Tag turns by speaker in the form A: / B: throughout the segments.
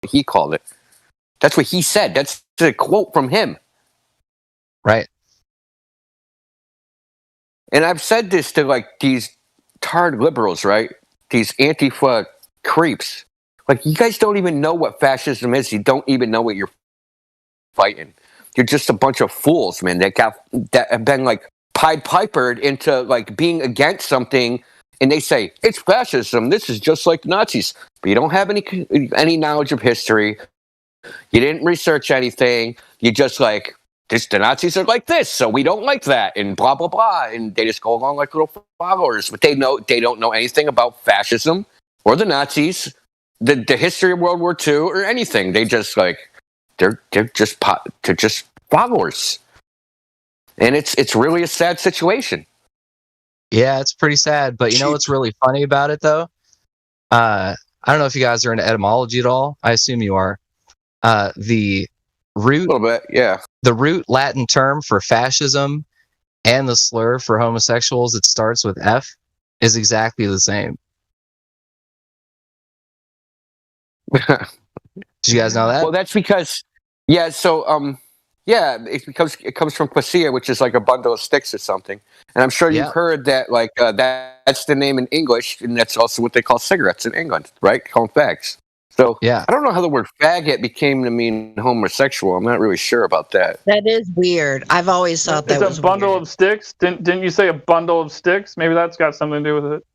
A: he called it. That's what he said. That's a quote from him.
B: Right.
A: And I've said this to like these tarred liberals, right? These Antifa creeps. Like, you guys don't even know what fascism is. You don't even know what you're fighting. You're just a bunch of fools, man, that have been like Pied Pipered into like being against something, and they say it's fascism. This is just like Nazis, but you don't have any knowledge of history. You didn't research anything. You just like the Nazis are like this, so we don't like that, and blah blah blah, and they just go along like little followers. But they don't know anything about fascism or the Nazis, the history of World War II, or anything. They just like they're just followers, and it's really a sad situation.
B: Yeah, it's pretty sad. But you know what's really funny about it, though? I don't know if you guys are into etymology at all. I assume you are. The root,
A: A little bit, yeah.
B: the root Latin term for fascism and the slur for homosexuals that starts with F is exactly the same. Did you guys know that?
A: Well, that's because, yeah. So, it comes from quassia, which is like a bundle of sticks or something. And I'm sure you've heard that, like that's the name in English, and that's also what they call cigarettes in England, right? Called fags. So,
B: yeah,
A: I don't know how the word faggot became to mean homosexual. I'm not really sure about that.
C: That is weird. I've always thought that was
D: It's a bundle
C: weird.
D: of sticks. Didn't you say a bundle of sticks? Maybe that's got something to do with it.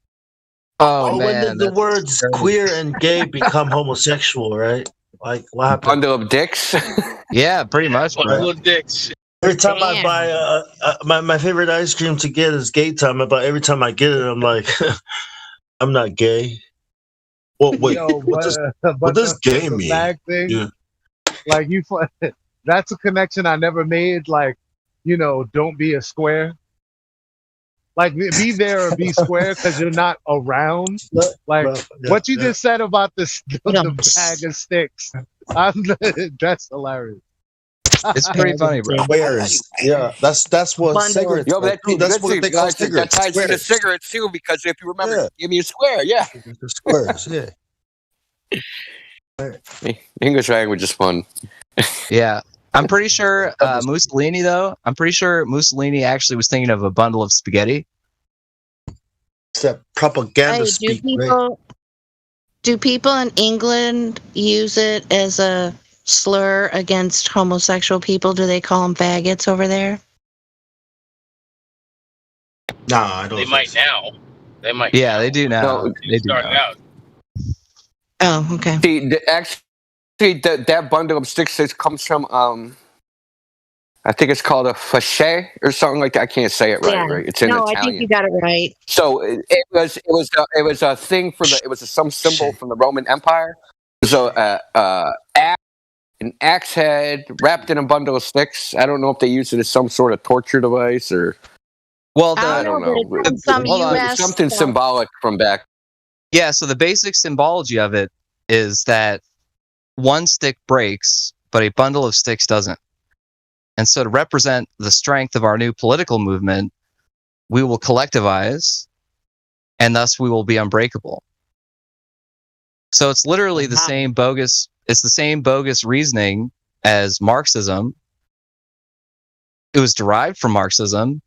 B: Oh,
E: when
B: man,
E: did the words queer and gay become homosexual, right? Like, what happened?
A: Bundle of dicks?
B: Yeah, pretty much.
F: Bundle of dicks.
E: Every time I buy my favorite ice cream to get is gay time, but every time I get it, I'm like, I'm not gay. Well, wait, what does gay
G: the
E: mean?
G: Fag thing,
E: Yeah.
G: like that's a connection I never made. Like, don't be a square. Like, be there or be square because you're not around. Like, what you just said about the bag of sticks, that's hilarious.
B: It's pretty funny, bro.
E: Squares. Yeah, that's what cigarettes.
A: Yo,
E: That's what they call cigarettes.
A: That ties into cigarettes too, because if you remember, give me a square, yeah.
E: The squares, yeah.
A: English language is fun.
B: Yeah. I'm pretty sure Mussolini, though, Mussolini actually was thinking of a bundle of spaghetti.
E: It's that propaganda
C: Hey,
E: speak.
C: do people in England use it as a slur against homosexual people? Do they call them faggots over there?
E: Nah, I don't.
F: They might now. They might.
B: Yeah, they do now.
A: No,
B: they do
F: Started
B: now.
F: out.
C: Oh, okay.
A: See, that bundle of sticks comes from I think it's called a fachet or something like that. I can't say it right.
C: Yeah.
A: Right? It's in
C: No,
A: Italian.
C: I think you got it right.
A: So it was a thing some symbol from the Roman Empire. So an axe head wrapped in a bundle of sticks. I don't know if they use it as some sort of torture device or.
B: Well,
A: I don't know.
C: But it's from some US
A: something
C: stuff.
A: symbolic from back.
B: yeah, so the basic symbology of it is that one stick breaks, but a bundle of sticks doesn't. And so to represent the strength of our new political movement, we will collectivize, and thus we will be unbreakable. So it's literally the same bogus reasoning as Marxism. It was derived from Marxism.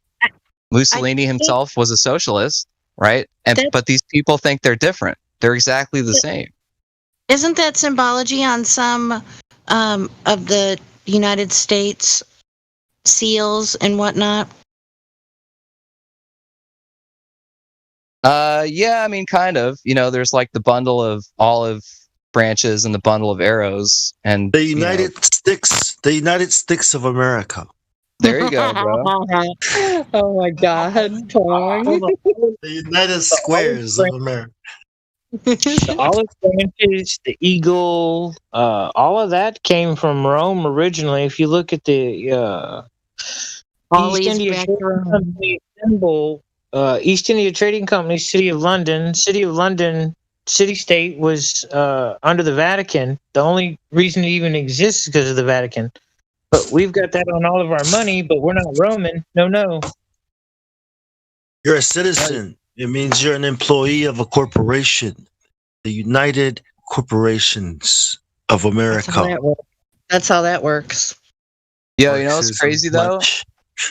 B: Mussolini himself was a socialist, right? But these people think they're different. They're exactly the same.
C: Isn't that symbology on some of the United States seals and whatnot?
B: Yeah, I mean, kind of. There's like the bundle of olive branches and the bundle of arrows, and
E: the United Sticks of America.
B: There you go, bro.
C: Oh my God, Tong.
E: The United Squares of America.
H: The olive branches, the eagle, all of that came from Rome originally. If you look at the East India Trading Company symbol, East India Trading Company, City of London, city-state was under the Vatican. The only reason it even exists is because of the Vatican. But we've got that on all of our money, but we're not Roman. No.
E: You're a citizen. It means you're an employee of a corporation. The United Corporations of America.
C: That's how that works.
B: Yo, you know what's crazy though?
E: Much.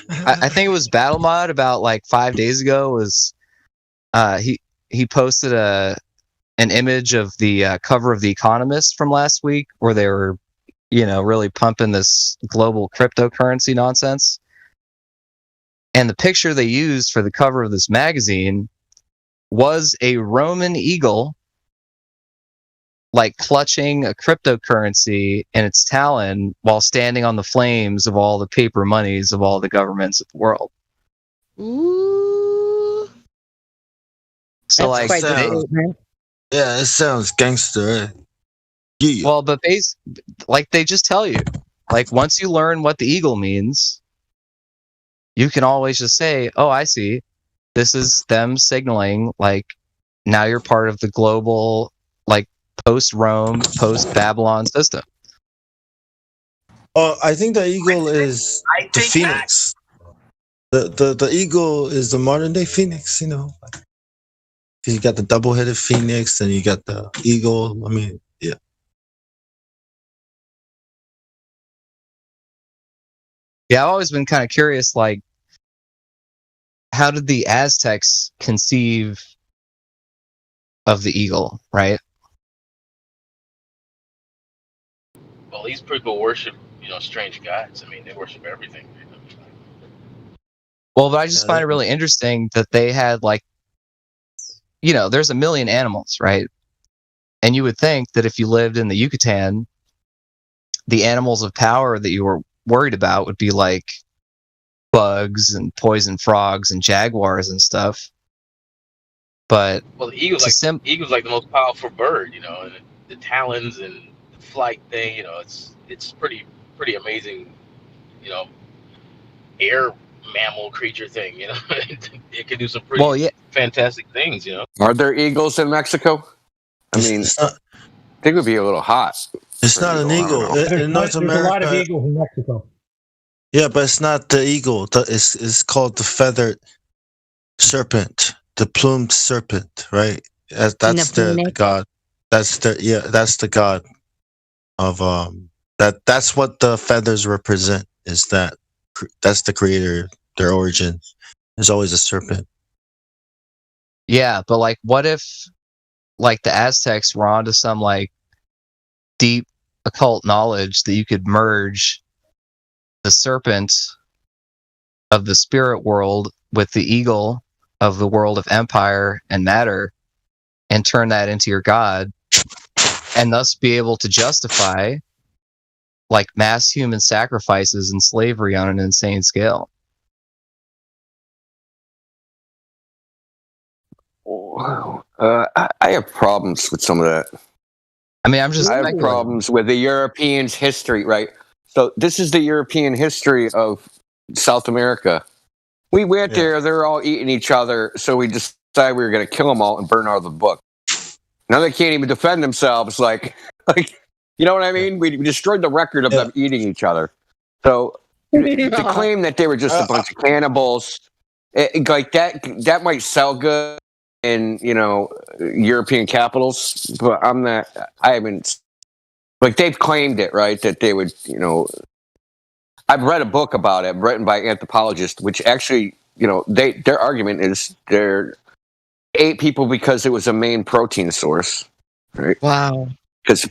B: I think it was Battle Mod about like 5 days ago. Was he posted an image of the cover of The Economist from last week, where they were, really pumping this global cryptocurrency nonsense. And the picture they used for the cover of this magazine was a Roman eagle, like clutching a cryptocurrency in its talon while standing on the flames of all the paper monies of all the governments of the world.
C: Ooh.
B: So
C: That's
B: like,
C: quite the statement.
E: Yeah, it sounds gangster. Yeah.
B: well, but like they just tell you, like once you learn what the eagle means, you can always just say, "Oh, I see. This is them signaling like now you're part of the global, like post-Rome, post-Babylon system."
E: Oh, I think the eagle is the phoenix. The eagle is the modern day phoenix. You got the double-headed phoenix, and you got the eagle. I mean, yeah.
B: Yeah, I've always been kind of curious, like, how did the Aztecs conceive of the eagle, right?
F: Well, these people worship, strange gods. I mean, they worship everything.
B: Well, but I just find it really interesting that they had, like, there's a million animals, right? And you would think that if you lived in the Yucatan, the animals of power that you were worried about would be like bugs and poison frogs and jaguars and stuff. But
F: well, the eagle's like the most powerful bird, and the talons and the flight thing, it's pretty amazing, air mammal creature thing, it can do some pretty fantastic things,
A: Are there eagles in Mexico? I mean, I think it would be a little hot.
E: It's not an eagle. In North America,
I: there's a lot of eagles in Mexico.
E: Yeah, but it's not the eagle. It's called the feathered serpent, the plumed serpent, right? That's the god. That's the god of That's what the feathers represent. That's the creator. Their origin is always a serpent.
B: Yeah, but like, what if, like, the Aztecs were onto some like deep occult knowledge that you could merge the serpent of the spirit world with the eagle of the world of empire and matter and turn that into your god, and thus be able to justify like mass human sacrifices and slavery on an insane scale.
A: Wow. I have problems with some of that.
B: I mean,
A: I have problems with the Europeans' history, right? So this is the European history of South America. We went there; they're all eating each other, so we decided we were going to kill them all and burn all the book. Now they can't even defend themselves. Like, you know what I mean? We destroyed the record of them eating each other. So to claim that they were just a bunch of cannibals, like that might sell good in European capitals, but I haven't, like, they've claimed it, right, that they would, I've read a book about it written by anthropologists, which actually, their argument is they're ate people because it was a main protein source, right?
C: Wow.
A: Because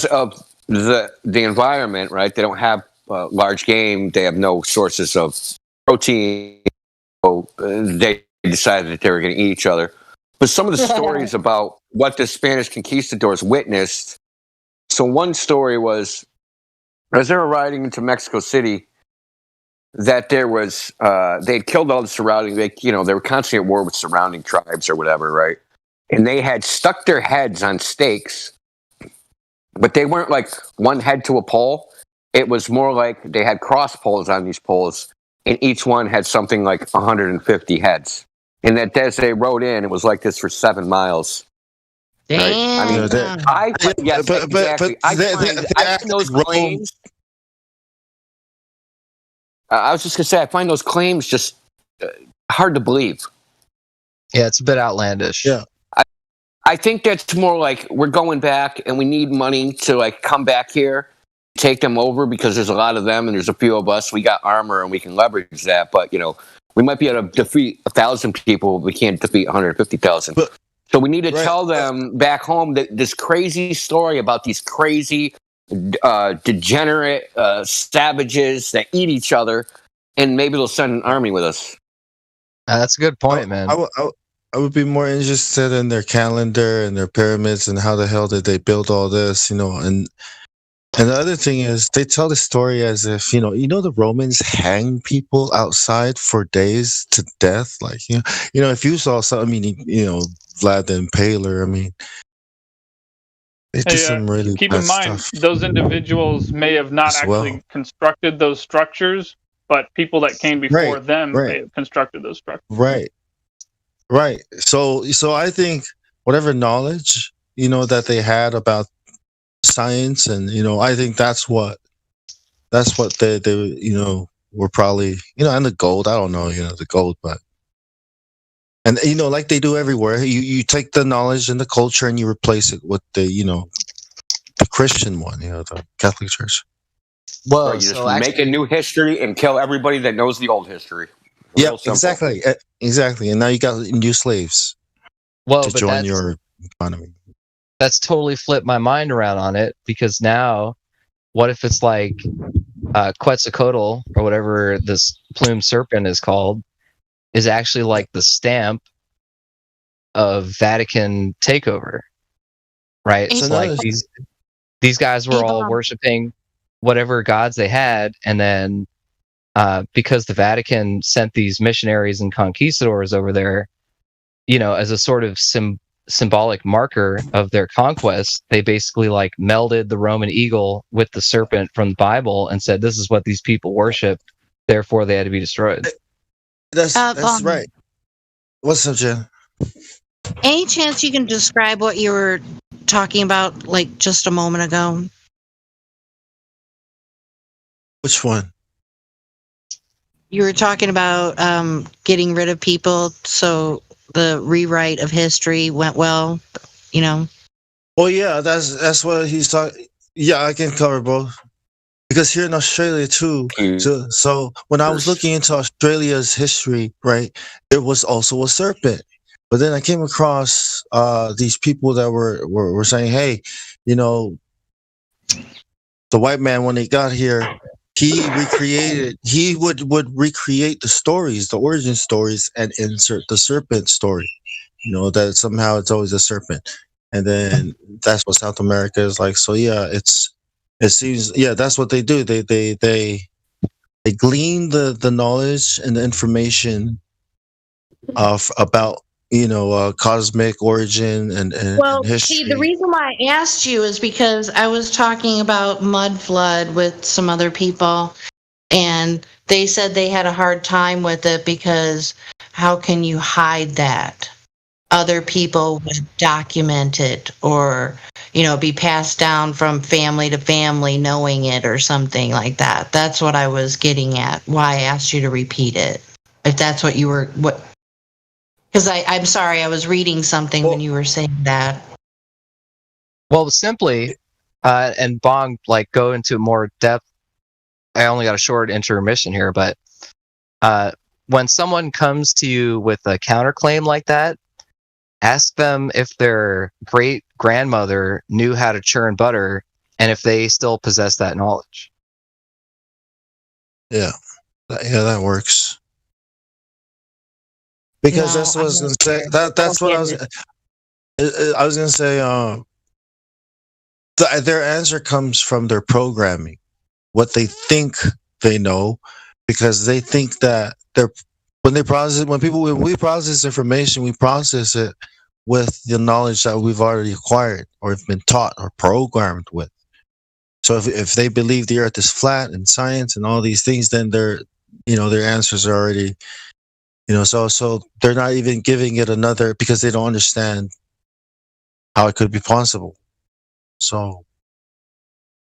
A: of the environment, right? They don't have large game. They have no sources of protein. So they decided that they were going to eat each other. But some of the stories about what the Spanish conquistadors witnessed. So one story was, as they were riding into Mexico City, that there was they'd killed all the surrounding. They were constantly at war with surrounding tribes or whatever, right? And they had stuck their heads on stakes, but they weren't like one head to a pole. It was more like they had cross poles on these poles, and each one had something like 150 heads. And that as they rode in, it was like this for 7 miles.
C: Damn.
A: Right? I mean, exactly. I find those claims. I was just gonna say, I find those claims just hard to believe.
B: Yeah, it's a bit outlandish.
E: Yeah.
A: I think that's more like we're going back and we need money to like come back here, take them over because there's a lot of them and there's a few of us. We got armor and we can leverage that. But we might be able to defeat 1,000 people. But we can't defeat 150,000. So we need to tell them back home that this crazy story about these crazy, degenerate savages that eat each other, and maybe they'll send an army with us.
B: That's a good point, man.
E: I would be more interested in their calendar and their pyramids and how the hell did they build all this, and the other thing is they tell the story as if, the Romans hanged people outside for days to death. Like, if you saw something, Vlad the Impaler, they did some really
D: keep
E: bad
D: in mind,
E: stuff
D: those individuals may have not
E: as
D: actually
E: well.
D: constructed those structures, but people that came before them may have constructed those structures.
E: Right. So I think whatever knowledge, that they had about science, and I think that's what they were probably, and the gold. I don't know, the gold, but and like they do everywhere, you take the knowledge and the culture and you replace it with the Christian one, the Catholic Church.
A: Well, you just make a new history and kill everybody that knows the old history.
E: Yeah, exactly. And now you got new slaves to join your economy.
B: That's totally flipped my mind around on it, because now, what if it's like Quetzalcoatl, or whatever this plumed serpent is called, is actually like the stamp of Vatican takeover, right? So like these guys were all worshiping whatever gods they had, and then because the Vatican sent these missionaries and conquistadors over there, as a sort of symbolic marker of their conquest, they basically like melded the Roman eagle with the serpent from the Bible and said, this is what these people worship, therefore they had to be destroyed.
E: That's right. What's up, Jen?
C: Any chance you can describe what you were talking about like just a moment ago?
E: Which one?
C: You were talking about getting rid of people so the rewrite of history went well,
E: Well, yeah, that's what he's talking. Yeah, I can cover both. Because here in Australia too, so when I was looking into Australia's history, right, there was also a serpent. But then I came across these people that were saying, hey, the white man, when he got here, he would recreate the stories, the origin stories, and insert the serpent story. That somehow it's always a serpent. And then that's what South America is like. So yeah, it seems, that's what they do. They glean the knowledge and the information about cosmic origin and history.
C: See, the reason why I asked you is because I was talking about mud flood with some other people, and they said they had a hard time with it because how can you hide that? Other people would document it, or be passed down from family to family knowing it, or something like that. That's what I was getting at. Why I asked you to repeat it, if that's what you were because I'm sorry, I was reading something when you were saying that.
B: Well, simply, and Bong, like, go into more depth. I only got a short intermission here, but when someone comes to you with a counterclaim like that, ask them if their great grandmother knew how to churn butter and if they still possess that knowledge.
E: Yeah, that works. Because that's what I was going to say. That's what I was going to say. Their answer comes from their programming, what they think they know, because they think that when we process information, we process it with the knowledge that we've already acquired or have been taught or programmed with. So if they believe the Earth is flat and science and all these things, then their answers are already. So they're not even giving it another, because they don't understand how it could be possible. So,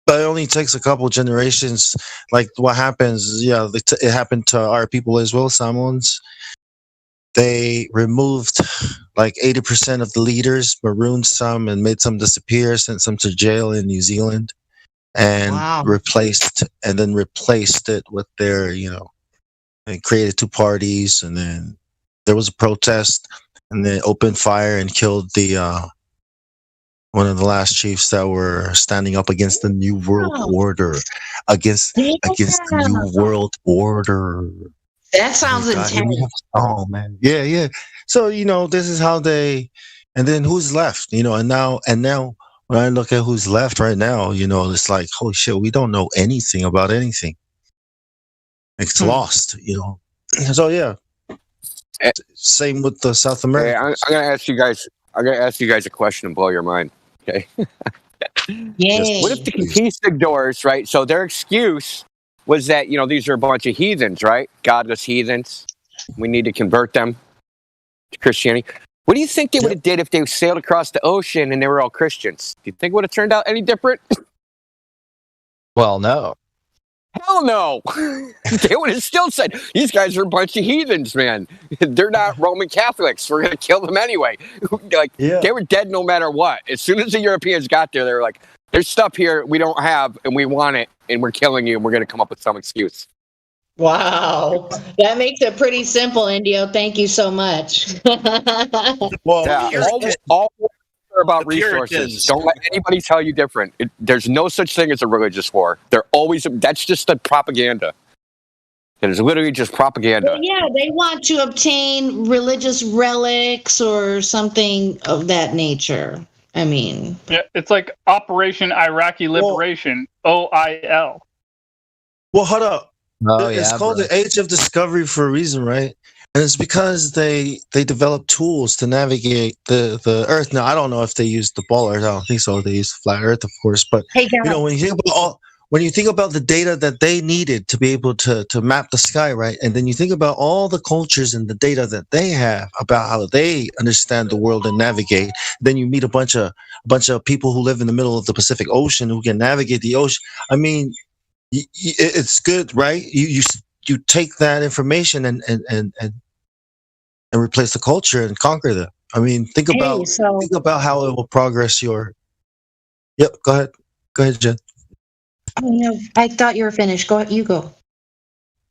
E: but it only takes a couple generations. Like what happens, it happened to our people as well, Samoans. they removed like 80% of the leaders, marooned some, and made some disappear, sent some to jail in New Zealand, and replaced it with their, they created two parties, and then there was a protest, and then opened fire and killed the one of the last chiefs that were standing up against the New World Order, against the New World Order.
C: That sounds intense.
E: Oh man, yeah. So this is how they, and then who's left? And now when I look at who's left right now, it's like, holy shit, we don't know anything about anything. It's lost, So yeah. Same with the South America.
A: I'm gonna ask you guys a question and blow your mind. Okay.
C: Yay.
A: What if the conquistadors, right? So their excuse was that these are a bunch of heathens, right? Godless heathens. We need to convert them to Christianity. What do you think they would have did if they sailed across the ocean and they were all Christians? Do you think it would have turned out any different?
B: Well, no.
A: Hell no. They would have still said, these guys are a bunch of heathens, man. They're not Roman Catholics. We're going to kill them anyway. They were dead no matter what. As soon as the Europeans got there, they were like, there's stuff here we don't have and we want it and we're killing you and we're going to come up with some excuse.
C: Wow. That makes it pretty simple, Indio. Thank you so much.
E: Well,
A: all about resources. Don't let anybody tell you different. There's no such thing as a religious war. That's just the propaganda. It is literally just propaganda.
C: Well, yeah, they want to obtain religious relics or something of that nature. I mean,
D: yeah, it's like Operation Iraqi Liberation, OIL.
E: Well, hold up.
B: Oh,
E: it's called the Age of Discovery for a reason, right? And it's because they developed tools to navigate the Earth. Now, I don't know if they used the ball Earth. I don't think so. They used flat Earth, of course. But when you think about the data that they needed to be able to map the sky, right? And then you think about all the cultures and the data that they have about how they understand the world and navigate. Then you meet a bunch of people who live in the middle of the Pacific Ocean who can navigate the ocean. I mean, it's good, right? You take that information and replace the culture and conquer them. I mean, think about how it will progress your. Yep, go ahead, Jen.
C: Oh, no, I thought you were finished. Go ahead, you go.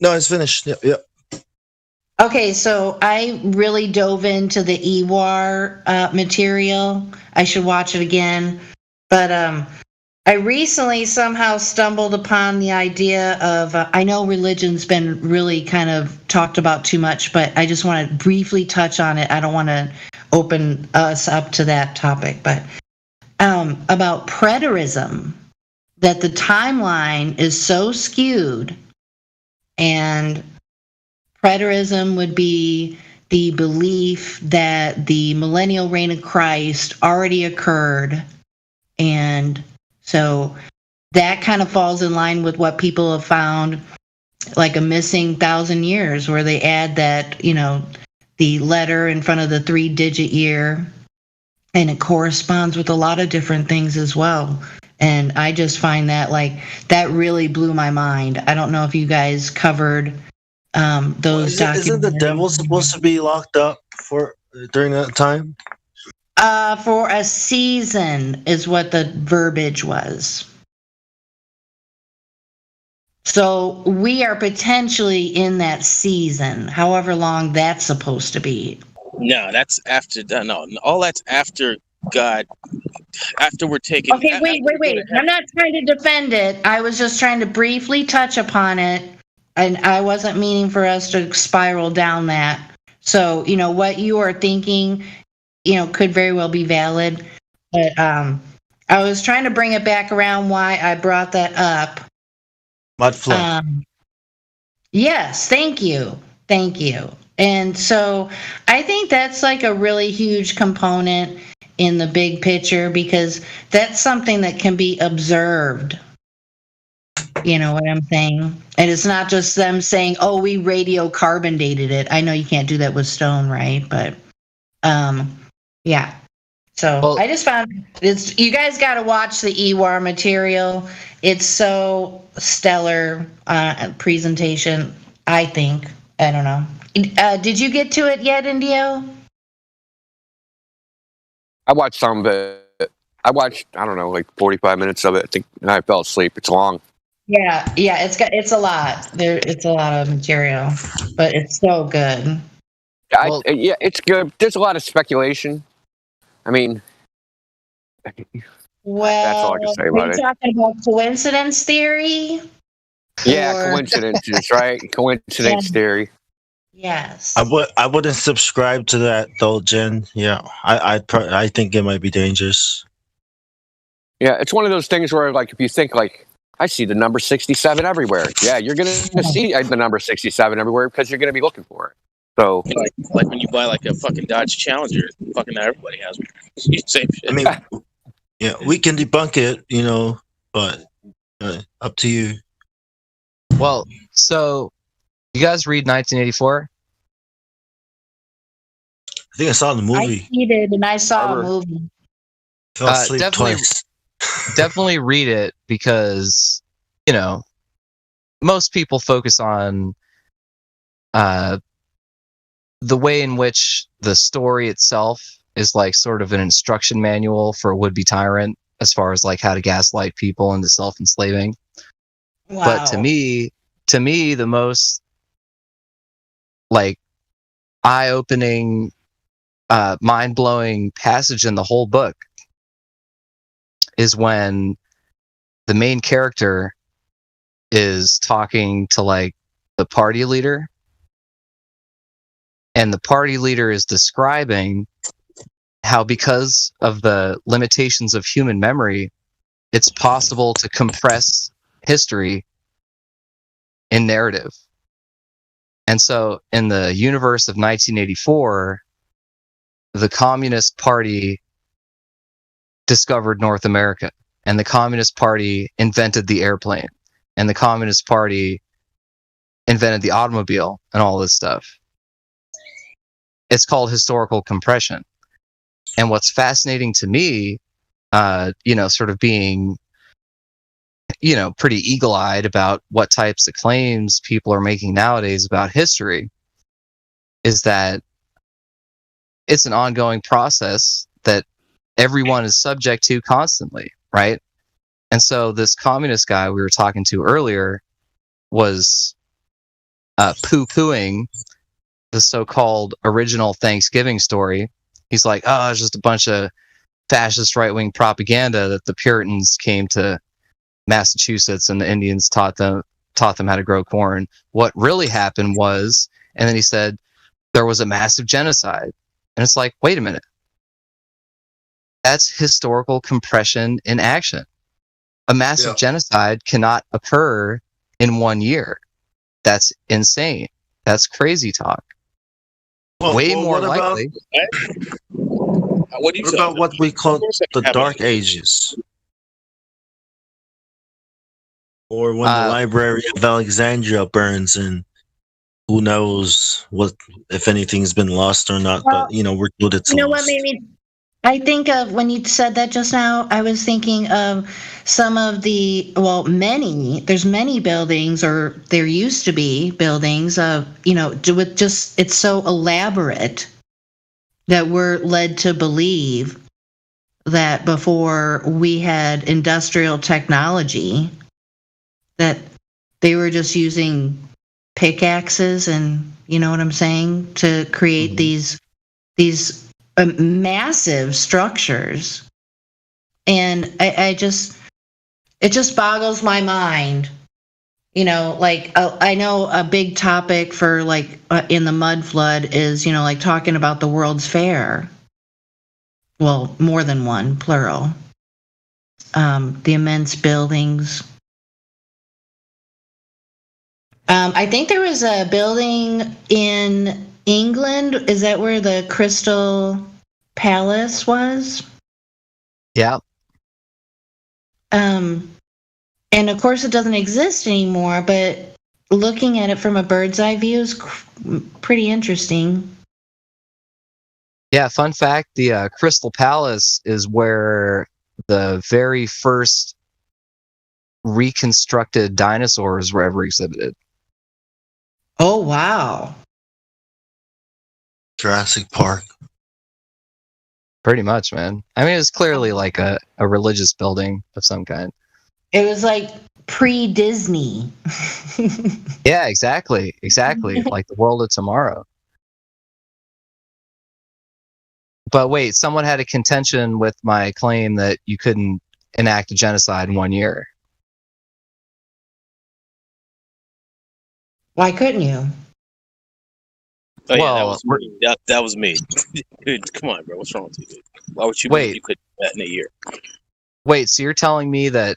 E: No, it's finished. Yep.
C: Okay, so I really dove into the Ewar material. I should watch it again, but I recently somehow stumbled upon the idea of, I know religion's been really kind of talked about too much, but I just want to briefly touch on it. I don't want to open us up to that topic, but about preterism, that the timeline is so skewed, and preterism would be the belief that the millennial reign of Christ already occurred, and so that kind of falls in line with what people have found, like a missing 1,000 years, where they add that, the letter in front of the 3-digit year, and it corresponds with a lot of different things as well. And I just find that that really blew my mind. I don't know if you guys covered those documents.
E: Isn't the devil supposed to be locked up during that time?
C: For a season is what the verbiage was. So we are potentially in that season, however long that's supposed to be.
F: No, that's after. No, all that's after God. After we're taken.
C: Okay, wait. I'm not trying to defend it. I was just trying to briefly touch upon it, and I wasn't meaning for us to spiral down that. So, what you are thinking, could very well be valid. But I was trying to bring it back around why I brought that up.
E: Mud flood.
C: Yes, thank you. And so I think that's like a really huge component in the big picture, because that's something that can be observed. You know what I'm saying? And it's not just them saying, oh, we radiocarbon dated it. I know you can't do that with stone, right? But yeah. So I just found you guys got to watch the Ewar material. It's so stellar presentation, I think. I don't know. Did you get to it yet, Indio?
A: I watched some of it. I watched, I don't know, like 45 minutes of it. I think and I fell asleep. It's long.
C: Yeah, it's a lot. It's a lot of material, but it's so good.
A: Yeah, it's good. There's a lot of speculation. I mean,
C: well,
A: that's all I can say
C: are
A: about
C: you
A: it.
C: talking about coincidence theory?
A: Yeah,
C: Or-
A: coincidences, right? Coincidence theory.
C: Yes.
E: I wouldn't subscribe to that though, Jen. Yeah, I think it might be dangerous.
A: Yeah, it's one of those things where, like, if you think, like, I see the number 67 everywhere. Yeah, you're going to see the number 67 everywhere because you're going to be looking for it. So,
F: like when you buy like a fucking Dodge Challenger, fucking everybody has one. Same shit.
E: I mean, yeah, we can debunk it, but up to you.
B: Well, so you guys read 1984?
E: I think I saw the
C: I
E: movie.
C: cheated and I saw a movie.
E: Fell asleep
B: definitely-
E: twice.
B: Definitely read it because, most people focus on the way in which the story itself is like sort of an instruction manual for a would-be tyrant as far as like how to gaslight people into self-enslaving.
C: Wow.
B: But to me, the most like eye-opening, mind-blowing passage in the whole book is when the main character is talking to like the party leader, and the party leader is describing how, because of the limitations of human memory, it's possible to compress history in narrative. And so in the universe of 1984, the Communist Party discovered North America, and the Communist Party invented the airplane, and the Communist Party invented the automobile and all this stuff. It's called historical compression. And what's fascinating to me, sort of being, pretty eagle-eyed about what types of claims people are making nowadays about history, is that it's an ongoing process that everyone is subject to constantly, right? And so this communist guy we were talking to earlier was poo-pooing the so-called original Thanksgiving story. He's like, oh, it's just a bunch of fascist right-wing propaganda that the Puritans came to Massachusetts and the Indians taught them how to grow corn. What really happened was, and then he said, there was a massive genocide. And it's like, wait a minute. That's historical compression in action. A massive genocide cannot occur in 1 year. That's insane. That's crazy talk. Way more likely.
F: What
E: about what we call the Dark Ages? Or when the Library of Alexandria burns, and who knows if anything's been lost or not, but we're good at
C: what made me I think of, when you said that just now, I was thinking of some of there's many buildings, or there used to be buildings of, with just, it's so elaborate that we're led to believe that before we had industrial technology, that they were just using pickaxes and, you know what I'm saying, to create these massive structures. And it just boggles my mind. I know a big topic for in the mud flood is, talking about the World's Fair. Well, more than one, plural. The immense buildings. I think there was a building in England. Is that where the Crystal Palace was?
B: Yeah.
C: And of course it doesn't exist anymore, but looking at it from a bird's eye view is pretty interesting.
B: Yeah, fun fact, the Crystal Palace is where the very first reconstructed dinosaurs were ever exhibited.
C: Oh, wow.
E: Jurassic Park.
B: Pretty much, man. I mean, it's clearly like a religious building of some kind.
C: It was like pre-Disney.
B: Yeah, exactly. Like the world of tomorrow. But wait, someone had a contention with my claim that you couldn't enact a genocide in 1 year.
C: Why couldn't you?
F: Oh, yeah,
B: Well,
F: that was me. Dude, come on, bro. What's wrong with you, dude? Why would you believe you could do that in a year?
B: Wait, so you're telling me that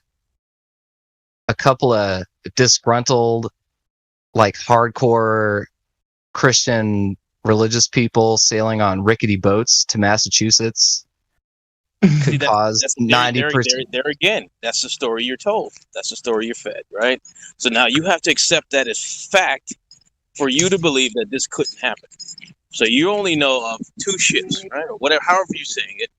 B: a couple of disgruntled, like hardcore Christian religious people sailing on rickety boats to Massachusetts could cause 90%?
F: There again, that's the story you're told. That's the story you're fed, right? So now you have to accept that as fact for you to believe that this couldn't happen. So you only know of 2 ships, right? Or whatever, however you're saying it.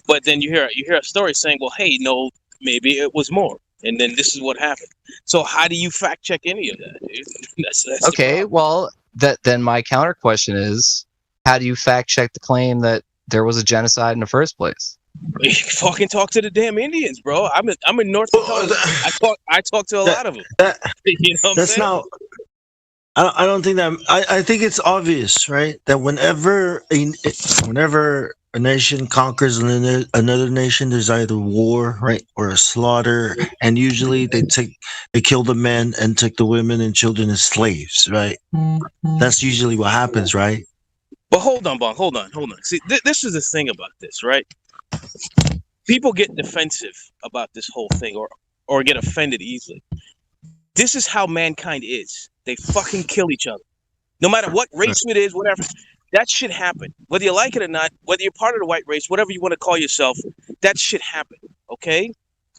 F: But then you hear a story saying, well, hey, no, maybe it was more. And then this is what happened. So how do you fact check any of that, dude? That's
B: okay, well, then my counter question is, how do you fact check the claim that there was a genocide in the first place?
F: You fucking talk to the damn Indians, bro. I'm in North Dakota. I talk to a lot of them. You know what I'm saying?
E: Not. I don't think that. I think it's obvious, right? That whenever a nation conquers another nation, there's either war, right, or a slaughter, and usually they kill the men and take the women and children as slaves, right? That's usually what happens, right?
F: But hold on, Bonk. Hold on. See, this is the thing about this, right? People get defensive about this whole thing, or get offended easily. This is how mankind is. They fucking kill each other. No matter what race it is, whatever. That shit happen. Whether you like it or not, whether you're part of the white race, whatever you want to call yourself, that shit happen. Okay?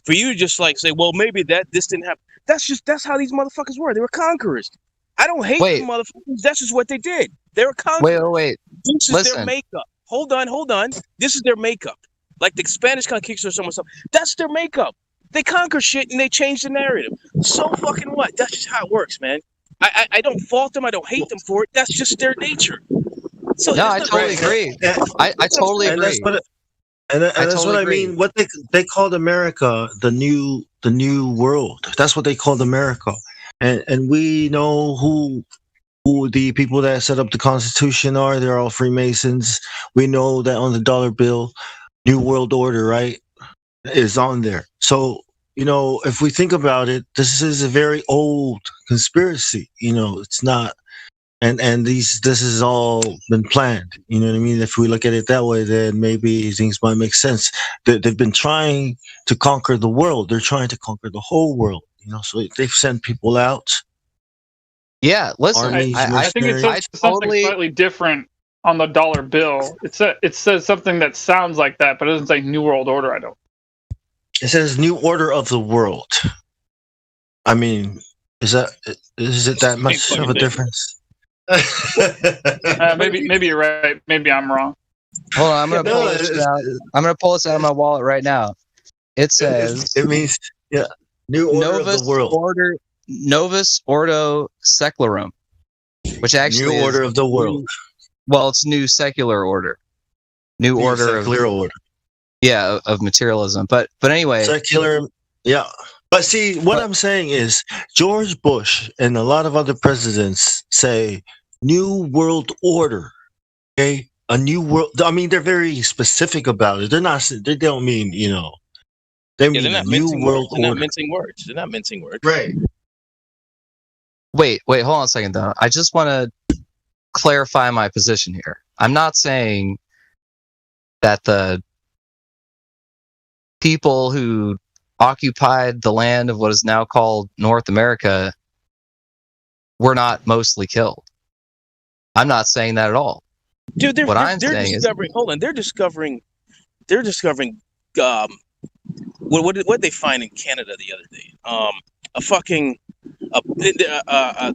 F: For you to just like say, well, maybe this didn't happen. That's how these motherfuckers were. They were conquerors. I don't hate them motherfuckers. That's just what they did. They were conquerors.
B: Wait.
F: This is their makeup. Hold on. This is their makeup. Like the Spanish conquistadors or something. That's their makeup. They conquer shit and they change the narrative. So fucking what? That's just how it works, man. I don't fault them. I don't hate them for it. That's just their nature. So
B: no, I totally agree. I totally agree.
E: That's what I mean. What they called America the new world. That's what they called America. And we know who the people that set up the Constitution are. They're all Freemasons. We know that on the dollar bill, New World Order, right, is on there. So, if we think about it, this is a very old conspiracy. It's not, and this has all been planned. You know what I mean? If we look at it that way, then maybe things might make sense. They've been trying to conquer the world. They're trying to conquer the whole world. So they've sent people out.
B: Yeah, listen,
D: I think it says something slightly different on the dollar bill. It says something that sounds like that, but it doesn't say New World Order. I don't. It
E: says New Order of the World. I mean, is it that much of a difference?
D: Maybe you're right. Maybe I'm wrong.
B: Hold on, I'm gonna pull this out. I'm gonna pull this out of my wallet right now. It says
E: it means New Order of the World.
B: Novus Ordo Secularum, which actually
E: New Order of the World.
B: Well, it's New Secular Order. New Order
E: Secular Order.
B: Yeah, of materialism. But anyway,
E: secular. Yeah. But see, what I'm saying is George Bush and a lot of other presidents say New World Order. Okay? A new world. I mean, they're very specific about it. They don't mean, they mean a new world order.
F: They're not mincing words. They're not mincing words.
E: Right.
B: Wait, hold on a second though. I just want to clarify my position here. I'm not saying that the people who occupied the land of what is now called North America were not mostly killed. I'm not saying that at all.
F: Dude, they're discovering what they find in Canada the other day?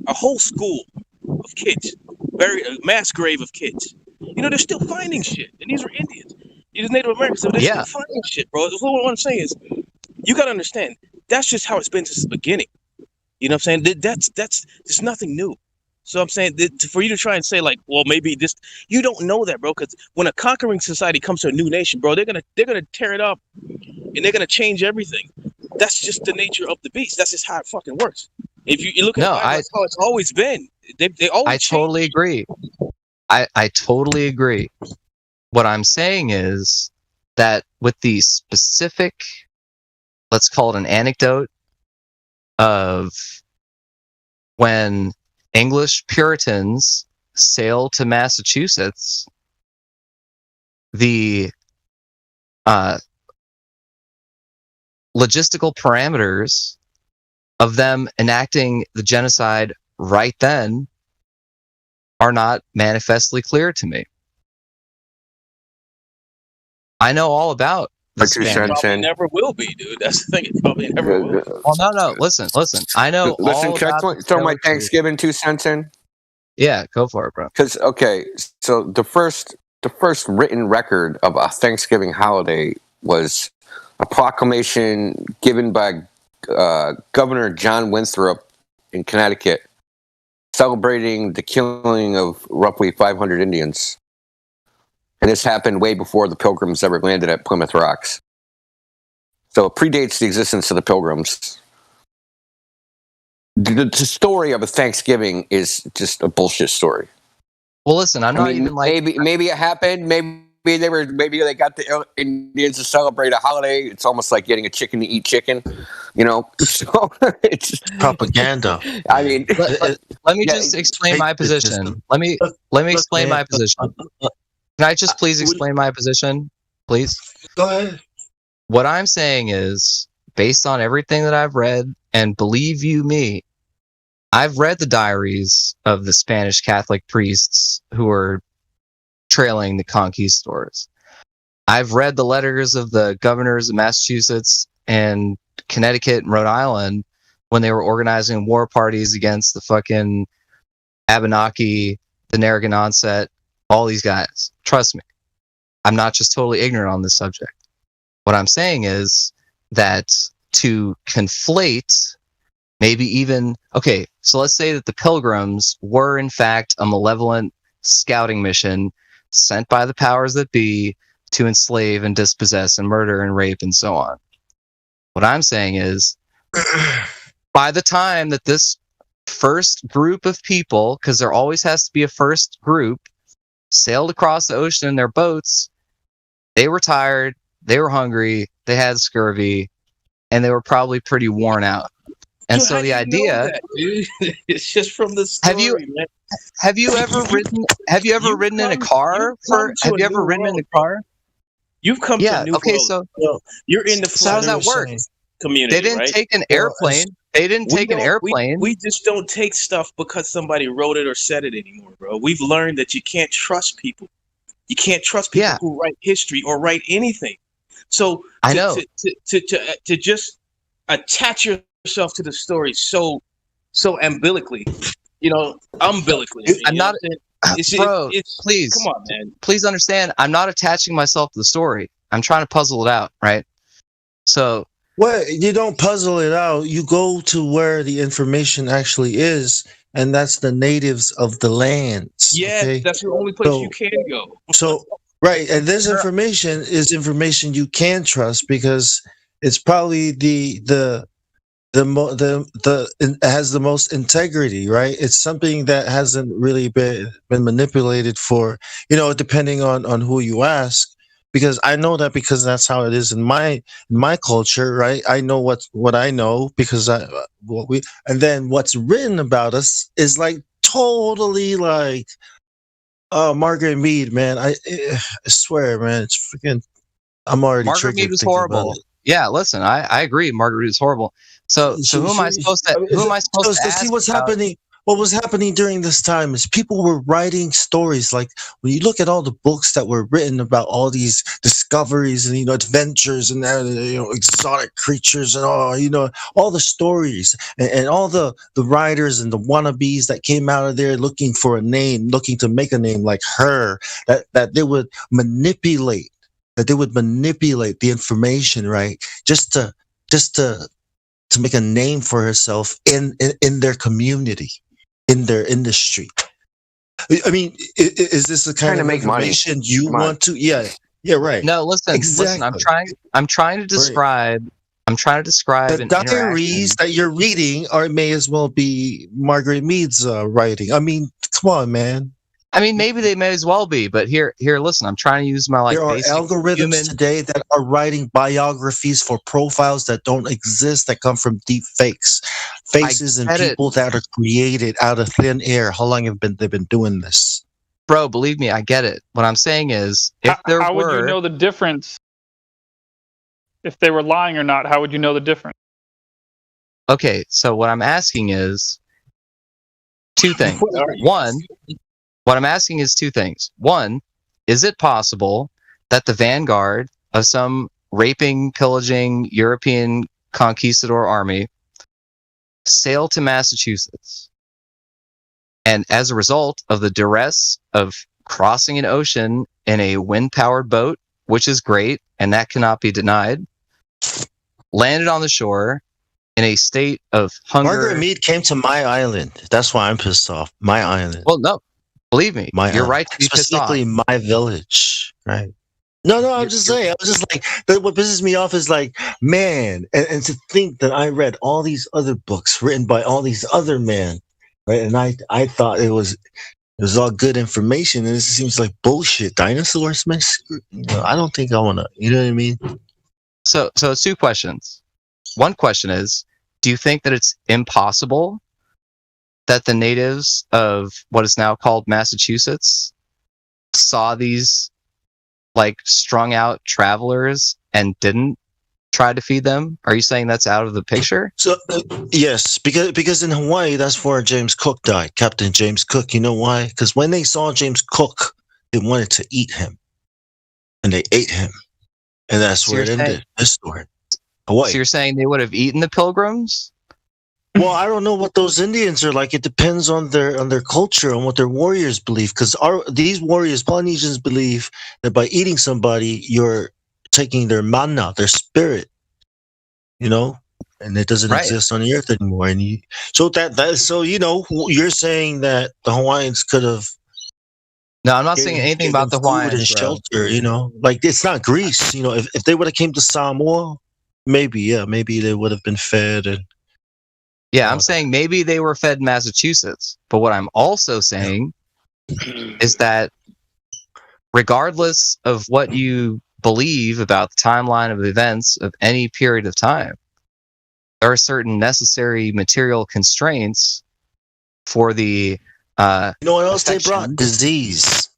F: A whole school of kids, a mass grave of kids. They're still finding shit, and these are Indians. These Native Americans, so they're still finding shit, bro. What I'm saying is, you gotta understand, that's just how it's been since the beginning. You know what I'm saying? That's nothing new. So I'm saying that for you to try and say like, well, maybe this, you don't know that, bro. Because when a conquering society comes to a new nation, bro, they're gonna tear it up, and they're gonna change everything. That's just the nature of the beast. That's just how it fucking works. If you look at the Bible, that's how it's always been. They always.
B: I totally agree. I totally agree. What I'm saying is that with the specific, let's call it an anecdote of when English Puritans sailed to Massachusetts, the logistical parameters of them enacting the genocide right then are not manifestly clear to me. I know all about the Spanish.
F: It probably never will be, dude. That's the thing. It probably never will.
B: Well, no. Listen. I know.
A: Listen, can I throw my Thanksgiving 2 cents in?
B: Yeah, go for it, bro.
A: Because so the first written record of a Thanksgiving holiday was a proclamation given by Governor John Winthrop in Connecticut, celebrating the killing of roughly 500 Indians. And this happened way before the Pilgrims ever landed at Plymouth Rocks. So it predates the existence of the Pilgrims. The story of a Thanksgiving is just a bullshit story.
B: Well, listen, I'm not even like...
A: Maybe it happened. Maybe they got the Indians to celebrate a holiday. It's almost like getting a chicken to eat chicken, you know. So it's
E: propaganda.
A: I mean,
B: let me just explain my position. Let me explain my position. Can I just please explain my position, please?
E: Go ahead.
B: What I'm saying is, based on everything that I've read, and believe you me, I've read the diaries of the Spanish Catholic priests who were trailing the conquistadors. I've read the letters of the governors of Massachusetts and Connecticut and Rhode Island when they were organizing war parties against the fucking Abenaki, the Narragansett, all these guys. Trust me. I'm not just totally ignorant on this subject. What I'm saying is that to conflate, maybe even, okay, so let's say that the Pilgrims were in fact a malevolent scouting mission sent by the powers that be to enslave and dispossess and murder and rape and so on. What I'm saying is, by the time that this first group of people, because there always has to be a first group, sailed across the ocean in their boats, they were tired, they were hungry, they had scurvy, and they were probably pretty worn out. And so the idea,
F: it's just from the story.
B: Have you ever ridden in a car? Have you ever ridden in a car?
F: You've come to a new world.
B: So
F: you're in the
B: so how does that work?
F: Community.
B: They didn't take an airplane. They didn't take an airplane.
F: We just don't take stuff because somebody wrote it or said it anymore, bro. We've learned that you can't trust people. You can't trust people who write history or write anything. So
B: I know
F: to just attach yourself to the story so umbilically, umbilically.
B: I'm not, bro. Please,
F: come on, man.
B: Please understand. I'm not attaching myself to the story. I'm trying to puzzle it out, right? So.
E: Well, you don't puzzle it out. You go to where the information actually is, and that's the natives of the lands.
F: Yeah,
E: okay?
F: That's the only place you can go.
E: So, right, and this information is information you can trust because it's probably it has the most integrity, right? It's something that hasn't really been manipulated for, depending on who you ask. Because I know that because that's how it is in my culture, right? I know what I know because and then what's written about us is like totally like Margaret Mead, man. I swear, man, it's freaking. I'm already
B: Margaret Mead was horrible. Yeah, listen, I agree. Margaret Mead is horrible. So who am I supposed to ask
E: see what's happening? What was happening during this time is people were writing stories. Like when you look at all the books that were written about all these discoveries and adventures and exotic creatures and all the stories and all the writers and the wannabes that came out of there looking for a name, looking to make a name like her, that they would manipulate, the information, right? Just to make a name for herself in their community. in their industry. I mean, is this the kind of information you want to? Yeah, right.
B: No, listen. I'm trying to describe. I'm trying to describe
E: the diaries that you're reading may as well be Margaret Mead's writing. I mean, come on, man.
B: I mean, maybe they may as well be, but here, listen. I'm trying to use my
E: There are algorithms today that are writing biographies for profiles that don't exist, that come from deep fakes, faces and people that are created out of thin air. How long have they been doing this?
B: Bro, believe me, I get it. What I'm saying is,
D: how would you know the difference? If they were lying or not, how would you know the difference?
B: Okay, so what I'm asking is two things. What I'm asking is two things. One, is it possible that the vanguard of some raping, pillaging European conquistador army sailed to Massachusetts, and as a result of the duress of crossing an ocean in a wind-powered boat, which is great, and that cannot be denied, landed on the shore in a state of hunger?
E: Margaret Mead came to my island. That's why I'm pissed off. My island.
B: Well, no. Believe me, you're right to be pissed off.
E: Specifically my village, right? No, I'm just saying. I was just like, what pisses me off is like, man, and to think that I read all these other books written by all these other men, right? And I thought it was all good information, and it seems like bullshit. Dinosaurs, man. I don't think I want to. You know what I mean?
B: So it's two questions. One question is, do you think that it's impossible that the natives of what is now called Massachusetts saw these like strung out travelers and didn't try to feed them? Are you saying that's out of the picture?
E: So yes, because in Hawaii, that's where James Cook died, Captain James Cook. You know why? Because when they saw James Cook, they wanted to eat him, and they ate him, and that's where it ended. This story, Hawaii.
B: So you're saying they would have eaten the Pilgrims?
E: Well, I don't know what those Indians are like. It depends on their culture and what their warriors believe. Because these warriors, Polynesians, believe that by eating somebody, you're taking their mana, their spirit. You know, and it doesn't exist on the earth anymore. And so you're saying that the Hawaiians could have.
B: No, I'm not saying anything about the Hawaiians.
E: And shelter, like it's not Greece. If they would have came to Samoa, maybe they would have been fed and.
B: Yeah, I'm saying maybe they were fed in Massachusetts. But what I'm also saying is that regardless of what you believe about the timeline of events of any period of time, there are certain necessary material constraints for the
E: you know what else they brought? Disease.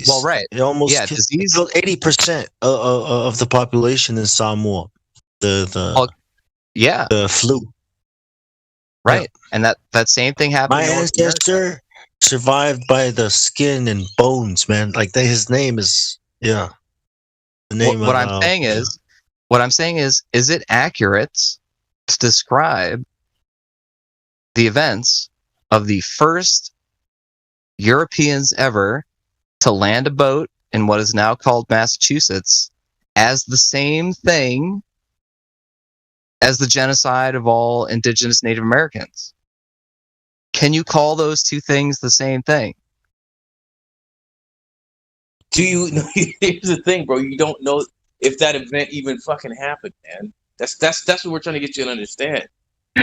B: Well, right.
E: It almost
B: disease.
E: 80% of the population in Samoa. The flu.
B: Right. Yeah. And that same thing happened.
E: My ancestor survived by the skin and bones, man. Like his name is the name.
B: What I'm saying is it accurate to describe the events of the first Europeans ever to land a boat in what is now called Massachusetts as the same thing as the genocide of all indigenous Native Americans? Can you call those two things the same thing?
F: Do you know? Here's the thing, bro. You don't know if that event even fucking happened, man. That's what we're trying to get you to understand.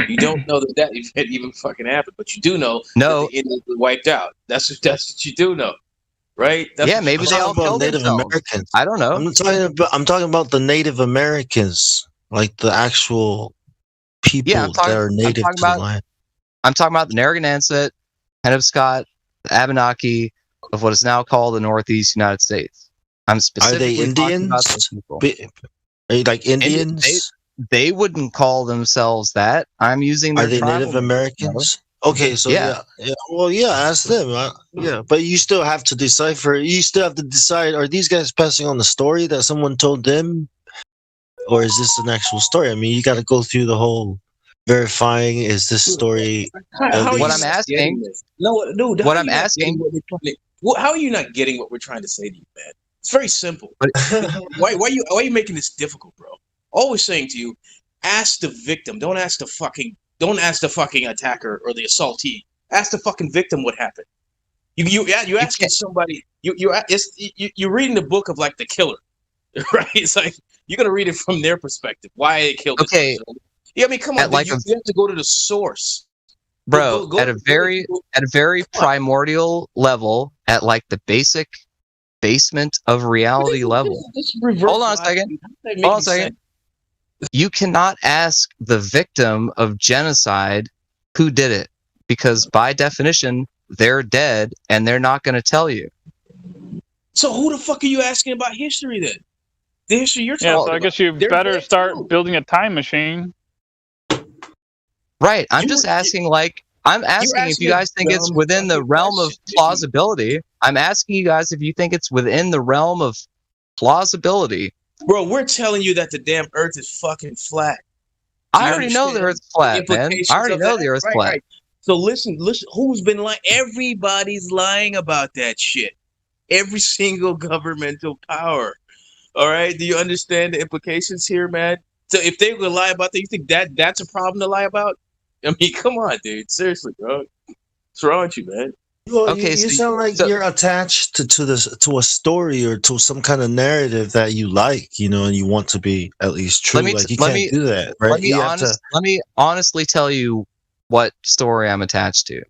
F: You don't know that event even fucking happened, but you do know that the Indians were wiped out. That's what you do know, right?
B: Maybe they all killed
E: Native Americans.
B: I don't know.
E: I'm talking about the Native Americans. Like the actual people that are native to the land.
B: I'm talking about the Narragansett, Penobscot, the Abenaki of what is now called the Northeast United States. I'm specifically
E: Are they Indians?
B: About those people.
E: Are you like Indians?
B: They wouldn't call themselves that. I'm using their.
E: Are they Native Americans? Okay, so yeah. Well, ask them. But you still have to decipher. You still have to decide: are these guys passing on the story that someone told them? Or is this an actual story? I mean, you got to go through the whole verifying. Is this story?
B: What I'm asking? What I'm asking?
F: How are you not getting what we're trying to say to you, man? It's very simple. Why are you making this difficult, bro? Always saying to you, ask the victim. Don't ask the fucking attacker or the assaultee. Ask the fucking victim what happened. You asking somebody. You're reading the book of like the killer, right? It's like you're gonna read it from their perspective. Why they killed this person. Yeah, I mean, come on, you have to go to the source,
B: bro. At a very primordial level, at like the basic basement of reality level. Hold on a second. You cannot ask the victim of genocide who did it, because by definition, they're dead and they're not going to tell you.
F: So who the fuck are you asking about history then? The history you're talking about.
D: I guess you better start building a time machine.
B: Right. I'm asking if you guys think it's within the realm of plausibility. I'm asking you guys if you think it's within the realm of plausibility.
F: Bro, we're telling you that the damn Earth is fucking flat.
B: I already know the Earth's flat, man. I already know the Earth's flat. Right.
F: So listen, who's been lying? Everybody's lying about that shit. Every single governmental power. All right? Do you understand the implications here, man? So if they were to lie about that, you think that's a problem to lie about? I mean, come on, dude. Seriously, bro. What's wrong with you, man?
E: Well, okay, you sound like you're attached to a story or to some kind of narrative that you like, and you want to be at least true. You can't do that, right?
B: Let me honestly tell you what story I'm attached to.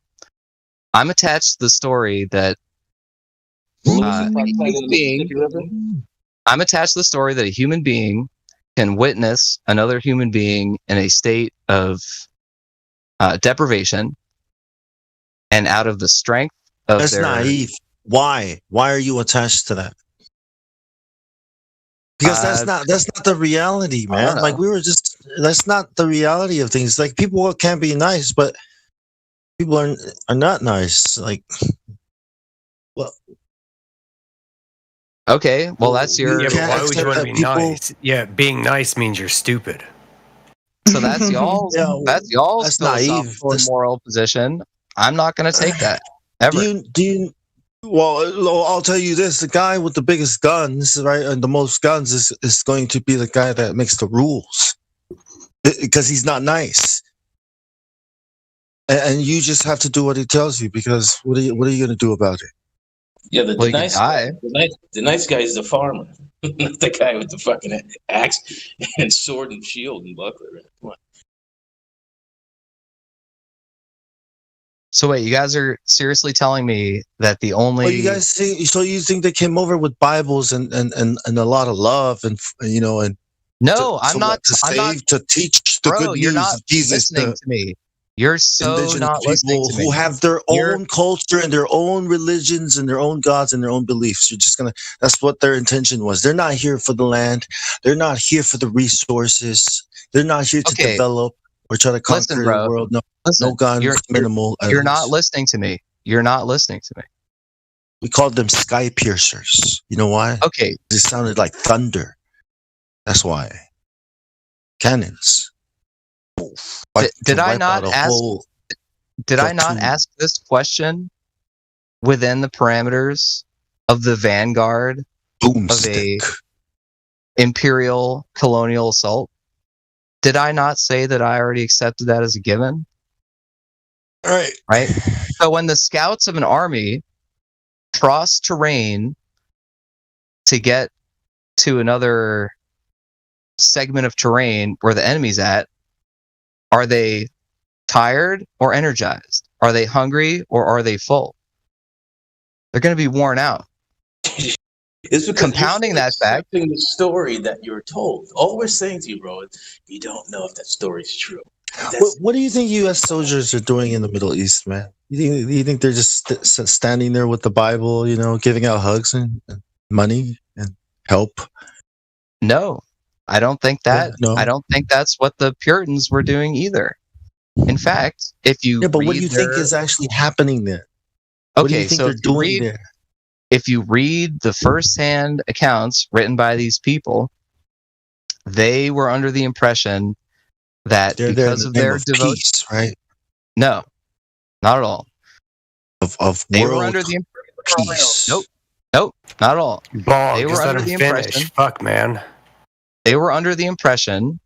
B: I'm attached to the story that I'm attached to the story that a human being can witness another human being in a state of deprivation, and out of the strength of
E: That's naive. Why are you attached to that? Because that's not the reality, man. Like that's not the reality of things. Like people can be nice, but people are not nice. Like, well,
B: okay, well that's your.
I: Yeah, but why would you want to be nice? Yeah, being nice means you're stupid.
B: So that's y'all's. That's y'all's naive moral position. I'm not going to take that ever.
E: Well, I'll tell you this: the guy with the biggest guns, right, and the most guns is going to be the guy that makes the rules, because he's not nice. And you just have to do what he tells you, because what are you going to do about it?
F: Yeah, the nice guy is the farmer, not the guy with the fucking axe and sword and shield and buckler. Come on.
B: So wait, you guys are seriously telling me that the only?
E: Well, you guys think? So you think they came over with Bibles and a lot of love and and?
B: No, I'm not.
E: To teach the good news of Jesus
B: listening to me. You're so not listening to me.
E: Who have their own culture and their own religions and their own gods and their own beliefs. You're just that's what their intention was. They're not here for the land. They're not here for the resources. They're not here to develop or try to conquer the world. No, no guns, minimal.
B: You're not listening to me. You're not listening to me.
E: We called them sky piercers. You know why?
B: Okay.
E: It sounded like thunder. That's why. Cannons.
B: Did I not ask this question within the parameters of the vanguard of a imperial colonial assault? Did I not say that I already accepted that as a given?
E: Right.
B: So when the scouts of an army cross terrain to get to another segment of terrain where the enemy's at, are they tired or energized? Are they hungry or are they full? They're going to be worn out.
F: It's
B: compounding that fact.
F: The story that you're told. All we're saying to you, bro, is you don't know if that story is true.
E: What do you think U.S. soldiers are doing in the Middle East, man? You think they're just standing there with the Bible, giving out hugs and money and help?
B: No. I don't think that. I don't think that's what the Puritans were doing either. In fact, if you
E: but what do you think is actually happening there? What do you think they're doing there?
B: If you read the first-hand accounts written by these people, they were under the impression that because of their devotion,
E: right?
B: No, not at all.
E: They were under the
B: impression. Nope, not at all.
I: They were under the impression. Fuck, man.
B: They were under the impression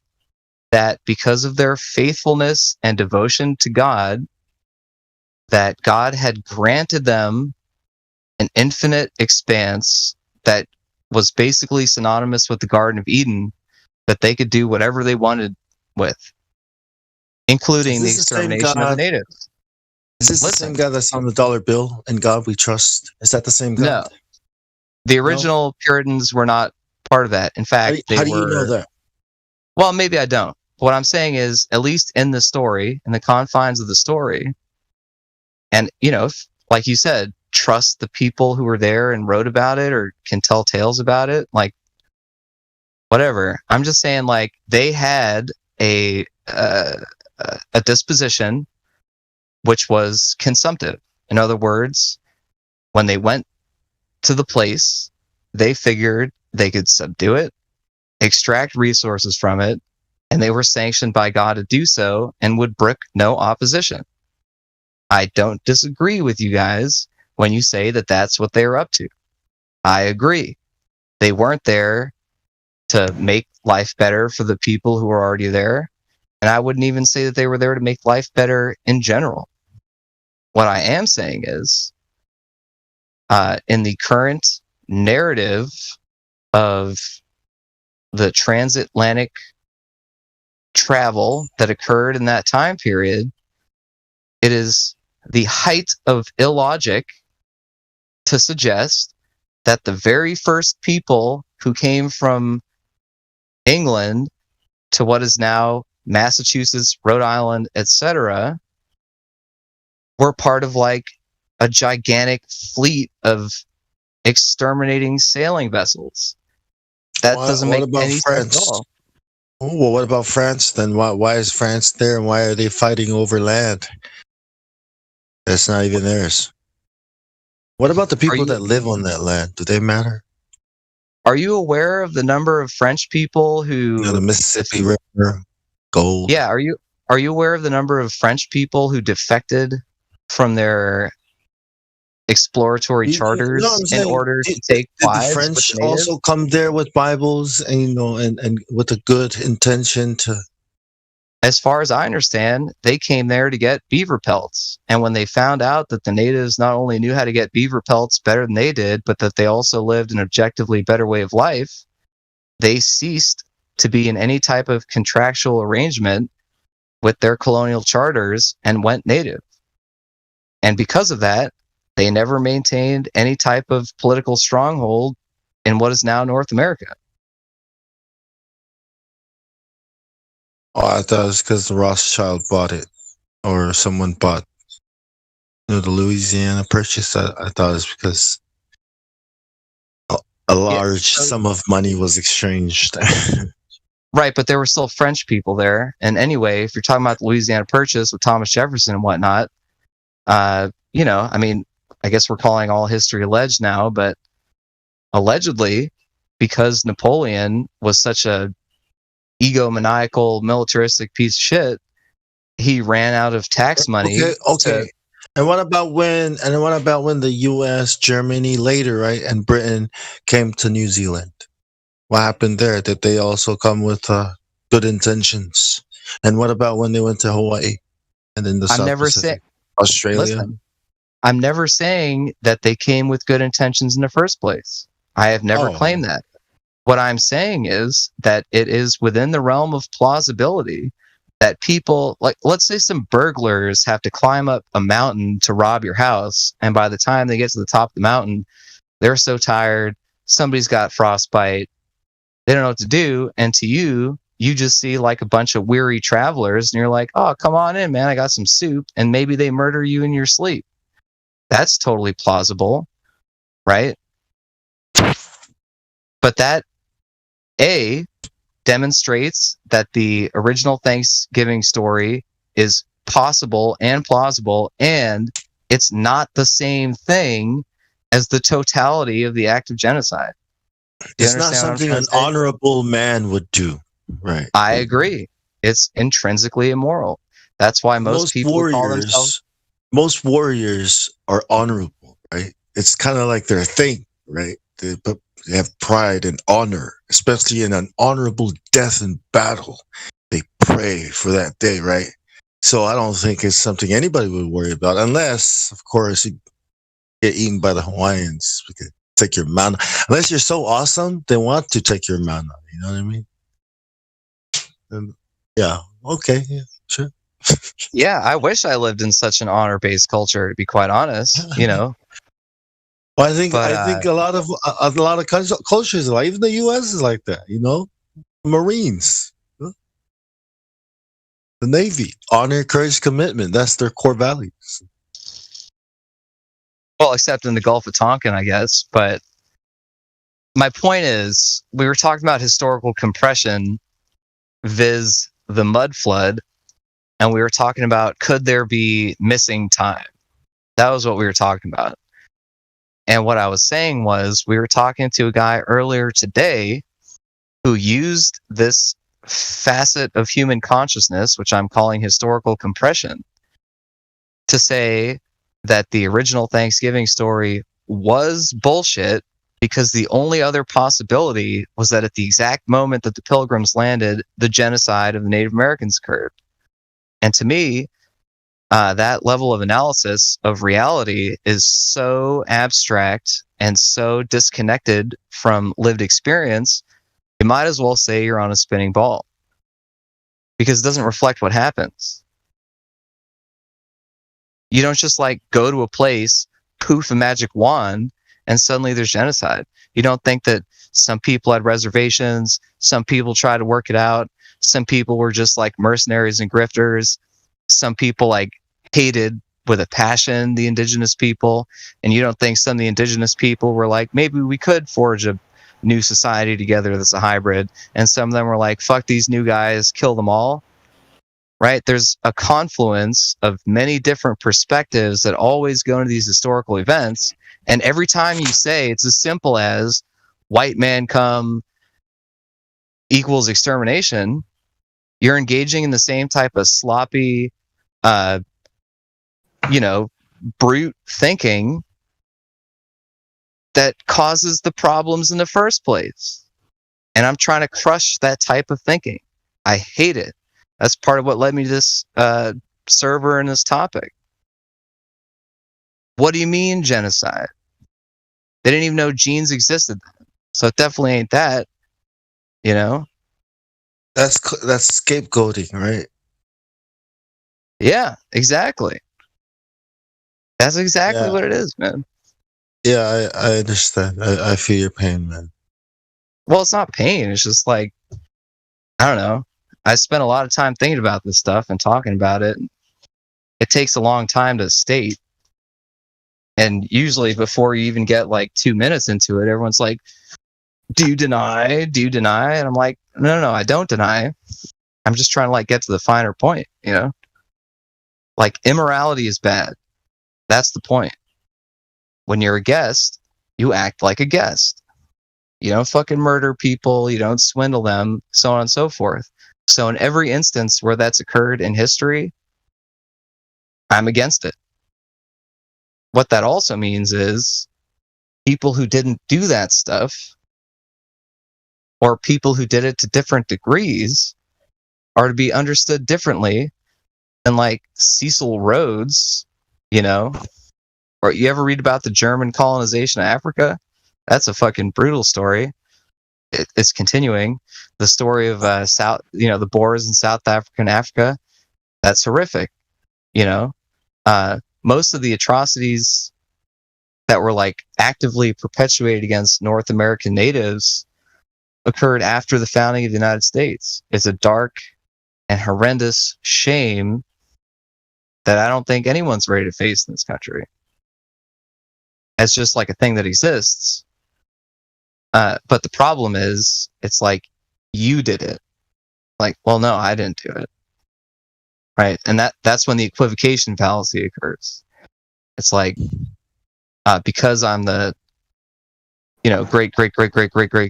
B: that because of their faithfulness and devotion to God, that God had granted them an infinite expanse that was basically synonymous with the Garden of Eden, that they could do whatever they wanted with, including the extermination of the natives.
E: Is this the same God that's on the dollar bill and God we trust? Is that the same God?
B: No. The original Puritans were not part of that. In fact,
E: how do you know that?
B: Well, maybe I don't. What I'm saying is, at least in the story, in the confines of the story, and, like you said, trust the people who were there and wrote about it or can tell tales about it, like, whatever. I'm just saying, like, they had a disposition which was consumptive. In other words, when they went to the place, they figured they could subdue it, extract resources from it, and they were sanctioned by God to do so and would brook no opposition. I don't disagree with you guys when you say that that's what they were up to. I agree. They weren't there to make life better for the people who were already there, and I wouldn't even say that they were there to make life better in general. What I am saying is, in the current narrative of the transatlantic travel that occurred in that time period, it is the height of illogic to suggest that the very first people who came from England to what is now Massachusetts, Rhode Island, etc., were part of like a gigantic fleet of exterminating sailing vessels. That doesn't make any sense at all.
E: Oh, well, what about France then? Why is France there, and why are they fighting over land that's not even theirs? What about the people that live on that land? Do they matter?
B: Are you aware of the number of French people who
E: the Mississippi River, gold?
B: Yeah, are you aware of the number of French people who defected from their exploratory charters in order to take lives?
E: Did the French also come there with Bibles and and with a good intention to?
B: As far as I understand, they came there to get beaver pelts. And when they found out that the natives not only knew how to get beaver pelts better than they did, but that they also lived an objectively better way of life, they ceased to be in any type of contractual arrangement with their colonial charters and went native. And because of that, they never maintained any type of political stronghold in what is now North America.
E: Oh, I thought it was because the Rothschild bought it, or someone bought, the Louisiana Purchase. I thought it was because a large sum of money was exchanged.
B: Right, but there were still French people there. And anyway, if you're talking about the Louisiana Purchase with Thomas Jefferson and whatnot, I mean, I guess we're calling all history alleged now, but allegedly, because Napoleon was such a egomaniacal, militaristic piece of shit, he ran out of tax money.
E: Okay. And what about when the U.S., Germany later, right, and Britain came to New Zealand? What happened there? Did they also come with good intentions? And what about when they went to Hawaii and then the South Pacific? Australia?
B: Listen, I'm never saying that they came with good intentions in the first place. I have never claimed that. What I'm saying is that it is within the realm of plausibility that people, like, let's say some burglars have to climb up a mountain to rob your house, and by the time they get to the top of the mountain, they're so tired, somebody's got frostbite, they don't know what to do, and to you just see like a bunch of weary travelers, and you're like, oh, come on in, man, I got some soup, and maybe they murder you in your sleep. That's totally plausible, right? But that, A, demonstrates that the original Thanksgiving story is possible and plausible, and it's not the same thing as the totality of the act of genocide.
E: It's not something an honorable man would do, right?
B: I agree. It's intrinsically immoral. That's why most people call themselves...
E: Most warriors are honorable, right? It's kind of like their thing, right? They have pride and honor, especially in an honorable death in battle. They pray for that day, right? So I don't think it's something anybody would worry about, unless, of course, you get eaten by the Hawaiians. We could take your mana. Unless you're so awesome, they want to take your mana. You know what I mean? And, yeah. Okay. Yeah. Sure.
B: Yeah, I wish I lived in such an honor-based culture. To be quite honest,
E: Well, I think a lot of cultures, like even the U.S. is like that. Marines, the Navy, honor, courage, commitment. That's their core values.
B: Well, except in the Gulf of Tonkin, I guess. But my point is, we were talking about historical compression, viz. The mud flood, and we were talking about, could there be missing time? That was what we were talking about. And what I was saying was, we were talking to a guy earlier today who used this facet of human consciousness, which I'm calling historical compression, to say that the original Thanksgiving story was bullshit, because the only other possibility was that at the exact moment that the Pilgrims landed, the genocide of the Native Americans occurred. And to me, that level of analysis of reality is so abstract and so disconnected from lived experience, you might as well say you're on a spinning ball, because it doesn't reflect what happens. You don't just go to a place, poof a magic wand, and suddenly there's genocide. You don't think that some people had reservations, some people tried to work it out, some people were just mercenaries and grifters, some people hated with a passion the indigenous people, and you don't think some of the indigenous people were maybe we could forge a new society together that's a hybrid, and some of them were fuck these new guys, kill them all. Right? There's a confluence of many different perspectives that always go into these historical events. And every time you say it's as simple as white man come equals extermination, you're engaging in the same type of sloppy, brute thinking that causes the problems in the first place. And I'm trying to crush that type of thinking. I hate it. That's part of what led me to this server and this topic. What do you mean genocide? They didn't even know genes existed then. So it definitely ain't that,
E: That's scapegoating, right?
B: Yeah, exactly. That's exactly what it is, man.
E: Yeah, I understand. I feel your pain, man.
B: Well, it's not pain. It's just I don't know. I spent a lot of time thinking about this stuff and talking about it. It takes a long time to state. And usually before you even get 2 minutes into it, everyone's like, do you deny? Do you deny? And I'm like, no, I don't deny. I'm just trying to get to the finer point, immorality is bad. That's the point. When you're a guest, you act like a guest. You don't fucking murder people. You don't swindle them, so on and so forth. So in every instance where that's occurred in history, I'm against it. What that also means is people who didn't do that stuff, or people who did it to different degrees, are to be understood differently than Cecil Rhodes, Or you ever read about the German colonization of Africa? That's a fucking brutal story. It's continuing. The story of the Boers in South Africa and Africa, that's horrific. Most of the atrocities that were actively perpetuated against North American natives occurred after the founding of the United States. It's a dark and horrendous shame that I don't think anyone's ready to face in this country. It's just a thing that exists. But the problem is, it's you did it. Well, no, I didn't do it. Right? And that's when the equivocation fallacy occurs. It's because I'm the great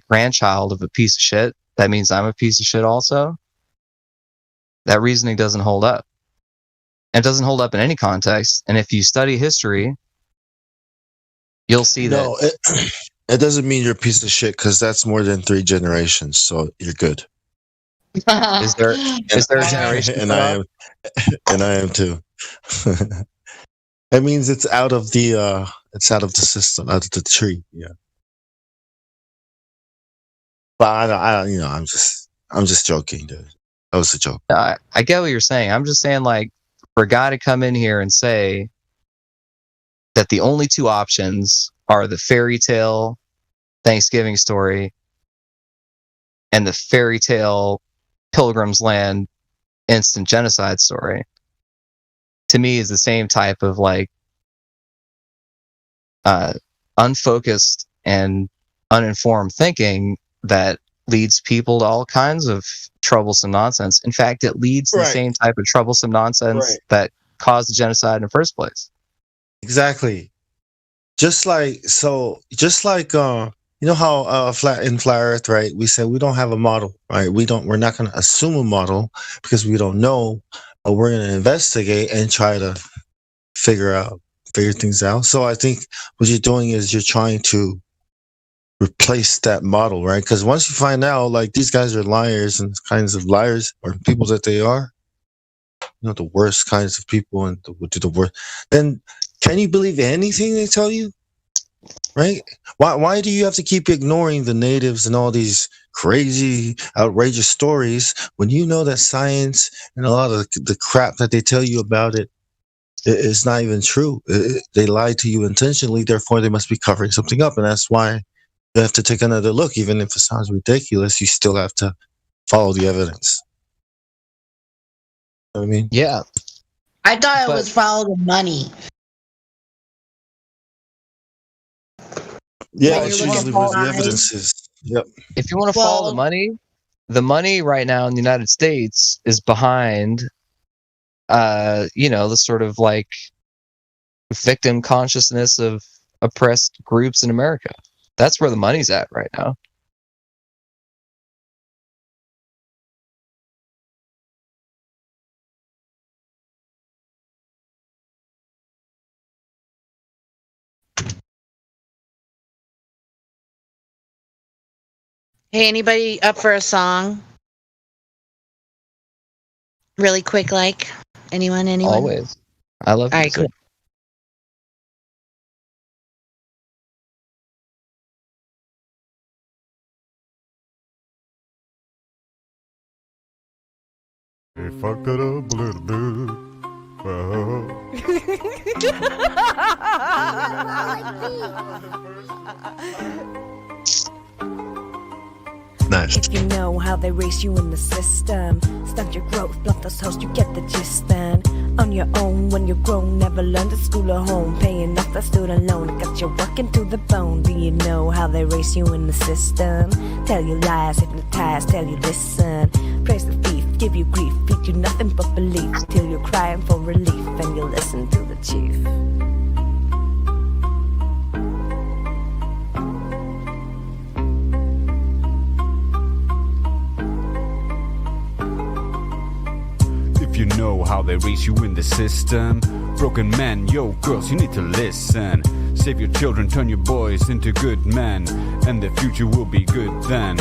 B: grandchild of a piece of shit, that means I'm a piece of shit also. That reasoning doesn't hold up. And it doesn't hold up in any context. And if you study history, you'll see that.
E: It doesn't mean you're a piece of shit, because that's more than 3 generations. So you're good.
B: Is there a generation?
E: And I am too. That means it's out of the system, out of the tree. Yeah. But I'm just joking, dude. That was a joke.
B: I get what you're saying. I'm just saying, like, for a guy to come in here and say that the only two options are the fairy tale Thanksgiving story and the fairy tale Pilgrim's Land instant genocide story, to me is the same type of like unfocused and uninformed thinking that leads people to all kinds of troublesome nonsense. In fact, it leads the same type of troublesome nonsense that caused the genocide in the first place.
E: Exactly. Just like you know how in Flat Earth, right? We said we don't have a model, right? We're not going to assume a model because we don't know, but we're going to investigate and try to figure things out. So I think what you're doing is you're trying to replace that model, right? Because once you find out, like, these guys are liars and kinds of liars or people that they are, the worst kinds of people and the worst, then can you believe anything they tell you? Right? Why do you have to keep ignoring the natives and all these crazy, outrageous stories when you know that science and a lot of the crap that they tell you about it is not even true? They lie to you intentionally, therefore they must be covering something up, and that's why you have to take another look. Even if it sounds ridiculous, you still have to follow the evidence. You know what I mean?
B: Yeah.
C: I thought it was follow the money.
E: Yeah, that's usually what the evidence is. Yep.
B: If you want to follow the money right now in the United States is behind, the sort of like victim consciousness of oppressed groups in America. That's where the money's at right now.
C: Hey, anybody up for a song? Really quick, like? Anyone?
B: Always. I love
C: music. All right, cool.
J: They fucked it up a little bit.
E: Nice.
K: If you know how they race you in the system, stunt your growth, blunt those hoes, you get the gist then. On your own, when you're grown, never learned at school or home, paying off that student loan, it got you working to the bone. Do you know how they race you in the system? Tell you lies, hypnotize, tell you listen. Praise the thief, give you grief, feed you nothing but belief, till you're crying for relief, and you listen to the chief.
J: You know how they raise you in the system. Broken men, yo girls, you need to listen. Save your children, turn your boys into good men, and the future will be good then.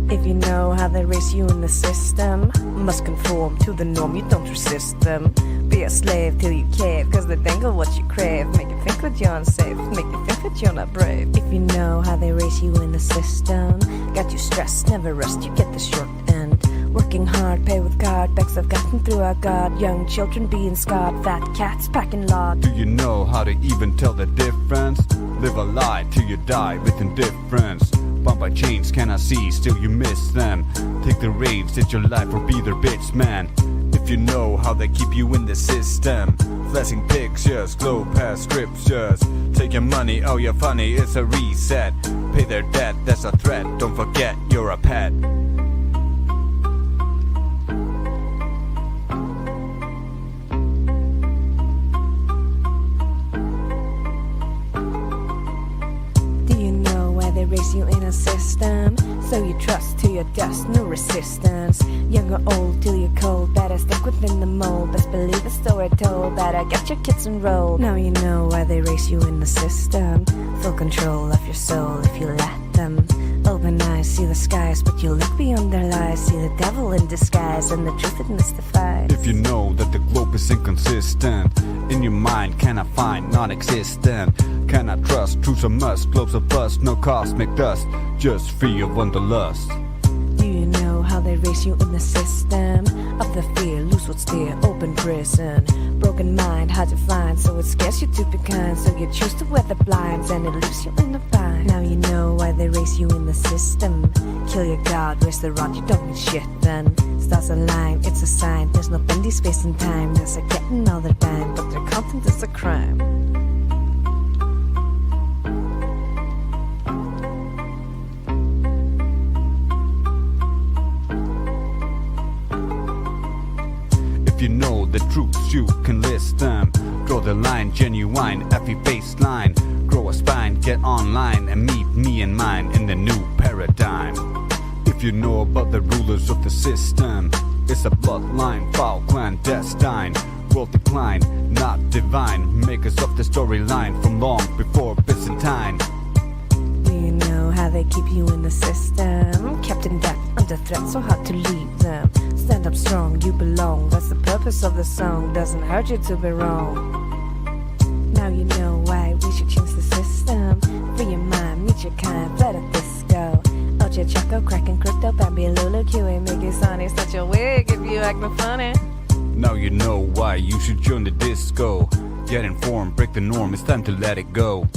K: If you know how they raise you in the system, must conform to the norm, you don't resist them. Be a slave till you cave, cause they dangle what you crave. Make you think that you're unsafe, make you think that you're not brave. If you know how they raise you in the system, got you stressed, never rest, you get the short end. Working hard, pay with card, becks I've gotten through our God. Young children being scarred, fat cats packing lard.
J: Do you know how to even tell the difference? Live a lie till you die with indifference. Bound by chains cannot see, still you miss them. Take the reins, it's your life or be their bitch, man. If you know how they keep you in the system, flashing pictures, glow past scriptures. Take your money, oh you're funny, it's a reset. Pay their debt, that's a threat, don't forget you're a pet.
K: They raise you in a system, so you trust to your dust, no resistance. Young or old till you're cold, better stick within the mold. Best believe the story told, better get your kids enrolled. Now you know why they raise you in the system. Full control of your soul if you let them. Open eyes, see the skies, but you look beyond their lies. See the devil in disguise, and the truth it mystifies.
J: If you know that the globe is inconsistent, in your mind cannot find non-existent. Cannot trust, truths are must, globes are bust, no cosmic dust, just free of wanderlust.
K: Do you know how they raise you in the system? Of the fear, lose what's dear, open prison. Broken mind, hard to find, so it scares you to be kind. So you choose to wear the blinds, and it leaves you in the bind. Now you know why they raise you in the system. Kill your god, raise the rod, you don't need shit then. Stars align, it's a sign, there's no bendy space and time. There's a getting all the time, but their content is a crime.
J: You know the truths, you can list them. Draw the line, genuine, every baseline. Grow a spine, get online, and meet me and mine in the new paradigm. If you know about the rulers of the system, it's a bloodline, foul, clandestine. World decline, not divine. Makers of the storyline from long before Byzantine.
K: Do you know how they keep you in the system? Kept in debt, under threat, so hard to leave them. Stand up strong, you belong. That's the purpose of the song. Doesn't hurt you to be wrong. Now you know why we should change the system. Free your mind, meet your kind, flat at disco. Ocha Choco, cracking crypto, Bambi, Lulu, QA, Mickey, Sonny. Such a wig if you acting funny.
J: Now you know why you should join the disco. Get informed, break the norm, it's time to let it go.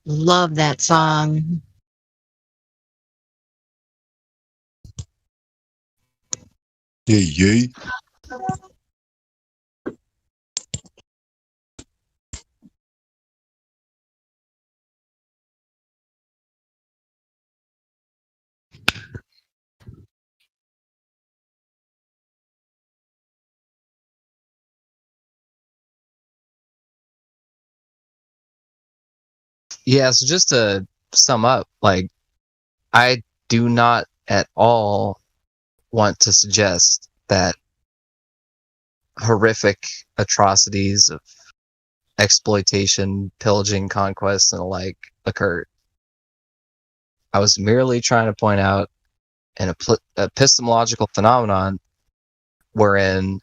C: Love that song.
E: Yay, yay.
B: Yeah, so just to sum up, like, I do not at all want to suggest that horrific atrocities of exploitation, pillaging, conquest, and the like occurred. I was merely trying to point out an epistemological phenomenon wherein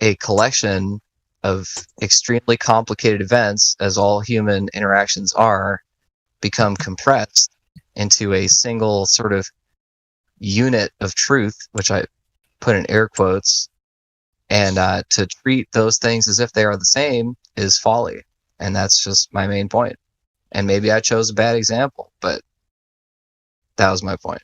B: a collection of extremely complicated events, as all human interactions are, become compressed into a single sort of unit of truth, which I put in air quotes, and to treat those things as if they are the same is folly. And that's just my main point. And maybe I chose a bad example, but that was my point.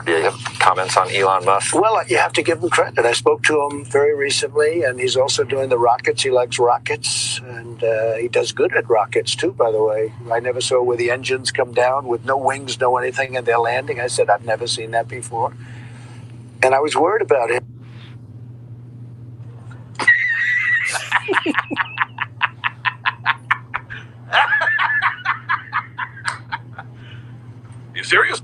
L: Yeah, comments on Elon Musk?
M: Well, you have to give him credit. I spoke to him very recently, and he's also doing the rockets. He likes rockets, and he does good at rockets, too, by the way. I never saw where the engines come down with no wings, no anything, and they're landing. I said, I've never seen that before. And I was worried about him.
L: You serious?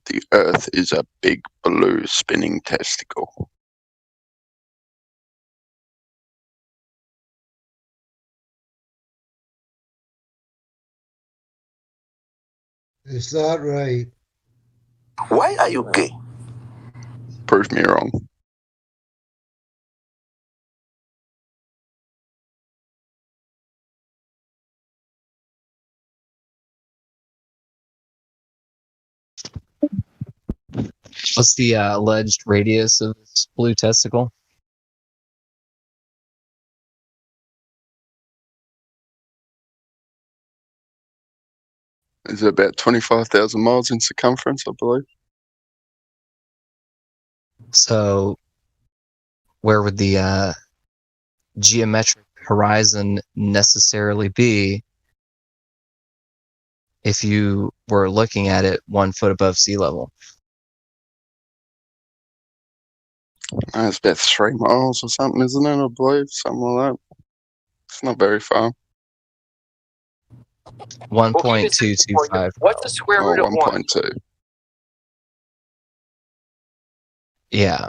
N: The Earth is a big blue spinning testicle.
L: Is that right?
M: Why are you gay?
N: Prove me wrong.
B: What's the alleged radius of this blue testicle?
N: Is it about 25,000 miles in circumference, I believe?
B: So, where would the geometric horizon necessarily be if you were looking at it 1 foot above sea level?
N: It's about 3 miles or something, isn't it? I believe something like that. It's not very far.
B: 1.225.
O: What's the square root of 1?
N: 1.2.
B: Yeah.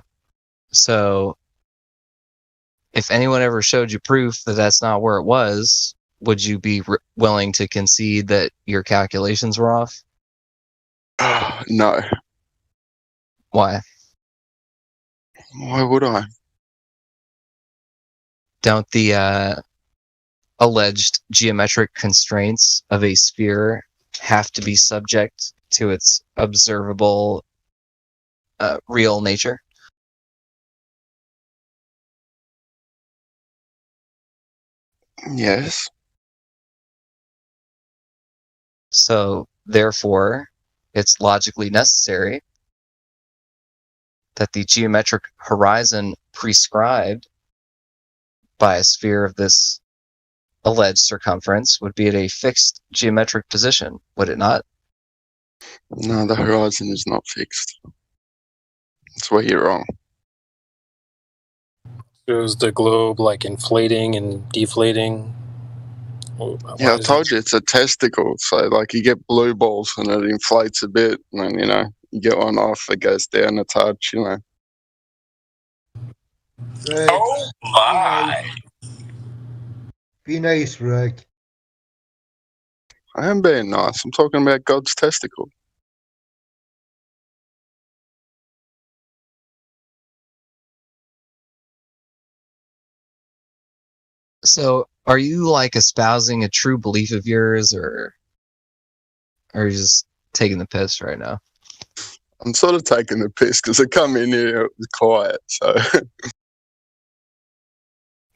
B: So, if anyone ever showed you proof that that's not where it was, would you be willing to concede that your calculations were off?
N: No.
B: Why?
N: Why would I?
B: Don't the alleged geometric constraints of a sphere have to be subject to its observable real nature?
N: Yes.
B: So, therefore, it's logically necessary that the geometric horizon prescribed by a sphere of this alleged circumference would be at a fixed geometric position, would it not?
N: No, the horizon is not fixed. That's where you're wrong.
P: Shows the globe like inflating and deflating.
N: Yeah, I told you it's a testicle. So, like, you get blue balls and it inflates a bit, and then, you know, you get one off, it goes down a touch, you know.
L: Rick,
O: Oh my!
L: be nice, Rick.
N: I am being nice. I'm talking about God's testicle.
B: So, are you like espousing a true belief of yours, or are you just taking the piss right now?
N: I'm sort of taking the piss because I come in here, it was quiet, so.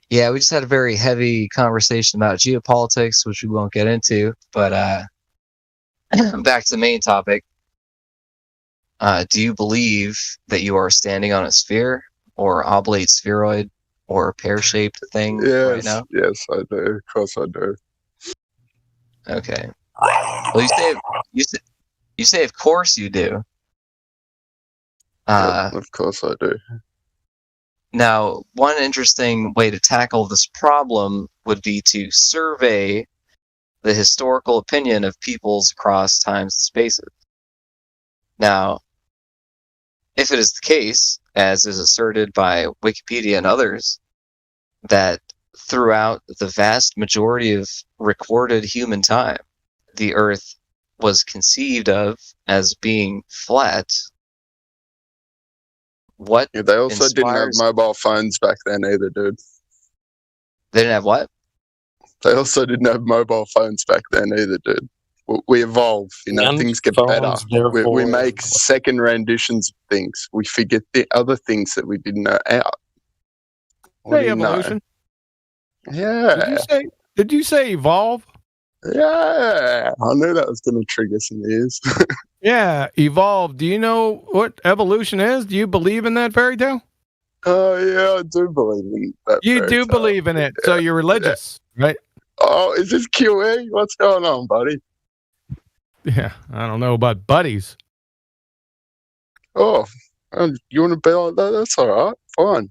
B: Yeah, we just had a very heavy conversation about geopolitics, which we won't get into, but back to the main topic. Do you believe that you are standing on a sphere, or oblate spheroid, or pear-shaped thing right now?
N: Yes, I do. Of course I do.
B: Okay. Well, you say of course you do.
N: Of course I do.
B: Now, one interesting way to tackle this problem would be to survey the historical opinion of peoples across times and spaces. Now, if it is the case, as is asserted by Wikipedia and others, that throughout the vast majority of recorded human time, the Earth was conceived of as being flat, what
N: they also didn't have mobile phones back then either, dude.
B: They didn't have what?
N: They also didn't have mobile phones back then either, dude. We evolve, you know, things get better. We make second renditions of things. We forget the other things that we didn't know out.
Q: Hey, evolution.
N: Yeah.
Q: Did you say evolve?
N: Yeah. I knew that was going to trigger some ears.
Q: Yeah, evolve. Do you know what evolution is? Do you believe in that fairy tale?
N: Oh, yeah, I do believe in that.
Q: You do believe in it, so you're religious, right?
N: Oh, is this QE? What's going on, buddy?
Q: Yeah, I don't know about buddies.
N: Oh, you want to bail on that? That's all right. Fine.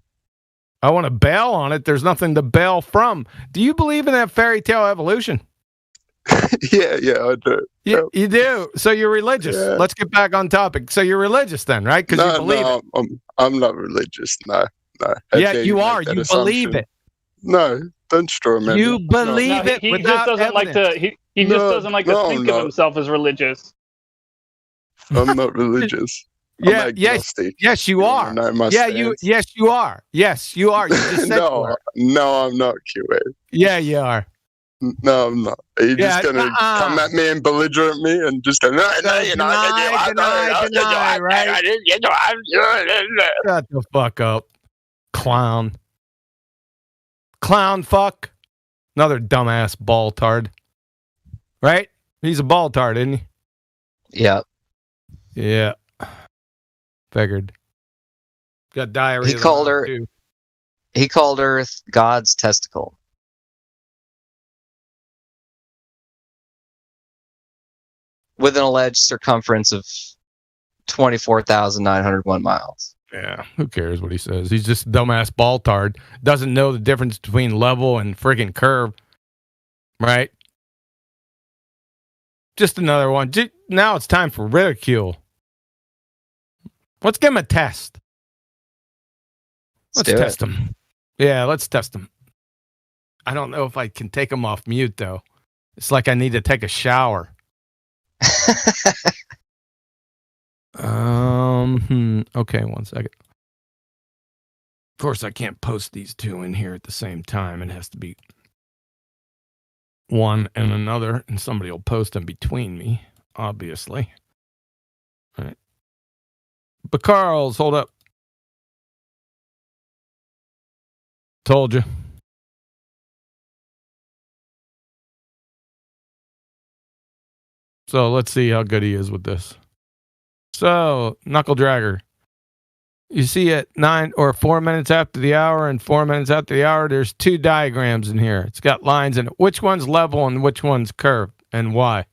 Q: I want to bail on it. There's nothing to bail from. Do you believe in that fairy tale evolution?
N: Yeah, I do.
Q: You do. So you're religious.
N: Yeah.
Q: Let's get back on topic. So you're religious then, right? Because you believe it.
N: I'm not religious. No.
Q: Yeah, you are. You believe it.
N: No, don't straw man.
Q: You believe it.
D: He just doesn't like to. He just doesn't like to think of himself as religious.
N: I'm not religious.
Q: Yeah, yes, you are. Yes, you are. Yes, you are. You just said
N: no, I'm not, QA.
Q: Yeah, you are.
N: No, I'm not. Are you just going to come at me and belligerent me and just go, no,
Q: deny, right? Shut the fuck up, clown. Clown fuck. Another dumbass ball-tard. Right? He's a ball-tard, isn't he?
B: Yeah.
Q: Yeah. Figured. Got diarrhea.
B: He called Earth God's testicle. With an alleged circumference of 24,901 miles.
Q: Yeah, who cares what he says? He's just a dumbass ball-tard. Doesn't know the difference between level and friggin' curve. Right? Just another one. Now it's time for ridicule. Let's give him a test. Let's test him. Yeah, let's test him. I don't know if I can take him off mute, though. It's like I need to take a shower. Okay, 1 second. Of course, I can't post these two in here at the same time. It has to be one and another, and somebody will post in between me, obviously. All right. But Carl's, hold up. Told you. So let's see how good he is with this. So, Knuckle Dragger. You see at 9 or 4 minutes after the hour and 4 minutes after the hour, there's two diagrams in here. It's got lines in it. Which one's level and which one's curved, and why?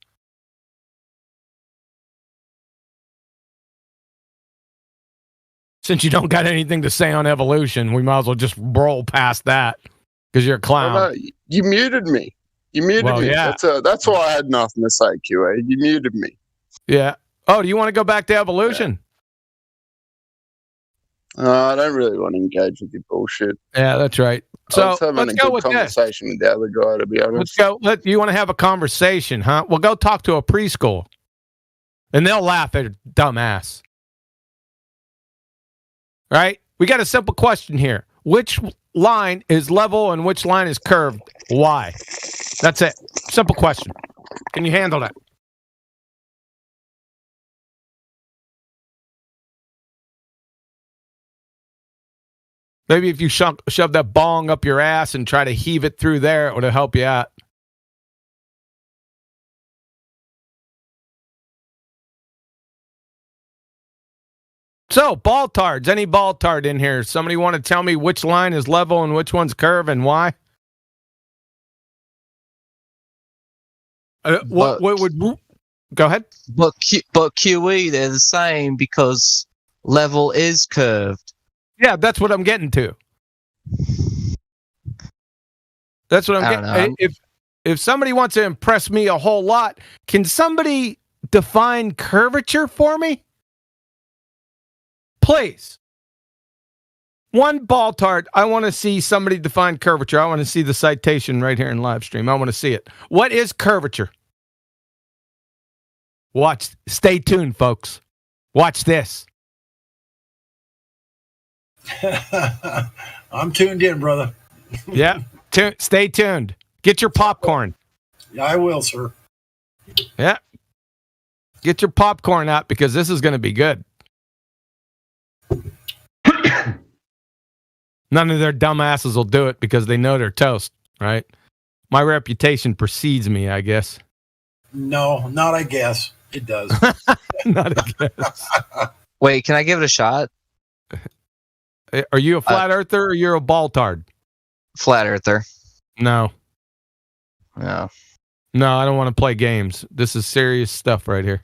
Q: Since you don't got anything to say on evolution, we might as well just roll past that because you're a clown.
N: Oh, no, you muted me. You muted me.
Q: Yeah.
N: That's why I had nothing to say, QA. You muted me.
Q: Yeah. Oh, do you want to go back to evolution?
N: I don't really want to engage with your bullshit.
Q: Yeah, that's right. So
N: let's have a good conversation with the other guy, to be honest.
Q: Let's go. You want to have a conversation, huh? Well, go talk to a preschool. And they'll laugh at a dumbass. Right? We got a simple question here. Which line is level and which line is curved? Why? That's it. Simple question. Can you handle that? Maybe if you shove that bong up your ass and try to heave it through there, it would help you out. So, ball-tards. Any ball-tard in here? Somebody want to tell me which line is level and which one's curve and why? What would... Go ahead.
B: But QE, they're the same because level is curved.
Q: Yeah, that's what I'm getting to. That's what I'm getting. If somebody wants to impress me a whole lot, can somebody define curvature for me? Please. One ball-tard. I want to see somebody define curvature. I want to see the citation right here in live stream. I want to see it. What is curvature? Watch. Stay tuned, folks. Watch this.
R: I'm tuned in, brother.
Q: Yeah. Stay tuned. Get your popcorn.
R: Yeah, I will, sir.
Q: Yeah. Get your popcorn out because this is going to be good. None of their dumbasses will do it because they know they're toast, right? My reputation precedes me, I guess.
R: No, not I guess. It does.
Q: Not I guess.
B: Wait, can I give it a shot?
Q: Are you a flat earther or you're a ball-tard?
B: Flat earther.
Q: No.
B: No.
Q: No, I don't want to play games. This is serious stuff right here.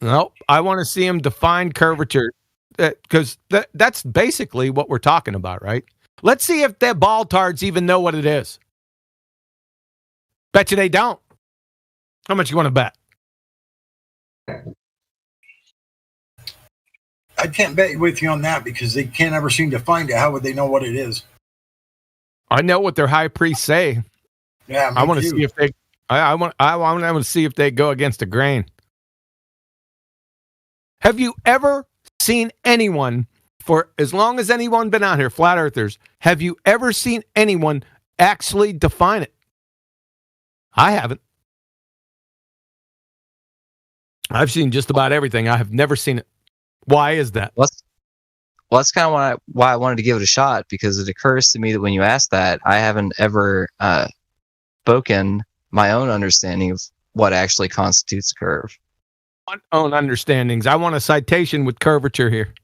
Q: Nope. I want to see him define curvature because that's basically what we're talking about, right? Let's see if the ball-tards even know what it is. Bet you they don't. How much you want to bet?
R: I can't bet with you on that because they can't ever seem to find it. How would they know what it is?
Q: I know what their high priests say.
R: Yeah,
Q: I want to see if they. I want to see if they go against the grain. Have you ever seen anyone, for as long as anyone been out here, flat earthers, have you ever seen anyone actually define it? I haven't. I've seen just about everything. I have never seen it. Why is that?
B: Well, that's kind of why I wanted to give it a shot, because it occurs to me that when you ask that, I haven't ever spoken my own understanding of what actually constitutes a curve.
Q: My own understandings. I want a citation with curvature here.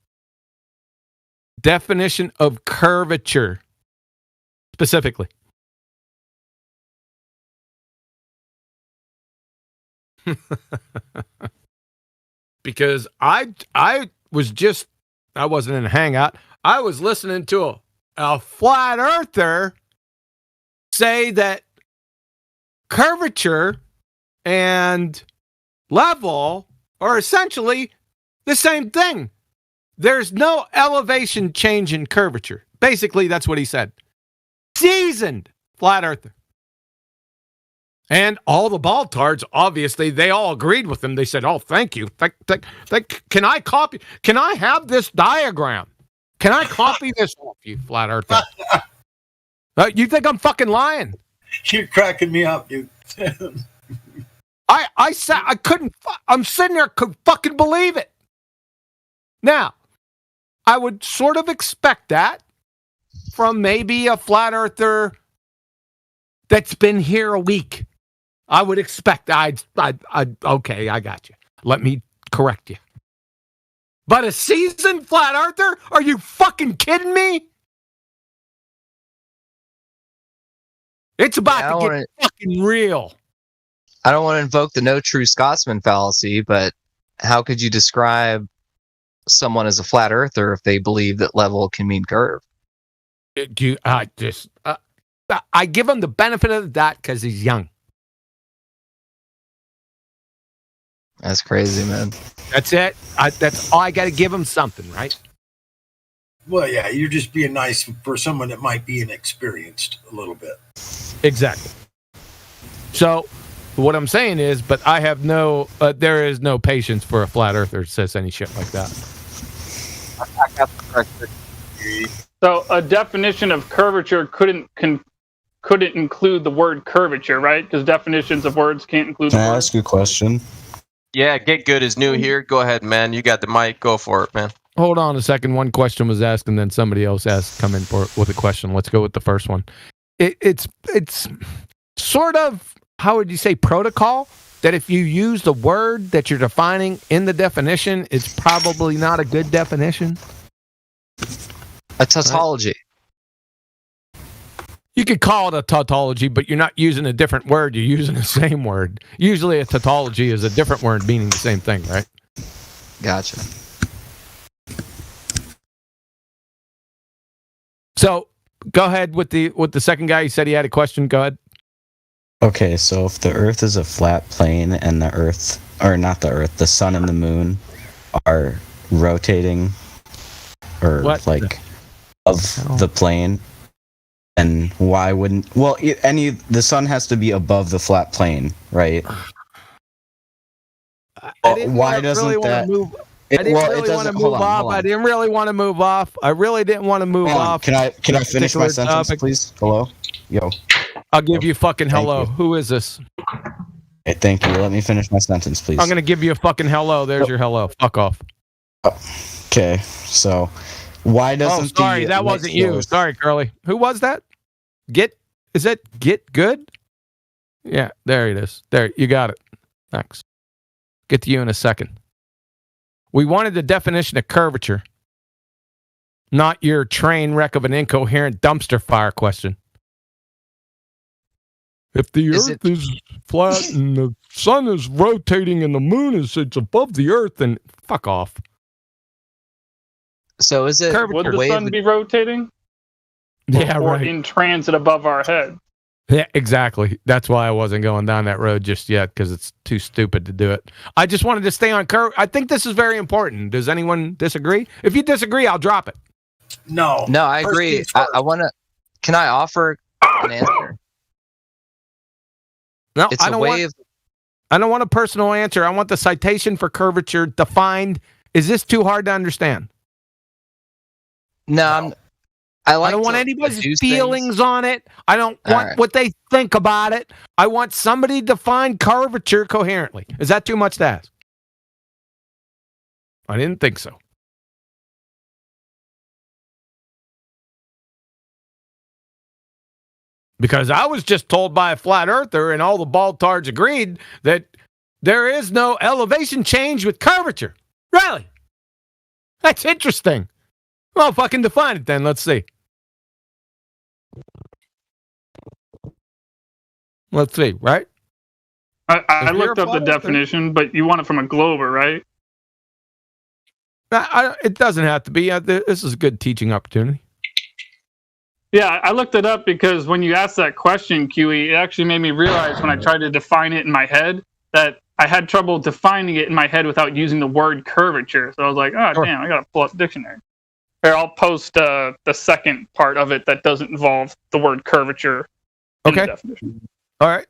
Q: Definition of curvature, specifically. Because I wasn't in a hangout. I was listening to a flat earther say that curvature and level are essentially the same thing. There's no elevation change in curvature. Basically, that's what he said. Seasoned flat earther. And all the baltards, obviously, they all agreed with him. They said, oh, thank you. Can I copy? Can I have this diagram? Can I copy this off you, flat earther? You think I'm fucking lying?
R: You're cracking me up, dude.
Q: I said I couldn't. I'm sitting there, could fucking believe it. Now, I would sort of expect that from maybe a flat earther that's been here a week. I would expect. Okay, I got you. Let me correct you. But a seasoned flat earther? Are you fucking kidding me? It's about to get fucking real.
B: I don't want to invoke the no true Scotsman fallacy, but how could you describe someone as a flat earther if they believe that level can mean curve?
Q: I give him the benefit of that because he's young.
B: That's crazy, man.
Q: That's it. That's all I got to give him something, right?
R: Well, yeah, you're just being nice for someone that might be inexperienced a little bit.
Q: Exactly. So, what I'm saying is, but I have there is no patience for a flat earther that says any shit like that.
D: So, a definition of curvature couldn't include the word curvature, right? Because definitions of words can't include the word.
S: Can I ask you a question?
T: Yeah, Get Good is new here. Go ahead, man. You got the mic. Go for it, man.
Q: Hold on a second. One question was asked, and then somebody else come in with a question. Let's go with the first one. It's sort of, how would you say, protocol that if you use the word that you're defining in the definition, it's probably not a good definition.
B: A tautology.
Q: You could call it a tautology, but you're not using a different word. You're using the same word. Usually a tautology is a different word meaning the same thing, right?
B: Gotcha.
Q: So go ahead with the second guy. You said he had a question. Go ahead.
S: Okay, so if the Earth is a flat plane and the Earth, or not the Earth, the Sun and the Moon are rotating, or of the plane, and why wouldn't? Well, the Sun has to be above the flat plane, right? Why doesn't that?
Q: I didn't really want to move off. I didn't really want to move off. I really didn't want to move off.
S: Can I finish my sentence, please? Hello? Yo.
Q: I'll give you fucking hello. Who is this?
S: Hey, thank you. Let me finish my sentence, please.
Q: I'm going to give you a fucking hello. There's your hello. Fuck off.
S: Okay, so why doesn't
Q: sorry, that wasn't you. Sorry, Curly. Who was that? Is it Get Good? Yeah, there it is. There, you got it. Thanks. Get to you in a second. We wanted the definition of curvature, not your train wreck of an incoherent dumpster fire question. If the Earth is flat and the Sun is rotating and the Moon it's above the Earth, then fuck off.
B: So is it?
D: Would the Sun be rotating?
Q: Yeah,
D: or
Q: right.
D: in transit above our head?
Q: Yeah, exactly. That's why I wasn't going down that road just yet, because it's too stupid to do it. I just wanted to stay on curve. I think this is very important. Does anyone disagree? If you disagree, I'll drop it.
R: No,
B: I agree. I want to. Can I offer an answer?
Q: No,
B: It's
Q: I don't want. I don't want a personal answer. I want the citation for curvature defined. Is this too hard to understand?
B: No,
Q: I don't want anybody's feelings on it. I don't want what they think about it. I want somebody to define curvature coherently. Is that too much to ask? I didn't think so. Because I was just told by a flat earther and all the baltards agreed that there is no elevation change with curvature. Really? That's interesting. Well, fucking define it then. Let's see. Let's see, right?
D: I looked up the definition, but you want it from a Glober, right?
Q: It doesn't have to be. This is a good teaching opportunity.
D: Yeah, I looked it up because when you asked that question, QE, it actually made me realize when I tried to define it in my head that I had trouble defining it in my head without using the word curvature. So I was like, oh, damn, I got to pull up the dictionary. Here, I'll post the second part of it that doesn't involve the word curvature in the definition.
Q: All right.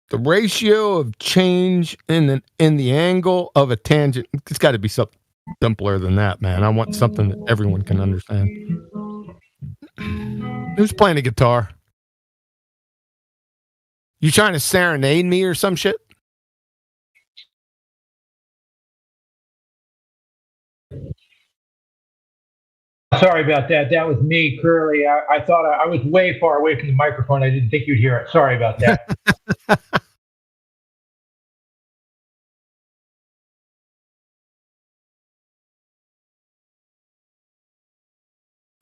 Q: The ratio of change in the angle of a tangent. It's got to be something simpler than that, man. I want something that everyone can understand. Who's playing a guitar? You trying to serenade me or some shit?
U: Sorry about that. That was me, Curly. I thought I was way far away from the microphone. I didn't think you'd hear it. Sorry about that.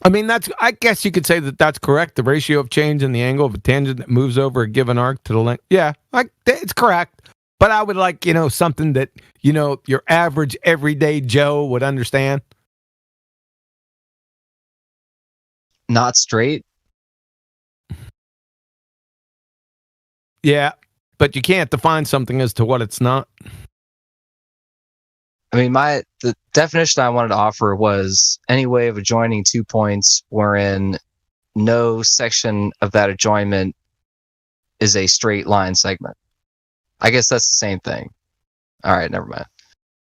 Q: I mean, I guess you could say that that's correct. The ratio of change in the angle of a tangent that moves over a given arc to the length. Yeah, it's correct. But I would like, something that, your average everyday Joe would understand.
B: Not straight.
Q: Yeah, but you can't define something as to what it's not.
B: I mean, the definition I wanted to offer was any way of adjoining 2 points wherein no section of that adjoinment is a straight line segment. I guess that's the same thing. All right, never mind.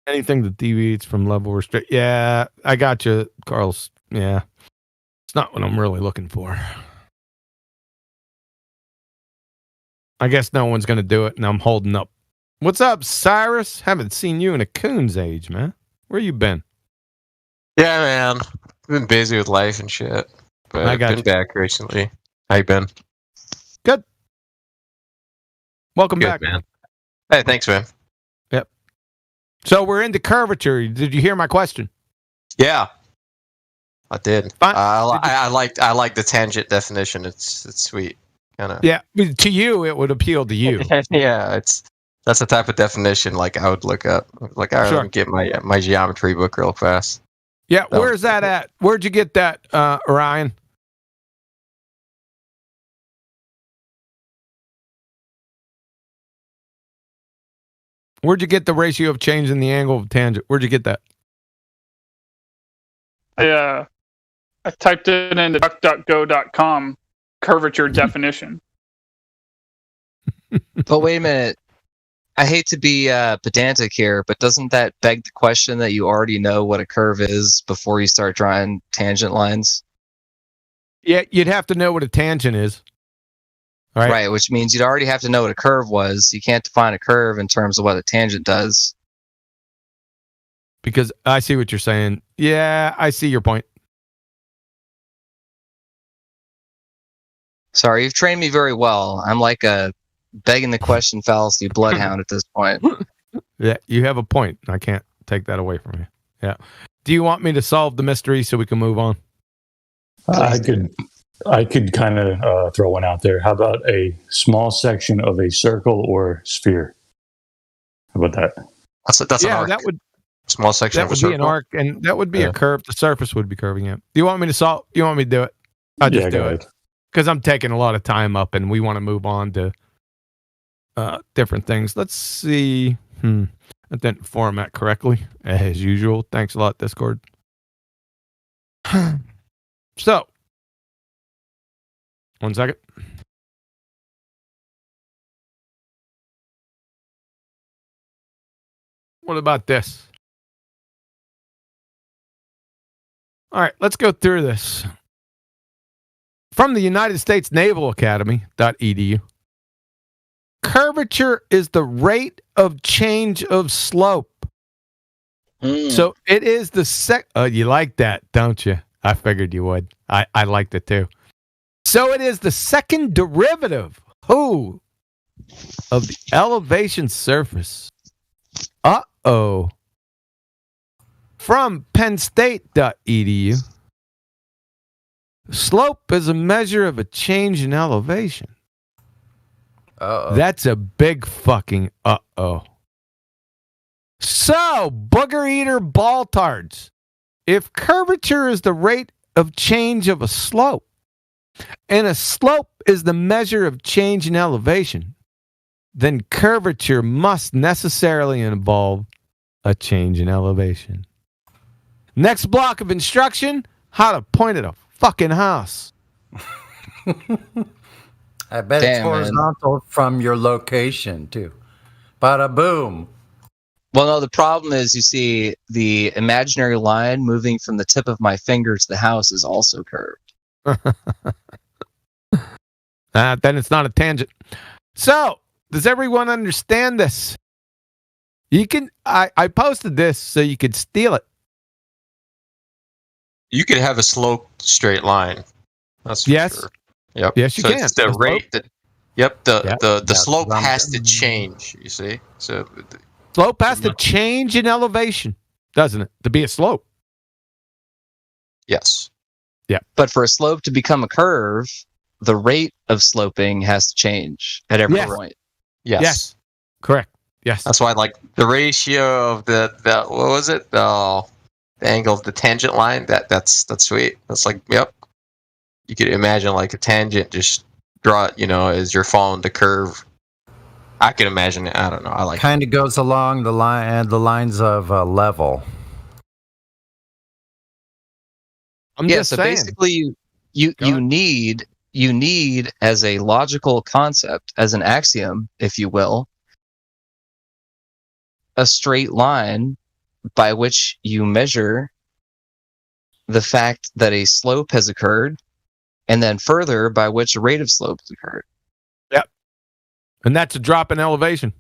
Q: Anything that deviates from level or straight. Yeah, I got you, Carl's. Yeah. It's not what I'm really looking for. I guess no one's going to do it, and I'm holding up. What's up, Cyrus? Haven't seen you in a coon's age, man. Where you been?
T: Yeah, man. I've been busy with life and shit. But I've been back recently. How you been?
Q: Good. Welcome
T: Good,
Q: back,
T: man. Hey, thanks, man.
Q: Yep. So we're into curvature. Did you hear my question?
T: Yeah, I did. I like the tangent definition. It's sweet, kind of.
Q: Yeah, to you it would appeal to you.
T: Yeah, that's the type of definition like I would look up. Like, all right, let me get my geometry book real fast.
Q: Yeah, where's that at? Where'd you get that, Orion? Where'd you get the ratio of change in the angle of tangent? Where'd you get that?
D: I typed it into duckduckgo.com curvature definition.
B: But wait a minute. I hate to be pedantic here, but doesn't that beg the question that you already know what a curve is before you start drawing tangent lines?
Q: Yeah, you'd have to know what a tangent is.
B: Right, which means you'd already have to know what a curve was. You can't define a curve in terms of what a tangent does.
Q: Because I see what you're saying. Yeah, I see your point.
B: Sorry, you've trained me very well. I'm like a begging the question fallacy bloodhound at this point.
Q: Yeah, you have a point. I can't take that away from you. Yeah. Do you want me to solve the mystery so we can move on?
V: I could kind of throw one out there. How about a small section of a circle or sphere? How about that?
T: That's an arc.
Q: That would
T: small section.
Q: That would be an arc, and that would be a curve. The surface would be curving it. Do you want me to solve? You want me to do it? I'll just do it because I'm taking a lot of time up, and we want to move on to different things. Let's see. That didn't format correctly, as usual. Thanks a lot, Discord. So, 1 second. What about this? All right, let's go through this. From the United States Naval Academy.edu. Curvature is the rate of change of slope. So it is the you like that, don't you? I figured you would. I liked it too. So it is the second derivative of the elevation surface. Uh-oh. From pennstate.edu. Slope is a measure of a change in elevation.
G: Uh-oh.
Q: That's a big fucking uh-oh. So, booger eater baltards, if curvature is the rate of change of a slope, and a slope is the measure of change in elevation, then curvature must necessarily involve a change in elevation. Next block of instruction, how to point at a fucking house.
G: I bet it's horizontal from your location, too. Bada boom.
B: Well, no, the problem is, you see, the imaginary line moving from the tip of my finger to the house is also curved.
Q: Then it's not a tangent. So, does everyone understand this? You can. I posted this so you could steal it.
T: You could have a sloped straight line. That's for sure.
Q: Yep. Yes, you
T: so
Q: can.
T: It's the rate that. Yep. The slope has to change. You see. So.
Q: Slope has to change in elevation, doesn't it? To be a slope.
T: Yes.
Q: Yeah.
B: But for a slope to become a curve, the rate of sloping has to change at every point.
T: Yes.
Q: Correct. Yes.
T: That's why, like, the ratio of the what was it? The angle of the tangent line. That's sweet. That's like, yep. You could imagine like a tangent, just draw it, as you're following the curve. I can imagine it. I don't know. I like
G: kind of goes along the lines of level.
Q: I'm just
B: so
Q: saying.
B: Basically, you need as a logical concept, as an axiom, if you will, a straight line by which you measure the fact that a slope has occurred, and then further by which a rate of slope has occurred.
Q: Yep. And that's a drop in elevation,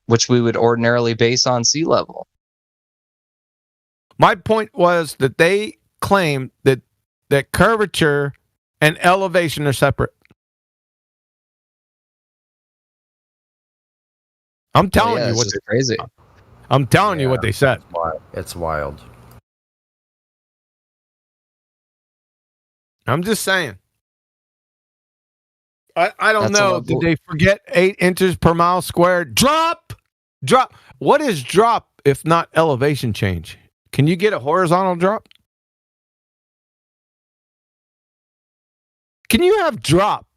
B: which we would ordinarily base on sea level.
Q: My point was that they claim that curvature and elevation are separate. I'm telling you what
B: they're crazy.
Q: I'm telling you what they said.
G: It's wild.
Q: I'm just saying. I don't know. Did they forget 8 inches per mile squared? Drop. What is drop if not elevation change? Can you get a horizontal drop? Can you have drop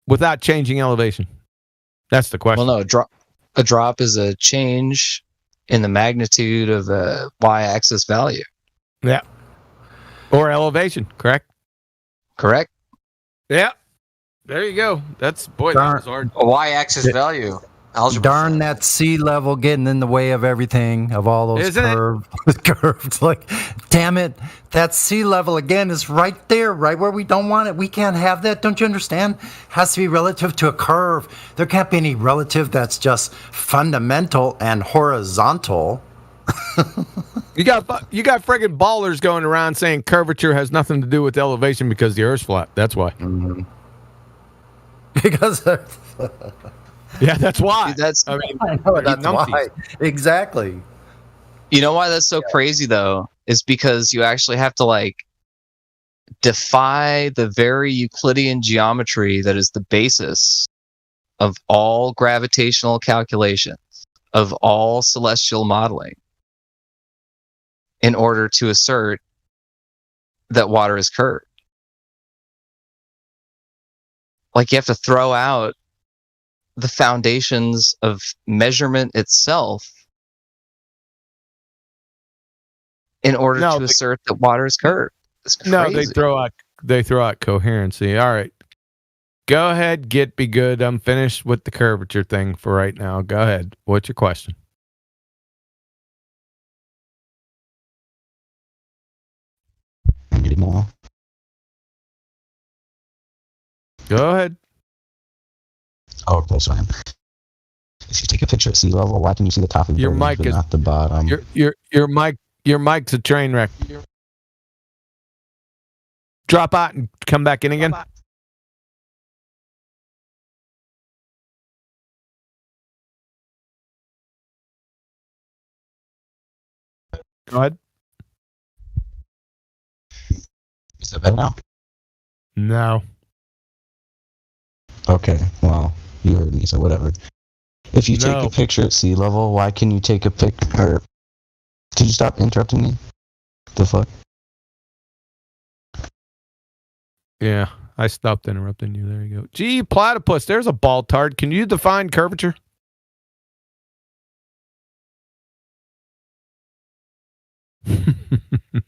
Q: without changing elevation? That's the question.
B: Well, no, a drop is a change in the magnitude of a y-axis value.
Q: Yeah. Or elevation, correct?
B: Correct.
Q: Yeah. There you go. That was hard.
T: A y-axis value. Algebra.
G: Darn that sea level getting in the way of everything, of all those curves. Like, damn it, that sea level again is right there, right where we don't want it. We can't have that. Don't you understand? Has to be relative to a curve. There can't be any relative that's just fundamental and horizontal.
Q: You got friggin' ballers going around saying curvature has nothing to do with elevation because the Earth's flat. That's why.
G: Mm-hmm. Because.
Q: Yeah, that's why.
G: I know that's why. Exactly.
B: You know why that's so crazy, though? Is because you actually have to, defy the very Euclidean geometry that is the basis of all gravitational calculations, of all celestial modeling, in order to assert that water is curved. You have to throw out the foundations of measurement itself in order to assert that water is curved. It's crazy.
Q: No, they throw out coherency. All right. Go ahead, be good. I'm finished with the curvature thing for right now. Go ahead. What's your question? Go ahead.
S: Oh, okay, so if you take a picture at sea level, why can you see the top of
Q: your
S: building,
Q: mic
S: but
Q: is
S: not the bottom?
Q: Your mic's a train wreck. Drop out and come back in again. Go ahead.
S: Is that better now?
Q: No.
S: Okay, well, you heard me, so whatever. If you take a picture at sea level, why can you take a pic? Or could you stop interrupting me? The fuck?
Q: Yeah, I stopped interrupting you. There you go. Gee, platypus, there's a ball tard. Can you define curvature?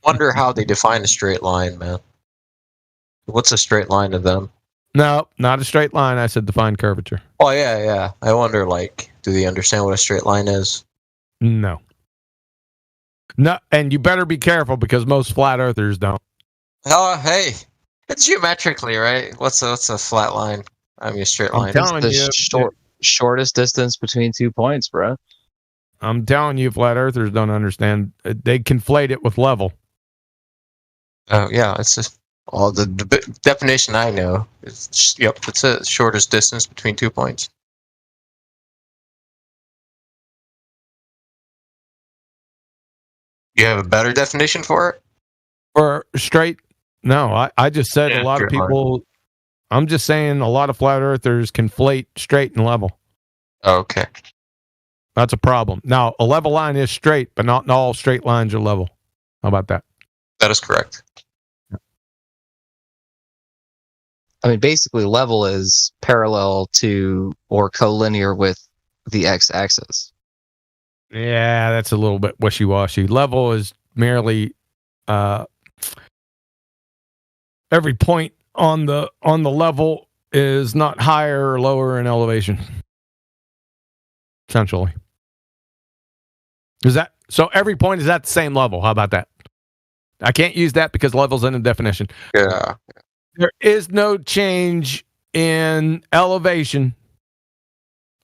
T: Wonder how they define a straight line, man. What's a straight line to them?
Q: No, not a straight line. I said define curvature.
T: Oh, yeah. I wonder, do they understand what a straight line is?
Q: No. No, and you better be careful because most flat earthers don't.
T: Oh, hey. It's geometrically, right? What's a flat line? I mean, a straight line.
B: It's the shortest distance between 2 points, bro.
Q: I'm telling you, flat earthers don't understand. They conflate it with level.
T: Oh, yeah. It's just the definition I know. It's just, it's the shortest distance between 2 points. You have a better definition for it?
Q: For straight? No, I just said a lot of people. I'm just saying a lot of flat earthers conflate straight and level.
T: Okay.
Q: That's a problem. Now, a level line is straight, but not all straight lines are level. How about that?
T: That is correct.
B: I mean, basically, level is parallel to or collinear with the x-axis.
Q: Yeah, that's a little bit wishy-washy. Level is merely every point on the level is not higher or lower in elevation. Essentially. So every point is at the same level. How about that? I can't use that because level's in the definition.
T: Yeah.
Q: There is no change in elevation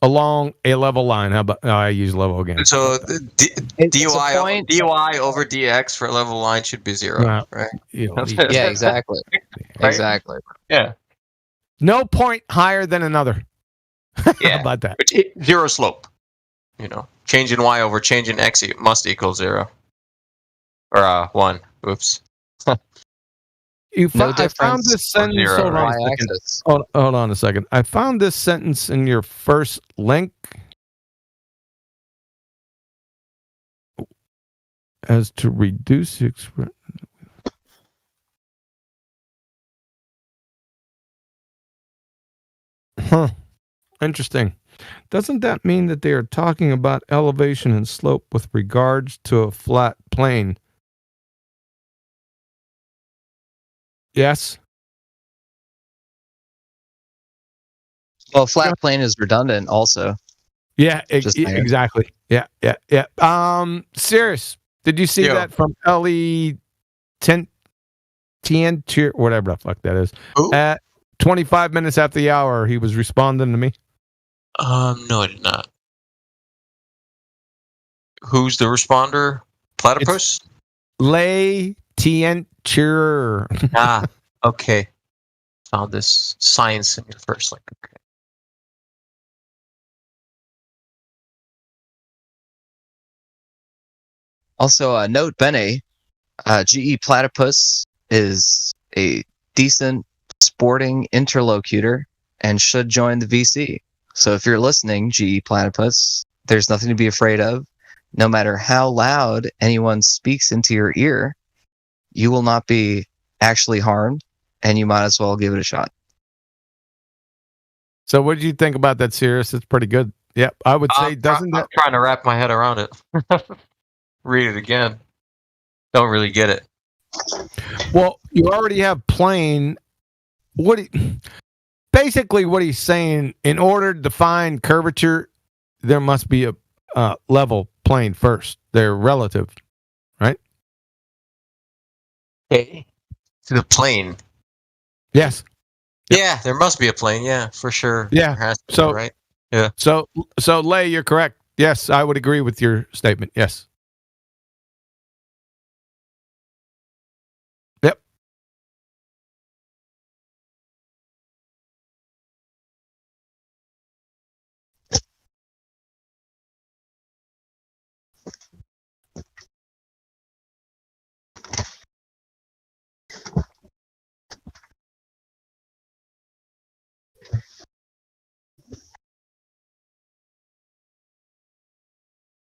Q: along a level line. How about I use level again?
T: So DY over DX for a level line should be 0, right?
B: Yeah, exactly.
T: Right?
B: Exactly.
T: Yeah.
Q: No point higher than another.
T: Yeah.
Q: How about that?
T: Zero slope. Change in Y over change in X must equal 0. Or 1. Oops.
B: No
Q: I found this sentence. Hold on a second. I found this sentence in your first link. As to reduce Interesting. Doesn't that mean that they are talking about elevation and slope with regards to a flat plane? Yes.
B: Well, flat plane is redundant also.
Q: Yeah, exactly. Yeah. Serious. Did you see that from LE TN whatever the fuck that is?
T: Ooh.
Q: At 25 minutes after the hour, he was responding to me.
T: No, I did not. Who's the responder? Platypus?
Q: Lay Tiencher.
T: Okay. Found this science in your first link. Okay.
B: Also, note Bene, GE Platypus is a decent sporting interlocutor and should join the VC. So if you're listening, GE Platypus, there's nothing to be afraid of. No matter how loud anyone speaks into your ear, you will not be actually harmed, and you might as well give it a shot.
Q: So what did you think about that, Sirius? It's pretty good. Yep, I would say doesn't that.
T: I'm trying to wrap my head around it. Read it again. Don't really get it.
Q: Well, you already have plane. Basically, what he's saying, in order to define curvature, there must be a level plane first. They're relative, right?
T: Okay. To the plane.
Q: Yes.
T: Yeah, there must be a plane. Yeah, for sure.
Q: Yeah.
T: There has to be,
Q: So
T: right. Yeah.
Q: So Lay, you're correct. Yes, I would agree with your statement. Yes. Yep.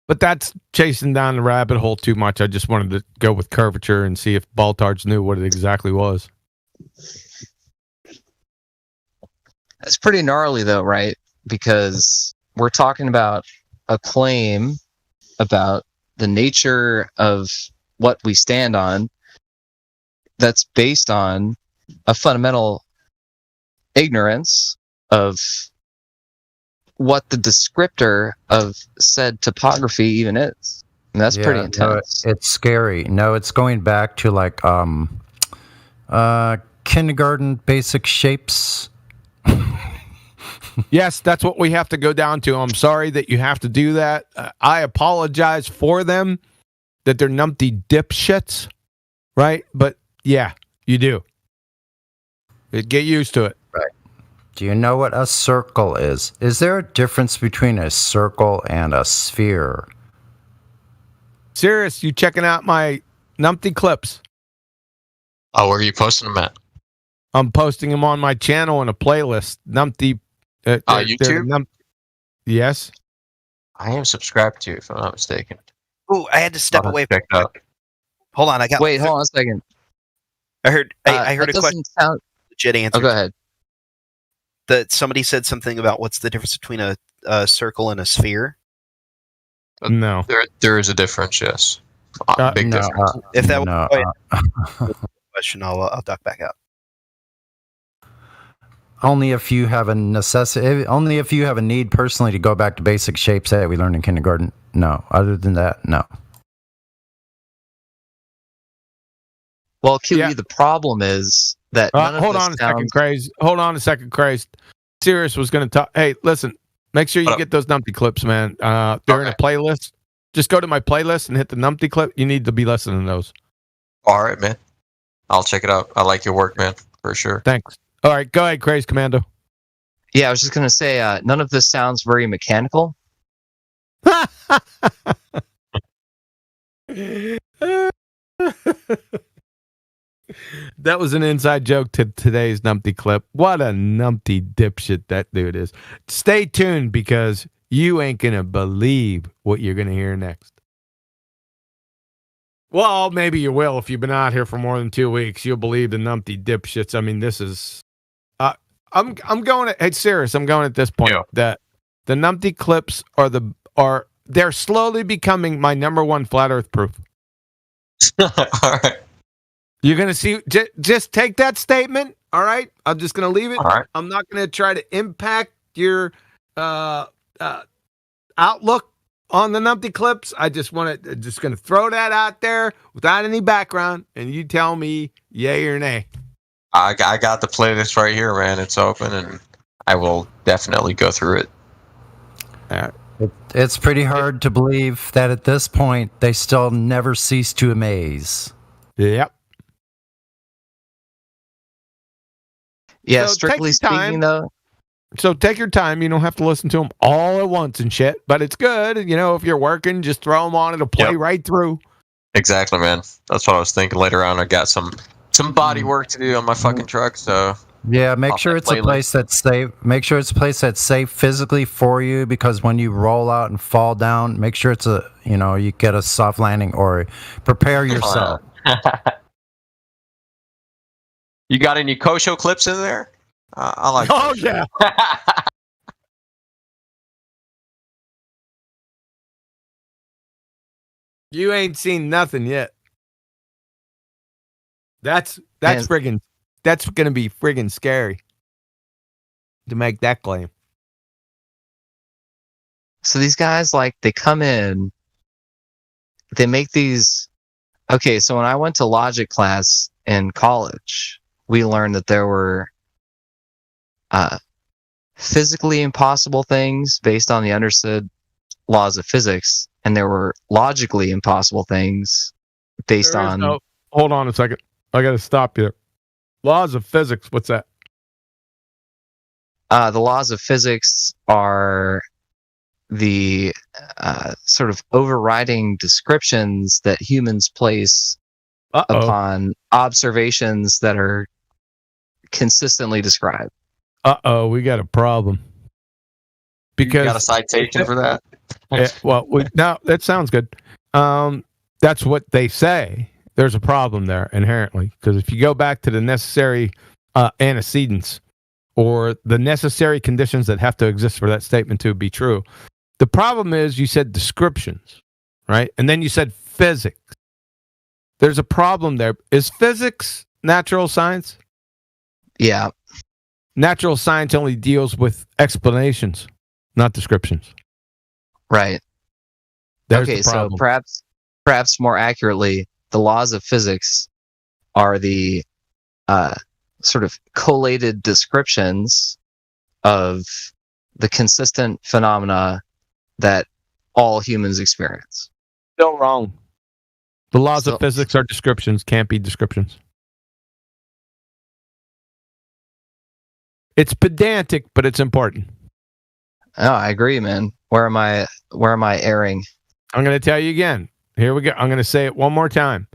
Q: But that's chasing down the rabbit hole too much. I just wanted to go with curvature and see if Baltards knew what it exactly was.
B: That's pretty gnarly, though, right? Because we're talking about a claim about the nature of what we stand on that's based on a fundamental ignorance of what the descriptor of said topography even is. And that's pretty intense.
G: No, it's scary. No, it's going back to like kindergarten basic shapes.
Q: Yes, that's what we have to go down to. I'm sorry that you have to do that. I apologize for them that they're numpty dipshits, right? But yeah, you do. Get used to it.
G: Right. Do you know what a circle is? Is there a difference between a circle and a sphere?
Q: Serious, you checking out my numpty clips?
T: Oh, where are you posting them at?
Q: I'm posting them on my channel in a playlist. Numpty.
T: YouTube?
Q: Yes.
T: I am subscribed to, if I'm not mistaken.
A: Ooh, I had to step away from
T: it.
A: Hold on,
B: Wait, hold on a second.
A: I heard a question. Legit answer.
B: Oh, go ahead.
A: That somebody said something about what's the difference between a circle and a sphere.
Q: No,
T: there is a difference. Yes, big difference.
A: If that was question, I'll duck back out.
G: Only if you have a necessity. Only if you have a need personally to go back to basic shapes that we learned in kindergarten. No, other than that, no.
B: Well, QE, the problem is that none of
Q: hold
B: this
Q: on a second, Craze. Hold on a second, Craze. Sirius was going to talk. Hey, listen. Make sure you get those numpty clips, man. They're in a playlist. Just go to my playlist and hit the numpty clip. You need to be listening to those.
T: All right, man. I'll check it out. I like your work, man, for sure.
Q: Thanks. All right, go ahead, Craze Commando.
B: Yeah, I was just going to say, none of this sounds very mechanical.
Q: That was an inside joke to today's numpty clip. What a numpty dipshit that dude is. Stay tuned because you ain't going to believe what you're going to hear next. Well, maybe you will if you've been out here for more than 2 weeks. You'll believe the numpty dipshits. I mean, this is... I'm going at... Hey, serious, I'm going at this point that the numpty clips they're slowly becoming my number one flat earth proof.
T: All right.
Q: You're going to see, just take that statement, all right? I'm just going to leave it.
T: All right.
Q: I'm not going to try to impact your outlook on the numpty clips. I just going to throw that out there without any background, and you tell me yay or nay.
T: I got the playlist right here, man. It's open, and I will definitely go through it.
G: It's pretty hard to believe that at this point, they still never cease to amaze.
Q: Yep.
B: Yeah, so strictly speaking, though.
Q: So take your time. You don't have to listen to them all at once and shit, but it's good. You know, if you're working, just throw them on. It'll play right through.
T: Exactly, man. That's what I was thinking. Later on, I got some body work to do on my fucking truck, so...
G: Yeah, make sure it's a place that's safe. Make sure it's a place that's safe physically for you, because when you roll out and fall down, make sure it's you get a soft landing or prepare yourself.
T: You got any Kosho clips in there? I like.
Q: Oh yeah. You ain't seen nothing yet. That's friggin'. That's gonna be friggin' scary to make that claim.
B: So these guys, like, they come in, they make these. Okay, so when I went to logic class in college, we learned that there were physically impossible things based on the understood laws of physics, and there were logically impossible things based on.
Q: Hold on a second. I got to stop you. Laws of physics. What's that?
B: The laws of physics are the sort of overriding descriptions that humans place upon observations that are consistently described.
Q: We got a problem. Because
T: you got a citation for that?
Q: Well, no, that sounds good. That's what they say. There's a problem there inherently, because if you go back to the necessary antecedents or the necessary conditions that have to exist for that statement to be true, the problem is you said descriptions, right? And then you said physics. There's a problem there. Is physics natural science?
B: Yeah.
Q: Natural science only deals with explanations, not descriptions.
B: Right.
Q: There's
B: okay, so perhaps more accurately, the laws of physics are the sort of collated descriptions of the consistent phenomena that all humans experience.
Q: Still wrong. The laws of physics are descriptions, can't be descriptions. It's pedantic, but it's important.
B: Oh, I agree, man. Where am I erring?
Q: I'm going to tell you again. Here we go. I'm going to say it one more time.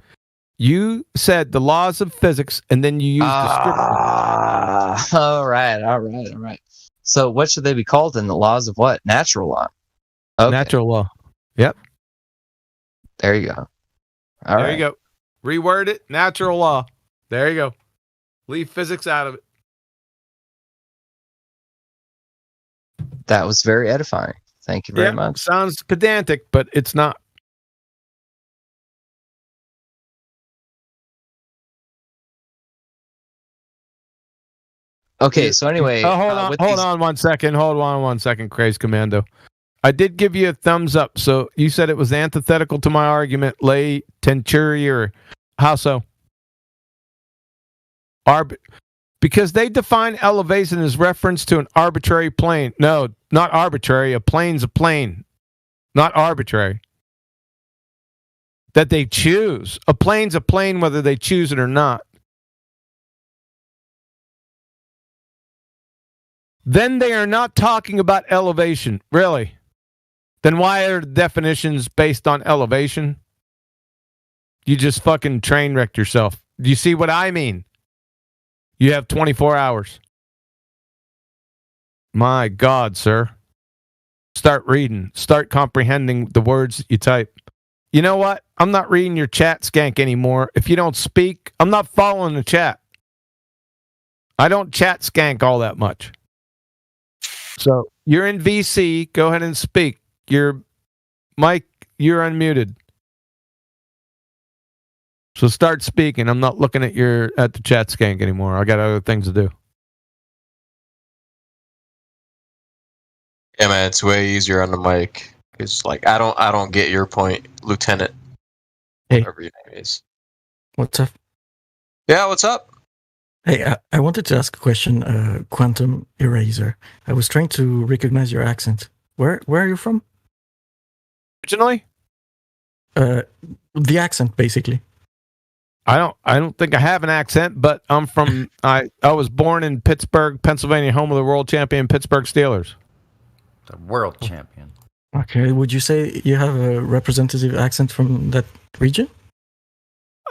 Q: You said the laws of physics, and then you used descriptions.
B: All right. So what should they be called in the laws of what? Natural law. Okay.
Q: Natural law. Yep.
B: There you go.
Q: There you go. Reword it. Natural law. There you go. Leave physics out of it.
B: That was very edifying. Thank you very much.
Q: Sounds pedantic, but it's not.
B: Okay, so anyway,
Q: hold on one second, Craze Commando. I did give you a thumbs up, so you said it was antithetical to my argument, lay Tenturi, or how so? Because they define elevation as reference to an arbitrary plane. No, not arbitrary. A plane's a plane, not arbitrary. That they choose. A plane's a plane whether they choose it or not. Then they are not talking about elevation, really. Then why are the definitions based on elevation? You just fucking train wrecked yourself. Do you see what I mean? You have 24 hours. My God, sir. Start reading. Start comprehending the words you type. You know what? I'm not reading your chat, Skank, anymore. If you don't speak, I'm not following the chat. I don't chat Skank all that much. So you're in VC. Go ahead and speak. Mike, you're unmuted. So start speaking. I'm not looking at the chat, Skank, anymore. I got other things to do.
T: Yeah, man, it's way easier on the mic. It's like I don't get your point, Lieutenant.
F: Hey,
T: whatever your name is.
F: What's up?
T: Yeah, what's up?
F: Hey, I wanted to ask a question. Quantum Eraser. I was trying to recognize your accent. Where are you from?
Q: Originally?
F: The accent, basically.
Q: I don't think I have an accent, but I'm from. I was born in Pittsburgh, Pennsylvania, home of the world champion Pittsburgh Steelers.
G: The world champion.
F: Okay, would you say you have a representative accent from that region?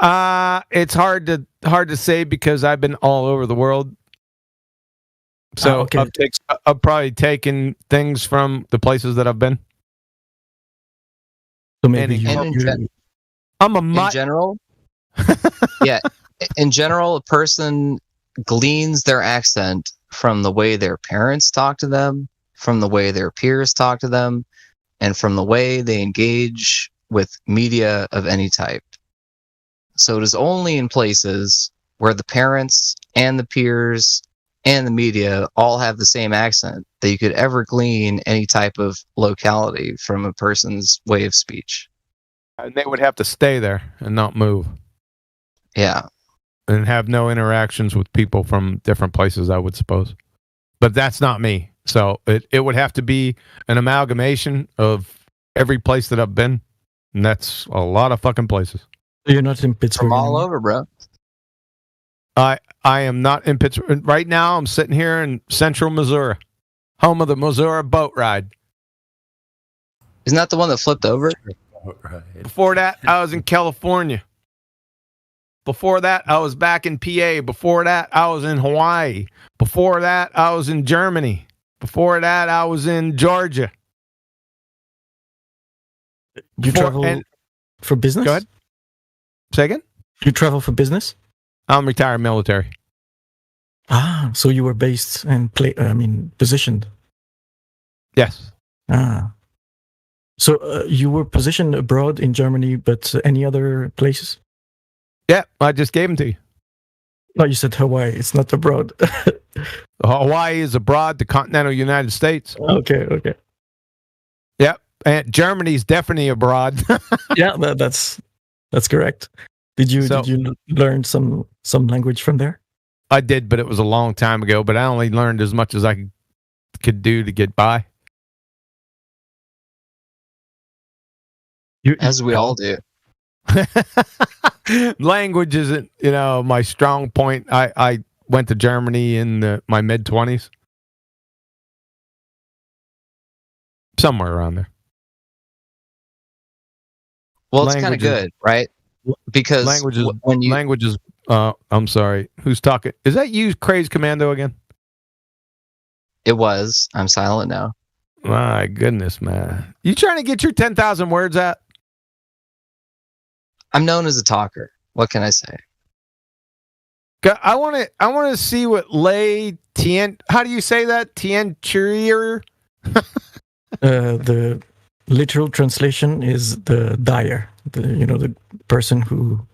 Q: It's hard to say because I've been all over the world. So
F: okay.
Q: I've probably taken things from the places that I've been.
F: So maybe
Q: I'm a
B: in general. Yeah, in general, a person gleans their accent from the way their parents talk to them, from the way their peers talk to them, and from the way they engage with media of any type. So it is only in places where the parents and the peers and the media all have the same accent that you could ever glean any type of locality from a person's way of speech.
Q: And they would have to stay there and not move.
B: Yeah.
Q: And have no interactions with people from different places, I would suppose. But that's not me. So it would have to be an amalgamation of every place that I've been. And that's a lot of fucking places.
F: You're not in Pittsburgh.
B: From all over, bro.
Q: I am not in Pittsburgh. Right now, I'm sitting here in central Missouri, home of the Missouri boat ride.
B: Isn't that the one that flipped over?
Q: Before that, I was in California. Before that, I was back in PA. Before that, I was in Hawaii. Before that, I was in Germany. Before that, I was in Georgia.
F: You travel for business?
Q: Go ahead. Say again?
F: You travel for business?
Q: I'm retired military.
F: Ah, so you were based and positioned.
Q: Yes.
F: Ah. So you were positioned abroad in Germany, but any other places?
Q: Yeah, I just gave them to you.
F: No, you said Hawaii. It's not abroad.
Q: Hawaii is abroad, the continental United States.
F: Okay.
Q: Yep. And Germany's definitely abroad.
F: Yeah, that's correct. Did you learn some language from there?
Q: I did, but it was a long time ago. But I only learned as much as I could do to get by.
B: As we all do.
Q: Language isn't, my strong point. I went to Germany in my mid-20s. Somewhere around there.
B: Well, it's kind of good, right? Because
Q: languages. I'm sorry. Who's talking? Is that you, Crazed Commando, again?
B: It was. I'm silent now.
Q: My goodness, man! You trying to get your 10,000 words out?
B: I'm known as a talker. What can I say?
Q: I want to see what Lei Tien. How do you say that? Tien Churier.
F: The literal translation is the dyer, the person who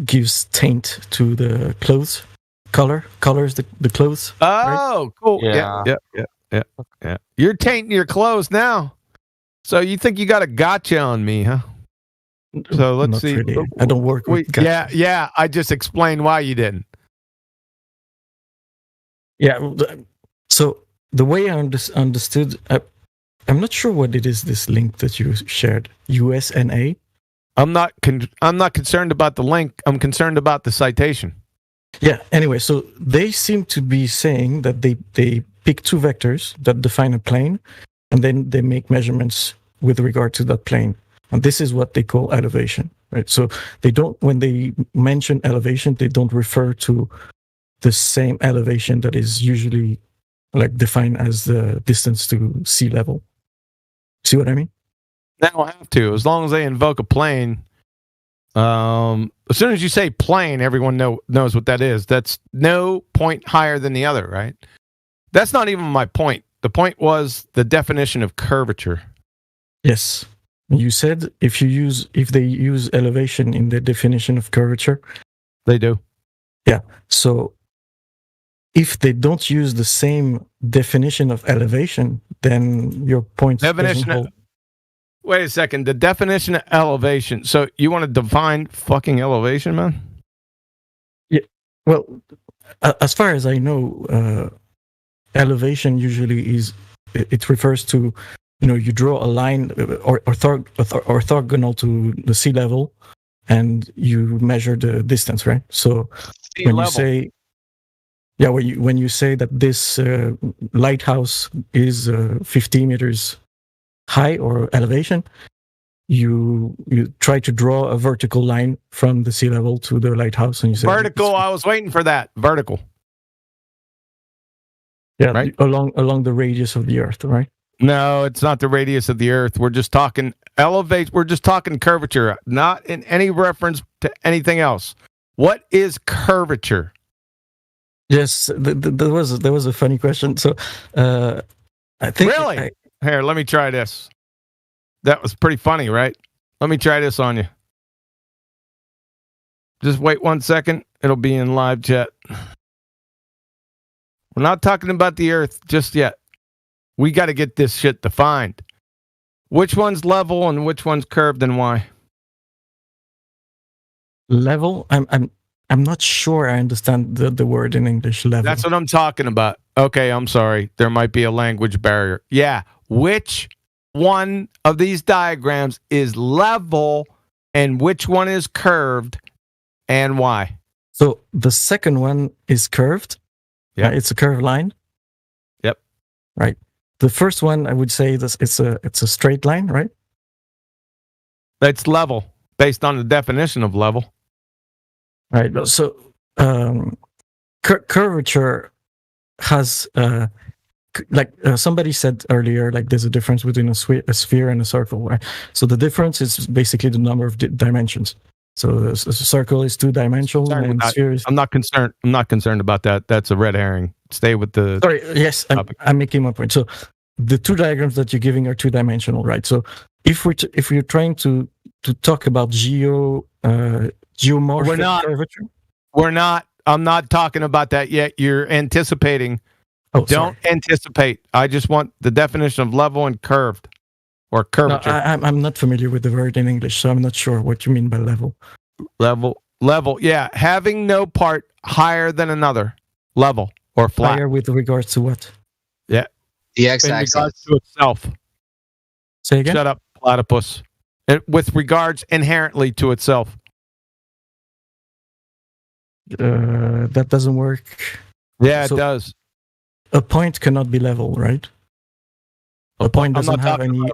F: gives taint to the clothes, colors the clothes.
Q: Oh,
F: right?
Q: Cool. Yeah. You're tainting your clothes now. So you think you got a gotcha on me, huh? So let's
F: Not
Q: see.
F: Really. I don't work with gotcha.
Q: Yeah. I just explained why you didn't.
F: Yeah. So the way I understood, I'm not sure what it is. This link that you shared, USNA.
Q: I'm not concerned about the link. I'm concerned about the citation.
F: Yeah. Anyway, so they seem to be saying that they pick two vectors that define a plane, and then they make measurements with regard to that plane. And this is what they call elevation, right? So they don't, when they mention elevation, they don't refer to the same elevation that is usually defined as the distance to sea level. See what I mean?
Q: They don't have to, as long as they invoke a plane. As soon as you say plane, everyone knows what that is. That's no point higher than the other, right? That's not even my point. The point was the definition of curvature.
F: Yes. You said if they use elevation in the definition of curvature.
Q: They do.
F: Yeah. So if they don't use the same definition of elevation, then your point doesn't hold.
Q: Wait a second. The definition of elevation. So you want to define fucking elevation, man?
F: Yeah. Well, as far as I know, elevation usually it refers to, you draw a line orthogonal to the sea level, and you measure the distance, right? So when you say that this lighthouse is 50 meters high or elevation, you try to draw a vertical line from the sea level to the lighthouse, and you say
Q: vertical. I was waiting for that. Vertical.
F: Yeah,
Q: right?
F: along the radius of the Earth, right?
Q: No, it's not the radius of the Earth. We're just talking elevate. We're just talking curvature, not in any reference to anything else. What is curvature?
F: Yes, there was a funny question. So, I think
Q: really. Here, let me try this. That was pretty funny, right? Let me try this on you. Just wait 1 second. It'll be in live chat. We're not talking about the Earth just yet. We got to get this shit defined. Which one's level and which one's curved and why?
F: Level? I'm not sure I understand the word in English, level.
Q: That's what I'm talking about. Okay, I'm sorry. There might be a language barrier. Yeah. Which one of these diagrams is level and which one is curved and why?
F: So the second one is curved.
Q: Yeah.
F: It's a curved line.
Q: Yep.
F: Right. The first one, I would say this it's a straight line, right?
Q: That's level based on the definition of level.
F: Right. So curvature has somebody said earlier, like there's a difference between a sphere and a circle, right? So the difference is basically the number of dimensions. So a circle is 2-dimensional and sphere is...
Q: I'm not concerned about that. That's a red herring. Stay with the...
F: Sorry, yes, I'm making my point. So the two diagrams that you're giving are 2-dimensional, right? So if we're trying to talk about geomorphic curvature...
Q: We're not. I'm not talking about that yet. You're anticipating. Don't anticipate. I just want the definition of level and curved. Or curvature.
F: No, I'm not familiar with the word in English, so I'm not sure what you mean by level.
Q: Level. Yeah, having no part higher than another. Level or flat.
F: Higher with regards to what?
Q: Yeah.
B: The x-axis.
Q: In regards to itself.
F: Say again?
Q: Shut up, platypus. With regards inherently to itself.
F: That doesn't work.
Q: Yeah, it does.
F: A point cannot be level, right? A point doesn't have any...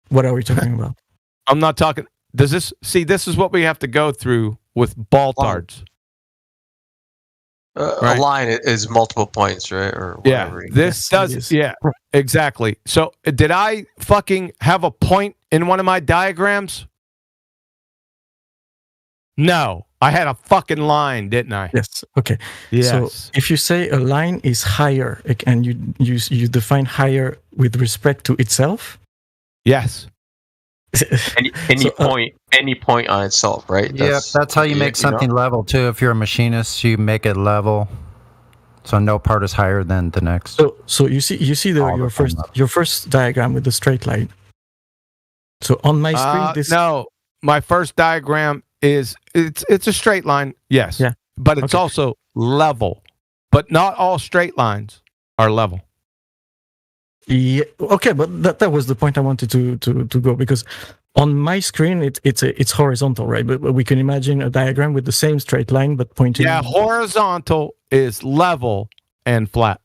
F: What are we talking about?
Q: I'm not talking... This is what we have to go through with baltards.
T: Right? A line is multiple points, right? Or whatever.
Q: Yeah, this does... Yeah, exactly. So, did I fucking have a point in one of my diagrams? No. I had a fucking line, didn't I?
F: Yes. Okay.
Q: Yes.
F: So if you say a line is higher, and you define higher with respect to itself.
Q: Yes.
T: Any point on itself, right?
G: That's how you make something level too. If you're a machinist, you make it level, so no part is higher than the next.
F: So you see your first diagram with the straight line. So on my screen,
Q: no, my first diagram is it's a straight line, yes.
F: Yeah.
Q: But it's also level. But not all straight lines are level.
F: Yeah. Okay, but that was the point I wanted to go, because on my screen it's horizontal, right? But we can imagine a diagram with the same straight line but pointing.
Q: Yeah, horizontal is level and flat.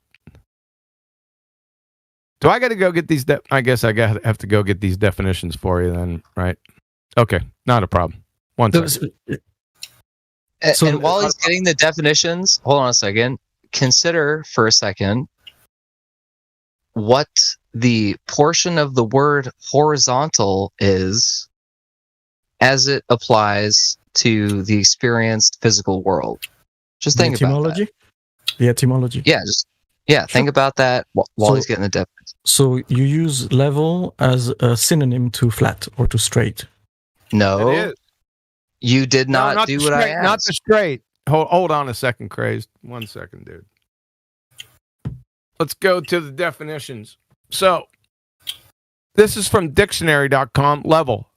Q: Do I got to go get these? I guess I have to go get these definitions for you then, right? Okay, not a problem. One second.
B: And while he's getting the definitions, hold on a second. Consider for a second what the portion of the word horizontal is as it applies to the experienced physical world. Just think about that.
F: The etymology.
B: Yeah, think about that while he's getting the definition.
F: So you use level as a synonym to flat or to straight.
B: No. You did not do what I asked.
Q: Not the straight. Hold on a second, Crazed. 1 second, dude. Let's go to the definitions. So, this is from dictionary.com. Level.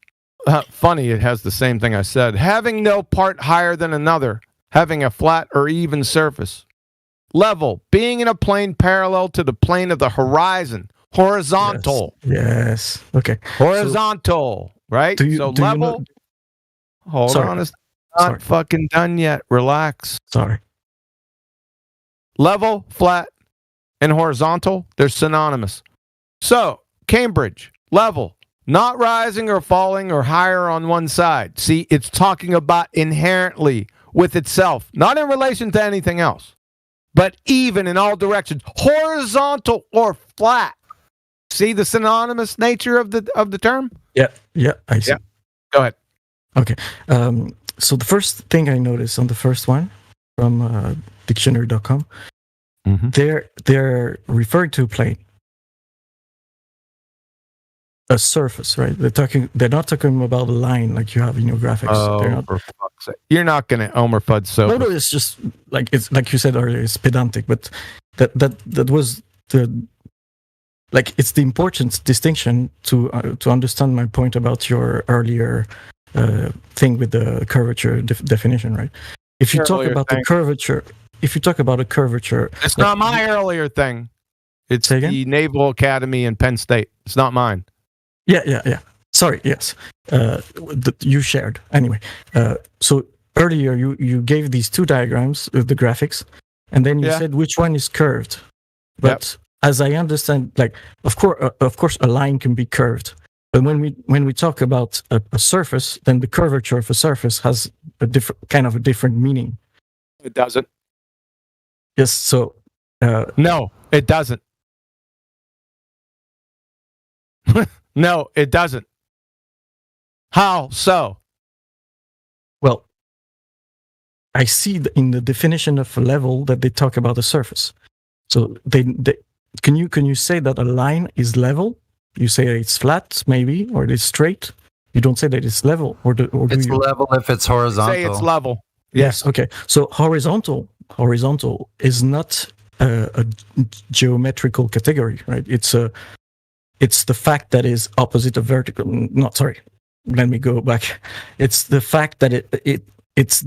Q: Funny, it has the same thing I said. Having no part higher than another. Having a flat or even surface. Level. Being in a plane parallel to the plane of the horizon. Horizontal.
F: Yes. Okay.
Q: Horizontal. Right? So level... Hold on, it's not fucking done yet. Relax.
F: Sorry.
Q: Level, flat, and horizontal, they're synonymous. So, Cambridge, level, not rising or falling or higher on one side. See, it's talking about inherently with itself, not in relation to anything else, but even in all directions. Horizontal or flat. See the synonymous nature of the term?
F: Yeah, I see.
Q: Yeah. Go ahead.
F: Okay. So the first thing I noticed on the first one, from dictionary.com.
Q: Mm-hmm.
F: They're referring to a plane, a surface, right? They're not talking about a line like you have in your graphics.
Q: Oh, for fuck's sake. You're not going to Omer Fudd so.
F: No, it's just it's like you said earlier, it's pedantic, but that was it's the important distinction to understand my point about your earlier thing with the curvature definition, right? If you talk about the curvature,
Q: it's not my earlier thing. It's the Naval Academy in Penn State. It's not mine.
F: Yeah. Sorry, yes. You shared anyway. So earlier you gave these two diagrams of the graphics, and then you said which one is curved. But as I understand, of course, a line can be curved. But when we talk about a surface, then the curvature of a surface has a different meaning.
Q: It doesn't.
F: Yes. So
Q: no, it doesn't. No, it doesn't. How so?
F: Well, I see in the definition of a level that they talk about a surface. So can you say that a line is level? You say it's flat, maybe, or it's straight. You don't say that it's level, or
G: it's level if it's horizontal.
Q: Say it's level.
F: Yes. Okay. So horizontal is not a geometrical category, right? It's the fact that is opposite of vertical. Not sorry. Let me go back. It's the fact that it's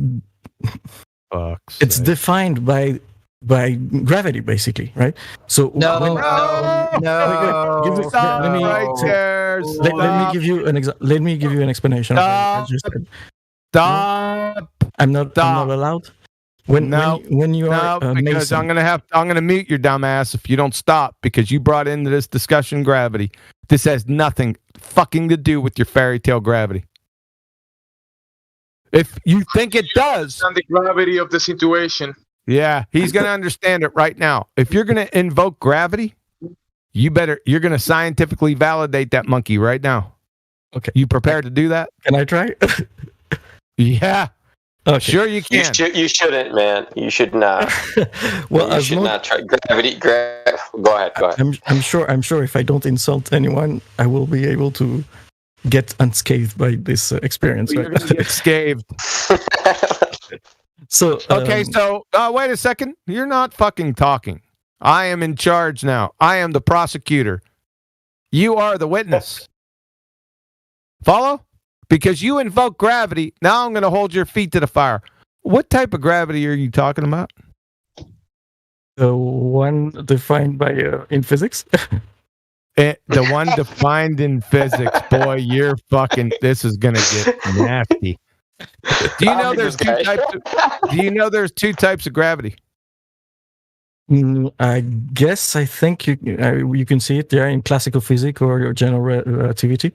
F: defined by gravity, basically, right? So
G: no.
F: Let me give you an explanation.
Q: Stop.
F: I'm not allowed. When you are
Q: because
F: Mason.
Q: I'm gonna mute your dumb ass if you don't stop, because you brought into this discussion gravity. This has nothing fucking to do with your fairy tale gravity. If you think it does,
O: on the gravity of the situation.
Q: Yeah, he's gonna understand it right now. If you're gonna invoke gravity, you're gonna scientifically validate that monkey right now.
F: Okay.
Q: You prepared to do that?
F: Can I try?
Q: Yeah. Okay. Sure you can.
O: You shouldn't, man. You should not.
F: Well,
O: you should not try gravity. Go ahead.
F: I'm sure if I don't insult anyone, I will be able to get unscathed by this experience.
Q: You're gonna get scathed.
F: So
Q: okay, wait a second. You're not fucking talking. I am in charge now. I am the prosecutor. You are the witness. Follow? Because you invoke gravity, now I'm going to hold your feet to the fire. What type of gravity are you talking about?
F: The one defined by in physics.
Q: The one defined in physics. Boy, you're fucking. This is going to get nasty. Do you know there's two types? Do you know there's two types of gravity?
F: I think you can see it there in classical physics or general relativity.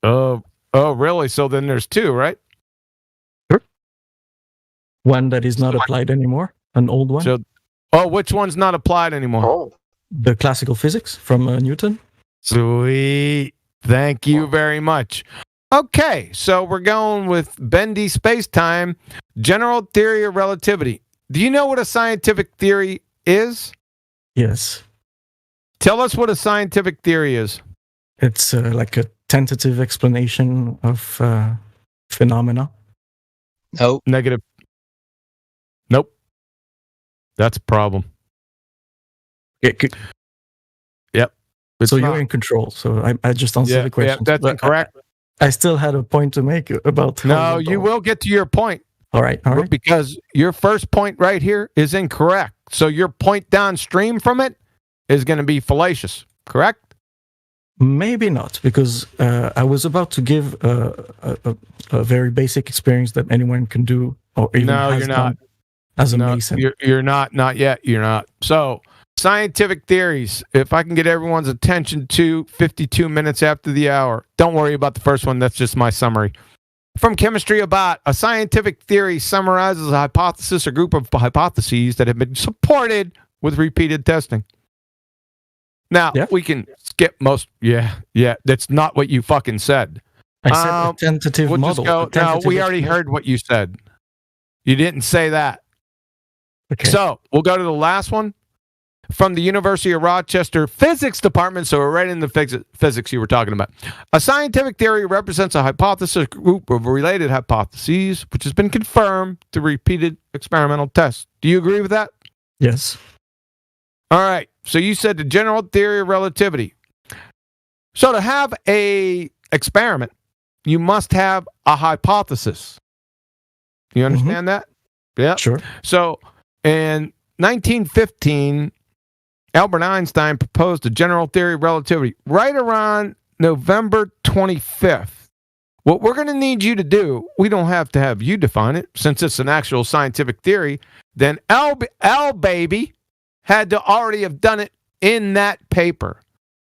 Q: Oh, really? So then there's two, right?
F: Sure. One that is not applied anymore, an old one.
Q: So, which one's not applied anymore?
O: Oh,
F: the classical physics from Newton.
Q: Sweet. Thank you very much. Okay, so we're going with bendy space-time, general theory of relativity. Do you know what a scientific theory is?
F: Yes.
Q: Tell us what a scientific theory is.
F: It's like a tentative explanation of phenomena.
B: Nope.
Q: Negative. Nope. That's a problem. Yep.
F: So you're in control. So I just answered the question.
Q: Yeah, that's incorrect.
F: I still had a point to make about.
Q: No, you will get to your point.
F: All right.
Q: Because your first point right here is incorrect. So your point downstream from it is going to be fallacious. Correct?
F: Maybe not, because I was about to give a very basic experience that anyone can do, or even
Q: you're not.
F: As a Mason.
Q: You're not yet. You're not. So, scientific theories. If I can get everyone's attention to 52 minutes after the hour. Don't worry about the first one. That's just my summary. From Chemistry About, a scientific theory summarizes a hypothesis or group of hypotheses that have been supported with repeated testing. Now, we can skip most. Yeah. That's not what you fucking said.
F: I said a tentative model.
Q: No, we already heard what you said. You didn't say that.
F: Okay.
Q: So we'll go to the last one from the University of Rochester Physics Department. So we're right in the physics you were talking about. A scientific theory represents a hypothesis group of related hypotheses, which has been confirmed through repeated experimental tests. Do you agree with that?
F: Yes.
Q: All right. So you said the general theory of relativity. So to have a experiment, you must have a hypothesis. You understand that? Yeah.
F: Sure.
Q: So in 1915, Albert Einstein proposed a general theory of relativity right around November 25th. What we're going to need you to do, we don't have to have you define it, since it's an actual scientific theory, then Al Baby had to already have done it in that paper.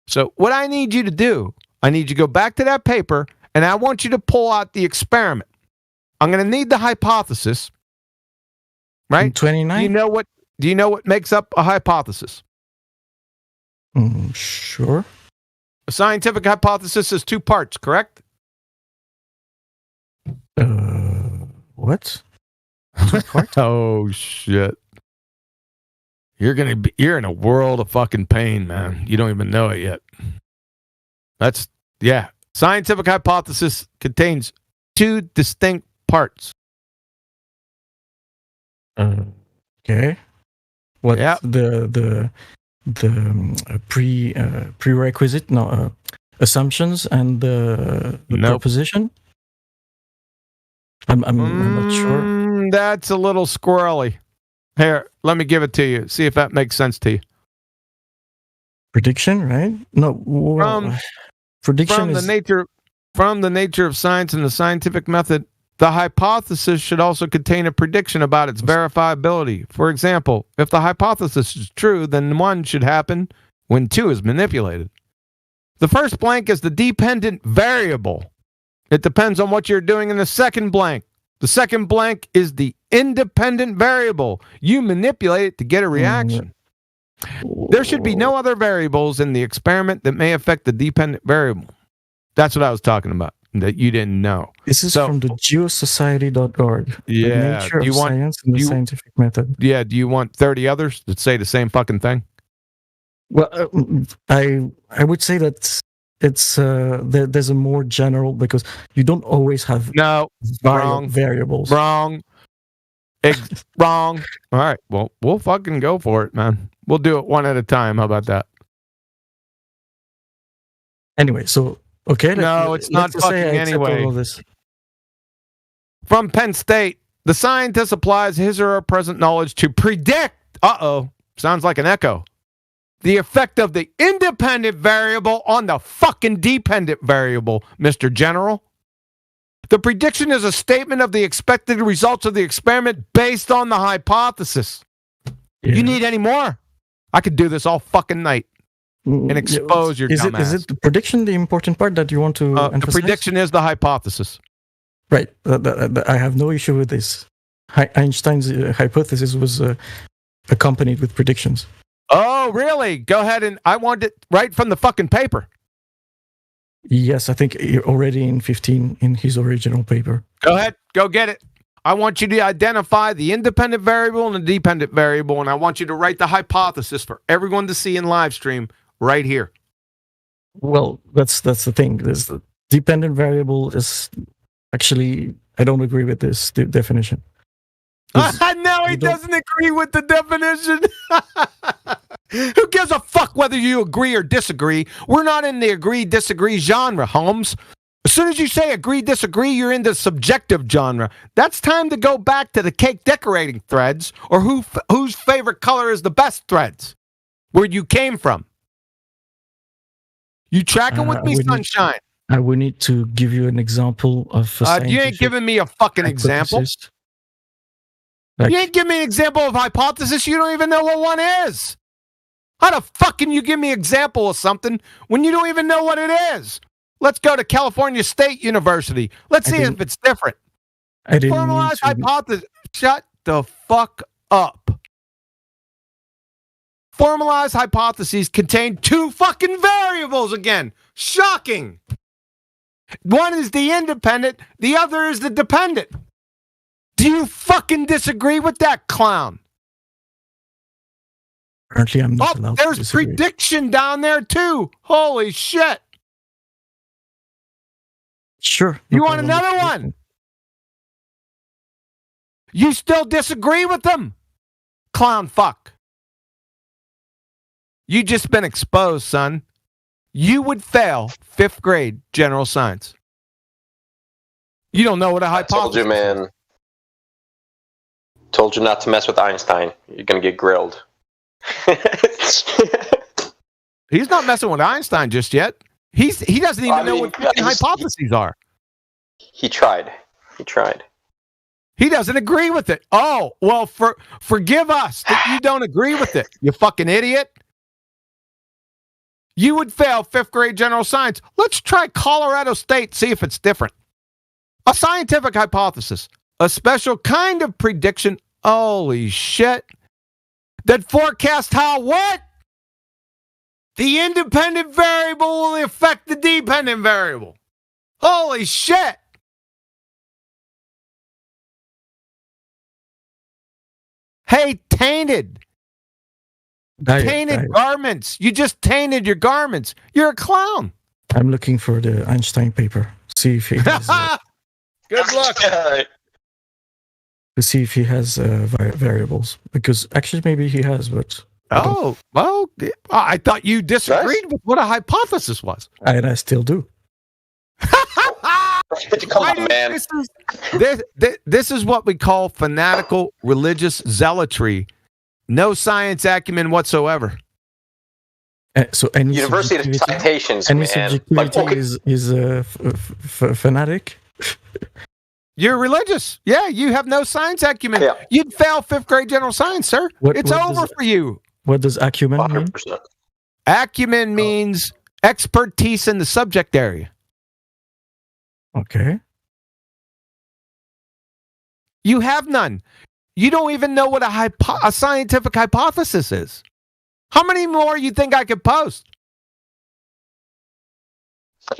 Q: So what I need you to do, I need you to go back to that paper, and I want you to pull out the experiment. I'm going to need the hypothesis, right?
F: 29?
Q: Do you know what makes up a hypothesis?
F: Sure.
Q: A scientific hypothesis is two parts, correct?
F: What?
Q: Oh shit! You're in a world of fucking pain, man. You don't even know it yet. Scientific hypothesis contains two distinct parts.
F: Okay. What the prerequisite? No, assumptions and the proposition. I'm not sure.
Q: That's a little squirrely. Here, let me give it to you. See if that makes sense to you.
F: Prediction, right? No. Prediction
Q: from the nature of science and the scientific method, the hypothesis should also contain a prediction about its verifiability. For example, if the hypothesis is true, then 1 should happen when 2 is manipulated. The first blank is the dependent variable. It depends on what you're doing in the second blank. The second blank is the independent variable. You manipulate it to get a reaction. There should be no other variables in the experiment that may affect the dependent variable. That's what I was talking about, that you didn't know.
F: This is from the geosociety.org.
Q: Yeah.
F: The nature of science and the scientific method.
Q: Yeah. Do you want 30 others that say the same fucking thing?
F: Well, I would say that it's there's a more general, because you don't always have variables.
Q: Wrong. Wrong. All right. Well, we'll fucking go for it, man. We'll do it one at a time. How about that?
F: Anyway, so okay.
Q: No, it's not fucking anyway. From Penn State, the scientist applies his or her present knowledge to predict. Sounds like an echo. The effect of the independent variable on the fucking dependent variable, Mr. General. The prediction is a statement of the expected results of the experiment based on the hypothesis. Yeah. You need any more? I could do this all fucking night and expose your dumbass.
F: Is it the prediction the important part that you want to emphasize?
Q: The prediction is the hypothesis.
F: Right. I have no issue with this. Einstein's hypothesis was accompanied with predictions.
Q: Oh, really? Go ahead, and I want it right from the fucking paper.
F: Yes, I think already in 15 in his original paper.
Q: Go ahead. Go get it. I want you to identify the independent variable and the dependent variable, and I want you to write the hypothesis for everyone to see in live stream right here.
F: Well, that's the thing. The dependent variable is actually, I don't agree with this definition.
Q: No, he doesn't agree with the definition. Who gives a fuck whether you agree or disagree? We're not in the agree-disagree genre, Holmes. As soon as you say agree-disagree, you're in the subjective genre. That's time to go back to the cake decorating threads, or whose favorite color is the best threads, where you came from. You tracking with me, Sunshine?
F: I would need to give you an example of
Q: you ain't giving me a fucking example. You ain't give me an example of hypothesis. You don't even know what one is. How the fuck can you give me an example of something when you don't even know what it is? Let's go to California State University. Let's see if it's different. Formalized hypothesis. Shut the fuck up. Formalized hypotheses contain two fucking variables again. Shocking. One is the independent, the other is the dependent. Do you fucking disagree with that clown?
F: Apparently, I'm not allowed to
Q: There's
F: disagree.
Q: prediction down there too. Holy shit.
F: Sure.
Q: You want another one? You still disagree with them? Clown fuck. You just been exposed, son. You would fail 5th grade general science. You don't know what a hypothesis
O: Told you, man. Told you not to mess with Einstein. You're gonna get grilled.
Q: He's not messing with Einstein just yet. He doesn't even know what hypotheses are.
O: He tried. He tried.
Q: He doesn't agree with it. Oh, well, forgive us that you don't agree with it, you fucking idiot. You would fail 5th grade general science. Let's try Colorado State, see if it's different. A scientific hypothesis, a special kind of prediction, holy shit, that forecasts how what? The independent variable will affect the dependent variable. Holy shit. Hey, tainted garments. You just tainted your garments. You're a clown.
F: I'm looking for the Einstein paper. See if he has.
Q: Good luck.
F: To see if he has variables, because actually maybe he has, but.
Q: Oh well, I thought you disagreed with what a hypothesis was.
F: And I still do.
O: Come on, man.
Q: This is what we call fanatical religious zealotry. No science acumen whatsoever.
F: So any
O: University of citations,
F: any
O: man.
F: subjectivity is fanatic.
Q: You're religious. Yeah, you have no science acumen.
O: Yeah.
Q: You'd fail 5th grade general science, sir. It's over for you.
F: What does acumen
O: 100%.
F: mean?
Q: Acumen means expertise in the subject area.
F: Okay.
Q: You have none. You don't even know what a scientific hypothesis is. How many more you think I could post?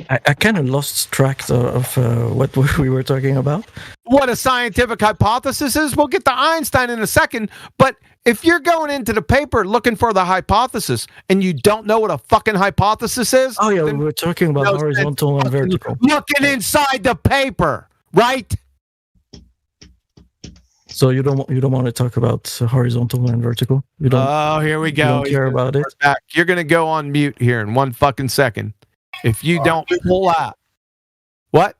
F: I kind of lost track of what we were talking about.
Q: What a scientific hypothesis is? We'll get to Einstein in a second. But if you're going into the paper looking for the hypothesis and you don't know what a fucking hypothesis is...
F: Oh, yeah, we were talking about horizontal and vertical.
Q: Looking inside the paper, right?
F: So you don't want to talk about horizontal and vertical? You don't.
Q: Oh, here we go.
F: You don't care about it?
Q: You're going to go on mute here in 1 fucking second. If you don't pull out. What?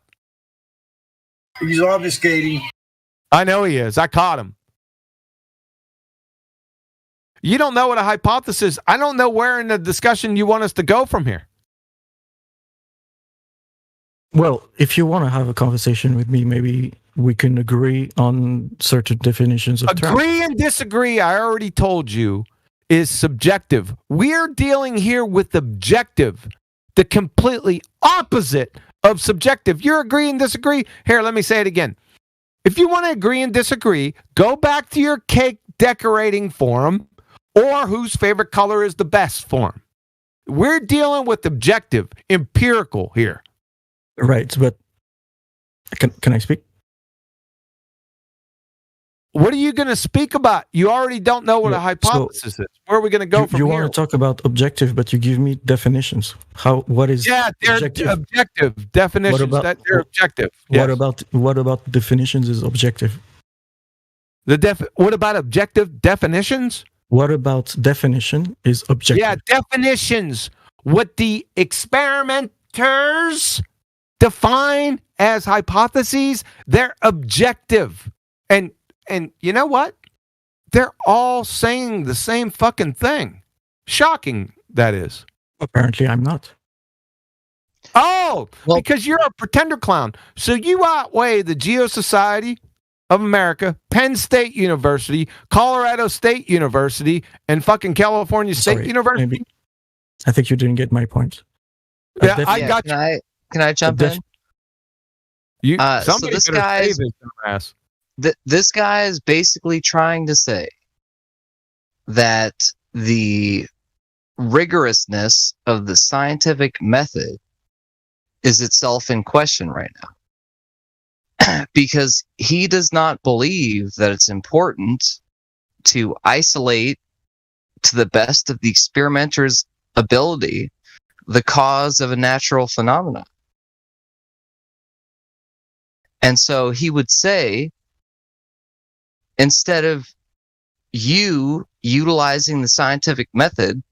R: He's obfuscating.
Q: I know he is. I caught him. You don't know what a hypothesis. I don't know where in the discussion you want us to go from here.
F: Well, if you want to have a conversation with me, maybe we can agree on certain definitions of terms.
Q: Agree and disagree, I already told you, is subjective. We're dealing here with objective, the completely opposite of subjective. You're agree and disagree. Here, let me say it again. If you want to agree and disagree, go back to your cake decorating forum or whose favorite color is the best forum. We're dealing with objective, empirical here.
F: Right, but can I speak?
Q: What are you going to speak about? You already don't know what a hypothesis is. Where are we going to go from here?
F: You want to talk about objective, but you give me definitions. What is
Q: objective definitions. They're objective.
F: Yes. What about definitions is objective?
Q: What about objective definitions?
F: What about definition is objective?
Q: Yeah, definitions. What the experimenters define as hypotheses, they're objective. And you know what? They're all saying the same fucking thing. Shocking, that is.
F: Apparently, I'm not.
Q: Oh, because you're a pretender clown. So you outweigh the Geo Society of America, Penn State University, Colorado State University, and fucking California State University.
F: Maybe. I think you didn't get my point.
Q: Yeah, I got you.
B: Can I jump in? So this guy this guy is basically trying to say that the rigorousness of the scientific method is itself in question right now. Because he does not believe that it's important to isolate to the best of the experimenter's ability, the cause of a natural phenomenon. And so he would say, instead of you utilizing the scientific method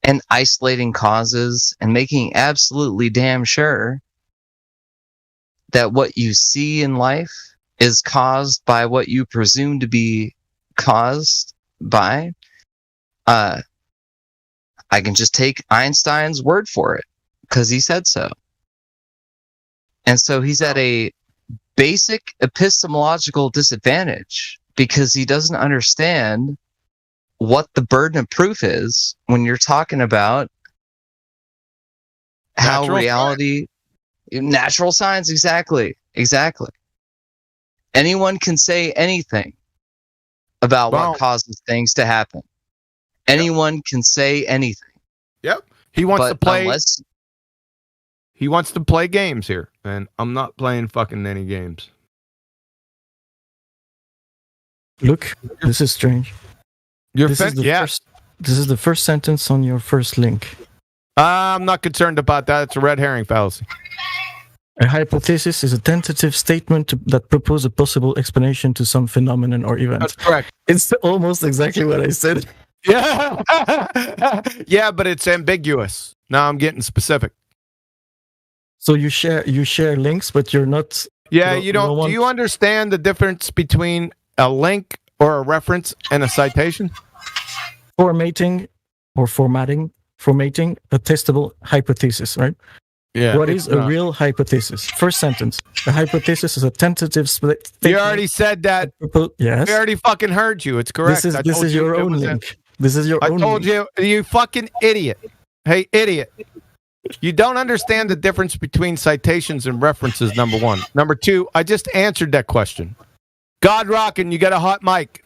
B: and isolating causes and making absolutely damn sure that what you see in life is caused by what you presume to be caused by, I can just take Einstein's word for it because he said so. And so he's at a basic epistemological disadvantage because he doesn't understand what the burden of proof is when you're talking about how
Q: Natural
B: reality, natural science, exactly. Anyone can say anything about what causes things to happen. Anyone can say anything.
Q: Yep. He wants to play.
B: Unless,
Q: he wants to play games here, and I'm not playing fucking any games.
F: Look, this is strange. This is the first sentence on your first link.
Q: I'm not concerned about that. It's a red herring fallacy.
F: A hypothesis is a tentative statement that proposes a possible explanation to some phenomenon or event.
Q: That's correct.
F: It's almost exactly what I said.
Q: Yeah. Yeah, but it's ambiguous. Now I'm getting specific.
F: So you share links, but you're not.
Q: Yeah, you don't. Do you understand the difference between a link or a reference and a citation?
F: Formatting a testable hypothesis, right?
Q: Yeah.
F: What is a real hypothesis? First sentence. A hypothesis is a tentative statement.
Q: You already said that.
F: Yes.
Q: We already fucking heard you. It's correct.
F: This is your own link. This is your own link.
Q: I told you, you fucking idiot. Hey, idiot. You don't understand the difference between citations and references, number one. Number two, I just answered that question. God rockin', you got a hot mic.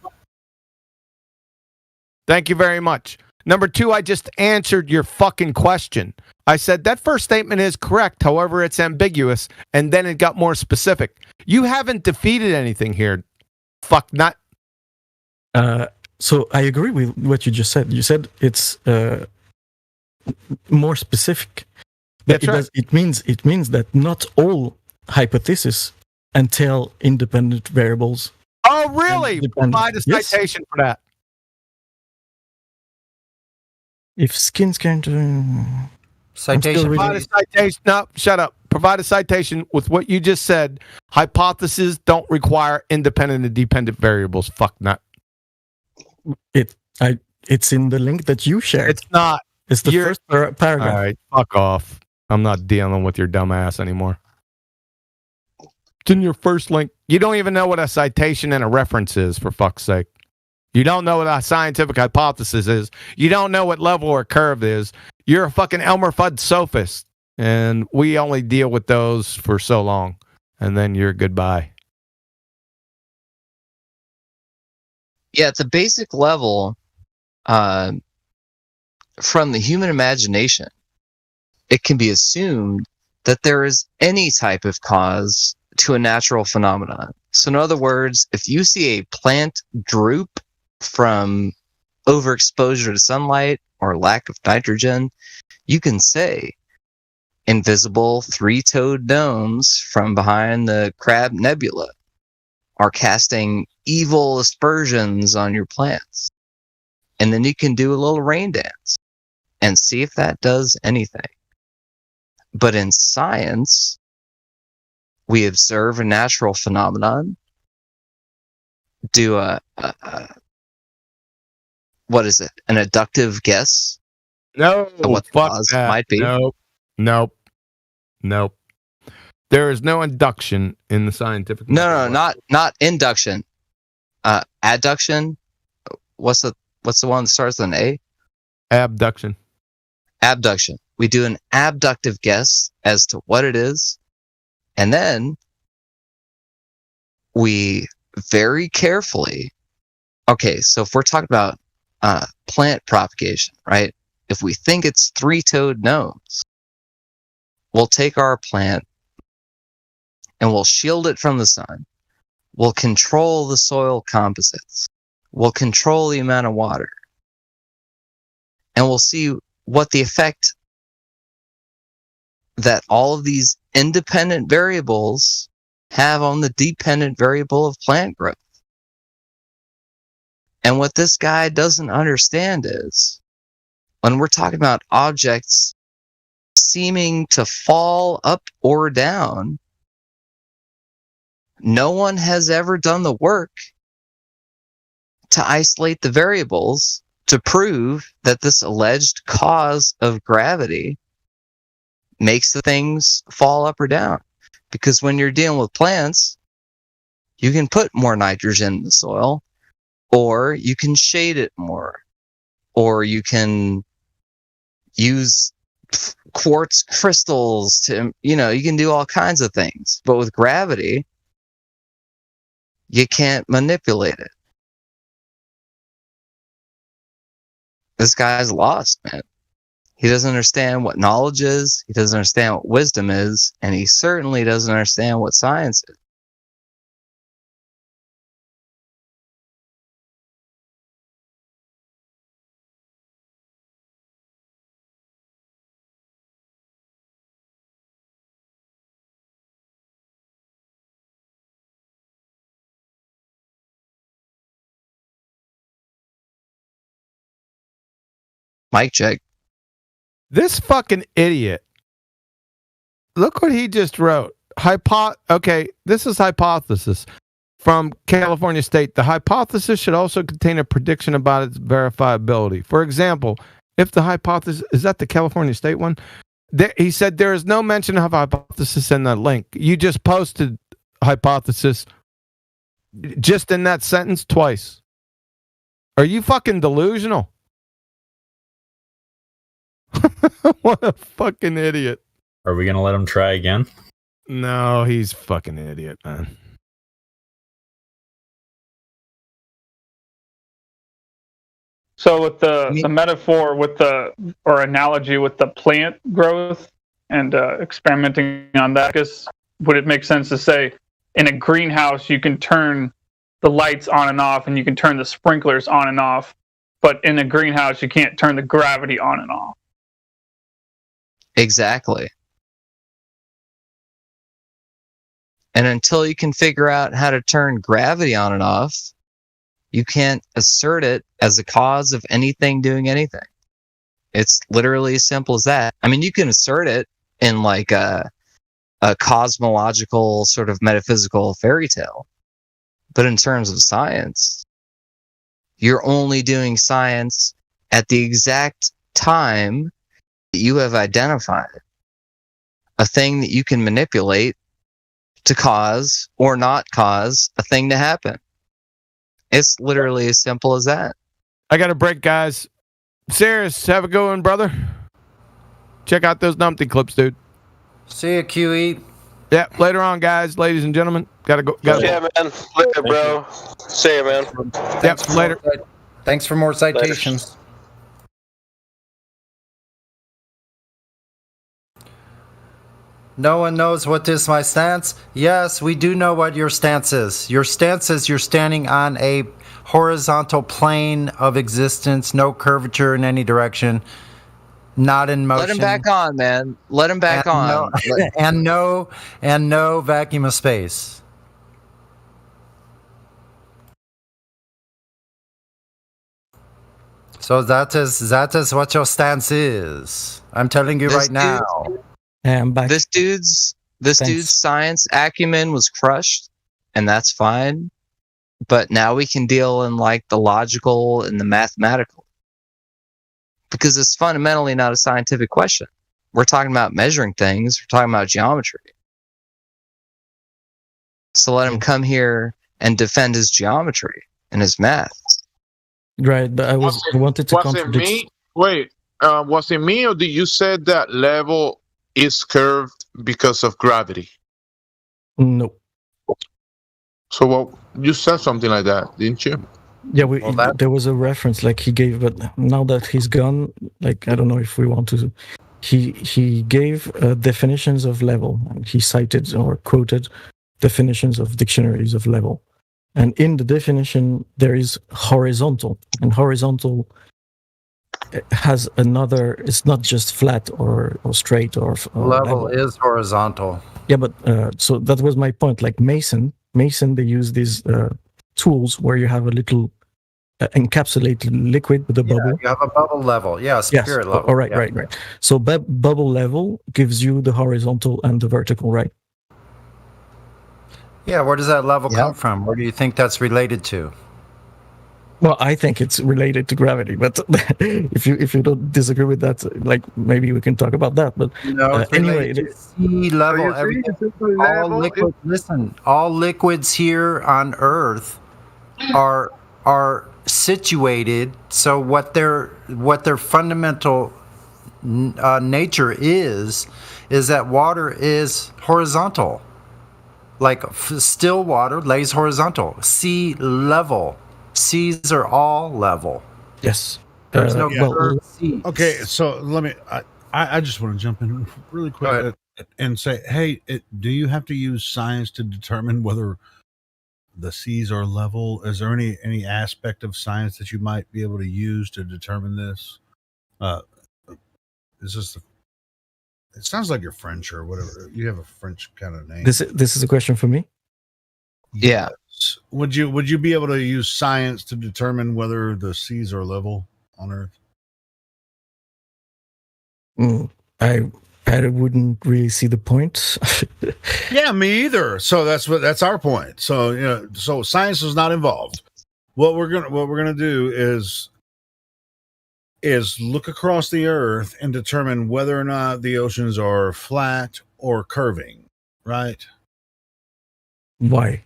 Q: Thank you very much. Number two, I just answered your fucking question. I said that first statement is correct. However, it's ambiguous. And then it got more specific. You haven't defeated anything here. Fuck nut.
F: So I agree with what you just said. You said it's more specific.
Q: That's right.
F: It means that not all hypotheses entail independent variables.
Q: Oh, really? Provide a citation for that.
F: If skins can't...
G: citation.
Q: Provide a citation. No, shut up. Provide a citation with what you just said. Hypotheses don't require independent and dependent variables. Fuck not.
F: It's in the link that you shared.
Q: It's not.
F: It's the first paragraph.
Q: All right, fuck off. I'm not dealing with your dumb ass anymore. It's in your first link. You don't even know what a citation and a reference is, for fuck's sake. You don't know what a scientific hypothesis is. You don't know what level or curve is. You're a fucking Elmer Fudd sophist. And we only deal with those for so long. And then you're goodbye.
B: Yeah, at the basic level, from the human imagination, it can be assumed that there is any type of cause to a natural phenomenon. So in other words, if you see a plant droop from overexposure to sunlight or lack of nitrogen, you can say invisible three-toed gnomes from behind the Crab Nebula are casting evil aspersions on your plants. And then you can do a little rain dance and see if that does anything. But in science, we observe a natural phenomenon, do what is it? An inductive guess?
Q: No,
B: what the cause might be?
Q: Nope. There is no induction in the scientific.
B: No, not induction. Adduction. What's the one that starts with an A?
Q: Abduction.
B: Abduction. We do an abductive guess as to what it is, and then we very carefully. Okay, so if we're talking about plant propagation, right? If we think it's three-toed gnomes, we'll take our plant and we'll shield it from the sun. We'll control the soil composites. We'll control the amount of water. and we'll see what the effect that all of these independent variables have on the dependent variable of plant growth. And what this guy doesn't understand is, when we're talking about objects seeming to fall up or down, no one has ever done the work to isolate the variables to prove that this alleged cause of gravity makes the things fall up or down. Because when you're dealing with plants, you can put more nitrogen in the soil, or you can shade it more, or you can use quartz crystals to, you can do all kinds of things. But with gravity, you can't manipulate it. This guy's lost, man. He doesn't understand what knowledge is, he doesn't understand what wisdom is, and he certainly doesn't understand what science is. Mic check.
Q: This fucking idiot. Look what he just wrote. Okay, this is hypothesis from California State. The hypothesis should also contain a prediction about its verifiability. For example, if the hypothesis is that the California State one, he said there is no mention of hypothesis in the link. You just posted hypothesis just in that sentence twice. Are you fucking delusional? What a fucking idiot.
H: Are we going to let him try again?
Q: No, he's fucking idiot, man.
D: So with the metaphor or analogy with the plant growth and experimenting on that, would it make sense to say in a greenhouse you can turn the lights on and off and you can turn the sprinklers on and off, but in a greenhouse you can't turn the gravity on and off?
B: Exactly. And until you can figure out how to turn gravity on and off, you can't assert it as a cause of anything doing anything. It's literally as simple as that. I mean, you can assert it in like a cosmological sort of metaphysical fairy tale. But in terms of science, you're only doing science at the exact time that you have identified a thing that you can manipulate to cause or not cause a thing to happen. It's literally as simple as that.
Q: I got a break, guys. Serious, have a good one, brother. Check out those Numpty clips, dude.
G: See you, QE.
Q: Yeah, later on, guys, ladies and gentlemen. Gotta go.
O: Yeah, man. Later, bro. See you, man.
Q: Yep, later.
G: Thanks for more citations. Later. No one knows what is my stance? Yes, we do know what your stance is. Your stance is you're standing on a horizontal plane of existence, no curvature in any direction, not in motion.
B: Let him back on, man. Let him back on.
G: And no vacuum of space. So that is what your stance is. I'm telling you right now.
B: This dude's science acumen was crushed, and that's fine. But now we can deal in like the logical and the mathematical, because it's fundamentally not a scientific question. We're talking about measuring things. We're talking about geometry. So let him come here and defend his geometry and his math.
F: Right, but I wanted to contradict.
I: Was it me, or did you say that level is curved because of gravity?
F: No.
I: So you said something like that, didn't you?
F: Yeah, there was a reference like he gave, but now that he's gone, like I don't know if we want to. He gave definitions of level. He cited or quoted definitions of dictionaries of level, and in the definition there is horizontal, and horizontal has another. It's not just flat or straight or
G: level is horizontal.
F: Yeah, but so that was my point. Like Mason, they use these tools where you have a little encapsulated liquid with a bubble.
G: You have a bubble level. Yeah, spirit level.
F: Oh, right. So bubble level gives you the horizontal and the vertical, right?
G: Yeah, where does that level come from? Where do you think that's related to?
F: Well, I think it's related to gravity, but if you don't disagree with that, like maybe we can talk about that. But anyway,
G: sea level. All liquids. Listen, all liquids here on Earth are situated. So what their fundamental nature is that water is horizontal. Like still water lays horizontal. Sea level. Seas are all level.
F: Yes.
G: There's no sea.
J: Okay, so let me. I just want to jump in really quick and say, hey, do you have to use science to determine whether the seas are level? Is there any aspect of science that you might be able to use to determine this? Is this? It sounds like you're French or whatever. You have a French kind of name.
F: This is a question for me.
B: Yeah.
J: Would you be able to use science to determine whether the seas are level on Earth?
F: I wouldn't really see the point.
J: Yeah, me either. So that's our point. So so science is not involved. What we're gonna do is look across the Earth and determine whether or not the oceans are flat or curving. Right?
F: Why?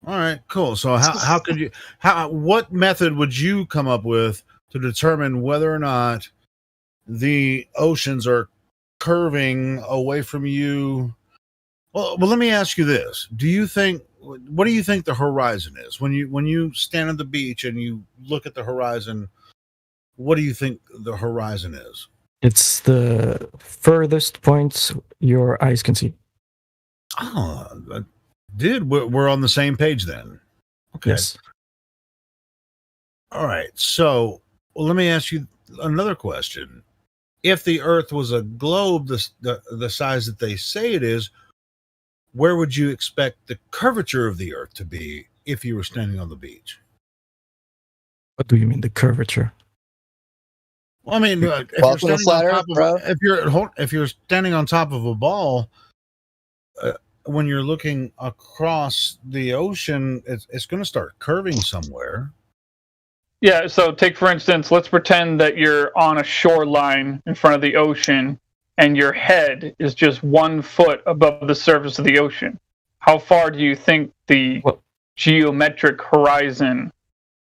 J: All right, cool. So what method would you come up with to determine whether or not the oceans are curving away from you? Well, let me ask you this. What do you think the horizon is? When you stand on the beach and you look at the horizon, what do you think the horizon is?
F: It's the furthest points your eyes can see.
J: Oh, dude, we're on the same page then. Okay.
F: Yes.
J: All right. So let me ask you another question. If the Earth was a globe, the size that they say it is, where would you expect the curvature of the Earth to be if you were standing on the beach?
F: What do you mean the curvature?
J: Well, I mean, if you're standing on top of a ball, when you're looking across the ocean, it's going to start curving somewhere.
D: Yeah, so take, for instance, let's pretend that you're on a shoreline in front of the ocean and your head is just 1 foot above the surface of the ocean. How far do you think the geometric horizon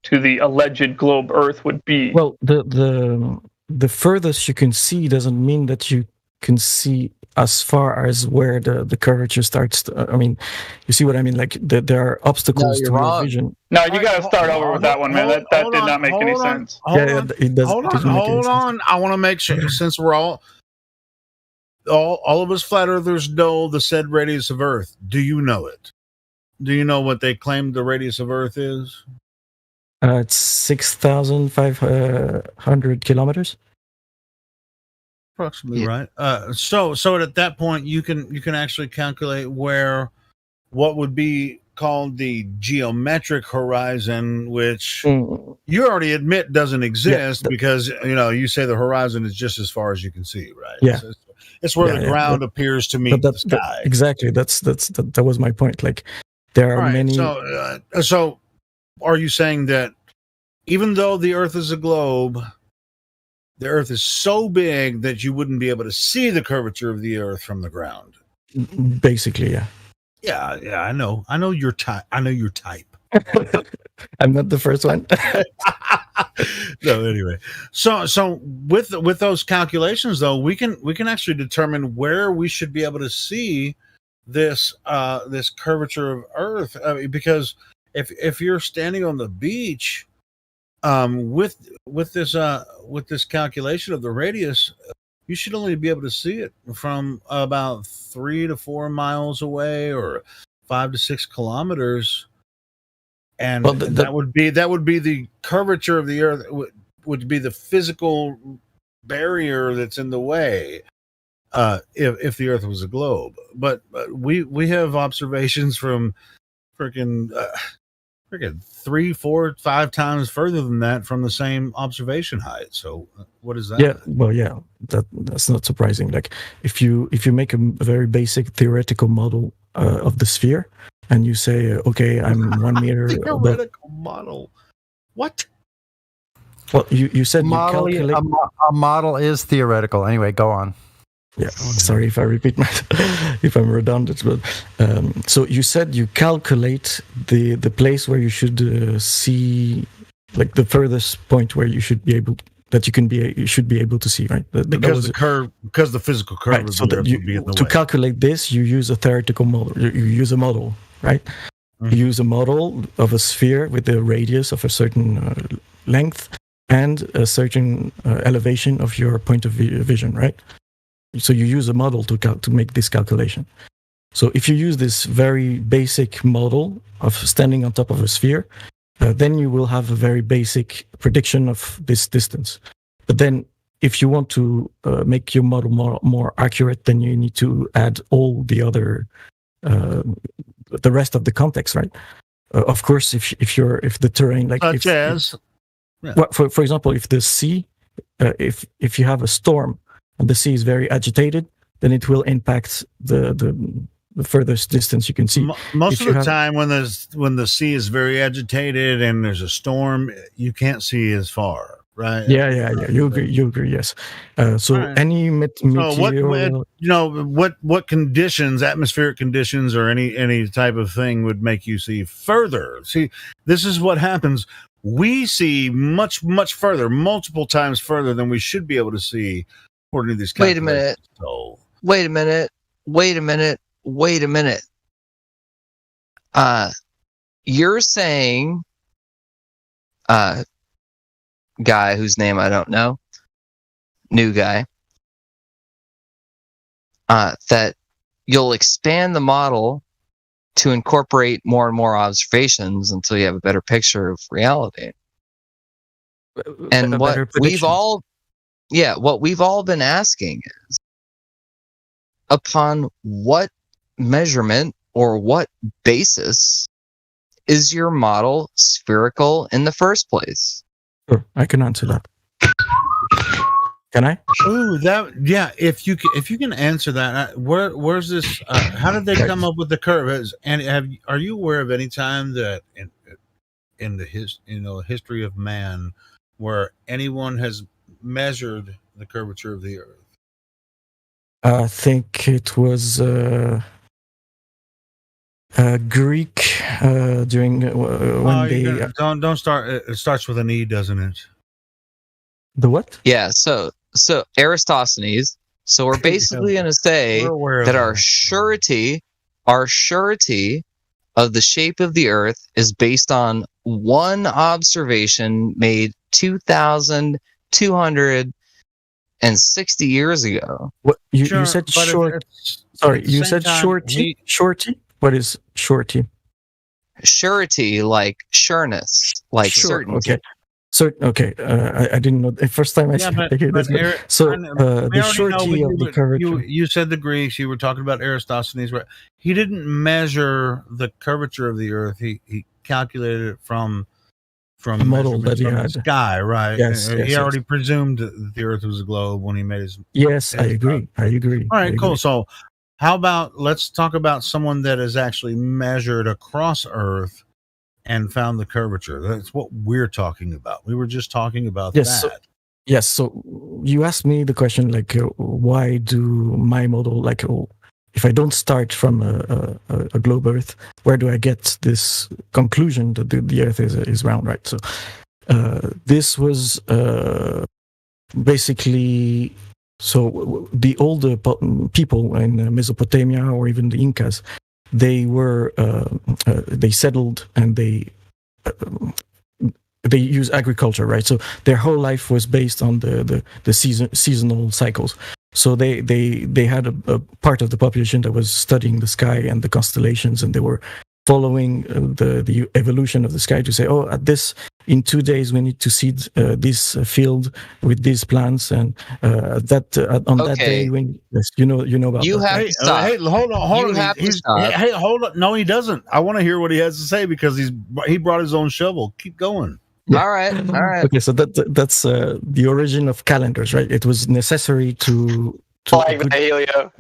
D: to the alleged globe Earth would be?
F: Well, the furthest you can see doesn't mean that you can see as far as where the curvature starts. I mean, you see what I mean? Like there are obstacles to your vision.
D: No, you got to start over with that one, man. That did not make any sense.
F: It does.
J: Hold on. I want to make sure, since we're all of us flat earthers know the said radius of Earth. Do you know it? Do you know what they claim the radius of Earth is?
F: It's 6,500 kilometers.
J: Approximately, right. So at that point, you can actually calculate what would be called the geometric horizon, which you already admit doesn't exist because you say the horizon is just as far as you can see, right?
F: Yeah,
J: it's where the ground appears to meet the sky.
F: Exactly. That was my point. Like there are many.
J: So are you saying that even though the Earth is a globe, the Earth is so big that you wouldn't be able to see the curvature of the Earth from the ground?
F: Basically, yeah.
J: Yeah, I know your type. I know your type.
F: I'm not the first one.
J: No, anyway. So with those calculations, though, we can actually determine where we should be able to see this curvature of Earth. Because if you're standing on the beach, with this calculation of the radius, you should only be able to see it from about 3 to 4 miles away, or 5 to 6 kilometers, and that would be the curvature of the Earth. would be the physical barrier that's in the way. If the Earth was a globe, but we have observations from freaking 3, 4, 5 times further than that from the same observation height. So what is that?
F: Yeah, well, yeah, that's not surprising. Like if you make a very basic theoretical model of the sphere, and you say, okay, I'm 1 meter.
J: Theoretical model. What?
F: Well, you said
G: model,
F: you calculate.
G: a model is theoretical. Anyway, go on.
F: Yeah, sorry if I repeat if I'm redundant, but so you said you calculate the place where you should see, like the furthest point where you should be able you should be able to see, right?
J: Because the physical curve
F: right,
J: of
F: so
J: the Earth would be in the
F: to
J: way.
F: calculate this, you use a theoretical model. You use a model, right?
J: Mm-hmm.
F: You use a model of a sphere with a radius of a certain length and a certain elevation of your point of vision, right? So you use a model to make this calculation. So if you use this very basic model of standing on top of a sphere, then you will have a very basic prediction of this distance. But then if you want to make your model more accurate, then you need to add all the other, the rest of the context, right? Of course, if the terrain, like well, for example, if the sea, if you have a storm, and the sea is very agitated, then it will impact the furthest distance you can see.
J: Most of the time, when the sea is very agitated and there's a storm, you can't see as far, right?
F: Yeah. You agree. Yes. So
J: right.
F: Any material.
J: What conditions, atmospheric conditions, or any type of thing would make you see further? See, this is what happens. We see much, much further, multiple times further than we should be able to see.
B: Wait a minute. Wait a minute. You're saying, guy whose name I don't know, new guy, that you'll expand the model to incorporate more and more observations until you have a better picture of reality. And what we've all been asking is, upon what measurement or what basis is your model spherical in the first place?
F: Sure, I can answer that. Can I?
J: Oh, if you can answer that, where's this? How did they come up with the curve? And are you aware of any time that in the history of man where anyone has measured the curvature of the Earth?
F: I think it was Greek during when they.
J: Don't start. It starts with an E, doesn't it?
F: The what?
B: Yeah. So Eratosthenes. So we're basically going to say that our surety of the shape of the Earth is based on one observation made 2,260 years ago.
F: What you said short? Sorry, you said shorty. Shorty. What is shorty?
B: Surety, like sureness, like certainty.
F: Okay. Okay. I didn't know the first time I hear this. The shorty of the curvature.
J: You said the Greeks. You were talking about Eratosthenes. Right? He didn't measure the curvature of the Earth. He calculated it from
F: a model that he had.
J: The sky, right?
F: Yes.
J: He already presumed that the Earth was a globe when he made his.
F: Yes, I agree. I agree.
J: All right, cool. So, how about let's talk about someone that has actually measured across Earth and found the curvature. That's what we're talking about. We were just talking about that.
F: So you asked me the question, like, why do my model, like, if I don't start from a globe Earth, where do I get this conclusion that the Earth is round, right? So this was basically, so the older people in Mesopotamia or even the Incas, they settled and they use agriculture, right? So their whole life was based on the seasonal cycles. So they had a part of the population that was studying the sky and the constellations, and they were following the evolution of the sky to say, oh, in 2 days we need to seed this field with these plants, and on that day when you know about
B: you
F: that.
B: have to stop.
J: Hey, hold on.
B: You have to stop.
J: Hey, hold on. No, he doesn't. I want to hear what he has to say because he brought his own shovel. Keep going.
B: Yeah. All right.
F: Okay, so that's the origin of calendars, right? It was necessary to
O: like that, Helio.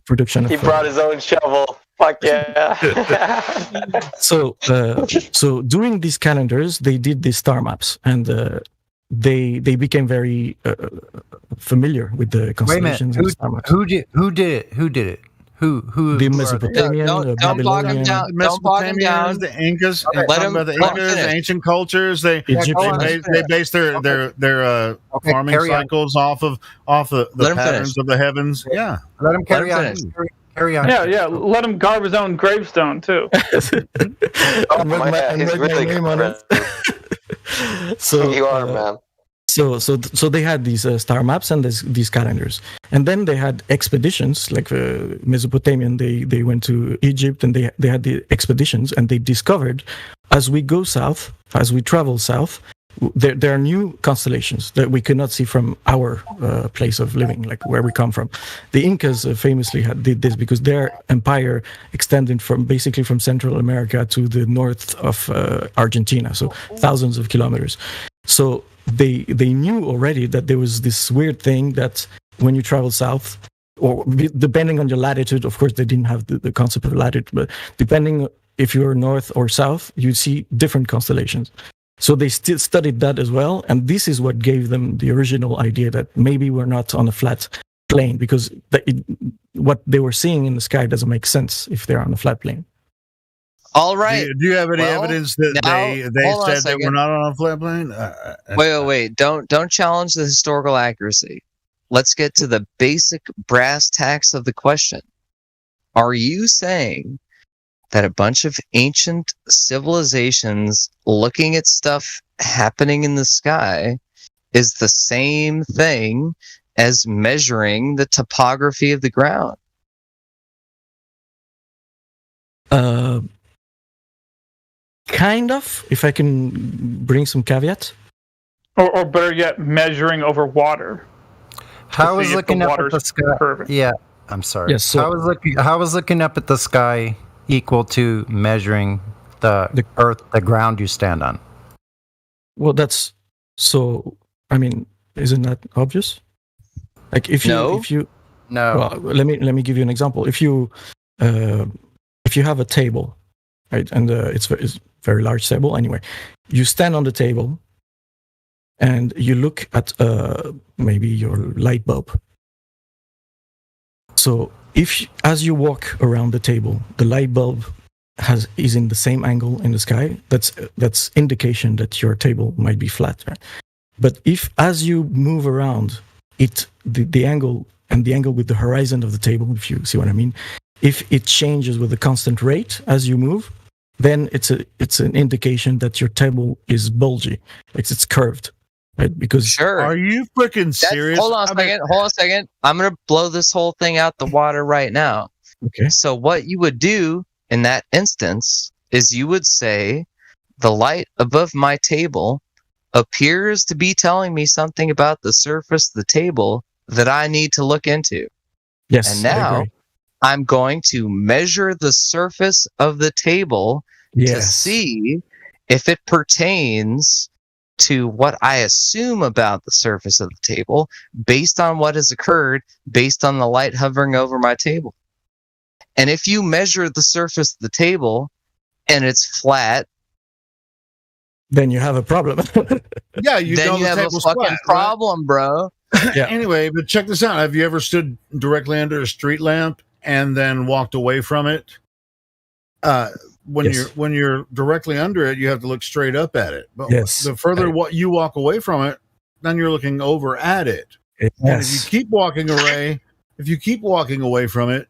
F: Production.
O: He brought his own shovel. Fuck yeah.
F: So doing these calendars, they did these star maps, and they became very familiar with the constellations.
G: Wait a minute. Who did it? Who?
F: The Mesopotamian, Babylonian,
B: Don't bog him down.
J: The Incas.
B: Okay.
J: Let him. The Incas, the ancient cultures. They base their farming cycles off the patterns of the heavens. Yeah.
G: Let him carry on. Carry on.
D: Yeah. Let him carve his own gravestone too.
O: He's really good.
F: So
O: you are, man.
F: So they had these star maps and these calendars, and then they had expeditions like Mesopotamian. They went to Egypt, and they had the expeditions, and they discovered as we go south, as we travel south, there are new constellations that we could not see from our place of living, like where we come from. The Incas famously did this because their empire extended basically from Central America to the north of Argentina, so thousands of kilometers. So they knew already that there was this weird thing that when you travel south, or depending on your latitude, of course they didn't have the concept of latitude, but depending if you're north or south, you see different constellations. So they still studied that as well, and this is what gave them the original idea that maybe we're not on a flat plane, because what they were seeing in the sky doesn't make sense if they're on a flat plane.
B: All right.
J: Do you have any evidence that they said that we're not on a flat plane?
B: Wait. Don't challenge the historical accuracy. Let's get to the basic brass tacks of the question. Are you saying that a bunch of ancient civilizations looking at stuff happening in the sky is the same thing as measuring the topography of the ground?
F: Kind of, if I can bring some caveats.
D: Or better yet, measuring over water.
G: How was looking up at the sky? Yeah, I'm sorry.
F: Yes, so
G: how was looking up at the sky equal to measuring the earth, the ground you stand on?
F: Well, that's so. I mean, isn't that obvious? Like if you well, let me give you an example. If you have a table, right, and it's a very large table. Anyway, you stand on the table, and you look at maybe your light bulb. So as you walk around the table, the light bulb is in the same angle in the sky, that's indication that your table might be flat, right? But if as you move around the angle and the angle with the horizon of the table, if you see what I mean, if it changes with a constant rate as you move, then it's an indication that your table is bulgy, like it's curved, right? Because
J: are you freaking serious?
B: Hold on a second. I'm gonna blow this whole thing out the water right now.
F: Okay.
B: So what you would do in that instance is you would say the light above my table appears to be telling me something about the surface of the table that I need to look into.
F: Yes.
B: And now I'm going to measure the surface of the table to see if it pertains to what I assume about the surface of the table based on what has occurred, based on the light hovering over my table. And if you measure the surface of the table and it's flat,
F: then you have a problem.
J: Yeah,
B: then you have a fucking problem, bro.
F: Yeah.
J: Anyway, but check this out. Have you ever stood directly under a street lamp and then walked away from it? When you're directly under it, you have to look straight up at it. But the further you walk away from it, then you're looking over at it.
F: Yes.
J: And if you keep walking away from it,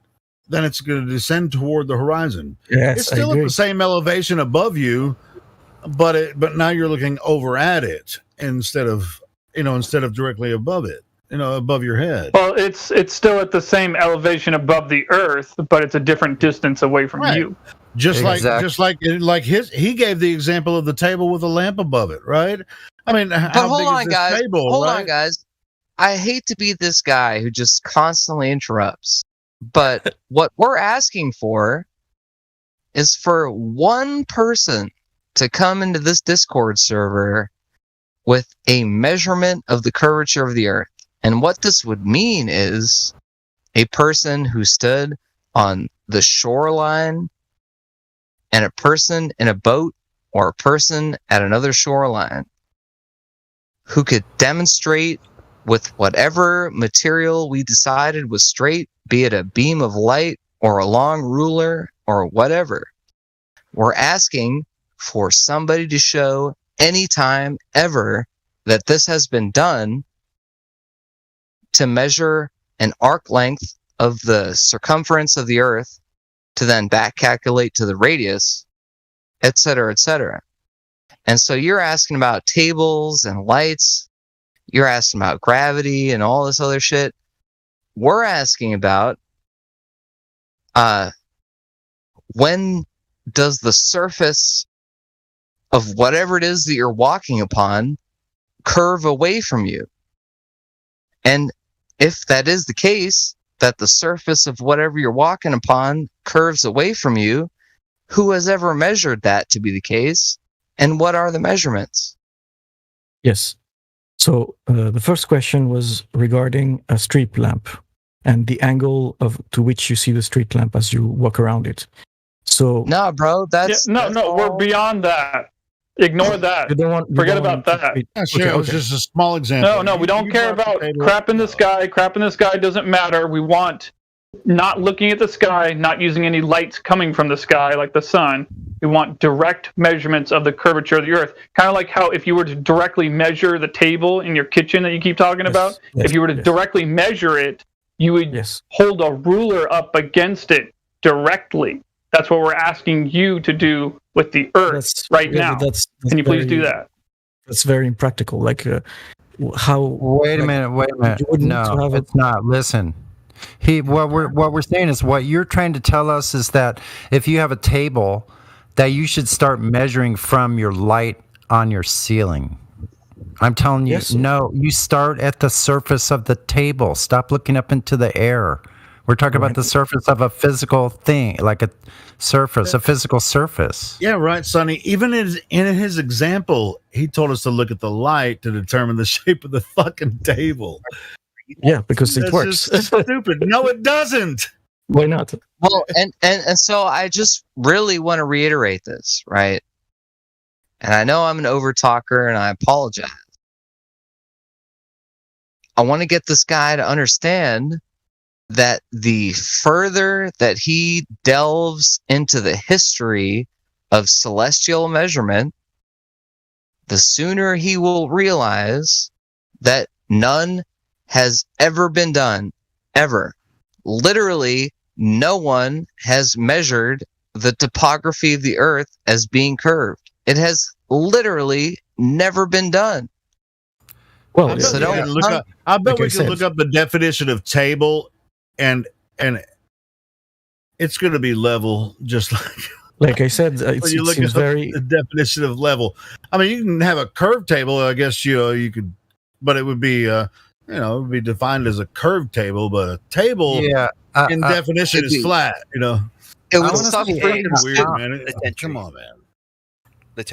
J: then it's going to descend toward the horizon.
F: Yes,
J: it's still at the same elevation above you, but now you're looking over at it instead of directly above it, above your head.
D: Well, it's still at the same elevation above the earth, but it's a different distance away from you.
J: Just like he gave the example of the table with a lamp above it, right? I mean, how
B: hold
J: big
B: on,
J: is this
B: guys.
J: table,
B: Hold
J: right?
B: on, guys. I hate to be this guy who just constantly interrupts, but what we're asking for is for one person to come into this Discord server with a measurement of the curvature of the Earth. And what this would mean is a person who stood on the shoreline and a person in a boat or a person at another shoreline who could demonstrate with whatever material we decided was straight, be it a beam of light or a long ruler or whatever. We're asking for somebody to show anytime ever that this has been done to measure an arc length of the circumference of the Earth to then back calculate to the radius, et cetera, et cetera. And so you're asking about tables and lights. You're asking about gravity and all this other shit. We're asking about when does the surface of whatever it is that you're walking upon curve away from you? And if that is the case, that the surface of whatever you're walking upon curves away from you, who has ever measured that to be the case? And what are the measurements?
F: Yes. So the first question was regarding a street lamp and the angle to which you see the street lamp as you walk around it. So
B: no, bro, that's
D: we're beyond that. Ignore that. Forget about that.
J: Yeah, sure, it was just a small example.
D: No, we don't care about crap in the sky. Crap in the sky doesn't matter. We want not looking at the sky, not using any lights coming from the sky like the sun. We want direct measurements of the curvature of the Earth. Kind of like how if you were to directly measure the table in your kitchen that you keep talking about, if you were to directly measure it, you would hold a ruler up against it directly. That's what we're asking you to do with the Earth now. Can you please do that?
F: That's very impractical. Like how?
G: Wait a minute. No, it's not. Listen. What we're saying is what you're trying to tell us is that if you have a table, that you should start measuring from your light on your ceiling. I'm telling you, no. You start at the surface of the table. Stop looking up into the air. We're talking about the surface of a physical thing, like a surface, a physical surface.
J: Yeah, right, Sonny. Even in his example, he told us to look at the light to determine the shape of the fucking table.
F: Yeah, because it works.
J: Just stupid. No, it doesn't.
F: Why not?
B: Well, and so I just really want to reiterate this, right? And I know I'm an overtalker, and I apologize. I want to get this guy to understand that the further that he delves into the history of celestial measurement, the sooner he will realize that none has ever been done, ever. Literally, no one has measured the topography of the Earth as being curved. It has literally never been done.
J: Well, I bet we can look up the definition of table, and it's going to be level, just
F: like I said. It seems very
J: the definition of level. I mean, you can have a curved table. I guess you could, but it would be it would be defined as a curved table. But a table, in definition, is flat.
B: It would
J: fucking weird, man. Come on, man.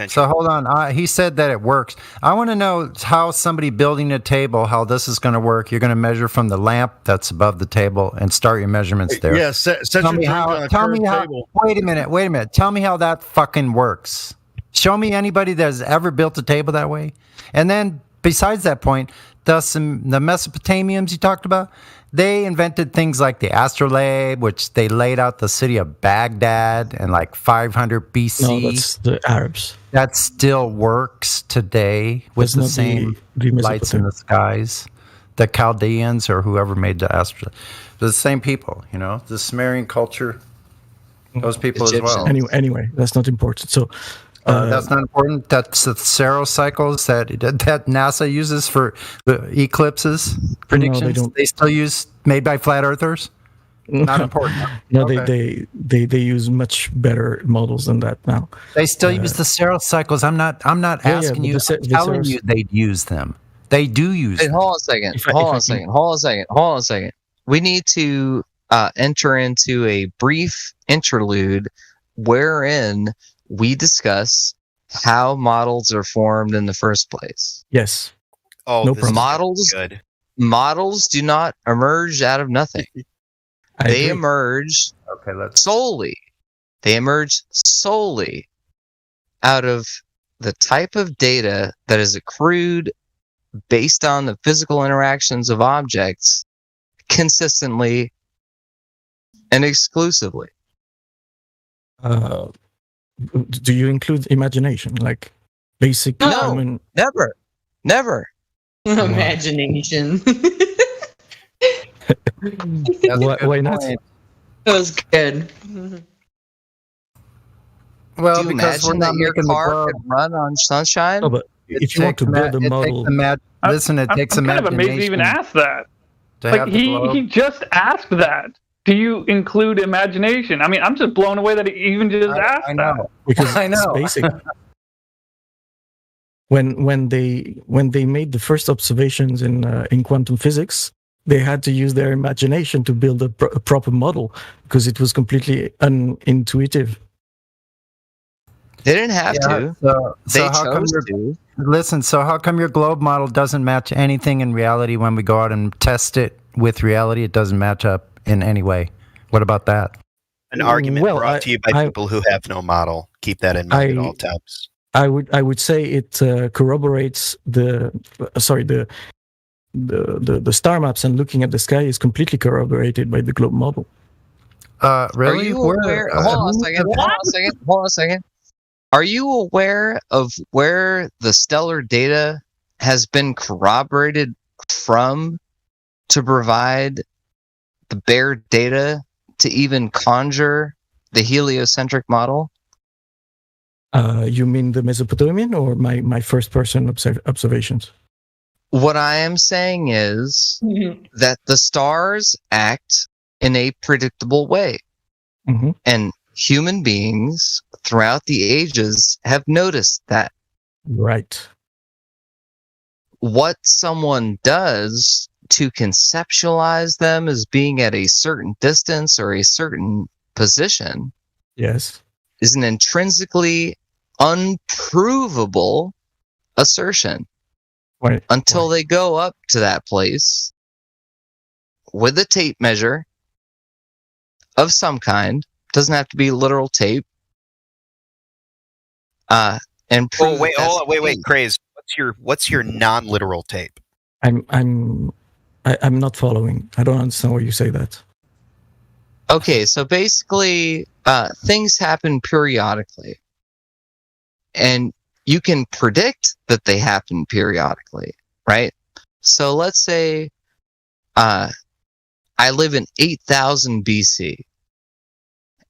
G: So hold on. He said that it works. I want to know how somebody building a table, how this is going to work. You're going to measure from the lamp that's above the table and start your measurements there.
J: Yeah, tell me how.
G: Table. Wait a minute. Tell me how that fucking works. Show me anybody that has ever built a table that way. And then besides that point, the Mesopotamians you talked about, they invented things like the astrolabe, which they laid out the city of Baghdad in like 500 BC.
F: No, that's the Arabs.
G: That still works today with the same lights in the skies. The Chaldeans or whoever made the astrolabe. The same people, the Sumerian culture, those people as well.
F: Anyway, that's not important. So
G: that's not important. That's the Saros cycles that NASA uses for the eclipses predictions.
F: No,
G: they still use made by flat earthers. Not important.
F: No,
G: Okay.
F: they use much better models than that now.
G: They still use the Searle cycles. I'm not asking
F: but
G: you.
F: the
G: I'm telling you they'd use them. They do use
B: Wait,
G: them.
B: hold on a second. Hold on a second. We need to enter into a brief interlude wherein we discuss how models are formed in the first place.
F: Yes.
A: Oh,
F: No
A: this is
F: problem.
A: good.
B: Models do not emerge out of nothing. They
F: agree.
B: emerge solely. They emerge solely out of the type of data that is accrued based on the physical interactions of objects consistently and exclusively.
F: Do you include imagination, like basic human?
B: Never.
C: Imagination.
F: Why not?
C: That was good.
G: Well,
B: Do you
G: because we're
B: imagine
G: not
B: that your
G: making the
B: car
G: globe.
B: could run on sunshine?
F: No, but if you want to build a model,
G: Listen, it takes
D: I'm kind of amazed
G: imagination.
D: he even asked that.
G: to
D: Like
G: have the globe.
D: he just asked that. Do you include imagination? I mean, I'm just blown away that he even just asked that.
F: because
G: I know.
F: it's basic. when they made the first observations in quantum physics, they had to use their imagination to build a proper model because it was completely unintuitive.
B: They didn't have to. They
G: how come
B: chose
G: your-
B: to.
G: Listen, so how come your globe model doesn't match anything in reality when we go out and test it with reality? It doesn't match up in any way. What about that?
A: An argument
F: Well,
A: brought to you by people who have no model. Keep that in mind at all times.
F: I would say it corroborates the star maps, and looking at the sky is completely corroborated by the globe model.
G: Really?
B: Are you aware? Hold on a second. Are you aware of where the stellar data has been corroborated from to provide the bare data to even conjure the heliocentric model?
F: You mean the Mesopotamian or my first person observations?
B: What I am saying is that the stars act in a predictable way.
F: Mm-hmm.
B: And human beings throughout the ages have noticed that.
F: Right.
B: What someone does to conceptualize them as being at a certain distance or a certain position
F: Yes.
B: is an intrinsically unprovable assertion until they go up to that place with a tape measure of some kind. Doesn't have to be literal tape. And prove
A: Wait, Craze. What's your non-literal tape?
F: I'm not following. I don't understand why you say that.
B: Okay, so basically, things happen periodically, and you can predict that they happen periodically, right? So let's say I live in 8000 BC,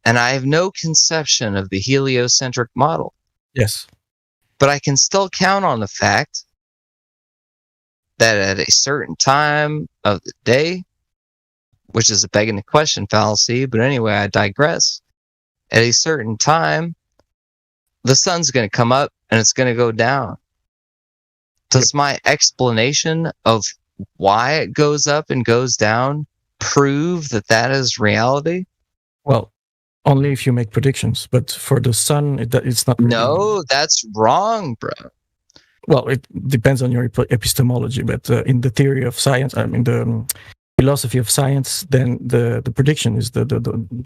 B: and I have no conception of the heliocentric model.
F: Yes.
B: But I can still count on the fact that at a certain time of the day, which is a begging the question fallacy, but anyway, I digress. At a certain time, the sun's going to come up and it's going to go down. Does my explanation of why it goes up and goes down prove that that is reality?
F: Well, only if you make predictions, but for the sun, it's not.
B: No, that's wrong, bro.
F: Well, it depends on your epistemology, but in the theory of science, I mean the philosophy of science, then the prediction is the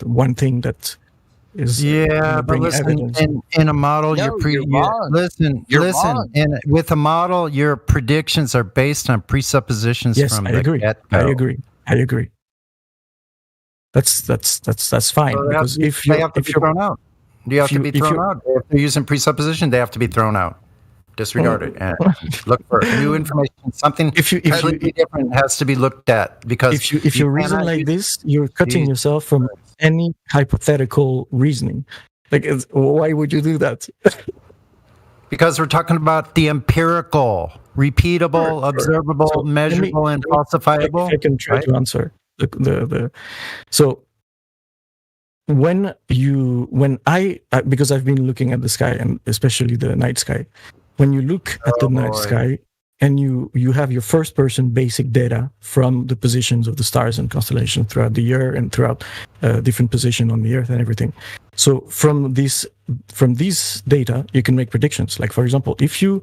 F: one thing that is
G: but listen,
F: evidence.
G: in a model, listen.
B: wrong.
G: And with a model, your predictions are based on presuppositions
F: Yes,
G: from
F: I
G: the
F: agree.
G: get-go.
F: I agree. That's fine
G: So
F: because
G: they have to be thrown out. You have to be thrown out. If they're using presupposition, they have to be thrown out. Disregard it and look for new information. Something completely different has to be looked at because
F: if you reason like this, you're cutting yourself from any hypothetical reasoning. Like, why would you do that?
G: Because we're talking about the empirical, repeatable, observable,
F: So
G: measurable, and falsifiable.
F: I can try to answer. So when I because I've been looking at the sky, and especially the night sky, when you look at the night sky and you have your first person basic data from the positions of the stars and constellations throughout the year and throughout different position on the earth and everything. So from these data you can make predictions. Like, for example, if you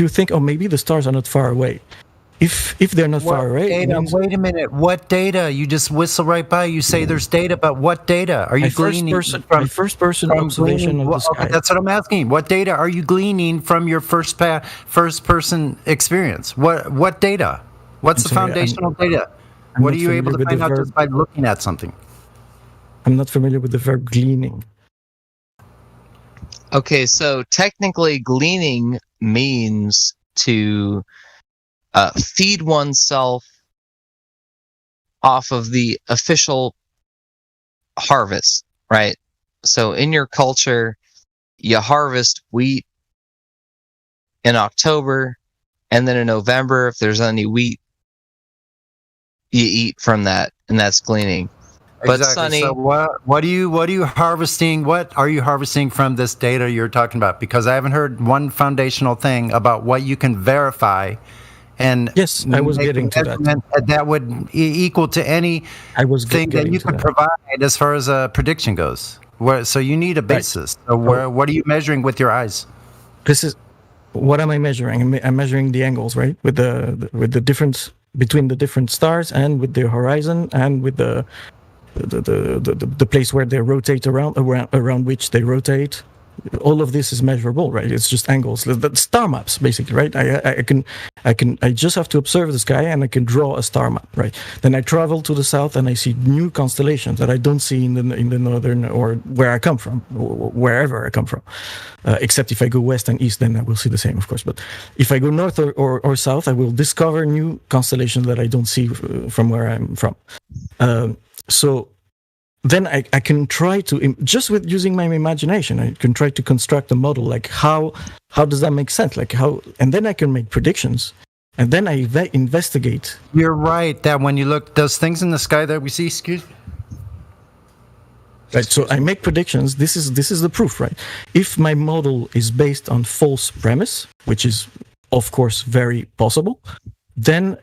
F: think, oh, maybe the stars are not far away, if they're not far away,
G: data, wait a minute, what data? You just whistle right by, you say there's data, but what data are you gleaning
F: from first person observation of the sky?
G: That's what I'm asking. What data are you gleaning from your first person experience? What data? What's the foundational data? What are you able to find out just by looking at something?
F: I'm not familiar with the verb gleaning.
B: Okay, so technically gleaning means to feed oneself off of the official harvest, right? So in your culture, you harvest wheat in October, and then in November, if there's any wheat, you eat from that, and that's gleaning. But
G: exactly.
B: Sonny,
G: So what are you harvesting? What are you harvesting from this data you're talking about? Because I haven't heard one foundational thing about what you can verify. And
F: yes, I was getting to that.
G: That would equal to any thing that you could provide as far as a prediction goes. So you need a basis. Right. So what are you measuring with your eyes?
F: This is what am I measuring? I'm measuring the angles, right, with the difference between the different stars and with the horizon and with the place where they rotate around which they rotate. All of this is measurable, right? It's just angles. The star maps, basically, right? I just have to observe the sky and I can draw a star map, right? Then I travel to the south and I see new constellations that I don't see in the northern or where I come from, wherever I come from. Except if I go west and east, then I will see the same, of course. But if I go north or south, I will discover new constellations that I don't see from where I'm from. So then I can try to, just with using my imagination, I can try to construct a model, like how does that make sense? Like and then I can make predictions, and then I investigate.
G: You're right, that when you look, those things in the sky that we see, excuse me.
F: Right, so I make predictions. This is the proof, right? If my model is based on false premise, which is, of course, very possible, then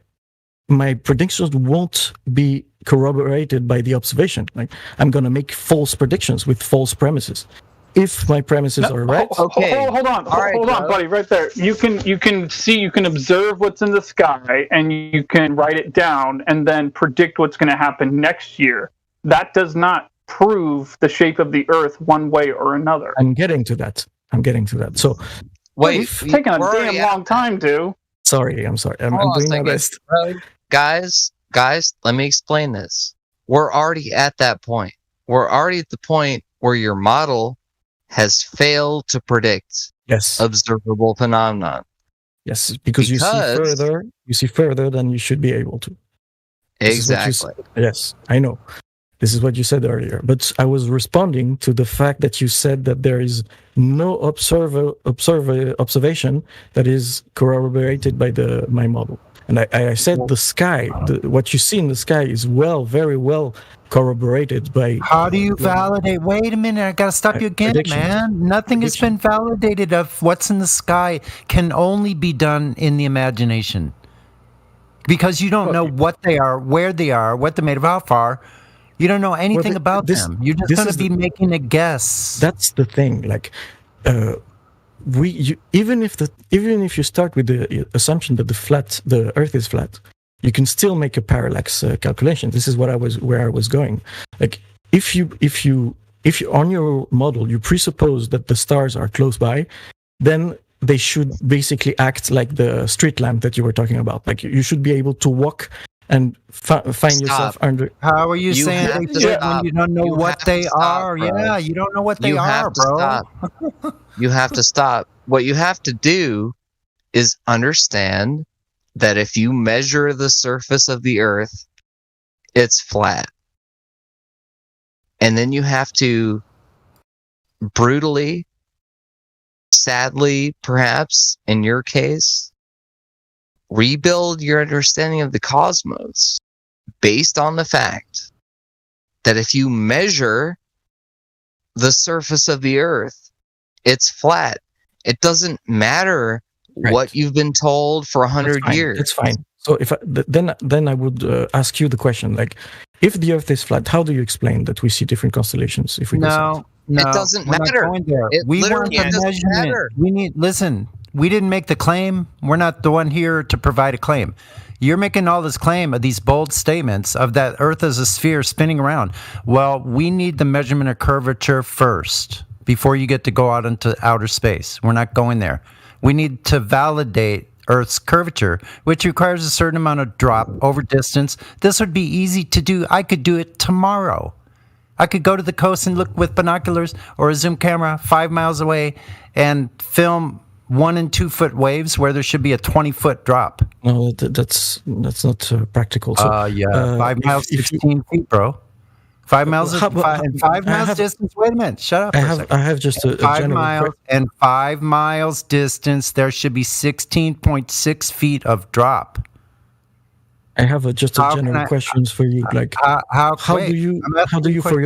F: my predictions won't be corroborated by the observation. Like, I'm going to make false predictions with false premises. If my premises are right.
D: Okay. Hold on, buddy, right there. You can observe what's in the sky, and you can write it down, and then predict what's going to happen next year. That does not prove the shape of the Earth one way or another.
F: I'm getting to that. So,
B: wait,
D: it's taking a damn long time, dude.
F: Sorry. I'm doing my best.
B: Guys, let me explain this. We're already at that point. We're already at the point where your model has failed to predict observable phenomenon.
F: Yes, because you see further than you should be able to.
B: Exactly.
F: Yes, I know. This is what you said earlier. But I was responding to the fact that you said that there is no observation that is corroborated by my model. And I said the sky, what you see in the sky is very well corroborated by...
G: How do you validate? Wait a minute, I gotta stop you again, man. Nothing has been validated of what's in the sky can only be done in the imagination. Because you don't know what they are, where they are, what they're made of, how far. You don't know anything about them. You're just going to be making a guess.
F: That's the thing. Like, even if you start with the assumption that the Earth is flat, you can still make a parallax calculation. This is where I was going. Like, if you on your model you presuppose that the stars are close by, then they should basically act like the street lamp that you were talking about. Like, you should be able to walk and find yourself under.
G: How are you saying they when you don't know what they are? Yeah, you don't know what they are, bro.
B: You have to stop. What you have to do is understand that if you measure the surface of the Earth, it's flat. And then you have to brutally, sadly, perhaps, in your case, rebuild your understanding of the cosmos. based on the fact that if you measure the surface of the Earth, it's flat. It doesn't matter what you've been told for 100 years.
F: That's fine. So if then I would ask you the question, like, if the Earth is flat, how do you explain that we see different constellations? If we go south?
G: No,
B: it doesn't
G: we're
B: matter.
G: Not going there.
B: It
G: we want
B: literally
G: the
B: doesn't
G: measurement.
B: matter.
G: Listen. We didn't make the claim. We're not the one here to provide a claim. You're making all this claim of these bold statements of that Earth is a sphere spinning around. Well, we need the measurement of curvature first before you get to go out into outer space. We're not going there. We need to validate Earth's curvature, which requires a certain amount of drop over distance. This would be easy to do. I could do it tomorrow. I could go to the coast and look with binoculars or a zoom camera 5 miles away and film 1 and 2 foot waves where there should be a 20-foot drop.
F: No, that's not practical. So,
G: 5 miles, 16 feet, bro. 5 miles and 5 miles distance. Wait a minute, shut up.
F: I have just a
G: 5
F: general
G: miles and 5 miles distance. There should be 16.6 feet of drop.
F: I have just a general questions for you. Like, how do you for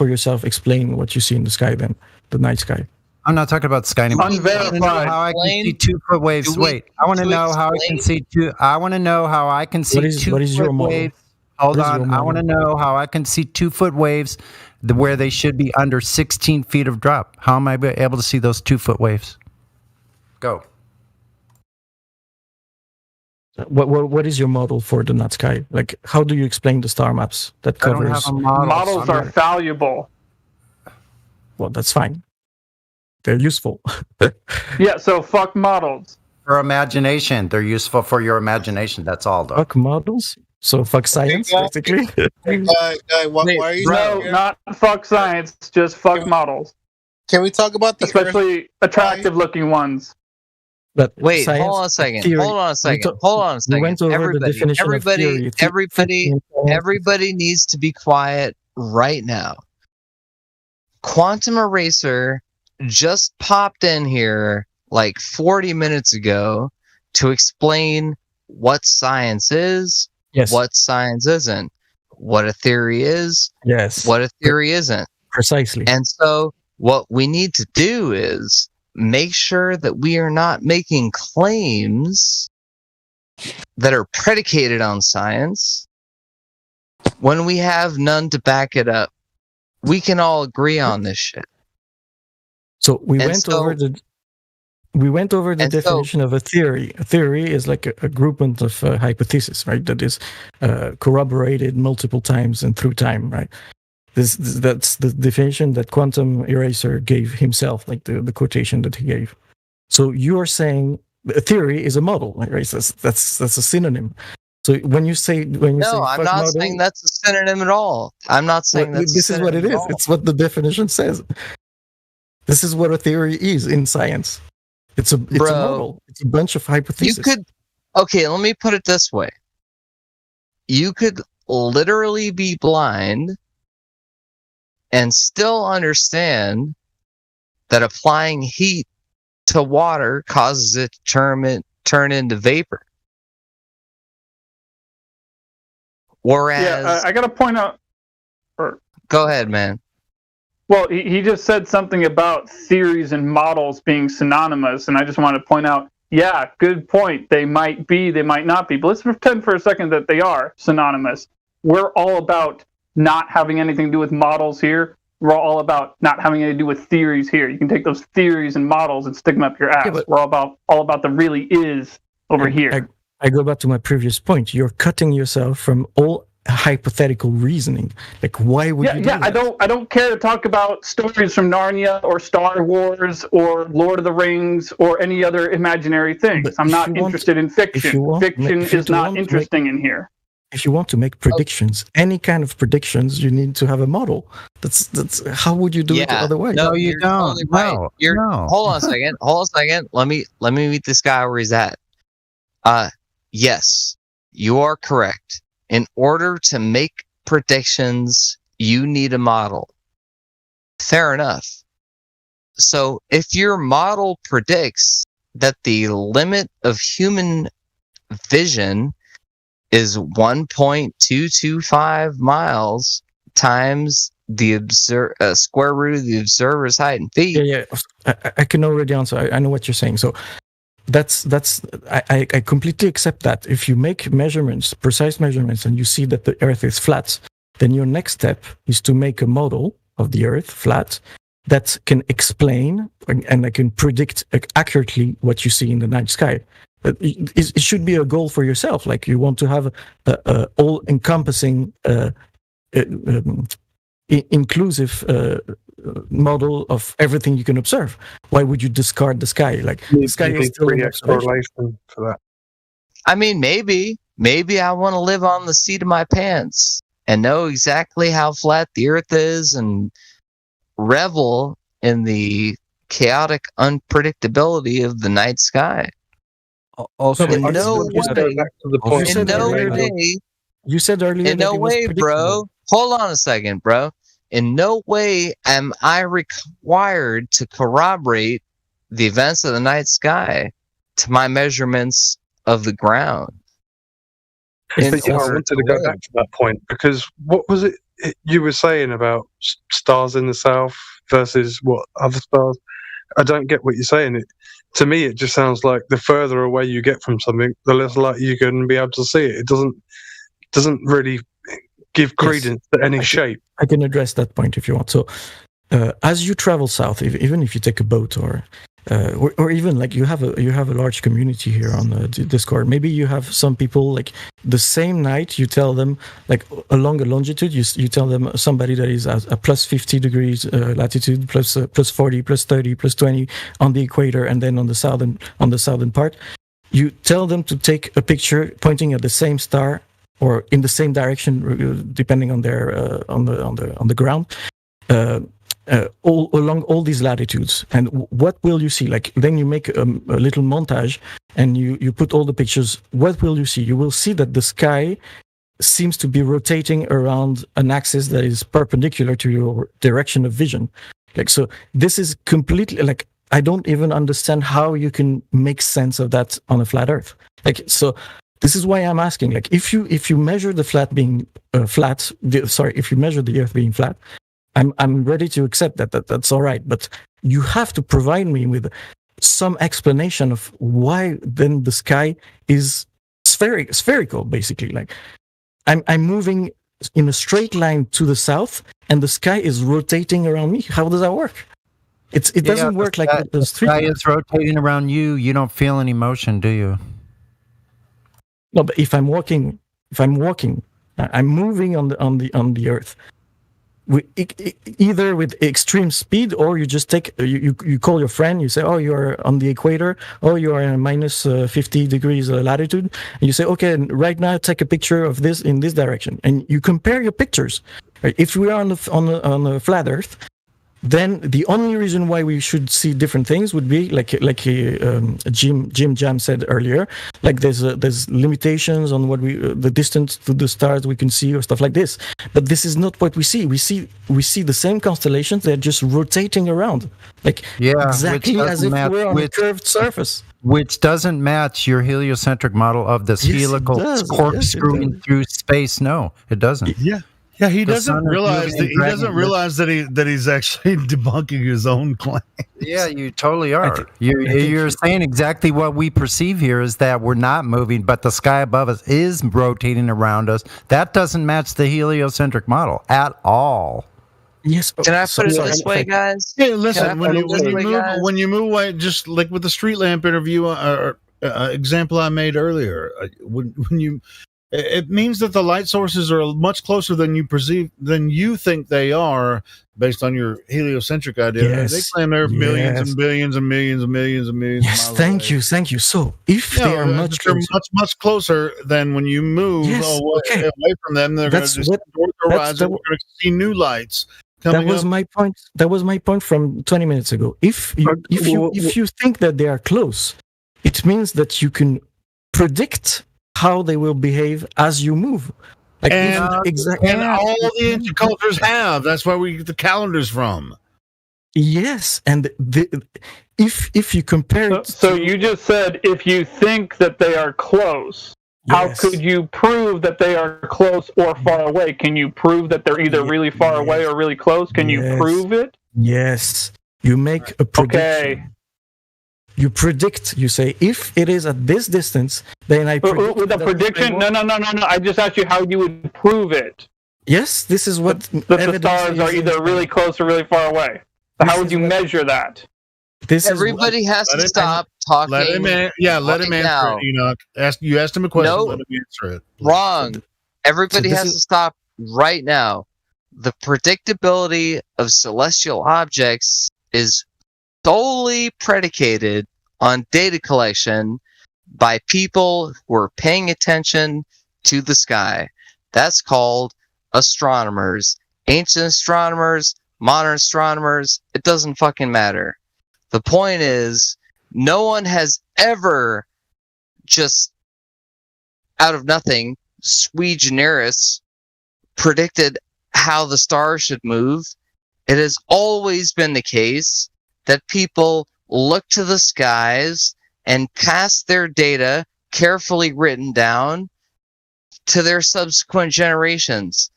F: yourself explain what you see in the sky? Then the night sky.
G: I'm not talking about sky anymore.
D: Unverified.
G: How I can see 2 foot waves. Wait, I want to know how I can see two. I want to know how I can see 2 foot waves. Hold on. I want to know how I can see 2 foot waves where they should be under 16 feet of drop. How am I able to see those 2 foot waves? Go.
F: What is your model for the night sky? Like, how do you explain the star maps that covers?
G: I don't have a model.
D: Models are valuable.
F: Well, that's fine. They're useful.
D: Yeah, so fuck models.
G: For imagination. They're useful for your imagination. That's all, though.
F: Fuck models? So fuck science, basically?
E: Why are you
D: not fuck science, just fuck models.
E: Can we talk about the
D: especially attractive looking ones?
F: But
B: wait, hold on a second. Everybody needs to be quiet right now. Quantum Eraser just popped in here like 40 minutes ago to explain what science is, what science isn't, what a theory is, what a theory isn't.
F: Precisely.
B: And so what we need to do is make sure that we are not making claims that are predicated on science when we have none to back it up. We can all agree on this shit.
F: So we went over the definition of a theory. A theory is like a groupment of hypotheses, right? That is corroborated multiple times and through time, right? That's the definition that Quantum Eraser gave himself, like the quotation that he gave. So you are saying a theory is a model, right? That's a synonym. So when you say I'm not
B: model, saying that's a synonym at all. I'm not saying that's
F: this is what it is. It's what the definition says. This is what a theory is in science. It's a model. It's a bunch of hypotheses.
B: Okay, let me put it this way. You could literally be blind and still understand that applying heat to water causes it to turn into vapor. Whereas,
D: I got to point out.
B: Go ahead, man.
D: Well, he just said something about theories and models being synonymous, and I just want to point out, yeah, good point. They might be, they might not be, but let's pretend for a second that they are synonymous. We're all about not having anything to do with models here. We're all about not having anything to do with theories here. You can take those theories and models and stick them up your ass. Yeah, we're all about the really is over here.
F: I go back to my previous point. You're cutting yourself from all hypothetical reasoning. Like, why would you do that?
D: I don't care to talk about stories from Narnia or Star Wars or Lord of the Rings or any other imaginary things.
F: But
D: I'm not interested in fiction. Fiction is not interesting in here.
F: If you want to make predictions, any kind of predictions, you need to have a model. That's how would you do it otherwise?
B: No, you don't. Totally right. Hold on a second. Let me meet this guy where he's at. Yes, you are correct. In order to make predictions, you need a model. Fair enough. So if your model predicts that the limit of human vision is 1.225 miles times the square root of the observer's height in feet.
F: Yeah. I can already answer. I know what you're saying. So I completely accept that. If you make measurements, precise measurements, and you see that the Earth is flat, then your next step is to make a model of the Earth flat that can explain and that can predict accurately what you see in the night sky. It should be a goal for yourself. Like you want to have a all-encompassing, inclusive model of everything you can observe. Why would you discard the sky? Like the sky is still an observation
K: for that.
B: I mean, maybe I want to live on the seat of my pants and know exactly how flat the Earth is and revel in the chaotic unpredictability of the night sky.
K: Also,
B: in no way, bro. Hold on a second, bro. In no way am I required to corroborate the events of the night sky to my measurements of the ground.
K: I wanted to go back to that point because what was it you were saying about stars in the south versus what other stars? I don't get what you're saying. To me, it just sounds like the further away you get from something, the less likely you're going to be able to see it. It doesn't really give credence to any shape.
F: I can address that point if you want. So, as you travel south, even if you take a boat or even like you have a large community here on the Discord. Maybe you have some people like the same night you tell them like along a longitude you tell them somebody that is at a plus 50 degrees latitude plus 40 plus 30 plus 20 on the equator, and then on the southern part you tell them to take a picture pointing at the same star or in the same direction depending on their on the ground. All along all these latitudes, and what will you see? Like then you make a little montage and you put all the pictures. What will you see? You will see that the sky seems to be rotating around an axis that is perpendicular to your direction of vision. Like so, this is completely like I don't even understand how you can make sense of that on a flat Earth. Like so. This is why I'm asking. Like if you measure the flat being if you measure the Earth being flat. I'm ready to accept that's all right, but you have to provide me with some explanation of why then the sky is spherical, basically. Like I'm moving in a straight line to the south, and the sky is rotating around me. How does that work? It doesn't work like the
G: sky is rotating around you. You don't feel any motion, do you?
F: No, but if I'm walking, I'm moving on the Earth. Either with extreme speed, or you just take you call your friend, you say, oh, you're on the equator, oh, you are in minus 50 degrees latitude, and you say, okay, right now take a picture of this in this direction, and you compare your pictures. Right? If we are on the flat Earth, then the only reason why we should see different things would be like Jim Jam said earlier, like there's limitations on what the distance to the stars we can see or stuff like this. But this is not what we see. We see the same constellations. They're just rotating around, like exactly as if we were on a curved surface.
G: Which doesn't match your heliocentric model of this helical corkscrewing through space. No, it doesn't.
J: Yeah, he doesn't realize that he's actually debunking his own claim.
G: Yeah, you totally are. You're saying exactly what we perceive here is that we're not moving, but the sky above us is rotating around us. That doesn't match the heliocentric model at all.
F: Yes.
B: Can I put it this way, guys?
J: Yeah, listen. When you move away, just like with the street lamp interview or example I made earlier, when you. It means that the light sources are much closer than you think they are, based on your heliocentric idea.
F: Yes.
J: They claim they're millions and billions and millions and millions and millions.
F: Yes, thank you. So if they are much
J: closer than when you move away from them, they're going to distort the horizon. We're going to see new lights.
F: That was my point. That was my point from 20 minutes ago. If you think that they are close, it means that you can predict how they will behave as you move. Like
J: and all the ancient cultures have. That's where we get the calendars from.
F: Yes, and if you compare it...
D: So you just said if you think that they are close. How could you prove that they are close or far away? Can you prove that they're either really far away or really close? Can you prove it?
F: Yes. You make a prediction.
D: Okay.
F: You predict. You say, if it is at this distance, then I predict.
D: With a prediction? No. I just asked you how you would prove it.
F: Yes, this is what
D: That the stars are either really close or really far away. How would you measure that?
B: Everybody has to stop talking.
J: Let him answer it. Enoch, you asked him a question. Let him answer it.
B: Wrong. Everybody has to stop right now. The predictability of celestial objects is solely predicated on data collection by people who are paying attention to the sky. That's called astronomers. Ancient astronomers, modern astronomers, it doesn't fucking matter. The point is, no one has ever just out of nothing, sui generis, predicted how the stars should move. It has always been the case that people look to the skies and pass their data, carefully written down, to their subsequent generations.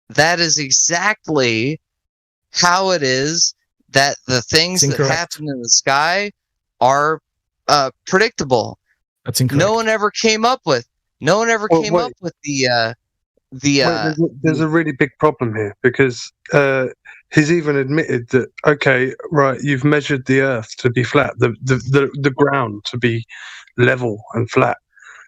B: That is exactly how it is that the things that happen in the sky are predictable.
F: That's incorrect.
B: No one ever came up with the
K: there's a really big problem here, because he's even admitted that, okay, right, you've measured the Earth to be flat, the ground to be level and flat.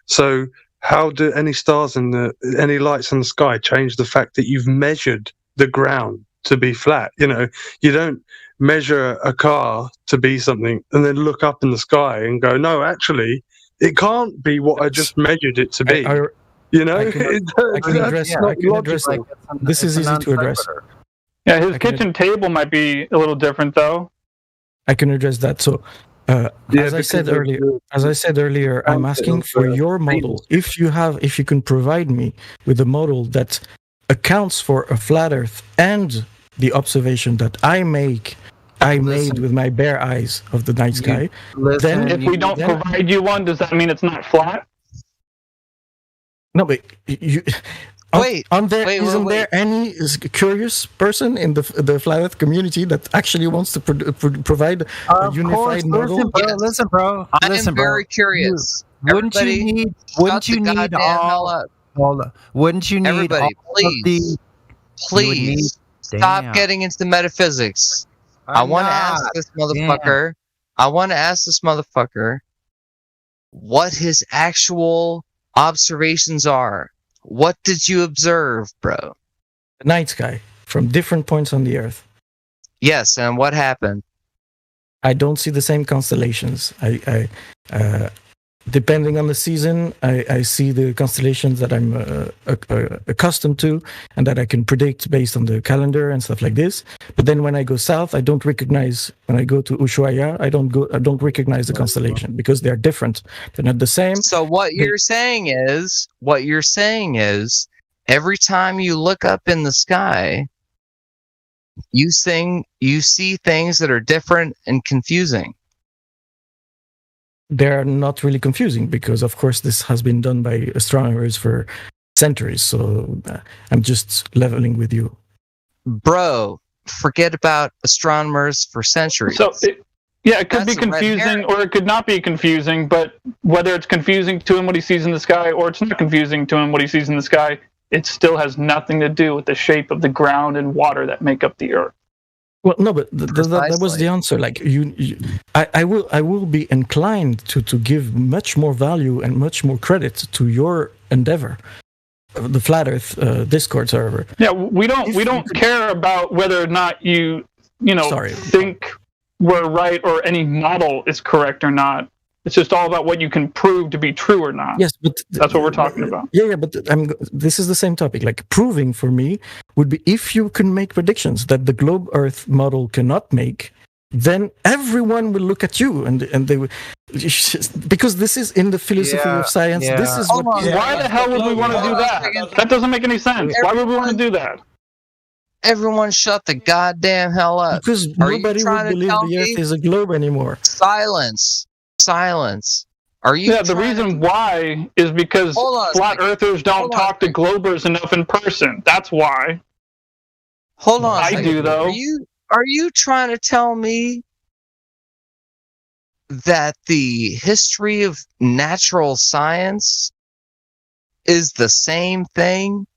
K: So how do any stars and any lights in the sky change the fact that you've measured the ground to be flat? You don't measure a car to be something and then look up in the sky and go, no, actually, it can't be what I just measured it to be.
F: I can address this is easy to address.
D: Yeah, his kitchen table might be a little different, though.
F: I can address that. So, as I said earlier, I'm asking for your model. If you can provide me with a model that accounts for a flat Earth and the observation that I made with my bare eyes of the night sky. Then,
D: if we don't provide you one, does that mean it's not flat?
F: No, but you. Isn't there any curious person in the flat Earth community that actually wants to provide a unified model?
G: Listen, bro.
B: I am very curious.
G: Wouldn't you need
B: Everybody, please stop getting into the metaphysics. I want to ask this motherfucker what his actual observations are. What did you observe, bro?
F: The night sky from different points on the Earth.
B: Yes, and what happened?
F: I don't see the same constellations. I depending on the season, I see the constellations that I'm accustomed to and that I can predict based on the calendar and stuff like this. But then when I go south, I don't recognize. When I go to Ushuaia, I don't recognize the constellation because they're different. They're not the same.
B: So what you're saying is, every time you look up in the sky, you see things that are different and confusing.
F: They're not really confusing because, of course, this has been done by astronomers for centuries. So I'm just leveling with you.
B: Bro, forget about astronomers for centuries.
D: So, it could be confusing or it could not be confusing, but whether it's confusing to him what he sees in the sky or it's not confusing to him what he sees in the sky, it still has nothing to do with the shape of the ground and water that make up the Earth.
F: Well, no, but that was the answer. Like I will be inclined to give much more value and much more credit to your endeavor, the Flat Earth Discord server.
D: Yeah, we don't care about whether or not you think we're right or any model is correct or not. It's just all about what you can prove to be true or not.
F: Yes, but
D: that's what we're talking about.
F: Yeah, but this is the same topic. Like proving for me would be if you can make predictions that the globe Earth model cannot make, then everyone will look at you and they will, because this is in the philosophy of science.
D: Yeah.
F: This is
D: why the hell would we want to do that? That doesn't make any sense. Why would we want to do that?
B: Everyone shut the goddamn hell up.
F: Because nobody would believe the Earth is a globe anymore.
B: Silence. Are you?
D: Yeah, the reason why is because flat earthers don't talk to Globers enough in person. That's why.
B: Hold on.
D: I do though.
B: Are you trying to tell me that the history of natural science is the same thing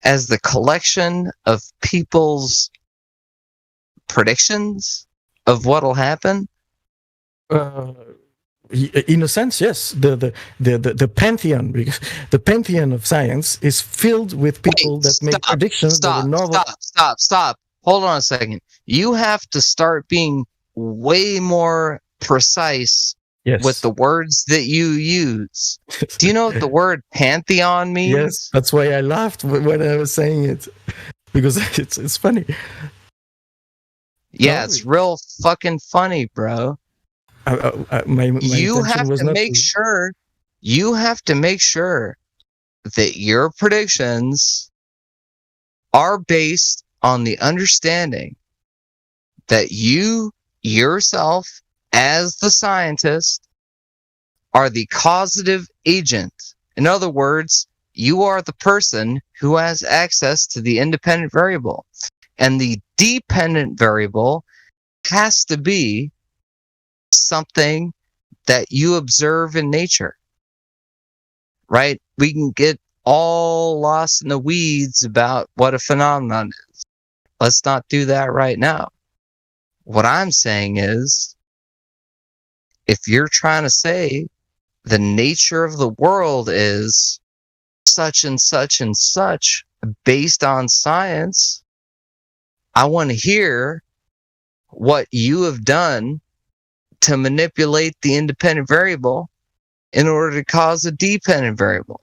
B: as the collection of people's predictions of what'll happen?
F: In a sense, yes. The pantheon, because the pantheon of science is filled with people that make predictions that are novel.
B: Stop. Hold on a second. You have to start being way more precise with the words that you use. Do you know what the word pantheon means?
F: Yes, that's why I laughed when I was saying it, because it's funny.
B: Yeah, it's real fucking funny, bro.
F: My
B: you have to make sure. You have to make sure that your predictions are based on the understanding that you yourself, as the scientist, are the causative agent. In other words, you are the person who has access to the independent variable. And the dependent variable has to be something that you observe in nature. Right? We can get all lost in the weeds about what a phenomenon is. Let's not do that right now. What I'm saying is, if you're trying to say the nature of the world is such and such and such based on science, I want to hear what you have done to manipulate the independent variable in order to cause a dependent variable.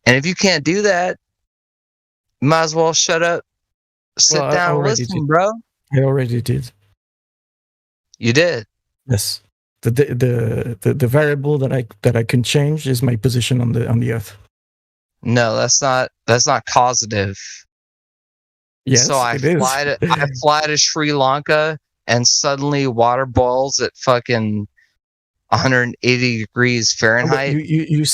B: And if you can't do that, you might as well shut up, sit down and listen, bro.
F: I already did.
B: You did?
F: Yes. The variable that I can change is my position on the Earth.
B: No, that's not causative.
F: Yes,
B: so I fly to Sri Lanka and suddenly water boils at fucking 180 degrees Fahrenheit.
F: You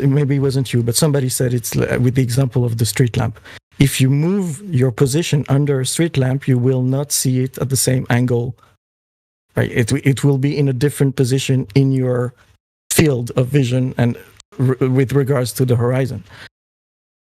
F: maybe it wasn't you, but somebody said it's with the example of the street lamp. If you move your position under a street lamp, you will not see it at the same angle. Right? It will be in a different position in your field of vision and with regards to the horizon.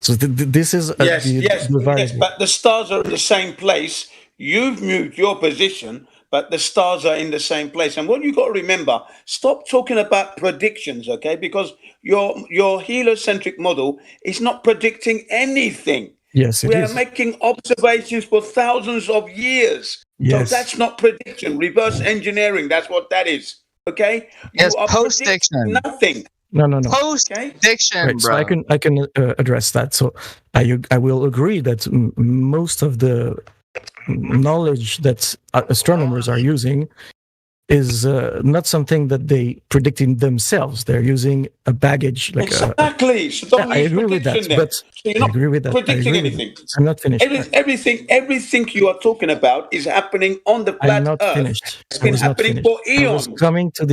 F: So this is
M: yes, but the stars are in the same place. You've moved your position, but the stars are in the same place. And what you got to remember, stop talking about predictions, okay? Because your heliocentric model is not predicting anything.
F: Yes,
M: we are making observations for thousands of years.
F: Yes.
M: So that's not prediction. Reverse engineering, that's what that is. Okay?
B: Yes,
M: you are
B: post-diction.
M: Nothing.
F: No.
B: Post-diction,
F: right,
B: bro.
F: So I can address that. So I will agree that most of the knowledge that astronomers are using is not something that they predicting themselves. They're using a baggage. Like
M: exactly. So
F: I agree with that.
M: Then.
F: But
M: so you're
F: I
M: not
F: agree with that.
M: predicting anything.
F: I'm not finished.
M: Everything you are talking about is happening on the planet
F: I'm not
M: Earth.
F: finished.
M: It's been happening for eons.
F: I was coming to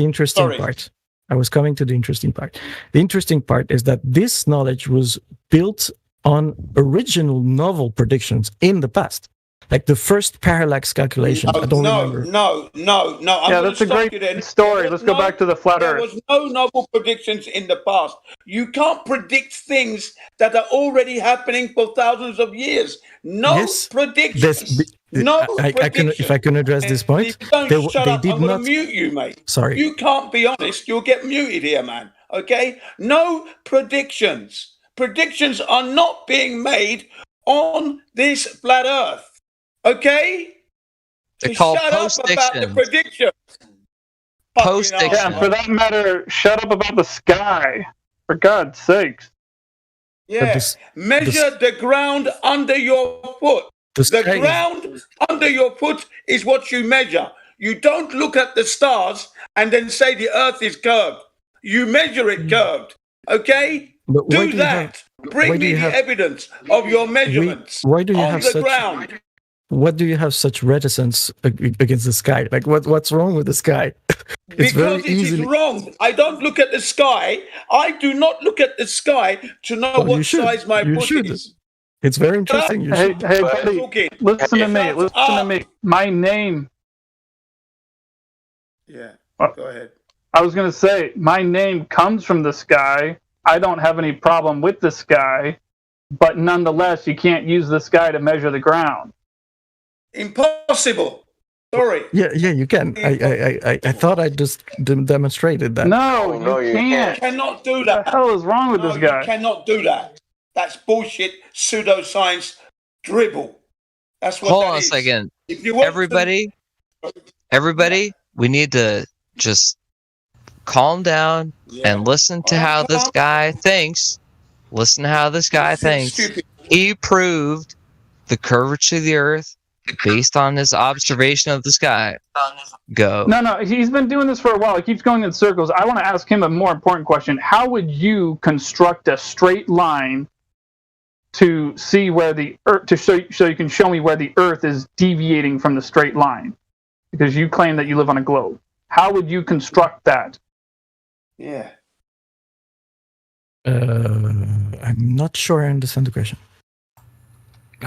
F: the interesting part. The interesting part is that this knowledge was built on original novel predictions in the past. Like the first parallax calculation. I don't remember.
M: No.
D: Yeah, that's a great story. Let's go back to the flat Earth.
M: There was no novel predictions in the past. You can't predict things that are already happening for thousands of years. No predictions.
F: If I can address this point,
M: if you don't shut up, I'm going to mute you, mate.
F: Sorry.
M: You can't be honest. You'll get muted here, man. Okay? No predictions. Predictions are not being made on this flat Earth. Okay?
B: They're called
M: shut up about the predictions.
B: Post-diction.
D: Yeah, and for that matter, shut up about the sky. For God's sakes.
M: Yeah. Measure the ground under your foot. The ground under your foot is what you measure. You don't look at the stars and then say the Earth is curved. You measure it curved. Okay? Do that. Bring me the evidence of your measurements
F: why do you
M: on
F: have
M: the
F: such,
M: ground.
F: what do you have such reticence against the sky? Like, what's wrong with the sky?
M: Because it is wrong. I don't look at the sky. I do not look at the sky to know what size my foot is.
F: It's very interesting.
D: Hey, buddy, listen to me. Listen to me. My name.
M: Yeah. Go ahead.
D: I was going to say, my name comes from the sky. I don't have any problem with the sky, but nonetheless, you can't use the sky to measure the ground.
M: Impossible. Sorry.
F: Yeah, you can. I thought I just demonstrated that.
D: No, you can't.
M: You cannot do that.
D: What the hell is wrong with this guy?
M: You cannot do that. That's bullshit, pseudoscience, dribble. That's what
B: Hold
M: that
B: on a
M: is.
B: second.
M: If you want
B: Everybody, we need to just calm down and listen to how this guy thinks. Listen to how this guy thinks. He proved the curvature of the Earth based on his observation of the sky. Go.
D: No, he's been doing this for a while. He keeps going in circles. I want to ask him a more important question. How would you construct a straight line to see where the Earth, so you can show me where the Earth is deviating from the straight line? Because you claim that you live on a globe. How would you construct that?
M: Yeah.
F: I'm not sure I understand the question.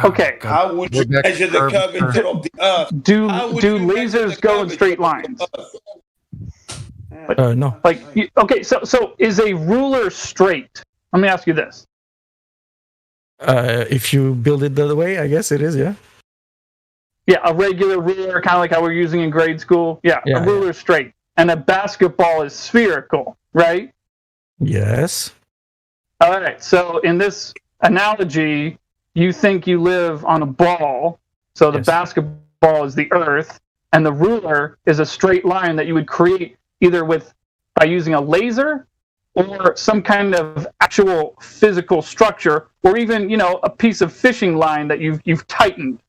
D: Okay.
M: How would you measure the curvature of the Earth?
D: Do lasers go in straight lines?
F: No.
D: Okay, so is a ruler straight? Let me ask you this.
F: If you build it the other way, I guess it is, yeah.
D: Yeah, a regular ruler, kind of like how we're using in grade school. Yeah, a ruler is straight. And a basketball is spherical, right?
F: Yes.
D: All right, so in this analogy, you think you live on a ball, so the basketball is the Earth, and the ruler is a straight line that you would create either by using a laser or some kind of actual physical structure, or even a piece of fishing line that you've tightened.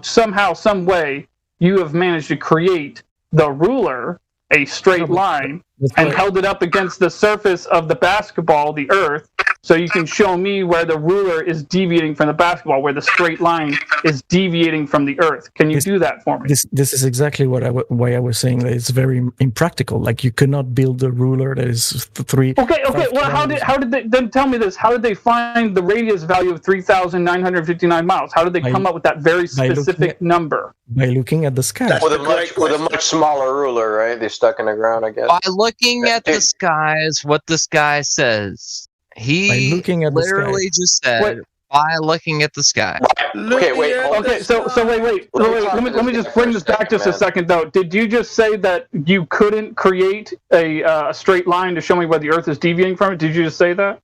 D: Somehow, some way, you have managed to create the ruler, a straight line, and held it up against the surface of the basketball, the Earth, so you can show me where the ruler is deviating from the basketball, where the straight line is deviating from the Earth. Can you do that for me?
F: This is exactly why I was saying that it's very impractical. Like, you cannot build a ruler that is
D: Okay. Well, how did they then tell me this? How did they find the radius value of 3,959 miles? How did they come up with that very specific number?
F: By looking at the sky.
O: With a much smaller ruler, right? They're stuck in the ground, I guess.
B: By looking at the sky is what this guy says. He literally just said, by looking at the sky.
O: Okay, wait.
D: Okay, so wait. Let me just bring this back just a second, though. Did you just say that you couldn't create a straight line to show me where the Earth is deviating from it? Did you just say that?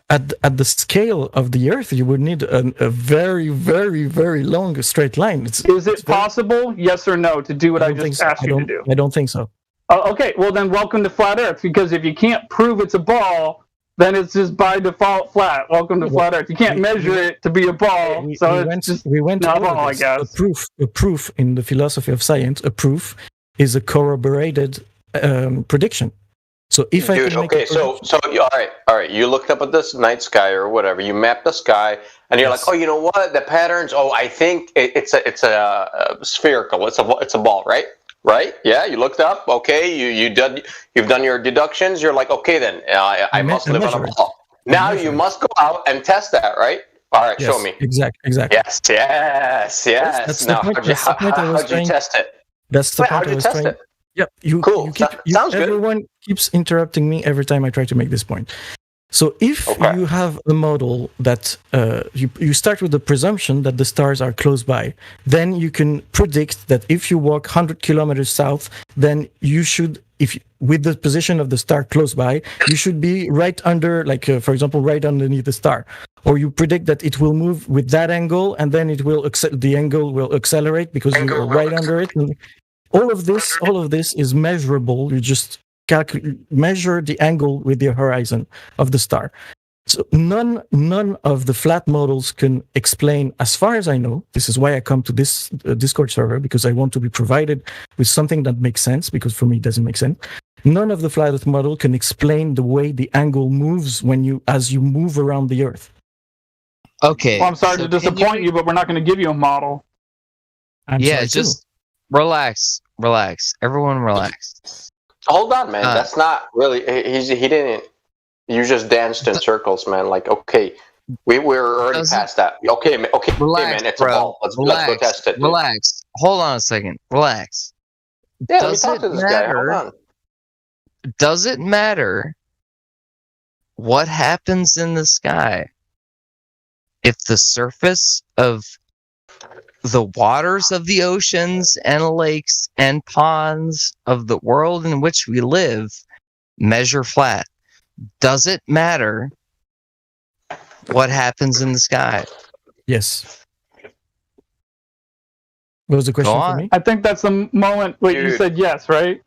F: At the scale of the Earth, you would need a very, very, very long straight line.
D: Is it possible, yes or no, to do what I just asked you to do?
F: I don't think so.
D: Okay, well then welcome to Flat Earth, because if you can't prove it's a ball, then it's just by default flat. Welcome to Flat Earth. You can't measure it to be a ball,
F: we went
D: not a
F: over
D: ball,
F: this.
D: I guess.
F: A proof in the philosophy of science, a proof is a corroborated prediction. So if I can make
O: so all right. You looked up at this night sky or whatever. You mapped the sky, and you're like, oh, you know what? The patterns. Oh, I think it's a spherical. It's a ball, right? Right? Yeah. You looked up. Okay. You've done your deductions. You're like, okay, then I must live on a ball. Now you must go out and test that, right? All right. Show me.
F: Exactly.
O: Yes.
F: That's
O: Now,
F: the point.
O: how'd you test it?
F: That's the point
O: how'd
F: I
O: you
F: was
O: test
F: trying.
O: it?
F: Yep.
O: Cool. Sounds good.
F: Everyone keeps interrupting me every time I try to make this point. So if you have a model that you start with the presumption that the stars are close by, then you can predict that if you walk 100 kilometers south, then you should, with the position of the star close by, you should be right under, for example, right underneath the star. Or you predict that it will move with that angle, and then the angle will accelerate because you're right under it. And all of this is measurable. You just measure the angle with the horizon of the star. So none of the flat models can explain, as far as I know. This is why I come to this Discord server, because I want to be provided with something that makes sense, because for me it doesn't make sense. None of the flat Earth model can explain the way the angle moves as you move around the Earth.
B: Okay.
D: Well, I'm sorry
B: so
D: to disappoint you, but we're not going to give you a model.
B: Yeah, just relax. Everyone relax.
O: Hold on, man. That's not really. He didn't. You just danced in circles, man. Like, okay, we're already past that. Okay, man. Okay,
B: Relax,
O: man. It's
B: bro.
O: a ball. Let's go test it. Dude.
B: Relax. Hold on a second. Relax.
O: Yeah, let me talk to this guy. Hold on.
B: Does it matter what happens in the sky if the surface of the waters of the oceans and lakes and ponds of the world in which we live measure flat? Does it matter what happens in the sky?
F: Yes. What was the question for me?
D: I think that's the moment. Wait, you said yes, right?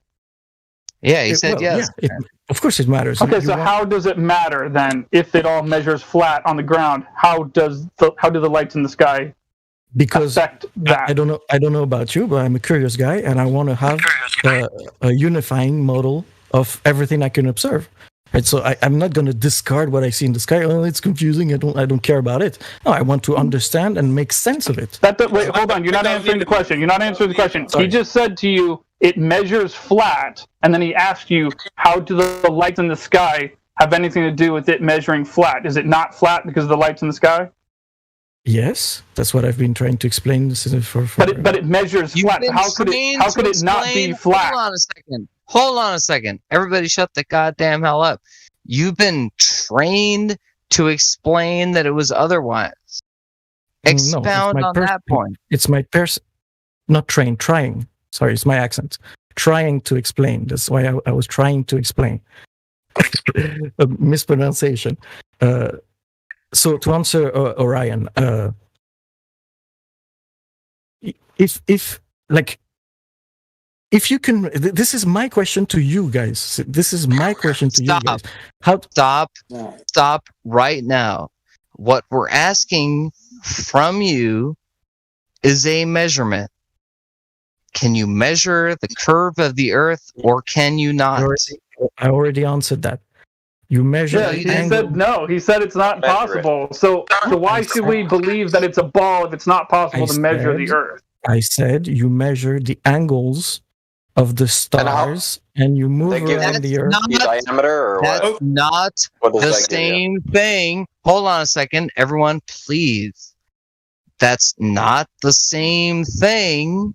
B: Yeah, he said yes.
F: Yeah, of course it matters.
D: Okay, so how does it matter then if it all measures flat on the ground? How do the lights in the sky
F: because
D: affect that?
F: I don't know about you, but I'm a curious guy, and I want to have a unifying model of everything I can observe. Right, so I'm not going to discard what I see in the sky. Oh, it's confusing. I don't care about it. No, I want to understand and make sense of it.
D: Wait, hold on. You're not answering the question. Sorry. He just said to you, it measures flat, and then he asked you, how do the lights in the sky have anything to do with it measuring flat? Is it not flat because of the lights in the sky?
F: Yes, that's what I've been trying to explain.
D: But it measures flat. How could it not be flat?
B: Hold on a second. Everybody shut the goddamn hell up. You've been trained to explain that it was otherwise. Expound on that point.
F: It's my not trained, trying. Sorry, it's my accent. Trying to explain. That's why I was trying to explain. A mispronunciation. So to answer Orion, if you can, this is my question to you guys. This is my question to you guys.
B: Stop right now. What we're asking from you is a measurement. Can you measure the curve of the Earth, or can you not?
F: I already answered that. You measure.
D: Yeah, he said no. He said it's not possible. So why should we believe that it's a ball if it's not possible to measure the Earth?
F: I said you measure the angles of the stars and you move around the Earth.
O: Diameter or what?
B: That's not the same thing. Hold on a second, everyone, please. That's not the same thing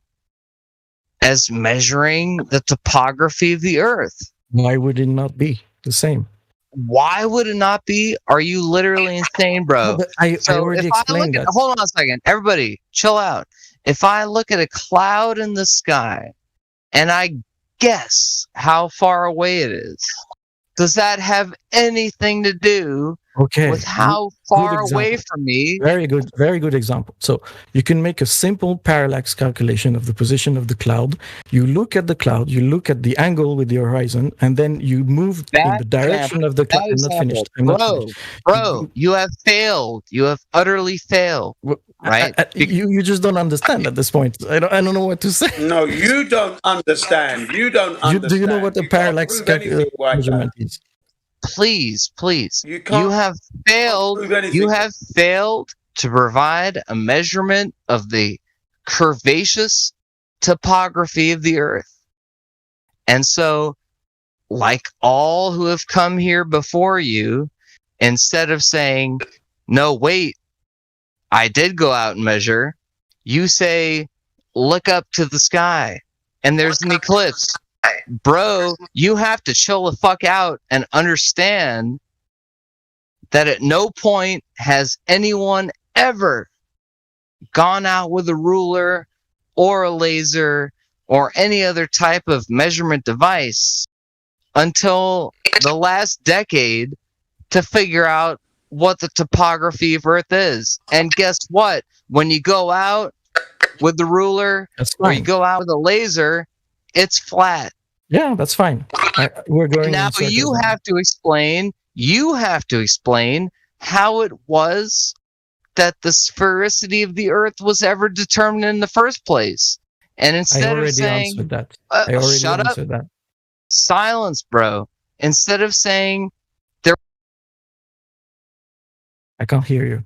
B: as measuring the topography of the Earth.
F: Why would it not be the same?
B: Why would it not be? Are you literally insane, bro?
F: No, I already explained that.
B: Hold on a second. Everybody, chill out. If I look at a cloud in the sky and I guess how far away it is, does that have anything to do with how far away from me?
F: Very good example. So you can make a simple parallax calculation of the position of the cloud. You look at the cloud, you look at the angle with the horizon, and then you move in the direction of the cloud. I'm not finished.
B: Bro, you have failed. You have utterly failed. Right?
F: You just don't understand at this point. I don't know what to say.
M: No, you don't understand. You don't understand.
F: Do you know what the parallax measurement is?
B: Please. You have failed. You have failed to provide a measurement of the curvaceous topography of the Earth. And so, like all who have come here before you, instead of saying, no, wait, I did go out and measure, you say, look up to the sky and there's an eclipse. Bro, you have to chill the fuck out and understand that at no point has anyone ever gone out with a ruler or a laser or any other type of measurement device until the last decade to figure out what the topography of Earth is. And guess what? When you go out with the ruler or you go out with a laser, it's flat.
F: Yeah, that's fine. We're going
B: now. You have to explain how it was that the sphericity of the Earth was ever determined in the first place. And instead of saying,
F: answered that. I already
B: shut
F: answered that.
B: Silence, bro. Instead of saying there,
F: I can't hear you.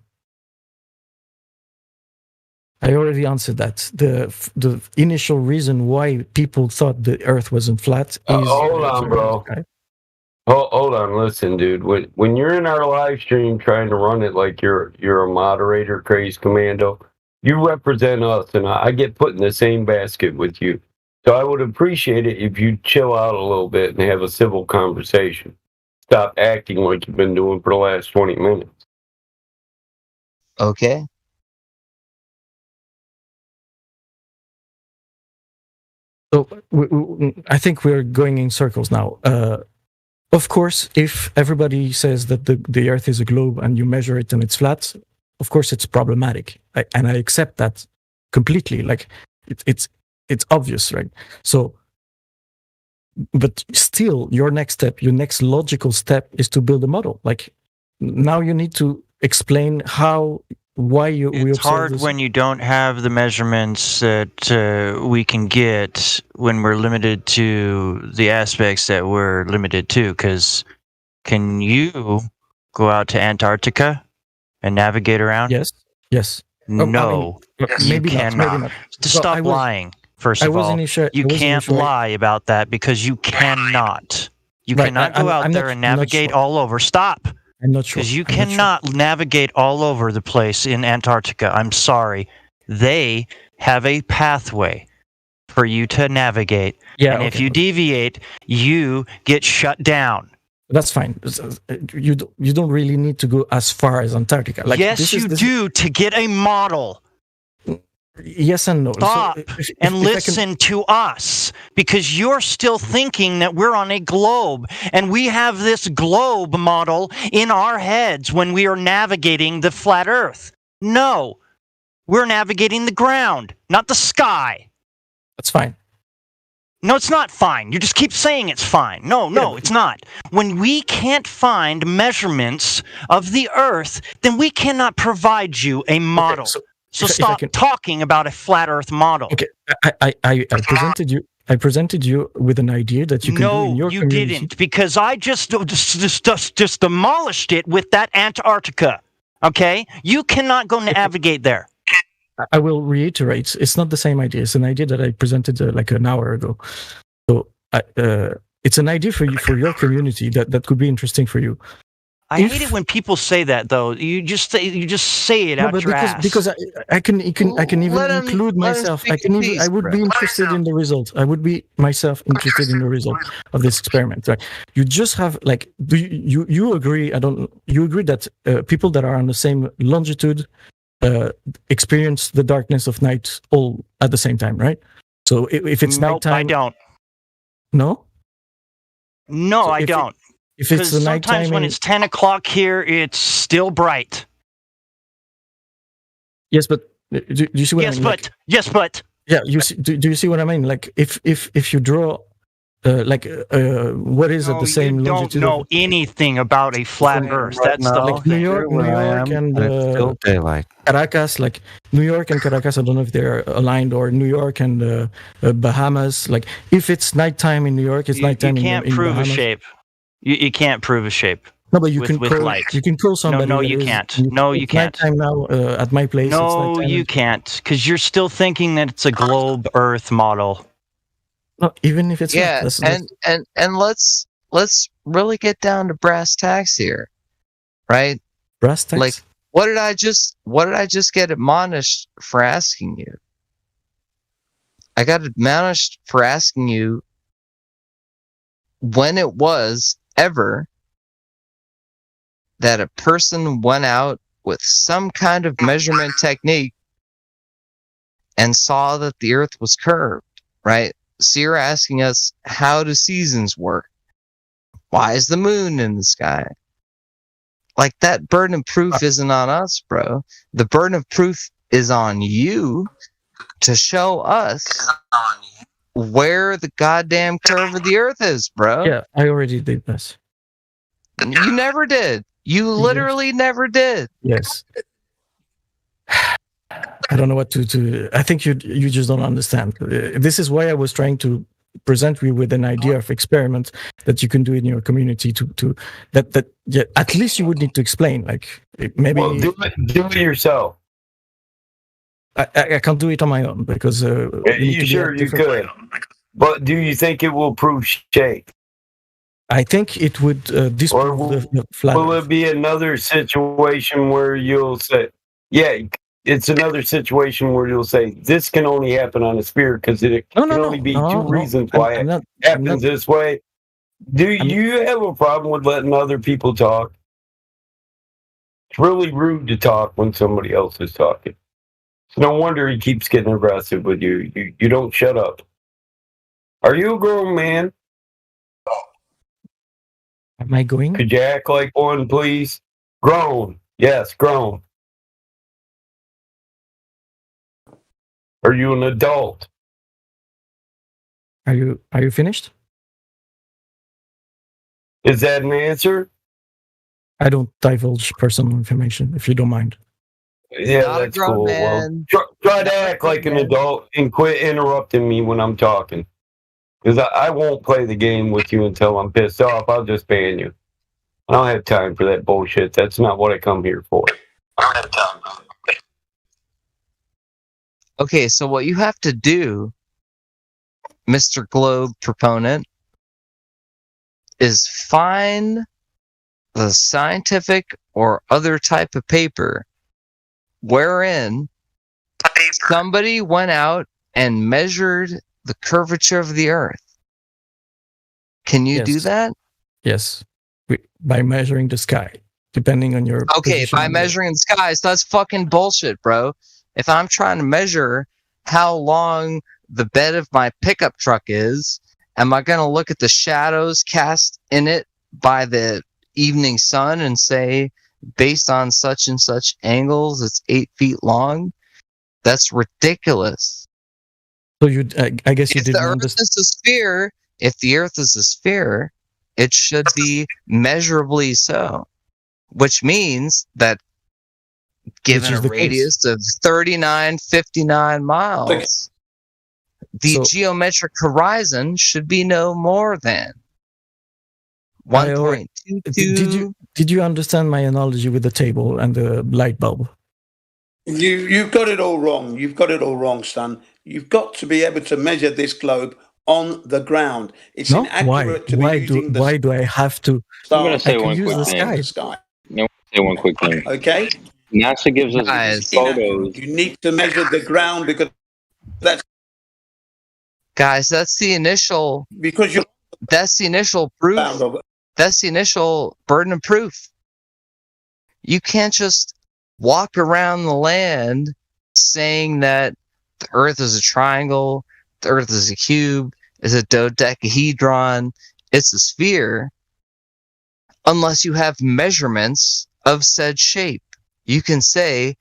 F: I already answered that. The initial reason why people thought the Earth wasn't flat is
L: hold on, bro. Hold on, listen, dude. When you're in our live stream trying to run it like you're a moderator, Crazy Commando, you represent us, and I get put in the same basket with you. So I would appreciate it if you chill out a little bit and have a civil conversation. Stop acting like you've been doing for the last 20 minutes.
B: Okay.
F: So I think we're going in circles now. Of course, if everybody says that the Earth is a globe and you measure it and it's flat, of course it's problematic, and I accept that completely. Like it's obvious, right? So, but still, your next logical step is to build a model. Like now, you need to explain why you.
P: It's hard when you don't have the measurements that we can get when we're limited to the aspects that we're limited to. Because can you go out to Antarctica and navigate around?
F: Yes.
P: No, you cannot. Stop lying. First of all, you can't lie about that because you cannot. You cannot go out there and navigate all over. Stop.
F: I'm not sure.
P: Because you cannot navigate all over the place in Antarctica. I'm sorry. They have a pathway for you to navigate.
F: Yeah,
P: and if you deviate, you get shut down.
F: That's fine. You don't really need to go as far as Antarctica. Like,
P: yes, you do to get a model.
F: Yes and no.
P: Stop and listen to us, because you're still thinking that we're on a globe and we have this globe model in our heads when we are navigating the flat Earth. No, we're navigating the ground, not the sky.
F: That's fine.
P: No, it's not fine. You just keep saying it's fine. No, it's not. When we can't find measurements of the Earth, then we cannot provide you a model.
F: Okay,
P: so stop talking about a flat Earth model.
F: Okay, I presented you with an idea that you can do in your community.
P: No, you didn't, because I just demolished it with that Antarctica. Okay, you cannot go navigate there.
F: I will reiterate. It's not the same idea. It's an idea that I presented like an hour ago. So it's an idea for you, for your community that could be interesting for you.
P: I hate it when people say that, though. You just say it out your ass.
F: Because I can even include myself. I would be interested in the result. I would be myself interested in the result of this experiment. Right? You just have like, do you agree? You agree that people that are on the same longitude experience the darkness of night all at the same time, right? So if it's nighttime,
P: I don't.
F: No.
P: No, I don't.
F: If it's the nighttime,
P: sometimes when it's 10 o'clock here, it's still bright.
F: Yes, but do you see what I mean?
P: Yes, but.
F: Yeah, you see. Do you see what I mean? Like if you draw, what is at the same longitude?
P: You don't know anything about a flat Earth. That's the whole thing.
F: New York and
S: still daylight.
F: Caracas, like New York and Caracas. I don't know if they're aligned, or New York and Bahamas. Like if it's nighttime in New York, it's nighttime in Bahamas.
P: You can't prove a shape. You can't prove a shape.
F: No, but you
P: with
F: can call
P: light.
F: You can call somebody.
P: No, you can't. No, you can't.
F: Nighttime now at my place.
P: No, you can't, because you're still thinking that it's a globe Earth model.
F: No, even if it's
B: not, and let's really get down to brass tacks here, right?
F: Brass tacks.
B: Like, what did I just get admonished for asking you? I got admonished for asking you when it was ever that a person went out with some kind of measurement technique and saw that the Earth was curved, right? So you're asking us, how do seasons work? Why is the moon in the sky? Like, that burden of proof isn't on us, bro. The burden of proof is on you to show us where the goddamn curve of the Earth is, bro.
F: Yeah, I already did this.
B: You never did. You literally never did.
F: Yes. I don't know what to. I think you just don't understand. This is why I was trying to present you with an idea of experiment that you can do in your community to at least you would need to explain, like maybe
L: do it yourself.
F: I can't do it on my own because
L: you sure you could? But do you think it will prove shape?
F: I think it would disprove the flat.
L: Will it be another situation where you'll say, yeah, it's another situation where you'll say this can only happen on a sphere because it can only be two reasons why it happens this way? Do you have a problem with letting other people talk? It's really rude to talk when somebody else is talking. So no wonder he keeps getting aggressive with you. You don't shut up. Are you a grown man?
F: Am I going?
L: Could you act like one, please? Grown. Yes, grown. Are you an adult?
F: Are you finished?
L: Is that an answer?
F: I don't divulge personal information, if you don't mind.
L: Yeah, that's cool. Well, try to act like an adult and quit interrupting me when I'm talking. Because I won't play the game with you until I'm pissed off. I'll just ban you. I don't have time for that bullshit. That's not what I come here for. I don't have time.
B: Okay, so what you have to do, Mr. Globe proponent, is find the scientific or other type of paper wherein somebody went out and measured the curvature of the Earth. Can you do that?
F: Yes. By measuring the sky, depending on your
B: Okay, by measuring the skies, that's fucking bullshit, bro. If I'm trying to measure how long the bed of my pickup truck is, am I going to look at the shadows cast in it by the evening sun and say, based on such and such angles, it's 8 feet long? That's ridiculous.
F: So I guess you
B: If
F: didn't
B: the Earth
F: understand.
B: is a sphere, if the Earth is a sphere, it should be measurably so, which means that given a radius of 3959 miles, the geometric horizon should be no more than 1.22.
F: Did you understand my analogy with the table and the light bulb?
M: You've got it all wrong. You've got it all wrong, son. You've got to be able to measure this globe on the ground. It's inaccurate to be using the
F: why do I have to?
M: I'm
N: going to say one quick thing. I want to say one quick thing.
M: Okay.
N: NASA gives us photos.
M: You need to measure the ground because that's
B: that's the initial
M: because
B: that's the initial proof. That's the initial burden of proof. You can't just walk around the land saying that the Earth is a triangle, the Earth is a cube, is a dodecahedron, it's a sphere, unless you have measurements of said shape. You can say,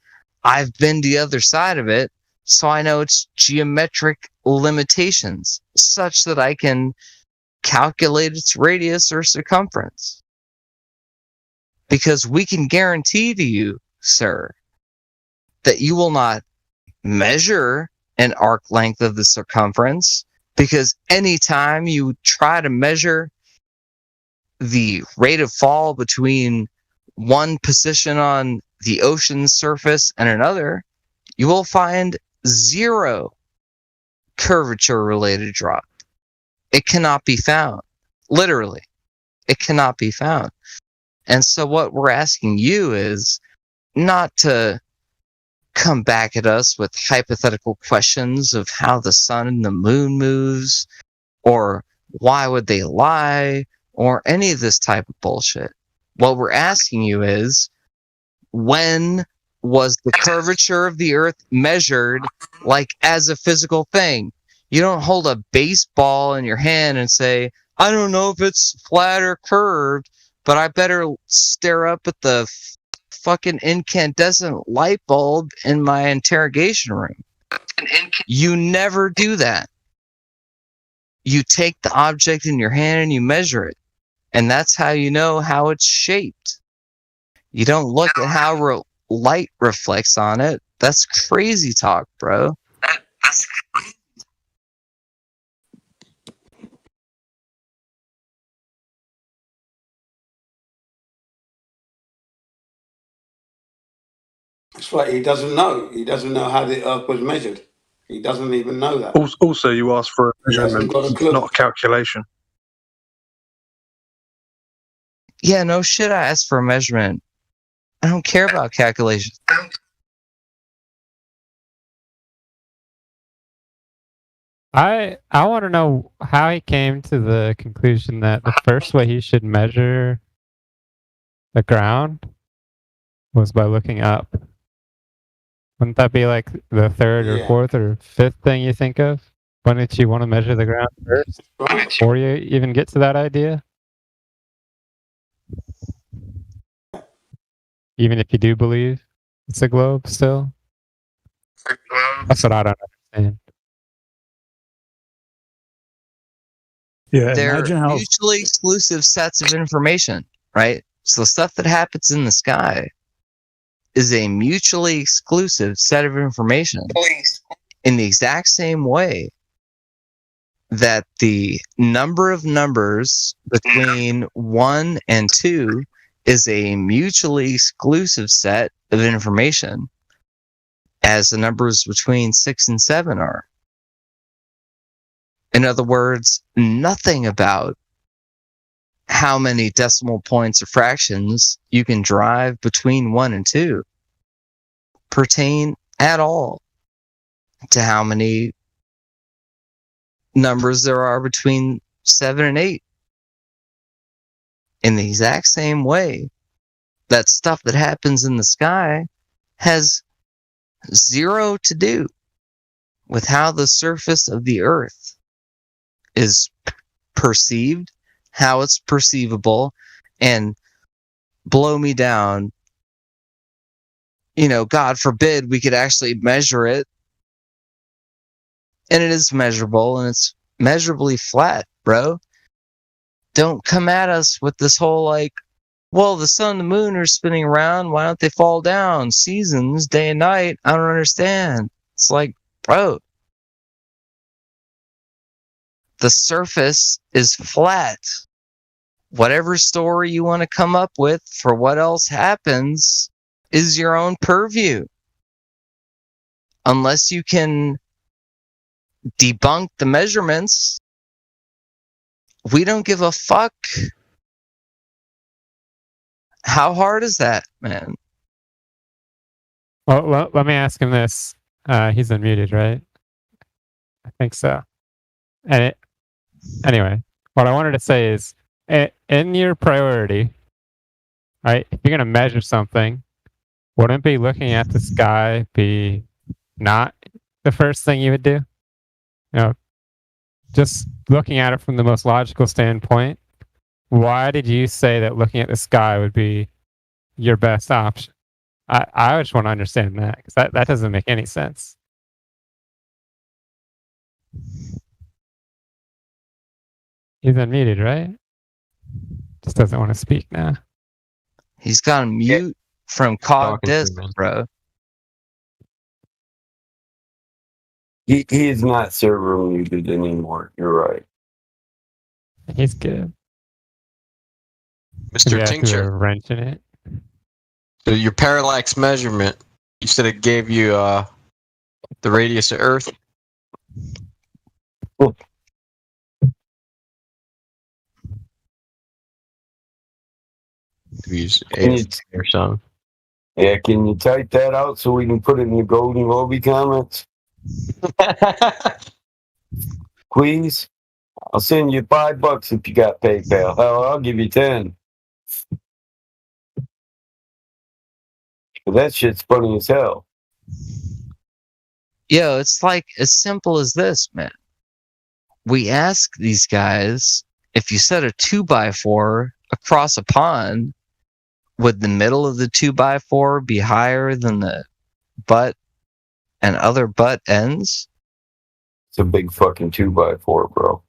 B: I've been to the other side of it, so I know its geometric limitations, such that I can calculate its radius or circumference. Because we can guarantee to you, sir, that you will not measure an arc length of the circumference, because anytime you try to measure the rate of fall between one position on the ocean's surface and another, you will find zero curvature related drop. It cannot be found. Literally, it cannot be found. And so what we're asking you is not to come back at us with hypothetical questions of how the sun and the moon moves, or why would they lie, or any of this type of bullshit. What we're asking you is, when was the curvature of the Earth measured, like as a physical thing? You don't hold a baseball in your hand and say, I don't know if it's flat or curved, but I better stare up at the fucking incandescent light bulb in my interrogation room. You never do that. You take the object in your hand and you measure it. And that's how you know how it's shaped. You don't look at how light reflects on it. That's crazy talk, bro.
M: That's right. He doesn't know. He doesn't know how the Earth was measured. He doesn't even know that.
K: Also, you asked for a
M: He hasn't
K: measurement,
M: got a clue.
K: not a calculation.
B: Yeah, no shit. I asked for a measurement. I don't care about calculations.
U: I want to know how he came to the conclusion that the first way he should measure the ground was by looking up. Wouldn't that be like the third or fourth or fifth thing you think of? Wouldn't you want to measure the ground first before you even get to that idea? Even if you do believe it's a globe still? That's what I don't understand.
B: Yeah, they're mutually exclusive sets of information, right? So the stuff that happens in the sky is a mutually exclusive set of information in the exact same way that the number of numbers between 1 and 2 is a mutually exclusive set of information as the numbers between 6 and 7 are. In other words, nothing about how many decimal points or fractions you can drive between 1 and 2 pertain at all to how many numbers there are between 7 and 8. In the exact same way, that stuff that happens in the sky has zero to do with how the surface of the Earth is perceived, how it's perceivable, and blow me down. You know, God forbid we could actually measure it. And it is measurable, and it's measurably flat, bro. Don't come at us with this whole like, well, the sun and the moon are spinning around. Why don't they fall down? Seasons, day and night. I don't understand. It's like, bro, the surface is flat. Whatever story you want to come up with for what else happens is your own purview. Unless you can debunk the measurements, we don't give a fuck. How hard is that, man?
U: Well, let me ask him this. He's unmuted, right? I think so. And anyway, what I wanted to say is, in your priority, right? If you're going to measure something, wouldn't be looking at the sky be not the first thing you would do? You know, just looking at it from the most logical standpoint, why did you say that looking at the sky would be your best option? I just want to understand that, because that doesn't make any sense. He's unmuted, right? Just doesn't want to speak now.
B: He's gone mute from Cog Disc, bro.
L: He's not server muted anymore. You're right.
U: He's good.
T: Mr. Tincture.
U: Wrenching it.
T: So your parallax measurement, you said it gave you the radius of Earth.
L: Oh.
T: Use 8 or something.
L: Yeah, can you type that out so we can put it in the Golden Lobby comments? Please? I'll send you $5 if you got PayPal. Hell, I'll give you 10. But that shit's funny as hell.
B: Yo, it's like as simple as this, man. We ask these guys, if you set a 2x4 across a pond, would the middle of the 2x4 be higher than the butt and other butt ends?
L: It's a big fucking 2x4, bro.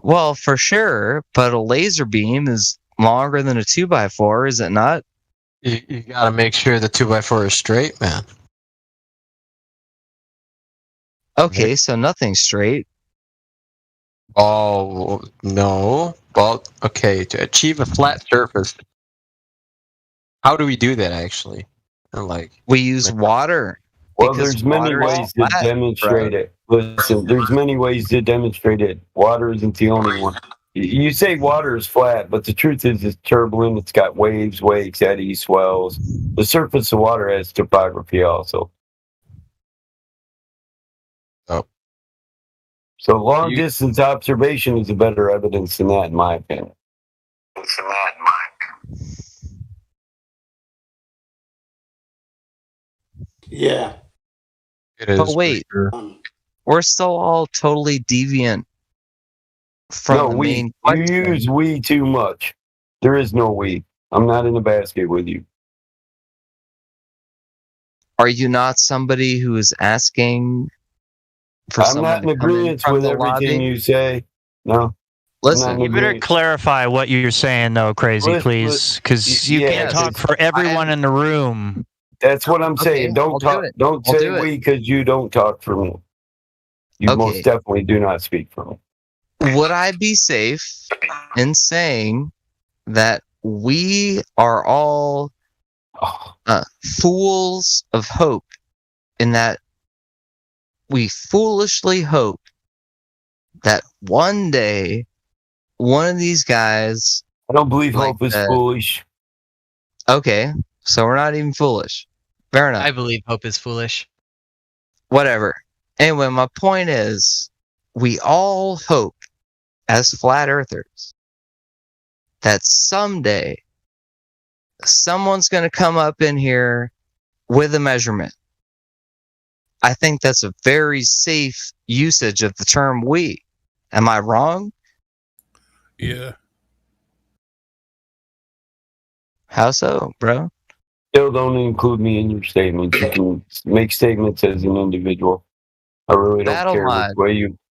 B: Well, for sure, but a laser beam is longer than a 2x4, is it not?
T: You gotta make sure the 2x4 is straight, man.
B: Okay, so nothing's straight.
T: Oh, no. Well, okay, to achieve a flat surface, how do we do that, actually? and like
B: we use water.
L: Well, there's many ways to demonstrate it. Listen, there's many ways to demonstrate it. Water isn't the only one. You say water is flat, but the truth is it's turbulent. It's got waves, wakes, eddies, swells. The surface of water has topography also.
T: Oh.
L: So long distance observation is a better evidence than that, in my opinion.
M: Yeah.
T: It is.
B: But wait, we're still all totally deviant from the main
L: You
B: question.
L: use we too much. There is no we. I'm not in the basket with you.
B: Are you not somebody who is asking for
L: I'm
B: someone
L: not in
B: to come in
L: agreement
B: from
L: with
B: the
L: everything
B: lobby?
L: you say. No.
B: Listen,
P: You better clarify what you're saying, though, Crazy, please, because you can't talk for everyone in the room.
L: That's what I'm saying.
B: I'll
L: Don't
B: do
L: talk.
B: it.
L: Don't
B: I'll
L: say
B: do it.
L: we because you don't talk for me. You most definitely do not speak for me.
B: Would I be safe in saying that we are all fools of hope, in that we foolishly hope that one day one of these guys...
L: I don't believe hope is foolish.
B: Okay, so we're not even foolish. Fair enough.
R: I believe hope is foolish.
B: Whatever. Anyway, my point is, we all hope, as flat earthers, that someday someone's going to come up in here with a measurement. I think that's a very safe usage of the term we. Am I wrong?
V: Yeah.
B: How so, bro?
L: Still don't include me in your statements. You can make statements as an individual. I really don't
B: Battle
L: care
B: Mod.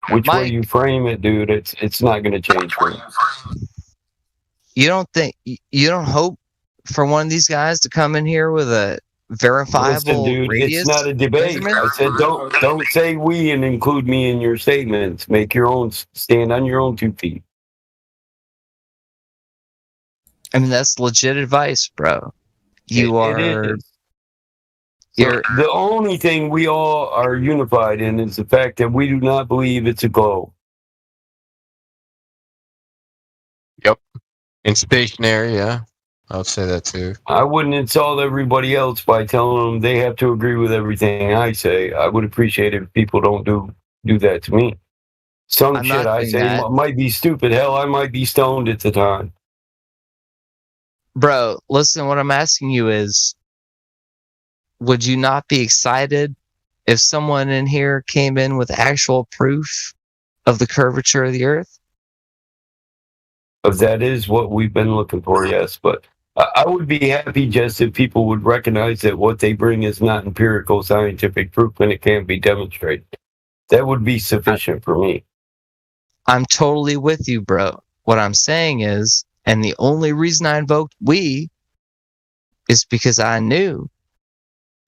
L: which way you frame it, dude. It's not going to change for me.
B: You don't hope for one of these guys to come in here with a verifiable
L: Listen, dude,
B: radius?
L: it's not a debate.
B: measurement?
L: I said don't say we and include me in your statements. Make your own, stand on your own 2 feet.
B: I mean, that's legit advice, bro. You're
L: the only thing we all are unified in is the fact that we do not believe it's a globe.
T: Yep. In stationary, yeah. I would say that too.
L: I wouldn't insult everybody else by telling them they have to agree with everything I say. I would appreciate it if people don't do that to me. Some
B: I'm
L: shit
B: not
L: I
B: doing
L: say
B: that.
L: might be stupid. Hell, I might be stoned at the time.
B: Bro, listen, what I'm asking you is, would you not be excited if someone in here came in with actual proof of the curvature of the Earth?
L: But that is what we've been looking for, yes. But I would be happy just if people would recognize that what they bring is not empirical scientific proof and it can't be demonstrated. That would be sufficient for me.
B: I'm totally with you, bro. What I'm saying is, and the only reason I invoked we is because I knew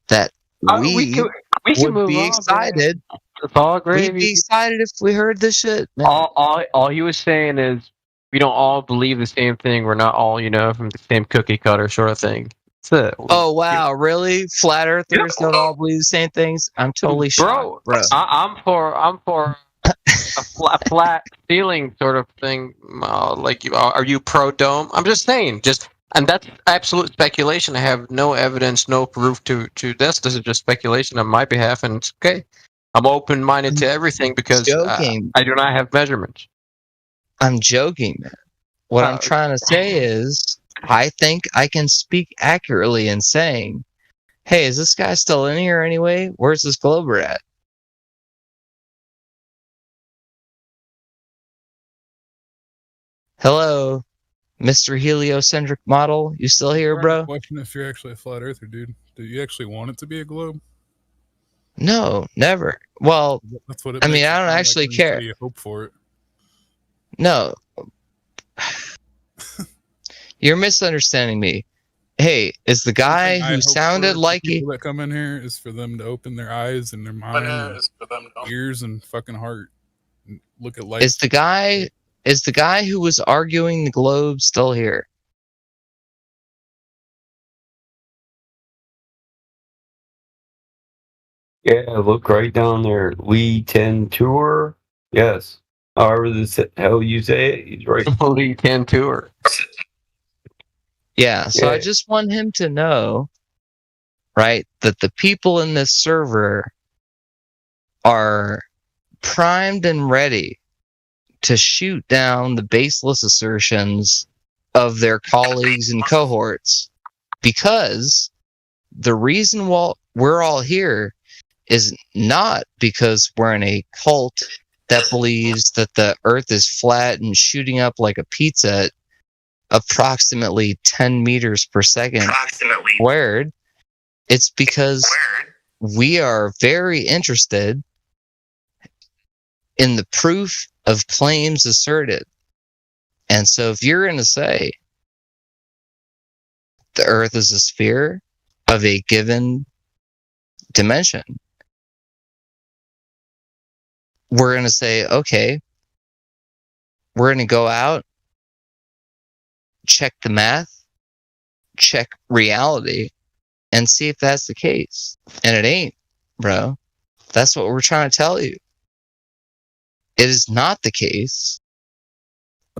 B: that we
T: can
B: would
T: move
B: be
T: on,
B: excited.
T: It's all
B: We'd
T: gravy.
B: be excited if we heard this shit, man.
T: All he was saying is we don't all believe the same thing. We're not all, from the same cookie cutter sort of thing. That's it.
B: Oh wow, really? Flat earthers don't all believe the same things? I'm totally shocked, bro.
T: I'm for a flat ceiling sort of thing. Are you pro dome? I'm just saying, and that's absolute speculation. I have no evidence, no proof to this. This is just speculation on my behalf, and it's okay. I'm open-minded to everything because I do not have measurements.
B: I'm joking, man. What I'm trying to say is, I think I can speak accurately in saying, hey, is this guy still in here anyway? Where's this glober at? Hello, Mr. Heliocentric model. You still here, bro?
V: Question if you're actually a flat earther, dude. Do you actually want it to be a globe?
B: No, never. Well,
V: That's what it
B: I mean,
V: makes
B: I
V: it
B: don't
V: sound
B: actually
V: like when you
B: care.
V: say you hope for it.
B: No. You're misunderstanding me. Hey, is the guy
V: I
B: who
V: hope
B: sounded
V: for
B: like
V: people that come in here is for them to open their eyes and their mind, and ears and fucking heart, and look at life.
B: is the guy who was arguing the globe still here?
L: Yeah, look right down there. Lee 10 Tour. Yes. However the hell you say it, he's right.
T: Lee 10 Tour.
B: Yeah, so I
L: Yeah.
B: just want him to know, right, that the people in this server are primed and ready to shoot down the baseless assertions of their colleagues and cohorts, because the reason why we're all here is not because we're in a cult that believes that the earth is flat and shooting up like a pizza at approximately 10 meters per second squared. It's because we are very interested in the proof of claims asserted. And so if you're going to say the earth is a sphere of a given dimension, we're going to say, okay, we're going to go out, check the math, check reality, and see if that's the case. And it ain't, bro. That's what we're trying to tell you. It is not the case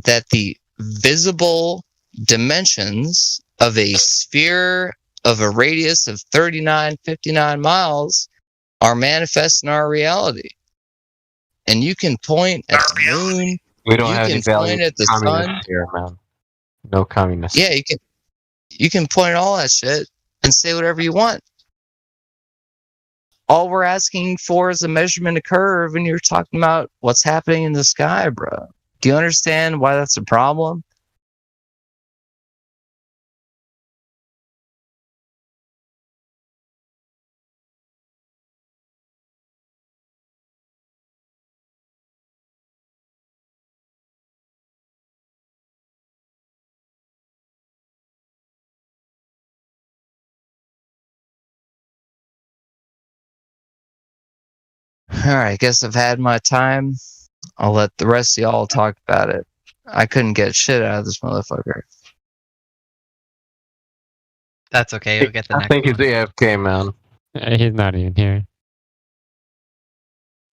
B: that the visible dimensions of a sphere of a radius of 3959 miles are manifest in our reality. And you can point at the moon.
T: We don't
B: you
T: have
B: can
T: any value
B: point at the
T: communists
B: sun.
T: here, man. No communists.
B: Yeah, you can point at all that shit and say whatever you want. All we're asking for is a measurement of curve, and you're talking about what's happening in the sky, bro. Do you understand why that's a problem? All right, I guess I've had my time. I'll let the rest of y'all talk about it. I couldn't get shit out of this motherfucker.
H: That's okay. You'll get the
T: I
H: next
T: think
H: one.
T: he's AFK, man.
U: He's not even here.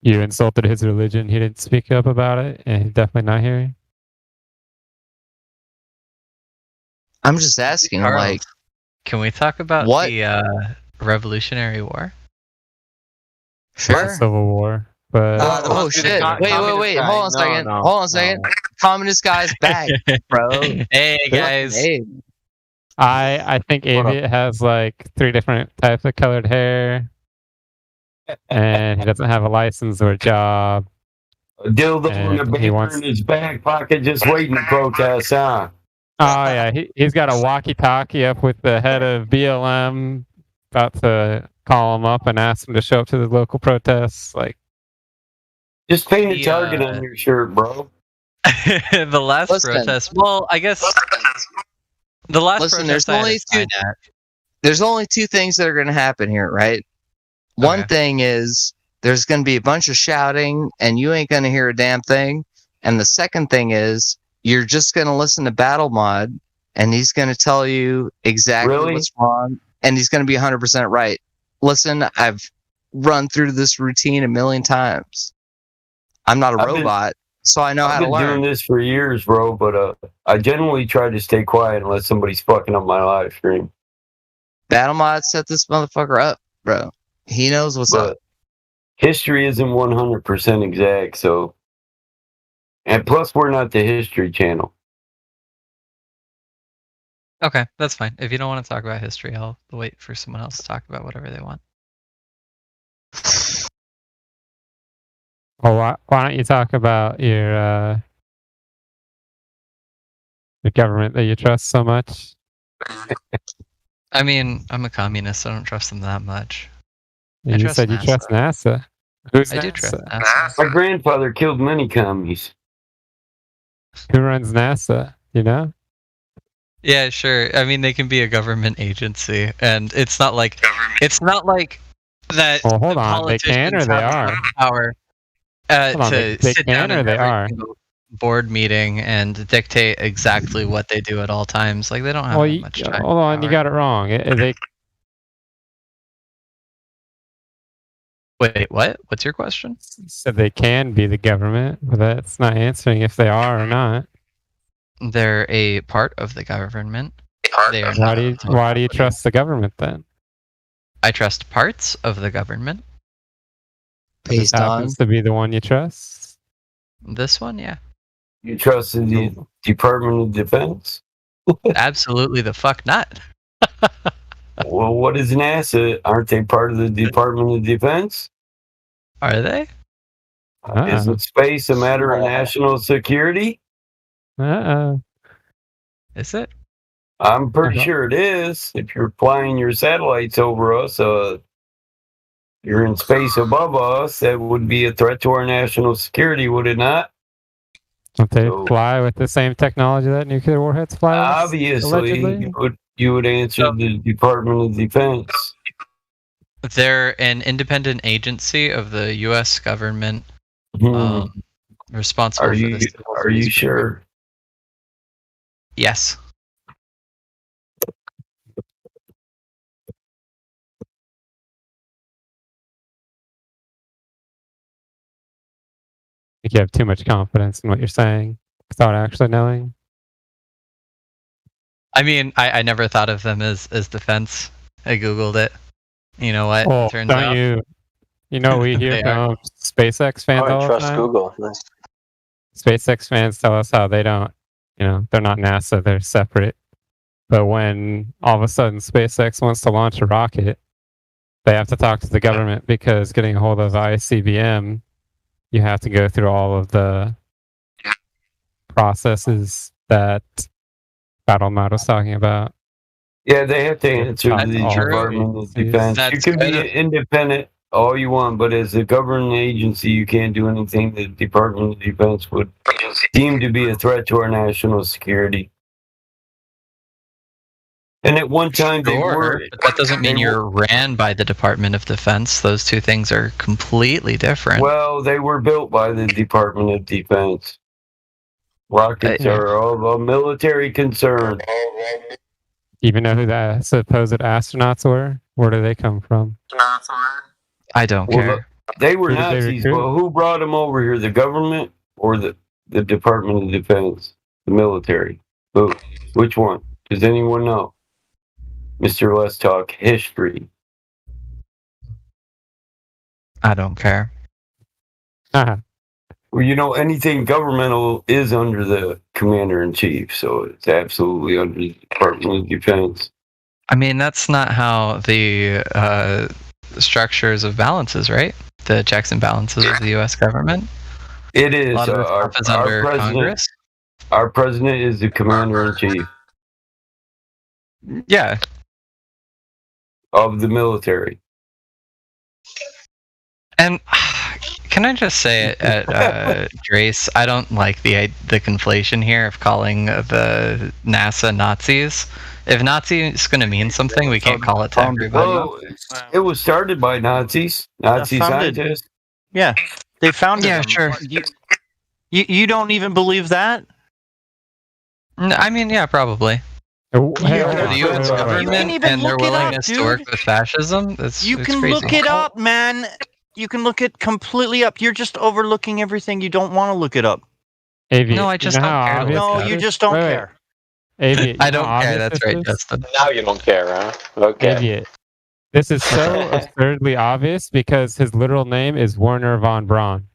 U: You insulted his religion. He didn't speak up about it, and he's definitely not here.
B: I'm just asking,
H: Carl,
B: like,
H: can we talk about
B: what?
H: the Revolutionary War?
B: Sure.
U: Civil War, but
B: Oh shit! Wait! Hold on a second. Hold on a second. Communist guy's back, bro.
H: Hey guys.
B: Hey.
U: I think Aviat has like 3 different types of colored hair, and he doesn't have a license or a job.
L: A dildo and a
U: And he
L: beaker
U: wants.
L: in his back pocket just waiting to protest, huh?
U: Oh yeah, he's got a walkie-talkie up with the head of BLM, about to call him up and ask him to show up to the local protests. Like,
L: Just paint a target on your shirt, bro.
H: The last protest. Well, I guess the last
B: Listen,
H: protest.
B: there's only two things that are going to happen here, right? One thing is there's going to be a bunch of shouting, and you ain't going to hear a damn thing. And the second thing is you're just going to listen to Battle Mod, and he's going to tell you exactly what's wrong, and he's going to be 100% right. Listen, I've run through this routine a million times. I'm not a robot, so I know how to
L: I've been
B: learn.
L: doing this for years, bro, but I generally try to stay quiet unless somebody's fucking up my live stream.
B: Battle Mod set this motherfucker up, bro. He knows what's up.
L: History isn't 100% exact, so... And plus, we're not the History Channel.
H: Okay, that's fine. If you don't want to talk about history, I'll wait for someone else to talk about whatever they want.
U: well, why don't you talk about your the government that you trust so much?
H: I mean, I'm a communist, so I don't trust them that much.
U: You said you trust NASA. Who's
H: I
U: NASA?
H: do trust NASA.
L: My grandfather killed many commies.
U: Who runs NASA? You know?
H: Yeah, sure. I mean, they can be a government agency, and it's not like that.
U: Well, hold on. They can or
H: politicians
U: they
H: have
U: are?
H: enough power
U: Hold on,
H: to
U: they
H: sit
U: can
H: down
U: or
H: in
U: they
H: every
U: are?
H: single board meeting and dictate exactly what they do at all times. Like they don't have
U: Well,
H: that much time.
U: hold on. You got it wrong. They
H: Wait, what? What's your question?
U: So they can be the government, but that's not answering if they are or not.
H: They're a part of the government. They are
U: Why
H: not.
U: why do you trust the government then?
H: I trust parts of the government.
U: This happens to be the one you trust.
H: This one, yeah.
L: You trust in the Department of Defense?
H: Absolutely the fuck not.
L: Well, what is NASA? Aren't they part of the Department of Defense?
H: Are they?
L: Isn't space a matter of national security?
H: Is it?
L: I'm pretty sure it is. If you're flying your satellites over us, you're in space above us, that would be a threat to our national security, would it not?
U: Don't they fly with the same technology that nuclear warheads fly with?
L: Obviously, you would answer the Department of Defense.
H: They're an independent agency of the U.S. government responsible for this.
L: Are you sure?
H: Yes.
U: I think you have too much confidence in what you're saying without actually knowing.
H: I mean, I never thought of them as defense. I googled it. You know what?
U: Oh,
H: Turns
U: don't
H: out
U: you know we hear
H: They
U: from SpaceX fans all the
O: trust
U: time?
O: Google. Nice.
U: SpaceX fans tell us how they don't, they're not NASA, they're separate. But when all of a sudden SpaceX wants to launch a rocket, they have to talk to the government because getting a hold of ICBM, you have to go through all of the processes that Battle Mod was talking about.
L: Yeah, they have to answer to the Department of Defense. You can be independent all you want, but as a government agency, you can't do anything the Department of Defense would deem to be a threat to our national security. And at one time, they were.
H: But that doesn't mean you're ran by the Department of Defense. Those two things are completely different.
L: Well, they were built by the Department of Defense. Rockets are of a military concern.
U: Even know who the supposed astronauts were? Where do they come from?
H: I don't care.
L: They were
U: Who did they
L: Nazis,
U: recruit?
L: but who brought them over here? The government or the Department of Defense? The military? Who? Which one? Does anyone know? Mr. Let's Talk History.
H: I don't care.
L: Well, anything governmental is under the Commander-in-Chief, so it's absolutely under the Department of Defense.
H: I mean, that's not how the structures of balances, right? The checks and balances of the U.S. government.
L: It is.
H: A lot of this stuff is under Congress.
L: Our president is the Commander-in-Chief.
H: Yeah.
L: Of the military.
H: And can I just say at Drace, I don't like the conflation here of calling the NASA Nazis. If Nazi is going to mean something, we can't call it to everybody.
L: Well, it was started by Nazis. Nazi scientists.
P: Yeah, they founded
H: Yeah,
P: them.
H: sure.
P: You don't even believe that?
H: I mean, yeah, probably. The U.S. government and their willingness to work with fascism.
P: You can look it up, man. You can look it completely up. You're just overlooking everything. You don't want to look it up.
H: No, I just don't care.
P: No, you just don't care.
H: I don't care. That's right, Justin.
O: Now you don't care, huh? Okay.
U: Idiot. This is so absurdly obvious because his literal name is Werner von Braun,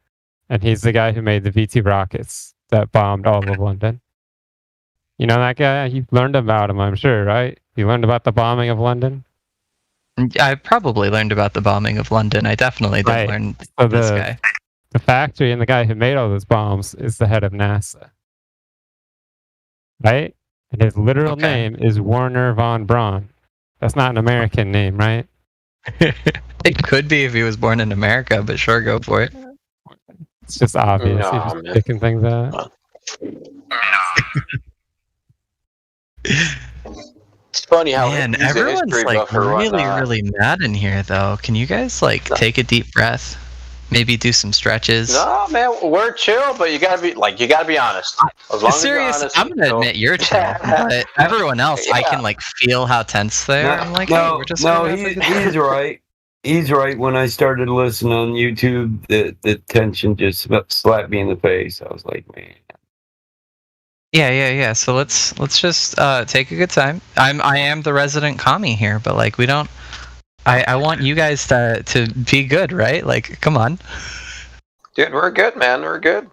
U: and he's the guy who made the V2 rockets that bombed all of London. You know that guy? You learned about him, I'm sure, right? You learned about the bombing of London?
H: I probably learned about the bombing of London. I definitely did learn this guy.
U: The factory and the guy who made all those bombs is the head of NASA. Right? And his literal name is Werner von Braun. That's not an American name, right?
H: It could be if he was born in America, but sure, go for it.
U: It's just obvious.
O: No,
U: He's just
O: man.
U: picking things out.
O: It's funny how
H: Man,
O: he's a
H: everyone's
O: history
H: like
O: buff or
H: really,
O: whatnot.
H: really mad in here, though. Can you guys like take a deep breath? Maybe do some stretches.
O: No, man, we're chill, but you gotta be honest. As long as you're
H: Serious,
O: honest,
H: I'm gonna admit you're chill, but everyone else, I can like feel how tense they are. I'm like, hey, we're just
L: he's right. he's right. When I started listening on YouTube, the tension just slapped me in the face. I was like, man.
H: Yeah. So let's just take a good time. I am the resident commie here, but like we don't. I want you guys to be good, right? Like, come on.
O: Dude, we're good, man. We're good.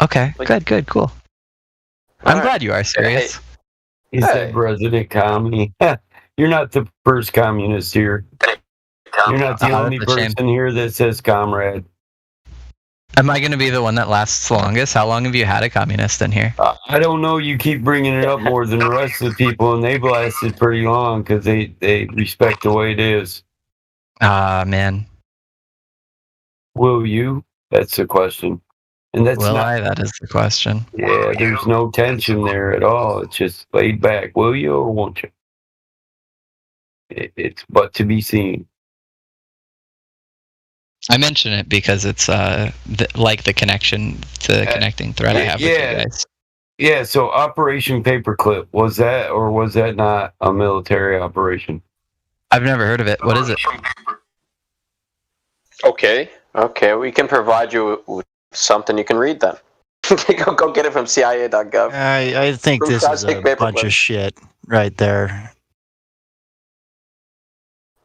H: Okay, good, cool. I'm glad you are serious.
L: He said resident commie. You're not the first communist here. You're not the only person here that says comrade.
H: Am I going to be the one that lasts longest? How long have you had a communist in here?
L: I don't know. You keep bringing it up more than the rest of the people, and they've lasted pretty long because they respect the way it is.
H: Man.
L: Will you? That's the question. And that's
H: Will I? That is the question.
L: Yeah, there's no tension there at all. It's just laid back. Will you or won't you? It's but to be seen.
H: I mention it because it's like the connection to connecting thread I have with you guys.
L: Yeah, so Operation Paperclip, was that or was that not a military operation?
H: I've never heard of it. What is it?
O: Okay, we can provide you with something you can read then. Go get it from CIA.gov.
P: I think
O: From
P: this is
O: Cosmic
P: a
O: Paperclip.
P: bunch of shit right there.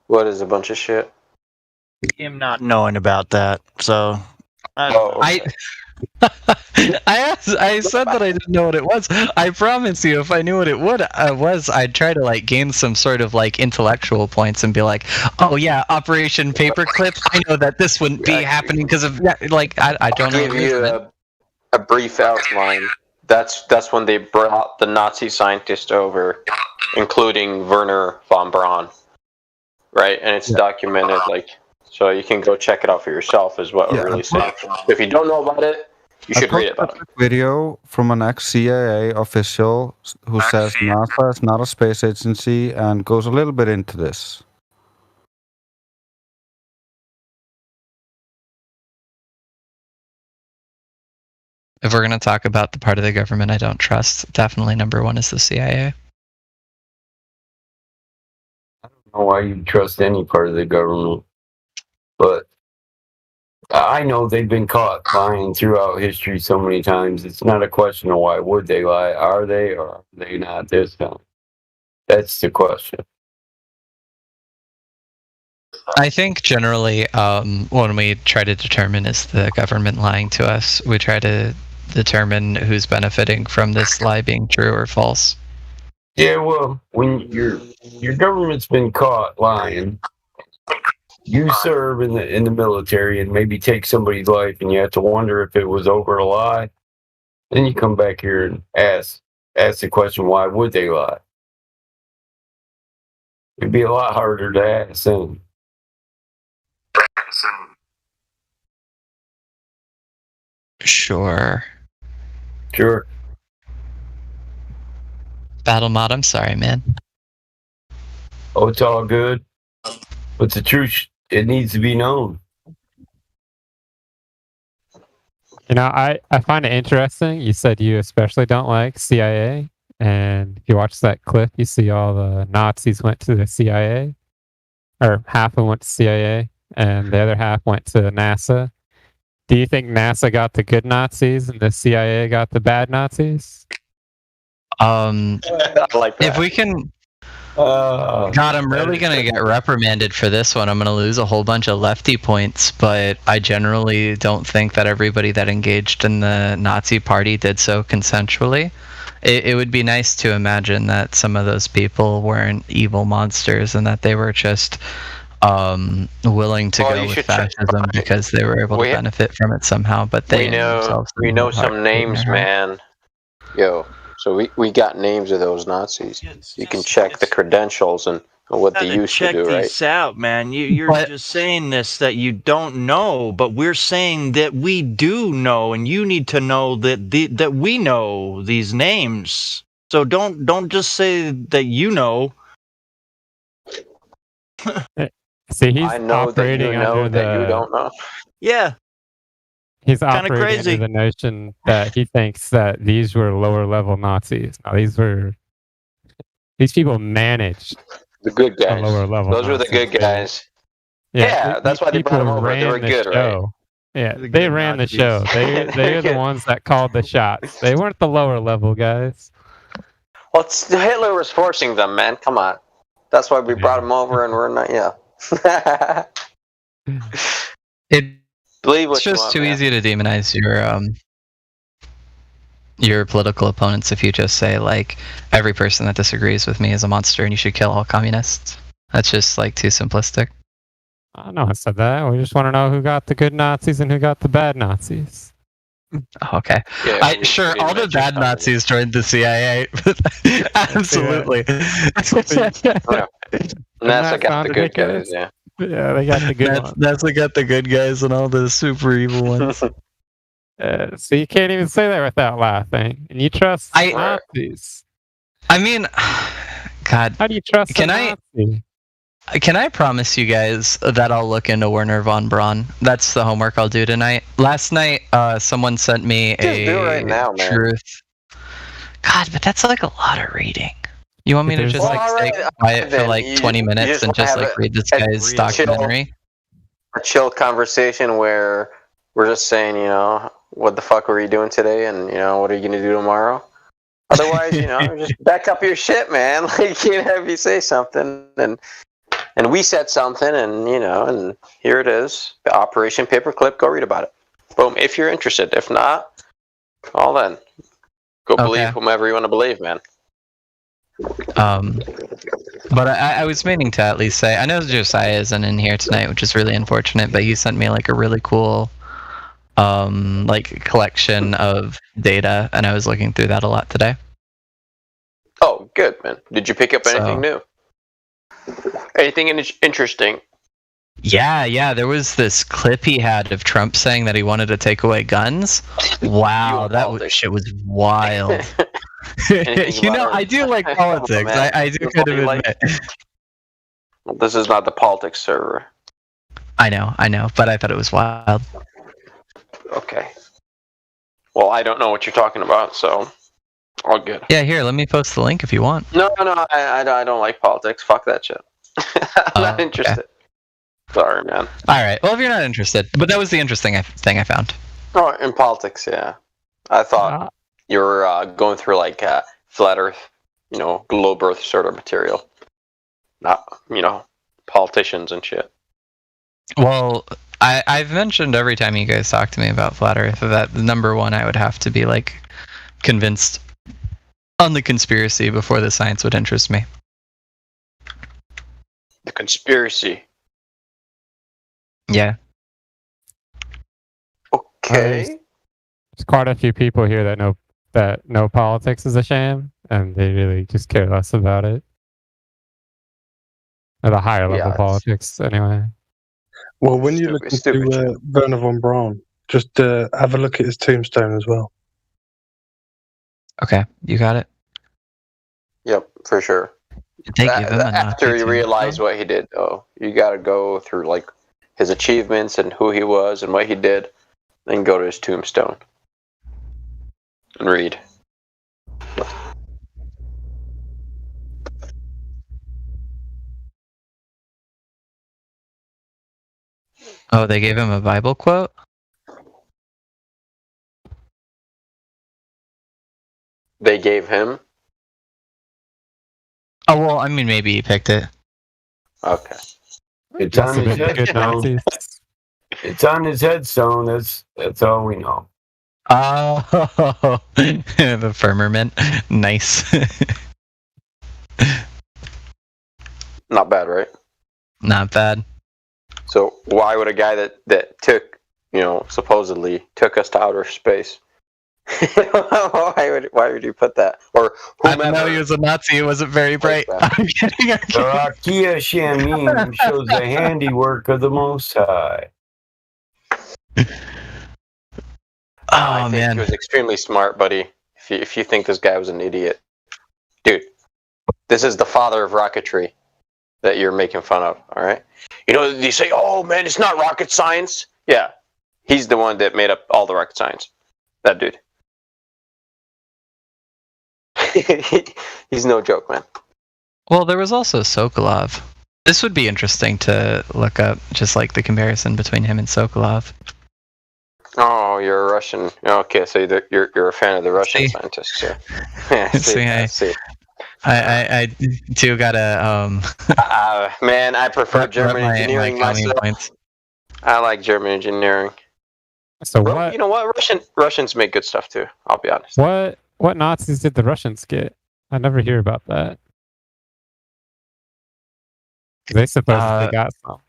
O: What is a bunch of shit?
P: Him not knowing about that, so
H: I said that I didn't know what it was. I promise you, if I knew what it was, I'd try to like gain some sort of like intellectual points and be like, "Oh yeah, Operation Paperclip. I know that this wouldn't be happening because of like I don't know."
O: I'll give you a brief outline. That's when they brought the Nazi scientist over, including Werner von Braun, right? And it's documented, like. So you can go check it out for yourself, is what we're really saying. If you don't know about it, you should read about it.
Q: Video from an ex-CIA official who says NASA is not a space agency and goes a little bit into this.
H: If we're going to talk about the part of the government I don't trust, definitely number one is the CIA.
L: I don't know why you trust any part of the government. But I know they've been caught lying throughout history so many times. It's not a question of why would they lie. Are they or are they not this time? That's the question.
H: I think generally when we try to determine is the government lying to us, we try to determine who's benefiting from this lie being true or false.
L: Yeah, well, when your government's been caught lying, you serve in the military and maybe take somebody's life and you have to wonder if it was over a lie. Then you come back here and ask the question, why would they lie? It'd be a lot harder to ask them.
H: Sure. Battle Mod, I'm sorry, man.
L: Oh, it's all good. But the truth, it needs to be known.
U: You know, I find it interesting. You said you especially don't like CIA. And if you watch that clip, you see all the Nazis went to the CIA. Or half of them went to CIA. And the other half went to NASA. Do you think NASA got the good Nazis and the CIA got the bad Nazis?
O: I like that.
H: If we can... God, I'm really going to get reprimanded for this one. I'm going to lose a whole bunch of lefty points, but I generally don't think that everybody that engaged in the Nazi party did so consensually. It would be nice to imagine that some of those people weren't evil monsters and that they were just willing to go with fascism because they were able to benefit from it somehow. But they
O: we know some names, man. Yo. So we got names of those Nazis. You can check the credentials and what they used to do, right?
P: Check this out, man. You're just saying this that you don't know, but we're saying that we do know, and you need to know that we know these names. So don't just say that you know.
U: See, he's
O: I know
U: operating
O: that you know
U: under
O: that you don't know.
P: Yeah.
U: He's
P: Kinda
U: operating
P: crazy.
U: under the notion that he thinks that these were lower level Nazis. Now, these people managed
O: the good guys.
U: Lower level
O: Those were the
U: Nazis.
O: good guys. Yeah, that's why they brought them over. They were good, right?
U: Yeah, they ran the show. They're the ones that called the shots. They weren't the lower level guys.
O: Well, Hitler was forcing them, man. Come on. That's why we brought them over, and we're not. Yeah.
H: It's just too easy to demonize your political opponents if you just say like every person that disagrees with me is a monster and you should kill all communists. That's just like too simplistic.
U: No one said that. We just want to know who got the good Nazis and who got the bad Nazis.
H: Okay.
U: Yeah,
H: sure, all the bad Nazis joined the CIA. Absolutely.
O: NASA got the good guys, yeah.
U: Yeah, they got the good ones.
H: NASA got the good guys and all the super evil ones.
U: So you can't even say that without laughing. And you trust Nazis.
H: I mean, God.
U: How do you trust a Nazi?
H: Can I promise you guys that I'll look into Werner von Braun? That's the homework I'll do tonight. Last night, someone sent me
O: Just do it right now, man.
H: truth. God, but that's like a lot of reading. You want me to just stay quiet for like 20 minutes and just like read this guy's documentary?
O: A chill conversation where we're just saying, what the fuck were you doing today, and what are you gonna do tomorrow? Otherwise, just back up your shit, man. Like, if you say something and we said something, and and here it is, the Operation Paperclip. Go read about it. Boom. If you're interested. If not, well then, go believe whomever you want to believe, man.
H: But I was meaning to at least say, I know Josiah isn't in here tonight, which is really unfortunate, but he sent me like a really cool like collection of data, and I was looking through that a lot today.
O: Oh, good, man. Did you pick up anything new? Anything interesting?
H: Yeah, there was this clip he had of Trump saying that he wanted to take away guns. Wow, shit was wild. I do like politics. I do kind of admit.
O: This is not the politics server.
H: I know, but I thought it was wild.
O: Okay. Well, I don't know what you're talking about, so all good.
H: Yeah, here, let me post the link if you want.
O: No, I don't like politics. Fuck that shit. I'm not interested. Sorry, man.
H: All right. Well, if you're not interested, but that was the interesting thing I found.
O: Oh, in politics, yeah. I thought you were going through like flat Earth, globe Earth sort of material, not politicians and shit.
H: Well, I've mentioned every time you guys talk to me about flat Earth that the number one I would have to be like convinced on the conspiracy before the science would interest me.
O: The conspiracy.
H: Yeah.
O: Okay.
U: There's quite a few people here that know politics is a sham, and they really just care less about it. At a higher level politics, anyway.
K: Well, when you look into Werner von Braun, just have a look at his tombstone as well.
H: Okay, you got it.
O: Yep, for sure. After you realize what he did, you got to go through like his achievements and who he was and what he did, then go to his tombstone and read.
H: Oh, they gave him a Bible quote?
O: They gave him?
H: Oh, well, I mean, maybe he picked it.
O: Okay.
L: It's on his headstone. It's on his headstone. That's all we know.
H: Oh, the firmament. Nice.
O: Not bad, right?
H: Not bad.
O: So why would a guy that took, supposedly took us to outer space? Why would you put that? Or whomever.
H: I know he was a Nazi. He wasn't very bright. I'm kidding.
L: The Rakia Shamim shows the handiwork of the Most High.
O: I think he was extremely smart, buddy. If you think this guy was an idiot, dude, this is the father of rocketry that you're making fun of. All right, you say, "Oh man, it's not rocket science." Yeah, he's the one that made up all the rocket science. That dude. He's no joke, man.
H: Well, there was also Sokolov. This would be interesting to look up, just like the comparison between him and Sokolov.
O: Oh, you're a Russian. Okay, so you're a fan of the Russian scientists. Yeah.
H: I do gotta
O: man, I prefer German
H: my
O: engineering
H: counting
O: myself.
H: points.
O: I like German engineering.
U: So what?
O: You know what? Russians make good stuff too. I'll be honest.
U: What Nazis did the Russians get? I never hear about that. They supposedly got some.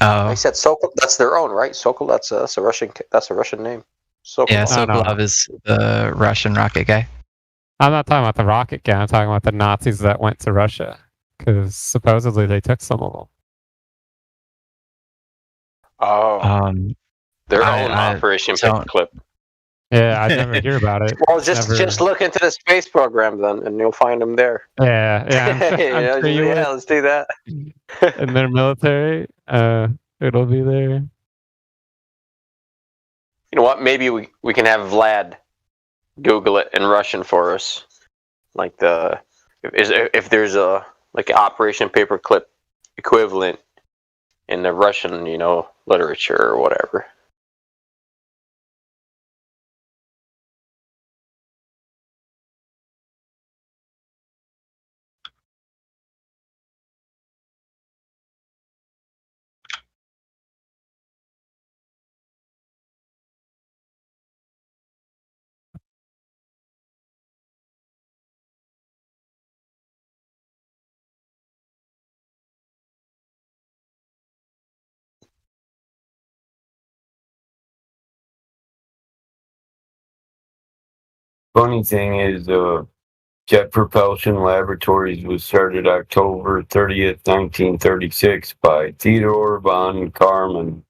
H: Oh,
O: I said Sokol. That's their own, right? Sokol. That's a Russian. That's a Russian name. Sokolov.
H: Yeah, Sokolov is the Russian rocket guy.
U: I'm not talking about the rocket guy. I'm talking about the Nazis that went to Russia, because supposedly they took some of them.
O: Oh. Their own Operation Paperclip.
U: Yeah, I never hear about it.
O: Well, just look into the space program then, and you'll find them there.
U: Yeah. I'm sure you would.
O: Let's do that.
U: In their military, it'll be there.
O: You know what? Maybe we can have Vlad Google it in Russian for us, like if there's a like Operation Paperclip equivalent in the Russian, literature or whatever.
L: Funny thing is, Jet Propulsion Laboratories was started October 30th, 1936 by Theodore von Karman.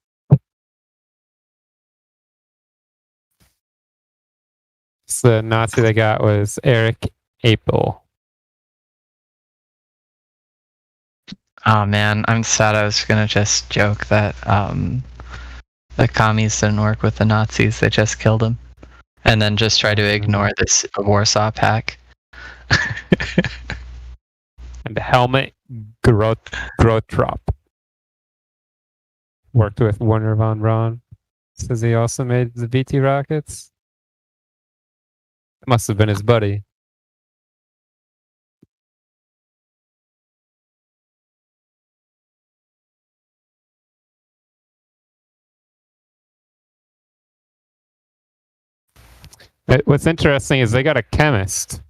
U: So the Nazi they got was Eric Apel.
H: Oh man, I'm sad. I was gonna just joke that the commies didn't work with the Nazis; they just killed them, and then just try to ignore this Warsaw Pact.
U: And Helmut Grottrop worked with Werner von Braun. Says he also made the VT rockets. Must have been his buddy. What's interesting is they got a chemist.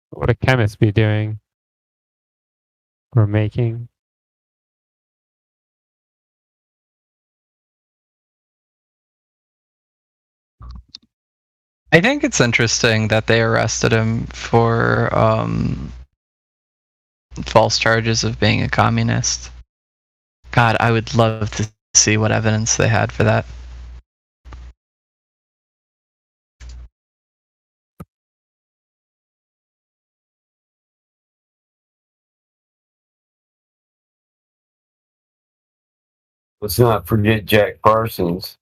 U: What would a chemist be doing or making?
H: I think it's interesting that they arrested him for false charges of being a communist. God, I would love to see what evidence they had for that.
L: Let's not forget Jack Parsons.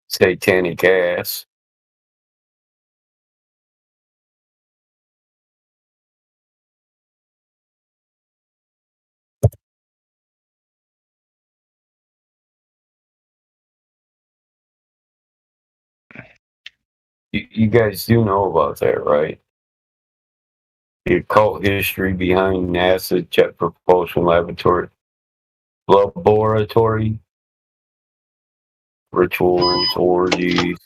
L: Satanic ass. You guys do know about that, right? The occult history behind NASA Jet Propulsion Laboratory, rituals, orgies,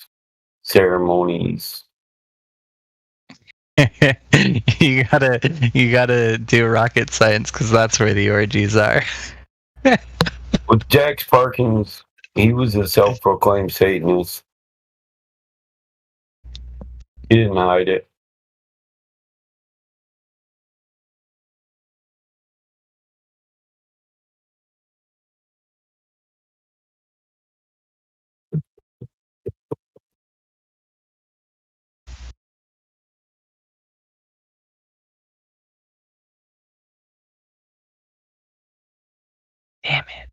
L: ceremonies.
H: you gotta do rocket science because that's where the orgies are.
L: With Jack Parkins, he was a self-proclaimed Satanist. He didn't hide it.
H: Damn it.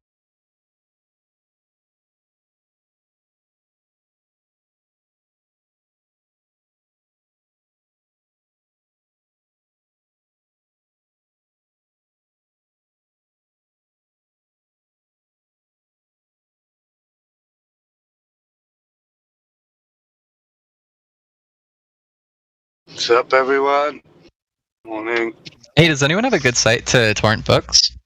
K: What's up, everyone? Morning.
H: Hey, does anyone have a good site to torrent books?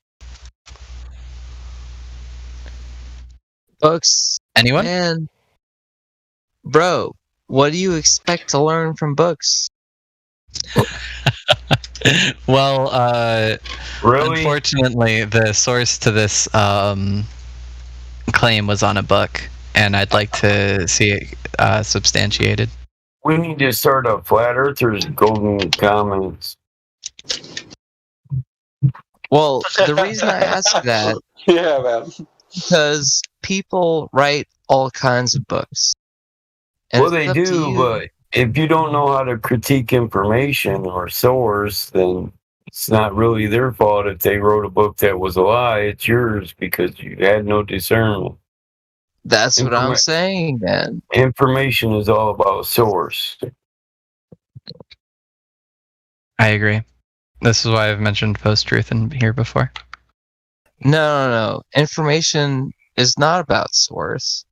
B: Books.
H: Anyone?
B: Man, bro, what do you expect to learn from books?
H: Well,
L: Really?
H: unfortunately, the source to this claim was on a book, and I'd like to see it substantiated.
L: We need to start a flat earthers golden comments.
B: Well, the reason I ask that,
O: yeah, man,
B: because people write all kinds of books. And
L: Well,
B: it's
L: they
B: up to
L: do,
B: you.
L: but if you don't know how to critique information or source, then it's not really their fault if they wrote a book that was a lie. It's yours because you had no discernment.
B: That's what I'm saying, man.
L: Information is all about source.
H: I agree. This is why I've mentioned post-truth in here before.
B: No. Information is not about source.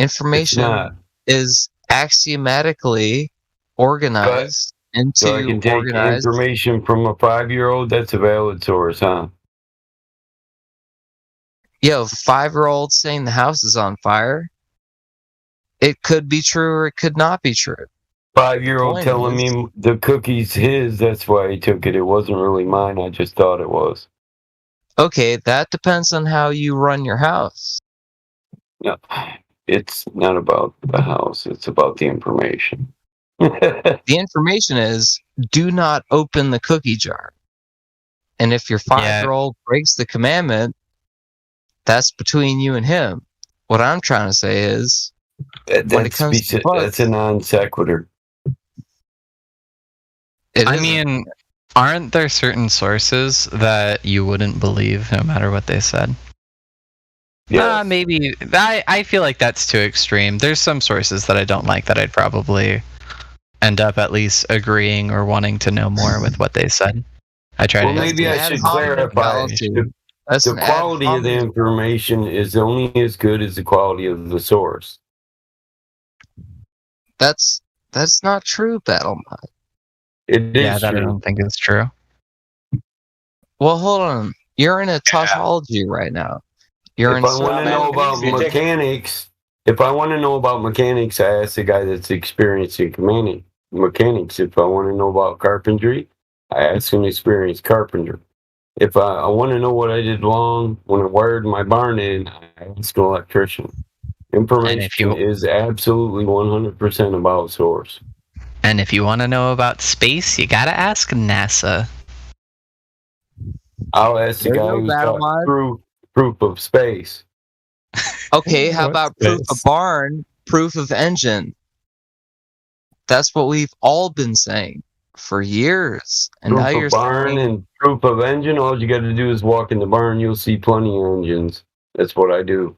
B: Information is axiomatically organized into
L: So I can take
B: organized.
L: information from a 5-year-old. That's a valid source, huh?
B: Yo, 5-year-old saying the house is on fire. It could be true or it could not be true.
L: 5-year-old
B: Point
L: telling
B: is-
L: me the cookie's his. That's why he took it. It wasn't really mine. I just thought it was.
B: Okay, that depends on how you run your house.
L: No, it's not about the house. It's about the information.
B: The information is do not open the cookie jar. And if your 5-year-old breaks the commandment, that's between you and him. What I'm trying to say is when it comes to books,
L: That's a non sequitur.
H: I mean, aren't there certain sources that you wouldn't believe no matter what they said? Yeah, maybe. I feel like that's too extreme. There's some sources that I don't like that I'd probably end up at least agreeing or wanting to know more with what they said. I try
L: Well,
H: to.
L: maybe I should clarify. The quality of the information is only as good as the quality of the source.
B: That's not true, Battlemod.
L: It is
H: Yeah, that I
L: true.
H: don't think is true.
B: Well, hold on. You're in a tautology right now. You're
L: If I want to know about mechanics, I ask the guy that's experienced in mechanics. If I want to know about carpentry, I ask an experienced carpenter. If I want to know what I did wrong when I wired my barn in, I ask an electrician. Information is absolutely 100% about source.
H: And if you want to know about space, you gotta ask NASA.
L: I'll ask the guy who's got proof of space.
B: Okay, how about proof of barn, proof of engine? That's what we've all been saying for years. And now
L: Proof
B: you're
L: of barn
B: saying
L: and proof of engine. All you got to do is walk in the barn. You'll see plenty of engines. That's what I do.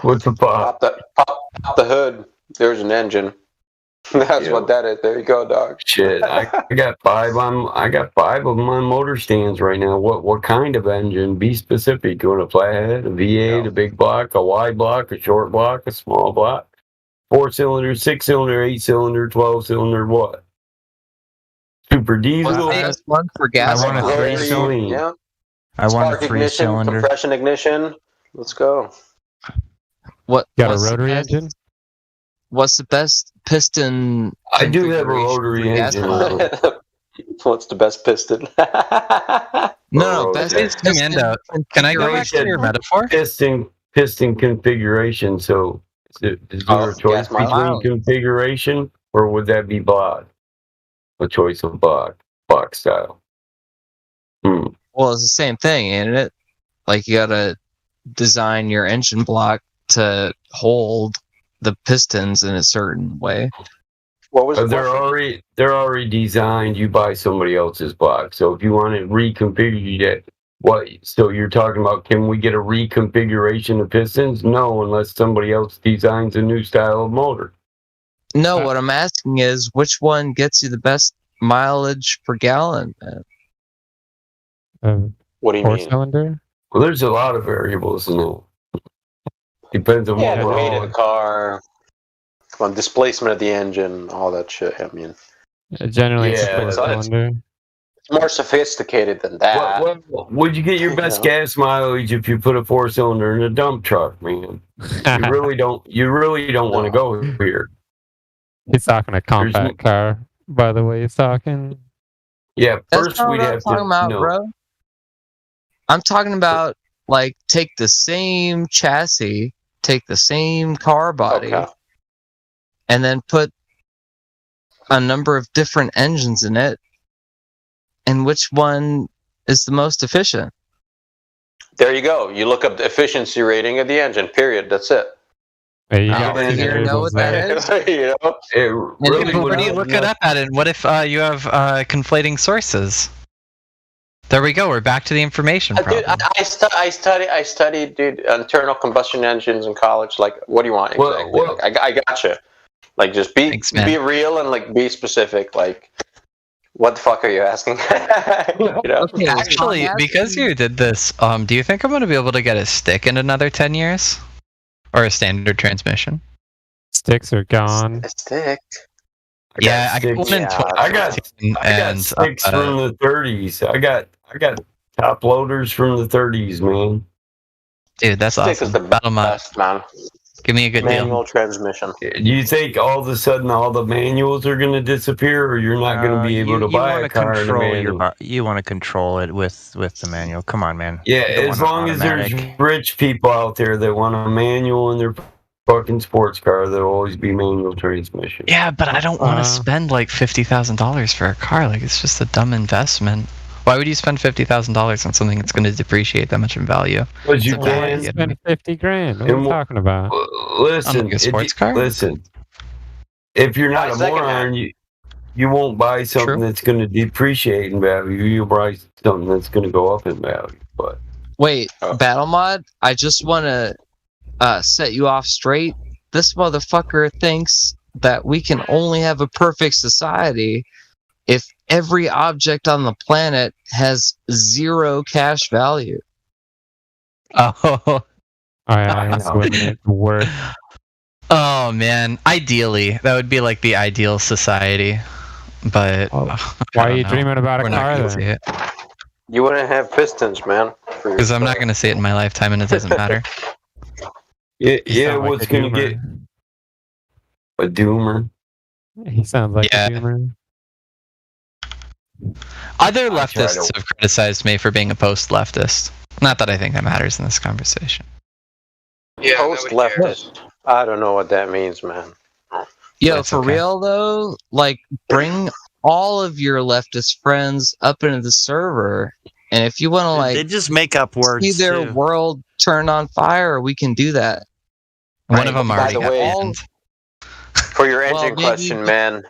L: What's the pop?
O: Pop the hood. There's an engine. That's what that is. There you go, dog.
L: Shit, I got 5 on. I got 5 of them on motor stands right now. What kind of engine? Be specific. You want a flathead, a V8, a big block, a wide block, a short block, a small block, 4-cylinder, 6-cylinder, 8-cylinder, 12-cylinder. What? Super diesel.
B: one for gas.
O: I want a 3-cylinder. Yeah.
S: I want
O: Spark
S: a
O: ignition,
S: 3-cylinder.
O: compression ignition. Let's go.
B: What?
U: Got a
B: what's the
U: rotary
B: best-
U: engine?
B: What's the best piston?
L: I do have a rotary
B: configuration for gas
L: engine.
O: What's the best piston?
B: No, best
H: Commando. Can I go back to your metaphor?
L: Piston configuration. So is there a choice between configuration, or would that be block? A choice of block style.
B: Well, it's the same thing, ain't it? Like you gotta design your engine block to hold the pistons in a certain way.
O: What was
L: they're already designed. You buy somebody else's block. So if you want to reconfigure that, what? So you're talking about, can we get a reconfiguration of pistons? No, unless somebody else designs a new style of motor.
B: No, what I'm asking is which one gets you the best mileage per gallon, man?
O: What do you mean?
U: 4-cylinder?
L: Well, there's a lot of variables in it. Depends on
O: Yeah,
L: what
O: the
L: we're
O: weight of
L: on.
O: the car. Well, displacement of the engine, all that shit. I mean,
U: Generally, it's a
L: Yeah,
U: four-cylinder.
O: it's more sophisticated than that.
L: Well, would you get your best gas mileage if you put a 4-cylinder in a dump truck, man? You really don't. You really don't want to go here.
U: He's talking a compact car, by the way. He's talking.
L: Yeah,
B: That's
L: first
B: not
L: we'd
B: what I'm
L: have
B: talking
L: to
B: about,
L: know.
B: bro. I'm talking about like take the same chassis, take the same car body, and then put a number of different engines in it, and which one is the most efficient?
O: There you go. You look up the efficiency rating of the engine. Period. That's it.
U: Hey, you
B: I
U: got
B: don't even know what that is.
O: You know?
H: Where do you look it up at? And what if you have conflating sources? There we go. We're back to the information problem.
O: Dude, I studied, dude, internal combustion engines in college. Like, what do you want exactly?
L: Well,
O: like, I gotcha. Like, just be real and like be specific. Like, what the fuck are you asking? You know?
H: Actually, because you did this, do you think I'm going to be able to get a stick in another 10 years? Or a standard transmission?
U: Sticks are gone.
O: A stick?
H: Yeah, I got one in 20.
L: I got sticks from the 30s. I got top loaders from the 30s, man.
H: Dude, that's
O: Stick
H: awesome.
O: is the best, man.
H: Give me a good
O: Manual
H: deal.
O: transmission.
L: Do you think all of a sudden all the manuals are going to disappear, or you're not going to be able to buy a car in a manual?
I: You want to control it with the manual. Come on, man.
L: Yeah,
I: You don't
L: as
I: want
L: long as
I: automatic.
L: there's rich people out there that want a manual in their fucking sports car, there'll always be manual transmission.
H: Yeah, but I don't want to spend like $50,000 for a car. Like, it's just a dumb investment. Why would you spend $50,000 on something that's going to depreciate that much in value?
L: Because you
H: It's a bad
L: can
H: idea.
U: Spend 50 grand. What are you talking about?
L: Listen,
H: a sports car?
L: Listen, if you're not
O: Buy
L: a
O: secondhand.
L: moron, you won't buy something that's going to depreciate in value. You'll buy something that's going to go up in value. But
B: Wait, Battle Mod, I just want to set you off straight. This motherfucker thinks that we can only have a perfect society if every object on the planet has 0 cash value.
H: Oh,
U: That's what it's worth.
H: Oh man, ideally that would be like the ideal society, but
U: why are you dreaming about a
H: We're not
U: car
H: gonna
U: then?
H: see it
O: You wouldn't have pistons, man.
H: because I'm not going to see it in my lifetime, and it doesn't matter.
L: yeah,
U: sound like
L: what's
U: a
L: going to
U: doomer.
L: get a doomer?
U: He sounds like
H: Yeah.
U: a doomer.
H: Other
L: I try
H: leftists
L: to-
H: have criticized me for being a post-leftist. Not that I think that matters in this conversation.
O: Post leftist. I don't know what that means, man.
B: Yo,
H: That's
B: for
H: okay.
B: real though, like bring all of your leftist friends up into the server, and if you want to like
P: They just make up words.
B: see their
P: too.
B: world turn on fire, we can do that.
H: One of them
O: By
H: already
O: the
H: got
O: way,
H: banned.
O: For your engine
B: maybe-
O: question, man,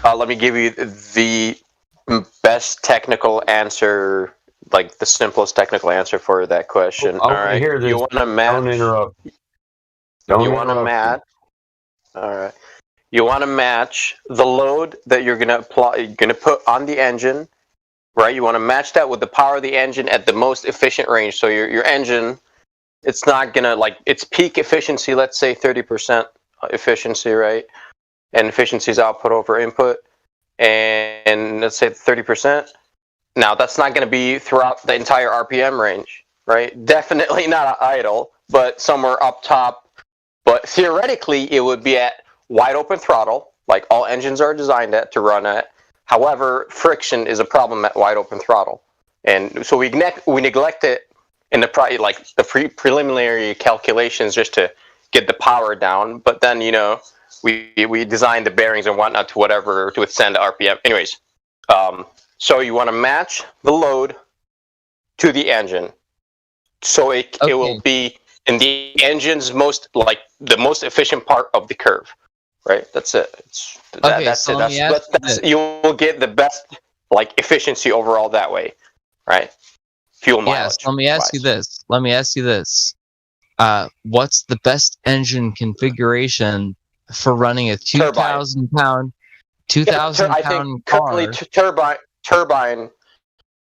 O: let me give you the best technical answer, like the simplest technical answer for that question.
L: I
O: All
L: wanna
O: right,
L: hear this.
O: you want to match?
L: Don't interrupt.
O: You
L: Don't
O: want to
L: interrupt
O: match? All right. You want to match the load that you're gonna apply, you're gonna put on the engine, right? You want to match that with the power of the engine at the most efficient range. So your engine, it's not gonna like its peak efficiency. Let's say 30% efficiency, right? And efficiency is output over input, and let's say 30%. Now that's not going to be throughout the entire RPM range, right? Definitely not idle, but somewhere up top. But theoretically, it would be at wide open throttle, like all engines are designed at to run at. However, friction is a problem at wide open throttle, and so we neglect it in the preliminary calculations just to get the power down. But then we design the bearings and whatnot to whatever to withstand the RPM. Anyways, so you want to match the load to the engine, so it will be in the engine's the most efficient part of the curve, right? That's it. That's it. You will get the best efficiency overall that way, right? Fuel mileage.
B: Yes. Let me ask you this. What's the best engine configuration for running a 2,000 pound
O: I think currently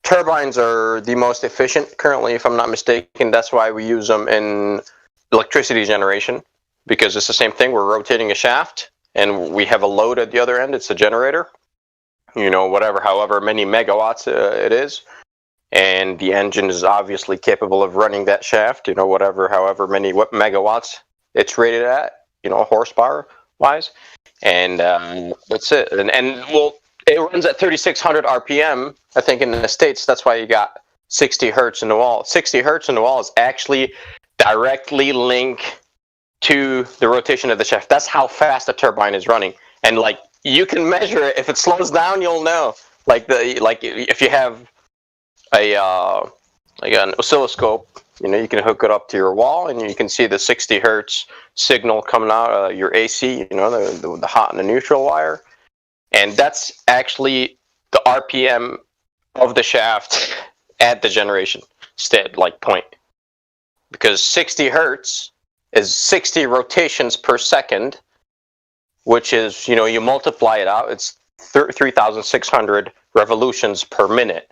O: turbines are the most efficient currently, if I'm not mistaken. That's why we use them in electricity generation. because it's the same thing. We're rotating a shaft, and we have a load at the other end. It's a generator, however many megawatts it is, and the engine is obviously capable of running that shaft. However many megawatts it's rated at, horsepower wise, and that's it. And it runs at 3,600 RPM. I think in the States, that's why you got 60 hertz in the wall. 60 hertz in the wall is actually directly linked to the rotation of the shaft. That's how fast the turbine is running, and you can measure it. If it slows down, you'll know. If you have an oscilloscope, you can hook it up to your wall, and you can see the 60 hertz signal coming out your AC. The hot and the neutral wire, and that's actually the RPM of the shaft at the generation point, because 60 hertz is 60 rotations per second, which is, you multiply it out, it's 3,600 revolutions per minute.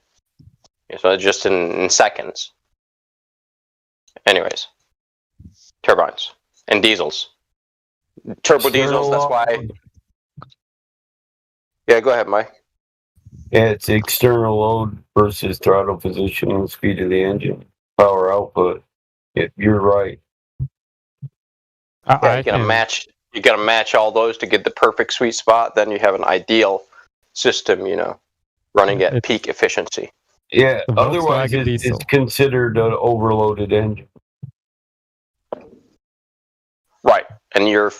O: So just in seconds. Anyways, turbines and diesels. Turbo diesels, that's why. Yeah, go ahead, Mike.
L: Yeah, it's external load versus throttle position and speed of the engine, power output. You're right.
O: You gotta match all those to get the perfect sweet spot. Then you have an ideal system, running at peak efficiency.
L: Yeah, otherwise it's considered an overloaded engine.
O: Right, and you'll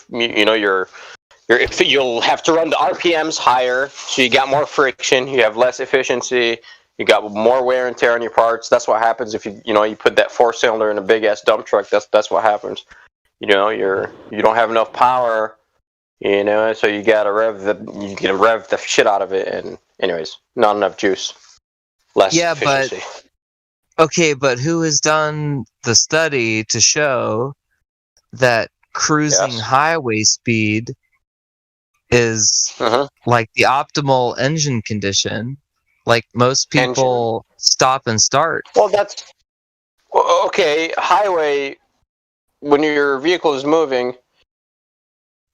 O: have to run the RPMs higher, so you got more friction, you have less efficiency, you got more wear and tear on your parts. That's what happens if you put that 4-cylinder in a big ass dump truck. That's what happens. You don't have enough power, so you gotta rev the shit out of it, and anyways, not enough juice. Less efficiency.
B: But who has done the study to show that cruising highway speed is like the optimal engine condition? Like most people stop and start.
O: Well, that's okay. Highway, when your vehicle is moving,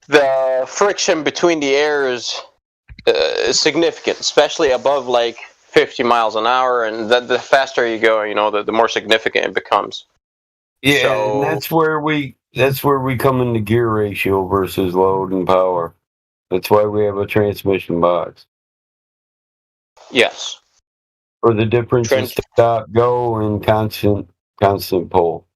O: the friction between the airs is significant, especially above 50 miles an hour, and the faster you go, the more significant it becomes.
L: Yeah, and that's where we come into gear ratio versus load and power. That's why we have a transmission box.
O: Yes.
L: Or the difference is stop, go, and constant pull.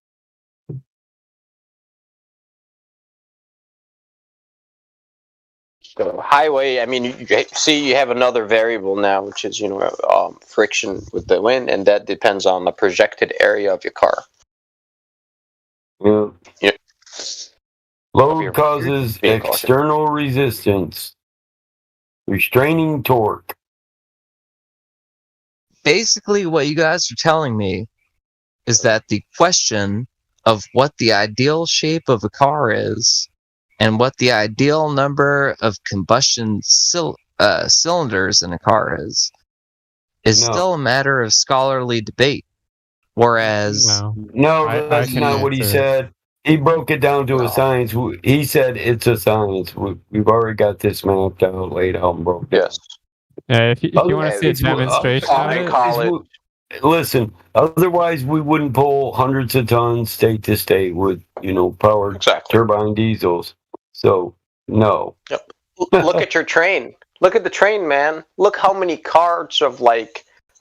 O: So highway, you have another variable now, which is friction with the wind, and that depends on the projected area of your car.
L: Yeah. Load causes external resistance, restraining torque.
B: Basically, what you guys are telling me is that the question of what the ideal shape of a car is and what the ideal number of combustion cylinders in a car is still a matter of scholarly debate. Whereas...
L: No, that's not what he said. He broke it down to a science. He said it's a science. We've already got this mapped out, laid out, and broke down.
O: Yes.
U: Yeah, if you want to see a demonstration of it.
L: Listen, otherwise we wouldn't pull hundreds of tons state to state with, powered turbine diesels. So, no.
O: Yep. Look at your train. Look at the train, man. Look how many carts of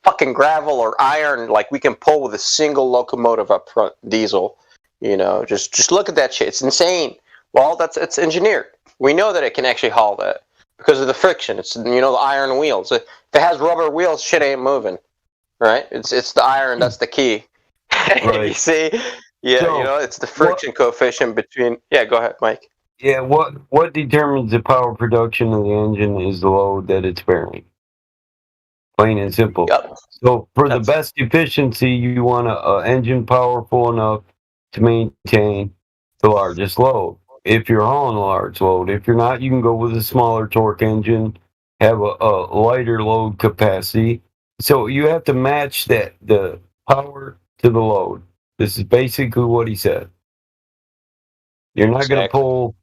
O: fucking gravel or iron we can pull with a single locomotive up front, diesel. Just look at that shit. It's insane. Well, it's engineered. We know that it can actually haul that because of the friction. It's the iron wheels. If it has rubber wheels, shit ain't moving. Right? It's the iron that's the key.
L: Right.
O: You see? Yeah,
L: So,
O: it's the friction coefficient between. Yeah, go ahead, Mike.
L: Yeah, what determines the power production of the engine is the load that it's bearing. Plain and simple.
O: Yep.
L: So for the best efficiency, you want an engine powerful enough to maintain the largest load. If you're hauling a large load, if you're not, you can go with a smaller torque engine, have a lighter load capacity. So you have to match the power to the load. This is basically what he said. You're not going to pull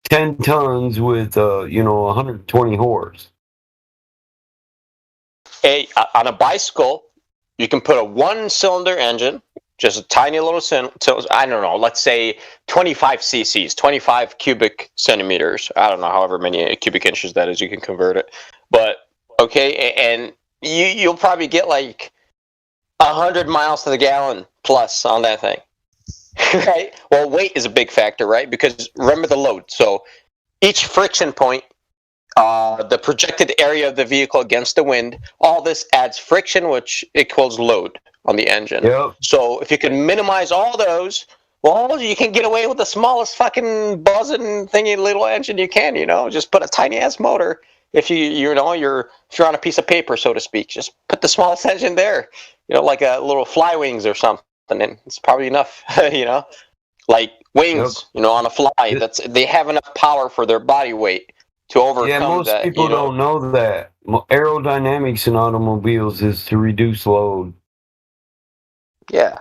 L: 10 tons with 120 horse.
O: On a bicycle, you can put a 1-cylinder engine, just a tiny little I don't know, let's say 25 cc's, 25 cubic centimeters. I don't know, however many cubic inches that is, you can convert it. But okay, and you'll probably get like 100 miles to the gallon plus on that thing. Right? Well, weight is a big factor, right? Because remember the load. So each friction point, the projected area of the vehicle against the wind, all this adds friction, which equals load on the engine.
L: Yep.
O: So if you can minimize all those, well, you can get away with the smallest fucking buzzing thingy little engine you can. Just put a tiny ass motor. If you're on a piece of paper, so to speak, just put the smallest engine there. Like a little fly wings or something, and it's probably enough. Like wings.
L: Yep.
O: On a fly. They have enough power for their body weight to overcome that.
L: Yeah, most people don't know that. Aerodynamics in automobiles is to reduce load.
O: Yeah.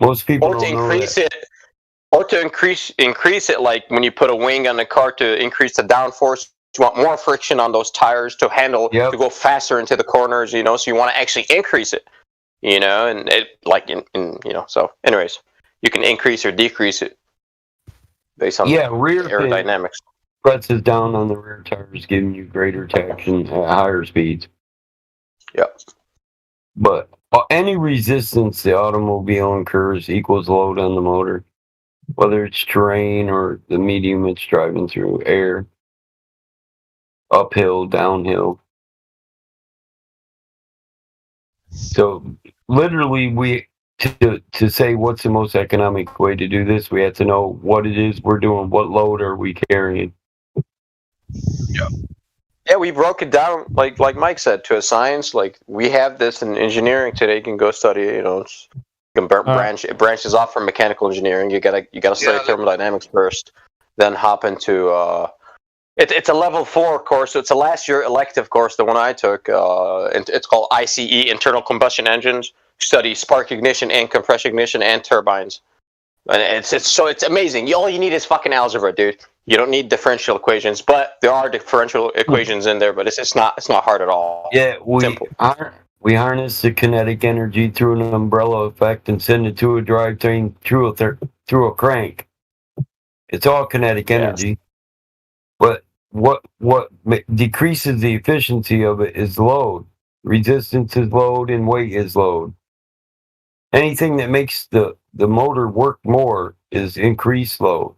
L: Most people
O: Or to
L: don't know
O: increase
L: that.
O: it. Or to increase it, like when you put a wing on the car to increase the downforce. You want more friction on those tires to handle to go faster into the corners, so you want to actually increase it, and it so anyways, you can increase or decrease it based on
L: rear
O: aerodynamics.
L: Presses down on the rear tires, giving you greater traction at higher speeds.
O: Yep.
L: But any resistance the automobile incurs equals load on the motor, whether it's terrain or the medium it's driving through, air. Uphill, downhill. So literally to say what's the most economic way to do this, we have to know what it is we're doing, what load are we carrying.
O: Yeah, we broke it down like Mike said to a science. Like we have this in engineering today. You can go study it, it branches off from mechanical engineering. You gotta study thermodynamics first, then hop into It's a level 4 course, so it's a last year elective course, the one I took. It's called ICE, Internal Combustion Engines. Study spark ignition and compression ignition and turbines. And it's amazing. All you need is fucking algebra, dude. You don't need differential equations, but there are differential equations in there, but it's not hard at all.
L: Yeah, we harness the kinetic energy through an umbrella effect and send it to a drivetrain through a crank. It's all kinetic energy. But what decreases the efficiency of it is load. Resistance is load and weight is load. Anything that makes the motor work more is increased load.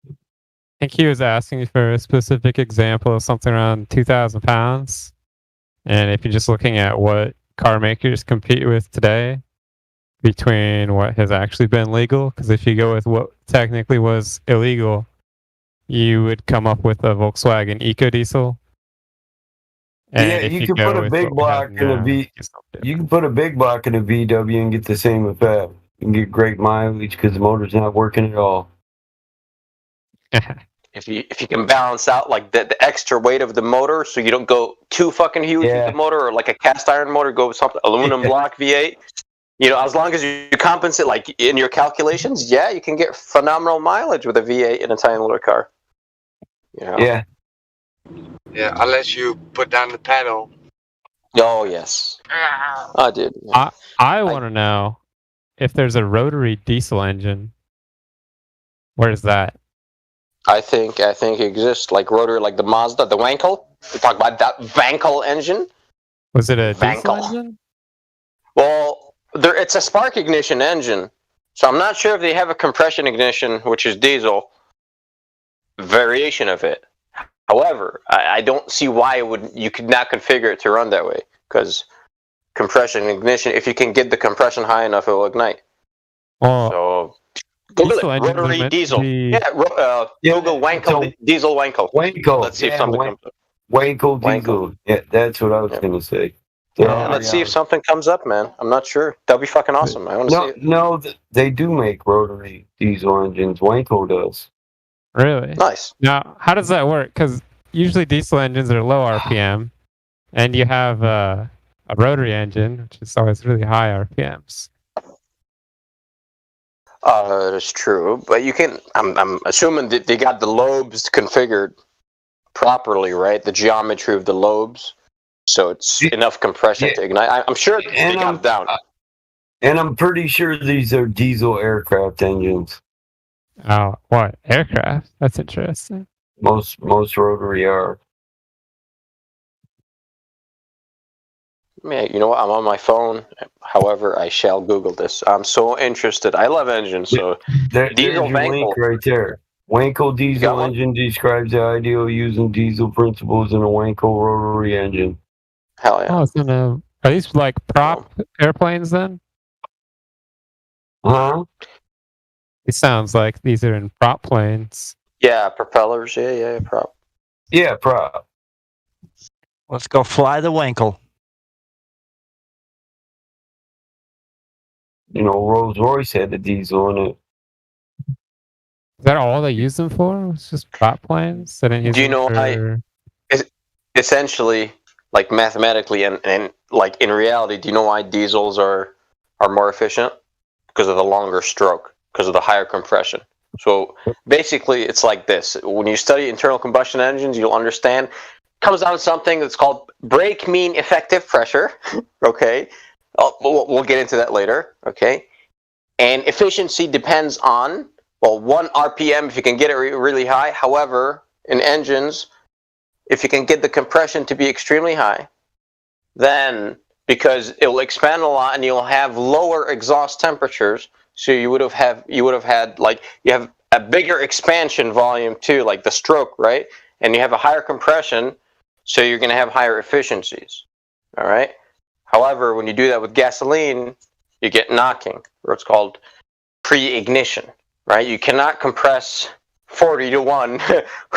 U: I think he was asking for a specific example of something around 2,000 pounds. And if you're just looking at what car makers compete with today, between what has actually been legal, because if you go with what technically was illegal, you would come up with a Volkswagen EcoDiesel.
L: And you can put a big block in a V. You can put a big block in a VW and get the same effect. You can get great mileage because the motor's not working at all.
O: If you can balance out like the extra weight of the motor, so you don't go too fucking huge with the motor, or like a cast iron motor, go with something aluminum block V8. As long as you compensate, like in your calculations, you can get phenomenal mileage with a V8 in a tiny little car.
L: Yeah.
K: Yeah, unless you put down the pedal.
O: Oh, yes. I did.
U: I want to know if there's a rotary diesel engine. Where's that?
O: I think it exists, like rotary, like the Mazda, the Wankel. We talk about that Wankel engine.
U: Was it a diesel engine?
O: Well, it's a spark ignition engine, so I'm not sure if they have a compression ignition, which is diesel variation of it. However, I don't see why you could not configure it to run that way, because compression ignition, if you can get the compression high enough, it will ignite. So Google it, rotary diesel. Google Wankel diesel Wankel.
L: Wankel.
O: Let's see if something comes up.
L: Wankel diesel. Yeah, that's what I was going to say.
O: Let's see if something comes up, man. I'm not sure. That'd be fucking awesome. I want to see it.
L: No, they do make rotary diesel engines. Wankel does.
U: Really?
O: Nice.
U: Now, how does that work? Because usually diesel engines are low RPM, and you have a rotary engine, which is always really high RPMs.
O: That's true, but you can. I'm assuming that they got the lobes configured properly, right? The geometry of the lobes, so it's enough compression to ignite. I'm sure they got it down.
L: And I'm pretty sure these are diesel aircraft engines.
U: Oh, what aircraft? That's interesting.
L: Most rotary are.
O: Man, you know what? I'm on my phone. However, I shall Google this. I'm so interested. I love engines. So
L: there's your link right there. Wankel diesel engine describes the ideal using diesel principles in a Wankel rotary engine.
O: Hell yeah!
U: Oh, so are these like prop airplanes then?
L: Huh?
U: It sounds like these are in prop planes.
O: Yeah, propellers. Yeah, prop.
L: Yeah, prop.
P: Let's go fly the Wankel.
L: You know, Rolls-Royce had the diesel in it.
U: Is that all they use them for? It's just prop planes? They didn't use
O: Do you
U: them
O: know
U: for...
O: essentially, like mathematically and like in reality, do you know why diesels are more efficient? Because of the longer stroke, because of the higher compression. So basically, it's like this. When you study internal combustion engines, you'll understand. It comes down to something that's called brake mean effective pressure. Okay. We'll get into that later, okay? And efficiency depends on, 1 RPM if you can get it really high. However, in engines, if you can get the compression to be extremely high, then because it will expand a lot and you'll have lower exhaust temperatures, so you would have had like you have a bigger expansion volume too, like the stroke, right? And you have a higher compression, so you're going to have higher efficiencies. All right. However, when you do that with gasoline, you get knocking, or it's called pre-ignition, right? You cannot compress 40 to 1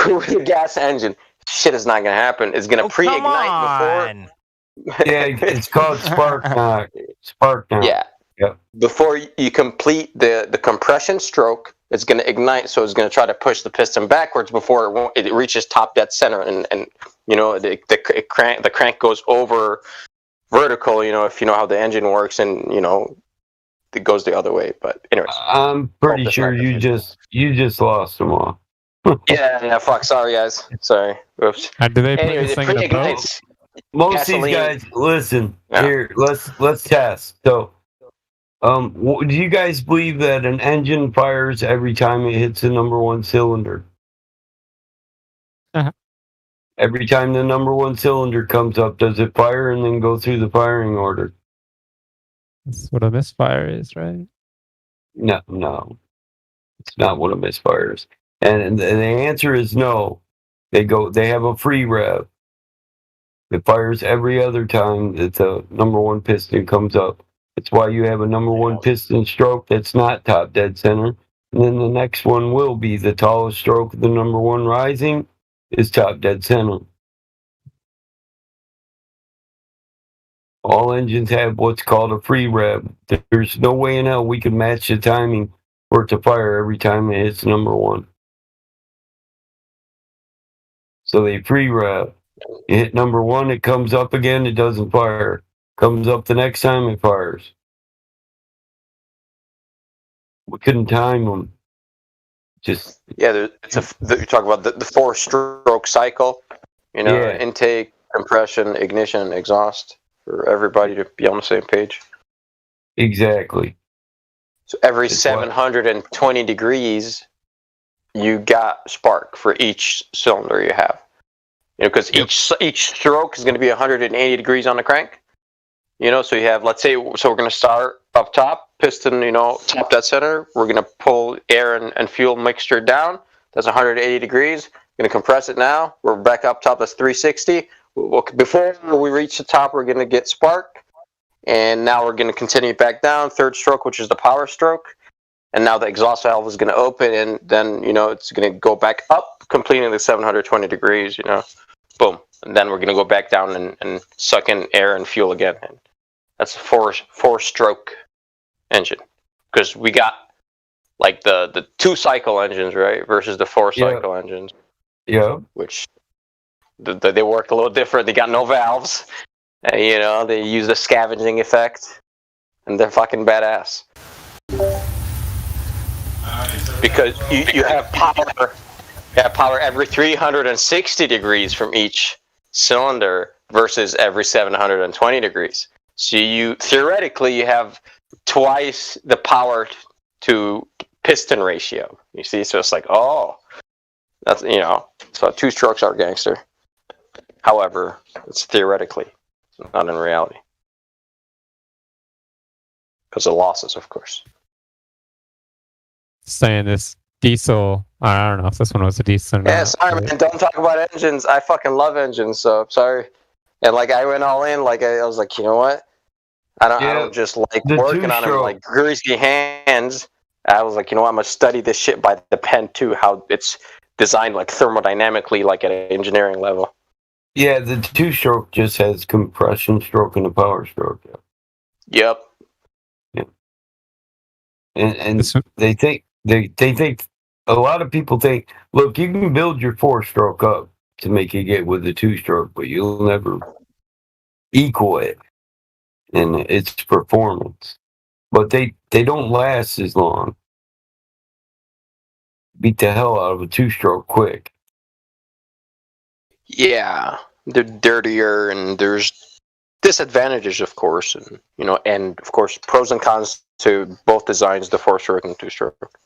O: with a gas engine. Shit is not going to happen. It's going to pre-ignite before.
L: Yeah, it's called spark knock. Spark knock.
O: Yeah.
L: Yep.
O: Before you complete the compression stroke, it's going to ignite, so it's going to try to push the piston backwards before it reaches top dead center, and you know the crank goes over vertical, you know, if you know how the engine works, and you know it goes the other way. But anyways,
L: I'm pretty sure you just lost them all.
O: yeah, fuck. Sorry, guys. Sorry. Oops.
U: Do they put
O: Anyways,
U: this
O: it
U: thing in a boat?
O: pre-ignites.
L: Most of these guys, listen here. Let's test. So, do you guys believe that an engine fires every time it hits the number 1 cylinder?
U: Uh-huh.
L: Every time the number 1 cylinder comes up, does it fire and then go through the firing order?
U: That's what a misfire is, right?
L: No. It's not what a misfire is. And the answer is no. They have a free rev. It fires every other time that the number 1 piston comes up. That's why you have a number 1 piston stroke that's not top dead center. And then the next one will be the tallest stroke of the number 1 rising is top dead center. All engines have what's called a free rev. There's no way in hell we can match the timing for it to fire every time it hits number 1. So they free rev. You hit number 1, it comes up again, it doesn't fire. Comes up the next time, it fires. We couldn't time them. Just
O: you talk about the 4-stroke cycle. You know, intake, compression, ignition, exhaust, for everybody to be on the same page.
L: Exactly.
O: So every 720 degrees, you got spark for each cylinder you have. You know, because each stroke is going to be 180 degrees on the crank. You know, so you have, let's say, so we're going to start up top, piston, you know, top dead center. We're going to pull air and fuel mixture down. That's 180 degrees. We're going to compress it now. We're back up top. That's 360. Before we reach the top, we're going to get spark. And now we're going to continue back down. 3rd stroke, which is the power stroke. And now the exhaust valve is going to open, and then, you know, it's going to go back up, completing the 720 degrees, you know. Boom. And then we're going to go back down and suck in air and fuel again. And that's a 4-stroke engine. Because we got, like, the 2-cycle engines, right, versus the 4-cycle engines.
L: Yeah.
O: Which they work a little different. They got no valves. You know, they use the scavenging effect. And they're fucking badass. because you have power. You have power every 360 degrees from each cylinder versus every 720 degrees. So you theoretically you have twice the power to piston ratio. You see, so it's like, oh, that's so 2 strokes are gangster. However, it's theoretically, not in reality, because of losses, of course.
U: Saying this diesel, I don't know if this one was a diesel or not.
O: Yeah, sorry, man. Don't talk about engines. I fucking love engines, so sorry. And like, I went all in. Like, I was like, you know what? I don't just like working on them like greasy hands. I was like, you know what? I'm gonna study this shit by the pen too. How it's designed like thermodynamically, like at an engineering level.
L: Yeah, the 2-stroke just has compression stroke and a power stroke.
O: Yep.
L: Yeah. And they think a lot of people think, look, you can build your 4-stroke up to make it get with the 2-stroke, but you'll never equal it in its performance. But they don't last as long. Beat the hell out of a 2-stroke quick.
O: Yeah, they're dirtier, and there's disadvantages, of course, and of course pros and cons to both designs, the 4-stroke and 2-stroke.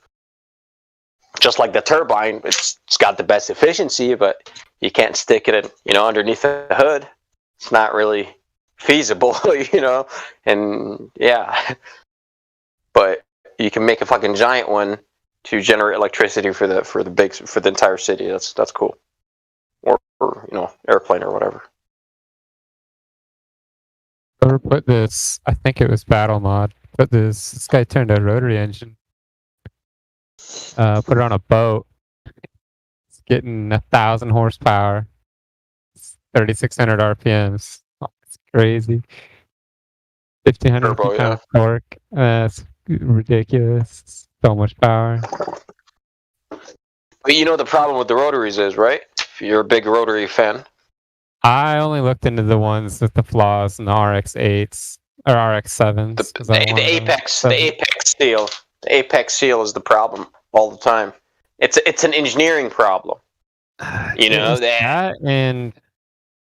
O: Just like the turbine, it's got the best efficiency, but you can't stick it in, underneath the hood. It's not really feasible, and yeah. But you can make a fucking giant one to generate electricity for the entire city. That's cool. Or airplane or whatever.
U: Whoever put this, I think it was Battle Mod, put this guy turned a rotary engine, put it on a boat. It's getting 1,000 horsepower, 3,600 RPMs. Oh, it's crazy. 1,500 feet of torque. That's ridiculous. So much power.
O: But the problem with the rotaries is, right? If you're a big rotary fan.
U: I only looked into the ones with the flaws in the RX-8s or RX-7s.
O: The apex seal. The apex seal is the problem all the time. It's an engineering problem.
U: That, and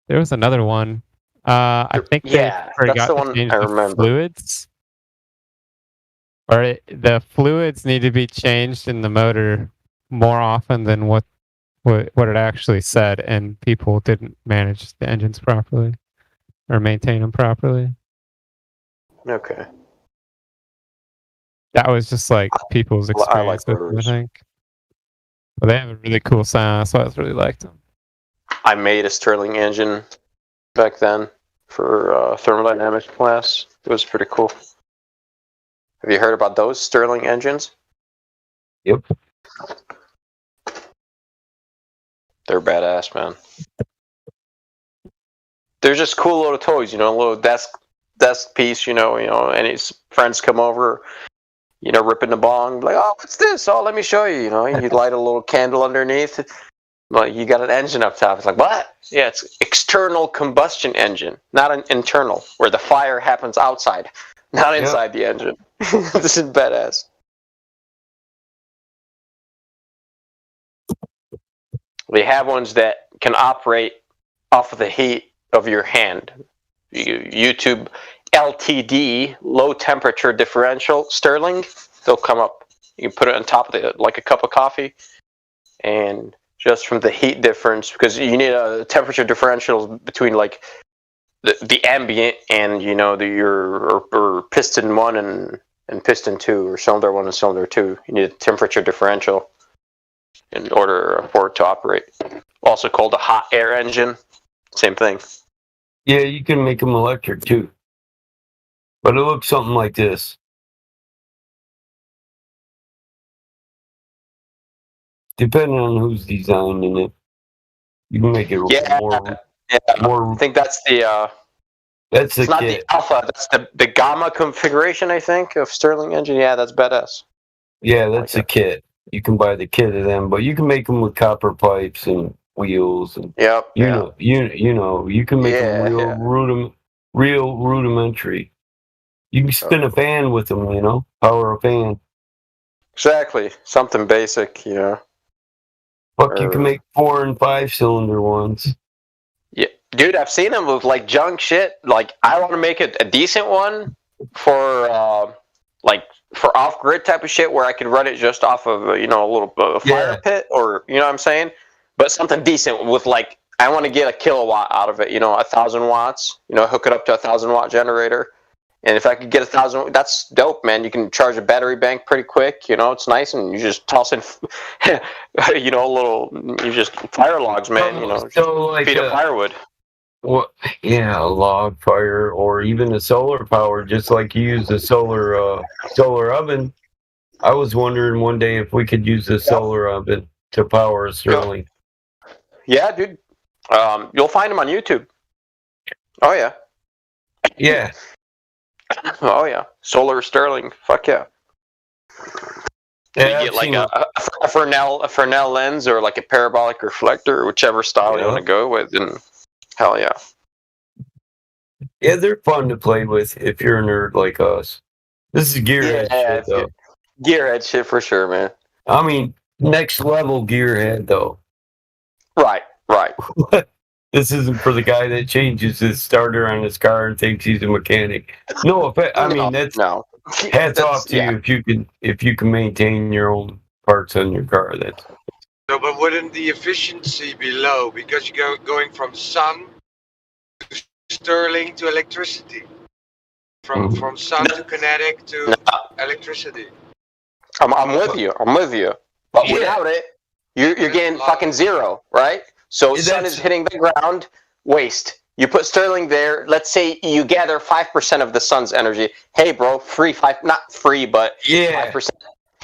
U: there was another one. I think they forgot to change the fluids. Or the fluids need to be changed in the motor more often than what it actually said, and people didn't manage the engines properly or maintain them properly.
O: Okay.
U: That was just like people's experience with them, I think. But they have a really cool sound, so I really liked them.
O: I made a Stirling engine back then for thermodynamics class. It was pretty cool. Have you heard about those Stirling engines?
L: Yep.
O: They're badass, man. They're just cool little toys, a little desk piece, and his friends come over, ripping the bong, like, oh, what's this? Oh, let me show you, you light a little candle underneath, like, you got an engine up top. It's like, what? Yeah, it's external combustion engine, not an internal, where the fire happens outside, not inside the engine. This is badass. We have ones that can operate off of the heat of your hand. YouTube LTD, low temperature differential Stirling, they'll come up. You can put it on top of it like a cup of coffee, and just from the heat difference, because you need a temperature differential between like the ambient and your piston 1 and piston 2, or cylinder 1 and cylinder 2. You need a temperature differential in order for it to operate. Also called a hot air engine. Same thing.
L: Yeah, you can make them electric too. But it looks something like this. Depending on who's designing it, you can make it more.
O: I think that's the.
L: That's
O: it's not the alpha. That's the gamma configuration, I think, of Stirling engine. Yeah, that's badass.
L: Yeah, that's a kit. You can buy the kit of them, but you can make them with copper pipes and wheels, and you can make them real rudimentary. You can spin a fan with them, power a fan.
O: Exactly. Something basic, you know.
L: Fuck, you can make 4 and 5 cylinder ones.
O: Yeah, dude, I've seen them with like junk shit. Like, I want to make a decent one for for off grid type of shit where I could run it just off of a little fire pit, or you know what I'm saying. But something decent with like, I want to get a kilowatt out of it. 1,000 watts. Hook it up to a 1,000-watt generator. And if I could get 1,000, that's dope, man. You can charge a battery bank pretty quick. It's nice, and you just toss in, you just fire logs, man.
L: So like
O: feed up firewood.
L: Well, yeah, a log fire, or even a solar power, just like you use the solar oven. I was wondering one day if we could use the solar oven to power a Stirling.
O: Yeah, dude. You'll find them on YouTube. Oh yeah.
L: Yeah.
O: Oh yeah, solar Stirling. Fuck yeah. You get like a Fresnel lens, or like a parabolic reflector, whichever style you want to go with, and hell yeah.
L: Yeah, they're fun to play with if you're a nerd like us. This is gearhead shit, though.
O: Gearhead shit for sure, man.
L: I mean, next level gearhead, though.
O: Right.
L: This isn't for the guy that changes his starter on his car and thinks he's a mechanic. No offense. I mean, hats off to you if you can maintain your own parts on your car.
C: No, but wouldn't the efficiency be low because you're going from sun to Stirling to electricity, from sun to kinetic to electricity?
O: I'm with you. But without it, you're getting fucking zero, right? So sun is hitting the ground, waste. You put Stirling there. Let's say you gather 5% of the sun's energy. Hey, bro, not free, but 5%.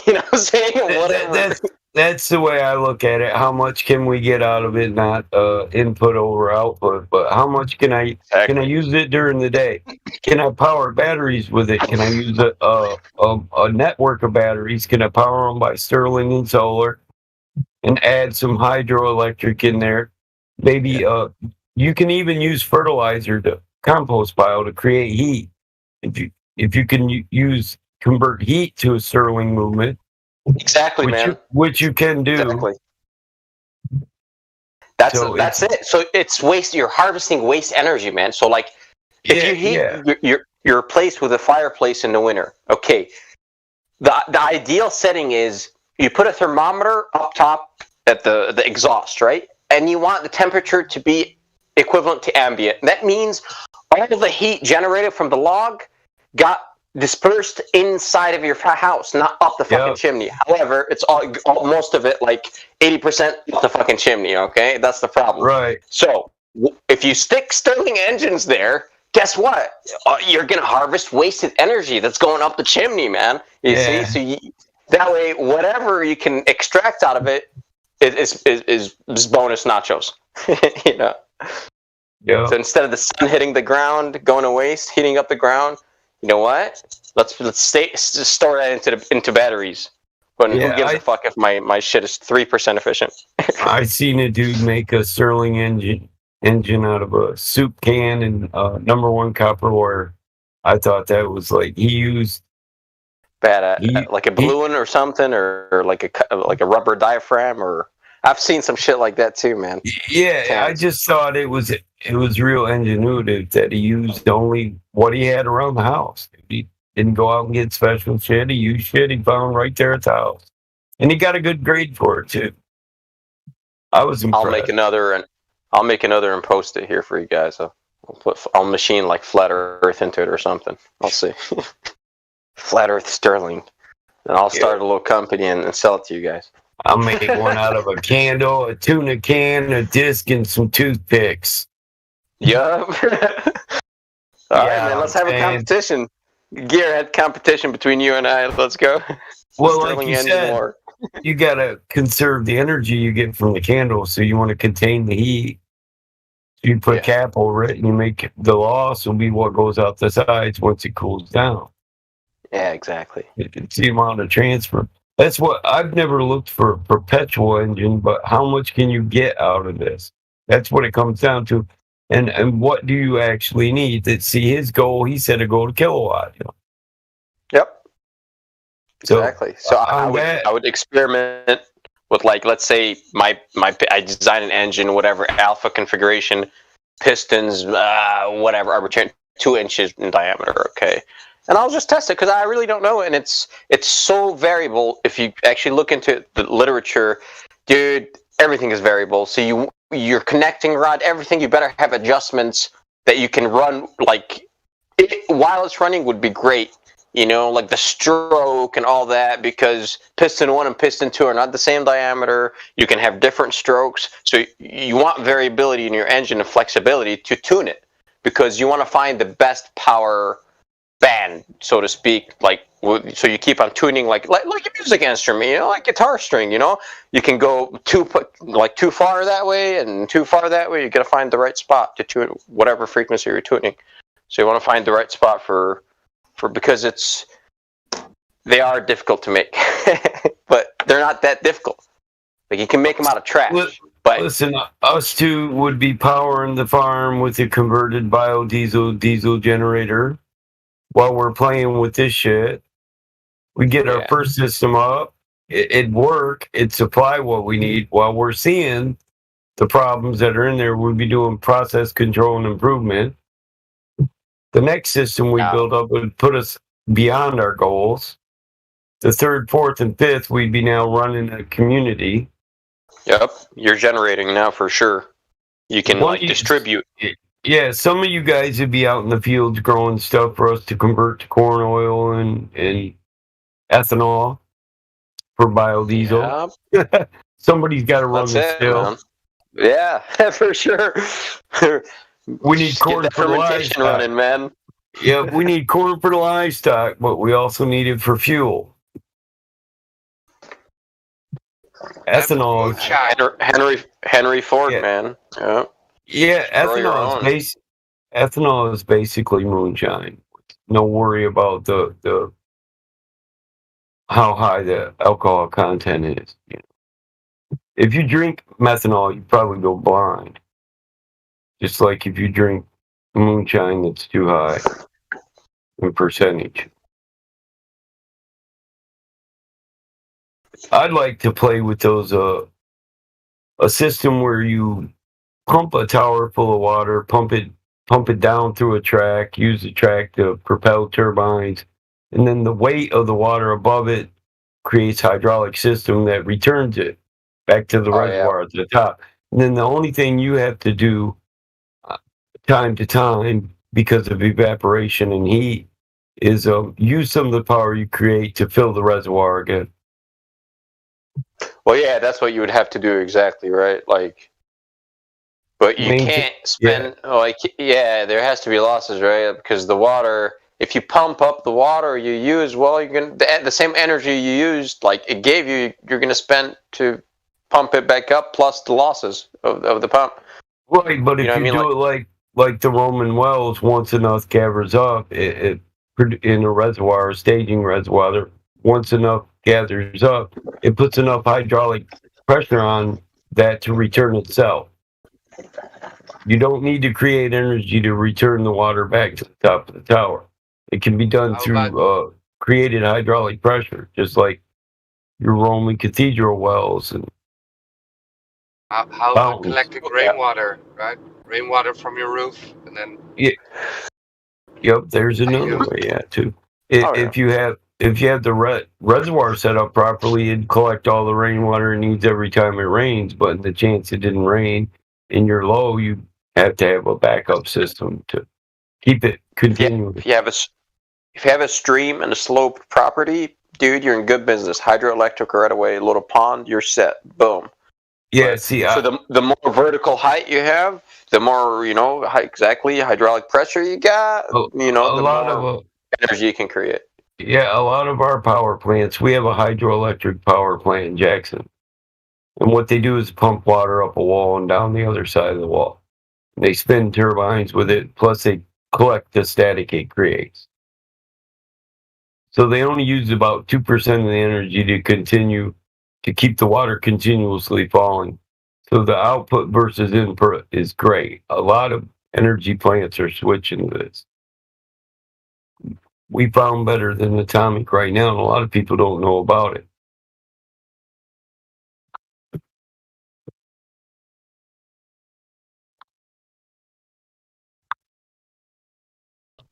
O: You know what I'm saying? Whatever.
L: That's the way I look at it. How much can we get out of it? Not input over output, but how much can I use it during the day? Can I power batteries with it? Can I use a network of batteries? Can I power them by Stirling and solar, and add some hydroelectric in there? Maybe you can even use fertilizer to compost pile to create heat. If you can convert heat to a Stirling movement.
O: Exactly, man.
L: Which you can do.
O: Exactly. That's it. So it's waste. You're harvesting waste energy, man. So like, if you heat your place with a fireplace in the winter, okay. The ideal setting is you put a thermometer up top at the exhaust, right? And you want the temperature to be equivalent to ambient. That means all of the heat generated from the log got dispersed inside of your house, not up the fucking chimney. However, it's all most of it, like 80% up the fucking chimney. Okay, that's the problem.
L: Right.
O: So if you stick Stirling engines there, guess what? You're gonna harvest wasted energy that's going up the chimney, man. You see, so that way, whatever you can extract out of it is bonus nachos. You know.
L: Yeah.
O: So instead of the sun hitting the ground, going to waste, heating up the ground. You know what? Let's store that into batteries. But who gives a fuck if my shit is 3% efficient?
L: I seen a dude make a Stirling engine out of a soup can and number 1 copper wire. I thought that was like he used
O: like a balloon or something, or like a rubber diaphragm, or I've seen some shit like that too, man.
L: Yeah, I just thought it was real ingenuitive that he used only what he had around the house. He didn't go out and get special shit. He used shit he found right there at the house, and he got a good grade for it too. I was impressed.
O: I'll make another and post it here for you guys. I'll machine like Flat Earth into it or something. I'll see. Flat Earth Stirling, and I'll start a little company and sell it to you guys.
L: I'll make one out of a candle, a tuna can, a disc, and some toothpicks.
O: Yup. All right, man. Let's have a competition. Gearhead competition between you and I. Let's go.
L: Well, like you said, you gotta conserve the energy you get from the candle, so you want to contain the heat. You put a cap over it, and you make the loss will be what goes out the sides once it cools down.
O: Yeah, exactly.
L: It's the amount of transfer. That's what I've never looked for a perpetual engine, but how much can you get out of this? That's what it comes down to. And what do you actually need? See, his goal, he said, to go to kilowatt.
O: Yep. Exactly. So I would experiment with, like, let's say I design an engine, whatever alpha configuration, pistons, whatever, arbitrary 2 inches in diameter. Okay, and I'll just test it because I really don't know, and it's so variable. If you actually look into the literature, dude, everything is variable. So your connecting rod, everything, you better have adjustments that you can run while it's running would be great. You know, like the stroke and all that, because piston 1 and piston 2 are not the same diameter. You can have different strokes. So you want variability in your engine and flexibility to tune it, because you want to find the best power band, so to speak. Like, so you keep on tuning like a music instrument, you know, like guitar string. You know, you can go too far that way and too far that way. You got to find the right spot to tune whatever frequency you're tuning. So you want to find the right spot for because they are difficult to make, but they're not that difficult. Like, you can make them out of trash. But
L: listen, us two would be powering the farm with a converted biodiesel diesel generator while we're playing with this shit. We get our first system up. It'd work. It'd supply what we need. While we're seeing the problems that are in there, we'd be doing process control and improvement. The next system we build up would put us beyond our goals. The 3rd, 4th, and 5th, we'd be now running a community.
O: Yep, you're generating now for sure. You can distribute.
L: Yeah, some of you guys would be out in the fields growing stuff for us to convert to corn oil and ethanol for biodiesel. Yep. Somebody's got to run the still.
O: Yeah, for sure.
L: We need corn for the livestock
O: running, man.
L: Yeah, we need corn for the livestock, but we also need it for fuel. Ethanol.
O: Henry Ford, man. Yeah.
L: Yeah, ethanol is basically moonshine. No worry about the how high the alcohol content is. You know. If you drink methanol, you probably go blind. Just like if you drink moonshine that's too high in percentage. I'd like to play with those, a system where you pump a tower full of water, pump it down through a track, use the track to propel turbines, and then the weight of the water above it creates hydraulic system that returns it back to the reservoir at the top. And then the only thing you have to do time to time, because of evaporation and heat, is use some of the power you create to fill the reservoir again.
O: Well, yeah, that's what you would have to do exactly, right? Like, but you can't spend there has to be losses, right? Because the water, if you pump up the water you use, well, you're gonna the same energy you used, like it gave you, you're gonna spend to pump it back up, plus the losses of the pump.
L: Right, but if you do it like the Roman wells, once enough gathers up, it in a reservoir, a staging reservoir, once enough gathers up, it puts enough hydraulic pressure on that to return itself. You don't need to create energy to return the water back to the top of the tower. It can be done through created hydraulic pressure, just like your Roman cathedral wells. And
C: how about collecting rainwater, right? Rainwater from your roof, and then
L: Yep, there's another way, too. If you have the reservoir set up properly, it'd collect all the rainwater it needs every time it rains. But in the chance it didn't rain and you're low, you have to have a backup system to keep it continuing.
O: If you have a stream and a slope property, dude, you're in good business. Hydroelectric right away, little pond, you're set. Boom.
L: Yeah,
O: so the more vertical height you have, the more hydraulic pressure you got. The more energy you can create.
L: Yeah, a lot of our power plants, we have a hydroelectric power plant in Jackson, and what they do is pump water up a wall and down the other side of the wall. They spin turbines with it, plus they collect the static it creates. So they only use about 2% of the energy to keep the water continuously falling. So the output versus input is great. A lot of energy plants are switching to this. we found better than atomic right now, and a lot of people don't know about it.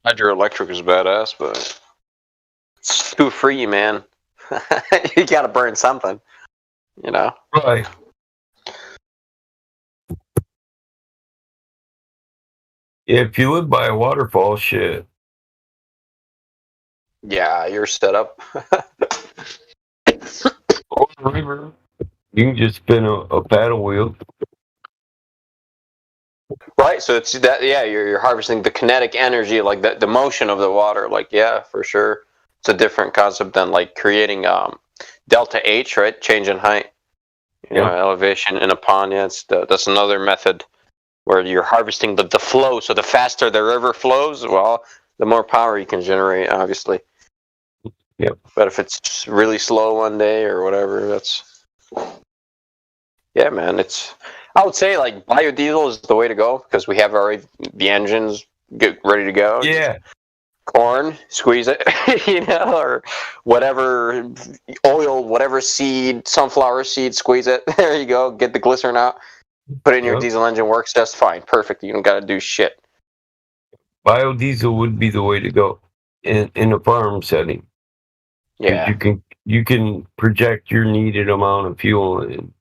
O: Hydroelectric is badass, but it's too free, man. You gotta burn something, you know?
L: Right. If you live by a waterfall, shit.
O: Yeah, you're set up.
L: Or a river. You can just spin a paddle wheel.
O: Right, so it's that. Yeah, you're harvesting the kinetic energy, like the motion of the water. Like, yeah, for sure, it's a different concept than like creating delta H, right? Change in height, you know, elevation in a pond. Yeah, that's another method where you're harvesting the flow. So the faster the river flows, well, the more power you can generate, obviously.
L: Yep.
O: But if it's really slow one day or whatever, that's yeah, man. I would say like biodiesel is the way to go because we have already the engines ready to go.
L: Yeah.
O: Corn, squeeze it, you know, or whatever oil, whatever seed, sunflower seed, squeeze it. There you go. Get the glycerin out. Put it in your diesel engine. Works just fine. Perfect. You don't got to do shit.
L: Biodiesel would be the way to go in a farm setting.
O: Yeah.
L: You can project your needed amount of fuel and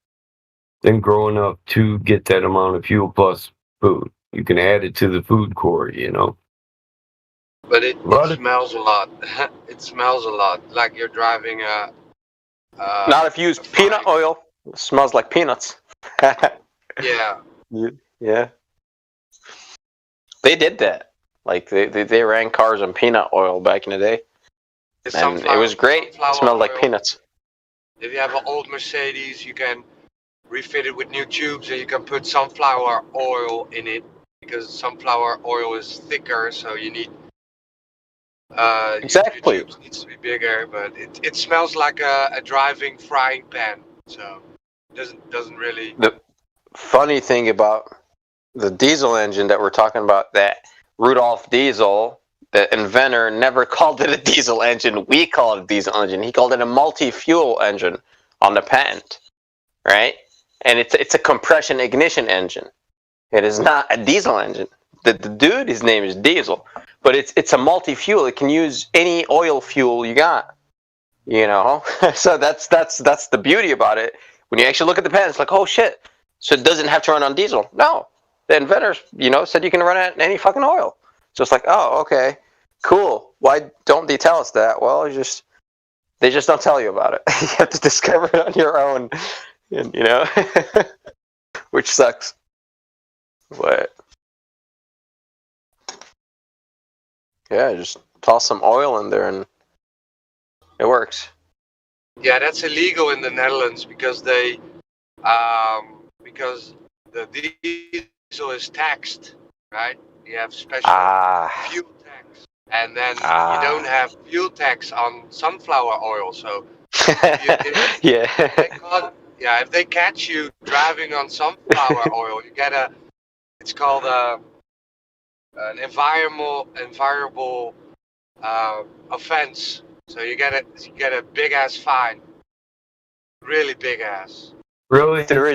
L: then grow enough to get that amount of fuel plus food. You can add it to the food core, you know.
C: But it smells a lot. It smells a lot, like you're driving a.
O: Not if you use peanut oil. It smells like peanuts.
C: Yeah.
O: Yeah. They did that. Like they ran cars on peanut oil back in the day. And it was great. It smelled like peanuts.
C: If you have an old Mercedes, you can refit it with new tubes and you can put sunflower oil in it because sunflower oil is thicker, so you need
O: exactly.
C: Your tubes needs to be bigger, but it smells like a driving frying pan, so it doesn't really.
O: The funny thing about the diesel engine that we're talking about, that Rudolf Diesel, the inventor, never called it a diesel engine. We call it a diesel engine. He called it a multi-fuel engine on the patent, right? And it's a compression ignition engine. It is not a diesel engine. The dude, his name is Diesel, but it's a multi-fuel. It can use any oil fuel you got, you know. So that's the beauty about it. When you actually look at the patent, it's like, oh shit. So it doesn't have to run on diesel. No, the inventors, you know, said you can run it on any fucking oil. So it's like, oh, okay, cool. Why don't they tell us that? Well, they just don't tell you about it. You have to discover it on your own, and, you know, which sucks. But yeah, just toss some oil in there and it works.
C: Yeah, that's illegal in the Netherlands because because the diesel is taxed, right? You have special fuel tax, and then you don't have fuel tax on sunflower oil. So if they catch you driving on sunflower oil, you get it's called an environmental offense. So you get a big ass fine, really big ass.
L: Really?
O: There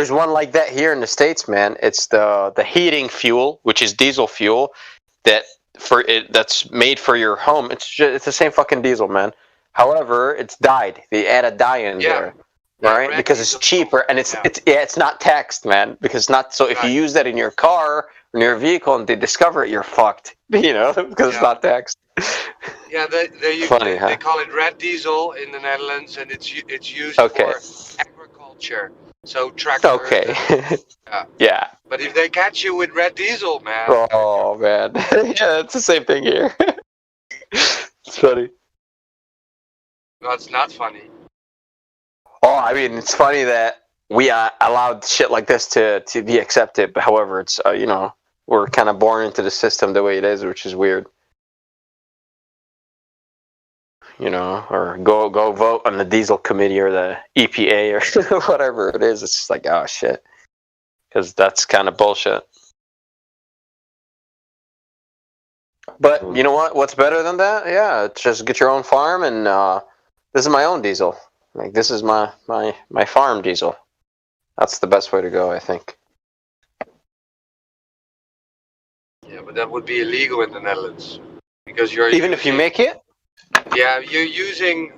O: is one like that here in the States, man. It's the heating fuel, which is diesel fuel, that's made for your home. It's the same fucking diesel, man. However, it's dyed. They add a dye in there, right? Because it's cheaper and it's not taxed, man. Because it's not. So if you use that in your car or in your vehicle and they discover it, you're fucked. You know, because it's not taxed.
C: Yeah, they call it red diesel in the Netherlands, and it's used for agriculture. So tractors.
O: Okay. Yeah.
C: But if they catch you with red diesel, man.
O: Oh man. Yeah, it's the same thing here. It's funny.
C: No, it's not funny.
O: Oh, I mean, it's funny that we allowed shit like this to be accepted. But however, it's you know, we're kind of born into the system the way it is, which is weird. You know, or go vote on the diesel committee or the EPA or whatever it is. It's just like, oh shit, because that's kind of bullshit. But you know what? What's better than that? Yeah, just get your own farm, and this is my own diesel. Like this is my farm diesel. That's the best way to go, I think.
C: Yeah, but that would be illegal in the Netherlands because you're
O: even if you make it.
C: Yeah, you're using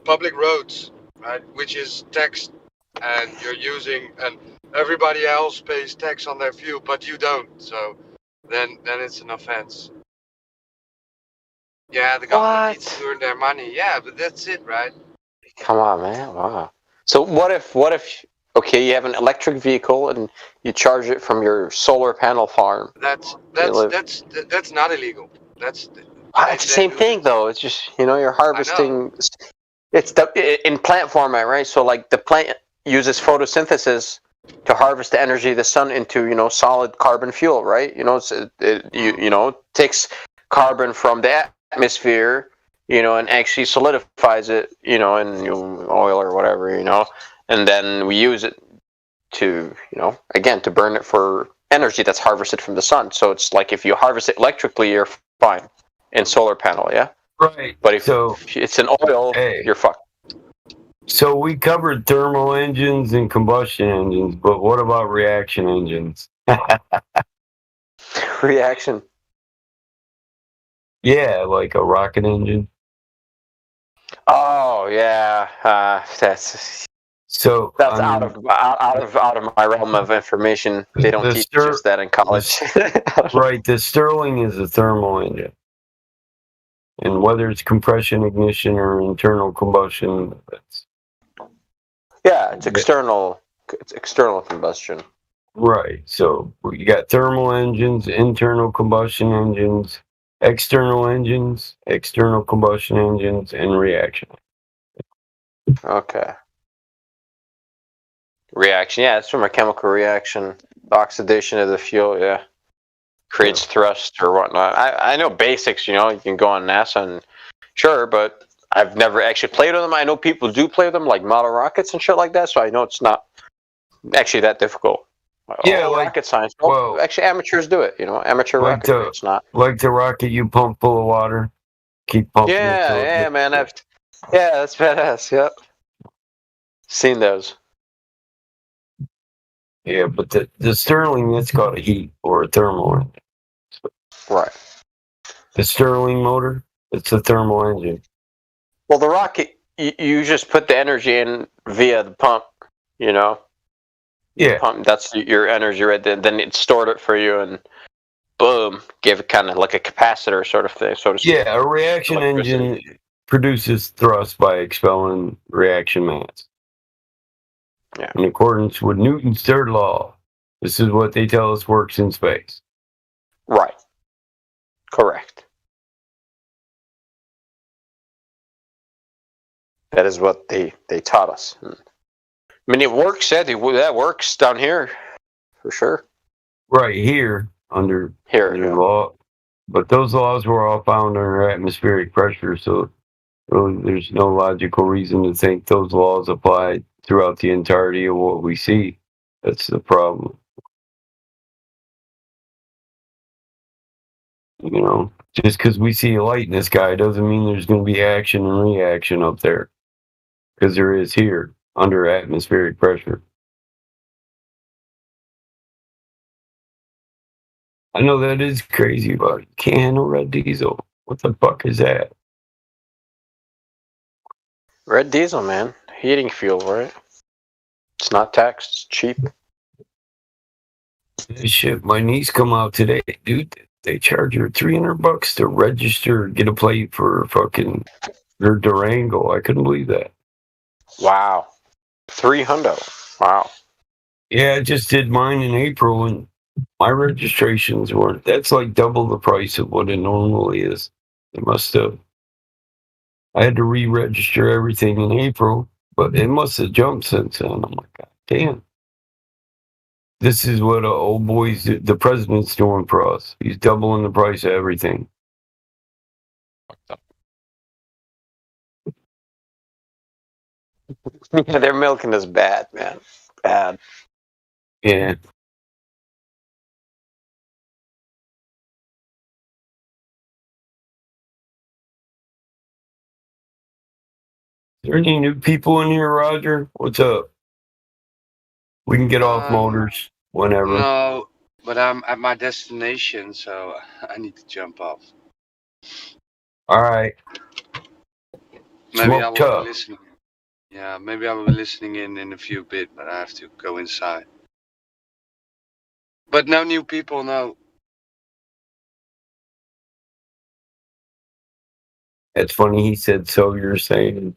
C: public roads, right? Which is taxed, and and everybody else pays tax on their fuel, but you don't. So then it's an offense. Yeah, the government needs to earn their money. Yeah, but that's it, right?
O: Come on, man! Wow. So what if? Okay, you have an electric vehicle and you charge it from your solar panel farm.
C: That's not illegal. It's
O: the same thing, though. It's just you're harvesting. It's in plant format, right? So like the plant uses photosynthesis to harvest the energy of the sun into solid carbon fuel, right? It takes carbon from the atmosphere, and actually solidifies it, in oil or whatever, and then we use it to, again, to burn it for energy that's harvested from the sun. So it's like if you harvest it electrically, you're fine in solar panel, yeah?
L: Right.
O: But if it's an oil, you're fucked.
L: So we covered thermal engines and combustion engines, but what about reaction engines?
O: Reaction?
L: Yeah, like a rocket engine.
O: Oh yeah, that's out of my realm of information. They don't teach us that in college.
L: Right, the Stirling is a thermal engine, and whether it's compression, ignition, or internal combustion,
O: it's external. It's external combustion.
L: Right. So you got thermal engines, internal combustion engines, external engines, external combustion engines, and reaction.
O: Okay. Reaction, yeah, it's from a chemical reaction. The oxidation of the fuel, yeah, creates thrust or whatnot. I know basics, you can go on NASA and sure, but I've never actually played with them. I know people do play with them, like model rockets and shit like that, so I know it's not actually that difficult.
L: Yeah, like
O: rocket science. Well, actually, amateurs do it. Amateur
L: like
O: rocket. It's not
L: like the rocket you pump full of water. Keep pumping.
O: Yeah, man. That's badass. Yep. Seen those.
L: Yeah, but the Stirling, that's called a heat or a thermal engine.
O: Right.
L: The Stirling motor, it's a thermal engine.
O: Well, the rocket, you just put the energy in via the pump.
L: Yeah.
O: Pump, that's your energy right there. Then it stored it for you and boom, gave it kind of like a capacitor sort of thing, so to speak.
L: Yeah, a reaction engine produces thrust by expelling reaction mass.
O: Yeah.
L: In accordance with Newton's third law, this is what they tell us works in space.
O: Right. Correct. That is what they taught us. I mean, it works. That works down here, for sure.
L: Right here, under law. But those laws were all found under atmospheric pressure, so really there's no logical reason to think those laws apply throughout the entirety of what we see. That's the problem. Just because we see a light in the sky doesn't mean there's going to be action and reaction up there. Because there is here, under atmospheric pressure. I know that is crazy, but you can't handle red diesel. What the fuck is that?
O: Red diesel, man. Heating fuel, right? It's not taxed. It's cheap.
L: Shit, my niece come out today, dude. They charge her $300 to register, get a plate for fucking her Durango. I couldn't believe that.
O: Wow. $300. Wow.
L: Yeah, I just did mine in April, and my registrations weren't. That's like double the price of what it normally is. It must have. I had to re-register everything in April, but it must have jumped since then. I'm like, God damn. This is what old boys, the president's doing for us. He's doubling the price of everything.
O: Yeah, they're milking us bad, man. Bad.
L: Yeah. there any new people in here, Roger? What's up? We can get off motors whenever.
C: No, but I'm at my destination, so I need to jump off.
L: All right.
C: Maybe I
L: Smoke
C: will
L: tough.
C: be listening. Yeah, maybe I will be listening in a few bit, but I have to go inside. But no new people, no.
L: It's funny he said, so you're saying.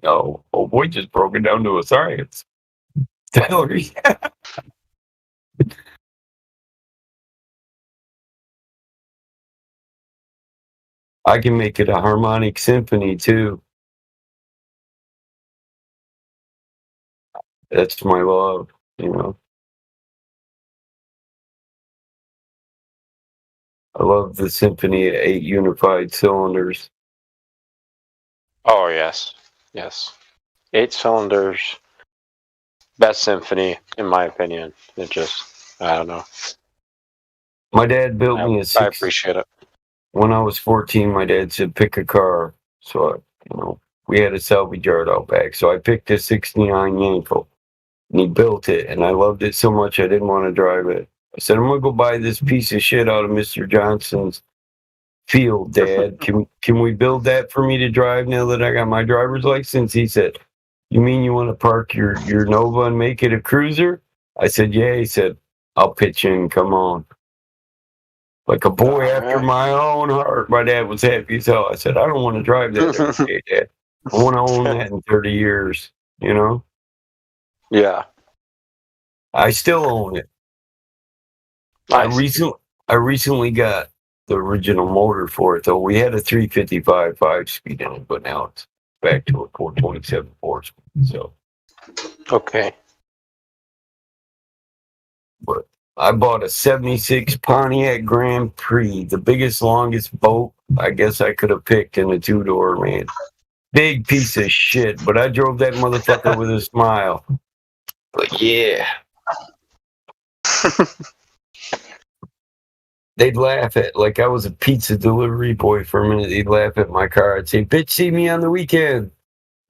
L: No, old boy just broke it down to a science. Hillary. I can make it a harmonic symphony too. That's my love, you know. I love the symphony of 8 unified cylinders.
O: Oh yes, yes. 8 cylinders. Best symphony, in my opinion. It just, I don't know.
L: My dad built me a
O: I appreciate it.
L: When I was 14, my dad said, pick a car. So, we had a salvage yard out back. So I picked a 69 Yankel. And he built it. And I loved it so much I didn't want to drive it. I said, I'm going to go buy this piece of shit out of Mr. Johnson's field, Dad. Can we build that for me to drive now that I got my driver's license? He said, you mean you want to park your Nova and make it a cruiser? I said, yeah. He said, I'll pitch in. Come on. Like a boy after my own heart. My dad was happy as hell. I said, I don't want to drive that every day, Dad. I want to own that in 30 years, you know?
O: Yeah.
L: I still own it.
O: Nice.
L: I recently got the original motor for it, though. We had a 355 5-speed in it, but now it's back to a 427 4-speed. So.
O: Okay.
L: But I bought a 76 Pontiac Grand Prix, the biggest, longest boat I guess I could have picked in a 2-door, man. Big piece of shit, but I drove that motherfucker with a smile. But yeah. They'd laugh at, like I was a pizza delivery boy for a minute. They'd laugh at my car. I'd say, bitch, see me on the weekend.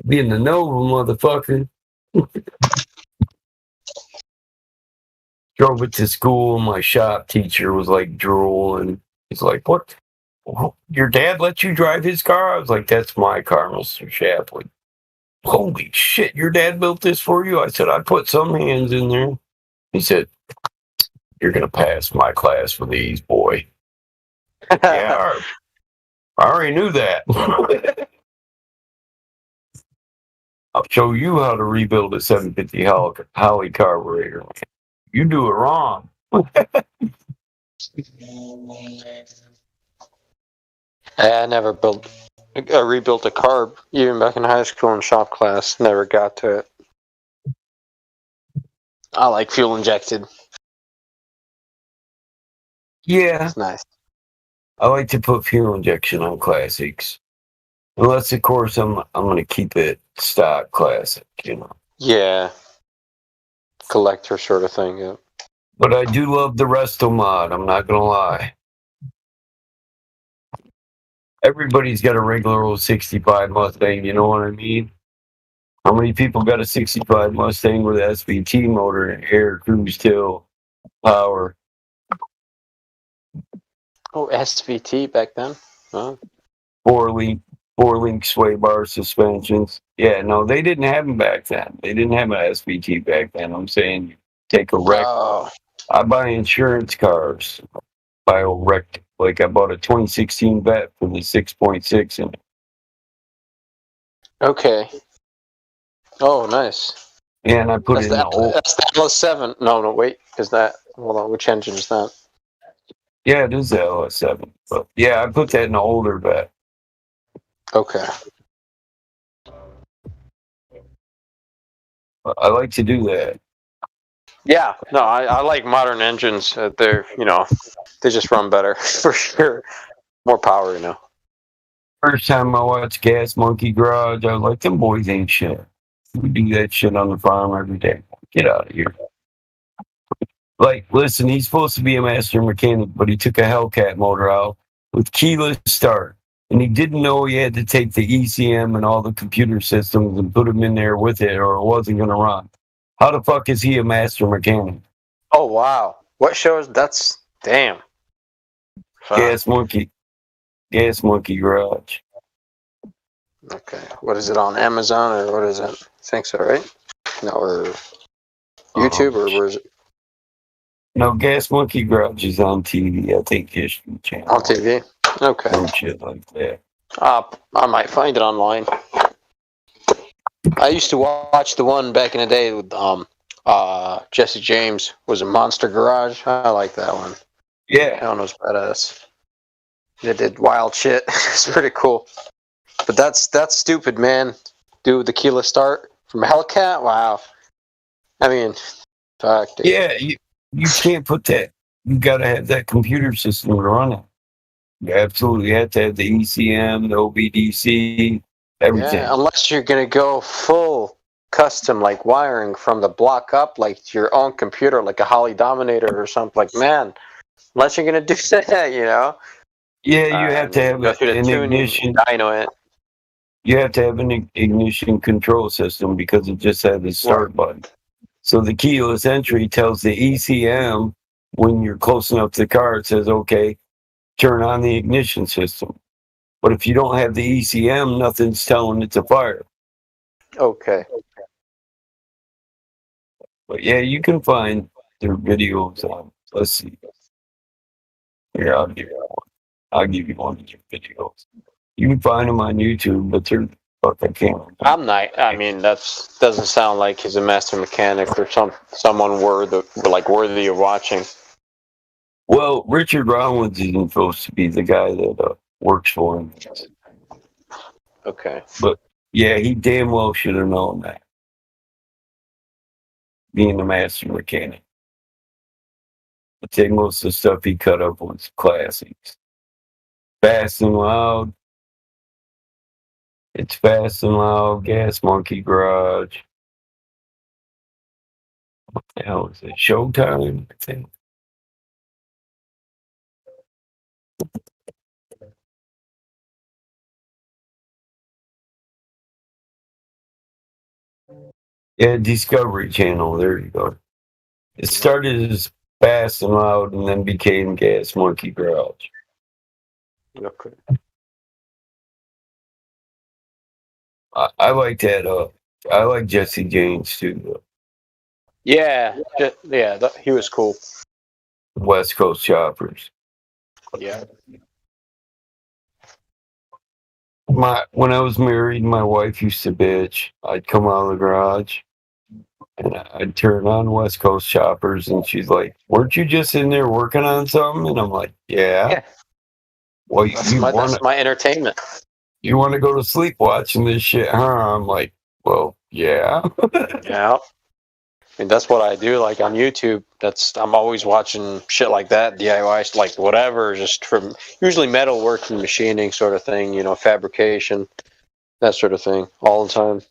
L: Be in the Nova, motherfucker. Drove it to school. My shop teacher was like drooling. He's like, what? Your dad let you drive his car? I was like, that's my car, Mr. Shapley. Holy shit, your dad built this for you? I said, I put some hands in there. He said, you're going to pass my class for these, boy. Yeah, I already knew that. I'll show you how to rebuild a 750 Holly carburetor. You do it wrong.
O: I never rebuilt a carb, even back in high school in shop class. Never got to it. I like fuel injected.
L: Yeah.
O: It's nice.
L: I like to put fuel injection on classics. Unless, of course, I'm going to keep it stock classic, you know.
O: Yeah. Collector sort of thing, yeah.
L: But I do love the Resto mod, I'm not going to lie. Everybody's got a regular old 65 Mustang, you know what I mean? How many people got a 65 Mustang with an SVT motor and air, cruise, till, power?
O: Oh, SVT back then? Huh?
L: Four-link sway bar suspensions. Yeah, no, they didn't have them back then. They didn't have an SVT back then. I'm saying you take a wreck.
O: Oh.
L: I buy insurance cars. Buy a wreck. Like I bought a 2016 Vet for the 6.6 in it.
O: Okay. Oh, nice.
L: Yeah, and I put
O: That's
L: it in the old.
O: That's the LS7. No, wait. Is that? Hold on. Which engine is that?
L: Yeah, it is the LS7. But yeah, I put that in the older Vet.
O: Okay.
L: I like to do that.
O: Yeah. No, I like modern engines. They're, they just run better for sure. More power, you know.
L: First time I watched Gas Monkey Garage, I was like, them boys ain't shit. We do that shit on the farm every day. Get out of here. Like, listen, he's supposed to be a master mechanic, but he took a Hellcat motor out with keyless start. and he didn't know he had to take the ECM and all the computer systems and put them in there with it, or it wasn't going to run. How the fuck is he a master mechanic?
O: Oh wow! What shows? That's damn.
L: Gas Monkey Garage.
O: Okay, what is it on Amazon or what is it? I think so, right? No, or YouTube or where is it?
L: No, Gas Monkey Garage is on TV. I think History Channel.
O: On TV. Okay.
L: Some shit like that.
O: I might find it online. I used to watch the one back in the day with Jesse James. Was it Monster Garage? I like that one.
L: Yeah.
O: That one was badass. They did wild shit. It's pretty cool. But that's stupid, man. Do the keyless start from Hellcat? Wow. I mean, fuck. Dude.
L: Yeah, you can't put that. You got to have that computer system to run it. You absolutely have to have the ECM, the OBDC, everything.
O: Yeah, unless you're going to go full custom, like wiring from the block up, like to your own computer, like a Holly Dominator or something. Like, man, unless you're going to do that, you know?
L: Yeah, you have to have an ignition.
O: Dyno it.
L: You have to have an ignition control system because it just has a start button. So the keyless entry tells the ECM when you're close enough to the car, it says, okay, turn on the ignition system. But if you don't have the ECM, nothing's telling it to fire.
O: Okay.
L: But yeah, you can find their videos on. Let's see. Here, I'll give you one. I'll give you one of their videos. You can find them on YouTube, but they're fucking can't.
O: I'm not. I mean, that's doesn't sound like he's a master mechanic or someone worthy of watching.
L: Well, Richard Rollins isn't supposed to be the guy that works for him.
O: Okay.
L: But yeah, he damn well should have known that. Being a master mechanic. I think most of the stuff he cut up was classics. Fast and Loud. It's Fast and Loud, Gas Monkey Garage. What the hell is it? Showtime, I think. Yeah, Discovery Channel. There you go. It started as Fast and Loud and then became Gas Monkey Garage.
O: Okay.
L: I like that. I like Jesse James too. Though.
O: Yeah, he was cool.
L: West Coast Choppers.
O: Yeah.
L: When I was married, my wife used to bitch. I'd come out of the garage and I'd turn on West Coast Choppers, and she's like, "Weren't you just in there working on something?" And I'm like, "Yeah." Well,
O: that's my entertainment.
L: You want to go to sleep watching this shit, huh? I'm like, well, yeah.
O: Yeah. I mean, that's what I do. Like on YouTube, I'm always watching shit like that, DIY, like whatever, just from usually metalworking, machining sort of thing, you know, fabrication, that sort of thing, all the time.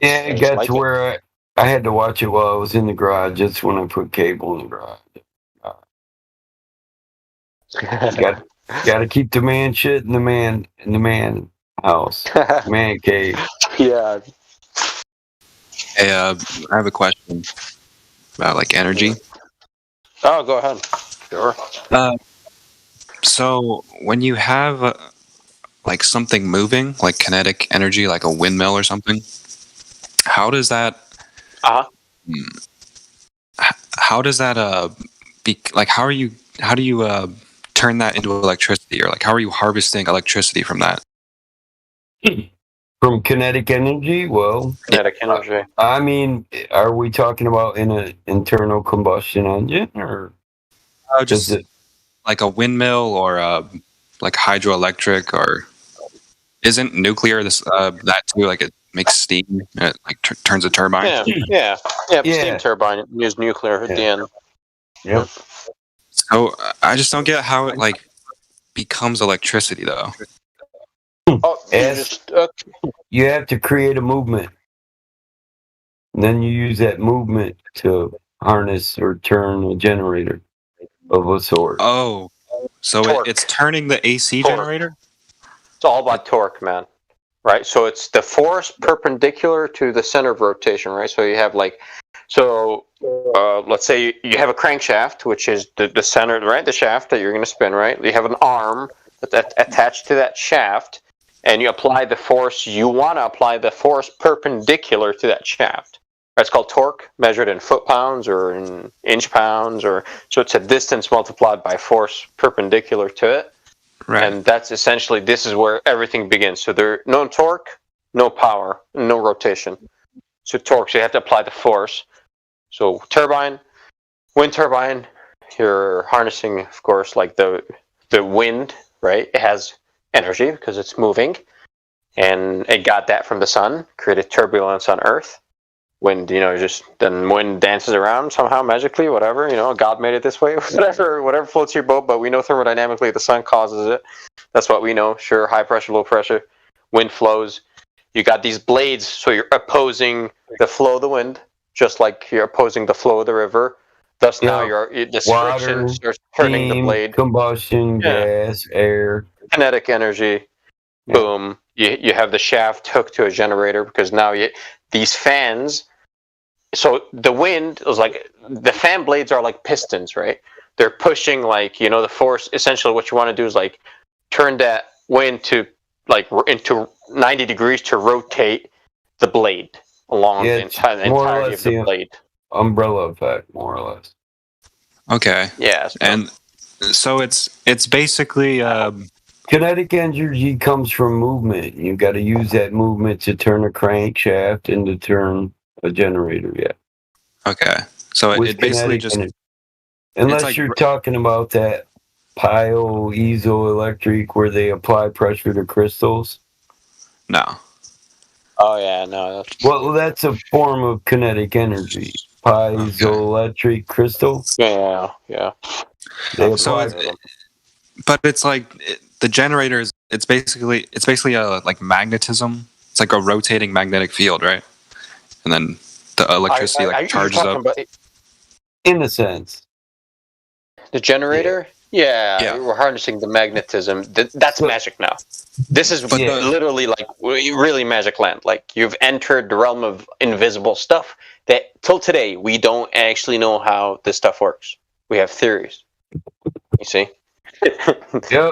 L: Yeah, it got to where I had to watch it while I was in the garage. That's when I put cable in the garage. Got to keep the man shit in the man house, man cave.
O: Yeah.
A: Hey, I have a question about like energy.
O: Oh, go ahead. Sure.
A: So when you have like something moving, like kinetic energy, like a windmill or something, how does that? How does that be like? How do you turn that into electricity, or like how are you harvesting electricity from that?
L: From kinetic energy? Well,
O: kinetic energy.
L: I mean, are we talking about in an internal combustion engine, or
A: just like a windmill, or like hydroelectric, or isn't nuclear that too? Like it makes steam, and it like turns a turbine.
O: Yeah. Steam turbine. Use nuclear at the end.
L: Yep.
A: So I just don't get how it like becomes electricity though.
L: You have to create a movement. And then you use that movement to harness or turn a generator of a sort.
A: Oh, so it's turning the AC generator?
O: It's all about torque, man. Right? So it's the force perpendicular to the center of rotation, right? So you have like, let's say you have a crankshaft, which is the center, right? The shaft that you're going to spin, right? You have an arm that's attached to that shaft, and you apply the force, you want to apply the force perpendicular to that shaft. That's called torque, measured in foot-pounds or in inch-pounds, so it's a distance multiplied by force perpendicular to it. Right. And that's essentially, this is where everything begins. So there's no torque, no power, no rotation. So torque, so you have to apply the force. So turbine, wind turbine, you're harnessing, of course, like the wind, right? It has energy because it's moving. And it got that from the sun, created turbulence on Earth. Wind, then wind dances around somehow magically, whatever, God made it this way, whatever floats your boat, but we know thermodynamically the sun causes it. That's what we know. Sure, high pressure, low pressure, wind flows. You got these blades, so you're opposing the flow of the wind, just like you're opposing the flow of the river. Thus now this friction starts turning the blade.
L: Combustion, gas, air.
O: Kinetic energy. Yeah. Boom. You have the shaft hooked to a generator because now these fans. So the wind is like, the fan blades are like pistons, right? They're pushing the force. Essentially what you want to do is like turn that wind to into 90 degrees to rotate the blade along the entirety of the blade.
L: Umbrella effect, more or less.
A: Okay.
O: Yeah.
A: And so it's basically
L: kinetic energy comes from movement. You got to use that movement to turn a crankshaft and to turn a generator. Yeah.
A: Okay. So it basically just
L: unless you're talking about that piezoelectric where they apply pressure to crystals.
A: No.
O: Oh yeah, no.
L: That's a form of kinetic energy. Piezoelectric crystal.
O: Yeah.
A: But it's like the generator is. It's basically a like magnetism. It's like a rotating magnetic field, right? And then the electricity charges up.
L: In a sense,
O: the generator. Yeah. We're harnessing the magnetism. That's magic now. This is literally like really magic land. Like you've entered the realm of invisible stuff that till today we don't actually know how this stuff works. We have theories. You see?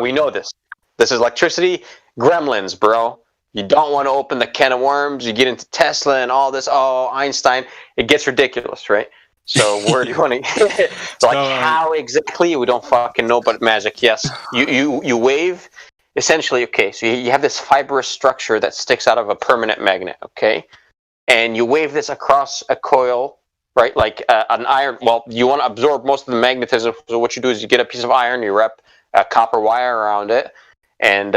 O: We know this. This is electricity. Gremlins, bro. You don't want to open the can of worms. You get into Tesla and all this. Oh, Einstein. It gets ridiculous, right? So where do you want to? How exactly? We don't fucking know, but magic. Yes, you wave. Essentially, okay. So you have this fibrous structure that sticks out of a permanent magnet, okay, and you wave this across a coil, right? Like an iron. Well, you want to absorb most of the magnetism. So what you do is you get a piece of iron, you wrap a copper wire around it. And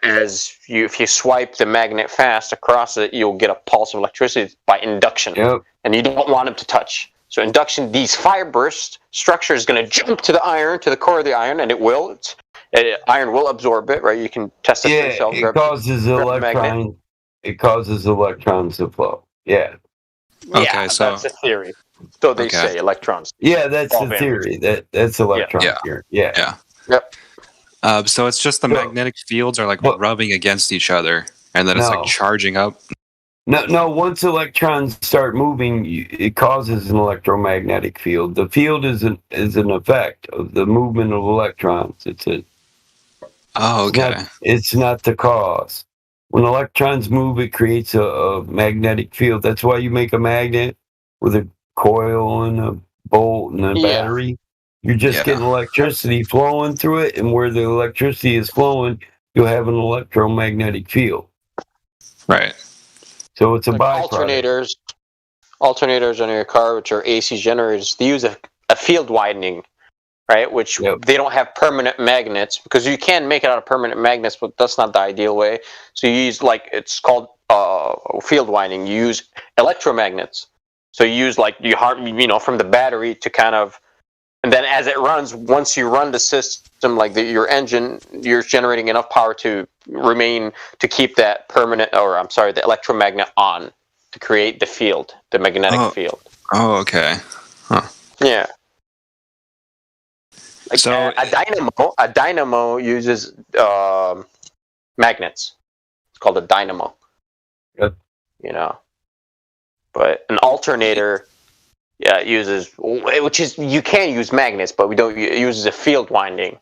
O: if you swipe the magnet fast across it, you'll get a pulse of electricity by induction.
L: Yep.
O: And you don't want them to touch. So induction, these fibrous structure is going to jump to the iron, to the core of the iron, and it will. Iron will absorb it, right? You can test it for yourself.
L: It causes electrons. It causes electrons to flow. Yeah.
O: Okay, so that's a theory. So they say electrons.
L: Yeah, that's the theory. That's electron theory. Yeah.
O: Yep.
A: So it's just the magnetic fields are like rubbing against each other, and then it's like charging up.
L: No. Once electrons start moving, it causes an electromagnetic field. The field is an effect of the movement of electrons. It's not the cause. When electrons move, it creates a magnetic field. That's why you make a magnet with a coil and a bolt and a battery. You're just getting electricity flowing through it, and where the electricity is flowing, you'll have an electromagnetic field.
A: Right.
L: So it's a byproduct.
O: Alternators on your car, which are AC generators, they use a field widening, right? Which they don't have permanent magnets, because you can make it out of permanent magnets, but that's not the ideal way. So you use it's called field winding. You use electromagnets. So you use from the battery to kind of. And then as it runs, once you run the system, your engine, you're generating enough power to keep that the electromagnet on to create the field, the magnetic field.
A: Oh, okay. Huh.
O: Yeah. A dynamo uses magnets. It's called a dynamo.
L: Yep.
O: You know, but an alternator, yeah, it uses, which is, you can use magnets, but it uses a field winding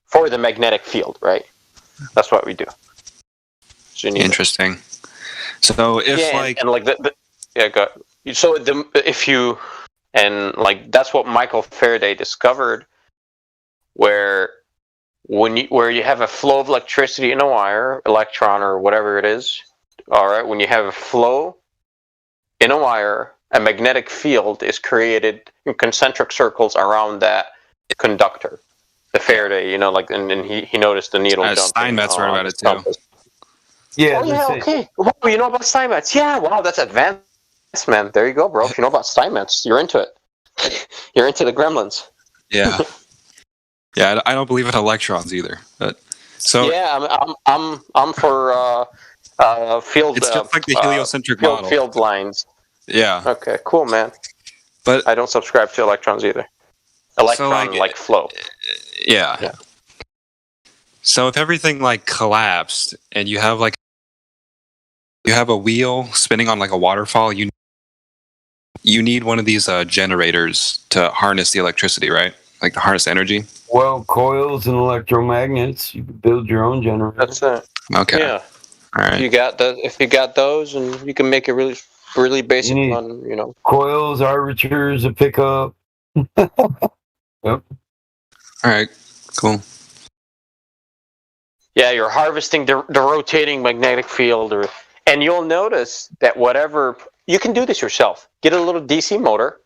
O: for the magnetic field, right? That's what we do. So
A: Interesting. So if that's what Michael Faraday discovered, where you have a flow of electricity in a wire, electron or whatever it is, all right, when you have a flow in a wire, a magnetic field is created in concentric circles around that conductor. The Faraday, and he noticed the needle jumping. Steinmetz wrote about it too.
L: Yeah.
O: Oh, yeah, okay. Well, you know about Steinmetz? Yeah, wow, that's advanced, man. There you go, bro. If you know about Steinmetz, you're into it. You're into the gremlins.
A: Yeah. Yeah, I don't believe in electrons either. But
O: yeah, I'm for field.
A: It's just like the heliocentric model.
O: Field lines.
A: Yeah.
O: Okay, cool, man.
A: But
O: I don't subscribe to electrons either. Electron like flow.
A: Yeah. So if everything collapsed and you have a wheel spinning on a waterfall, you need one of these generators to harness the electricity, right? To harness energy.
L: Well, coils and electromagnets, you can build your own generator.
O: That's it.
A: Okay.
O: Yeah.
A: All right.
O: If you got those, and you can make a really, really basic one,
L: Coils, armatures, a pickup. Yep.
A: All right. Cool.
O: Yeah, you're harvesting the rotating magnetic field, and you'll notice that you can do this yourself. Get a little DC motor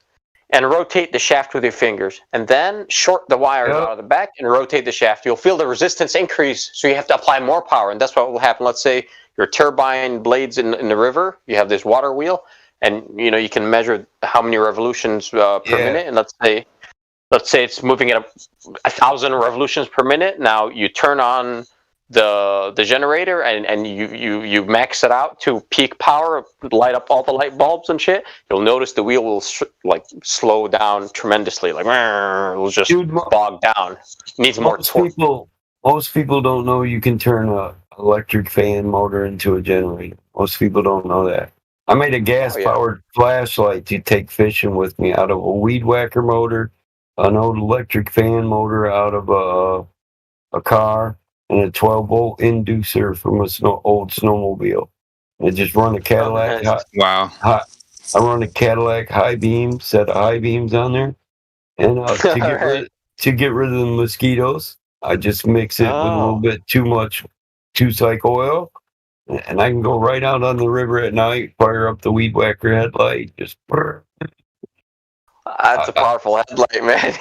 O: and rotate the shaft with your fingers, and then short the wires out of the back and rotate the shaft. You'll feel the resistance increase, so you have to apply more power, and that's what will happen. Let's say your turbine blades in the river, you have this water wheel, and you can measure how many revolutions per minute, and let's say it's moving at 1,000 revolutions per minute. Now you turn on the generator and you max it out to peak power, light up all the light bulbs and shit. You'll notice the wheel will slow down tremendously, it'll just bog down. Needs more torque.
L: Most people don't know you can turn a electric fan motor into a generator. Most people don't know that. I made a gas-powered flashlight to take fishing with me out of a weed whacker motor, an old electric fan motor out of a car, and a 12-volt inducer from an old snowmobile. I just run a Cadillac.
A: Wow.
L: I run a Cadillac high beam, set of high beams on there, and to get rid of the mosquitoes, I just mix it with a little bit too much 2-cycle oil, and I can go right out on the river at night, fire up the weed whacker headlight, just.
O: That's a powerful headlight, man.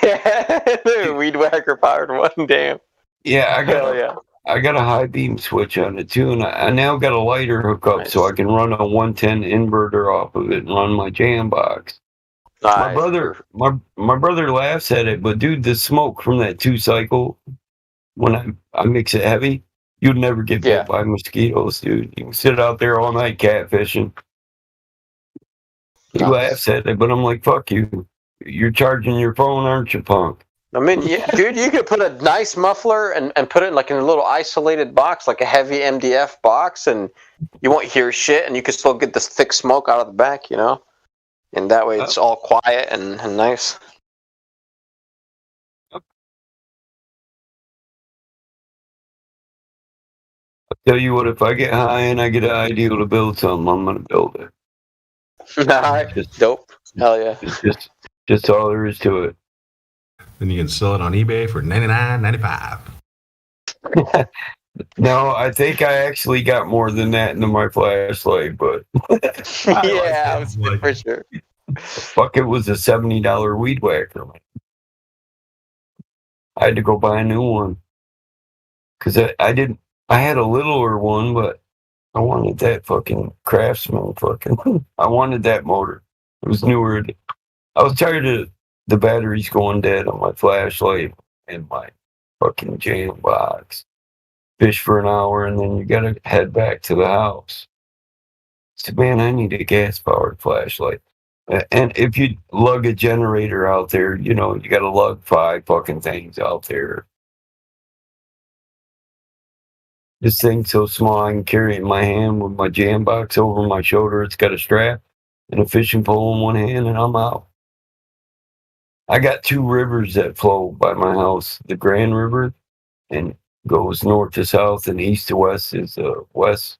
O: Weed whacker powered one, damn.
L: Yeah, I got a high beam switch on it too, and I now got a lighter hookup so I can run a 110 inverter off of it and run my jam box. Nice. My brother laughs at it, but dude, the smoke from that 2-cycle, when I mix it heavy, you'd never get bit by mosquitoes, dude. You can sit out there all night catfishing. He laughs at it, but I'm like, fuck you. You're charging your phone, aren't you, punk?
O: I mean, dude, you could put a nice muffler and put it in a little isolated box, like a heavy MDF box, and you won't hear shit, and you can still get this thick smoke out of the back, and that way it's all quiet and nice.
L: I'll tell you what, if I get high and I get an idea to build something, I'm going to build it.
O: Dope. Hell yeah.
L: It's just all there is to it.
E: Then you can sell it on eBay for $99.95.
L: No, I think I actually got more than that into my flashlight, but
O: yeah, for sure.
L: Fuck, it was a $70 weed whacker. I had to go buy a new one because I had a littler one, but I wanted that fucking Craftsman I wanted that motor. It was newer. I was tired of the batteries going dead on my flashlight and my fucking jam box. Fish for an hour and then you gotta head back to the house. So man, I need a gas-powered flashlight. And if you lug a generator out there, you gotta lug 5 fucking things out there. This thing's so small I can carry it in my hand with my jam box over my shoulder. It's got a strap and a fishing pole in one hand, and I'm out. I got 2 rivers that flow by my house. The Grand River, and goes north to south and east to west, is the west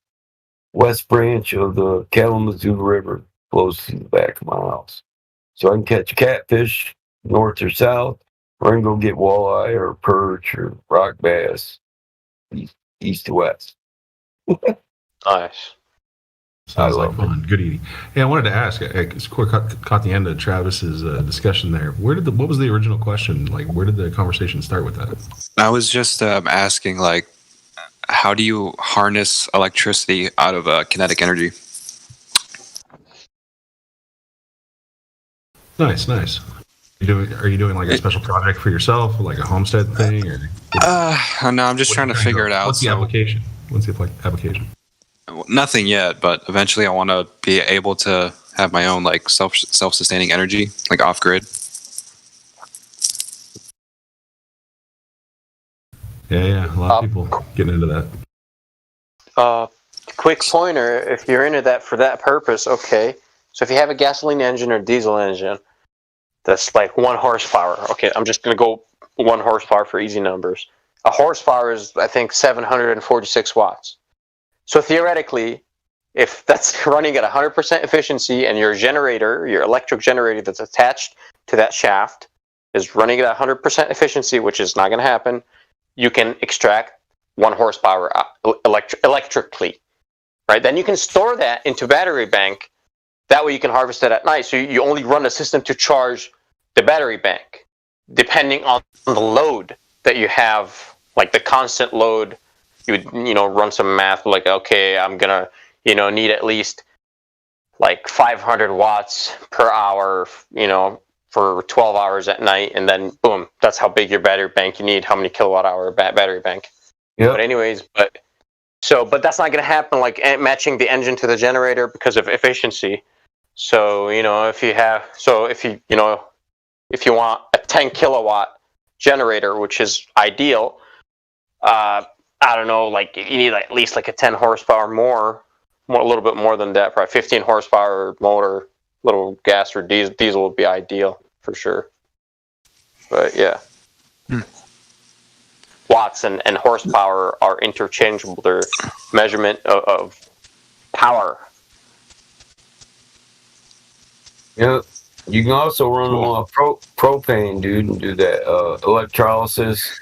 L: branch of the Kalamazoo River, flows through the back of my house. So I can catch catfish north or south, or I can go get walleye or perch or rock bass east to west.
A: Nice.
E: Sounds like fun. Good eating. Hey, I wanted to ask. I caught the end of Travis's discussion there. What was the original question? Like, where did the conversation start with that?
J: I was just asking, like, how do you harness electricity out of kinetic energy?
E: Nice. Are you doing like a special project for yourself, like a homestead thing, or?
J: No, I'm just trying to figure it out.
E: What's the application? What's the application?
J: Nothing yet, but eventually I want to be able to have my own like self-sustaining energy, like off grid.
E: Yeah, a lot of people getting into that.
A: Quick pointer, if you're into that for that purpose, okay. So if you have a gasoline engine or diesel engine, that's like 1 horsepower. Okay, I'm just going to go 1 horsepower for easy numbers. A horsepower is, I think, 746 watts. So theoretically, if that's running at 100% efficiency and your generator, your electric generator that's attached to that shaft is running at 100% efficiency, which is not going to happen, you can extract 1 horsepower electrically, right? Then you can store that into battery bank. That way you can harvest it at night. So you only run a system to charge the battery bank, depending on the load that you have, like the constant load. You would, run some math like, okay, I'm gonna, need at least like 500 watts per hour, for 12 hours at night, and then boom, that's how big your battery bank you need. How many kilowatt hour battery bank? Yeah. But anyways, but that's not gonna happen like matching the engine to the generator because of efficiency. So if you want a 10 kilowatt generator, which is ideal, I don't know, like you need at least like a 10 horsepower more, a little bit more than that, probably 15 horsepower motor, little gas or diesel would be ideal for sure. But yeah. Watts and horsepower are interchangeable. They're measurement of power.
L: Yeah, you can also run them off propane, dude, and do that electrolysis.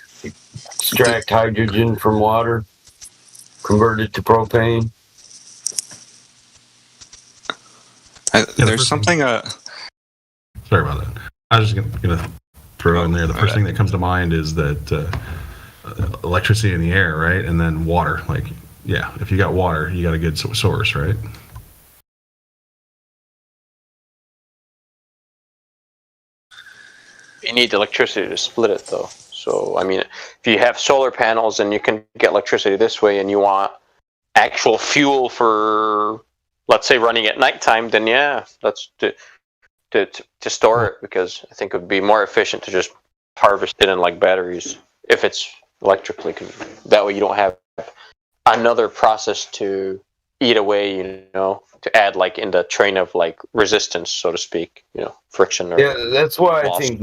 L: Extract hydrogen from water, convert it to propane.
J: There's something.
E: Sorry about that. I was just gonna throw in there. The first thing that comes to mind is that electricity in the air, right? And then water. Like, yeah, if you got water, you got a good source, right?
A: You need electricity to split it, though. So, I mean, if you have solar panels and you can get electricity this way and you want actual fuel for, let's say, running at nighttime, then yeah, that's to store it, because I think it would be more efficient to just harvest it in like batteries if it's electrically. That way you don't have another process to eat away, to add like in the train of like resistance, so to speak, friction. Or
L: that's why I think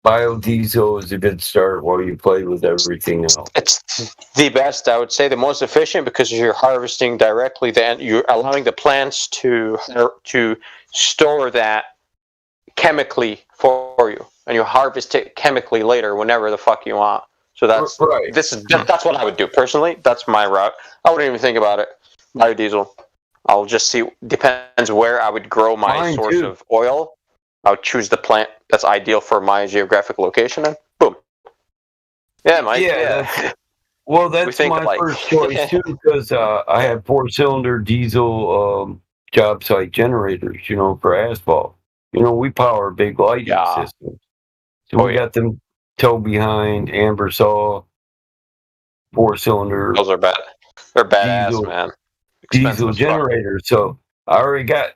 L: biodiesel is a good start while you play with everything else.
A: It's the best, I would say, the most efficient, because you're harvesting directly. Then you're allowing the plants to store that chemically for you, and you harvest it chemically later whenever the fuck you want. So that's right. That's what I would do personally. That's my route. I wouldn't even think about it. Biodiesel. I'll just see. Depends where I would grow my source of oil. I would choose the plant that's ideal for my geographic location, and boom. Yeah, Mike. Yeah.
L: Well, that's my first choice too, because I have 4-cylinder diesel job site generators, for asphalt. We power big lighting systems. So we got them tow behind Ambersaw 4-cylinder.
A: Those are bad. They're badass, man.
L: Diesel generators. So I already got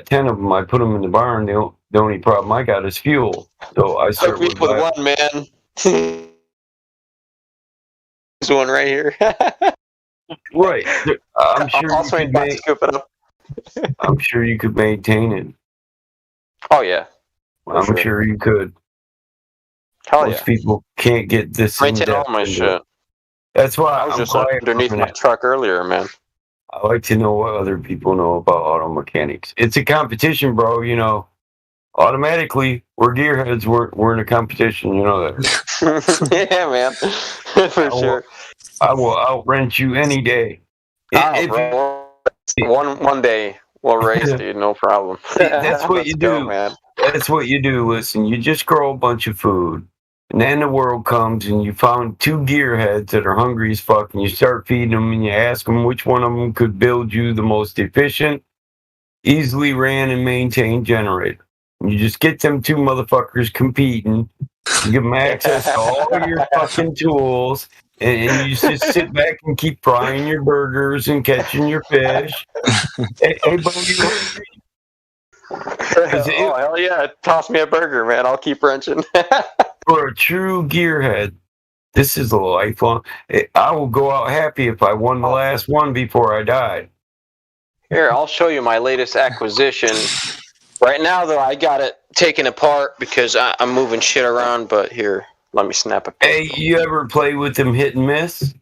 L: 10 of them. I put them in the barn. The only problem I got is fuel. So I start with
A: one, man. There's one right here.
L: Right. I'm sure
O: I'll swing back to scoop it up.
L: I'm sure you could maintain it.
O: Oh yeah.
L: I'm sure you could.
O: Hell
L: Most people can't get this in
O: maintain all
L: depth
O: my
L: into
O: shit.
L: it. That's why
O: I was
L: I'm
O: just
L: quiet
O: underneath
L: for a
O: my
L: minute.
O: truck earlier, man.
L: I like to know what other people know about auto mechanics. It's a competition, bro. You know, automatically we're gearheads. We're in a competition. You know that.
O: Yeah, man. For sure.
L: I will outrent you any day.
O: One day we'll race, dude. No problem.
L: That's what you
O: go,
L: do,
O: man.
L: That's what you do. Listen, you just grow a bunch of food, and then the world comes, and you found two gearheads that are hungry as fuck, and you start feeding them, and you ask them which one of them could build you the most efficient, easily ran and maintained generator. And you just get them two motherfuckers competing. You give them access to all your fucking tools. And you just sit back and keep frying your burgers and catching your fish. Hey, buddy, you hungry?
O: Oh, hell yeah. Toss me a burger, man. I'll keep wrenching.
L: For a true gearhead, this is a lifelong. I will go out happy if I won the last one before I died.
O: Here, I'll show you my latest acquisition. Right now, though, I got it taken apart because I'm moving shit around, but here. Let me snap a picture.
L: Hey, you ever play with them hit and miss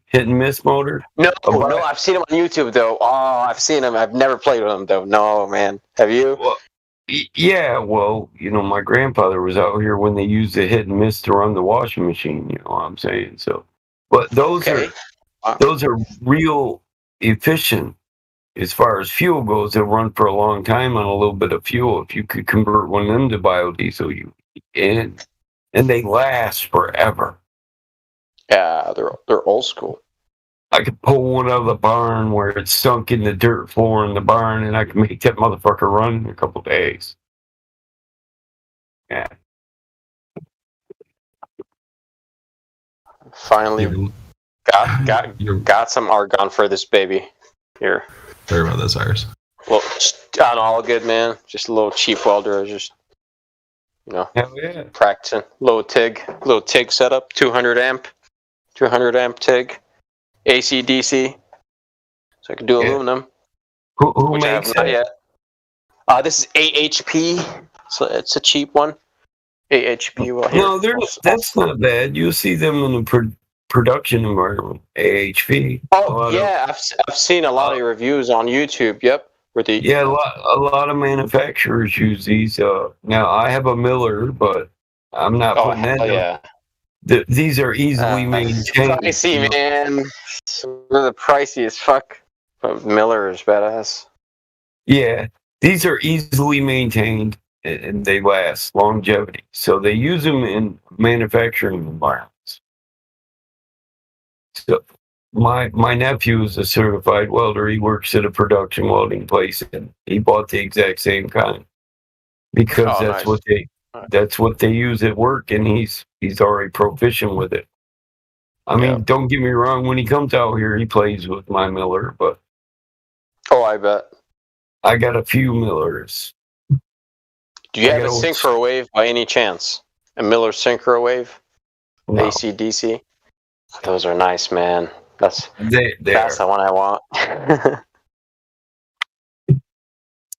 L: motor?
O: No, I've seen them on YouTube though. Oh, I've seen them. I've never played with them though. No, man. Have you?
L: Well, yeah. Well, you know, my grandfather was out here when they used the hit and miss to run the washing machine. You know what I'm saying? So, but those are real efficient as far as fuel goes. They'll run for a long time on a little bit of fuel. If you could convert one of them to biodiesel, you can. And they last forever.
O: Yeah, they're old school.
L: I could pull one out of the barn where it's sunk in the dirt floor in the barn, and I can make that motherfucker run in a couple days. Yeah.
O: Finally got some argon for this baby. Here.
E: Sorry about that, Cyrus.
O: Well, all good, man. Just a little cheap welder. I was just, practicing. Little TIG setup. 200 amp TIG. AC DC. So I can do aluminum.
L: Who makes
O: not yet. This is AHP. So it's a cheap one. AHP. Well,
L: no, that's not bad. You'll see them in the production environment. AHP.
O: Oh yeah, I've seen a lot of reviews on YouTube. Yep.
L: A lot of manufacturers use these. Now I have a Miller, but I'm not putting that.
O: Yeah.
L: These are easily maintained.
O: Pricey, man. They're the pricey as fuck. But Miller is badass.
L: Yeah, these are easily maintained and they last longevity. So they use them in manufacturing environments. So my nephew is a certified welder. He works at a production welding place, and he bought the exact same kind because that's what they use at work, and he's already proficient with it. I mean, don't get me wrong. When he comes out here, he plays with my Miller, but
O: I bet
L: I got a few Millers.
O: Do you have a Synchrowave by any chance? A Miller Synchrowave?
L: No.
O: AC/DC? Those are nice, man. That's the one I want.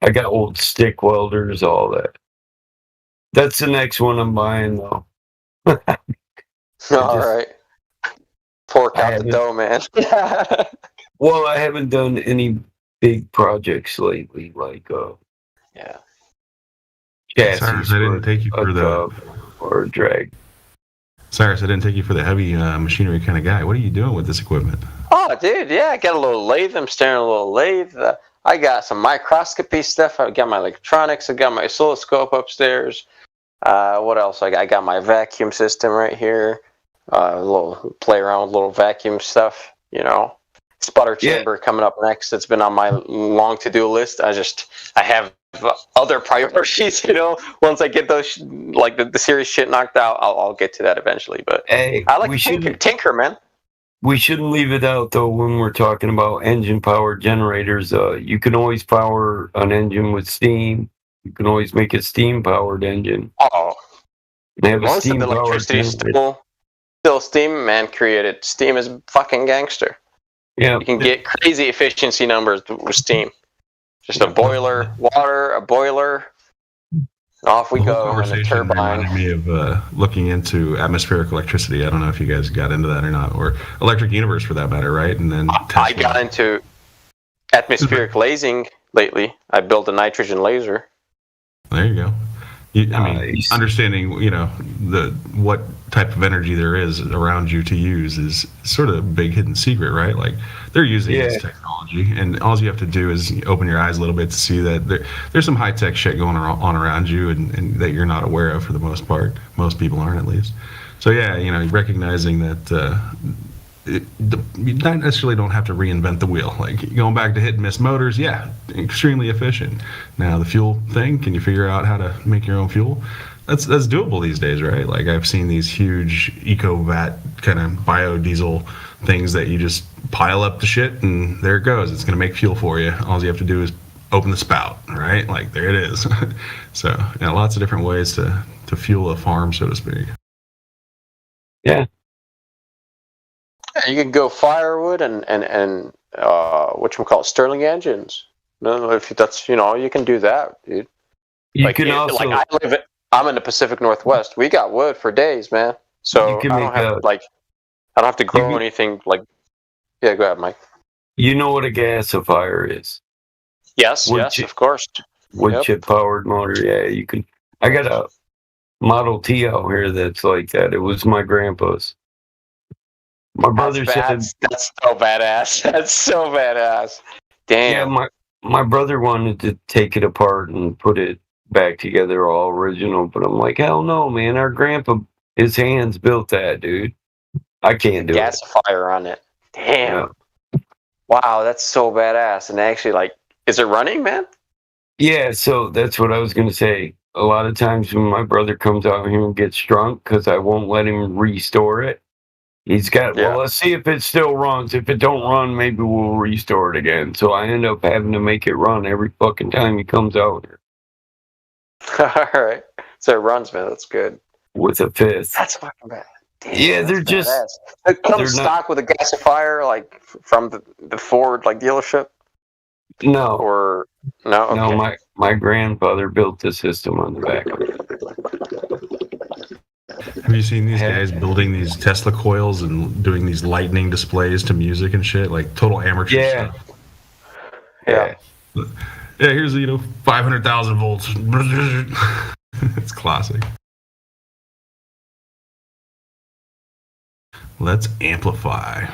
L: I got old stick welders, all that. That's the next one I'm buying, though.
O: All right. Pork out the dough, man.
L: Well, I haven't done any big projects lately, like chassis.
E: Cyrus, I didn't take you for
L: or drag.
E: Cyrus, I didn't take you for the heavy machinery kind of guy. What are you doing with this equipment?
O: Oh, dude, yeah, I got a little lathe. I'm staring at a little lathe. I got some microscopy stuff. I got my electronics. I got my oscilloscope upstairs. What else? I got my vacuum system right here. A little play around with little vacuum stuff. Sputter chamber coming up next. It's been on my long to-do list. I have other priorities. Once I get those the serious shit knocked out, I'll get to that eventually. But
L: hey,
O: I like tinker, man.
L: We shouldn't leave it out though when we're talking about engine-powered generators. You can always power an engine with steam. You can always make a steam-powered engine.
O: Oh,
L: most
O: of the electricity is still steam. Man created steam is fucking gangster.
L: Yeah.
A: You can get crazy efficiency numbers with steam. Just a boiler, water, a boiler, and off we
E: The whole
A: go. And a
E: conversation
A: turbine.
E: reminded me of looking into atmospheric electricity. I don't know if you guys got into that or not, or electric universe for that matter, right? And then
A: I got into atmospheric lasing lately. I built a nitrogen laser.
E: There you go. Understanding, what type of energy there is around you to use is sort of a big hidden secret, right? Like they're using this technology, and all you have to do is open your eyes a little bit to see that there's some high tech shit going on around you, and that you're not aware of for the most part. Most people aren't, at least. So yeah, recognizing that. You not necessarily don't have to reinvent the wheel. Like going back to hit and miss motors, yeah, extremely efficient. Now the fuel thing, can you figure out how to make your own fuel? That's doable these days, right? Like I've seen these huge EcoVat kind of biodiesel things that you just pile up the shit and there it goes. It's going to make fuel for you. All you have to do is open the spout, right? Like there it is. So lots of different ways to fuel a farm, so to speak.
L: Yeah.
A: Yeah, you can go firewood and whatchamacallit, Stirling engines. No, if that's you can do that, dude. I'm in the Pacific Northwest. We got wood for days, man. So I don't have to grow anything like. Yeah, go ahead, Mike.
L: You know what a gasifier is?
A: Yes, of course.
L: Wood chip powered motor. Yeah, you can. I got a Model T out here that's like that. It was my grandpa's. My brother said
A: that's so badass. That's so badass. Damn.
L: Yeah, my brother wanted to take it apart and put it back together all original, but I'm like, hell no, man. Our grandpa, his hands built that, dude. I can't do it.
A: Gasifier on it. Damn. Yeah. Wow, that's so badass. And actually, is it running, man?
L: Yeah, so that's what I was gonna say. A lot of times when my brother comes out here and gets drunk, because I won't let him restore it. He's got, well, let's see if it still runs. If it don't run, maybe we'll restore it again. So I end up having to make it run every fucking time he comes out here.
A: All right. So it runs, man. That's good.
L: With a fifth.
A: That's fucking bad. Damn,
L: yeah, they're just...
A: Badass. It comes stock with a gasifier, from the Ford, dealership?
L: No.
A: Or... No? Okay.
L: No, my grandfather built the system on the back of it.
E: Have you seen these guys building these Tesla coils and doing these lightning displays to music and shit? Like total amateur stuff.
A: Yeah.
E: Yeah, here's 500,000 volts. It's classic. Let's amplify.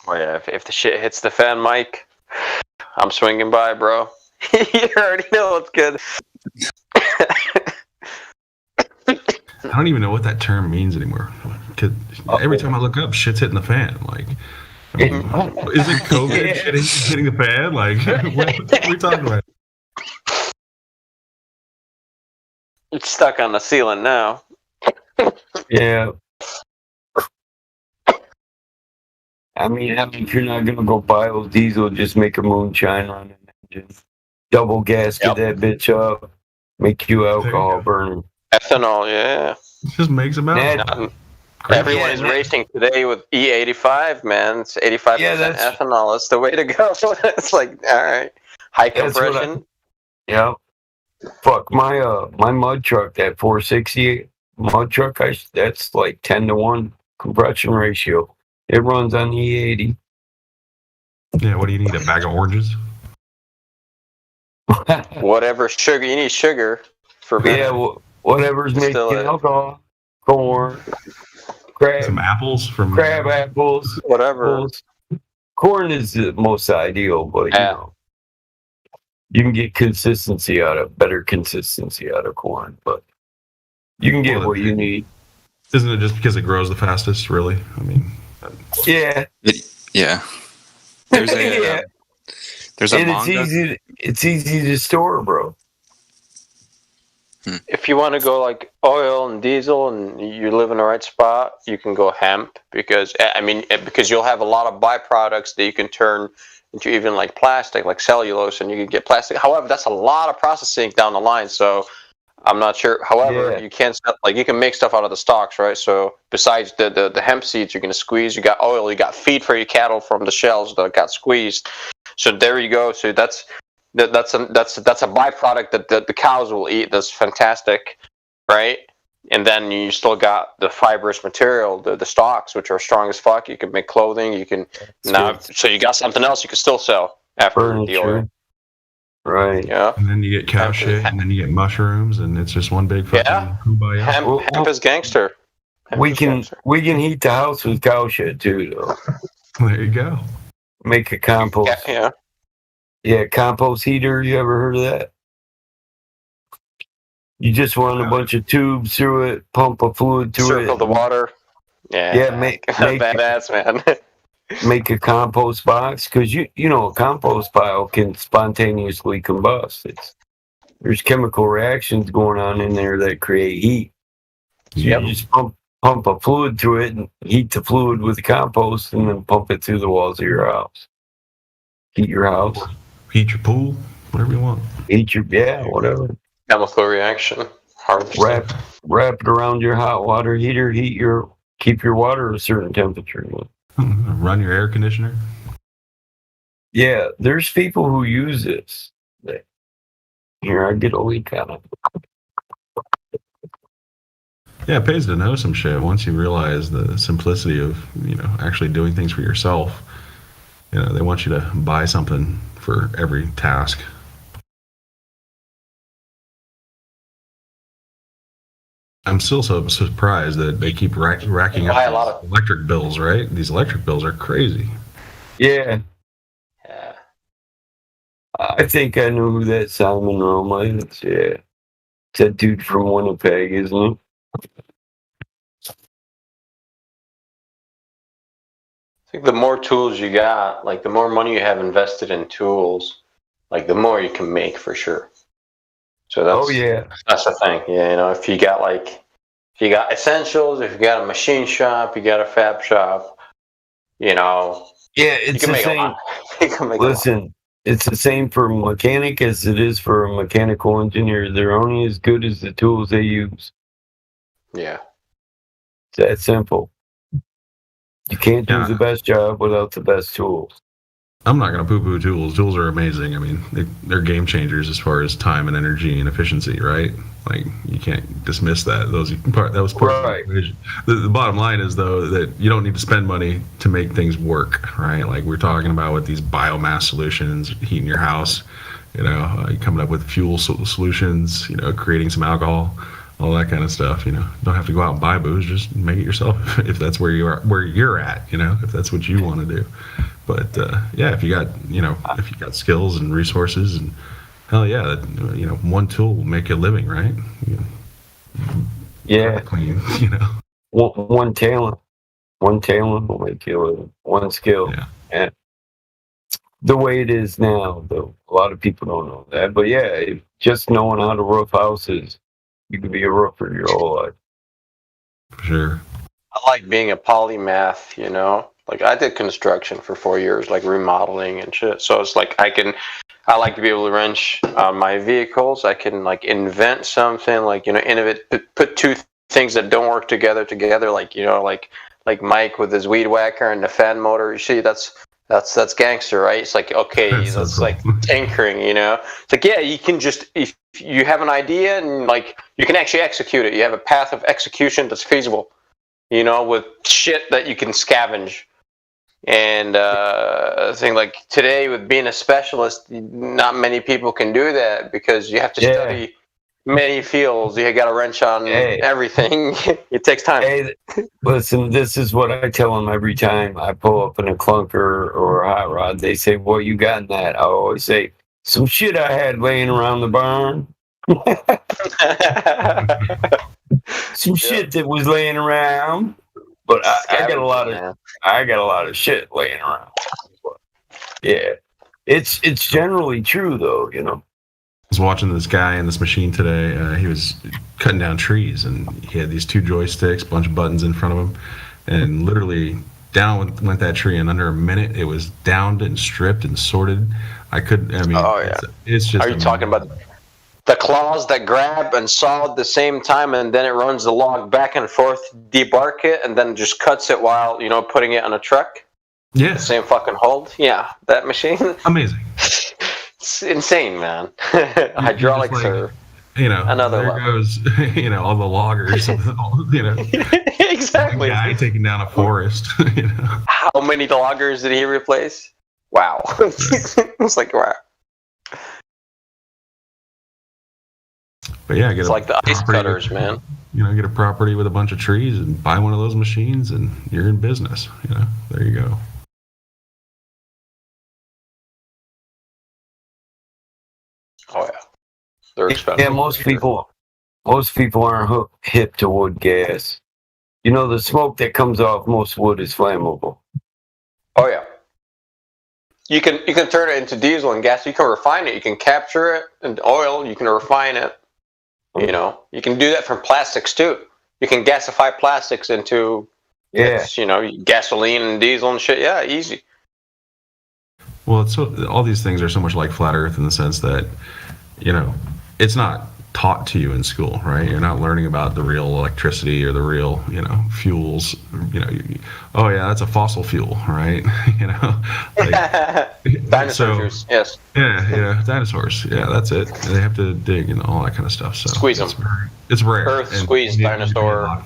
A: Oh yeah, if the shit hits the fan, Mike, I'm swinging by, bro. You already know it's good.
E: I don't even know what that term means anymore. Every time I look up, shit's hitting the fan. Is it COVID hitting the fan? What are we talking about?
A: It's stuck on the ceiling now.
L: Yeah. I mean, if you're not gonna go biodiesel, just make a moonshine on an engine. Double gasket that bitch up. Make you alcohol burning.
A: Ethanol, yeah.
E: Just makes them out.
A: Everyone is racing today with E85, man. It's 85% ethanol. That's the way to go. It's all right. High compression.
L: Yeah. Fuck, my mud truck, that 460 mud truck, that's 10-to-1 compression ratio. It runs on E80.
E: Yeah, what do you need? A bag of oranges?
A: Whatever sugar. You need sugar for
L: whatever's making alcohol. Corn.
E: Some apples from
L: crab apples.
A: Whatever.
L: Apples. Corn is the most ideal, but you can get better consistency out of corn, but you can get what you need.
E: Isn't it just because it grows the fastest, really? I mean,
L: yeah.
J: There's a
L: and it's easy to store, bro.
A: If you want to go oil and diesel and you live in the right spot, you can go hemp because you'll have a lot of byproducts that you can turn into even plastic, like cellulose, and you can get plastic. However, that's a lot of processing down the line. So I'm not sure. However, you can't sell, like you can make stuff out of the stalks, right? So besides the hemp seeds, you're gonna squeeze. You got oil. You got feed for your cattle from the shells that got squeezed. So there you go. So that's a byproduct that the cows will eat. That's fantastic, right? And then you still got the fibrous material, the stalks, which are strong as fuck. You can make clothing. You can so you got something else you can still sell after the oil.
L: Right.
A: Yeah.
E: And then you get cow shit, and then you get mushrooms, and it's just one big fucking kumbaya.
A: Hemp is gangster.
L: We can heat the house with cow shit too, though.
E: There you go.
L: Make a compost. Yeah, compost heater. You ever heard of that? You just run a bunch of tubes through it, pump a fluid through it.
A: Circle the water. Yeah.
L: Yeah, make
A: badass, man.
L: Make a compost box, because you know a compost pile can spontaneously combust. There's chemical reactions going on in there that create heat. So you just pump a fluid through it and heat the fluid with the compost, and then pump it through the walls of your house. Heat your house.
E: Heat your pool. Whatever you want.
L: Heat your whatever.
A: Chemical reaction.
L: Wrap it around your hot water heater. Keep your water at a certain temperature.
E: Run your air conditioner.
L: Yeah, there's people who use this. Here, I get a leak on it.
E: Yeah, it pays to know some shit once you realize the simplicity of, actually doing things for yourself. They want you to buy something for every task. I'm still so surprised that they keep racking up a lot of electric bills, right? These electric bills are crazy.
L: Yeah. I think I know who that Simon Roma is. Yeah. It's that dude from Winnipeg, isn't he?
A: I think the more tools you got, like the more money you have invested in tools, like the more you can make for sure. So that's the thing. Yeah, if you got essentials, if you got a machine shop, you got a fab shop,
L: Yeah, it's the same. Listen, it's the same for a mechanic as it is for a mechanical engineer. They're only as good as the tools they use.
A: Yeah.
L: It's that simple. You can't do the best job without the best tools.
E: I'm not going to poo-poo tools. Tools are amazing. I mean, they're game changers as far as time and energy and efficiency, right? Like, you can't dismiss that. That was part of the equation. The bottom line is, though, that you don't need to spend money to make things work, right? Like we're talking about with these biomass solutions, heating your house, coming up with fuel solutions, creating some alcohol, all that kind of stuff. Don't have to go out and buy booze. Just make it yourself if that's where you're at. If that's what you want to do. But if you got skills and resources, and hell yeah, one tool will make you a living, right?
L: Yeah.
E: Clean,
L: One talent will make you a living. One skill.
E: Yeah.
L: And the way it is now, though, a lot of people don't know that. But just knowing how to roof houses, you could be a roofer your whole life.
E: For sure.
A: I like being a polymath, Like I did construction for 4 years, like remodeling and shit. So it's like I like to be able to wrench on my vehicles. I can like invent something, like innovate, put two things that don't work together, like like Mike with his weed whacker and the fan motor. You see, that's gangster, right? It's like that's like tinkering, It's like you can just if you have an idea and like you can actually execute it. You have a path of execution that's feasible, with shit that you can scavenge. And I think like today with being a specialist, not many people can do that because you have to study many fields. You got to wrench on everything. It takes time.
L: Hey, listen, this is what I tell them every time I pull up in a clunker or a hot rod. They say, "What you got in that?" I always say, "Some shit I had laying around the barn." Some shit that was laying around. But I got a lot of shit laying around. Yeah, it's generally true though.
E: I was watching this guy in this machine today. He was cutting down trees, and he had these two joysticks, a bunch of buttons in front of him, and literally down went that tree. In under a minute, it was downed and stripped and sorted. It's just.
A: Are you talking about the claws that grab and saw at the same time, and then it runs the log back and forth, debark it, and then just cuts it while putting it on a truck.
E: Yeah.
A: The same fucking hold. Yeah, that machine.
E: Amazing.
A: It's insane, man. Hydraulics are another
E: there
A: level.
E: goes all the loggers.
A: Exactly.
E: Guy taking down a forest.
A: How many loggers did he replace? Wow. It's like wow.
E: But yeah,
A: It's like the ice cutters, man.
E: Get a property with a bunch of trees and buy one of those machines, and you're in business. There you go.
A: Oh yeah, they're expensive.
L: Yeah, most people aren't hip to wood gas. The smoke that comes off most wood is flammable.
A: Oh yeah. You can turn it into diesel and gas. You can refine it. You can capture it and oil. You can refine it. You can do that from plastics too. You can gasify plastics into gasoline and diesel and shit. Yeah, easy.
E: Well, all these things are so much like flat Earth in the sense that, it's not taught to you in school, right? You're not learning about the real electricity or the real, fuels. Oh yeah, that's a fossil fuel, right?
A: Dinosaurs, yes.
E: Yeah, dinosaurs. Yeah, that's it. They have to dig and all that kind of stuff. So
A: squeeze them.
E: It's rare.
A: Earth squeeze dinosaur.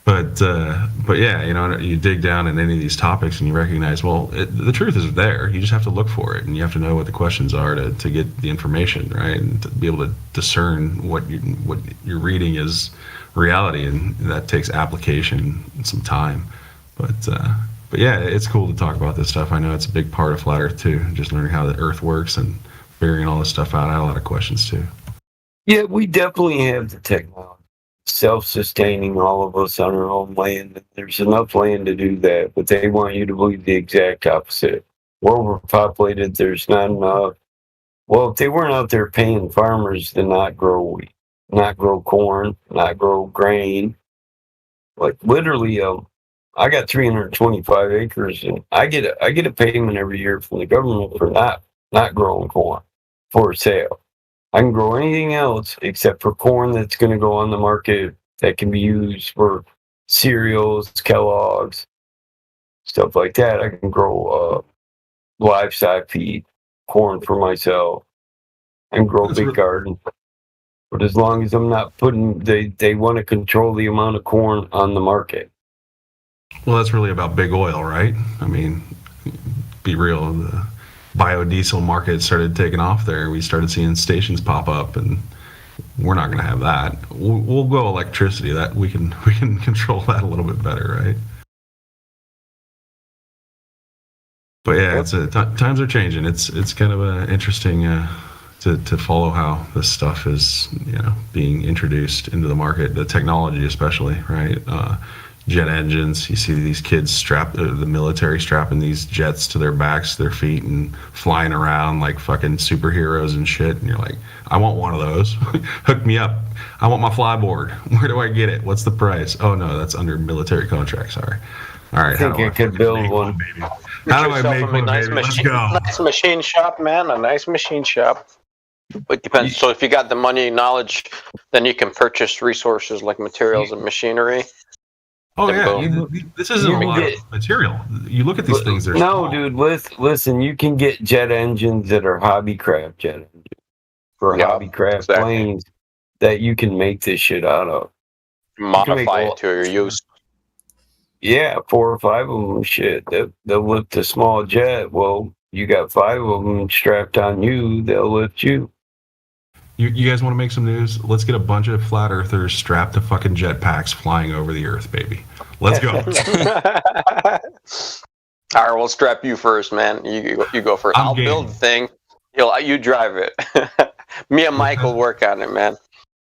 E: But yeah, you dig down in any of these topics and you recognize, well, the truth is there. You just have to look for it, and you have to know what the questions are to get the information, right, and to be able to discern what you're reading is reality, and that takes application and some time. But yeah, it's cool to talk about this stuff. I know it's a big part of Flat Earth too, just learning how the Earth works and figuring all this stuff out. I had a lot of questions too.
L: Yeah, we definitely have the technology. Self-sustaining, all of us on our own land. There's enough land to do that, but they want you to believe the exact opposite. We're overpopulated. There's not enough. Well, if they weren't out there paying farmers to not grow wheat, not grow corn, not grow grain, like literally, I got 325 acres, and I get a payment every year from the government for not growing corn for sale. I can grow anything else except for corn that's going to go on the market that can be used for cereals, Kellogg's, stuff like that. I can grow livestock feed, corn for myself, and grow a big garden. But as long as I'm not they want to control the amount of corn on the market.
E: Well, that's really about big oil, right? I mean, be real. The biodiesel market started taking off there. We started seeing stations pop up, and we're not going to have that. We'll go electricity. That we can control that a little bit better, right? But yeah, times are changing. It's kind of interesting to follow how this stuff is being introduced into the market, the technology especially, right? Jet engines. You see these kids the military strapping these jets to their backs, their feet, and flying around like fucking superheroes and shit. And you're like, I want one of those. Hook me up. I want my flyboard. Where do I get it? What's the price? Oh no, that's under military contract. Sorry. All right.
L: I think I could build one.
E: Baby? How do I make one, baby? Let's go.
A: Nice machine shop, man. A nice machine shop. It depends. So if you got the money, knowledge, then you can purchase resources like materials and machinery.
E: Oh yeah, this isn't a lot of material. You look at these things. They're small.
L: Dude. Listen. You can get jet engines that are hobbycraft jet engines for hobbycraft planes that you can make this shit out of.
A: Modify it to your use.
L: Yeah, 4 or 5 of them. Shit, they'll lift a small jet. Well, you got 5 of them strapped on you. They'll lift you.
E: You guys want to make some news? Let's get a bunch of flat earthers strapped to fucking jetpacks flying over the earth, baby. Let's go.
A: All right, we'll strap you first, man. You go first. I'll build the thing. You drive it. Me and Mike will work on it, man.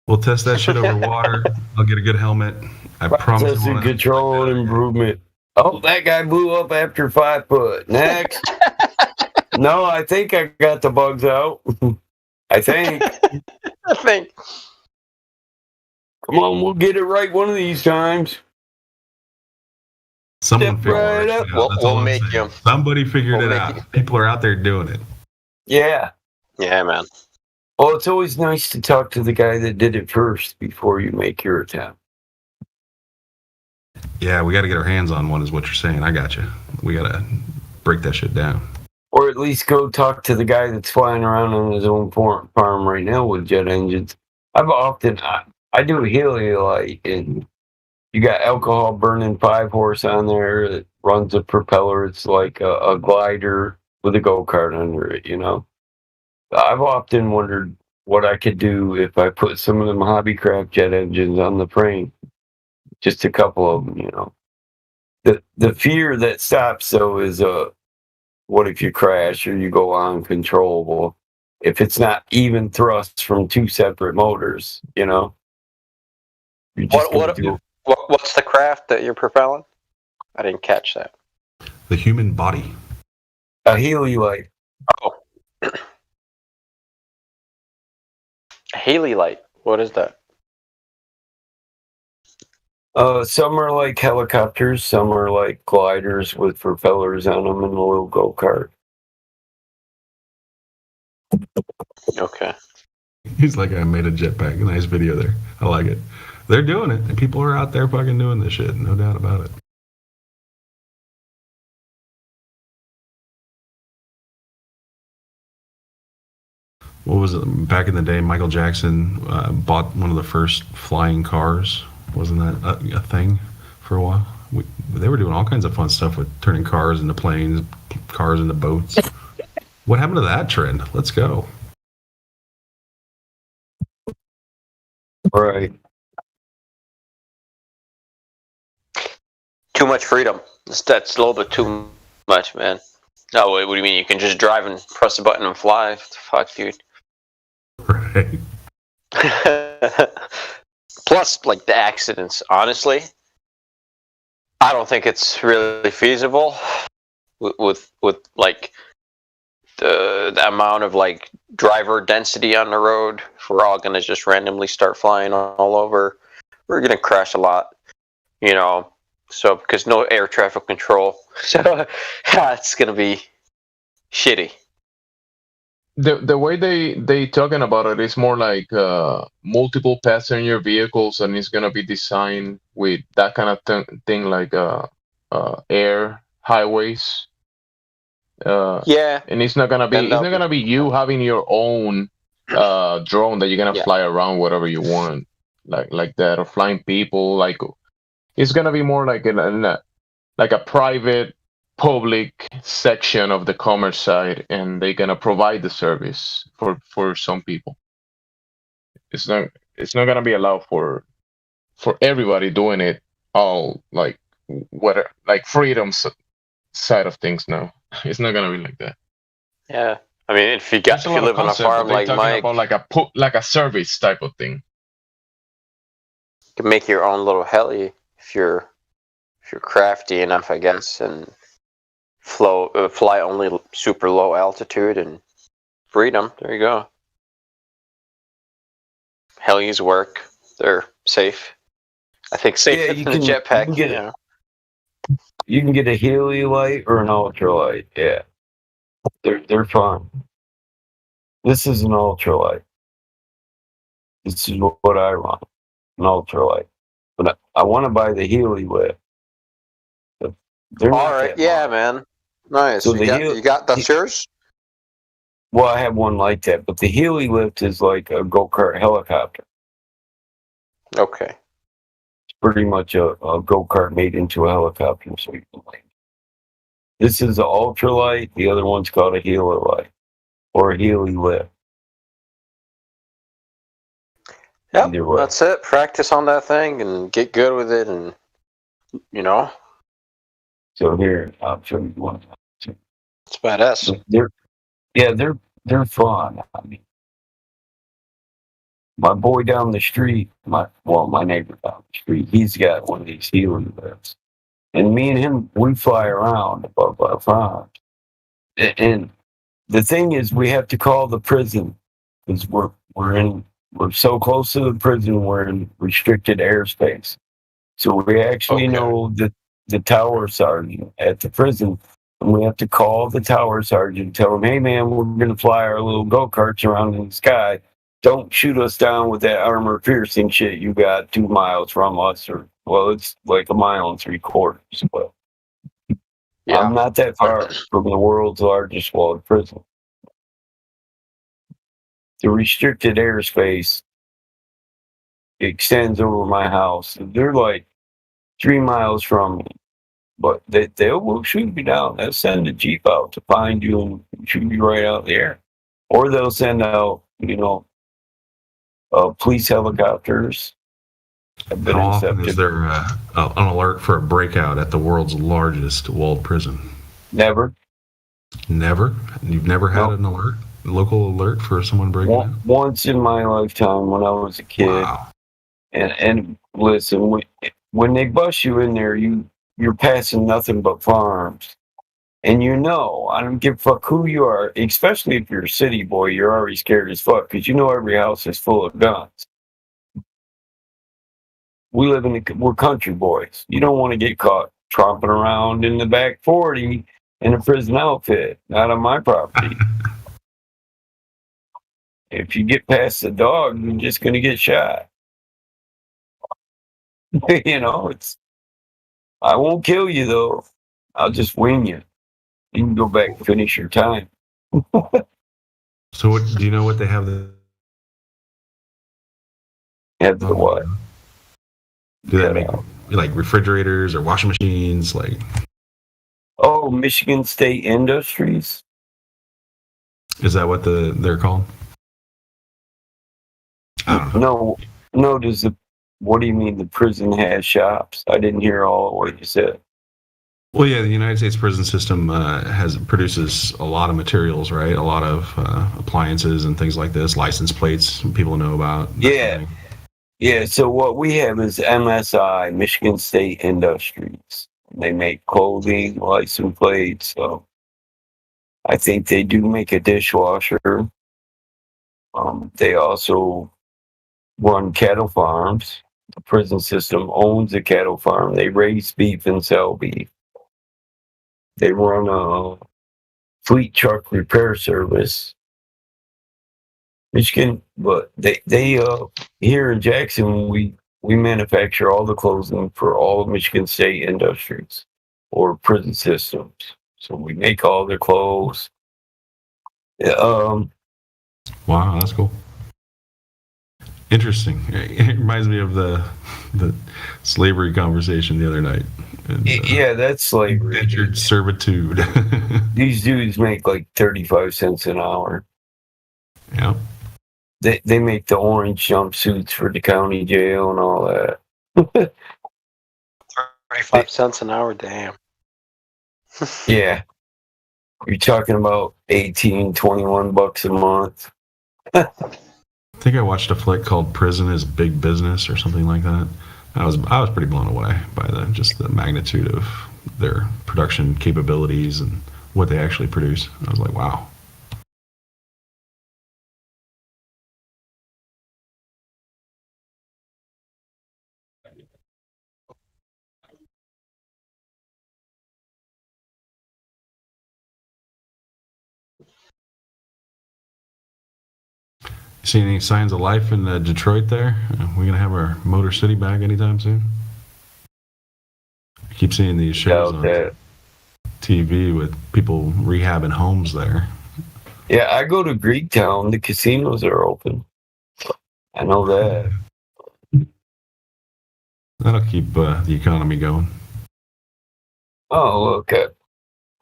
E: We'll test that shit over water. I'll get a good helmet. I promise.
L: Processing control and improvement. Oh, that guy blew up after 5 foot. Next. No, I think I got the bugs out. I think. Come on, we'll get it right one of these times.
E: Someone figured it out.
A: We'll make you.
E: Somebody figured it out. People are out there doing it.
L: Yeah.
A: Yeah, man.
L: Well, it's always nice to talk to the guy that did it first before you make your attempt.
E: Yeah, we got to get our hands on one, is what you're saying. I got you. We got to break that shit down.
L: Or at least go talk to the guy that's flying around on his own farm right now with jet engines. I do a heliolite, and you got alcohol burning 5-horse on there that runs a propeller. It's like a glider with a go-kart under it, you know. I've often wondered what I could do if I put some of them Hobbycraft jet engines on the frame. Just a couple of them, you know. The fear that stops, though, is what if you crash or you go uncontrollable? If it's not even thrust from two separate motors, you know.
A: What's the craft that you're propelling? I didn't catch that.
E: The human body.
L: A heliolite.
A: Oh. A heliolite. What is that?
L: Some are like helicopters, some are like gliders with propellers on them and a little go-kart.
A: Okay.
E: He's like, I made a jetpack. Nice video there. I like it. They're doing it, and people are out there fucking doing this shit. No doubt about it. What was it? Back in the day, Michael Jackson bought one of the first flying cars. Wasn't that a thing for a while? They were doing all kinds of fun stuff with turning cars into planes, cars into boats. What happened to that trend? Let's go.
L: Right.
A: Too much freedom. That's a little bit too much, man. No, what do you mean? You can just drive and press a button and fly? What the fuck, dude?
E: Right.
A: Plus, like, the accidents, honestly, I don't think it's really feasible with like the amount of like driver density on the road. If we're all gonna just randomly start flying all over, we're gonna crash a lot, you know. So because no air traffic control, so it's gonna be shitty.
G: The way they talking about it is more like multiple passenger vehicles, and it's gonna be designed with that kind of thing like air highways.
A: Yeah,
G: and it's not gonna be you having your own drone that you're gonna fly around whatever you want, like that, or flying people. Like it's gonna be more like a private public section of the commerce side, and they're gonna provide the service for some people. It's not gonna be allowed for everybody doing it all, like whatever, like freedom side of things. No, it's not gonna be like that.
A: Yeah, I mean, if you live on a farm like Mike,
G: about like a service type of thing.
A: You can make your own little heli if you're crafty enough, I guess, and fly only super low altitude and freedom. There you go. Helis work. They're safe. I think safer than the jetpack.
L: You can get a heliolite or an ultralight. Yeah, they're fun. This is an ultralight. This is what I run, an ultralight. But I want to buy the heliwave.
A: All right, yeah, man. Nice. So you got that's yours?
L: Well, I have one like that, but the heli lift is like a go-kart helicopter.
A: Okay.
L: It's pretty much a go-kart made into a helicopter, so you can land. This is an ultralight. The other one's called a heliolite or a heli lift.
A: Yep, that's it. Practice on that thing and get good with it, and you know.
L: So here, I'll show you one.
A: It's badass.
L: They're fun. I mean, my boy down the street, my neighbor down the street, he's got one of these heli lifts, and me and him, we fly around above our farm. And the thing is, we have to call the prison because we're so close to the prison. We're in restricted airspace, so we actually know that the tower sergeant at the prison And we have to call the tower sergeant and tell him, hey, man, we're going to fly our little go-karts around in the sky. Don't shoot us down with that armor-piercing shit you got 2 miles from us. Or, well, it's like 1.75 miles. But I'm not that far from the world's largest walled prison. The restricted airspace extends over my house. They're like 3 miles from me, but they will shoot me down. They'll send a Jeep out to find you and shoot you right out there. Or they'll send out, police helicopters.
E: How often is there an alert for a breakout at the world's largest walled prison?
L: Never.
E: Never? You've never had an alert? A local alert for someone breaking out?
L: Once in my lifetime when I was a kid.
E: Wow.
L: And listen, when they bust you in there, you're passing nothing but farms. And I don't give a fuck who you are, especially if you're a city boy, you're already scared as fuck because every house is full of guns. We're country boys. You don't want to get caught tromping around in the back 40 in a prison outfit, not on my property. If you get past the dog, you're just going to get shot. I won't kill you though. I'll just wing you. You can go back and finish your time.
E: So do you know what they have the
L: what?
E: Do they make like refrigerators or washing machines?
L: Oh, Michigan State Industries.
E: Is that what they're called?
L: No. What do you mean the prison has shops? I didn't hear all of what you said.
E: Well, yeah, the United States prison system produces a lot of materials, right? A lot of appliances and things like this, license plates people know about.
L: Yeah. Yeah, so what we have is MSI, Michigan State Industries. They make clothing, license plates. So I think they do make a dishwasher. They also run cattle farms. The prison system owns a cattle farm. They raise beef and sell beef. They run a fleet truck repair service. Michigan, but they here in Jackson, we manufacture all the clothing for all of Michigan State Industries or prison systems. So we make all their clothes.
E: Wow, that's cool. Interesting. It reminds me of the slavery conversation the other night. And,
L: yeah, that's slavery.
E: Indentured servitude.
L: These dudes make like 35 cents an hour.
E: Yeah.
L: They make the orange jumpsuits for the county jail and all that.
O: 35 cents an hour, damn.
L: Yeah. You're talking about 18, 21 bucks a month.
E: I think I watched a flick called Prison is Big Business or something like that. I was pretty blown away by the magnitude of their production capabilities and what they actually produce. I was like, wow. See any signs of life in Detroit there? We're going to have our Motor City back anytime soon? I keep seeing these shows on TV with people rehabbing homes there.
L: Yeah, I go to Greektown. The casinos are open. I know that.
E: That'll keep the economy going.
L: Oh, look,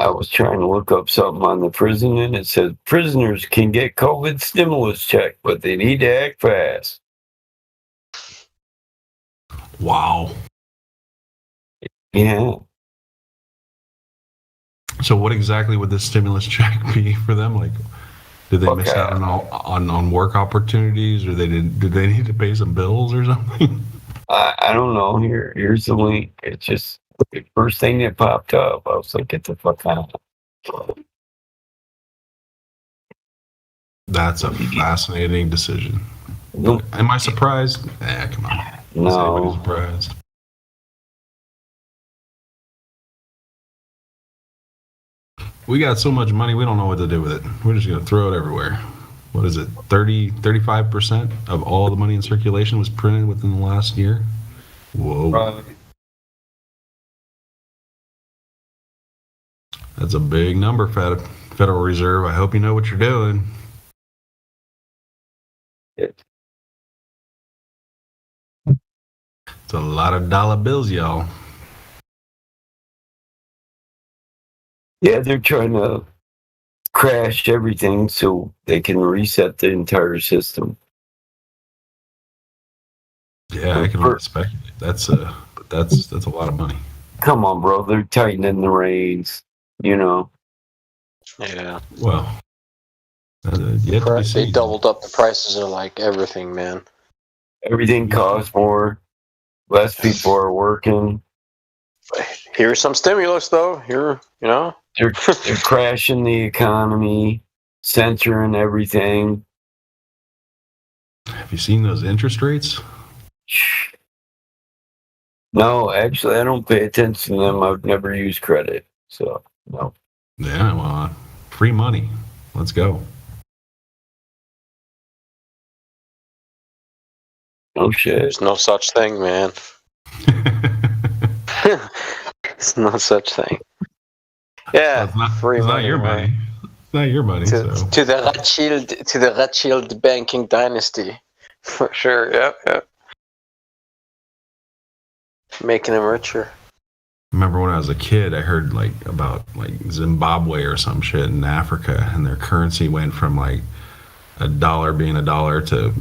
L: I was trying to look up something on the prison, and it says prisoners can get COVID stimulus check, but they need to act fast.
E: Wow.
L: Yeah.
E: So what exactly would this stimulus check be for them? Like, did they miss out on work opportunities, or did they need to pay some bills or something?
L: I don't know. Here's the link. It's just the first thing that popped up. I was like, get the fuck out.
E: That's a fascinating decision. Am I surprised? Come on.
L: No.
E: Is anybody surprised? we got so much money, we don't know what to do with it. We're just going to throw it everywhere. What is it? 35% of all the money in circulation was printed within the last year? Whoa.
L: Right.
E: That's a big number, Federal Reserve. I hope you know what you're doing. It's a lot of dollar bills, y'all.
L: Yeah, they're trying to crash everything so they can reset the entire system.
E: Yeah, I can only speculate. That's a lot of money.
L: Come on, bro. They're tightening the reins, you know.
A: Yeah.
E: Well,
A: they doubled up the prices of like everything, man.
L: Everything costs more. Less people are working.
A: Here's some stimulus, though. Here, you know.
L: They're crashing the economy, censoring everything.
E: Have you seen those interest rates?
L: No, actually, I don't pay attention to them. I've never used credit, so no.
E: Yeah, well, free money. Let's go.
L: Oh shit!
A: There's no such thing, man. There's no such thing. Yeah, free
E: it's
A: money.
E: Not your money. It's not your money.
A: To the Rothschild banking dynasty, for sure. Yeah. Making them richer.
E: Remember when I was a kid, I heard about Zimbabwe or some shit in Africa, and their currency went from like $1 being $1 to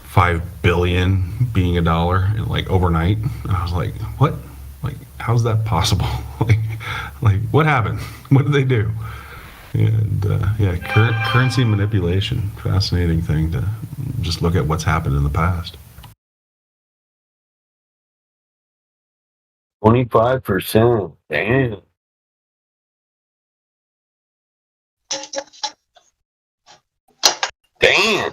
E: 5 billion being $1 in like overnight. And I was like, what? Like, how's that possible? like what happened? What did they do? And currency manipulation, fascinating thing to just look at what's happened in the past.
L: 25%. Damn. Damn.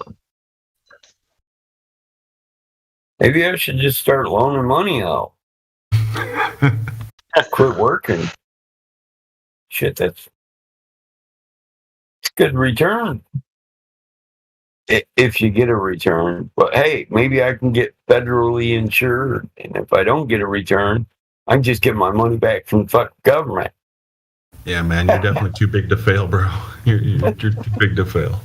L: Maybe I should just start loaning money out. Quit working. Shit, that's good return. If you get a return. But hey, maybe I can get federally insured. And if I don't get a return, I can just get my money back from the fucking government.
E: Yeah, man, you're definitely too big to fail, bro. You're too big to fail.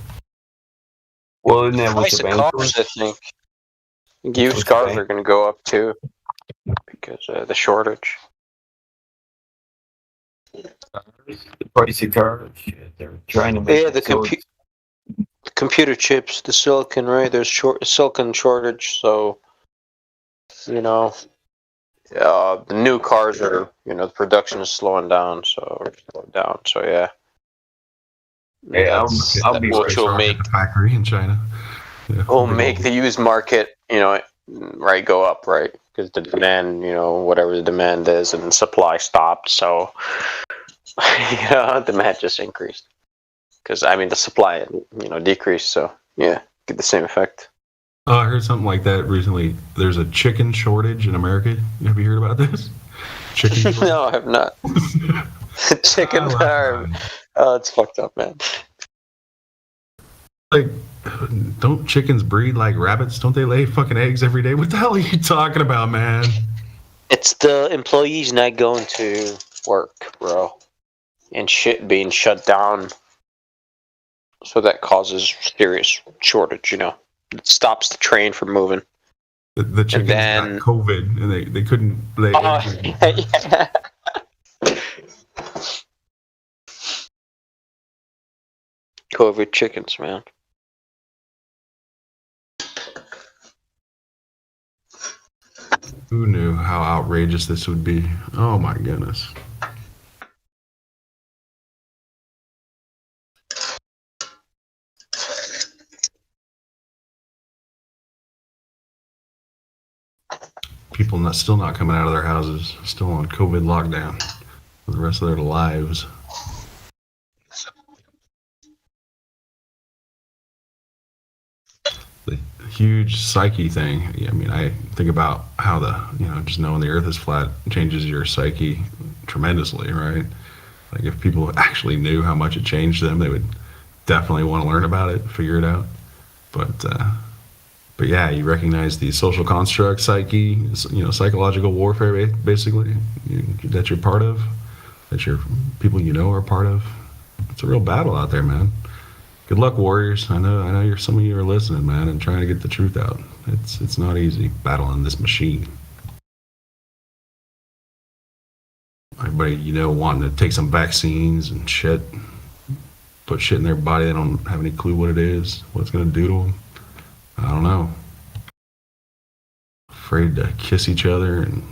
L: Well, isn't that what
A: Price
L: the
A: of
L: bank
A: cars, I think. Used cars are going to go up too because of the shortage.
L: The price of cars, shit, they're trying to make
A: the computer chips, the silicon, right? There's silicon shortage, so you know, the new cars are, the production is slowing down, so yeah.
L: Yeah, I'll be
A: which will make
E: the factory in China. Yeah,
A: will make the used market, right, go up, right? Because the demand, whatever the demand is, and supply stopped, so demand just increased. Because the supply, decreased, so yeah, get the same effect.
E: Oh, I heard something like that recently. There's a chicken shortage in America. Have you heard about this? Chicken shortage?
A: No, I have not. Chicken farm. Oh, it's fucked up, man.
E: Like, don't chickens breed like rabbits? Don't they lay fucking eggs every day? What the hell are you talking about, man?
A: It's the employees not going to work, bro. And shit being shut down. So that causes serious shortage, It stops the train from moving.
E: The chickens got COVID, and they couldn't lay eggs.
A: Yeah. COVID chickens, man.
E: Who knew how outrageous this would be? Oh my goodness. People still not coming out of their houses, still on COVID lockdown for the rest of their lives. The huge psyche thing. I think about how just knowing the earth is flat changes your psyche tremendously, right? Like if people actually knew how much it changed them, they would definitely want to learn about it, figure it out. But yeah, you recognize the social construct, psyche, psychological warfare, basically, that you're part of, that your people are part of. It's a real battle out there, man. Good luck, warriors. I know some of you are listening, man, and trying to get the truth out. It's not easy battling this machine. Everybody, wanting to take some vaccines and shit, put shit in their body they don't have any clue what it is, what it's going to do to them. I don't know. Afraid to kiss each other and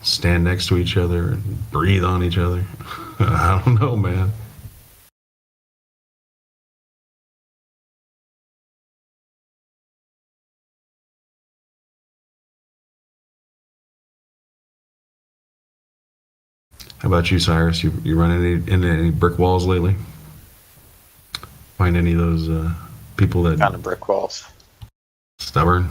E: stand next to each other and breathe on each other. I don't know, man. How about you, Cyrus? You run into any brick walls lately? Find any of those people that
A: kind of brick walls?
E: Stubborn.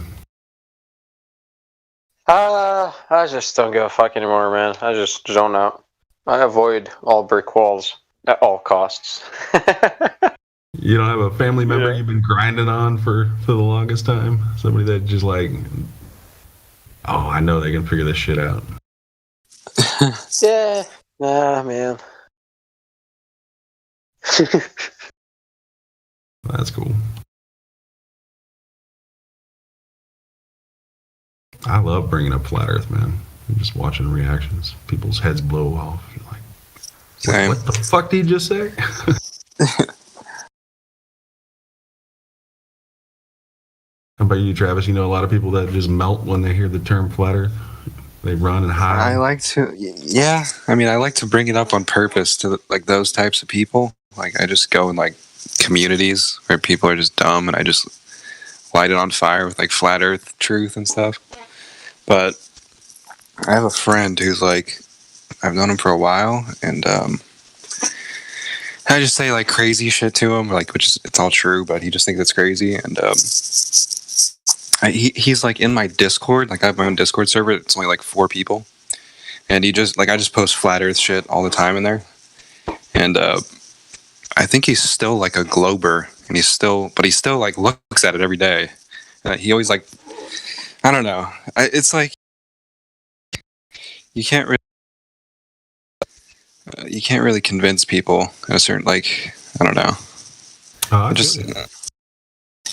A: I just don't give a fuck anymore, man. I just zone out. I avoid all brick walls at all costs.
E: You don't have a family member you've been grinding on for the longest time? Somebody that just like, oh, I know they can figure this shit out.
A: Yeah. Nah, man.
E: That's cool. I love bringing up Flat Earth, man. I'm just watching reactions. People's heads blow off. You're like, what the fuck did he just say? How about you, Travis? You know a lot of people that just melt when they hear the term Flat Earth? They run and hide.
J: I like to, yeah. I mean, I like to bring it up on purpose to like those types of people. Like I just go in like communities where people are just dumb, and I just light it on fire with like flat Earth truth and stuff. But I have a friend who's like, I've known him for a while, and I just say like crazy shit to him, like which is it's all true, but he just thinks it's crazy, and he's like in my Discord. Like I have my own Discord server. It's only like 4 people, and he just like I just post flat Earth shit all the time in there, and I think he's still like a glober, and he still like looks at it every day. He always like, I don't know. It's like you can't really convince people in a certain like I don't know.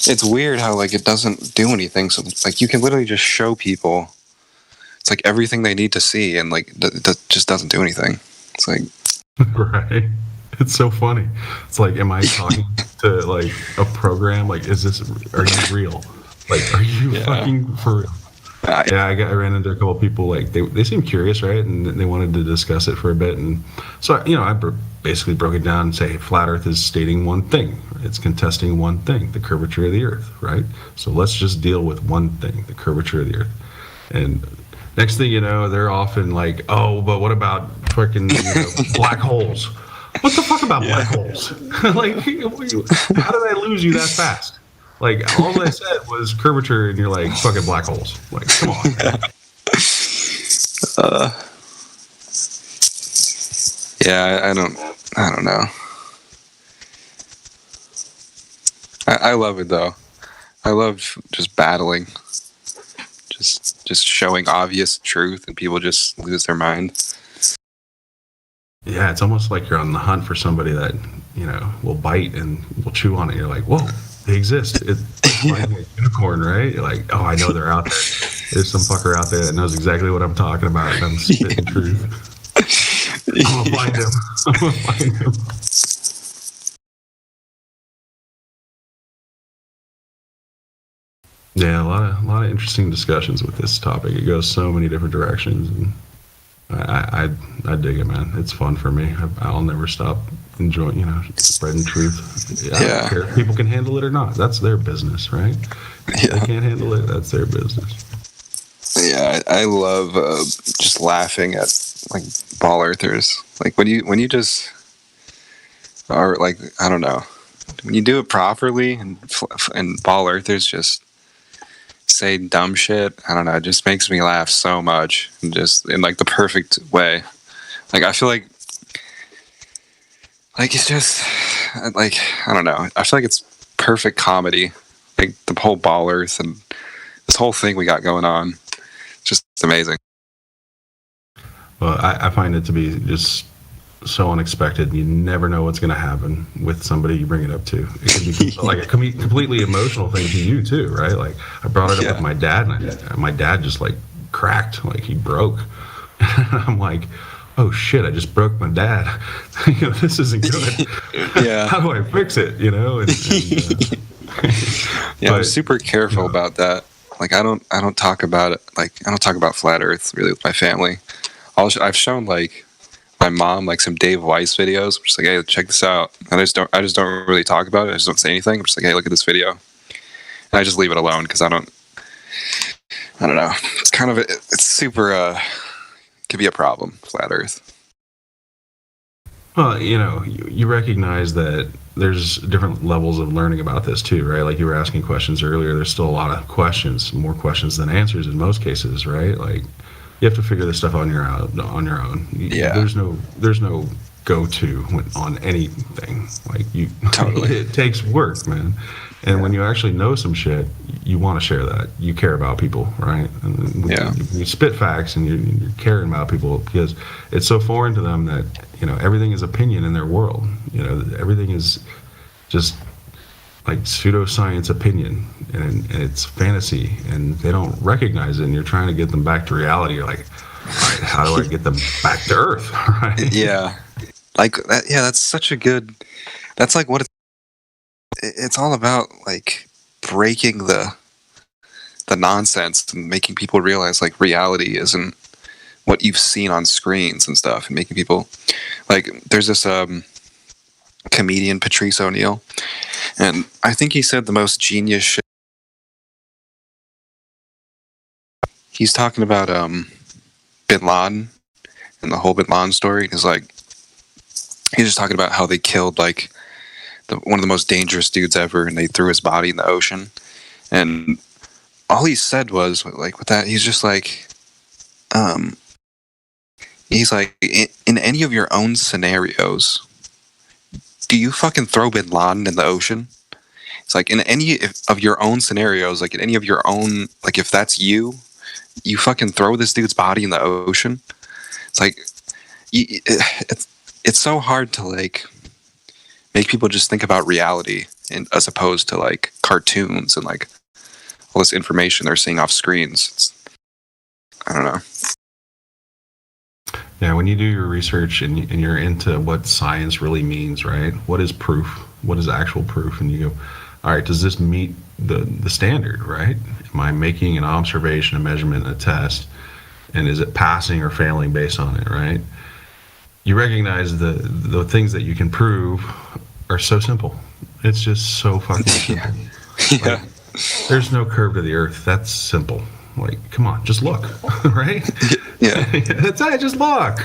J: It's weird how like it doesn't do anything. So like you can literally just show people. It's like everything they need to see, and like that just doesn't do anything. It's like
E: right. It's so funny. It's like, am I talking to like a program? Like, are you real? Like, are you fucking for real? I ran into a couple of people, like, they seem curious, right? And they wanted to discuss it for a bit. And so, I basically broke it down and say, hey, Flat Earth is stating one thing. It's contesting one thing, the curvature of the Earth, right? So let's just deal with one thing, the curvature of the Earth. And next thing you know, they're often like, oh, but what about fucking black holes? What the fuck about black holes? Like, how did I lose you that fast? Like, all I said was curvature, and you're like, fucking black holes. Like, come on.
J: Yeah, I don't know. I love it though. I love just battling, just showing obvious truth, and people just lose their mind.
E: Yeah, it's almost like you're on the hunt for somebody that, will bite and will chew on it. You're like, whoa, they exist. It's like a unicorn, right? You're like, oh, I know they're out there. There's some fucker out there that knows exactly what I'm talking about, and I'm spitting truth. I'm gonna find him. Yeah, a lot of interesting discussions with this topic. It goes so many different directions, and I dig it, man. It's fun for me. I'll never stop enjoying, spreading truth. I don't care if people can handle it or not. That's their business, right? If they can't handle it, that's their business.
J: Yeah, I love just laughing at like ball earthers. Like when you just are like, I don't know, when you do it properly, and ball earthers just say dumb shit. I don't know. It just makes me laugh so much, and just in like the perfect way. Like I feel like Like, it's just, like, I don't know. I feel like it's perfect comedy. Like, the whole ball Earth and this whole thing we got going on. It's just amazing.
E: Well, I find it to be just so unexpected. You never know what's going to happen with somebody you bring it up to. It can be like a completely emotional thing to you too, right? Like, I brought it up with my dad, and my dad just like cracked, like he broke. I'm like, oh shit, I just broke my dad. This isn't good.
J: Yeah.
E: How do I fix it?
J: Yeah, I'm super careful about that. Like, I don't talk about it. Like, I don't talk about flat Earth really with my family. I've shown like my mom like some Dave Weiss videos. I'm just like, hey, check this out. And I just don't really talk about it. I just don't say anything. I'm just like, hey, look at this video. And I just leave it alone because I don't know. It's kind of it's super could be a problem, flat Earth.
E: Well, you recognize that there's different levels of learning about this too, right? Like you were asking questions earlier. There's still a lot of questions, more questions than answers in most cases, right? Like, you have to figure this stuff on your own.
J: Yeah.
E: There's no go-to on anything. Like,
J: totally.
E: It takes work, man. And when you actually know some shit, you want to share that. You care about people, right? And when you spit facts and you're caring about people, because it's so foreign to them that everything is opinion in their world. Everything is just like pseudoscience opinion, and it's fantasy, and they don't recognize it, and you're trying to get them back to reality. You're like, all right, how do I get them back to Earth? Right?
J: Yeah. Like that. Yeah, that's such a good. That's like what it's all about. Like breaking the nonsense and making people realize like reality isn't what you've seen on screens and stuff, and making people like. There's this comedian Patrice O'Neill, and I think he said the most genius shit. He's talking about Bin Laden and the whole Bin Laden story. Because like he's just talking about how they killed like one of the most dangerous dudes ever, and they threw his body in the ocean. And all he said was like with that, he's just like, he's like, in any of your own scenarios, do you fucking throw Bin Laden in the ocean? It's like in any of your own scenarios, like in any of your own, like if that's you fucking throw this dude's body in the ocean. It's like, it's so hard to like make people just think about reality, and as opposed to like cartoons and like all this information they're seeing off screens. I don't know.
E: Yeah, when you do your research and you're into what science really means, right? What is proof? What is actual proof? And you go, all right, does this meet the standard, right? Am I making an observation, a measurement, and a test? And is it passing or failing based on it, right? You recognize the things that you can prove are so simple. It's just so fucking simple.
J: Yeah.
E: Like, there's no curve to the Earth. That's simple. Like, come on, just look, right?
J: Yeah.
E: That's it, just look.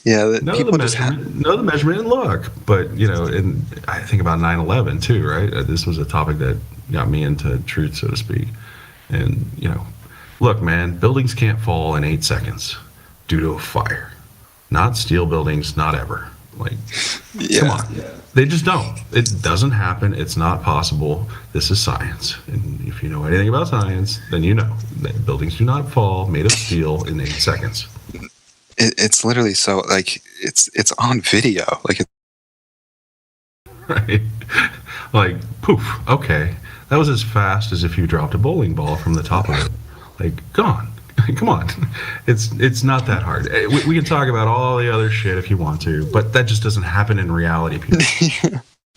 J: Yeah,
E: know the measurement and look. But, and I think about 9/11 too, right? This was a topic that got me into truth, so to speak. And, look, man, buildings can't fall in 8 seconds due to a fire. Not steel buildings, not ever. Like, come on. Yeah. They just don't. It doesn't happen. It's not possible. This is science. And if you know anything about science, then you know that buildings do not fall made of steel in 8 seconds.
J: It's literally so, like, it's on video. Like,
E: right. Like, poof, okay. That was as fast as if you dropped a bowling ball from the top of it. Like, gone. Come on. It's not that hard. We can talk about all the other shit if you want to, but that just doesn't happen in reality, people.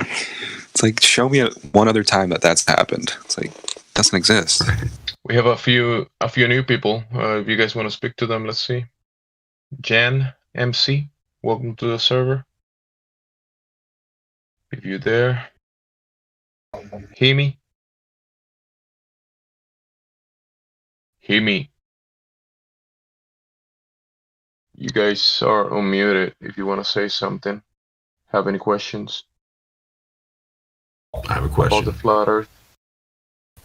J: It's like, show me one other time that's happened. It's like, it doesn't exist.
E: Right.
G: We have a few new people. If you guys want to speak to them, let's see. Jan MC, welcome to the server. If you're there. Himi. You guys are unmuted if you want to say something. Have any questions?
E: I have a question.
G: About the flat Earth.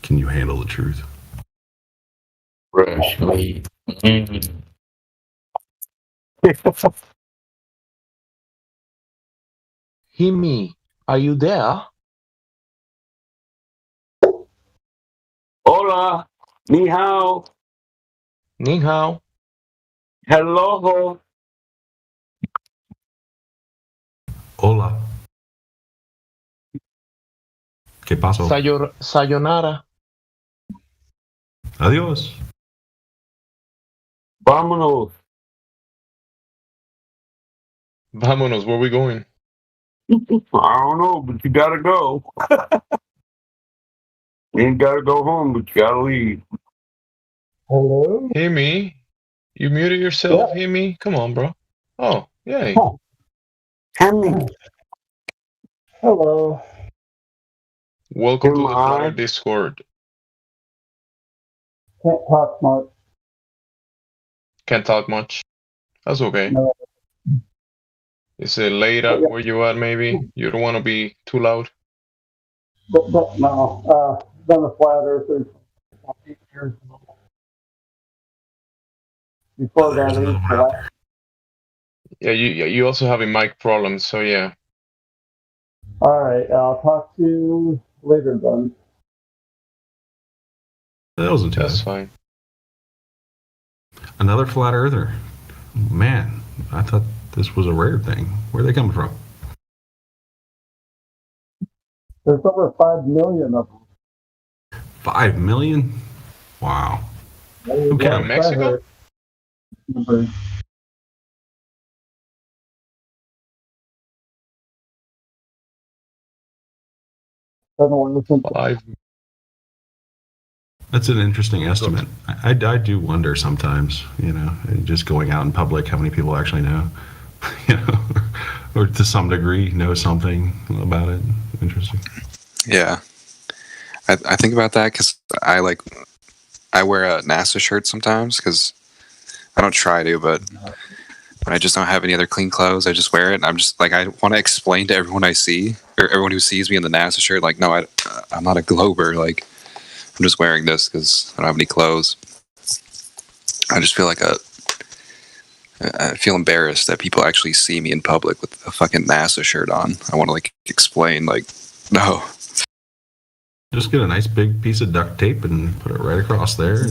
E: Can you handle the truth?
L: Fresh meat.
G: Himi, are you there?
L: Hola, ni hao.
G: Ni hao.
L: Hello.
E: Hola. ¿Qué pasó?
G: Sayonara.
E: Adiós.
L: Vámonos.
G: Vámonos, where we going?
L: I don't know, but you gotta go. You ain't gotta go home, but you gotta leave.
G: Hello? Himi, you muted yourself, Himi? Come on, bro. Oh, yay.
L: Hemi.
G: Hello. Welcome to the Flutter Discord.
D: Can't talk much.
G: Can't talk much. That's okay.
D: No.
G: Is it late up where you at, maybe? You don't want to be too loud?
D: But no. Been a flat earther for 8 years. Before that, it was flat.
G: Yeah, you also have a mic problem, so yeah.
D: All right, I'll talk to you later then.
E: That wasn't too
G: That's
E: bad.
G: fine.
E: Another flat earther. Man, I thought this was a rare thing. Where are they coming from?
D: There's over 5 million of them.
E: 5 million? Wow. Who
G: Where,
E: counted?
G: Mexico?
E: That's an interesting estimate. I do wonder sometimes, just going out in public, how many people actually know, or to some degree know something about it. Interesting.
J: Yeah. I think about that because I wear a NASA shirt sometimes because I don't try to, but when I just don't have any other clean clothes, I just wear it. And I'm just like, I want to explain to everyone I see, or everyone who sees me in the NASA shirt, like, no, I'm not a Glober. Like, I'm just wearing this because I don't have any clothes. I just feel like I feel embarrassed that people actually see me in public with a fucking NASA shirt on. I want to explain, no.
E: Just get a nice big piece of duct tape and put it right across there.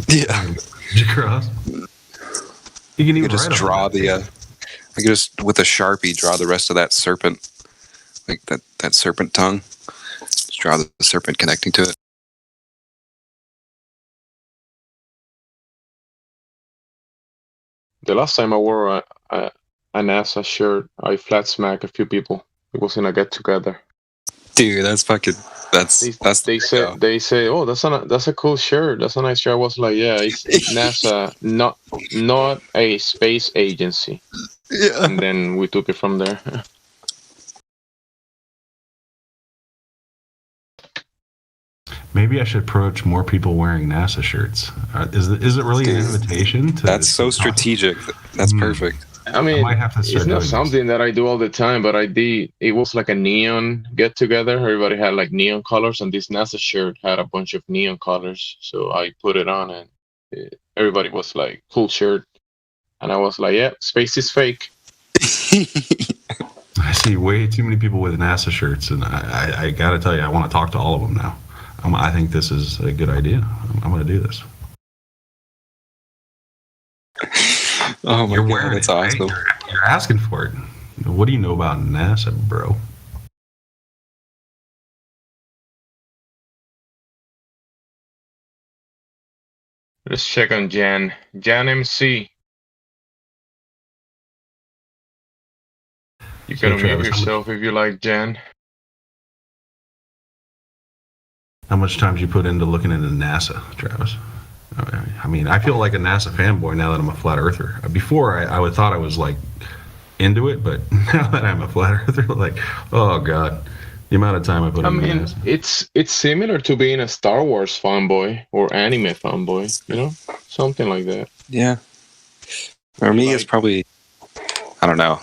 J: Yeah.
E: Across. You can even
J: just draw I could just with a Sharpie draw the rest of that serpent, like that serpent tongue. Just draw the serpent connecting to it.
G: The last time I wore a NASA shirt, I flat smacked a few people. It was in a get together.
J: Dude, that's
G: they say, oh, that's a cool shirt. That's a nice shirt. I was like, yeah, it's NASA, not a space agency.
J: Yeah.
G: And then we took it from there.
E: Maybe I should approach more people wearing NASA shirts. Is it really an invitation?
J: That's so strategic. That's perfect.
G: I mean,
E: I might have to start
G: it's not
E: doing
G: something that I do all the time, but I did. It was like a neon get together. Everybody had like neon colors, and this NASA shirt had a bunch of neon colors. So I put it on, and everybody was like, "Cool shirt," and I was like, "Yeah, space is fake."
E: I see way too many people with NASA shirts, and I got to tell you, I want to talk to all of them now. I think this is a good idea. I'm going to do this.
J: Oh my God, that's awesome.
E: You're asking for it. What do you know about NASA, bro?
G: Let's check on Jan. Jan MC. You can mute yourself if you like, Jan.
E: How much time did you put into looking into NASA, Travis? I mean, I feel like a NASA fanboy now that I'm a flat earther. Before, I thought I was like into it, but now that I'm a flat earther, like, oh god, the amount of time I put into NASA.
G: It's similar to being a Star Wars fanboy or anime fanboy, something like that.
J: Yeah. For me, it's probably, I don't know,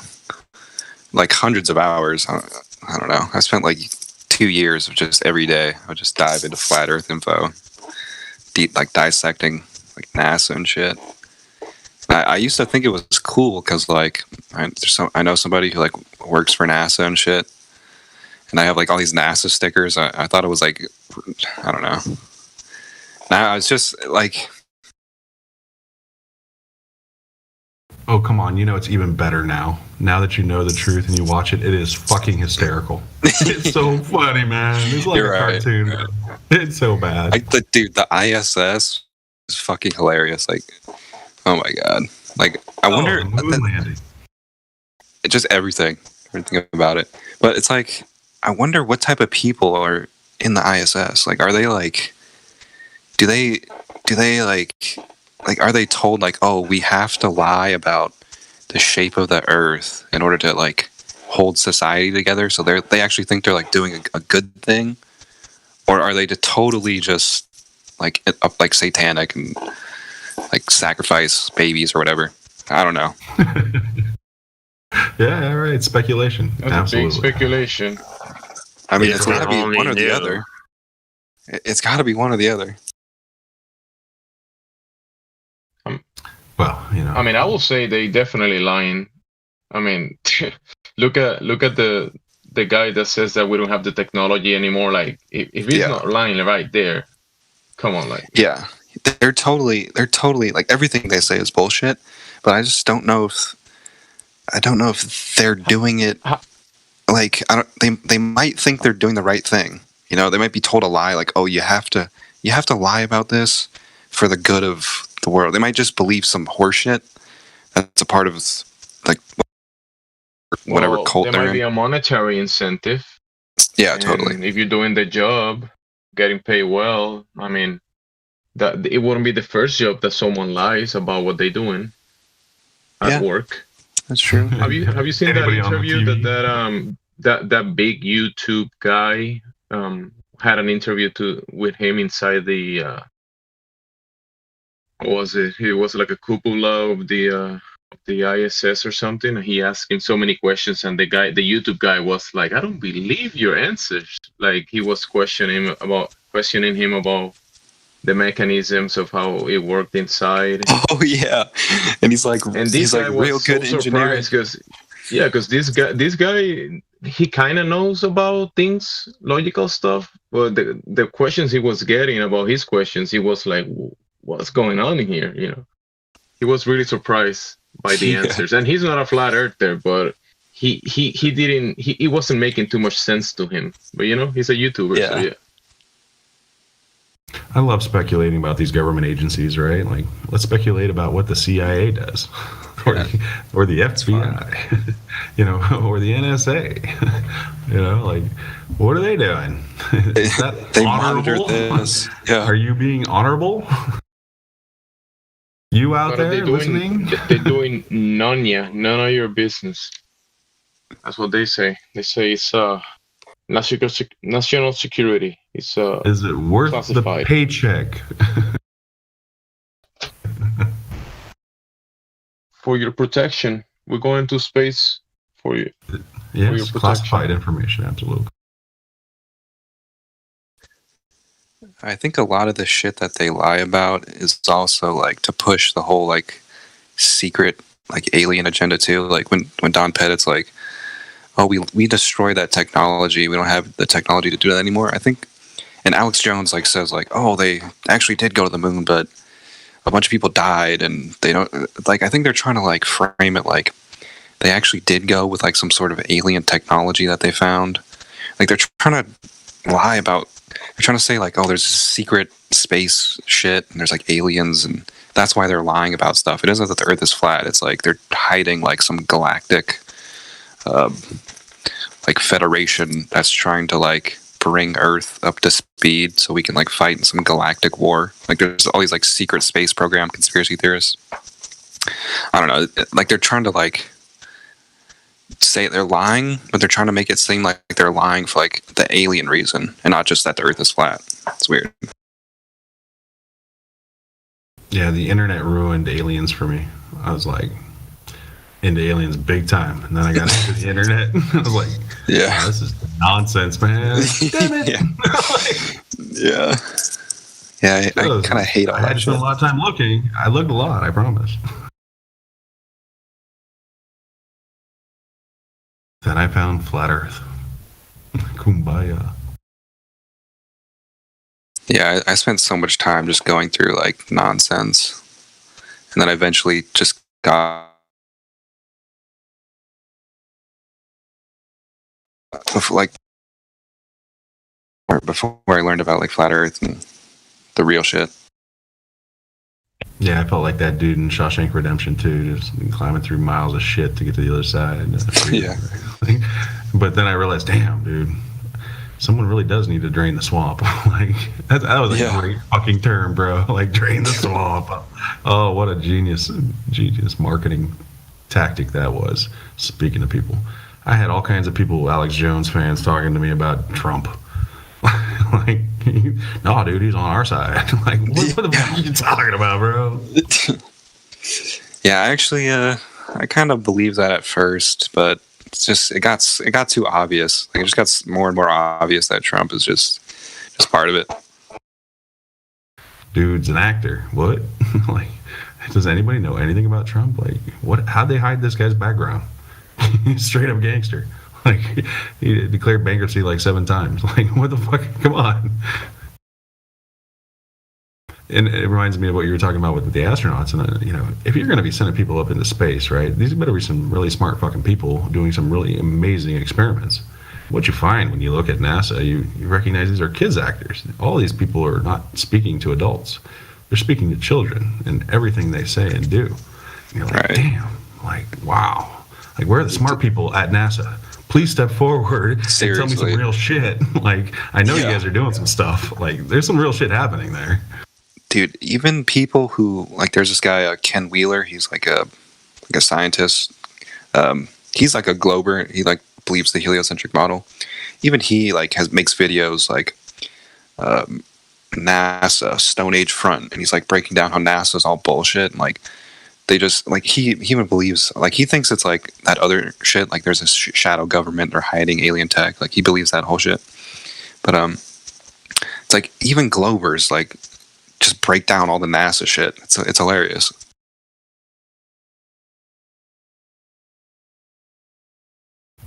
J: like hundreds of hours. I don't know. I spent like 2 years of just every day. I would just dive into flat Earth info. Dissecting like NASA and shit. I used to think it was cool because like I know somebody who like works for NASA and shit, and I have like all these NASA stickers. I thought it was like, I don't know. Now it's just like,
E: oh come on, you know it's even better now. Now that you know the truth and you watch it, it is fucking hysterical. It's so funny, man. It's like
J: You're
E: a
J: right.
E: cartoon. It's so bad.
J: Like the ISS is fucking hilarious. Like, oh my god. Like I wonder.
E: The moon landing.
J: Just everything about it. But it's like, I wonder what type of people are in the ISS. Like, are they like, do they like, are they told like, oh, we have to lie about the shape of the Earth in order to like hold society together? So they actually think they're like doing a good thing, or are they totally just like satanic and like sacrifice babies or whatever? I don't know.
E: Yeah, right. Speculation.
G: That's
E: Absolutely.
G: a big speculation.
J: I mean,
G: If
J: it's
G: we
J: got to be
G: only
J: one or the
G: knew.
J: other. It's got to be one or the other.
E: Well, you know.
G: I mean, I will say they definitely lying. I mean, look at the guy that says that we don't have the technology anymore. Like, if he's not lying right there, come on, like.
J: Yeah, they're totally like everything they say is bullshit. But I just don't know if they're doing it. Like, they might think they're doing the right thing. You know, they might be told a lie, like, oh, you have to lie about this for the good of the world. They might just believe some horseshit that's a part of like whatever cult
G: there
J: they're
G: might
J: in.
G: be a monetary incentive.
J: Yeah,
G: And
J: totally.
G: if you're doing the job, getting paid well, I mean, that it wouldn't be the first job that someone lies about what they're doing at work.
J: That's true.
G: Have you seen that
E: Anybody on the
G: interview
E: TV?
G: that big YouTube guy had an interview with him inside the what was it? It was like a cupola of the ISS or something. And he asked him so many questions, and the YouTube guy was like, "I don't believe your answers." Like, he was questioning him about the mechanisms of how it worked inside.
J: Oh yeah, and he's like,
G: And this
J: he's
G: guy
J: like
G: was
J: real
G: so
J: good engineer.
G: surprised because this guy he kind of knows about things, logical stuff. But the questions he was getting about his questions, he was like, "What's going on here?" You know, he was really surprised by the
J: Yeah.
G: answers. And he's not a flat earther, but it wasn't making too much sense to him. But you know, he's a YouTuber, so yeah.
E: I love speculating about these government agencies, right? Like, let's speculate about what the CIA does, or the FBI, you know, or the NSA. You know, like, what are they doing? Is that
J: They
E: honorable?
J: monitor this. Yeah.
E: Are you being honorable? You out
G: What are they
E: there
G: doing?
E: listening?
G: They're doing none of your business. That's what they say. They say it's national security. It's
E: Is it worth
G: classified.
E: the paycheck?
G: For your protection. We're going to space for you.
E: Yes,
G: protection.
E: classified information, absolutely.
J: I think a lot of the shit that they lie about is also like to push the whole like secret like alien agenda too. Like when Don Pettit's like, oh, we destroy that technology. We don't have the technology to do that anymore. I think, and Alex Jones like says like, oh, they actually did go to the moon, but a bunch of people died, and they don't like. I think they're trying to like frame it like they actually did go with like some sort of alien technology that they found. Like they're trying to lie about. They're trying to say like, oh, there's secret space shit, and there's like aliens, and that's why they're lying about stuff. It isn't that the Earth is flat. It's like they're hiding like some galactic, like federation that's trying to like bring Earth up to speed so we can like fight in some galactic war. Like there's all these like secret space program conspiracy theorists. I don't know. Like they're trying to like say they're lying, but they're trying to make it seem like they're lying for like the alien reason and not just that the Earth is flat. It's weird.
E: Yeah, the internet ruined aliens for me. I was like into aliens big time, and then I got into the internet. I was like,
J: yeah,
E: oh, this is nonsense, man. Damn it.
J: Yeah, I kind of hate all
E: I had
J: that
E: to
J: shit.
E: spend a lot of time looking. I looked a lot, I promise. Then I found Flat Earth. Kumbaya.
J: Yeah, I spent so much time just going through like nonsense, and then I eventually just got like before I learned about like flat Earth and the real shit.
E: Yeah, I felt like that dude in Shawshank Redemption too, just climbing through miles of shit to get to the other side.
J: Yeah.
E: But then I realized, damn, dude, someone really does need to drain the swamp. Like that was a great fucking term, bro. Like drain the swamp. Oh, what a genius marketing tactic that was. Speaking of people, I had all kinds of people, Alex Jones fans, talking to me about Trump. Like, no, dude, he's on our side. Like, what the fuck are you talking about, bro?
J: Yeah, actually, I kind of believed that at first, but it's just it got too obvious. Like, it just got more and more obvious that Trump is just part of it.
E: Dude's an actor. What? Like, does anybody know anything about Trump? Like, what? How'd they hide this guy's background? He's straight up gangster. Like, he declared bankruptcy like 7 times. Like, what the fuck? Come on. And it reminds me of what you were talking about with the astronauts. And, you know, if you're going to be sending people up into space, right, these better be some really smart fucking people doing some really amazing experiments. What you find when you look at NASA, you recognize these are kids actors. All these people are not speaking to adults. They're speaking to children in everything they say and do. And you're like, damn, like, wow. Like, where are the smart people at NASA? Please step forward and tell me some real shit. Like, I know you guys are doing some stuff. Like, there's some real shit happening there.
J: Dude, even people who like, there's this guy Ken Wheeler. He's like a scientist. He's like a glober. He like believes the heliocentric model. Even he like makes videos like NASA Stone Age front, and he's like breaking down how NASA's all bullshit. And like they just like he even believes, like he thinks it's like that other shit. Like there's a shadow government, they're hiding alien tech. Like he believes that whole shit. But it's like even Globers like just break down all the NASA shit. It's hilarious.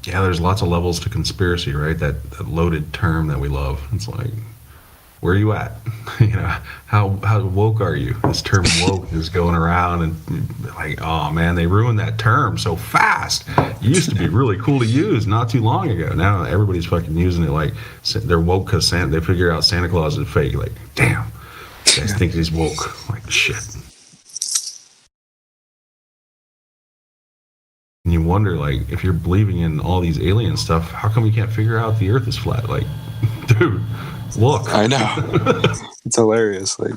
E: Yeah, there's lots of levels to conspiracy, right? That loaded term that we love. It's like, where are you at? You know, how woke are you? This term woke is going around, and like, oh man, they ruined that term so fast. It used to be really cool to use not too long ago. Now everybody's fucking using it like they're woke because they figure out Santa Claus is fake. Like, damn, you guys think he's woke? Like, shit. And you wonder, like, if you're believing in all these alien stuff, how come you can't figure out the Earth is flat? Like, dude, look.
J: I know. It's hilarious. Like,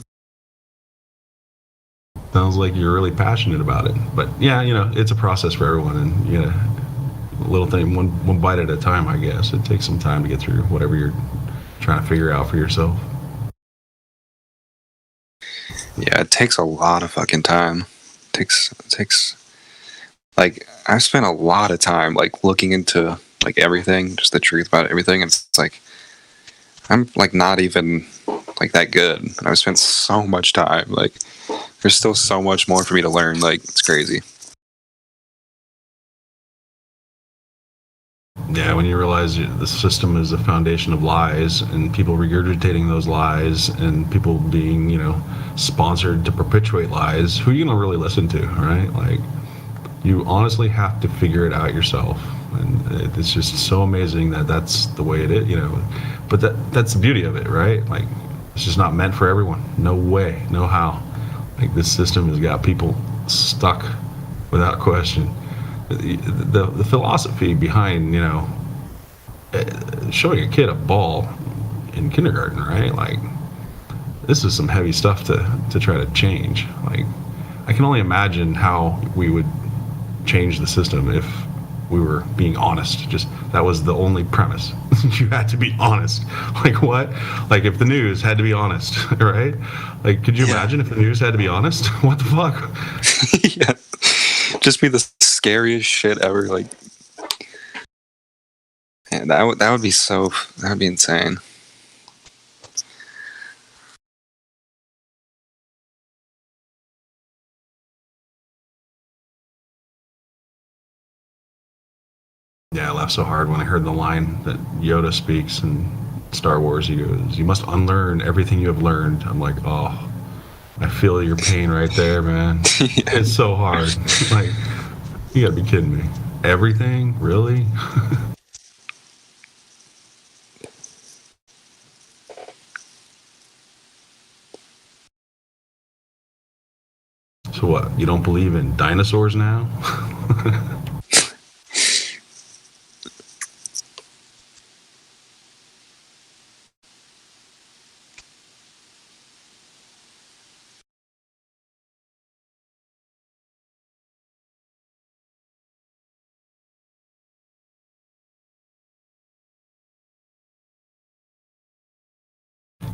E: sounds like you're really passionate about it. But yeah, you know, it's a process for everyone, and you know, a little thing, one bite at a time. I guess it takes some time to get through whatever you're trying to figure out for yourself.
J: Yeah, it takes a lot of fucking time. It takes. Like, I've spent a lot of time like looking into like everything, just the truth about everything. And it's like I'm like not even like that good. And I've spent so much time. Like, there's still so much more for me to learn. Like, it's crazy.
E: Yeah, when you realize the system is a foundation of lies, and people regurgitating those lies, and people being, you know, sponsored to perpetuate lies, who are you gonna really listen to, right? Like, you honestly have to figure it out yourself, and it's just so amazing that that's the way it is, you know. But that's the beauty of it, right? Like, it's just not meant for everyone. No way, no how. Like, this system has got people stuck without question. The philosophy behind, you know, showing a kid a ball in kindergarten, right? Like, this is some heavy stuff to try to change. Like, I can only imagine how we would change the system if we were being honest. Just that was the only premise. You had to be honest. Like, what? Like, if the news had to be honest, right? Like, could you imagine if the news had to be honest? What the fuck?
J: Yeah, just be the scariest shit ever. Like, man, that would be insane.
E: Yeah, I laughed so hard when I heard the line that Yoda speaks in Star Wars. He goes, "You must unlearn everything you have learned." I'm like, oh, I feel your pain right there, man. It's so hard. Like, you gotta be kidding me. Everything? Really? So what? You don't believe in dinosaurs now?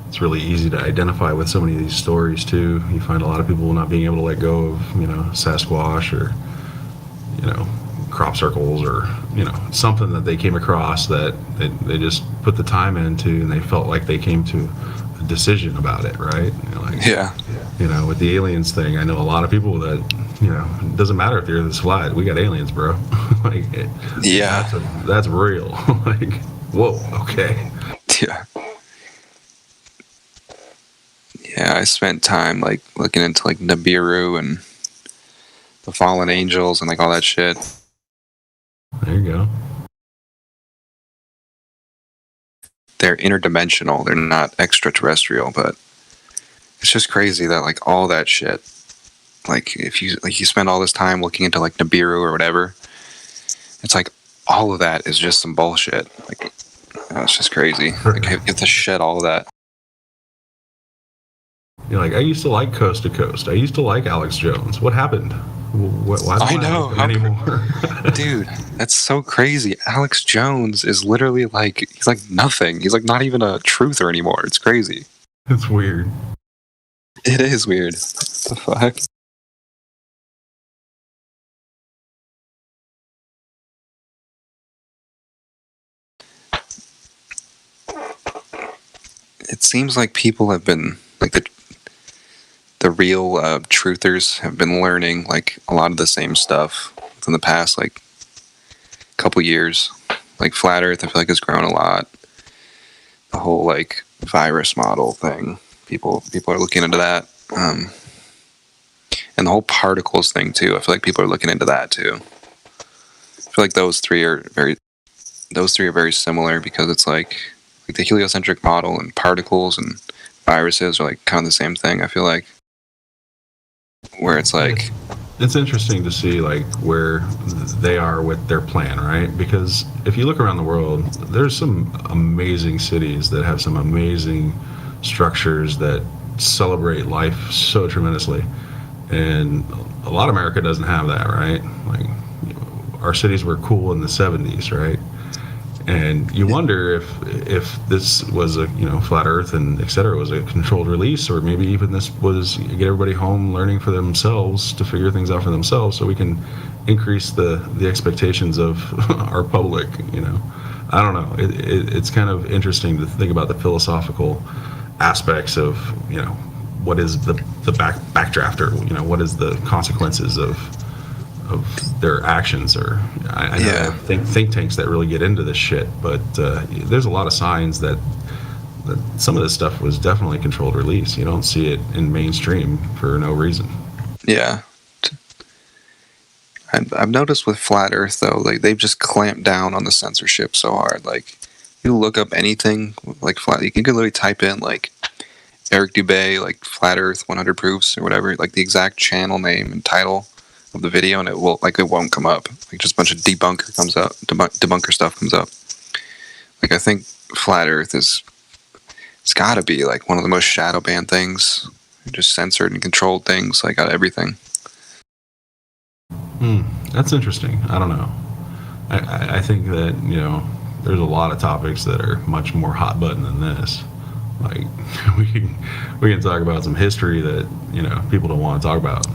E: It's really easy to identify with so many of these stories too. You find a lot of people not being able to let go of, Sasquatch or, crop circles or, something that they came across that they just put the time into and they felt like they came to a decision about it, right?
J: Yeah.
E: With the aliens thing, I know a lot of people that, it doesn't matter if the earth is flat, we got aliens, bro.
J: Yeah.
E: That's real. Like, whoa, okay.
J: Yeah. Yeah, I spent time looking into Nibiru and the fallen angels and all that shit.
E: There you go.
J: They're interdimensional. They're not extraterrestrial, but it's just crazy that all that shit. If you spend all this time looking into Nibiru or whatever, it's all of that is just some bullshit. It's just crazy. You have to shed all of that.
E: I used to like Coast to Coast. I used to like Alex Jones. What happened? Why
J: I know.
E: Like anymore?
J: Dude, that's so crazy. Alex Jones is literally he's nothing. He's not even a truther anymore. It's crazy.
E: It's weird.
J: It is weird. What the fuck? It seems like people have been the real truthers have been learning a lot of the same stuff in the past couple years. Flat Earth, I feel has grown a lot. The whole virus model thing, people are looking into that, and the whole particles thing too. I feel people are looking into that too. I feel those three are very similar because it's the heliocentric model and particles and viruses are kind of the same thing. I feel where it's
E: it's interesting to see where they are with their plan, right? Because if you look around the world, there's some amazing cities that have some amazing structures that celebrate life so tremendously, and a lot of America doesn't have that, right? Our cities were cool in the 70s, right? And you wonder if this was a flat Earth and et cetera was a controlled release, or maybe even this was get everybody home learning for themselves to figure things out for themselves, so we can increase the expectations of our public. I don't know. It's kind of interesting to think about the philosophical aspects of what is the backdrafter. What is the consequences of their actions, or I know think tanks that really get into this shit, but there's a lot of signs that some of this stuff was definitely controlled release. You don't see it in mainstream for no reason.
J: Yeah. I've noticed with Flat Earth though, they've just clamped down on the censorship so hard. You look up anything flat, you can literally type in Eric Dubay, Flat Earth 100 proofs or whatever, the exact channel name and title of the video, and it won't come up. Just a bunch of debunker stuff comes up. I think Flat Earth it's got to be one of the most shadow banned things, just censored and controlled things, out of everything.
E: That's interesting. I don't know. I think that there's a lot of topics that are much more hot button than this. We can talk about some history that people don't want to talk about.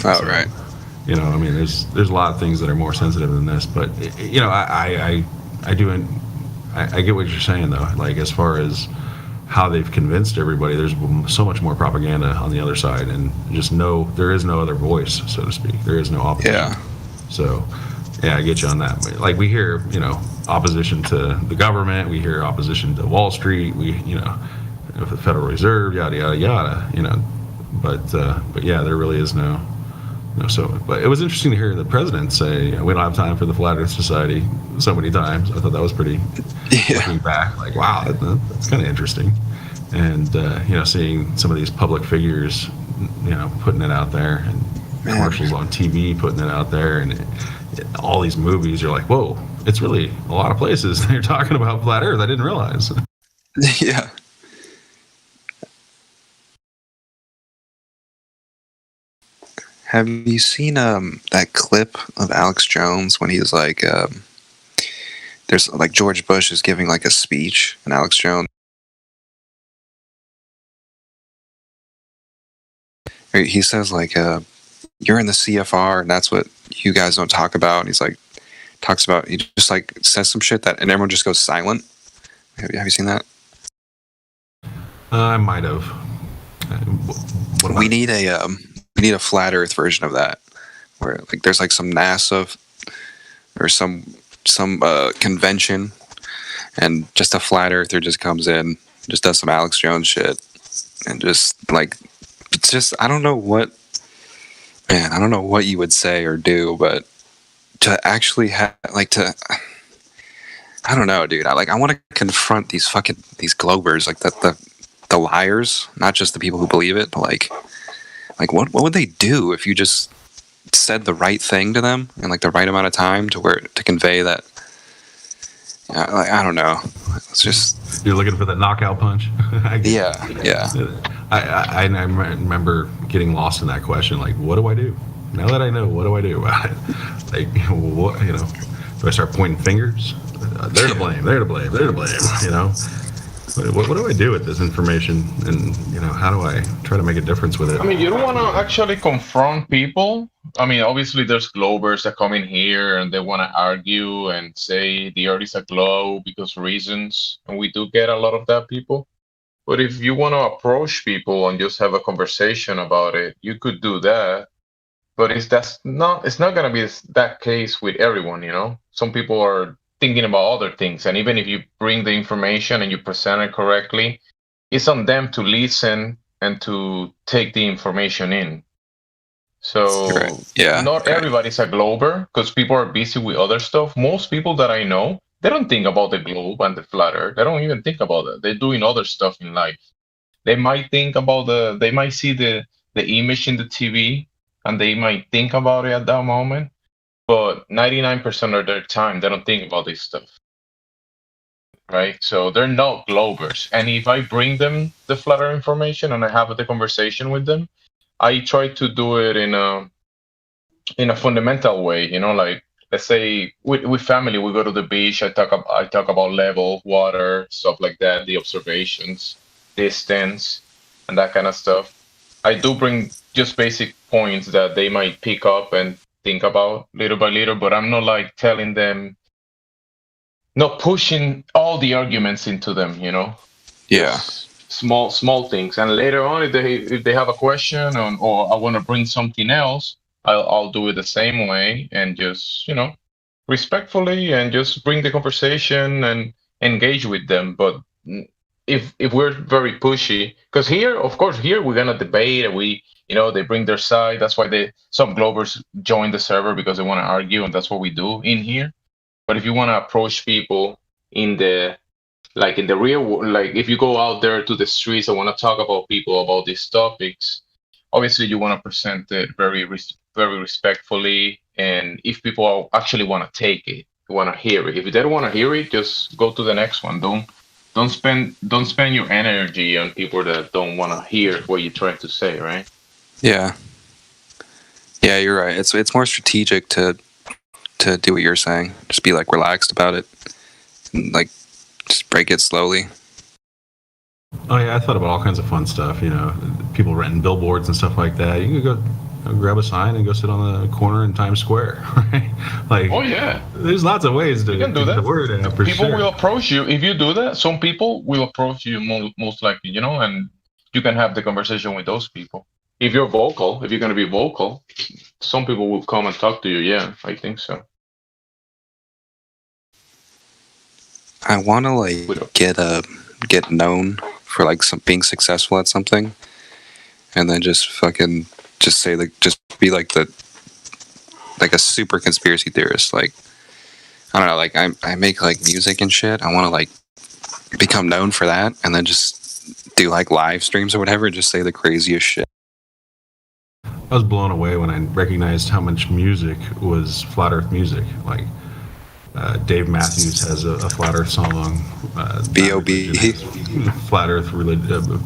J: Oh, right.
E: There's a lot of things that are more sensitive than this, but I get what you're saying though. As far as how they've convinced everybody, there's so much more propaganda on the other side, and there is no other voice, so to speak. There is no opposition.
J: Yeah.
E: So yeah, I get you on that. But, like, we hear, opposition to the government, we hear opposition to Wall Street, the Federal Reserve, yada yada yada, but yeah, there really is no. But it was interesting to hear the president say, we don't have time for the Flat Earth Society so many times. I thought that was pretty, looking back, like, wow, that's kind of interesting. And, seeing some of these public figures, putting it out there, and commercials on TV putting it out there, and all these movies, you're like, whoa, it's really a lot of places they're talking about Flat Earth. I didn't realize.
J: Yeah. Have you seen that clip of Alex Jones when he was like, there's like George Bush is giving like a speech, and Alex Jones, he says like, you're in the CFR, and that's what you guys don't talk about. And he's like, he just like says some shit and everyone just goes silent. Have you seen that?
E: I might have.
J: We need a flat Earth version of that, where like there's like some NASA or some convention, and just a flat earther just comes in, just does some Alex Jones shit, and just like, it's just, I don't know what you would say or do, but to actually have I don't know, dude. I want to confront these globers, like the liars, not just the people who believe it, but like what would they do if you just said the right thing to them in like the right amount of time to convey that? I don't know. It's just,
E: you're looking for the knockout punch.
J: Yeah.
E: I remember getting lost in that question. Like, what do I do now that I know? What do I do about it? Like, what, do I start pointing fingers? They're to blame. They're to blame. They're to blame. What do I do with this information? And, how do I try to make a difference with it?
G: I mean, you don't want to actually confront people. I mean, obviously there's globers that come in here and they want to argue and say the Earth is a globe because reasons. And we do get a lot of that people. But if you want to approach people and just have a conversation about it, you could do that. But it's not going to be that case with everyone, Some people are thinking about other things. And even if you bring the information and you present it correctly, it's on them to listen and to take the information in. So not everybody's a glober, because people are busy with other stuff. Most people that I know, they don't think about the globe and the flat earth. They don't even think about it. They're doing other stuff in life. They might think about they might see the image in the TV and they might think about it at that moment. But 99% of their time, they don't think about this stuff, right? So they're not globers. And if I bring them the flat earth information and I have the conversation with them, I try to do it in a fundamental way. Like, let's say with family, we go to the beach. I talk about level, water, stuff like that, the observations, distance, and that kind of stuff. I do bring just basic points that they might pick up and think about little by little, but I'm not like telling them, not pushing all the arguments into them,
J: Yeah.
G: Small things. And later on, if they have a question or I want to bring something else, I'll do it the same way and just, respectfully, and just bring the conversation and engage with them. But if we're very pushy, because here we're gonna debate, and they bring their side. That's why some globers join the server, because they want to argue, and that's what we do in here. But if you want to approach people in the real world, like if you go out there to the streets and want to talk about people about these topics, obviously you want to present it very respectfully. And if people actually want to take it, want to hear it. If they don't want to hear it, just go to the next one. Don't spend your energy on people that don't want to hear what you're trying to say, right?
J: Yeah, you're right. It's more strategic to do what you're saying. Just be like relaxed about it, and like just break it slowly.
E: Oh yeah, I thought about all kinds of fun stuff. People renting billboards and stuff like that. You could go grab a sign and go sit on the corner in Times Square, right? Like, oh yeah, there's lots of ways to get the word out.
G: People will approach you if you do that. Some people will approach you most likely, and you can have the conversation with those people. If you're vocal, if you're going to be vocal, some people will come and talk to you. Yeah, I think so.
J: I want to like get known for like being successful at something, and then just say just be like a super conspiracy theorist. Like I don't know, like I make like music and shit. I want to like become known for that, and then just do like live streams or whatever, and just say the craziest shit.
E: I was blown away when I recognized how much music was flat Earth music. Like Dave Matthews has a flat Earth song.
J: B.O.B.
E: Flat Earth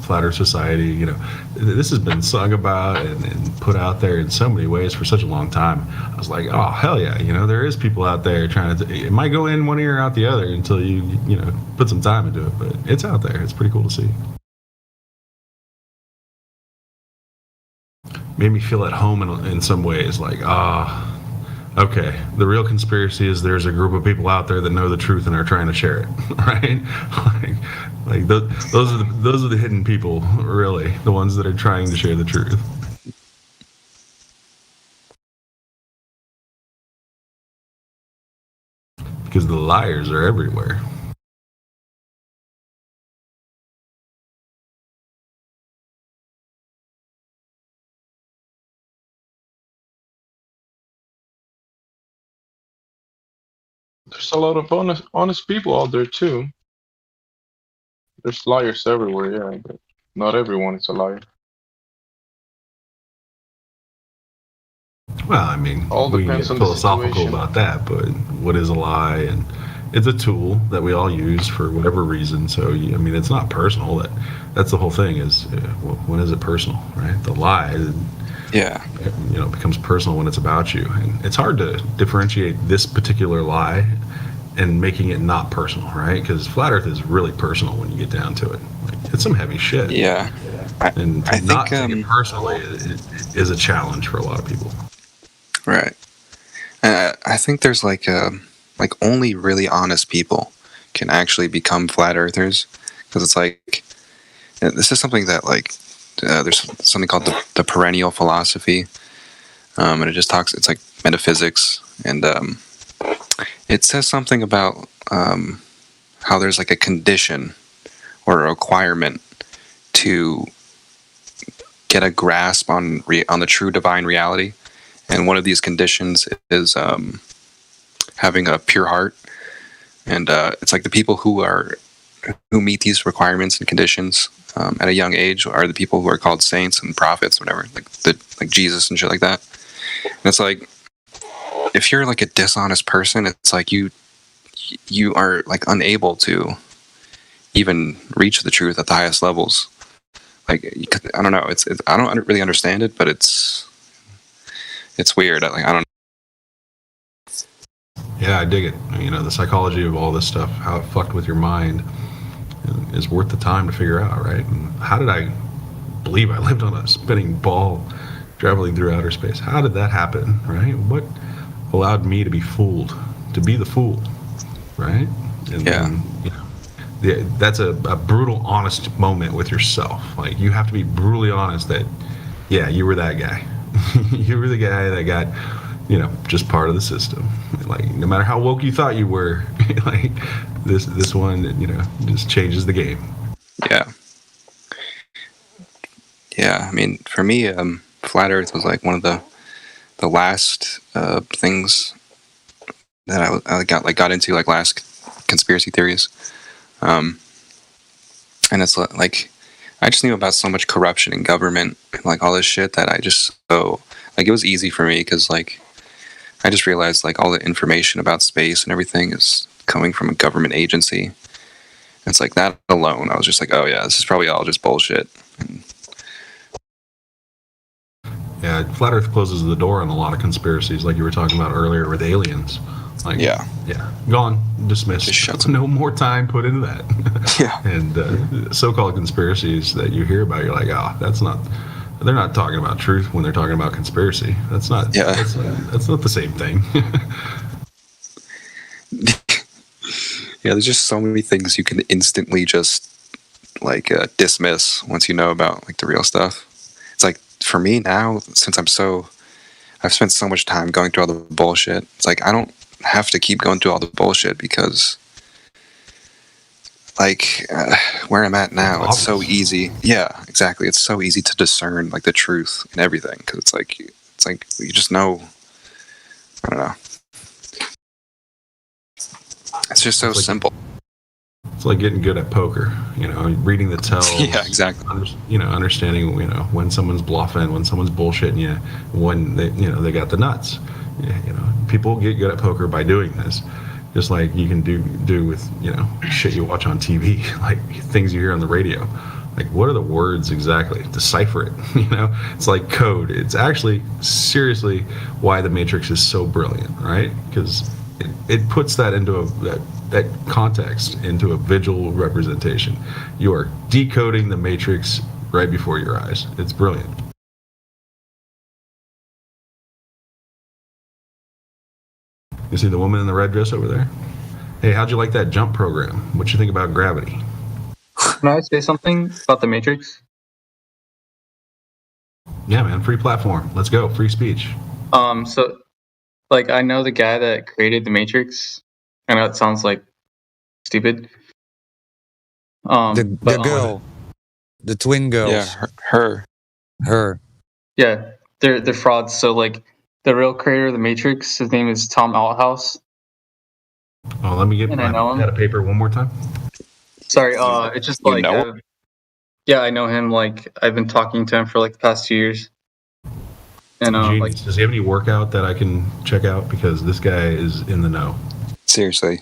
E: Flat Earth Society. You know, this has been sung about and put out there in so many ways for such a long time. I was like, oh hell yeah! You know, there is people out there trying to. It might go in one ear out the other until you put some time into it, but it's out there. It's pretty cool to see. Made me feel at home in some ways, like okay, the real conspiracy is there's a group of people out there that know the truth and are trying to share it, right? like those are the hidden people, really, the ones that are trying to share the truth. Because the liars are everywhere.
G: There's a lot of honest people out there too. There's liars everywhere, yeah, but not everyone is a liar.
E: Well, I mean, we can get philosophical about that, but what is a lie? And it's a tool that we all use for whatever reason. So, I mean, it's not personal. That's the whole thing is, when is it personal, right? The lie, becomes personal when it's about you. And it's hard to differentiate this particular lie and making it not personal, right? Because Flat Earth is really personal when you get down to it. Like, it's some heavy shit.
J: Yeah.
E: And
J: I
E: not
J: think,
E: take it personally is a challenge for a lot of people.
J: Right. I think there's like only really honest people can actually become flat earthers, because it's like this is something that like there's something called the perennial philosophy, and it just talks. It's like metaphysics, and it says something about how there's like a condition or a requirement to get a grasp on the true divine reality. And one of these conditions is having a pure heart, and it's like the people who meet these requirements and conditions at a young age are the people who are called saints and prophets, whatever, like Jesus and shit like that. And it's like if you're like a dishonest person, it's like you are like unable to even reach the truth at the highest levels. Like I don't know, it's I don't really understand it, but it's weird. I don't know.
E: Yeah, I dig it. You know, the psychology of all this stuff, how it fucked with your mind, is worth the time to figure out, right? And how did I believe I lived on a spinning ball traveling through outer space? How did that happen, right? What allowed me to be fooled, to be the fool, right? And then, that's a brutal, honest moment with yourself. Like, you have to be brutally honest that, yeah, you were that guy. You were the guy that got, just part of the system. Like, no matter how woke you thought you were, like this one, just changes the game.
J: Yeah. Yeah, I mean, for me, Flat Earth was like one of the last things that I got into, like last conspiracy theories. And it's like I just knew about so much corruption in government and like all this shit that I just it was easy for me, because like I just realized like all the information about space and everything is coming from a government agency. And it's like that alone, I was just like, oh yeah, this is probably all just bullshit.
E: Yeah, Flat Earth closes the door on a lot of conspiracies, like you were talking about earlier with aliens. Like, yeah, gone, dismissed. Just no more time put into that.
J: Yeah.
E: And so-called conspiracies that you hear about, you're like, they're not talking about truth when they're talking about conspiracy. That's not. Yeah. That's not the same thing.
J: Yeah, there's just so many things you can instantly just like dismiss once you know about like the real stuff. It's like for me now, since I've spent so much time going through all the bullshit. It's like I don't have to keep going through all the bullshit, because like where I'm at now, it's so easy. Yeah, exactly. It's so easy to discern like the truth and everything because it's like you just know. I don't know. It's just so simple.
E: It's like getting good at poker, reading the tells.
J: Yeah, exactly.
E: Understanding, when someone's bluffing, when someone's bullshitting you, when they got the nuts. People get good at poker by doing this, just like you can do with shit you watch on TV, like things you hear on the radio. Like, what are the words exactly? Decipher it. It's like code. It's actually seriously why the Matrix is so brilliant, right? Because it puts that into that context into a visual representation. You are decoding the Matrix right before your eyes. It's brilliant. You see the woman in the red dress over there? Hey, how'd you like that jump program? What you think about gravity?
F: Can I say something about the Matrix?
E: Yeah, man. Free platform. Let's go. Free speech.
F: So, like, I know the guy that created the Matrix. I know it sounds like stupid.
R: The girl, the twin girls.
J: Yeah, her.
F: Yeah, they're frauds. So, like, the real creator of the Matrix, his name is Tom Althouse.
E: Oh, let me get my pad of paper one more time.
F: Sorry, it's just like, yeah, I know him. Like, I've been talking to him for like the past 2 years. And
E: like, does he have any workout that I can check out? Because this guy is in the know.
J: Seriously.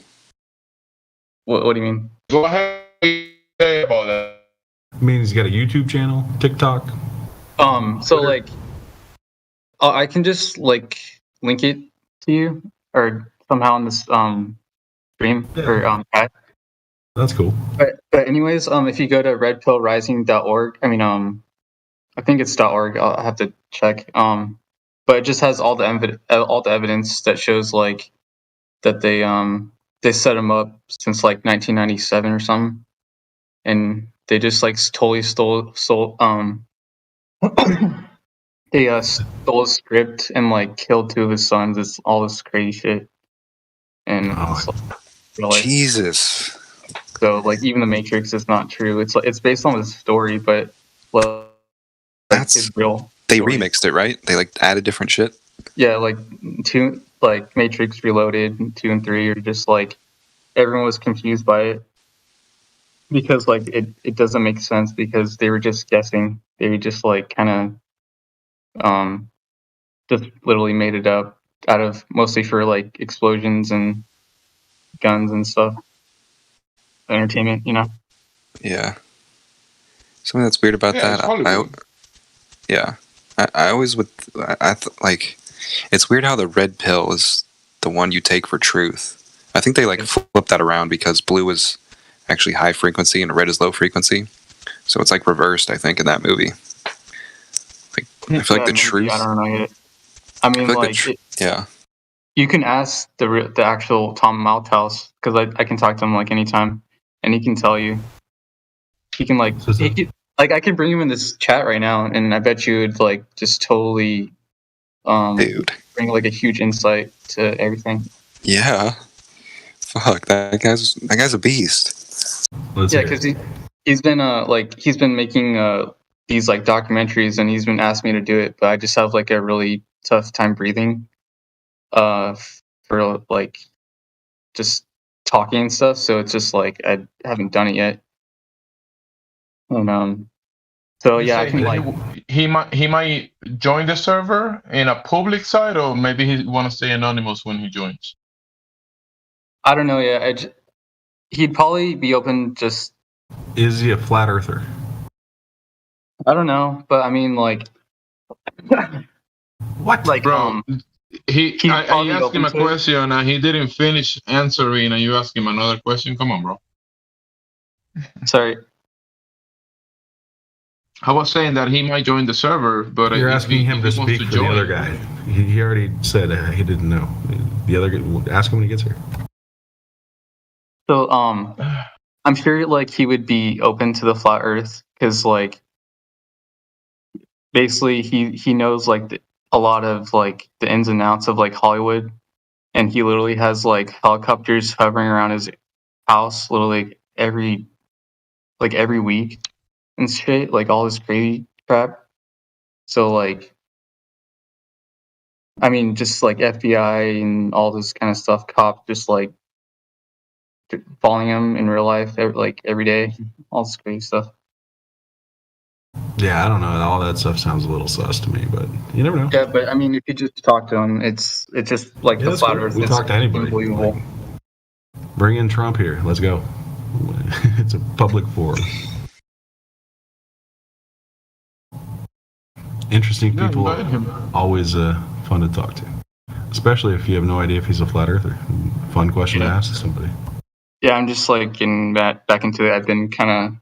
F: What do you mean?
G: Go ahead and say about that.
E: I mean, he's got a YouTube channel, TikTok.
F: So like, I can just like link it to you or somehow in this stream or chat.
E: That's cool.
F: But anyways, if you go to redpillrising.org, I mean, I think it's .org. I'll have to check. But it just has all the evidence that shows like that they set him up since like 1997 or something, and they just like totally stole they stole a script and like killed 2 of his sons. It's all this crazy shit, and
J: Jesus.
F: So like even the Matrix is not true. It's based on this story, but well,
J: that's
F: real.
J: They remixed it, right? They like added different shit.
F: Yeah, like Matrix Reloaded 2 and 3 are just like everyone was confused by it because like it doesn't make sense because they were just guessing. They were just like kind of just literally made it up out of mostly for like explosions and guns and stuff. Entertainment,
J: Yeah. Something that's weird about that. I always would. Like, it's weird how the red pill is the one you take for truth. I think they like flip that around because blue is actually high frequency and red is low frequency. So it's like reversed, I think, in that movie. Like, I feel like the truth.
F: I don't know yet. I mean,
J: yeah.
F: You can ask the actual Tom Althouse because I can talk to him like anytime, and he can tell you. He can like I could bring him in this chat right now, and I bet you would like just totally, bring like a huge insight to everything.
J: Yeah. Fuck, that guy's a beast.
F: Yeah, because he's been making these like documentaries, and he's been asking me to do it, but I just have like a really tough time breathing, for like just talking and stuff. So it's just like I haven't done it yet. And so yeah, I can like
G: he might join the server in a public site, or maybe he want to stay anonymous when he joins.
F: I don't know yet. He'd probably be open. Just
E: is he a flat earther?
F: I don't know, but I mean, like,
E: what?
F: Like,
G: bro? I asked him a question and he didn't finish answering, and you ask him another question. Come on, bro.
F: Sorry.
G: I was saying that he might join the server, but
E: you're asking him to speak for the other guy. He already said he didn't know. The other guy, ask him when he gets here.
F: So I'm sure like he would be open to the flat Earth because like basically he knows like a lot of like the ins and outs of like Hollywood, and he literally has like helicopters hovering around his house literally every week and shit, like all this crazy crap. So like, I mean, just like FBI and all this kind of stuff, cops just like following him in real life, like every day, all this crazy stuff.
E: Yeah, I don't know. All that stuff sounds a little sus to me, but you never know.
F: Yeah, but I mean, if you just talk to him, it's just like
E: Yeah,
F: the
E: that's
F: flat
E: cool.
F: Earth.
E: We
F: It's
E: talk to anybody.
F: unbelievable.
E: Bring in Trump here. Let's go. It's a public forum. Interesting
G: Yeah,
E: people,
G: invite him.
E: always fun to talk to. Especially if you have no idea if he's a flat earther. Fun question to ask somebody.
F: Yeah, I'm just like getting back into it. I've been kind of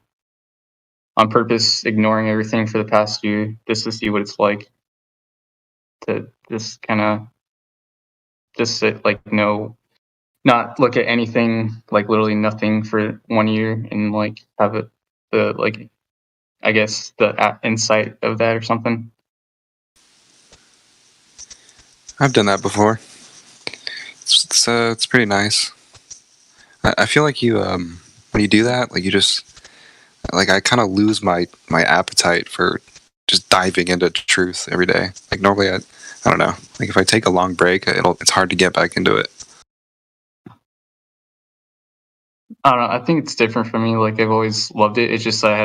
F: on purpose ignoring everything for the past year just to see what it's like to just kind of just sit, like, not look at anything, like literally nothing for 1 year and like have it, the like, I guess the insight of that or something.
J: I've done that before. It's pretty nice. I feel like you when you do that, like you just like I kind of lose my appetite for just diving into truth every day. Like normally I don't know. Like if I take a long break, it's hard to get back into it.
F: I don't know. I think it's different for me. Like I've always loved it. It's just I've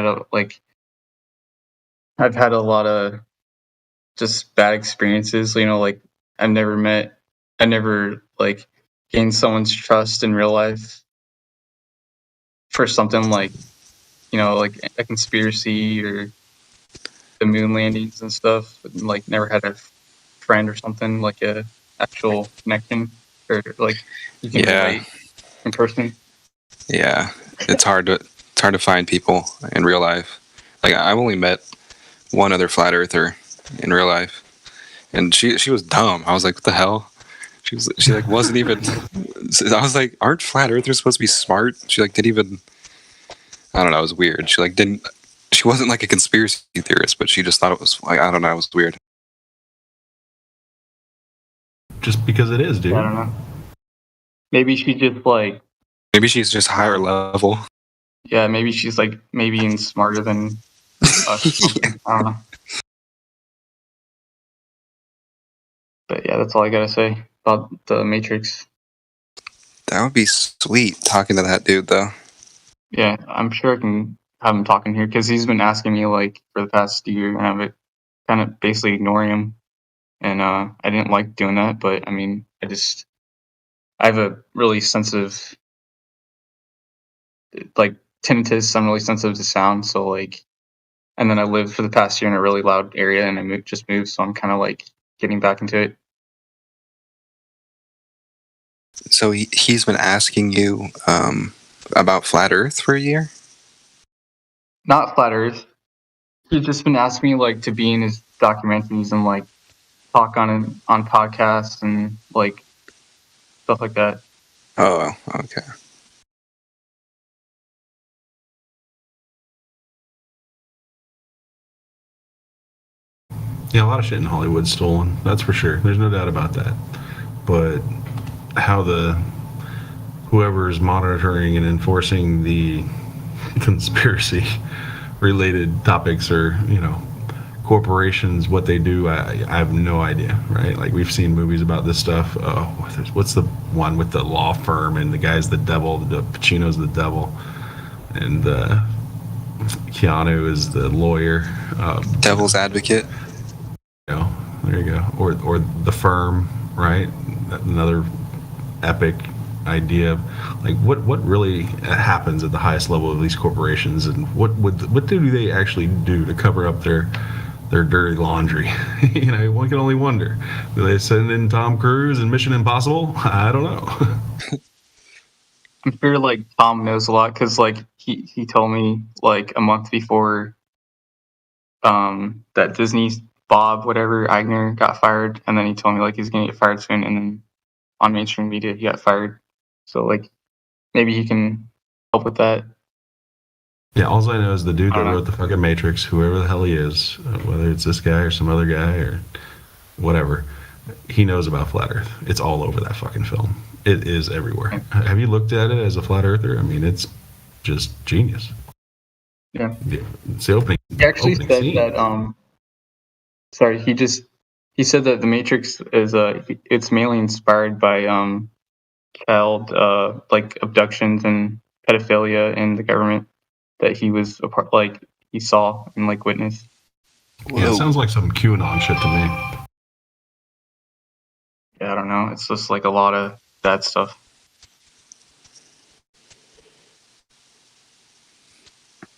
F: had a lot of just bad experiences. You know, like I never like gained someone's trust in real life for something like, you know, like a conspiracy or the moon landings and stuff. Like never had a friend or something, like a actual connection or like you can relate in person.
J: Yeah, it's hard to find people in real life. Like I've only met one other flat earther in real life, and she was dumb. I was like, what the hell? She like wasn't even. I was like, aren't flat earthers supposed to be smart? She like didn't even. I don't know. It was weird. She like didn't. She wasn't like a conspiracy theorist, but she just thought it was like, I don't know. It was weird.
E: Just because it is, dude.
F: I don't know. Maybe she just like.
J: Maybe she's just higher level.
F: Yeah, maybe she's like maybe even smarter than us. Or something. I don't know. But yeah, that's all I gotta say about the Matrix.
J: That would be sweet talking to that dude, though.
F: Yeah, I'm sure I can have him talking here because he's been asking me like for the past year, and I've been kind of basically ignoring him. And I didn't like doing that, but I mean, I have a really sensitive, like tinnitus. I'm really sensitive to sound, so like, and then I lived for the past year in a really loud area, and I just moved, so I'm kind of like getting back into it.
J: So he's been asking you about flat Earth for a year?
F: Not flat Earth. He's just been asking me like to be in his documentaries and like talk on podcasts and like stuff like that.
J: Oh, okay.
E: Yeah, a lot of shit in Hollywood's stolen. That's for sure. There's no doubt about that. But how whoever's monitoring and enforcing the conspiracy related topics or, you know, corporations, what they do, I have no idea, right? Like we've seen movies about this stuff. What's the one with the law firm and the guy's the devil, the Pacino's the devil, and Keanu is the lawyer.
J: Devil's advocate.
E: You know, there you go. Or The Firm, right? Another epic idea of like what really happens at the highest level of these corporations, and what do they actually do to cover up their dirty laundry? You know, one can only wonder. Do they send in Tom Cruise and Mission Impossible? I don't know.
F: I'm sure like Tom knows a lot because like he told me like a month before that Disney's Bob whatever Iger got fired, and then he told me like he's gonna get fired soon, and then on mainstream media he got fired. So like maybe he can help with that.
E: Yeah, all I know is the dude that wrote the fucking Matrix, whoever the hell he is, whether it's this guy or some other guy or whatever, he knows about flat Earth. It's all over that fucking film. It is everywhere. Have you looked at it as a flat earther? I mean, it's just genius.
F: Yeah.
E: It's the opening.
F: He actually
E: opening
F: said
E: scene.
F: that. Sorry, he said that the Matrix is it's mainly inspired by child like abductions and pedophilia in the government that he was a part, like he saw and like witnessed.
E: Yeah, it sounds like some QAnon shit to me.
F: Yeah, I don't know. It's just like a lot of bad stuff.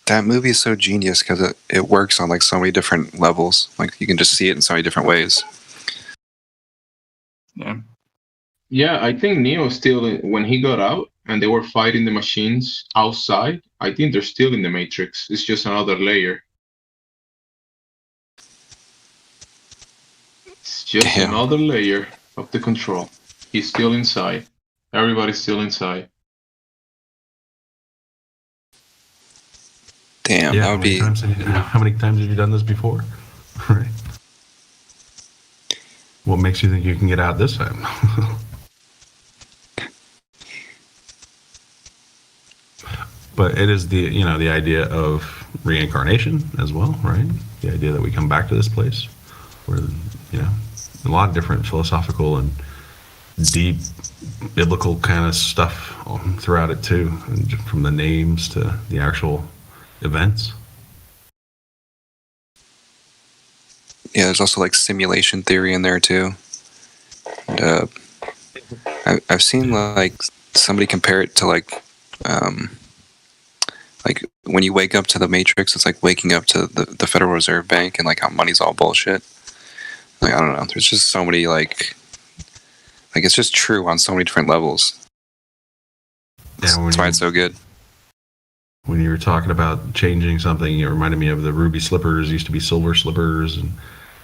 J: That movie is so genius because it works on like so many different levels. Like you can just see it in so many different ways.
F: Yeah.
G: Yeah, I think Neo's still, when he got out and they were fighting the machines outside, I think they're still in the Matrix. It's just another layer. It's just another layer of the control. He's still inside. Everybody's still inside.
J: Damn,
E: Yeah,
J: that would be.
E: How many times have you done this before? Right. What makes you think you can get out this time? But it is the idea of reincarnation as well, right? The idea that we come back to this place, where a lot of different philosophical and deep biblical kind of stuff throughout it too, and from the names to the actual events.
J: Yeah, there's also like simulation theory in there too. And, I've seen like somebody compare it to like when you wake up to the Matrix, it's like waking up to the Federal Reserve Bank and like how money's all bullshit. Like I don't know, there's just so many like it's just true on so many different levels.
E: Yeah,
J: That's why it's so good.
E: When you were talking about changing something, it reminded me of the ruby slippers used to be silver slippers, and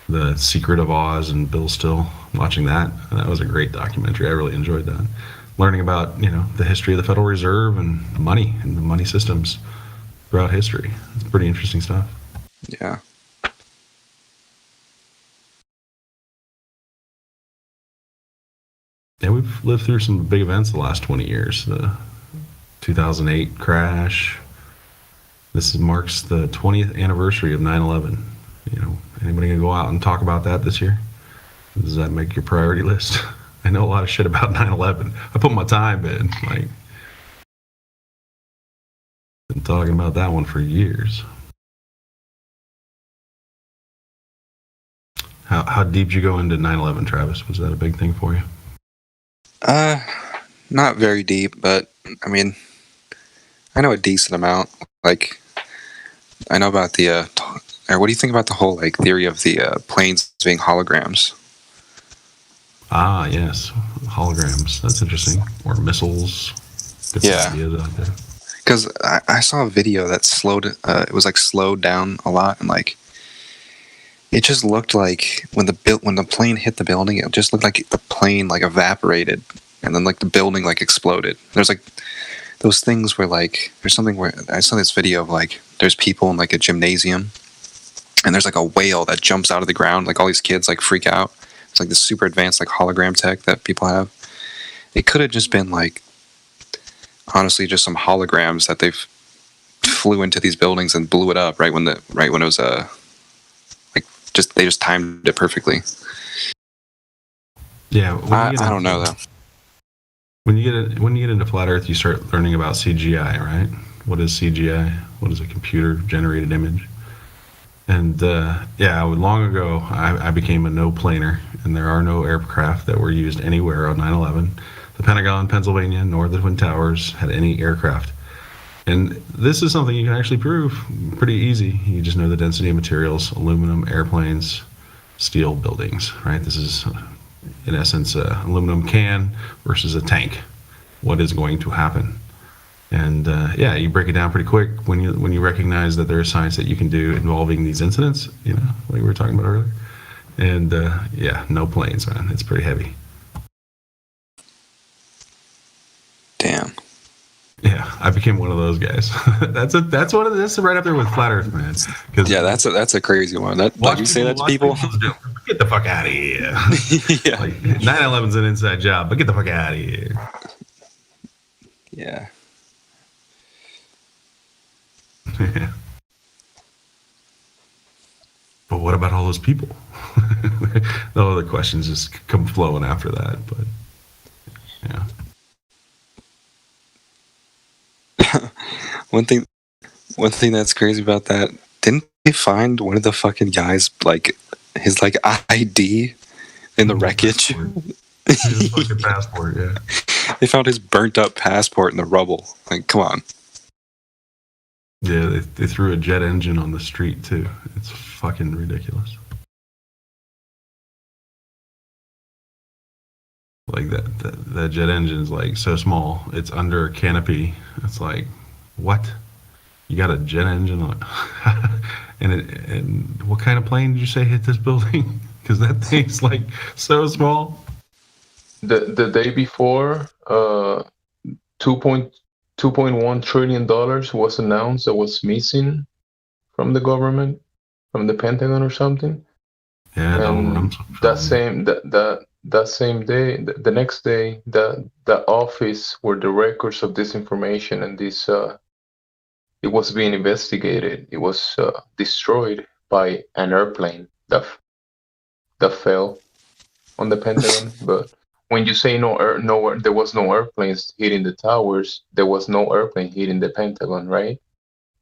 E: the Secret of Oz, and Bill Still. Watching that was a great documentary. I really enjoyed that. Learning about the history of the Federal Reserve and money and the money systems throughout history. It's pretty interesting stuff.
J: Yeah.
E: Yeah, we've lived through some big events the last 20 years. The 2008 crash. This marks the 20th anniversary of 9/11. Anybody gonna go out and talk about that this year? Does that make your priority list? I know a lot of shit about 9/11. I put my time in. Been talking about that one for years. How deep did you go into 9/11, Travis? Was that a big thing for you?
J: Not very deep, but I mean, I know a decent amount. Like, I know about the. Or what do you think about the whole theory of the planes being holograms?
E: Ah, yes, holograms. That's interesting. Or missiles.
J: Yeah.
E: Ideas out there.
J: Because I saw a video that slowed. It was slowed down a lot, and it just looked like when the plane hit the building, it just looked like the plane evaporated, and then the building exploded. There's those things where there's something where I saw this video of there's people in a gymnasium, and there's a whale that jumps out of the ground. All these kids freak out. It's this super advanced hologram tech that people have. It could have just been honestly just some holograms that they flew into these buildings and blew it up right when it was they just timed it perfectly.
E: Yeah,
J: I don't know though.
E: When you get into flat Earth, you start learning about CGI, right? What is CGI? What is a computer generated image? And long ago, I became a no-planer, and there are no aircraft that were used anywhere on 9/11. The Pentagon, Pennsylvania, nor the Twin Towers had any aircraft. And this is something you can actually prove pretty easy. You just know the density of materials: aluminum, airplanes, steel buildings, right? This is, in essence, an aluminum can versus a tank. What is going to happen? And you break it down pretty quick when you recognize that there is science that you can do involving these incidents, like we were talking about earlier. And no planes, man. It's pretty heavy.
J: Damn.
E: Yeah, I became one of those guys. that's right up there with flat Earth, man.
J: Yeah, that's a crazy one. That you say that to people?
E: Get the fuck out of here. Yeah. 9/11's an inside job, but get the fuck out of here.
J: Yeah.
E: Yeah. But what about all those people? The other questions just come flowing after that. But yeah.
J: One thing that's crazy about that, didn't they find one of the fucking guys, like, his, like, ID in the wreckage?
E: His fucking passport, yeah.
J: They found his burnt up passport in the rubble. Like, come on.
E: Yeah, they threw a jet engine on the street, too. It's fucking ridiculous. Like, that jet engine is, like, so small. It's under a canopy. It's like, what? You got a jet engine on and what kind of plane did you say hit this building? Because that thing's, like, so small.
G: The day before, $2.1 trillion was announced that was missing from the government, from the Pentagon or something.
E: Yeah,
G: and that same day, the next day, the office where the records of this information and this it was being investigated. It was destroyed by an airplane that fell on the Pentagon. But when you say there was no airplanes hitting the towers, there was no airplane hitting the Pentagon, right?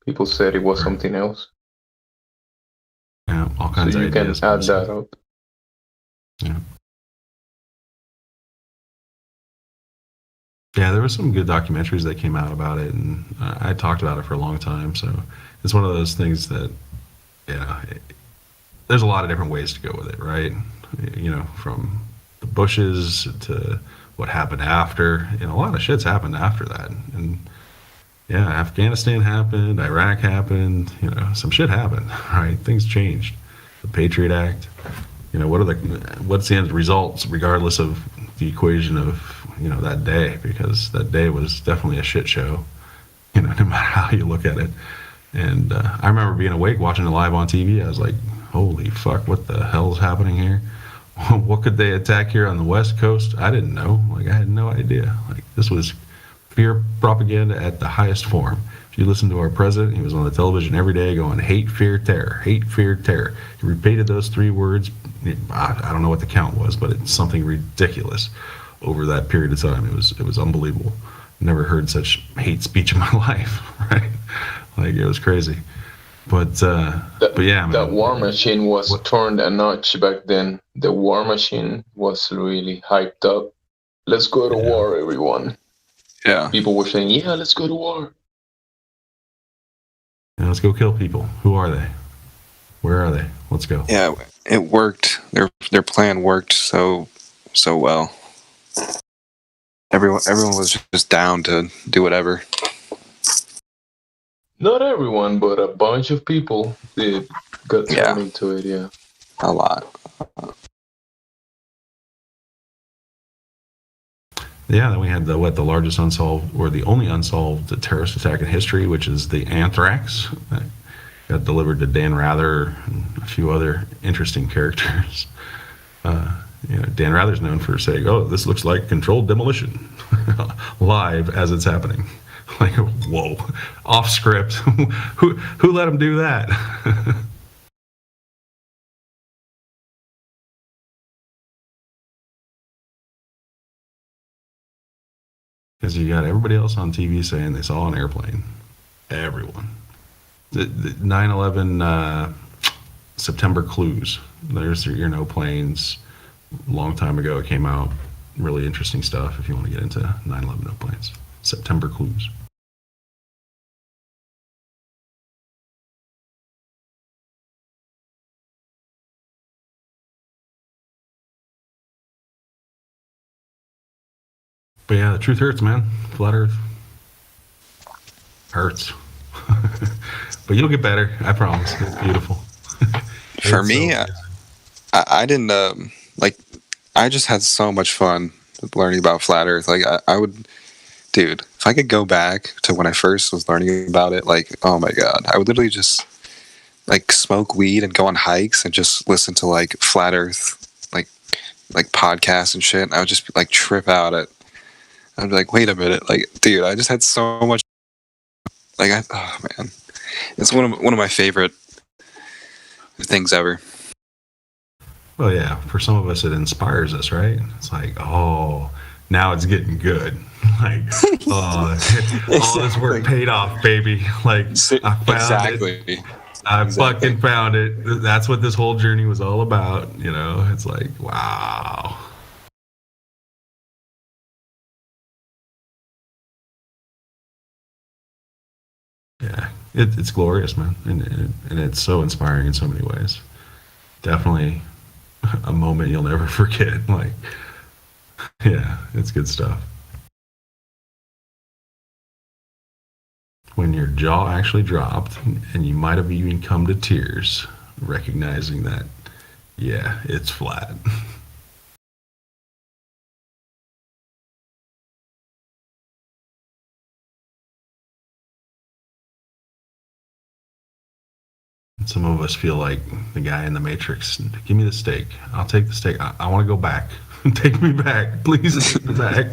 G: People said it was something else.
E: Yeah, all kinds
G: so
E: of
G: you can
E: ideas.
G: add that up.
E: Yeah. Yeah, there were some good documentaries that came out about it, and I talked about it for a long time. So it's one of those things that, there's a lot of different ways to go with it, right? You know, from the Bushes to what happened after. You know, a lot of shit's happened after that. And yeah, Afghanistan happened, Iraq happened, some shit happened, right? Things changed. The Patriot Act, what's the end results regardless of the equation of, that day, because that day was definitely a shit show, no matter how you look at it. And I remember being awake watching it live on TV. I was like, holy fuck, what the hell's happening here? What could they attack here on the West Coast? I didn't know. Like, I had no idea. Like, this was fear propaganda at the highest form. If you listen to our president, he was on the television every day going, hate, fear, terror, hate, fear, terror. He repeated those 3 words. I don't know what the count was, but it's something ridiculous over that period of time. It was unbelievable. Never heard such hate speech in my life, right? Like, it was crazy. But yeah,
G: that war machine was turned a notch back then. The war machine was really hyped up. Let's go to war, everyone.
J: Yeah.
G: People were saying, yeah, let's go to war.
E: Yeah, let's go kill people. Who are they? Where are they? Let's go.
J: Yeah, it worked. Their plan worked so well. Everyone was just down to do whatever.
G: Not everyone, but a bunch of people got thrown into it. Yeah,
J: a lot.
E: Yeah, then we had the largest unsolved, or the only unsolved terrorist attack in history, which is the anthrax. That got delivered to Dan Rather and a few other interesting characters. Dan Rather's known for saying, "Oh, this looks like controlled demolition," live as it's happening. Like, whoa, off script. Who let him do that? Because you got everybody else on TV saying they saw an airplane. Everyone. The 9/11 September clues. There's your no planes. Long time ago it came out. Really interesting stuff if you want to get into 9/11 no planes. September clues. But yeah, the truth hurts, man. Flat Earth hurts. But you'll get better. I promise. It's beautiful.
J: For me, I didn't I just had so much fun learning about Flat Earth. Like, I would, dude, if I could go back to when I first was learning about it, like, oh my God, I would literally just like smoke weed and go on hikes and just listen to like Flat Earth, like podcasts and shit. And I would just like trip out at, I'd be like, wait a minute, like, dude, I just had so much, like, oh man, It's one of my favorite things ever.
E: Well, yeah, for some of us, it inspires us, right? It's like, oh, now it's getting good. Like, oh, all this work paid off, baby. Like, I found it. I fucking found it. That's what this whole journey was all about. You know, it's like, wow. Yeah, it's glorious, man, and it's so inspiring in so many ways. Definitely a moment you'll never forget. Like, yeah, it's good stuff. When your jaw actually dropped and you might have even come to tears, recognizing that, yeah, it's flat. Some of us feel like the guy in the Matrix. Give me the steak. I'll take the steak. I want to go back. Take me back. Please take me back.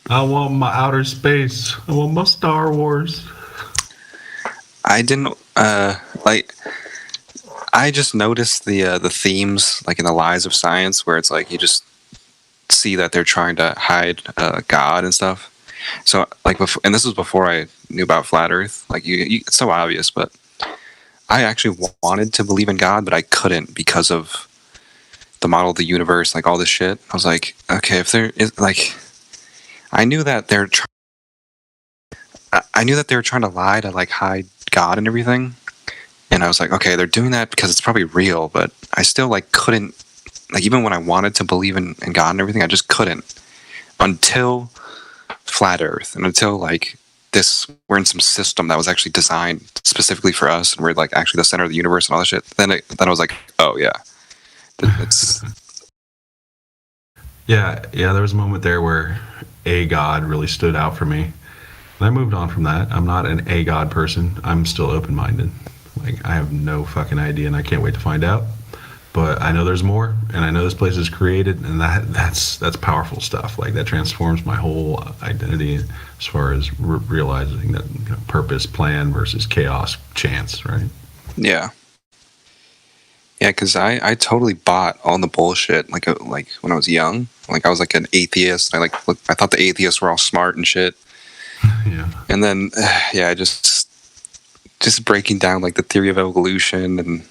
E: I want my outer space. I want my Star Wars.
J: I didn't I just noticed the themes like in the Lies of Science, where it's like you just see that they're trying to hide God and stuff. So like and this was before I knew about flat Earth. Like it's so obvious, but I actually wanted to believe in God, but I couldn't because of the model of the universe, like all this shit. I was like, okay, if there is like, I knew that they're trying to lie to like hide God and everything, and I was like, okay, they're doing that because it's probably real, but I still like couldn't, like even when I wanted to believe in God and everything, I just couldn't until flat Earth and until like we're in some system that was actually designed specifically for us, and we're like actually the center of the universe and all that shit. Then I was like, oh yeah, it's
E: yeah. There was a moment there where a God really stood out for me, and I moved on from that. I'm not an a God person. I'm still open-minded. Like I have no fucking idea, and I can't wait to find out. But I know there's more, and I know this place is created, and that's powerful stuff. Like that transforms my whole identity as far as realizing that purpose, plan versus chaos, chance, right?
J: Yeah, because I totally bought all the bullshit. Like when I was young, like I was like an atheist. I thought the atheists were all smart and shit.
E: Yeah.
J: And then just breaking down like the theory of evolution and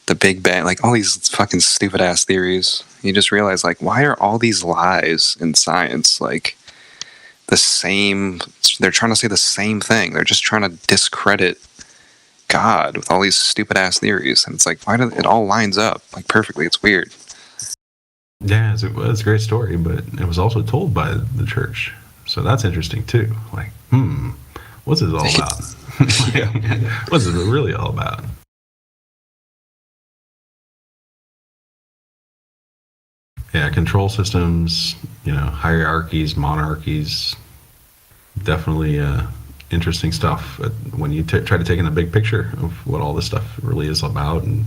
J: the Big Bang, like all these fucking stupid ass theories. You just realize like, why are all these lies in science like the same? They're trying to say the same thing. They're just trying to discredit God with all these stupid ass theories, and it's like, why do it all lines up like perfectly? It's weird.
E: Yeah, it's a great story, but it was also told by the church, so that's interesting too. Like, what's this all about? What's it really all about? Yeah, control systems, hierarchies, monarchies, definitely interesting stuff when you try to take in the big picture of what all this stuff really is about, and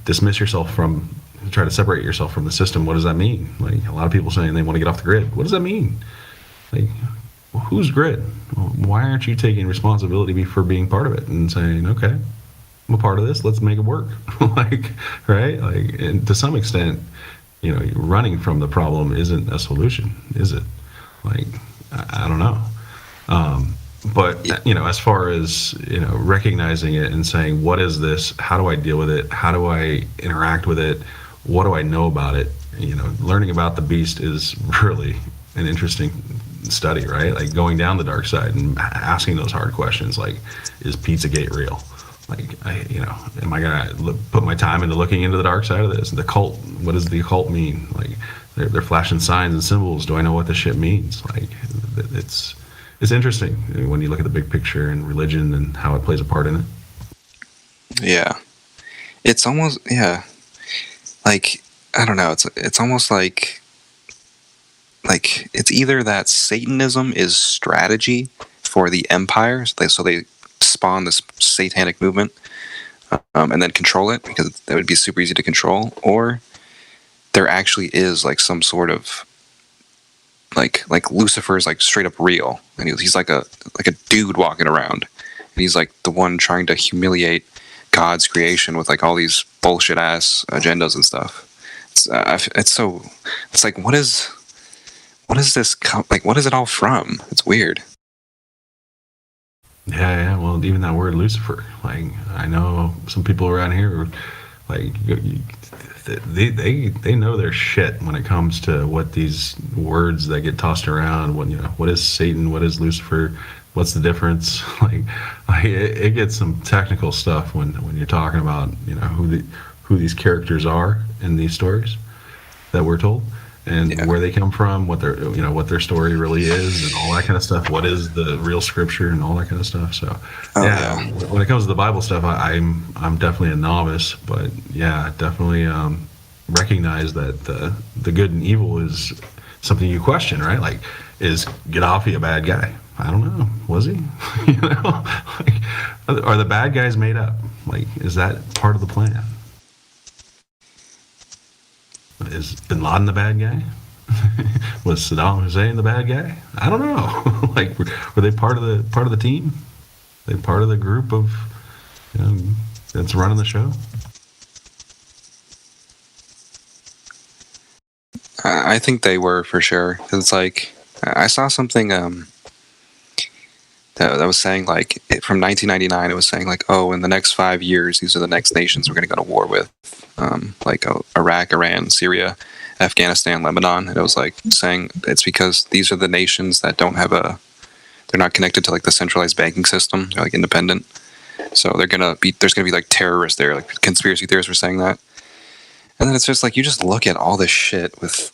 E: dismiss yourself from, try to separate yourself from the system. What does that mean? Like a lot of people saying they want to get off the grid. What does that mean? Like, who's grid? Why aren't you taking responsibility for being part of it and saying, okay, I'm a part of this, let's make it work? Like, right? Like, and to some extent, running from the problem isn't a solution, is it? Like, I don't know. But as far as recognizing it and saying, what is this? How do I deal with it? How do I interact with it? What do I know about it? Learning about the beast is really an interesting study, right? Like going down the dark side and asking those hard questions, like, is Pizzagate real? Like, am I gonna put my time into looking into the dark side of this? The cult, what does the occult mean? Like, they're flashing signs and symbols. Do I know what this shit means? Like, it's interesting when you look at the big picture and religion and how it plays a part in it.
J: Yeah, it's almost like, I don't know. It's almost like it's either that Satanism is strategy for the empire, so they spawn this satanic movement and then control it, because that would be super easy to control, or there actually is like some sort of like Lucifer's like straight up real, and he's like a dude walking around, and he's like the one trying to humiliate God's creation with like all these bullshit ass agendas and stuff. It's like what is this like? What is it all from? It's weird.
E: Yeah. Well, even that word Lucifer, like I know some people around here, like they know their shit when it comes to what these words that get tossed around. What is Satan? What is Lucifer? What's the difference? Like it gets some technical stuff when you're talking about who these characters are in these stories that we're told, and where they come from, what their story really is, and all that kind of stuff. What is the real scripture and all that kind of stuff. So when it comes to the Bible stuff, I'm definitely a novice, but definitely recognize that the good and evil is something you question, right? Like, is Gaddafi a bad guy? I don't know. Was he? Are the bad guys made up? Like, is that part of the plan? Is Bin Laden the bad guy? Was Saddam Hussein the bad guy? I don't know. Like, were they part of the team? They part of the group of that's running the show?
J: I think they were for sure. It's like I saw something that was saying like from 1999. It was saying like, oh, in the next 5 years, these are the next nations we're going to go to war with, like Iraq, Iran, Syria, Afghanistan, Lebanon. And it was like saying it's because these are the nations that don't have they're not connected to like the centralized banking system. They're like independent. So there's gonna be like terrorists there, like conspiracy theorists were saying that. And then it's just like you just look at all this shit with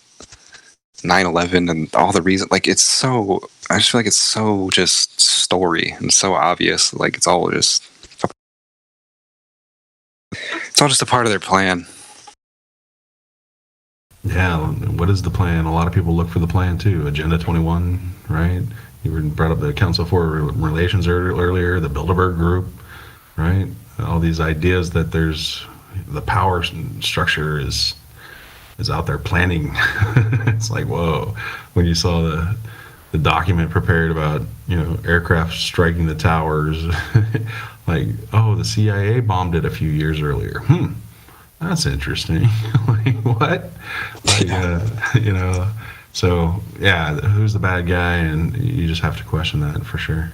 J: 9/11 and all the reason, like I just feel like it's so just story and so obvious, like it's all just a part of their plan.
E: Yeah, what is the plan? A lot of people look for the plan too. Agenda 21, right? You brought up the Council for Relations earlier, the Bilderberg Group, right? All these ideas that there's the power structure is out there planning. It's like, whoa. When you saw the document prepared about aircraft striking the towers, like, oh, the CIA bombed it a few years earlier. That's interesting. Like, what? Like, so yeah, who's the bad guy? And you just have to question that for sure.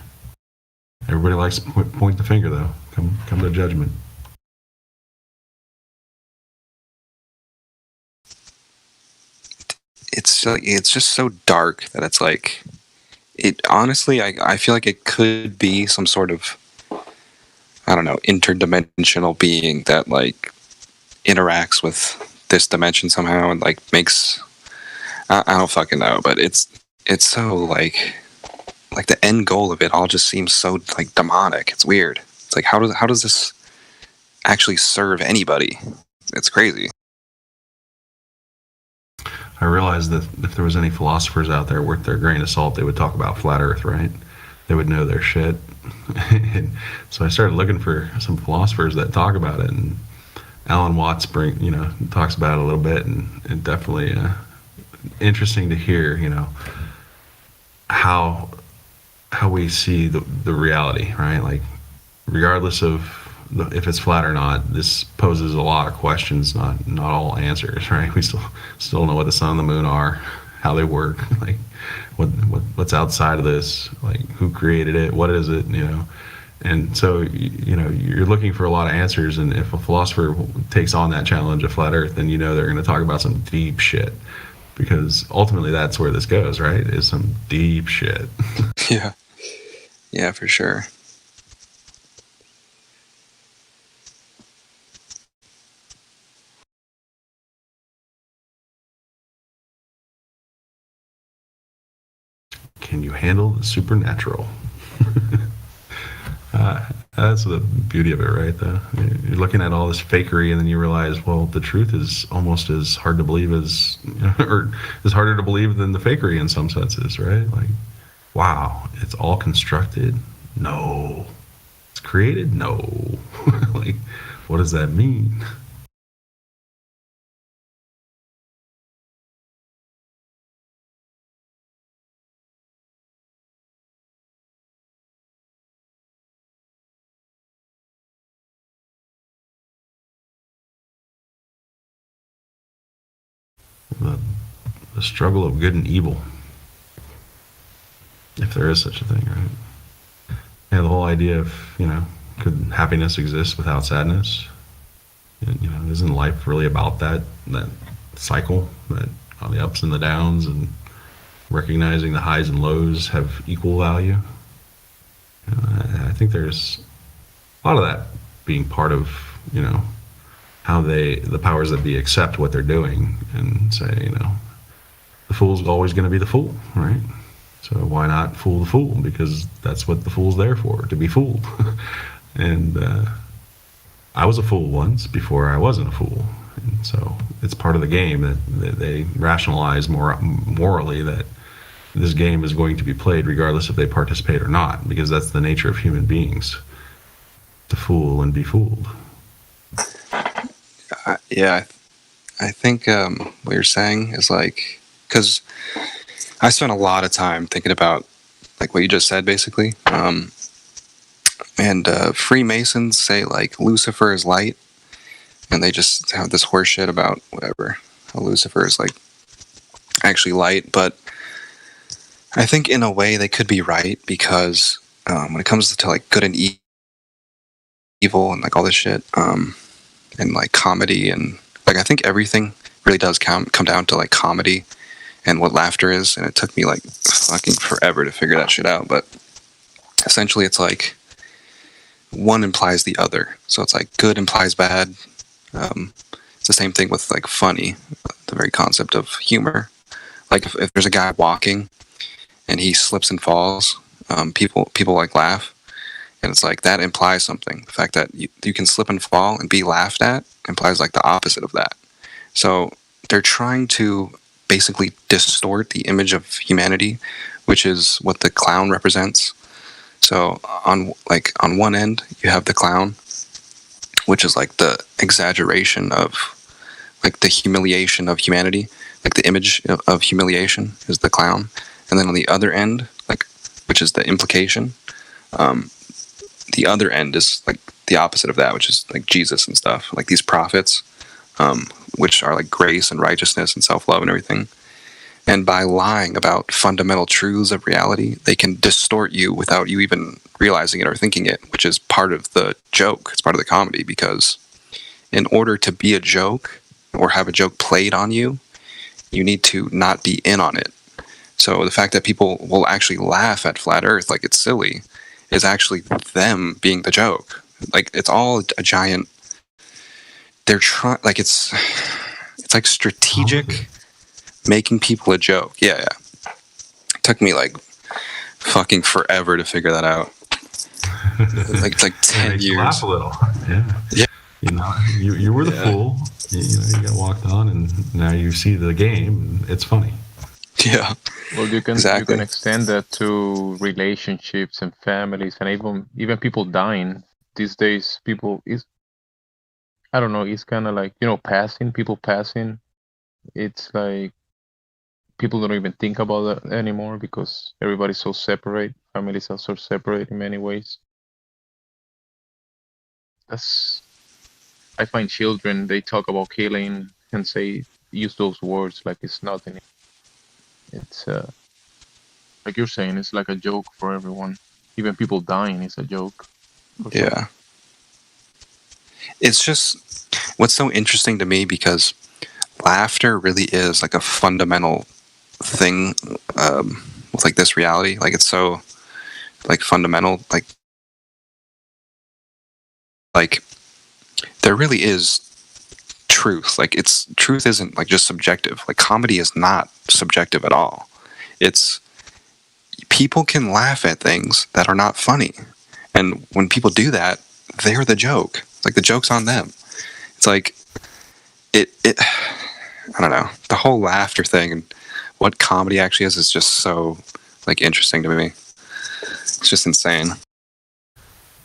E: Everybody likes to point the finger, though. Come to judgment.
J: It's just so dark that it's like it honestly I feel like it could be some sort of, I don't know, interdimensional being that like interacts with this dimension somehow and like makes I don't fucking know, but it's so like the end goal of it all just seems so like demonic. It's weird. It's like how does this actually serve anybody? It's crazy.
E: I realized that if there was any philosophers out there worth their grain of salt, they would talk about flat Earth, right? They would know their shit. And so I started looking for some philosophers that talk about it, and Alan Watts talks about it a little bit, and definitely interesting to hear, how we see the reality, right? Like, regardless of if it's flat or not, this poses a lot of questions, not all answers, right? We still don't know what the sun and the moon are, how they work, like what's outside of this, like who created it, what is it, and so you're looking for a lot of answers, and if a philosopher takes on that challenge of flat Earth, then they're going to talk about some deep shit, because ultimately that's where this goes, right? Is some deep shit.
J: Yeah, for sure.
E: Can you handle the supernatural? That's the beauty of it, right? You're looking at all this fakery, and then you realize, well, the truth is almost as hard to believe as, or is harder to believe than the fakery in some senses, right? Like, wow, it's all constructed? No. It's created? No. Like, what does that mean? the struggle of good and evil, if there is such a thing, right? Yeah, the whole idea of, could happiness exist without sadness? And, isn't life really about that cycle, that on the ups and the downs, and recognizing the highs and lows have equal value? I think there's a lot of that being part of, how the powers that be accept what they're doing and say, the fool's always going to be the fool, right? So why not fool the fool? Because that's what the fool's there for, to be fooled. And I was a fool once before I wasn't a fool. And so it's part of the game that they rationalize morally that this game is going to be played regardless if they participate or not, because that's the nature of human beings, to fool and be fooled.
J: I think what you're saying is like, because I spent a lot of time thinking about like what you just said, basically. And Freemasons say like Lucifer is light, and they just have this horse shit about whatever, how Lucifer is like actually light. But I think in a way they could be right, because when it comes to like good and evil and like all this shit, and like comedy, and like I think everything really does come down to like comedy and what laughter is. And it took me like fucking forever to figure that shit out. But essentially it's like one implies the other. So it's like good implies bad. It's the same thing with like funny, the very concept of humor. Like if there's a guy walking and he slips and falls, people like laugh. And it's like that implies something. The fact that you can slip and fall and be laughed at implies like the opposite of that. So they're trying to basically distort the image of humanity, which is what the clown represents. So on one end you have the clown, which is like the exaggeration of like the humiliation of humanity. Like the image of humiliation is the clown. And then on the other end, like, which is the implication, the other end is like the opposite of that, which is like Jesus and stuff, like these prophets, which are like grace and righteousness and self-love and everything. And by lying about fundamental truths of reality, they can distort you without you even realizing it or thinking it, which is part of the joke. It's part of the comedy, because in order to be a joke or have a joke played on you, you need to not be in on it. So the fact that people will actually laugh at flat Earth like it's silly is actually them being the joke. Like it's all a giant. They're trying, like it's like strategic, making people a joke. Yeah. It took me like fucking forever to figure that out. It's like 10 years.
E: Laugh a little. Yeah. You were the fool. You got walked on, and now you see the game. It's funny.
J: Yeah.
G: Well, you can extend that to relationships and families, and even people dying these days. I don't know. It's kind of like people passing. It's like people don't even think about that anymore because everybody's so separate. Families are so separate in many ways. I find children, they talk about killing and use those words like it's nothing. It's like you're saying, it's like a joke for everyone. Even people dying is a joke.
J: Yeah. It's just what's so interesting to me, because laughter really is like a fundamental thing with like this reality. Like it's so like fundamental. Like there really is truth. Like truth isn't like just subjective. Like comedy is not subjective at all. It's people can laugh at things that are not funny, and when people do that, they're the joke. It's like the joke's on them. It's like it I don't know, the whole laughter thing and what comedy actually is just so like interesting to me. It's just insane.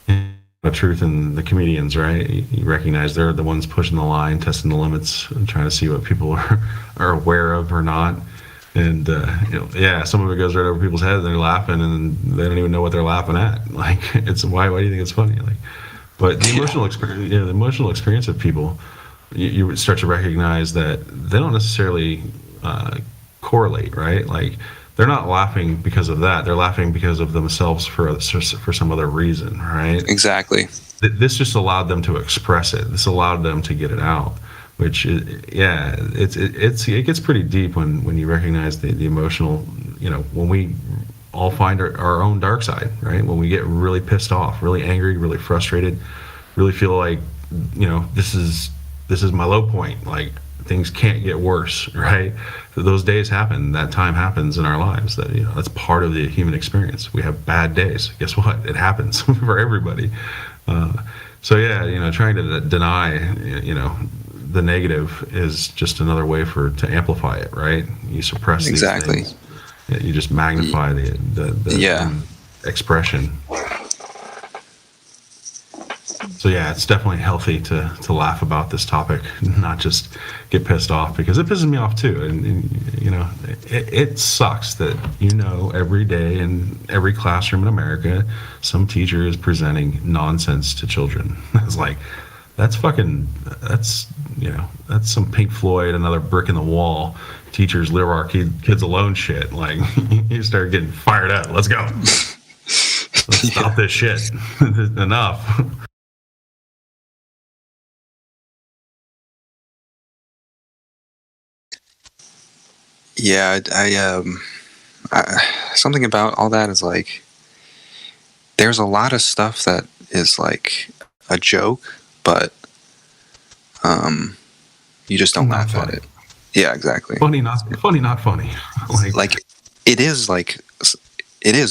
E: The truth in the comedians, right? You recognize they're the ones pushing the line, testing the limits, and trying to see what people are aware of or not. And some of it goes right over people's head. They're laughing, and they don't even know what they're laughing at. Like, it's why do you think it's funny? Like, but the emotional experience, the emotional experience of people, you start to recognize that they don't necessarily correlate, right? Like they're not laughing because of that. They're laughing because of themselves for some other reason, right?
J: Exactly.
E: This just allowed them to express it. This allowed them to get it out, which yeah, it gets pretty deep when you recognize the emotional, you know, when we all find our own dark side, right? When we get really pissed off, really angry, really frustrated, really feel like, you know, this is my low point. Like things can't get worse, right? Those days happen. That time happens in our lives. That, you know, that's part of the human experience. We have bad days. Guess what? It happens for everybody. So yeah, you know, trying to deny, you know, the negative is just another way to amplify it, right? You suppress these things. You just magnify the expression. So yeah, it's definitely healthy to laugh about this topic, not just get pissed off, because it pisses me off too. And you know, it sucks that, you know, every day in every classroom in America, some teacher is presenting nonsense to children. It's like, that's you know, that's some Pink Floyd, another brick in the wall, teachers leave our kids alone shit. Like, you start getting fired up. Let's go. Let's stop this shit. Enough.
J: Yeah, something about all that is like, there's a lot of stuff that is like a joke, but you just don't laugh at it. Yeah, exactly.
E: Funny, not funny.
J: Like it is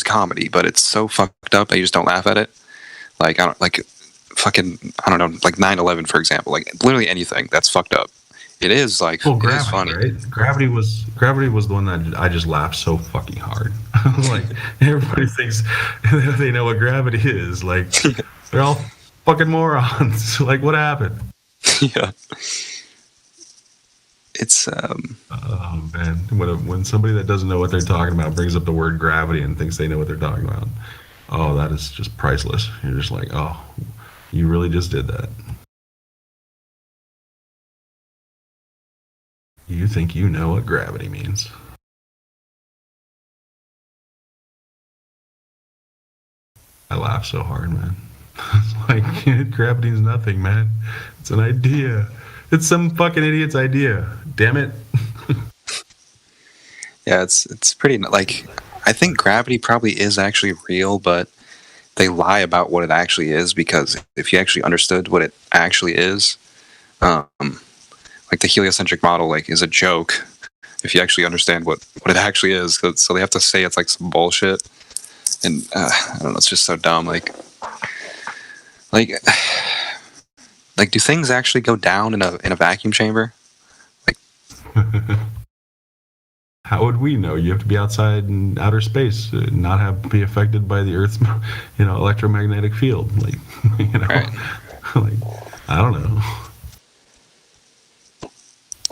J: comedy, but it's so fucked up that you just don't laugh at it. Like I don't know, like 9/11, for example. Like literally anything that's fucked up. It is like,
E: well,
J: Gravity, it is funny.
E: Right? Gravity was the one that I just laughed so fucking hard. Like, everybody thinks they know what gravity is. Like, they're all fucking morons. Like, what happened?
J: Yeah. It's
E: oh man, when somebody that doesn't know what they're talking about brings up the word gravity and thinks they know what they're talking about, oh, that is just priceless. You're just like, oh, you really just did that. You think you know what gravity means. I laugh so hard, man. It's like, gravity's nothing, man. It's an idea. It's some fucking idiot's idea. Damn it.
J: Yeah, it's pretty, like, I think gravity probably is actually real, but they lie about what it actually is, because if you actually understood what it actually is, like the heliocentric model, like, is a joke if you actually understand what it actually is. So they have to say it's like some bullshit, and I don't know, it's just so dumb. Like, do things actually go down in a vacuum chamber? Like,
E: how would we know? You have to be outside in outer space, not be affected by the Earth's, you know, electromagnetic field. Like, you know, right. Like, I don't know.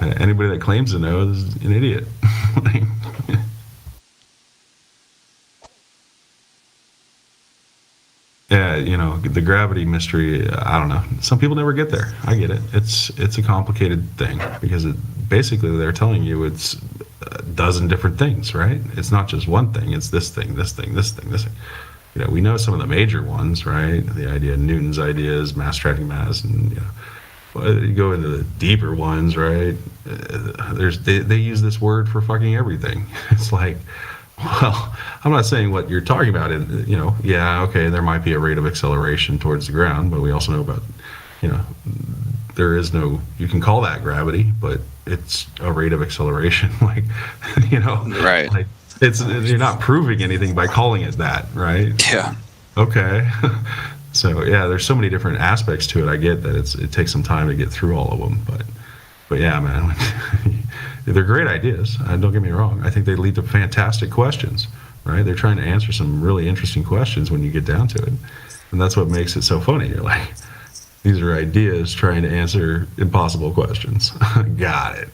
E: Anybody that claims to know is an idiot. Yeah, you know, the gravity mystery, I don't know. Some people never get there. I get it. It's a complicated thing, because basically they're telling you it's a dozen different things, right? It's not just one thing. It's this thing, this thing, this thing, this thing. You know, we know some of the major ones, right? The idea of Newton's ideas, mass attracting mass, and, you know, you go into the deeper ones, right? They use this word for fucking everything. It's like, well, I'm not saying what you're talking about. You know, yeah, okay, there might be a rate of acceleration towards the ground, but we also know about, you know, there is no, you can call that gravity, but it's a rate of acceleration. Like, you know,
J: right?
E: Like, you're not proving anything by calling it that, right?
J: Yeah.
E: Okay. So yeah, there's so many different aspects to it. I get that it takes some time to get through all of them, but yeah, man, they're great ideas. Don't get me wrong. I think they lead to fantastic questions, right? They're trying to answer some really interesting questions when you get down to it, and that's what makes it so funny. You're like, these are ideas trying to answer impossible questions. Got it.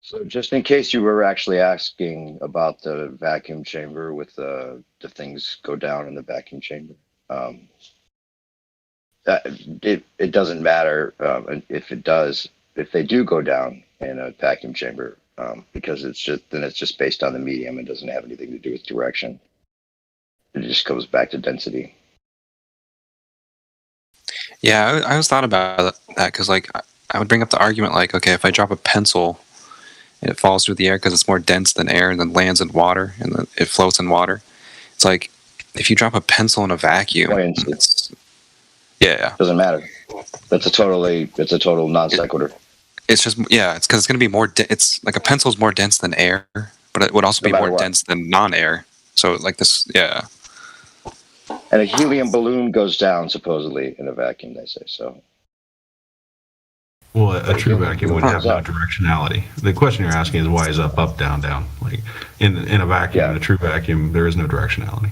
M: So just in case you were actually asking about the vacuum chamber with the things go down in the vacuum chamber, it doesn't matter if they do go down in a vacuum chamber, because it's just based on the medium. It doesn't have anything to do with direction. It just goes back to density.
J: Yeah, I always thought about that because, like, I would bring up the argument, like, okay, if I drop a pencil and it falls through the air because it's more dense than air and then lands in water and then it floats in water, it's like if you drop a pencil in a vacuum, it's
M: doesn't matter. It's a total non sequitur.
J: It's just it's because it's going to be more. It's like a pencil is more dense than air, but it would also be more dense than non-air. So like this,
M: And a helium balloon goes down supposedly in a vacuum. They say so.
E: Well, a true vacuum would have no directionality. The question you're asking is why is up, up, down, down? Like in a vacuum, in a true vacuum, there is no directionality.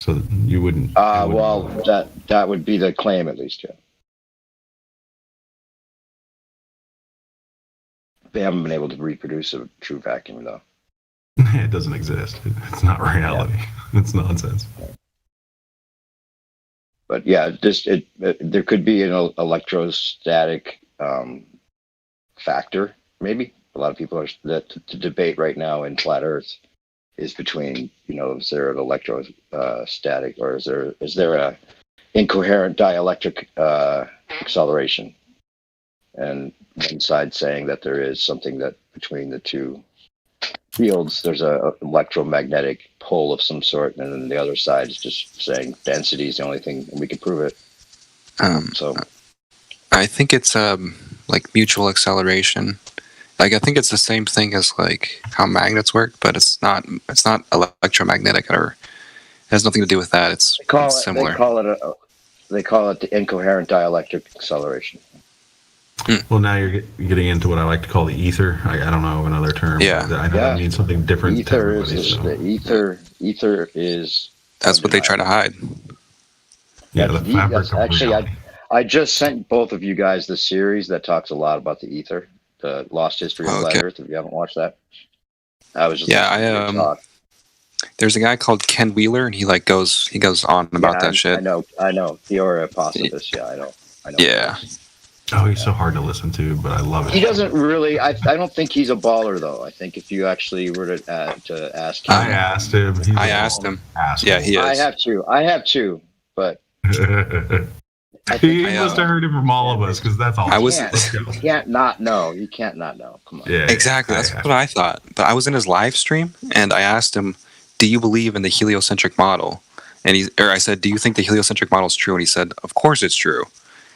E: So you wouldn't.
M: Well, that would be the claim, at least. Yeah. They haven't been able to reproduce a true vacuum, though.
E: It doesn't exist. It's not reality. It's nonsense.
M: But yeah, there could be an electrostatic factor. Maybe a lot of people are the debate right now in flat Earth is between, is there an electrostatic or is there a incoherent dielectric acceleration? And one side saying that there is something that between the two fields, there's a electromagnetic pole of some sort, and then the other side is just saying density is the only thing, and we can prove it. So
J: I think it's like mutual acceleration. Like I think it's the same thing as like how magnets work, but it's not electromagnetic, or it has nothing to do with that. It's similar.
M: They call it the incoherent dielectric acceleration.
E: Well, now you're getting into what I like to call the ether. I don't know of another term. I know that means something different.
M: Ether is.
J: That's what they try to hide.
E: Yeah, the fabric of
M: actually,
E: reality.
M: I just sent both of you guys the series that talks a lot about the ether, the Lost History of Flat Earth. If you haven't watched that, I was just talk.
J: There's a guy called Ken Wheeler, and he goes on about that shit.
M: I know. Theoria Positus. Yeah, I know.
J: Yeah.
E: Oh, he's so hard to listen to, but I love it.
M: He doesn't really. I don't think he's a baller, though. I think if you actually were to ask him,
E: I asked him.
J: I asked him. Yeah, he is.
M: I have two, but
E: he must have heard it from all of us because that's all.
M: You can't not know. You can't not know. Come on.
J: Yeah, exactly. That's what I thought. But I was in his live stream, and I asked him, "Do you believe in the heliocentric model?" And I said, "Do you think the heliocentric model is true?" And he said, "Of course it's true."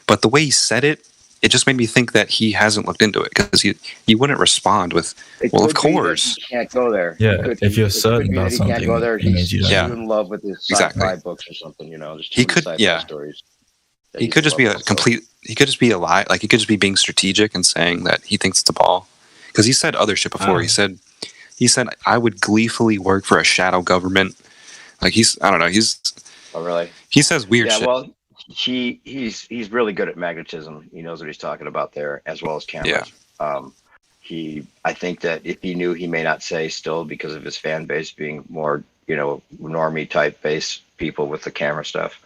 J: But the way he said it just made me think that he hasn't looked into it because he wouldn't respond with, "Well, of course."
M: He can't go there.
N: Yeah, if you're certain about something,
M: he can't go there. He's
J: in
M: love with his sci-fi books or something. Just
J: he could,
M: stories.
J: He could just be he could just be a lie. Like he could just be being strategic and saying that he thinks it's a ball. Because he said other shit before. He said, "I would gleefully work for a shadow government." Like I don't know.
M: Oh really?
J: He says weird shit.
M: Well, he's really good at magnetism. He knows what he's talking about there, as well as cameras. Yeah. I think that if he knew, he may not say still because of his fan base being more, normie type base people with the camera stuff.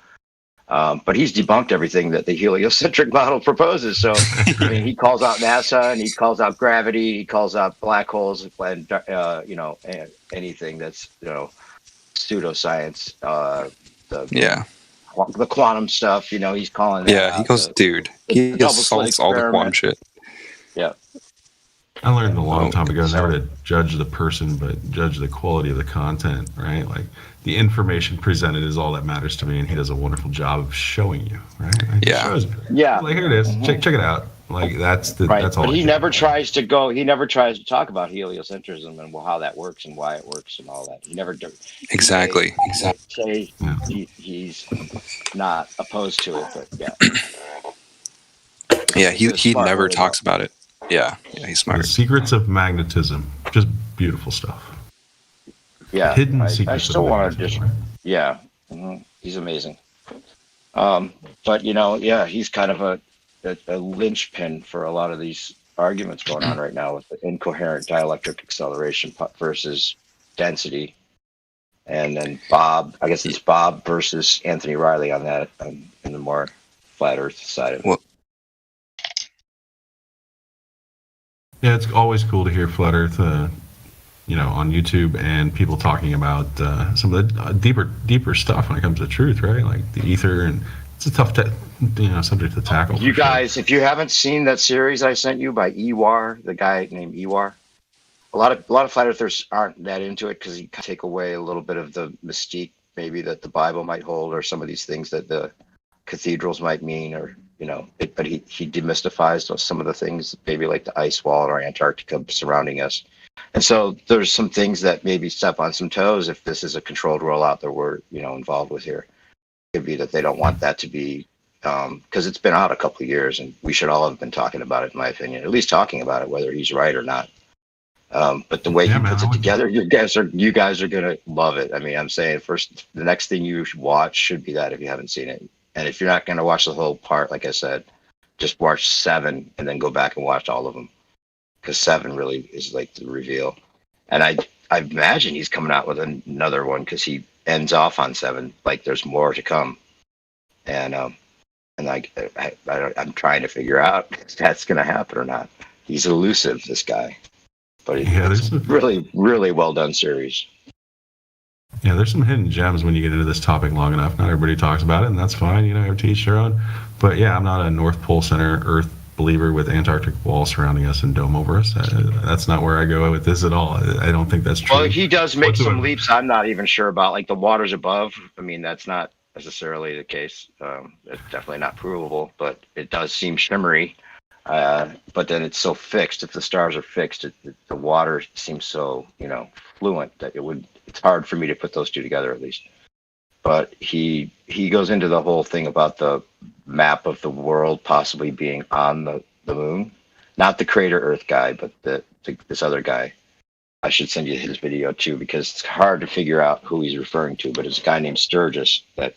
M: But he's debunked everything that the heliocentric model proposes. So I mean, he calls out NASA and he calls out gravity. He calls out black holes and anything that's pseudoscience. The quantum stuff, he's calling.
J: Yeah, he goes, dude. He assaults all the quantum shit.
M: Yeah.
E: I learned a long time ago never to judge the person, but judge the quality of the content, right? Like the information presented is all that matters to me, and he does a wonderful job of showing you, right? Like,
M: Yeah.
E: Like here it is. Mm-hmm. Check it out. Like that's all.
M: But he never tries to talk about heliocentrism and how that works and why it works and all that. He never does.
J: Exactly.
M: Say he's not opposed to it, but yeah.
J: Yeah, he never talks about it. Yeah, he's smart.
E: The secrets of magnetism, just beautiful stuff.
M: Yeah,
E: hidden secrets.
M: I still want to he's amazing. But he's kind of a linchpin for a lot of these arguments going on right now with the incoherent dielectric acceleration versus density. And then Bob, I guess it's Bob versus Anthony Riley on that, in the more flat Earth side of it.
J: Well,
E: Yeah, it's always cool to hear Flat Earth, on YouTube and people talking about some of the deeper stuff when it comes to truth, right? Like the ether, and it's a tough, subject to tackle.
M: You guys, if you haven't seen that series I sent you by Ewar, the guy named Ewar, a lot of flat earthers aren't that into it because he can take away a little bit of the mystique maybe that the Bible might hold, or some of these things that the cathedrals might mean, or but he demystifies some of the things, maybe like the ice wall or Antarctica surrounding us. And so there's some things that maybe step on some toes if this is a controlled rollout that we're involved with here. It could be that they don't want that to be, because it's been out a couple of years, and we should all have been talking about it, in my opinion, at least talking about it, whether he's right or not. But the way he puts it together, you guys are gonna love it. I mean, I'm saying first, the next thing you should watch should be that if you haven't seen it, and if you're not gonna watch the whole part, like I said, just watch 7 and then go back and watch all of them, because 7 really is like the reveal. And I imagine he's coming out with another one because he ends off on 7, like there's more to come, and I'm trying to figure out if that's gonna happen or not. He's elusive, this guy. But it's a really, really well done series.
E: Yeah, there's some hidden gems when you get into this topic long enough. Not everybody talks about it, and that's fine. Every to each their own. But yeah, I'm not a North Pole Center Earth believer with Antarctic wall surrounding us and dome over us. That's not where I go with this at all. I don't think that's true.
M: Well, he does make some leaps I'm not even sure about, like the waters above. I mean, that's not necessarily the case. It's definitely not provable, but it does seem shimmery. But then it's so fixed. If the stars are fixed, the water seems so fluent that it's hard for me to put those two together, at least. But he goes into the whole thing about the map of the world possibly being on the moon, not the Crater Earth guy, but this other guy. I should send you his video too, because it's hard to figure out who he's referring to. But it's a guy named Sturgis that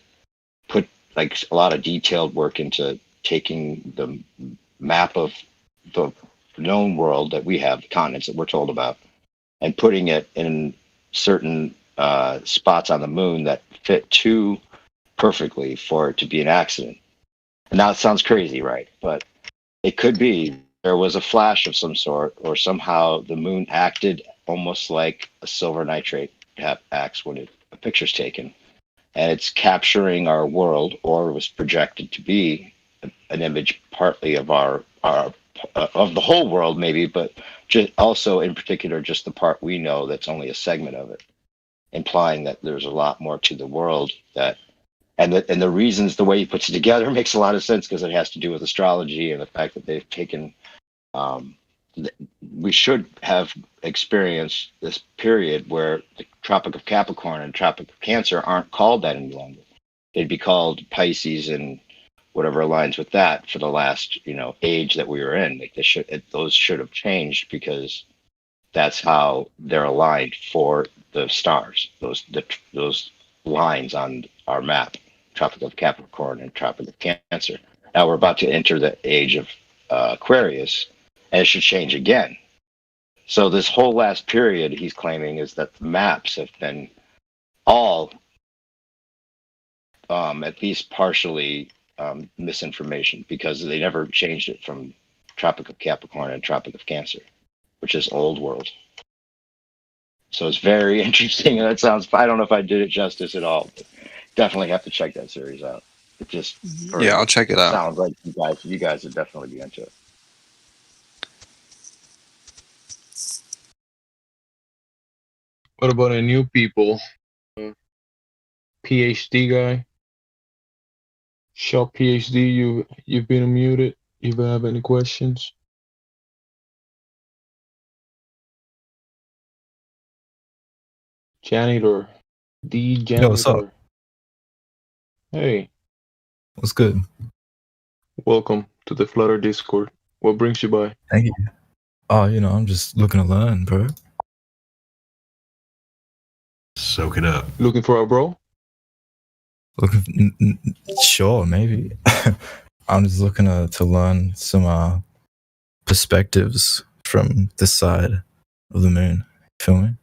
M: put like a lot of detailed work into taking the map of the known world that we have, the continents that we're told about, and putting it in certain spots on the moon that fit too perfectly for it to be an accident. And now it sounds crazy, right? But it could be there was a flash of some sort, or somehow the moon acted almost like a silver nitrate acts when a picture's taken, and it's capturing our world, or was projected to be an image partly of our of the whole world, maybe, but just also in particular just the part we know that's only a segment of it, implying that there's a lot more to the world and the reasons the way he puts it together makes a lot of sense, because it has to do with astrology and the fact that they've taken we should have experienced this period where the Tropic of Capricorn and Tropic of Cancer aren't called that any longer. They'd be called Pisces and whatever aligns with that for the last age that we were in. Like those should have changed, because that's how they're aligned for the stars. Those lines on our map, Tropic of Capricorn and Tropic of Cancer. Now we're about to enter the age of Aquarius, and it should change again. So this whole last period, he's claiming, is that the maps have been all at least partially misinformation, because they never changed it from Tropic of Capricorn and Tropic of Cancer, which is old world. So it's very interesting. And I don't know if I did it justice at all, but definitely have to check that series out. It just
J: I'll check it out.
M: Sounds like you guys would definitely be into it.
G: What about a new people? PhD guy. Shop PhD, you've been unmuted. You have any questions? Janitor. The janitor.
N: Yo, what's up?
G: Hey.
N: What's good?
G: Welcome to the Flutter Discord. What brings you by?
N: Thank you. Oh, I'm just looking to learn, bro.
E: Soak it up.
G: Looking for a bro?
N: Sure, maybe. I'm just looking to learn some perspectives from this side of the moon. Feel me?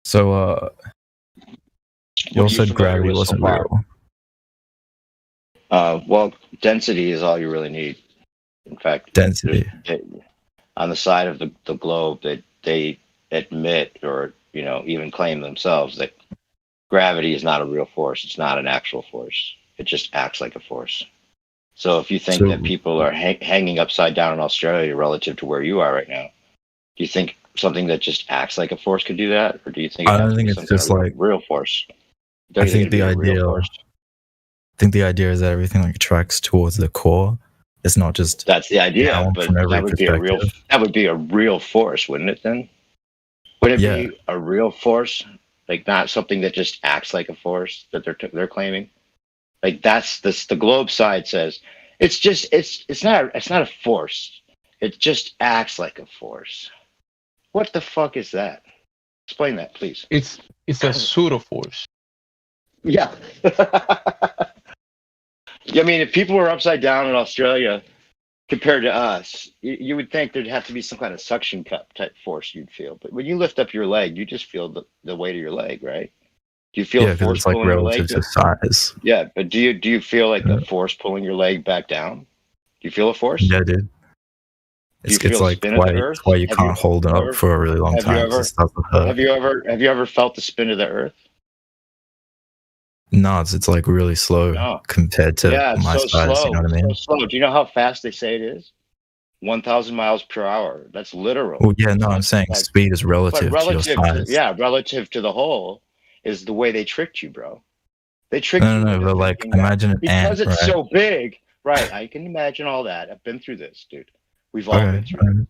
N: So, you all said gravity wasn't real.
M: Well, density is all you really need. In fact,
N: Density.
M: On the side of the globe that they admit, or even claim themselves, that gravity is not a real force. It's not an actual force. It just acts like a force. So if you think that people are hanging upside down in Australia relative to where you are right now, do you think something that just acts like a force could do that, or do you think?
N: I don't think it's just like
M: real force.
N: I think the idea. I think the idea is that everything like attracts towards the core. It's not just
M: that's the idea, but that would be a real force, wouldn't it? Then would it be a real force, like not something that just acts like a force that they're claiming? Like that's the globe side says it's not a force. It just acts like a force. What the fuck is that? Explain that, please.
G: It's a pseudo force.
M: Yeah. I mean, if people were upside down in Australia compared to us, you would think there'd have to be some kind of suction cup type force you'd feel. But when you lift up your leg, you just feel the weight of your leg, right? Do you feel a force pulling your leg?
N: Relative to size.
M: Yeah, but do you feel like a force pulling your leg back down? Do you feel a force?
N: Yeah, dude. It's like why you can't hold it up for a really long time.
M: Have you ever felt the spin of the Earth?
N: No, it's like really slow compared to my size. You know what I mean?
M: So slow. Do you know how fast they say it is? 1,000 miles per hour. That's literal.
N: Well, yeah, no, I'm saying speed is relative to your size.
M: Relative to the whole is the way they tricked you, bro. They tricked you.
N: No, but like imagine an ant,
M: because it's so big, right? I can imagine all that. I've been through this, dude. We've all been through it,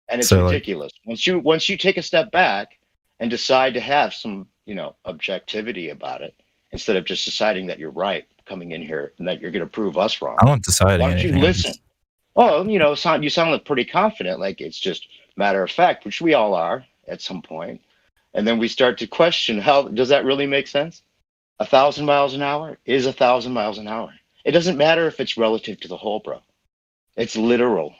M: and it's ridiculous. Once you take a step back and decide to have some, objectivity about it, instead of just deciding that you're right, coming in here and that you're going to prove us wrong.
N: I'm not deciding.
M: Why don't you listen? Oh, you sound pretty confident, like it's just matter of fact, which we all are at some point. And then we start to question, how does that really make sense? 1,000 miles an hour is 1,000 miles an hour. It doesn't matter if it's relative to the whole, bro. It's literal.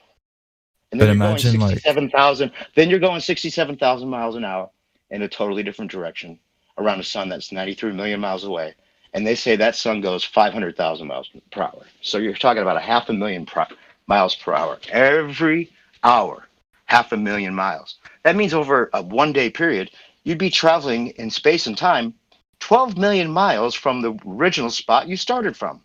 M: And then you're going 67,000. Then you're going 67,000 miles an hour in a totally different direction around a sun that's 93 million miles away. And they say that sun goes 500,000 miles per hour. So you're talking about 500,000 miles per hour. Every hour, 500,000 miles. That means over a 1 day period, you'd be traveling in space and time 12 million miles from the original spot you started from.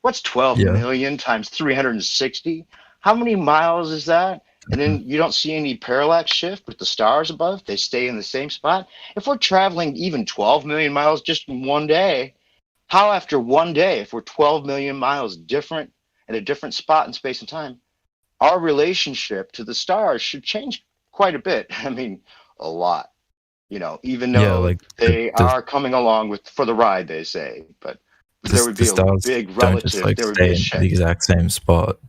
M: What's 12 million times 360? How many miles is that? And then you don't see any parallax shift with the stars above. They stay in the same spot. If we're traveling even 12 million miles just in 1 day, how after 1 day, if we're 12 million miles different at a different spot in space and time, our relationship to the stars should change quite a bit. I mean, a lot, even though they are coming along for the ride, they say, but there would be a big relative. There would be
N: the exact same spot.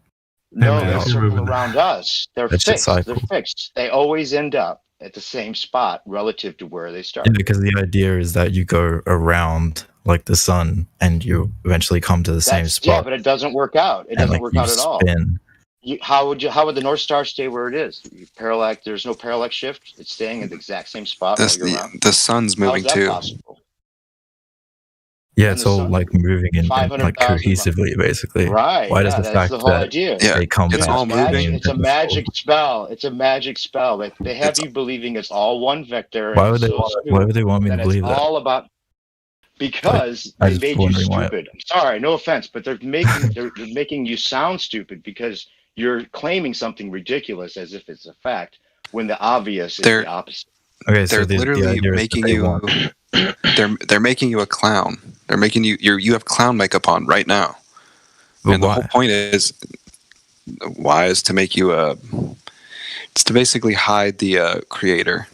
M: No, they circle around us. They're fixed. They're fixed. They always end up at the same spot relative to where they started.
N: Yeah, because the idea is that you go around like the sun and you eventually come to the same spot.
M: Yeah, but it doesn't work out. It doesn't work out at all. How would the North Star stay where it is? Parallax. There's no parallax shift. It's staying at the exact same spot all year round.
J: The sun's moving too.
M: Possible?
N: Yeah, it's all like moving in like cohesively, basically.
M: Right.
N: Why does the fact that they come
J: it's all moving?
M: It's a magic spell. It's a magic spell. They have you believing it's all one vector.
N: Why would they want me to believe that?
M: It's all about because they made you stupid. I'm sorry, no offense, but they're making you sound stupid because you're claiming something ridiculous as if it's a fact when the obvious is the opposite.
N: Okay, so
J: they're literally making you. They're making you a clown. They're making you have clown makeup on right now.
N: But
J: and the whole point is to make you it's to basically hide the creator.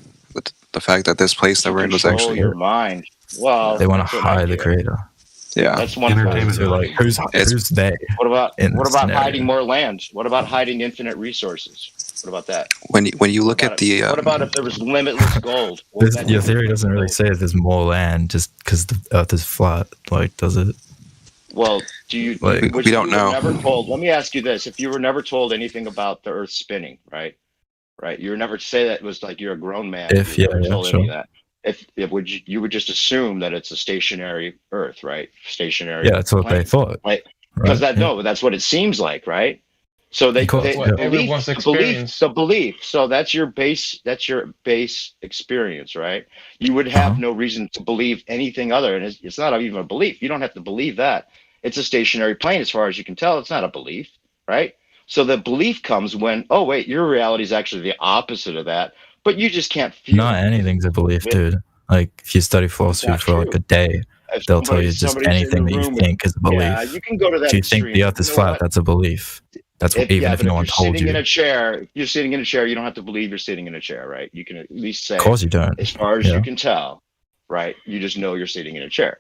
J: The fact that this place that we're in was actually
M: your mind. Well,
N: they want to hide the creator.
J: Yeah,
M: that's one
N: entertainment. So like, who's they?
M: What about hiding more land? What about hiding infinite resources? What about that?
J: When you look at the
M: what about if there was limitless gold?
N: Your theory doesn't really say that there's more land just because the Earth is flat. Like, does it?
M: Well, do you?
J: We don't know.
M: Never told. Let me ask you this: if you were never told anything about the Earth spinning, right? right? You were never to say that it was like you're a grown man.
N: If
M: You were never
N: yeah,
M: told
N: sure.
M: any of that. If you would just assume that it's a stationary Earth, right? Stationary.
N: Yeah, that's what they
M: plane,
N: thought.
M: right? Because
N: Right,
M: no, that's what it seems like, right? So they,
N: Of course,
M: they
N: yeah.
G: Everyone's experience.
M: the belief. So that's your base experience, right? You would have no reason to believe anything other, and it's not even a belief. You don't have to believe that. It's a stationary plane, as far as you can tell. It's not a belief, right? So the belief comes when, oh wait, your reality is actually the opposite of that, but you just can't feel.
N: Not anything's a belief, dude. Like if you study philosophy for like a day,
M: If
N: they'll tell you just
M: somebody's in
N: anything
M: the
N: that you
M: room
N: think is a belief.
M: Yeah, you can go to that
N: If you think
M: extreme.
N: the Earth is
M: You know
N: flat,
M: what?
N: that's a belief. That's what, even if
M: but
N: no one
M: you're
N: told
M: sitting
N: you.
M: in a chair, if you're sitting in a chair, you don't have to believe you're sitting in a chair, right? You can at least say,
N: Of course you don't.
M: as far as
N: Yeah.
M: you can tell, right? You just know you're sitting in a chair,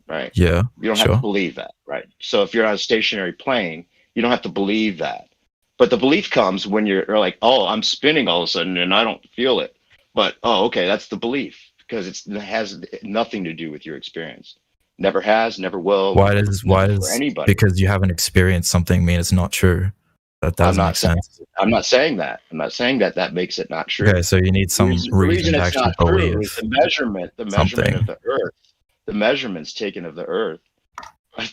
M: right?
N: Yeah,
M: You don't have
N: sure.
M: to believe that, right? So if you're on a stationary plane, you don't have to believe that. But the belief comes when you're like, oh, I'm spinning all of a sudden and I don't feel it. But, oh, okay, that's the belief because it has nothing to do with your experience. Never has, never will.
N: Why does
M: for anybody.
N: because you haven't experienced something mean it's not true? That doesn't make sense.
M: I'm not saying that. I'm not saying that that makes it not true.
N: Okay, so you need some
M: The
N: reason to
M: it's
N: actually
M: not true
N: believe.
M: is the measurement
N: something.
M: of the Earth, the measurements taken of the Earth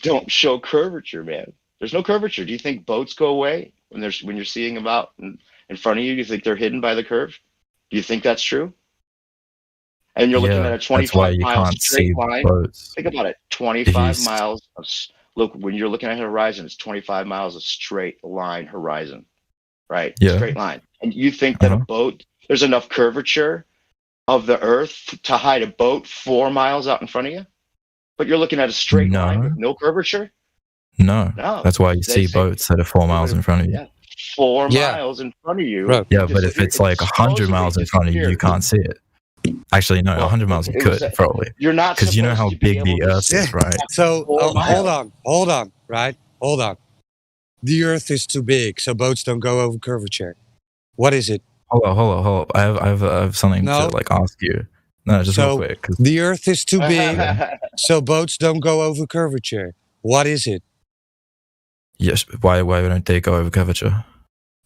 M: don't show curvature, man. There's no curvature. Do you think boats go away when you're seeing them out in front of you? Do you think they're hidden by the curve? Do you think that's true? And you're looking
N: Yeah,
M: at a
N: that's why
M: 25
N: you
M: mile
N: can't
M: straight
N: see
M: line.
N: boats.
M: Think about it.
N: If
M: 25
N: you
M: miles of look when you're looking at a horizon, it's 25 miles of straight line horizon, right?
N: Yeah.
M: Straight line. And you think that a boat, there's enough curvature of the Earth to hide a boat 4 miles out in front of you? But you're looking at a straight line with no curvature?
N: No,
M: No.
N: that's why you
M: They
N: see
M: say-
N: boats that are 4 miles in front of you.
M: Yeah. 4 miles in front of you.
N: Yeah, but if it's like 100 miles in front of you, you can't see it. Actually, no, 100 miles you
M: it was
N: could,
M: a-
N: probably.
M: You're not
N: Because you know how
M: supposed to be
N: big the
M: able to
N: Earth
M: see
N: is, right?
R: So hold
M: miles.
R: on, right? Hold on. The Earth is too big, so boats don't go over curvature. What is it?
N: Hold on. I have something
R: No.
N: to like ask you. No, just real
R: So
N: quick. 'cause-
R: the Earth is too big, so boats don't go over curvature. What is it?
N: Yes, why don't they go over curvature?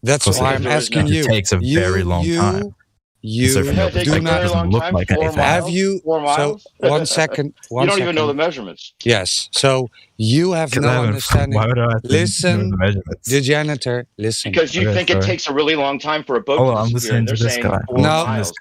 R: That's
N: Of course
R: why
N: it
R: I'm
N: is.
R: asking you.
N: It takes a very long time.
R: You
N: So from your
R: do
N: perspective,
R: not
N: it doesn't look like anything.
R: Have you?
M: 4 miles?
R: So 1 second.
M: You don't even know the measurements.
R: Yes. So you have
N: 'Cause I
R: no
N: haven't-
R: understanding.
N: why would I have to know
R: Listen,
N: the measurements?
R: the janitor. Listen.
M: Because you think it takes a really long time for a boat
N: Hold
M: to
N: on, I'm
M: disappear.
N: listening
M: They're
N: to this
M: saying
N: guy.
M: 4
R: No.
M: miles.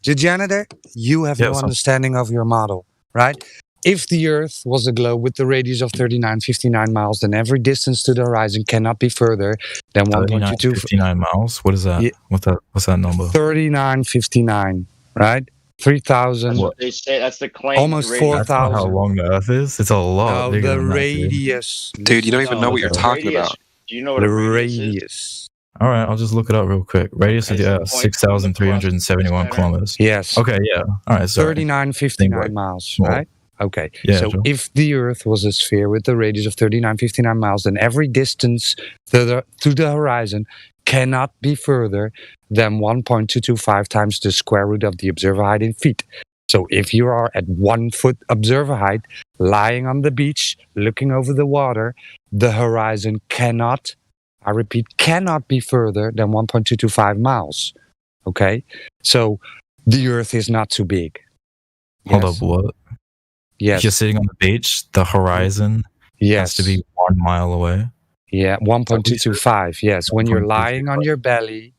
R: The janitor, you have
N: Yeah,
R: no
N: so-
R: understanding of your model, right? If the Earth was a globe with the radius of 3959 miles, then every distance to the horizon cannot be further than 1.22.
N: 59 miles? What is that?
R: Yeah.
N: What's that number?
R: 3959, right? 3,000.
M: That's what they say. That's the claim.
R: Almost
M: the radius.
N: That's not how
R: 4,000.
N: long the Earth is. It's a lot
R: No,
N: bigger
R: the
N: than that, dude.
R: radius.
J: Dude, you don't even know what you're
M: The
J: talking
M: radius-
J: about.
M: Do you know what
R: The
M: a radius is?
R: radius.
N: All right, I'll just look it up real quick. Radius of
M: Okay,
N: the
M: so
N: Earth,
M: point from the
N: 6,371
M: center.
N: kilometers.
R: Yes.
N: Okay, yeah. All right, sorry.
R: 3959 miles,
N: Small.
R: right? Okay.
N: Yeah,
R: so
N: sure.
R: if the Earth was a sphere with a radius of 3959 miles, then every distance to the horizon cannot be further than 1.225 times the square root of the observer height in feet. So if you are at 1 foot observer height, lying on the beach, looking over the water, the horizon cannot, I repeat, cannot be further than 1.225 miles. Okay? So the Earth is not too big.
N: Hold
R: Yes.
N: up, what?
R: Yes.
N: If you're sitting on the beach, the horizon has to be 1 mile away.
R: Yeah, 1.225. Yes, when you're lying on your belly,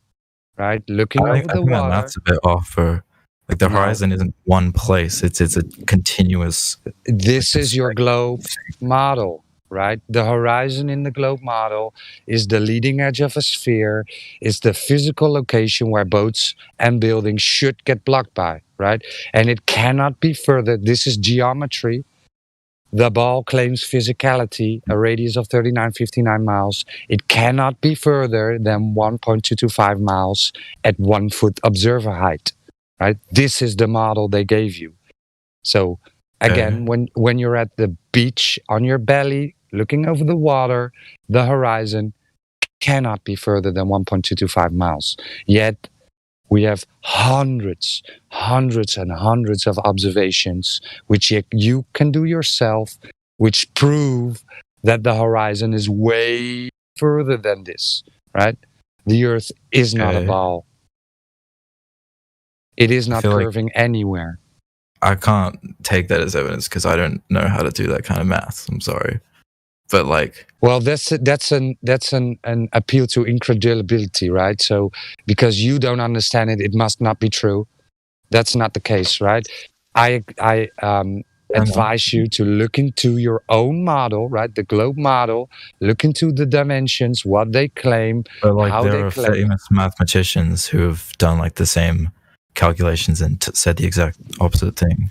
R: right, looking over
N: I
R: the
N: think that
R: water.
N: math's a bit off for like the
R: No.
N: horizon isn't one place. It's a continuous.
R: This is your globe model, right? The horizon in the globe model is the leading edge of a sphere, is the physical location where boats and buildings should get blocked by, right? And it cannot be further. This is geometry. The ball claims physicality, a radius of 3959 miles. It cannot be further than 1.225 miles at 1 foot observer height, right? This is the model they gave you. So again, when you're at the beach on your belly, looking over the water, the horizon cannot be further than 1.225 miles. Yet we have hundreds and hundreds of observations which you can do yourself, which prove that the horizon is way further than this, right? The Earth is not a
N: Okay.
R: ball. It is not
N: feel like-
R: curving anywhere.
N: I can't take that as evidence because I don't know how to do that kind of math. I'm sorry, but like,
R: Well, that's an appeal to incredulity, right? So because you don't understand it, it must not be true. That's not the case, right? I advise you to look into your own model, right? The globe model. Look into the dimensions, what they claim,
N: but like
R: how
N: there
R: they
N: are
R: claim.
N: famous mathematicians who have done like the same calculations and said the exact opposite thing.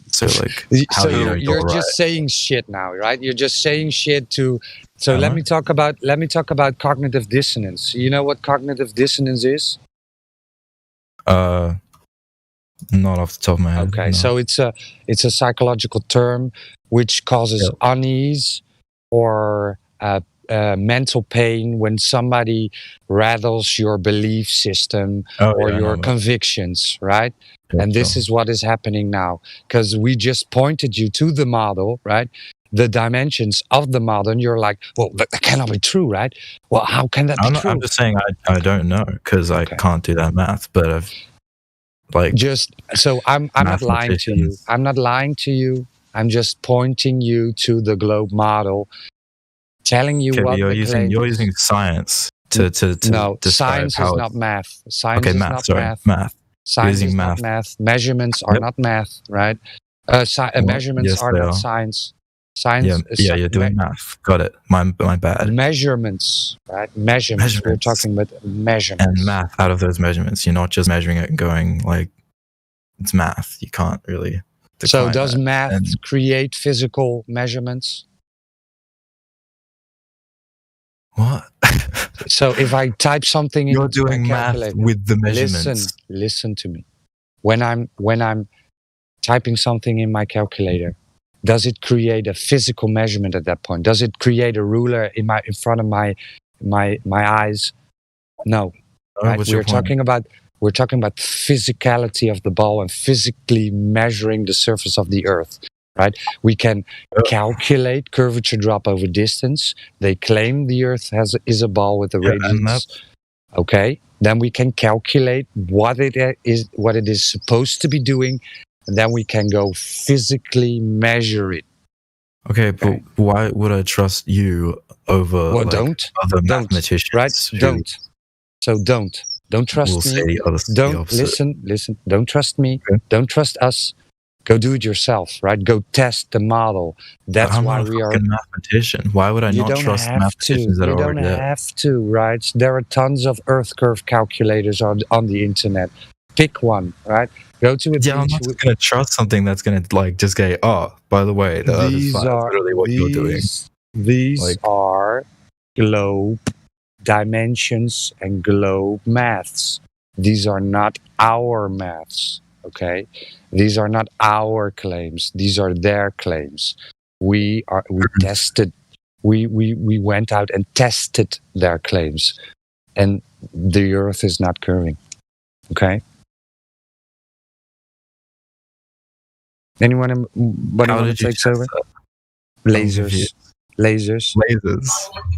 N: So like, how
R: So
N: do you know
R: you're
N: you're right?
R: just saying shit now, right? You're just saying shit to. So let
N: Am I?
R: me talk about cognitive dissonance. You know what cognitive dissonance is?
N: Not off the top of my head.
R: Okay,
N: no.
R: so it's a psychological term which causes unease or mental pain when somebody rattles your belief system or
N: I
R: your
N: know.
R: convictions, right?
N: Yeah,
R: And this
N: sure.
R: is what is happening now because we just pointed you to the model, right? The dimensions of the model, and you're like, well, that cannot be true, right? Well, how can that be true?
N: I'm just saying I don't know because I can't do that math, but I've like
R: Just so I'm not lying to you.
N: mathematicians-
R: I'm not lying to you. I'm just pointing you to the globe model, telling you
N: Okay, but
R: what
N: you're
R: the claim
N: using
R: is.
N: science to
R: No,
N: describe
R: science
N: how
R: is
N: it's-
R: not math. Science
N: Okay,
R: is
N: math.
R: not
N: Sorry,
R: math.
N: math.
R: Science
N: Using
R: is not math. Measurements are not math, right? Measurements
N: yes,
R: are
N: they
R: not
N: are.
R: science. Science is
N: Yeah, you're doing math. Got it. My bad.
R: measurements, right? Measurements. We're
N: Measurements.
R: talking about measurements.
N: And math out of those measurements. You're not just measuring it and going like it's math. You can't really.
R: So
N: decline
R: does
N: that.
R: math
N: And
R: create physical measurements?
N: what?
R: So if I type something
N: You're
R: into my
N: doing math
R: calculator,
N: with the measurements.
R: Listen to me. When I'm typing something in my calculator, does it create a physical measurement at that point? Does it create a ruler in front of my eyes? No. Right?
N: What's your point?
R: We're talking about physicality of the ball and physically measuring the surface of the earth. Right? We can calculate curvature drop over distance. They claim the earth is a ball with a radius. Okay. Then we can calculate what it is supposed to be doing, and then we can go physically measure it.
N: Okay, but why would I trust you over
R: Well,
N: like, other mathematicians?
R: Right?
N: who
R: Don't. So don't trust
N: will
R: me.
N: say the
R: Don't
N: opposite?
R: listen. Don't trust me. Don't trust us. Go do it yourself, right? Go test the model. That's
N: I'm
R: why
N: not a
R: we are.
N: fucking mathematician. Why would I
R: You
N: not
R: don't
N: trust
R: have
N: mathematicians
R: to.
N: that
R: You
N: are
R: don't
N: already there?
R: have to, right? There are tons of Earth curve calculators on the internet. Pick one, right? Go to a
N: Yeah, I'm
R: beach.
N: not going to trust something that's going to like just go, oh, by the way, the Earth is
R: These
N: flat. That's
R: are
N: literally what you're doing.
R: These are globe dimensions and globe maths. These are not our maths, okay? These are not our claims. These are their claims. We tested. We went out and tested their claims, and the Earth is not curving. Okay. Anyone want to take over? Lasers.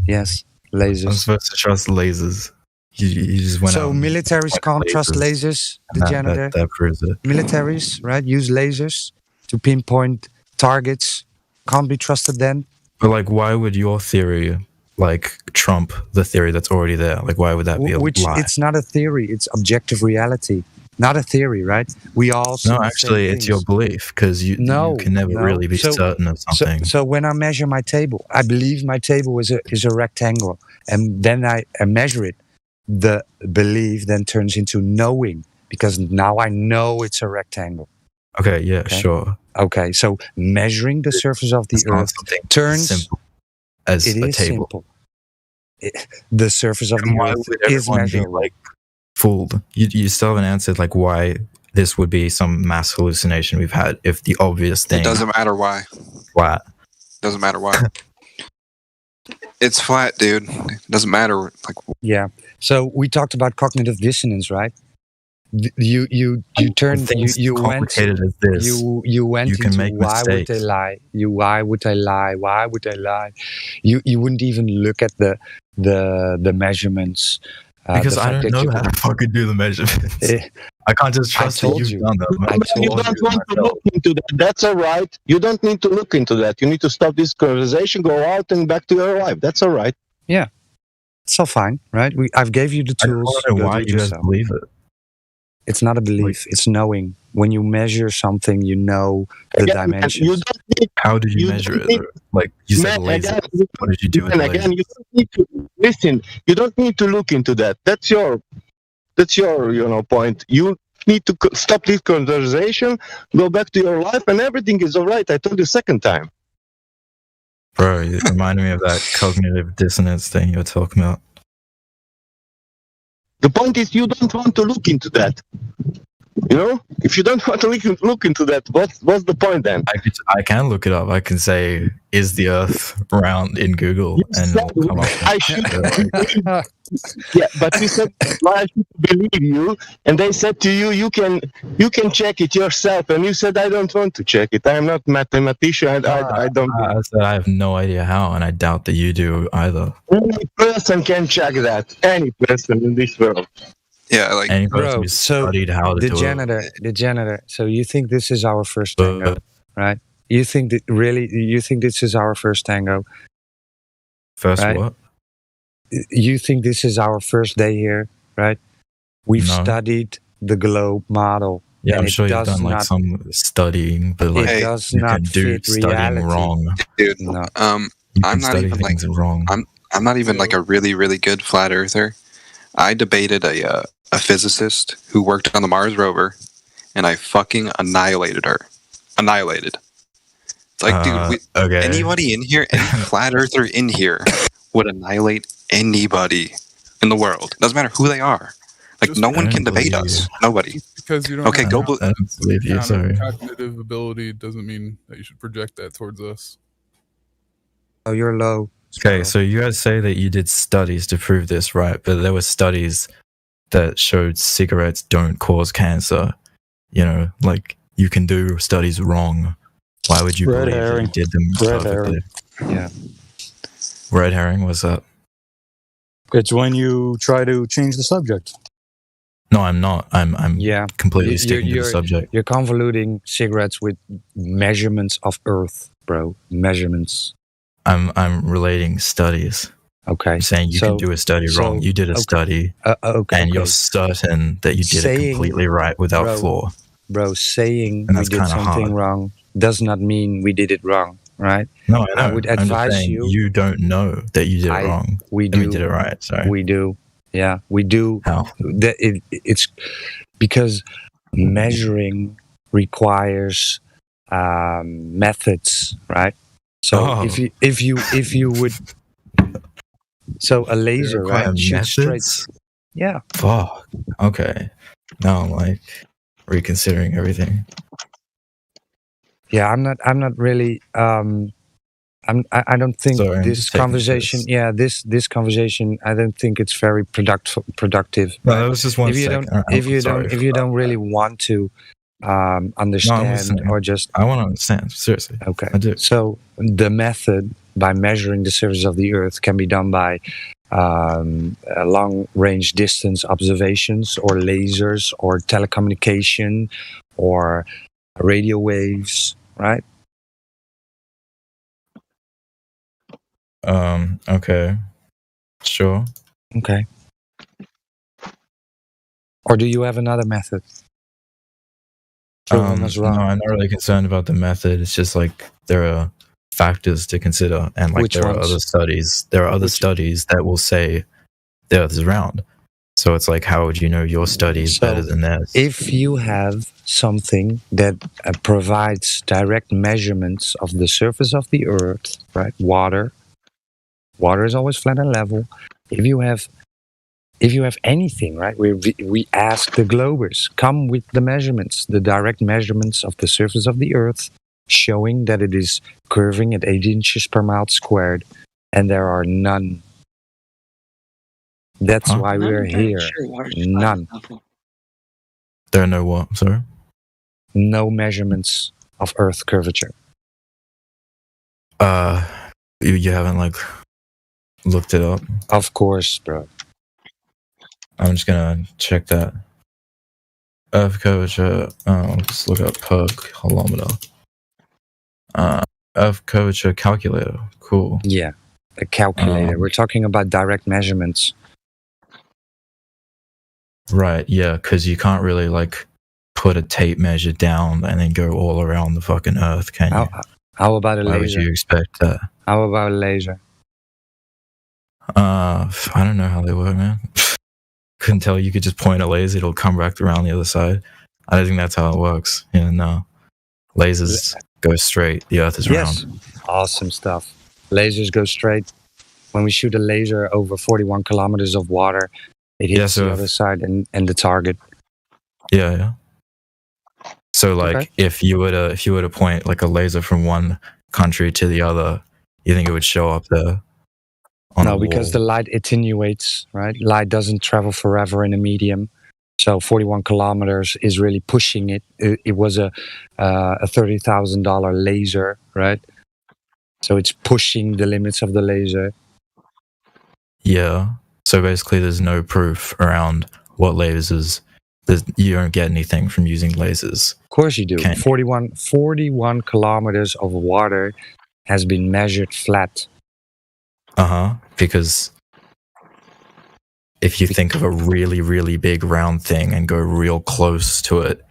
R: Yes, lasers.
N: I'm supposed to trust lasers. You just went out.
R: So militaries can't trust lasers, degenerate.
N: That proves it.
R: Militaries, right, use lasers to pinpoint targets. Can't be trusted then.
N: But like, why would your theory like trump the theory that's already there? Like, why would that be a lie?
R: It's not a theory. It's objective reality. Not a theory, right? We all see
N: No,
R: the
N: actually,
R: same
N: it's your
R: things.
N: belief because you can never really be certain of something.
R: So when I measure my table, I believe my table is a rectangle, and then I measure it. The belief then turns into knowing because now I know it's a rectangle.
N: Okay, yeah, sure.
R: Okay, so measuring the surface of the Earth turns
N: simple as
R: it
N: a
R: is
N: table.
R: simple. The surface of the
N: Why
R: Earth
N: would
R: is
N: everyone be
R: measurable.
N: like fooled? You still haven't answered like why this would be some mass hallucination we've had if the obvious thing.
J: It doesn't matter why.
N: Flat.
J: Doesn't matter why. It's flat, dude. It doesn't matter. Like,
R: Yeah. So we talked about cognitive dissonance, right? You turned
N: Things
R: you went
N: complicated as this,
R: you went
N: you can
R: into
N: make
R: why would they
N: mistakes.
R: lie? Why would they lie? Why would they lie? You wouldn't even look at the measurements
N: Because
R: the
N: I
R: fact
N: don't
R: that
N: know how to fucking do the measurements. I can't just trust that
R: told
N: you've
R: you.
N: done that.
R: I
T: You
R: told
T: don't
R: you.
T: want to look into that. That's all right. You don't need to look into that. You need to stop this conversation, go out and back to your life. That's all right.
R: Yeah, it's all fine, right? I've gave you the
N: I don't
R: tools.
N: know
R: Go
N: why
R: do it
N: you guys
R: yourself.
N: believe it.
R: It's not a belief. It's knowing. When you measure something, you know the
T: Again,
R: dimensions.
T: you don't need.
N: How did you
T: You
N: measure
T: don't
N: it?
T: need.
N: Though? Like you said,
T: Man,
N: laser.
T: again,
N: What did you do with
T: and
N: the
T: again,
N: laser?
T: you don't need to listen. You don't need to look into that. That's your point. You need to stop this conversation, go back to your life, and everything is all right. I told you second time.
N: Bro, it reminded me of that cognitive dissonance thing you were talking about.
T: The point is, you don't want to look into that. You know, if you don't want to look into that, what's the point then?
N: I can look it up. I can say, "Is the Earth round?" in Google, and it will come up.
T: I should. Yeah, but you said I should believe you, and they said to you, you can check it yourself, and you said I don't want to check it. I am not mathematician. I don't.
N: I said I have no idea how, and I doubt that you do either.
T: Any person can check that. Any person in this world.
J: Yeah, like
N: Any person
R: Bro,
N: who
R: so
N: studied how to
R: the
N: do
R: janitor. So you think this is our first tango, right? You think that really? You think this is our first tango?
N: First
R: right?
N: what?
R: You think this is our first day here, right? We've
N: No.
R: studied the globe model.
N: Yeah,
R: and
N: I'm
R: it
N: sure you've
R: does
N: done like
R: not-
N: some studying, but like
R: it does
N: you
R: not
N: can do
R: fit
N: studying
R: reality.
N: wrong.
J: dude.
R: No.
N: You
J: I'm
N: can
J: not
N: study
J: even like
N: things wrong.
J: I'm not even like a really really good flat earther. I debated a physicist who worked on the Mars rover, and I fucking annihilated her. Annihilated. It's like, dude,
N: okay.
J: anybody in here, any flat earther in here, would annihilate anybody in the world. Doesn't matter who they are. Like
V: Just
J: no one
N: I
J: can
N: don't
J: debate
N: believe
J: us.
N: you.
J: Nobody.
V: Because you don't
J: Okay,
V: have
J: go.
V: cogn-
N: I don't believe you. Sorry.
V: cognitive ability doesn't mean that you should project that towards us.
R: Oh, you're low.
N: Okay, so you guys say that you did studies to prove this, right? But there were studies that showed cigarettes don't cause cancer. You know, like you can do studies wrong. Why would you
Q: Red
N: believe that
Q: herring.
N: you did them
Q: Red
N: perfectly?
R: Yeah.
N: Red herring, what's that?
Q: It's when you try to change the subject.
N: No, I'm not. I'm
R: Yeah.
N: completely
R: You-
N: sticking to the subject.
R: You're convoluting cigarettes with measurements of Earth, bro. Measurements.
N: I'm relating studies.
R: Okay.
N: I'm saying you
R: So-
N: can do a study
R: so-
N: wrong. You did a
R: okay.
N: study,
R: Okay.
N: and you're
R: okay.
N: certain that you did it
R: Saying-
N: completely right without
R: bro,
N: flaw.
R: Bro, saying
N: And
R: we
N: that's
R: did
N: kinda
R: something
N: hard.
R: wrong does not mean we did it wrong, right?
N: No, I know.
R: I would
N: I'm just
R: advise
N: saying
R: you.
N: don't know that you did it wrong.
R: We
N: And
R: do.
N: we did it right. Sorry.
R: We do. Yeah, we do.
N: How?
R: It's because measuring requires methods, right? So
N: Oh.
R: if you would, so a laser,
N: require
R: right? Shoots straight.
N: methods?
R: Yeah.
N: Fuck. Okay. Now I'm like reconsidering everything.
R: Yeah, I'm not really. I don't think
N: Sorry, I'm
R: this
N: just taking
R: conversation.
N: this.
R: Yeah, this conversation. I don't think it's very productive.
N: No,
R: right?
N: that was just one
R: if you
N: second.
R: don't, if you don't, if you don't really want to understand
N: listening.
R: or just
N: I want to understand. Seriously.
R: okay.
N: I do.
R: So the method by measuring the surface of the Earth can be done by long-range distance observations, or lasers, or telecommunication, or radio waves, right?
N: Okay. Sure.
R: Okay. Or do you have another method? Proving us
N: No,
R: wrong.
N: I'm not really concerned about the method. It's just like there are factors to consider, and like
R: Which
N: there are
R: ones?
N: other studies. There are other studies that will say the Earth is round. So it's like, how would you know your study is better than theirs?
R: If you have something that provides direct measurements of the surface of the Earth, right? Water is always flat and level. If you have anything, right? We ask the globers, come with the measurements, the direct measurements of the surface of the Earth, showing that it is curving at 8 inches per mile squared, and there are none. That's why we're here. None.
N: There are no what? Sorry?
R: No measurements of Earth curvature.
N: You haven't like looked it up?
R: Of course, bro.
N: I'm just gonna check that. Earth curvature. Let's look up per kilometer. Earth curvature calculator. Cool.
R: Yeah, a calculator. We're talking about direct measurements.
N: Right. Yeah, because you can't really like put a tape measure down and then go all around the fucking Earth, can you?
R: How about a
N: Why would
R: laser?
N: you expect that?
R: How about a laser?
N: I don't know how they work, man. Couldn't tell. You could just point a laser; it'll come back around the other side. I don't think that's how it works. Yeah, no. Lasers go straight. The Earth is
R: Yes.
N: round.
R: Awesome stuff. Lasers go straight. When we shoot a laser over 41 kilometers of water, it hits
N: so
R: the other side and the target.
N: Yeah. So, like, if you were to point like a laser from one country to the other, you think it would show up there?
R: No, because the light attenuates, right? Light doesn't travel forever in a medium. So 41 kilometers is really pushing it. It was a $30,000 laser, right? So it's pushing the limits of the laser.
N: Yeah. So basically, there's no proof around what lasers. You don't get anything from using lasers.
R: Of course you do. 41 kilometers of water has been measured flat.
N: Because if you think of a really, really big round thing and go real close to it,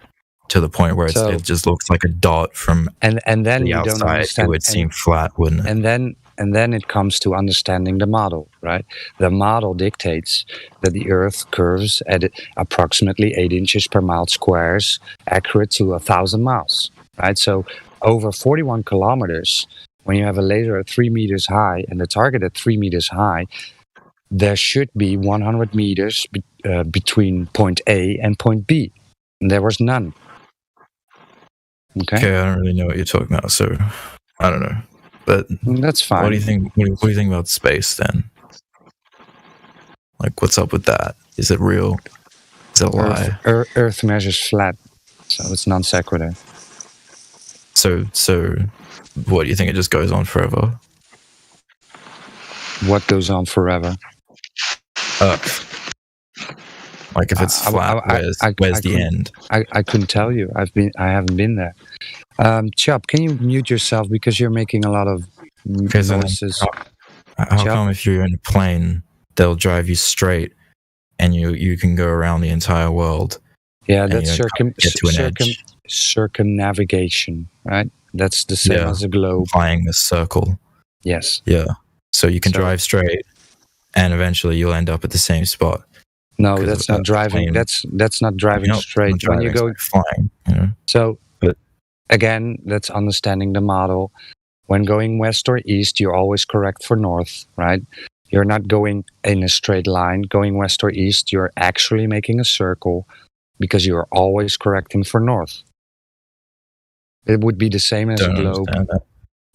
N: to the point where it just looks like a dot from
R: and then
N: the
R: you
N: outside,
R: don't understand,
N: it would seem flat, wouldn't it?
R: And then it comes to understanding the model, right? The model dictates that the Earth curves at approximately 8 inches per mile squares, accurate to 1,000 miles, right? So over 41 kilometers, when you have a laser at 3 meters high and the target at 3 meters high, there should be 100 meters between point A and point B. And there was none. Okay,
N: I don't really know what you're talking about, so I don't know. But
R: that's fine.
N: What do you think? What do you think about space then? Like, what's up with that? Is it real? Is it a lie?
R: Earth measures flat, so it's non sequitur.
N: So, what do you think? It just goes on forever?
R: What goes on forever?
N: Like, if it's flat, where's the end?
R: I couldn't tell you. I haven't been there. Chop, can you mute yourself because you're making a lot of noises?
N: How come if you're in a plane, they'll drive you straight, and you can go around the entire world?
R: Yeah, that's
N: get to an edge.
R: Circumnavigation, right? That's the same as a globe.
N: Flying a circle.
R: Yes.
N: Yeah. So you can drive straight, and eventually you'll end up at the same spot.
R: No, that's not driving. That's not driving straight. When you go
N: flying, you know?
R: So again, that's understanding the model. When going west or east, you're always correct for north, right? You're not going in a straight line. Going west or east, you're actually making a circle because you're always correcting for north. It would be the same as a globe.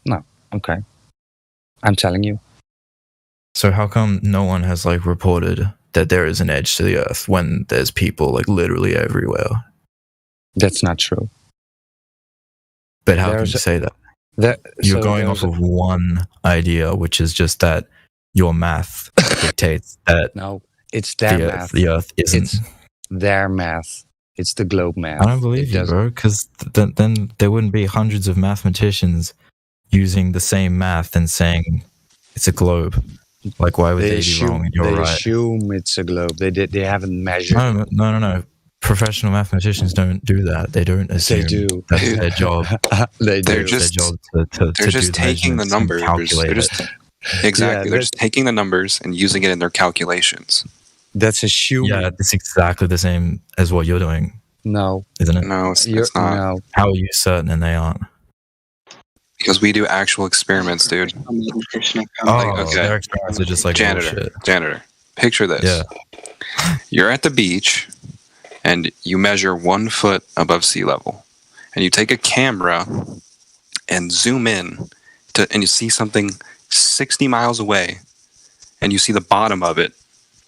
R: No, okay. I'm telling you.
N: So how come no one has like reported that there is an edge to the Earth when there's people like literally everywhere?
R: That's not true.
N: But how can you say that? You're going off of one idea, which is just that your math dictates that.
R: No, it's their math.
N: The Earth isn't.
R: It's their math. It's the globe math.
N: I don't believe you, bro, because then there wouldn't be hundreds of mathematicians using the same math and saying it's a globe. Like, why would they be wrong and you're right?
R: They assume it's a globe. They haven't measured.
N: No. Professional mathematicans don't do that. They don't assume.
R: They do.
N: That's their job.
R: They're
J: just taking the numbers. They're just taking the numbers and using it in their calculations.
R: That's assuming.
N: Yeah, it's exactly the same as what you're doing.
R: No.
N: Isn't it?
J: No, it's not.
R: No.
N: How are you certain and they aren't?
J: Because we do actual experiments, dude.
N: Their experiments are just like
J: janitor. Picture this.
N: Yeah.
J: You're at the beach and you measure 1 foot above sea level. And you take a camera and zoom in and you see something 60 miles away and you see the bottom of it.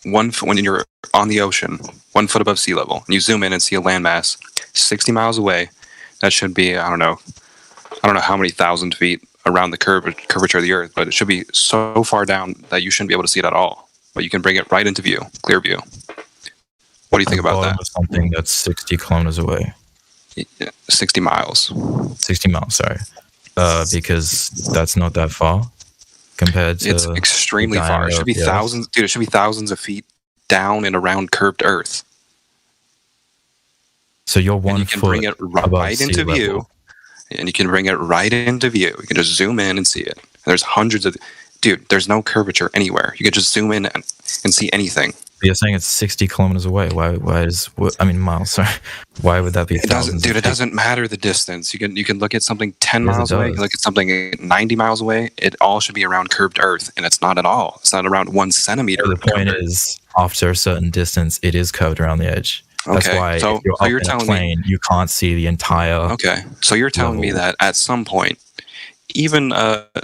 J: 1 foot when you're on the ocean, 1 foot above sea level. And you zoom in and see a landmass 60 miles away. That should be, I don't know how many thousand feet around the curvature of the Earth, but it should be so far down that you shouldn't be able to see it at all. But you can bring it right into view, clear view. What do you think about
N: bottom
J: that?
N: of something that's 60 kilometers away.
J: 60 miles.
N: 60 miles, sorry. Because that's not that far compared to.
J: It's extremely far. It should be thousands, dude. It should be thousands of feet down and around curved Earth.
N: So you're
J: And you can bring it right into view, and you can bring it right into view. You can just zoom in and see it. There's hundreds of, dude. There's no curvature anywhere. You can just zoom in and see anything.
N: You're saying it's 60 kilometers away. Why is miles? Sorry. Why would that be?
J: It doesn't, dude. It doesn't matter the distance. You can look at something 10 miles away. You can look at something 90 miles away. It all should be around curved Earth, and it's not at all. It's not around 1 centimeter.
N: The point is, after a certain distance, it is curved around the edge. That's why if you're up in a plane, you can't see the entire.
J: Okay, so you're telling me that at some point, even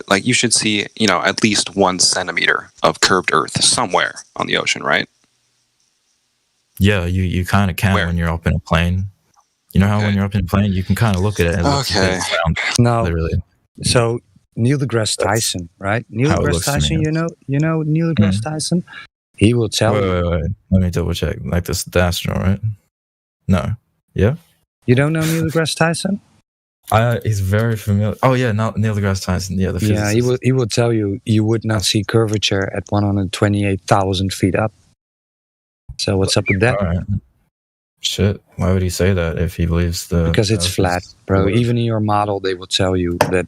J: like you should see, at least 1 centimeter of curved Earth somewhere on the ocean, right?
N: Yeah, you kind of can when you're up in a plane. You know how when you're up in a plane, you can kind of look at it and look at it around.
R: No,
N: literally.
R: So Neil deGrasse Tyson, right? Neil deGrasse Tyson, you know Neil deGrasse Tyson. He will tell you.
N: Wait. Let me double check. Like the astronaut, right? No. Yeah.
R: You don't know Neil deGrasse Tyson?
N: He's very familiar. Oh yeah, Neil deGrasse Tyson. Yeah, the physicist.
R: Yeah, he will tell you would not see curvature at 128,000 feet up. So what's up with that?
N: All right. Shit. Why would he say that if he believes
R: Because it's flat, bro. Even in your model, they will tell you that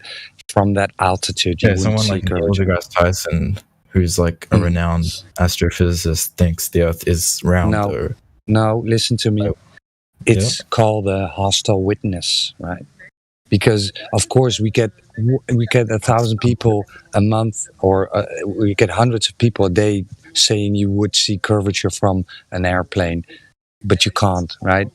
R: from that altitude, you wouldn't see
N: like Neil
R: curvature.
N: deGrasse Tyson, who's like a renowned astrophysicist, thinks the Earth is round.
R: No, listen to me. It's called a hostile witness, right? Because of course we get 1,000 people a month, or we get hundreds of people a day saying you would see curvature from an airplane, but you can't, right?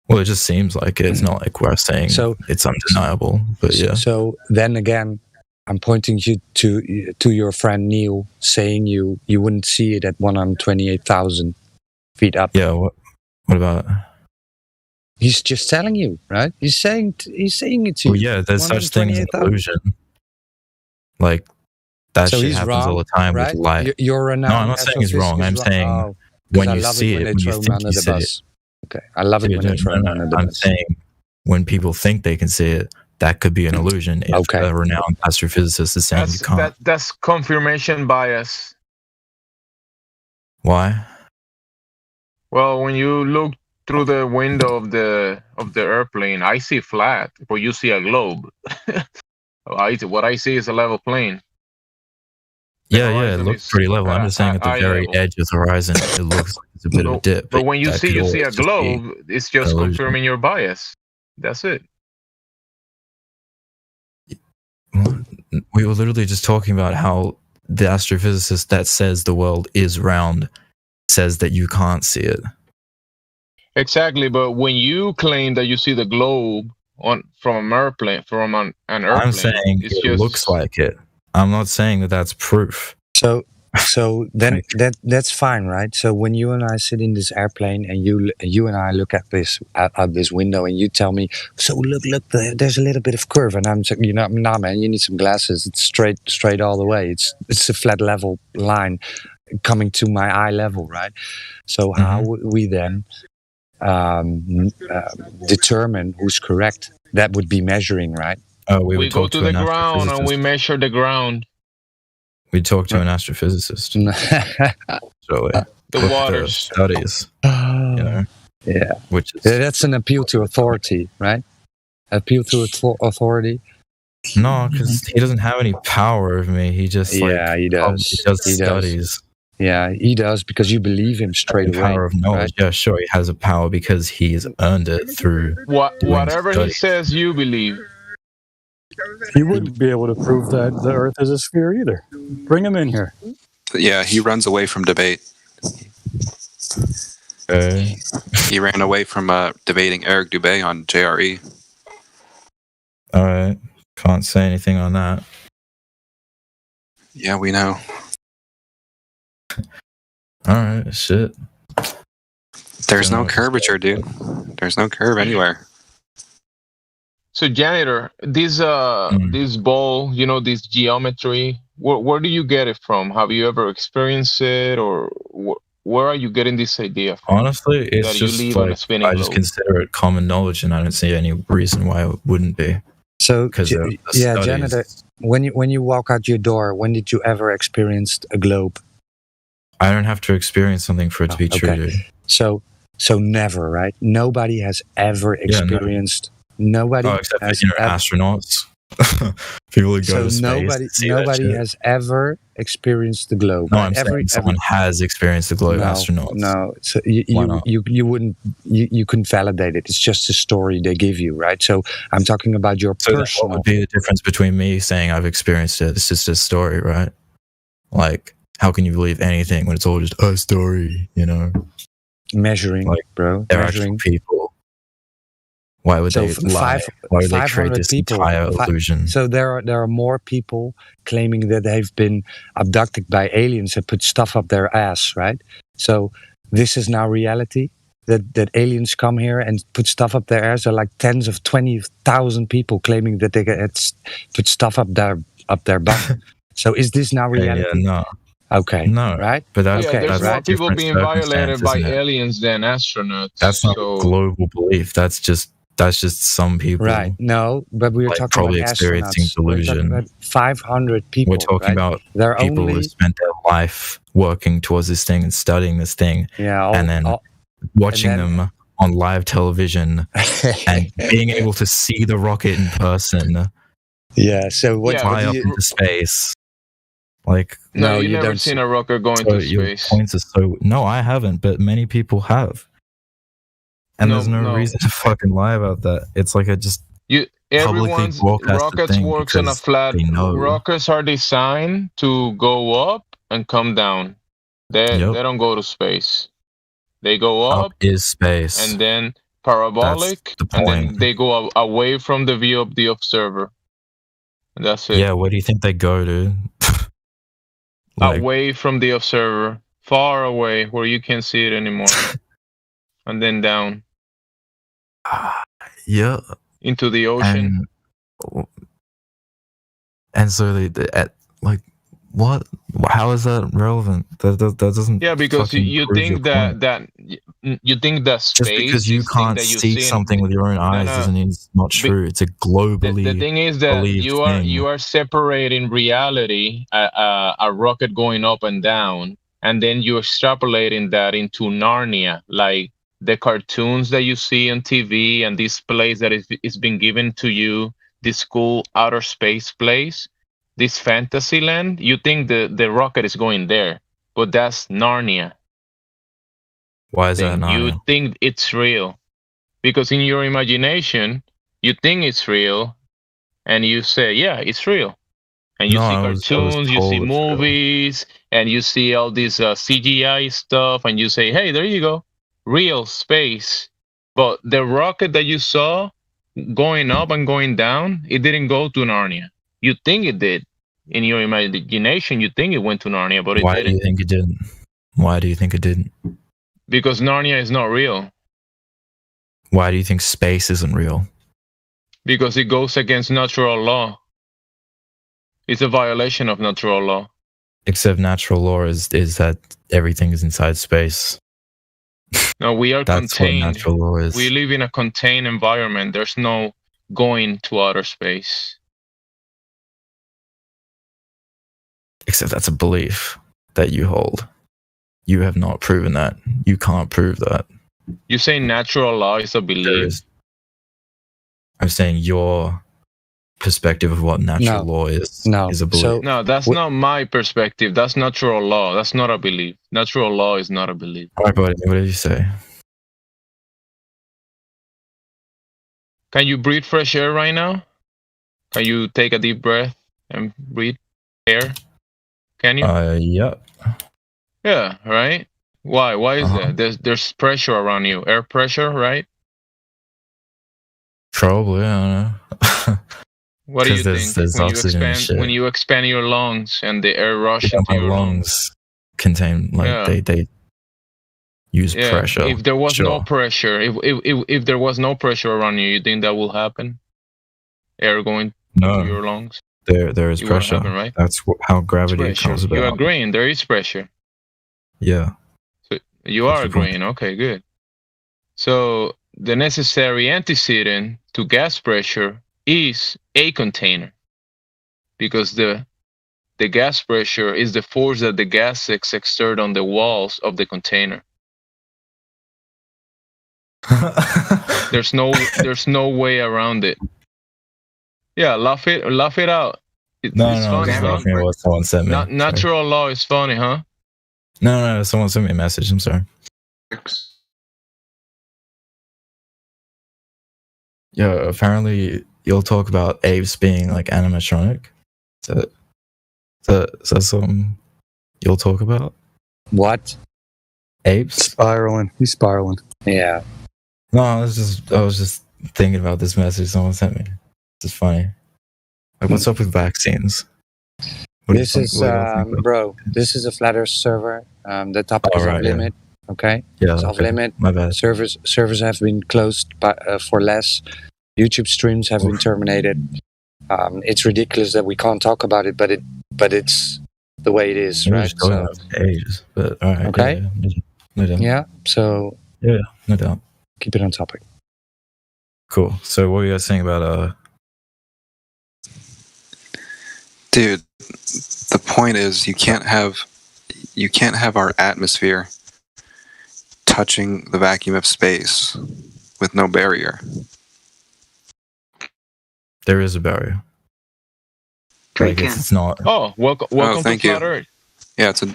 N: Well, it just seems like it. It's not like we're saying it's undeniable, but yeah.
R: So then again, I'm pointing you to your friend Neil, saying you wouldn't see it at 128,000 feet up.
N: Yeah. What about it?
R: He's just telling you, right? He's saying it to you.
N: Well, yeah, there's such thing as an illusion. Like that
R: So
N: shit
R: he's
N: happens
R: wrong,
N: all the time
R: right?
N: with light.
R: You're a
N: no, I'm not saying he's wrong. I'm saying when you see it, when you think you see it.
R: Okay, I love it when they throw him under the
N: I'm
R: bus.
N: saying when people think they can see it, that could be an illusion. If a renowned astrophysicist is saying you can't.
G: That's confirmation bias.
N: Why?
G: Well, when you look through the window of the airplane, I see flat, but you see a globe. What I see is a level plane.
N: Yeah, it looks pretty level. I'm just saying at the very edge of the horizon, it looks like it's a bit of a dip.
G: But when you
N: that
G: see
N: could
G: a
N: always just be
G: globe, it's just
N: an illusion.
G: confirming your bias. That's it.
N: We were literally just talking about how the astrophysicist that says the world is round says that you can't see it.
G: Exactly, but when you claim that you see the globe from an airplane,
N: I'm saying
G: it's
N: it
G: just
N: looks like it. I'm not saying that that's proof.
R: So then that's fine, right? So when you and I sit in this airplane and you and I look at this out this window and you tell me, so look, there's a little bit of curve, and I'm saying, nah, man, you need some glasses. It's straight all the way. It's a flat level line coming to my eye level, right? So how would we then determine who's correct? That would be measuring, right?
G: we go to the ground and we measure the ground.
N: We talk to an astrophysicist. So
G: the waters
N: studies.
R: Yeah.
N: Which is
R: that's an appeal to authority, right? Appeal to authority.
N: No, because he doesn't have any power over me. He just
R: he does.
N: He does studies.
R: Yeah, he does because you believe him straight away.
N: Power of knowledge. Right? Yeah, sure, he has a power because he's earned it through
G: whatever he
N: studies.
G: says. You believe.
I: He wouldn't be able to prove that the Earth is a sphere either. Bring him in here.
J: Yeah, he runs away from debate. He ran away from debating Eric Dubé on JRE.
N: All right, can't say anything on that.
J: Yeah, we know.
N: All right, shit.
J: There's no curvature, dude. There's no curve anywhere.
G: So, janitor, this ball, this geometry, where do you get it from? Have you ever experienced it, or where are you getting this idea from?
N: Honestly, it's
G: that you
N: just
G: live on a
N: like
G: spinning
N: I just
G: globe.
N: consider it common knowledge, and I don't see any reason why it wouldn't be.
R: So,
N: because
R: yeah, Janitor, when you walk out your door, when did you ever experience a globe?
N: I don't have to experience something for it to be true, dude.
R: So never, right? Nobody has ever experienced. Nobody
N: except
R: has
N: for, astronauts. People who go to space.
R: Nobody has ever experienced the globe.
N: No,
R: right?
N: I'm saying someone has experienced the globe. Astronauts.
R: No, so you wouldn't you couldn't validate it. It's just a story they give you, right? So I'm talking about your personal.
N: What would be the difference between me saying I've experienced it? It's just a story, right? Like, how can you believe anything when it's all just a story?
R: Measuring, bro.
N: They're
R: Measuring
N: actual people. Why would they lie? Why would they create this entire illusion?
R: So there are more people claiming that they've been abducted by aliens and put stuff up their ass, right? So this is now reality. That aliens come here and put stuff up their ass. There are like tens of 20,000 people claiming that they put stuff up their butt. So is this now reality?
N: Yeah, no.
R: Okay.
N: No.
R: Right?
N: But that's
G: there's more people being violated by
N: isn't it?
G: aliens than astronauts.
N: That's not a global belief. That's just some people.
R: Right. No, but we're talking
N: probably
R: about
N: experiencing
R: astronauts.
N: delusion.
R: We're talking about 500 people.
N: We're talking about people who spent their life working towards this thing and studying this thing, and then watching them on live television and being able to see the rocket in person.
R: Yeah. So what
N: fly up into space? Like
G: no, you never seen a rocket go into space.
N: Points are no, I haven't, but many people have. And there's no reason to fucking lie about that. It's like
G: everyone's rockets works on a flat. Rockets are designed to go up and come down. They don't go to space. They go up
N: is space,
G: and then parabolic, and then they go away from the view of the observer. And that's it.
N: Yeah, where do you think they go, dude?
G: Away from the observer, far away, where you can't see it anymore, and then down.
N: Yeah.
G: Into the ocean.
N: And so they like what? How is that relevant? That doesn't.
G: Yeah, because you think that you think that space.
N: Just because you can't see something with your own eyes doesn't mean it's not true. It's a globally.
G: The thing is that you are separating reality, a rocket going up and down, and then you're extrapolating that into Narnia, like the cartoons that you see on TV and this place that is been given to you, this cool outer space place, this fantasy land. You think the rocket is going there, but that's Narnia.
N: Why is that Narnia?
G: You think it's real because in your imagination you think it's real, and you say, yeah, it's real. And you see cartoons, you see movies, and you see all this CGI stuff, and you say, hey, there you go. Real space. But the rocket that you saw going up and going down, it didn't go to Narnia. You think it did. In your imagination, you think it went to Narnia, but it didn't.
N: Why do you think it didn't? Why do you think it didn't?
G: Because Narnia is not real.
N: Why do you think space isn't real?
G: Because it goes against natural law. It's a violation of natural law.
N: Except natural law is that everything is inside space.
G: No, we are contained.
N: What natural law is.
G: We live in a contained environment. There's no going to outer space.
N: Except that's a belief that you hold. You have not proven that. You can't prove that.
G: You say natural law is a belief?
N: I'm saying your perspective of what natural law is a belief.
G: No, that's not my perspective. That's natural law. That's not a belief. Natural law is not a belief.
N: All right, buddy, what did you say?
G: Can you breathe fresh air right now? Can you take a deep breath and breathe air? Can you?
N: Yeah.
G: Yeah, right? Why? Why is that? There's pressure around you. Air pressure, right?
N: Probably, I don't know.
G: What do you think when you expand your lungs and the air rushes into your lungs?
N: Contain they use pressure.
G: If there was no pressure, if there was no pressure around you think that will happen? Air going into your lungs?
N: There is pressure.
G: Happen, right?
N: That's how gravity comes about.
G: You're agreeing there is pressure.
N: Yeah.
G: So You are agreeing. Okay, good. So the necessary antecedent to gas pressure is a container, because the gas pressure is the force that the gases exert on the walls of the container. There's no way around it. Yeah, laugh it out.
N: No,
G: It's
N: no, I'm
G: funny,
N: just
G: huh?
N: laughing at what someone sent me.
G: Natural law is funny, huh?
N: No, someone sent me a message. I'm sorry. Yeah, apparently you'll talk about apes being like animatronic. Is that something you'll talk about?
R: What?
N: Apes?
I: Spiraling. He's spiraling.
R: Yeah.
N: No, I was just thinking about this message someone sent me. It's just funny. Like, what's up with vaccines?
R: This is this is a Flat Earth server. The topic is off limit. Okay.
N: Yeah,
R: It's off
N: okay.
R: limit.
N: My bad.
R: Servers have been closed for less. YouTube streams have been terminated. It's ridiculous that we can't talk about it, but it's the way it is,
N: We're
R: right?
N: just going on for ages, but all right.
R: Okay.
N: Yeah, no doubt.
R: Yeah. So
N: Yeah, no doubt.
R: keep it on topic.
N: Cool. So, what were you guys saying about
J: Dude, the point is you can't have our atmosphere touching the vacuum of space with no barrier.
N: There is a barrier. Like, it's not.
G: Oh, welcome
J: thank
G: to
J: you.
G: Flat Earth.
J: Yeah, it's a.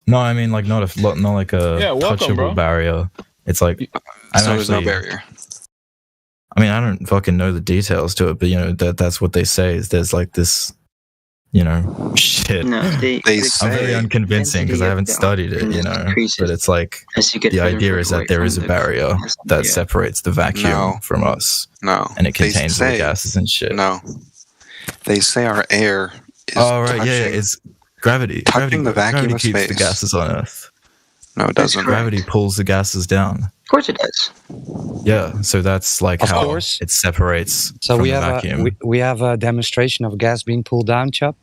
N: No, I mean like not like a
G: Yeah, welcome,
N: touchable
G: bro.
N: barrier. It's like
J: So there's no barrier.
N: I mean, I don't fucking know the details to it, but you know that's what they say. Is there's like this, you know, shit.
H: No,
J: They
N: I'm very
J: say
N: unconvincing because I haven't studied it, you know. But it's like
H: as you get
N: the
H: further
N: idea is that there is a barrier that separates the vacuum
J: No.
N: from us,
J: no,
N: and it
J: They
N: contains all the
J: say-
N: gases and shit.
J: No, they say our air is
N: Oh right, yeah,
J: touching-
N: it's gravity.
J: touching the vacuum
N: gravity
J: of
N: keeps the
J: space.
N: gases on Earth.
J: No, it doesn't.
N: Gravity pulls the gases down.
H: Of course it does.
N: Yeah, so that's like
R: Of
N: how
R: course.
N: it separates
R: So
N: from
R: we
N: the
R: have
N: vacuum.
R: we have a demonstration of gas being pulled down, Chop.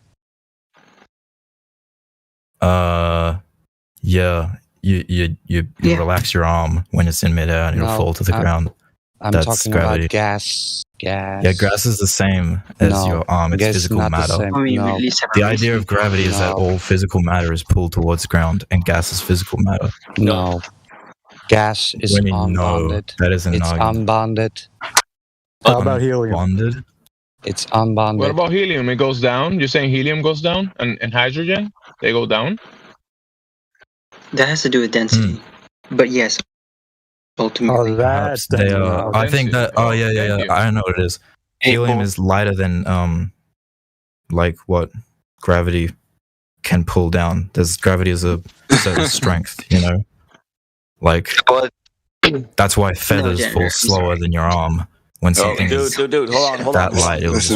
N: Yeah, you relax your arm when it's in midair and it'll
R: No,
N: fall to the ground.
R: I'm
N: That's
R: talking
N: gravity.
R: about gas. Gas.
N: Yeah, gas is the same as
R: No,
N: your arm. It's
R: gas is
N: physical
R: not the
N: matter.
R: same.
H: I mean,
R: No.
H: release
N: The idea of gravity is that
R: No.
N: all physical matter is pulled towards the ground, and gas is physical matter.
R: No. Gas is
N: When you know,
R: unbonded.
N: that is an
R: It's
N: argument.
R: unbonded.
I: How about helium?
N: Bonded?
R: It's unbonded.
G: What about helium? It goes down. You're saying helium goes down, and hydrogen they go down?
H: That has to do with density. But yes, ultimately.
N: Perhaps they are. I think that. Oh yeah. I know what it is. Helium is lighter than like what gravity can pull down. There's gravity is a certain strength, you know. Like that's why feathers
H: Jenner,
N: fall
H: I'm
N: slower than your arm when something is
S: Dude, hold on.
N: that light. It was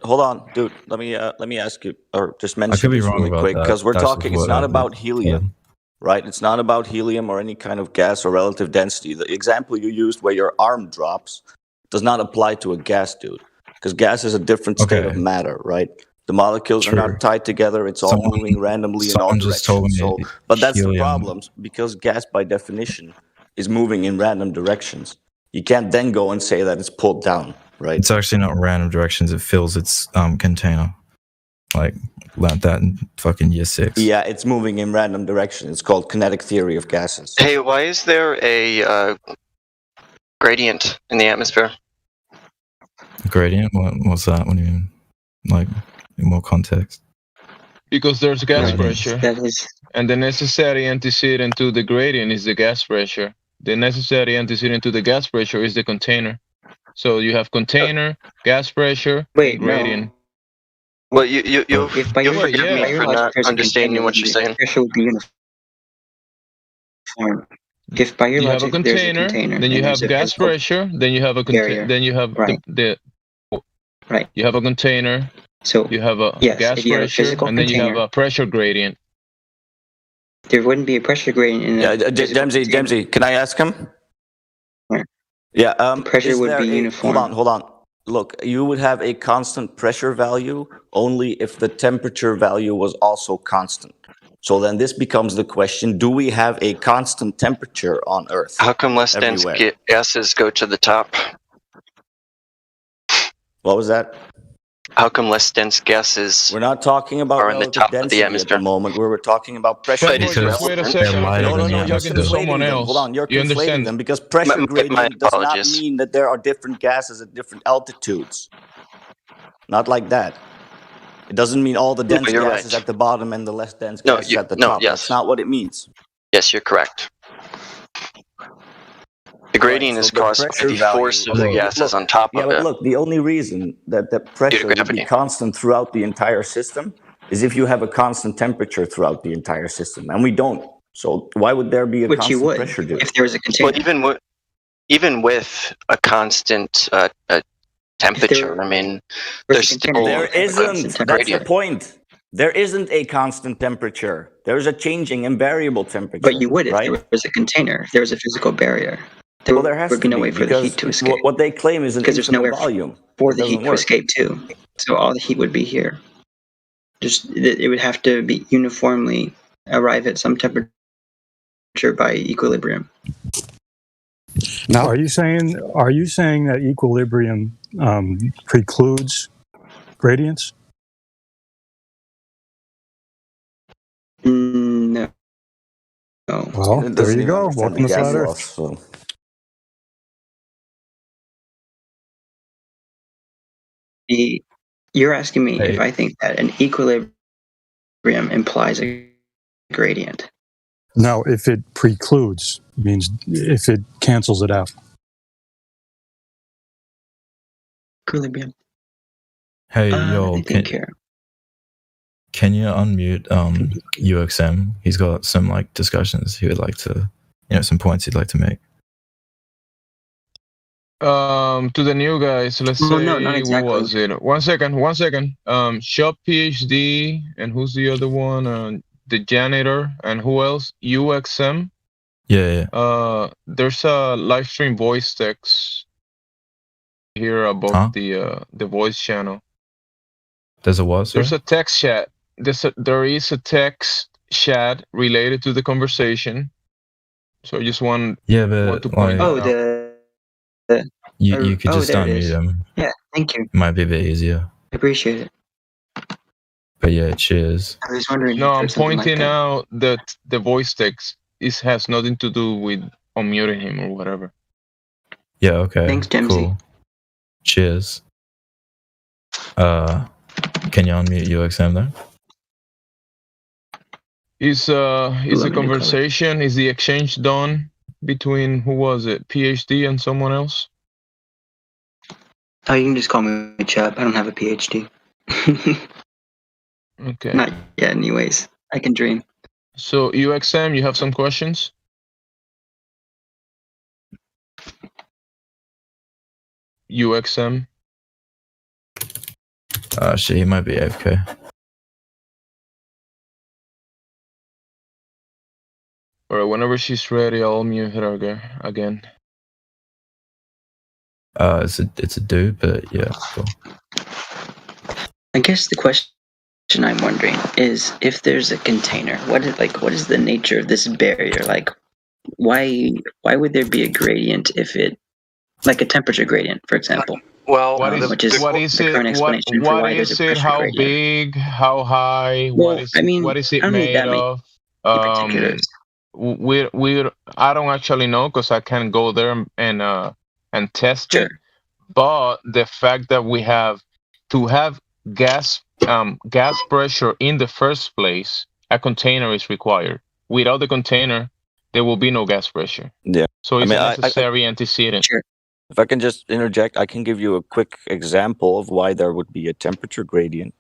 S: Hold on, dude. Let me ask you, or just mention
N: could be
S: this
N: wrong
S: really
N: about
S: quick,
N: that.
S: because we're
N: That's
S: talking. It's
N: what
S: not
N: I
S: about
N: would-
S: helium, right? It's not about helium or any kind of gas or relative density. The example you used, where your arm drops, does not apply to a gas, dude. Because gas is a different state of matter, right? The molecules are not tied together. It's all moving randomly in all
N: someone just told
S: directions.
N: me
S: So, but that's the
N: helium-
S: problem, because gas, by definition, is moving in random directions. You can't then go and say that it's pulled down, right?
N: It's actually not random directions. It fills its container. Like learned that in fucking year 6.
S: Yeah, it's moving in random direction. It's called kinetic theory of gases.
W: Hey, why is there a gradient in the atmosphere?
N: Gradient? What's that? What do you mean? Like in more context?
G: Because there's gas
N: Gradient.
G: pressure, and the necessary antecedent to the gradient is the gas pressure. The necessary antecedent to the gas pressure is the container. So you have container, gas pressure, gradient.
W: Well, you forgive me for not
H: there's a
W: understanding what you're saying.
H: Pressure will be uniform. If by your
G: You have a
H: logic there's a
G: container,
H: container,
G: then you have
H: there's a
G: gas
H: physical
G: pressure, then you have a
H: barrier.
G: then you have
H: Right.
G: right. You have a container.
H: So
G: you have a
H: yes,
G: gas
H: if you have a
G: pressure,
H: physical
G: and then you have
H: container-
G: a pressure gradient.
H: There wouldn't be a pressure gradient in
S: Yeah,
H: a physical
S: Dempsey, can I ask him?
H: Yeah.
S: Yeah.
H: Pressure
S: is
H: would
S: there
H: be uniform.
S: Hold on. look, you would have a constant pressure value only if the temperature value was also constant. So then this becomes the question, do we have a constant temperature on Earth?
W: How come less dense
S: everywhere?
W: gases go to the top?
S: What was that?
W: How come less dense gases
S: We're not talking about
W: are in the
S: relative
W: top of
S: density
W: the
S: at
W: atmosphere?
S: the moment. We were talking about pressure.
W: But it's
G: Just wait a second.
S: No,
G: You're
S: you're
G: talking to someone
S: conflating them.
G: else.
S: Hold on, you're
G: You
S: conflating
G: understand?
S: them because pressure
W: My
S: gradient does not
W: apologies.
S: mean that there are different gases at different altitudes. Not like that. It doesn't mean all the
W: No,
S: dense
W: you're
S: gases
W: right.
S: at the bottom and the less dense
W: No,
S: gases at the top. That's not what it means.
W: Yes, you're correct. The gradient is
S: so the
W: caused by
S: pressure
W: the
S: value-
W: force of the
S: Look,
W: gases on top
S: Yeah,
W: of
S: but
W: it.
S: look, the only reason that the pressure would be
W: gravity.
S: constant throughout the entire system is if you have a constant temperature throughout the entire system, and we don't. So why would there be a
H: Which you
S: constant
H: would,
S: pressure, dude?
H: if there was a container.
W: Well, even with a constant temperature, I mean, there's still
S: There
W: a constant
S: isn't. That's the
W: gradient.
S: point. There isn't a constant temperature. There's a changing and variable temperature.
H: But you would if
S: right?
H: there was a container, if there was a physical barrier. There
S: Well, there has
H: would be
S: to
H: no
S: be,
H: way for the
S: because
H: heat to escape.
S: what they claim is an
H: Because there's
S: infinite
H: nowhere
S: volume.
H: for
S: It
H: the heat
S: doesn't
H: to
S: work.
H: escape to. So all the heat would be here. Just it would have to be uniformly arrive at some temperature by equilibrium.
I: Now, are you saying that equilibrium precludes gradients?
H: No. No.
I: Well,
S: It
I: there
S: doesn't
I: you
S: even
I: go.
S: understand
I: Welcome
S: the
I: to
S: gas
I: Flat Earth.
S: laws, so.
H: You're asking me if
N: Hey.
H: I think that an equilibrium implies a gradient.
I: No, if it precludes, means if it cancels it out.
H: Equilibrium.
N: Hey,
H: I
N: yo,
H: think here.
N: can you unmute UXM? He's got some like discussions he would like to, some points he'd like to make.
G: To the new guys, let's
H: Well,
G: say,
H: no, not exactly.
G: what was it? One second. Shop PhD, and who's the other one? The janitor, and who else? UXM.
N: Yeah.
G: There's a live stream voice text here above the voice channel.
N: There's a what?
G: There's
N: Sorry?
G: a text chat. There is a text chat related to the conversation. So I just want
N: but
G: to point
N: like,
G: that out.
N: you could just
H: there it
N: unmute
H: is.
N: him.
H: Yeah, thank you.
N: Might be a bit easier.
H: I appreciate it.
N: But yeah, cheers.
H: I was wondering.
G: No,
H: if
G: I'm
H: there's something like
G: pointing
H: that.
G: out that the voice text has nothing to do with unmuting him or whatever.
N: Yeah, okay.
H: Thanks, Dempsey.
N: Cool. Cheers. Can you unmute UXM though?
G: Is a conversation? Is the exchange done between who was it? PhD and someone else?
H: Oh, you can just call me Chubb. I don't have a PhD.
G: Okay.
H: Not yet, anyways. I can dream.
G: So UXM, you have some questions? UXM.
N: Shit, he might be AFK.
G: Alright, whenever she's ready, I'll mute her again.
N: It's a dude, but yeah, cool.
H: I guess the question I'm wondering is if there's a container, what is the nature of this barrier? Like, why would there be a gradient if it, like a temperature gradient, for example?
W: Well,
H: which is
G: what is
H: the current
G: it?
H: explanation for
G: What
H: why there's
G: is
H: a
G: it?
H: pressure
G: How
H: gradient.
G: big? How high?
H: Well,
G: what is
H: I mean,
G: what is it
H: I don't need
G: made
H: that many
G: of?
H: particulars.
G: I don't actually know because I can't go there and test it. But the fact that we have to have gas pressure in the first place, a container is required. Without the container, there will be no gas pressure.
S: Yeah.
G: So it's a necessary antecedent.
S: If I can just interject, I can give you a quick example of why there would be a temperature gradient.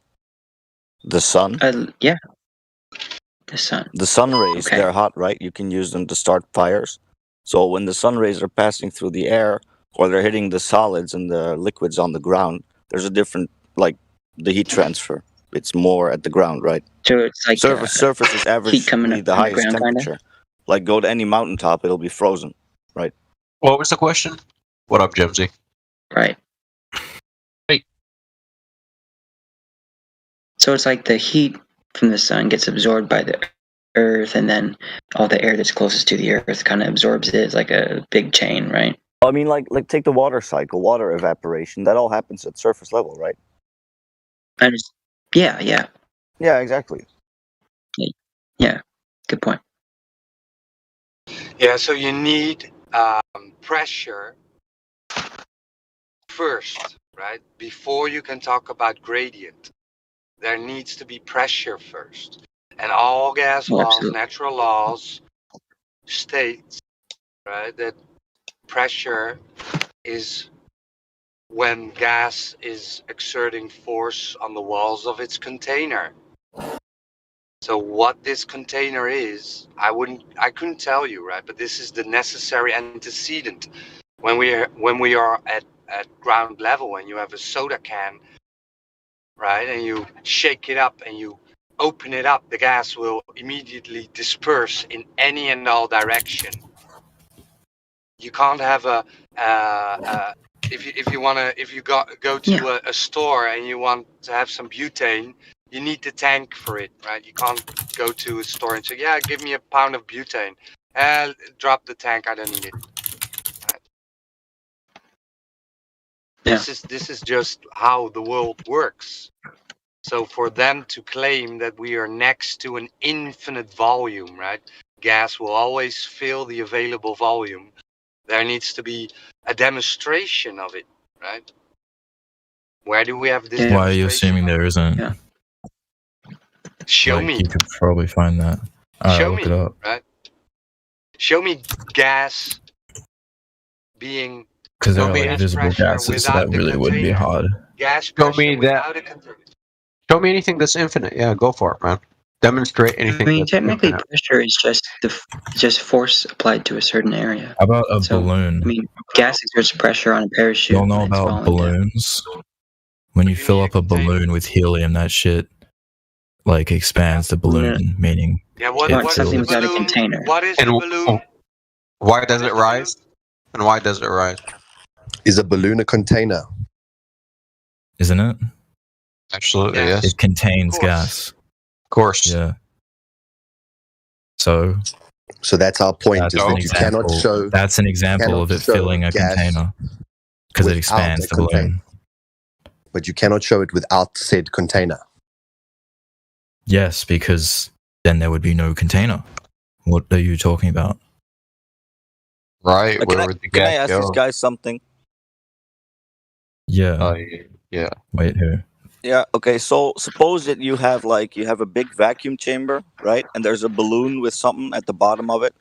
S: The sun.
H: Yeah. The sun.
S: The sun rays, they're hot, right? You can use them to start fires. So when the sun rays are passing through the air or they're hitting the solids and the liquids on the ground, there's a different, like, the heat transfer. It's more at the ground, right?
H: So it's like
S: surface is averagely
H: coming up
S: the
H: from the
S: highest
H: ground, kinda?
S: temperature. Like, go to any mountaintop, it'll be frozen, right?
B: What was the question? What up, Jebsy?
H: Right. So it's like the heat from the sun gets absorbed by the Earth, and then all the air that's closest to the Earth kind of absorbs it. It's like a big chain, right?
S: I mean, like take the water cycle, water evaporation. That all happens at surface level, right?
H: Yeah,
S: exactly.
H: Yeah. Good point.
C: Yeah, so you need pressure first, right? Before you can talk about gradient, there needs to be pressure first. And all gas laws,
H: Absolutely.
C: natural laws, states, right, that pressure is when gas is exerting force on the walls of its container. So what this container is, I couldn't tell you, right? But this is the necessary antecedent. When we are at ground level and you have a soda can, right, and you shake it up and you open it up, the gas will immediately disperse in any and all direction. You can't have if you go to a store and you want to have some butane, you need the tank for it, right? You can't go to a store and say, yeah, give me a pound of butane. Drop the tank, I don't need it. Right. This is just how the world works. So for them to claim that we are next to an infinite volume, right? Gas will always fill the available volume. There needs to be a demonstration of it, right? Where do we have this
N: Why are you
C: demonstration?
N: assuming there isn't?
H: Yeah.
C: Show
N: Like,
C: me.
N: You could probably find that.
C: Show
N: look
C: me,
N: it up.
C: right? Show me gas being
N: Because they're
C: gas
N: like visible
C: pressure
N: gases, so that
C: without the
N: really would be
C: container.
N: hard.
C: Gas
A: Show
C: pressure
A: me that.
C: without a container.
A: Show me anything that's infinite. Yeah, go for it, man. Demonstrate
H: I
A: anything
H: mean,
A: that's
H: technically,
A: infinite.
H: pressure is just force applied to a certain area.
N: How about a
H: So,
N: balloon?
H: I mean, gas exerts pressure on a parachute.
N: You all know
H: when it's
N: about
H: falling down.
N: balloons? When you fill up a balloon with helium, that shit like expands the balloon, meaning
C: Yeah, what
N: it
C: is
N: fills.
C: the balloon? What is the balloon?
A: Why does it rise? And why does it rise?
B: Is a balloon a container?
N: Isn't it?
A: Absolutely, yes.
N: It contains gas.
A: Of course.
N: Yeah. So
B: that's our point.
N: That's
B: is
N: an
B: that you cannot
N: example.
B: show.
N: That's an example of it
B: show
N: filling a
B: gas
N: container because it
B: without
N: expands
B: a
N: the balloon.
B: container. But you cannot show it without said container.
N: Yes, because then there would be no container. What are you talking about?
A: Right.
S: Can I ask these guys something?
N: Yeah.
A: Yeah.
N: Wait, who?
S: Yeah. Okay. So suppose that you have a big vacuum chamber, right? And there's a balloon with something at the bottom of it.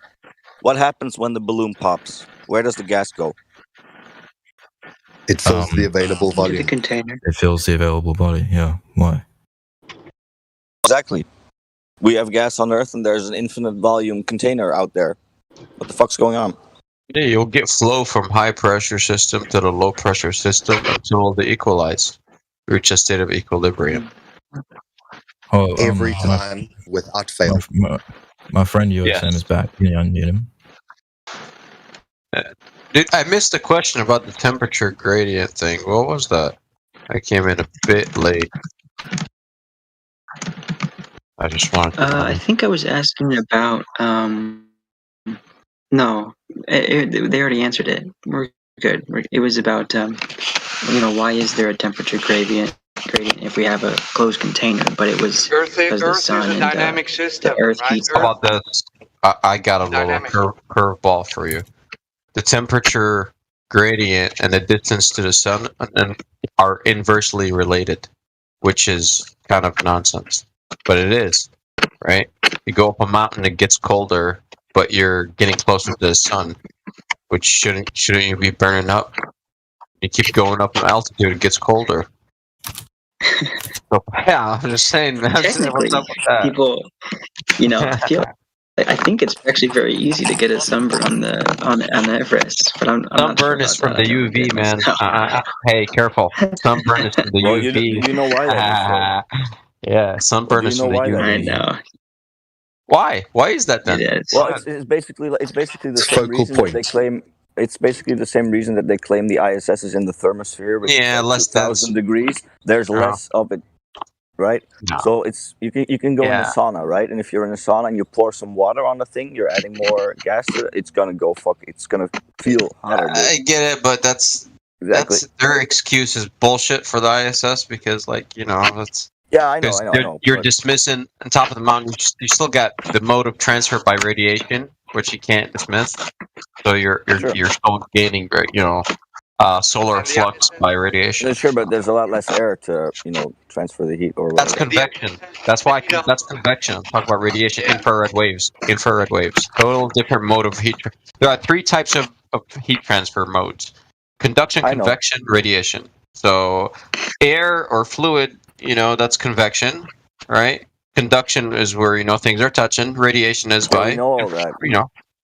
S: What happens when the balloon pops? Where does the gas go?
B: It fills the available volume.
H: The container.
N: It fills the available body. Yeah. Why?
S: Exactly. We have gas on Earth, and there's an infinite volume container out there. What the fuck's going on?
A: Yeah, you'll get flow from high pressure system to the low pressure system until they equalize, reach a state of equilibrium.
N: Oh,
B: Every time without fail.
N: My friend USM is back. Can you unmute him?
A: Dude, I missed the question about the temperature gradient thing. What was that? I came in a bit late. I just wanted to know.
H: I think I was asking about. No, they already answered it. We're good. It was about, why is there a temperature gradient if we have a closed container? But it was
C: Earth
H: because the
C: is
H: sun
C: a
H: and
C: dynamic system,
H: the Earth
C: right?
H: heats
A: How
H: up.
A: about this? I got a little curveball for you. The temperature gradient and the distance to the sun are inversely related, which is kind of nonsense. But it is, right? You go up a mountain, it gets colder, but you're getting closer to the sun, which shouldn't you be burning up? You keep going up in altitude, it gets colder. So, yeah, I'm just saying, man.
H: Technically,
A: What's up with that?
H: people, I think it's actually very easy to get a sunburn on Everest, but I'm not sure
A: Sunburn is from the UV, man. Hey, careful. Sunburn is from the
S: Well,
A: UV.
S: you know why that is,
A: yeah, sunburn
S: Do you
A: is
S: know
A: from the
S: why that
A: UV.
S: is?
H: I know.
A: Why? Why is that then?
H: It is.
S: Well, it's basically the same
B: focal
S: reason that they
B: point.
S: claim. It's basically the same reason that they claim the ISS is in the thermosphere, which
A: Yeah,
S: is
A: less
S: 2,000 degrees. There's less of it right?
K: No.
S: So it's you can go in a
K: Yeah.
S: sauna, right? And if you're in a sauna and you pour some water on the thing, you're adding more gas to it. It's gonna go it's gonna feel hotter. Dude.
P: I get it, but that's
S: Exactly.
P: their excuse is bullshit for the ISS because, like, you know, that's
S: Yeah, I know,
P: because
S: I know, I know.
P: you're
S: but-
P: dismissing on top of the mountain. You still got the mode of transfer by radiation, which you can't dismiss. So you're still gaining, you know, solar flux by radiation.
S: Sure, but there's a lot less air to transfer the heat or
P: That's
S: whatever.
P: convection. That's why that's convection. Talk about radiation, infrared waves. Total different mode of heat. There are three types of heat transfer modes: conduction,
S: I know.
P: convection, radiation. So air or fluid, you know, that's convection, right? Conduction is where, you know, things are touching. Radiation is
S: Yeah,
P: by,
S: we know all that.
P: you know.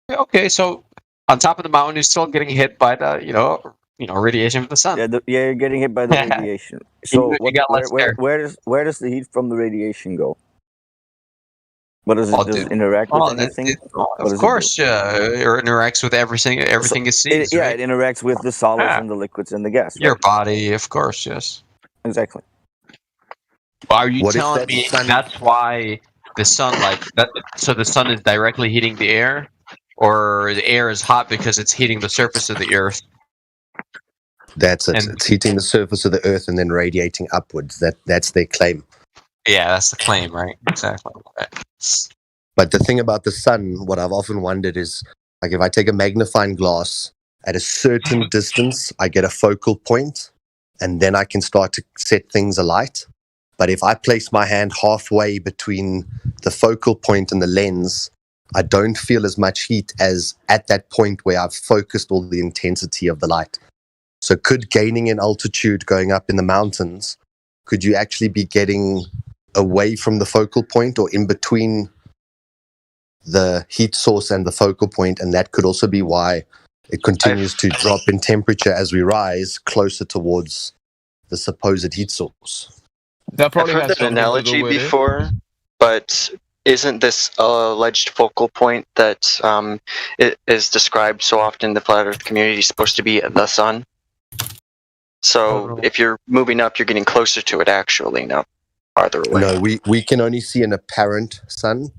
P: Okay, so on top of the mountain, you're still getting hit by the, you know, radiation from the sun.
S: Yeah, you're getting hit by the radiation. So
P: You got less air.
S: where does the heat from the radiation go? What does it, does it interact with anything? What does
P: Of
S: it
P: course, it interacts with everything it sees.
S: It interacts with the solids and the liquids and the gas.
P: Your
S: Right?
P: body, of course, yes.
S: Exactly.
P: Are you
B: What if
P: telling
B: that
P: me
B: sun-
P: that's why the sunlight that so the sun is directly heating the air, or the air is hot because it's heating the surface of the earth?
B: That's it.
P: And-
B: It's heating the surface of the earth and then radiating upwards. That's their claim.
P: Yeah, that's the claim, right? Exactly.
B: But the thing about the sun, what I've often wondered is, like, if I take a magnifying glass at a certain distance, I get a focal point, and then I can start to set things alight. But if I place my hand halfway between the focal point and the lens, I don't feel as much heat as at that point where I've focused all the intensity of the light. So could gaining in altitude, going up in the mountains, could you actually be getting away from the focal point or in between the heat source and the focal point? And that could also be why it continues to drop in temperature as we rise closer towards the supposed heat source.
K: I've
U: probably
K: heard
U: has
K: that
U: something to do
K: analogy
U: with it.
K: before, but isn't this alleged focal point that it is described so often in the flat Earth community supposed to be the sun? So if you're moving up, you're getting closer to it actually, not farther away.
B: No, we can only see an apparent sun,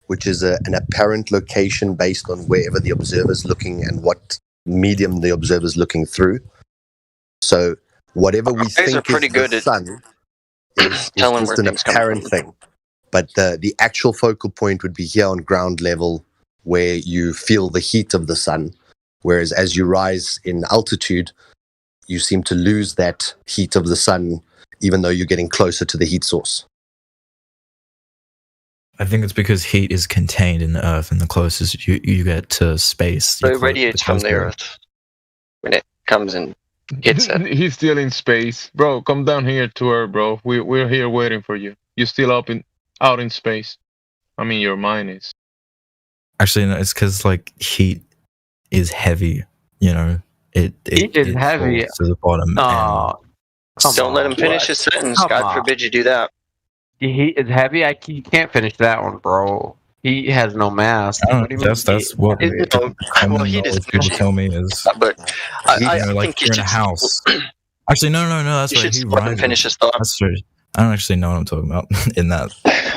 B: which is an apparent location based on wherever the observer's looking and what medium the observer's looking through. So whatever we
K: Guys are
B: think
K: pretty
B: is
K: good
B: the
K: at
B: sun is
K: telling
B: just
K: where
B: an
K: things come
B: apparent
K: from.
B: thing. But the actual focal point would be here on ground level where you feel the heat of the sun. Whereas as you rise in altitude, you seem to lose that heat of the sun, even though you're getting closer to the heat source.
N: I think it's because heat is contained in the earth, and the closest you get to space,
K: So it radiates from the Earth when it comes and hits it.
U: He's still in space, bro. Come down here to Earth, bro. We're here waiting for you. You're still out in space. I mean, your mind is.
N: Actually, no, it's because like heat is heavy. You know, it
P: is heavy.
N: falls to the bottom.
K: Don't let him finish his sentence.
P: Come
K: God
P: on.
K: forbid you do that.
P: The heat is heavy. You can't finish that one, bro. He has no mass. What do you mean?
N: That's what
K: Well, heat is
N: people tell me is.
K: But I
N: like
K: think you
N: you're in a
K: should
N: house. Actually, no. That's
K: You
N: right.
K: should
N: He
K: let him
N: rises.
K: finish his thought.
N: That's true. I don't actually know what I'm talking about in that.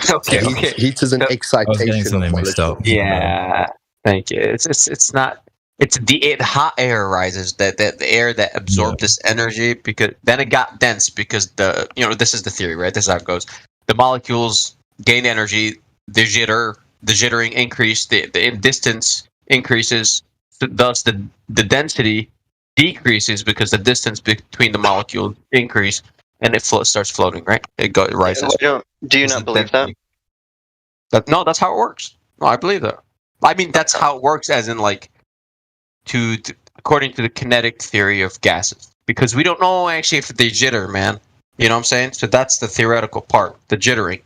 P: Okay.
B: Heat is an
N: I was getting
B: excitation
N: something
B: of
N: mixed up.
P: Yeah. Thank you. It's not. It's the hot air rises, the air that absorbed this energy, because then it got dense because this is the theory, right? This is how it goes. The molecules gain energy, the jittering increase, the distance increases, thus the density decreases because the distance between the molecules increase, and it starts floating, right? It rises.
K: Do you not believe that?
P: No, that's how it works. No, I believe that. I mean, that's how it works, as in like according to the kinetic theory of gases, because we don't know actually if they jitter, man. You know what I'm saying? So that's the theoretical part, the jittering,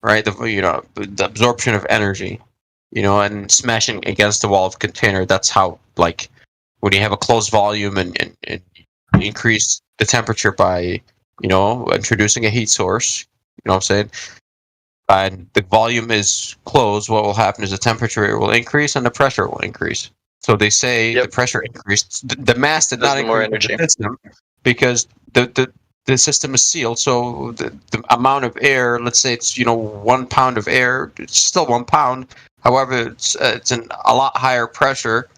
P: right? The absorption of energy, and smashing against the wall of a container. That's how, like, when you have a closed volume and increase the temperature by, introducing a heat source. You know what I'm saying? And the volume is closed. What will happen is the temperature will increase and the pressure will increase. So they say the pressure increased. The mass did not
K: More
P: increase
K: energy.
P: the system because the the system is sealed, so the amount of air, let's say it's 1 pound of air, it's still 1 pound. However, it's a lot higher pressure.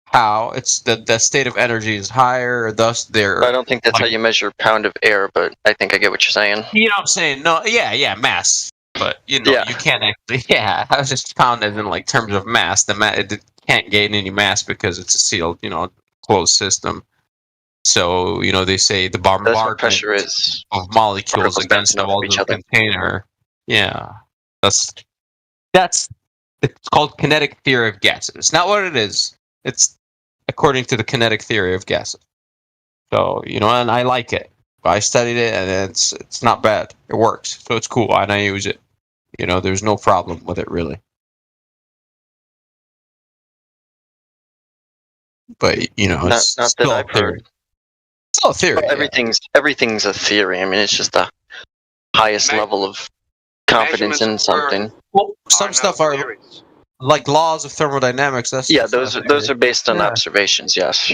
P: How it's the state of energy is higher, thus they're.
K: I don't think that's how you measure pound of air, but I think I get what you're saying.
P: You know what I'm saying? No, yeah, mass. But you can't actually. Yeah, I was just pound as in like terms of mass. It can't gain any mass because it's a sealed, closed system. So they say the bombardment
K: pressure is
P: of molecules against the walls of the container. Yeah, that's it's called kinetic theory of gases. It's not what it is. It's according to the kinetic theory of gases. So and I like it. I studied it, and it's not bad. It works, so it's cool, and I use it. There's no problem with it really. But it's
K: not
P: still
K: that I've heard.
P: It's still a theory.
K: Well, everything's a theory. I mean, it's just the highest level of confidence in something.
P: Well, some stuff are like laws of thermodynamics.
K: Those are based on observations. Yes.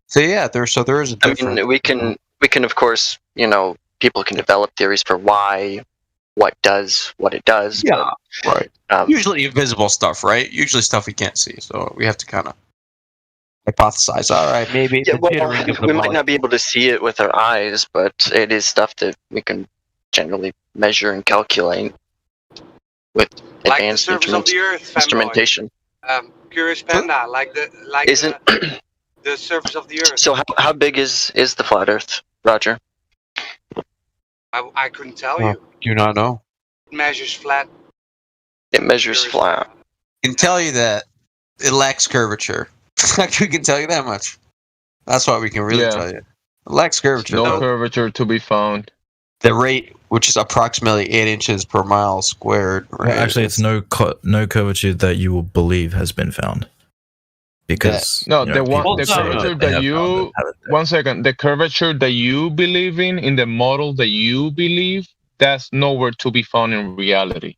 P: So there is a difference.
K: I mean, we can of course people can develop theories for why what does what it does.
P: Yeah. Right. Usually invisible stuff, right? Usually stuff we can't see. So we have to kind of hypothesize. All right, maybe
K: we might not be able to see it with our eyes, but it is stuff that we can generally measure and calculate with advanced instrumentation.
C: Curious Panda, the surface of the Earth.
K: So how big is the flat Earth, Roger?
C: I couldn't tell you.
P: Do you not know?
C: It measures flat.
K: It measures flat.
P: I can tell you that it lacks curvature. We can tell you that much. That's what we can really tell you. It lacks curvature.
U: No curvature to be found.
P: The rate, which is approximately 8 inches per mile squared. Right?
N: Well, actually, it's no curvature that you will believe has been found. Because
U: the curvature that you 1 second, the curvature that you believe in the model that you believe, that's nowhere to be found in reality.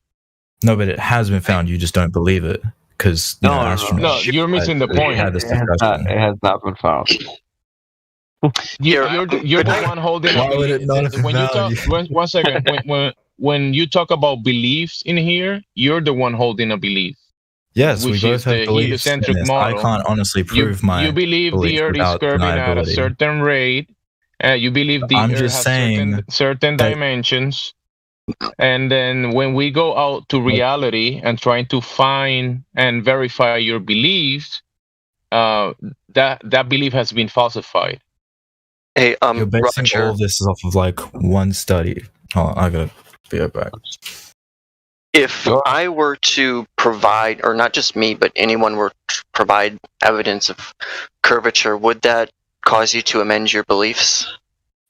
N: No, but it has been found. You just don't believe it because
U: no, you're missing the point.
P: It has not been found.
U: You're the one holding.
N: Why would it not have been found?
U: 1 second. When you talk about beliefs in here, you're the one holding a belief.
N: Yes, we both have beliefs in this. I can't honestly prove
U: you believe the Earth is curving at a certain rate. You believe the Earth has certain dimensions. And then when we go out to reality and trying to find and verify your beliefs, that belief has been falsified.
K: Hey,
N: you're basing all of this off of like one study. Oh, I gotta be right back.
K: If I were to provide, or not just me, but anyone were to provide evidence of curvature, would that cause you to amend your beliefs?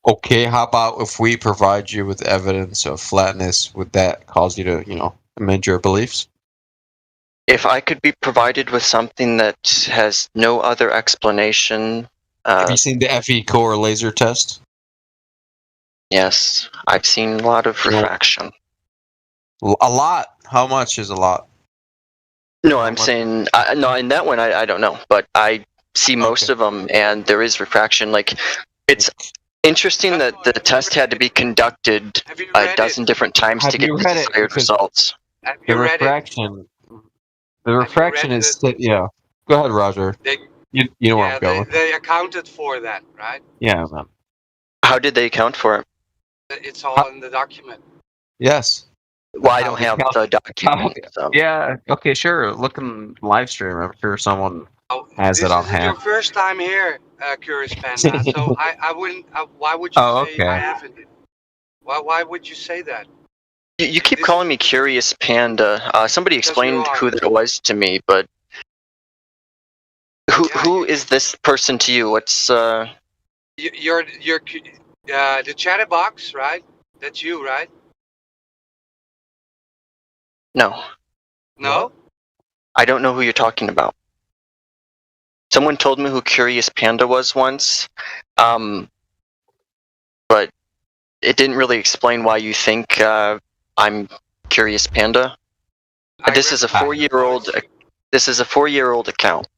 P: Okay, how about if we provide you with evidence of flatness, would that cause you to, amend your beliefs?
K: If I could be provided with something that has no other explanation...
P: Have you seen the FE core laser test?
K: Yes, I've seen a lot of refraction.
P: A lot? How much is a lot?
K: No, I'm saying... no, in that one, I don't know. But I see most of them, and there is refraction. Like, it's... interesting that the test had to be conducted a dozen different times to get the desired results.
P: The refraction is... Yeah. Go ahead, Roger. You know where I'm going.
C: They accounted for that, right?
P: Yeah, man.
K: How did they account for it?
C: It's all in the document.
P: Yes.
K: Well, I don't have the document. So.
P: Yeah. Okay. Sure. Look in live stream. I'm sure someone has it on hand.
C: This is your first time here, Curious Panda. So I wouldn't. Why would you say I haven't? Why would you say that?
K: You keep calling me Curious Panda. Somebody explained who that was to me, but who is this person to you? What's
C: You're the chatterbox, right? That's you, right?
K: No.
C: No?
K: I don't know who you're talking about. Someone told me who Curious Panda was once, but it didn't really explain why you think I'm Curious Panda. This is a 4-year-old. This is a 4-year-old account.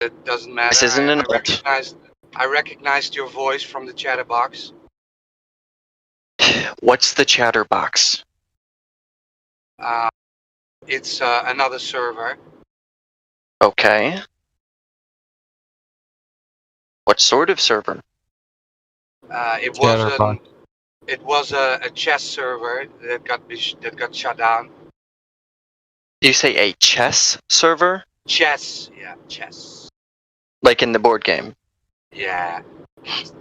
C: It doesn't matter.
K: This isn't an alt.
C: I recognized your voice from the chatterbox.
K: What's the Chatterbox?
D: It's another server.
K: Okay. What sort of server?
D: It was a chess server that got shut down.
K: Do you say a chess server?
D: Chess, yeah, chess.
K: Like in the board game?
D: Yeah.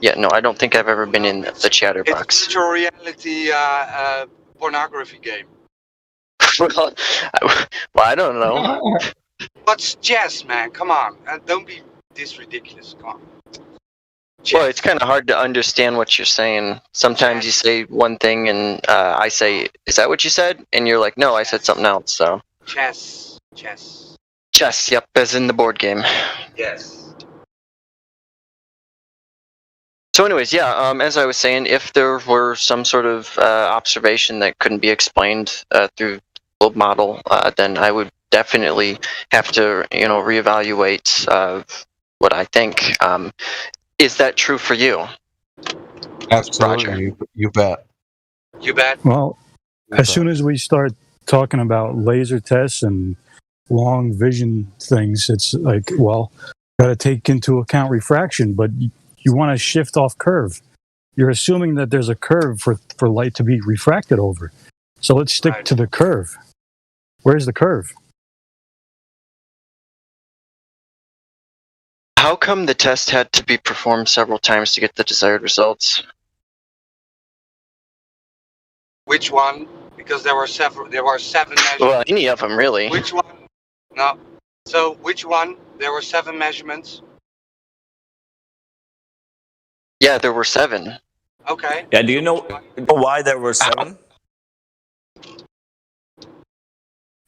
K: Yeah, no, I don't think I've ever been in the Chatterbox.
D: It's a virtual reality pornography game.
K: Well, I don't know.
D: What's chess, man? Come on, don't be this ridiculous. Come on.
K: Well, it's kind of hard to understand what you're saying. Sometimes you say one thing and I say, is that what you said? And you're like, no, I said something else, so.
D: Chess.
K: Chess, yep, as in the board game.
D: Yes.
K: So anyways, yeah, as I was saying, if there were some sort of observation that couldn't be explained through globe model, then I would definitely have to, reevaluate what I think. Is that true for you?
P: Absolutely, you bet.
D: You bet.
I: Well, as soon as we start talking about laser tests and long vision things, it's like, well, got to take into account refraction, but you want to shift off curve. You're assuming that there's a curve for light to be refracted over. So let's stick to the curve. Where's the curve?
K: How come the test had to be performed several times to get the desired results?
D: Which one? Because there were seven measurements.
K: Well, any of them, really.
D: Which one? No. So, which one? There were 7 measurements.
K: Yeah, there were 7.
D: Okay.
S: Yeah, do you know why there were 7?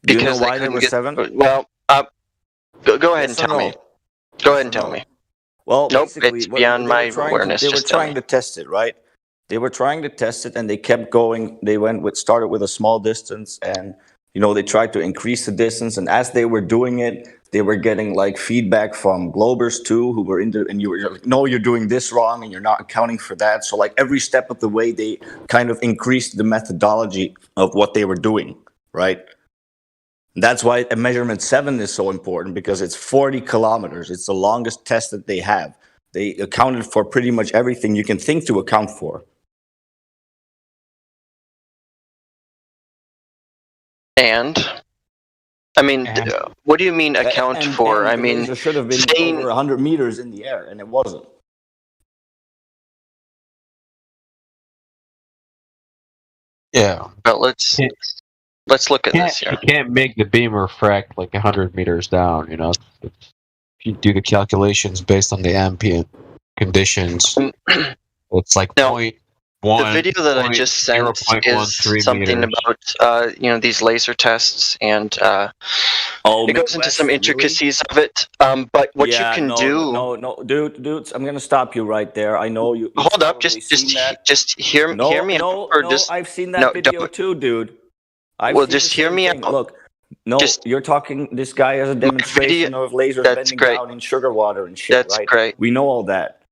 S: Do you know why there were 7?
K: Well, go ahead and tell me. Go ahead and tell me.
S: Well,
K: nope, it's beyond my awareness.
S: They were trying to test it, right? They were trying to test it, and they kept going. They started with a small distance, and they tried to increase the distance. And as they were doing it, they were getting like feedback from Globers too, who were and you were like, no, you're doing this wrong, and you're not accounting for that. So like every step of the way, they kind of increased the methodology of what they were doing, right? That's why measurement 7 is so important, because it's 40 kilometers. It's the longest test that they have. They accounted for pretty much everything you can think to account for.
K: And? I mean, what do you mean account for? I mean,
S: there should have been over 100 meters in the air, and it wasn't.
P: Yeah.
K: But let's look at this here.
P: You can't make the beam refract like 100 meters down, If you do the calculations based on the ambient conditions, it's like 0.1.
K: The video that I just sent is something
P: meters.
K: about, these laser tests, and it goes into some intricacies of it. But what you can do...
S: No, dudes, I'm going to stop you right there. I know you...
K: Hold up, just hear me out.
S: I've seen that video too, dude.
K: Just hear me out.
S: Look, you're talking. This guy has a demonstration of lasers bending down in sugar water and shit.
K: That's
S: right?
K: Great.
S: We know all that.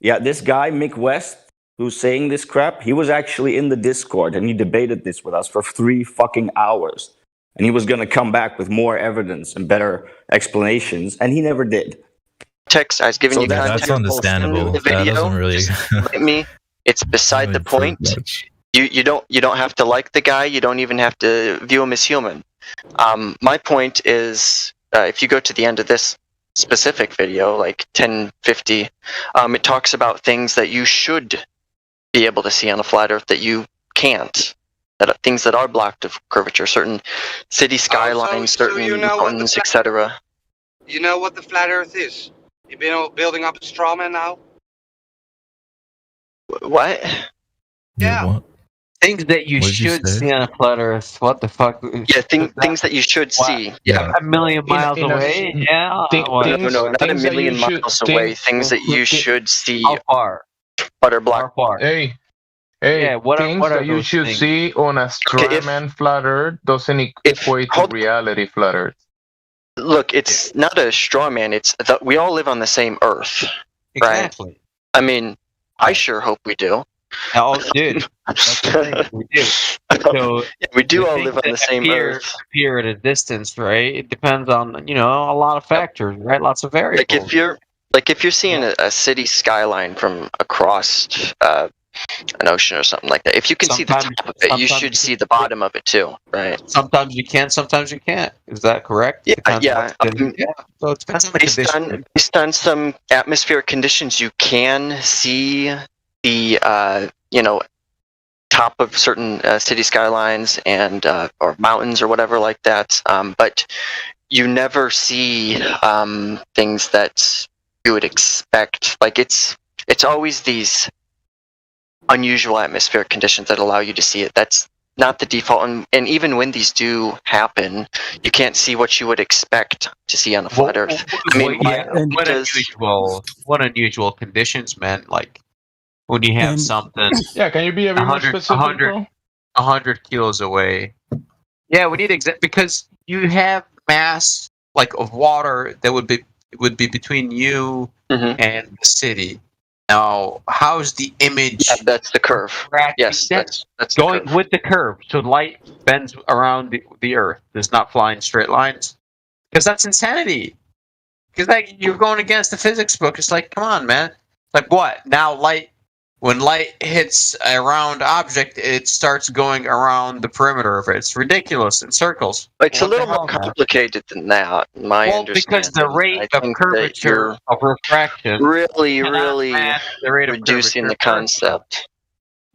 S: Yeah, this guy Mick West, who's saying this crap, he was actually in the Discord and he debated this with us for 3 fucking hours, and he was gonna come back with more evidence and better explanations, and he never did.
K: Text. I was giving you context.
N: That's understandable.
K: The video,
N: that doesn't really.
K: It's beside the point. You don't have to like the guy. You don't even have to view him as human. My point is, if you go to the end of this specific video, like 1050, it talks about things that you should be able to see on a flat Earth that you can't. That things that are blocked of curvature, certain city skylines, certain mountains, etc.
D: You know what the flat Earth is? You've been building up a straw man now.
K: What?
P: Yeah. What? Things that you should see on a flat Earth. What the fuck?
K: Yeah, things that you should see. Yeah,
P: a million miles away.
K: No, not a million miles away. Things that you should see.
P: How far?
K: But are blocked.
U: Hey,
P: yeah, what
U: that you should see on a strawman flat Earth doesn't equate to reality flat Earth.
K: Look, it's not a straw man. It's we all live on the same Earth, right?
P: Exactly.
K: I mean, I sure hope we do.
P: Oh, dude, that's the thing. We do. So
W: we do
P: the
W: all
P: things
W: live on
P: that
W: the same Earth.
P: appear at a distance, right? It depends on a lot of factors, right? Lots of variables.
W: Like if you're seeing a city skyline from across an ocean or something like that, if you can see the top of it, you should see the bottom of it too, right?
P: Sometimes you can, sometimes you can't. Is that correct?
W: Yeah.
P: So it depends on the condition.
W: Based on some atmospheric conditions, you can see the top of certain city skylines and or mountains or whatever like that. But you never see things that you would expect. Like it's always these unusual atmospheric conditions that allow you to see it. That's not the default, and even when these do happen, you can't see what you would expect to see on a flat Earth. I mean,
P: what unusual conditions, man? Like when you have something.
U: Yeah, can you be a bit more specific, bro?
P: 100 kilos away. Yeah, we need because you have mass of water that would be between you and the city. Now, how's the image?
W: That's the curve. Yes, that's
P: going with the curve. So light bends around the Earth. Does not fly in straight lines. Because that's insanity. Because you're going against the physics book. It's like, come on, man. Like what? Now when light hits a round object, it starts going around the perimeter of it. It's ridiculous in circles.
W: It's a little more complicated than that, in my understanding.
P: Because the rate of curvature of refraction
W: really reducing the concept.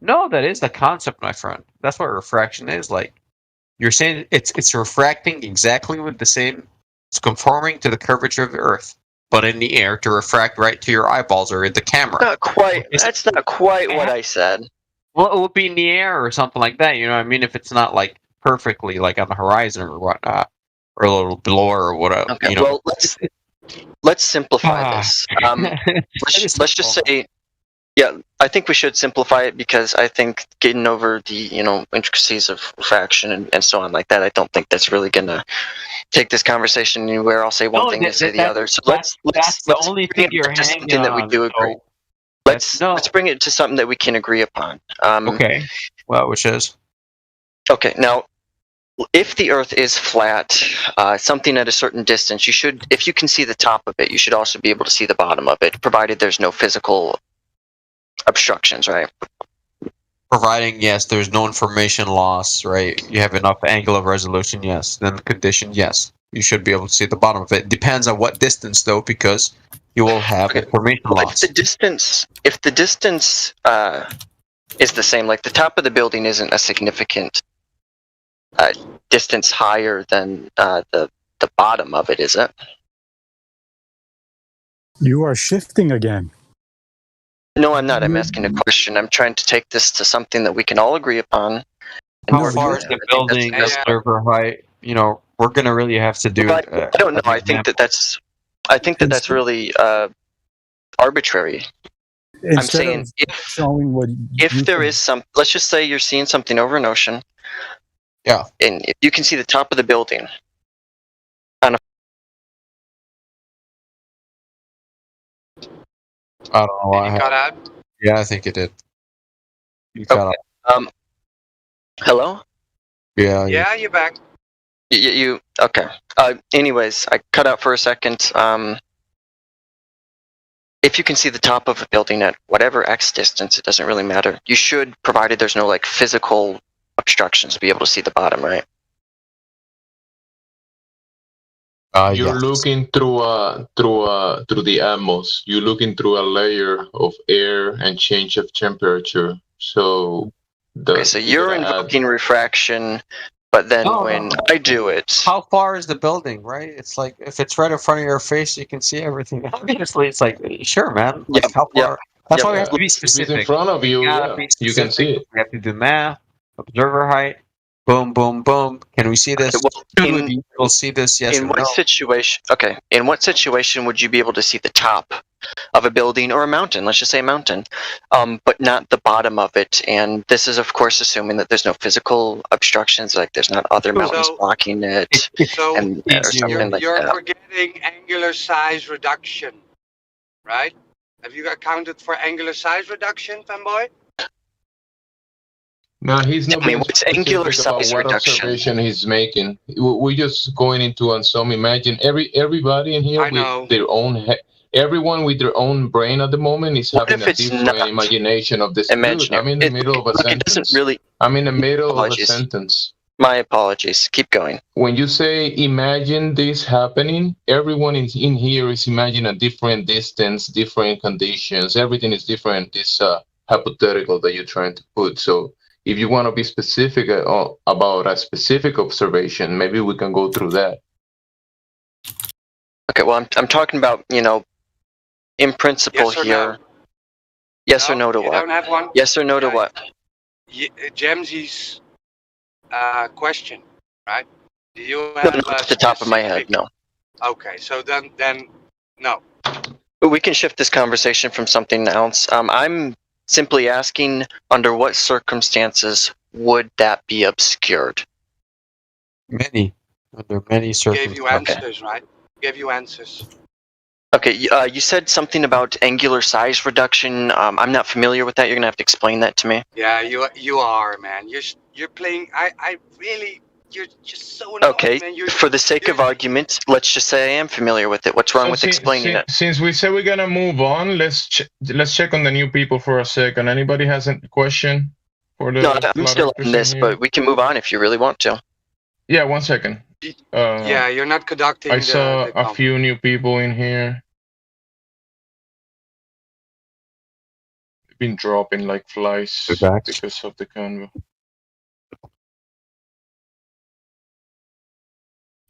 P: No, that is the concept, my friend. That's what refraction is. Like you're saying, it's refracting exactly with the same. It's conforming to the curvature of the Earth, but in the air to refract right to your eyeballs or the camera.
W: Not quite. That's not quite what I said.
P: Well, it would be in the air or something like that. You know what I mean? If it's not perfectly on the horizon or whatnot, or a little below or whatever.
W: Okay. Well, let's simplify this. Let's just say, yeah, I think we should simplify it because I think getting over the intricacies of refraction and so on like that, I don't think that's really gonna take this conversation anywhere. I'll say one thing and say the other. So let's
P: the only thing you're hanging
W: something that we do agree. Let's bring it to something that we can agree upon.
P: Okay. Well, which is?
W: Okay. Now, if the Earth is flat, something at a certain distance, you should, if you can see the top of it, you should also be able to see the bottom of it, provided there's no physical obstructions, right?
P: Providing, yes, there's no information loss, right? You have enough angle of resolution, yes. Then the condition, yes. You should be able to see the bottom of it. Depends on what distance, though, because you will have information loss.
W: If the distance is the same, like the top of the building isn't a significant distance higher than the bottom of it, is it?
I: You are shifting again.
W: No, I'm not. I'm asking a question. I'm trying to take this to something that we can all agree upon.
P: How far is the building, the server height? We're gonna really have to do.
W: I don't know. I think that's really arbitrary. I'm saying if there is some, let's just say you're seeing something over an ocean.
P: Yeah.
W: And if you can see the top of the building on a
P: I don't know why.
D: Got out?
P: Yeah, I think it did. You got
W: out. Hello?
P: Yeah.
D: Yeah, you're back.
W: You okay? Anyways, I cut out for a second. If you can see the top of a building at whatever X distance, it doesn't really matter. You should, provided there's no physical obstructions, be able to see the bottom, right?
U: You're looking through the atmos. You're looking through a layer of air and change of temperature. So
W: so you're invoking refraction, but then when I do it,
P: how far is the building? Right? It's like if it's right in front of your face, you can see everything. Obviously, it's like sure, man. How far? That's why we have to be specific.
U: If it's in front of you, you can see it.
P: We have to do math, observer height. Boom, boom, boom. Can we see this? We'll see this, yes
W: in what situation? Okay. In what situation would you be able to see the top of a building or a mountain? Let's just say a mountain, but not the bottom of it. And this is, of course, assuming that there's no physical obstructions, like there's not other mountains blocking it.
D: So you're
W: that.
D: forgetting angular size reduction, right? Have you accounted for angular size reduction, fanboy?
U: No, he's not
K: I mean,
U: being
K: what's angular
U: specific about
K: size
U: what
K: reduction?
U: observation he's making. We're just going into on some. Imagine everybody in here
D: I know.
U: with their own. Everyone with their own brain at the moment is
K: What
U: having
K: if
U: a
K: it's
U: different
K: not
U: imagination of this. Dude,
K: imaginary?
U: I'm in the middle of a
K: Look, it doesn't
U: sentence.
K: really.
U: I'm in the middle of a
K: Apologies.
U: sentence.
K: My apologies. Keep going.
U: When you say imagine this happening, everyone in here is imagining a different distance, different conditions. Everything is different. This hypothetical that you're trying to put. So if you want to be specific about a specific observation, maybe we can go through that.
K: Okay. Well, I'm talking about, in principle
D: Yes or
K: here.
D: no?
K: Yes or no to
D: You
K: what?
D: don't have one?
K: Yes or no to what?
D: James's question, right? Do you
K: No,
D: have
K: not off the top of my head. No.
D: Okay, so then no.
K: But we can shift this conversation from something else. I'm simply asking, under what circumstances would that be obscured?
P: Under many
D: Gave you
P: circumstances.
D: answers, right? Gave you answers.
K: Okay, you said something about angular size reduction. I'm not familiar with that. You're gonna have to explain that to me.
D: Yeah, you are, man. You're playing. I really. You're just so annoying,
K: Okay,
D: man.
K: for the sake of argument, let's just say I am familiar with it. What's wrong
U: So
K: with explaining it?
U: Since we say we're gonna move on, let's check on the new people for a second. Anybody has a question for the?
K: No, I'm still on this,
U: here?
K: but we can move on if you really want to.
U: Yeah, 1 second.
D: Yeah, you're not conducting.
U: I saw a few new people in here. They've been dropping like flies because of the convo.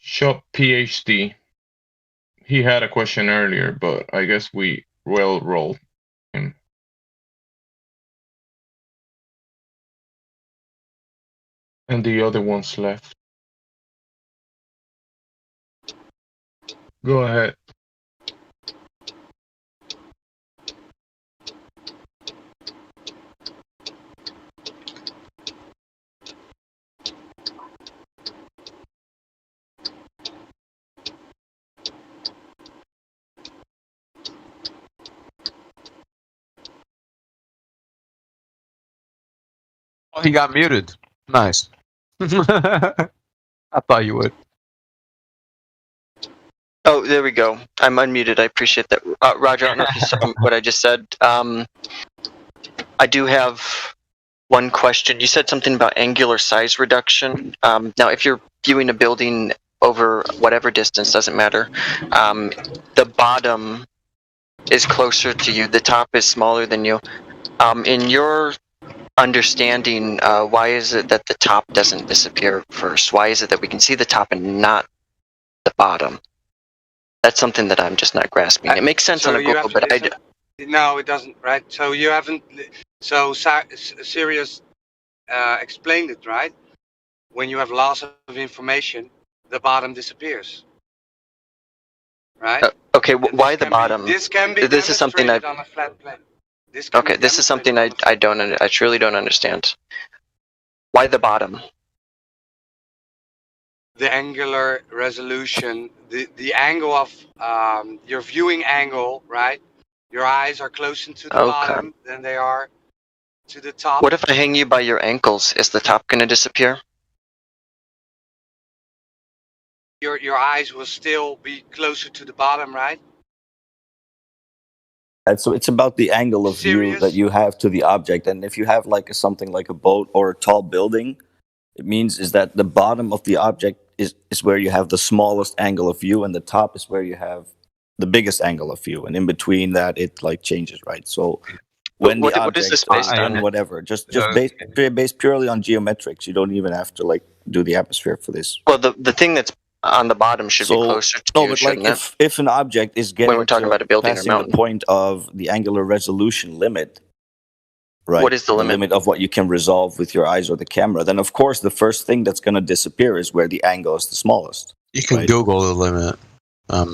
U: Shop PhD. He had a question earlier, but I guess we well rolled him. And the other ones left. Go ahead.
P: Oh, he got muted. Nice. I thought you would.
K: Oh, there we go. I'm unmuted. I appreciate that. Roger, I don't know if you saw what I just said. I do have one question. You said something about angular size reduction. Now, if you're viewing a building over whatever distance, doesn't matter, the bottom is closer to you. The top is smaller than you. In your understanding, why is it that the top doesn't disappear first? Why is it that we can see the top and not the bottom? That's something that I'm just not grasping. It makes sense
D: So
K: on a
D: you
K: Google,
D: have-
K: but
D: No, it doesn't, right? So you haven't. So Sirius explained it, right? When you have loss of information, the bottom disappears, right?
K: okay, why the bottom?
D: This can be
K: This is something I.
D: demonstrated on a flat plane. This can
K: Okay,
D: be
K: this is something I truly don't understand. Why the bottom?
D: The angular resolution, the angle of your viewing angle, right? Your eyes are closer to the
K: Okay.
D: bottom than they are to the top.
K: What if I hang you by your ankles? Is the top gonna disappear?
D: Your eyes will still be closer to the bottom, right?
S: And so it's about the angle of view that you have to the object. And if you have like something like a boat or a tall building, it means is that the bottom of the object is where you have the smallest angle of view, and the top is where you have the biggest angle of view. And in between that, it like changes, right? So when
K: What
S: the
K: is
S: object
K: this based on?
S: whatever, just based purely on geometrics. You don't even have to like do the atmosphere for this.
K: Well, the thing that's on the bottom should be closer to
S: no,
K: you,
S: but like
K: shouldn't it?
S: if an object is getting
K: When we're talking about a building or
S: passing
K: mountain.
S: the point of the angular resolution limit, right?
K: What is the limit?
S: limit of what you can resolve with your eyes or the camera? Then of course the first thing that's going to disappear is where the angle is the smallest.
P: You can Google the limit.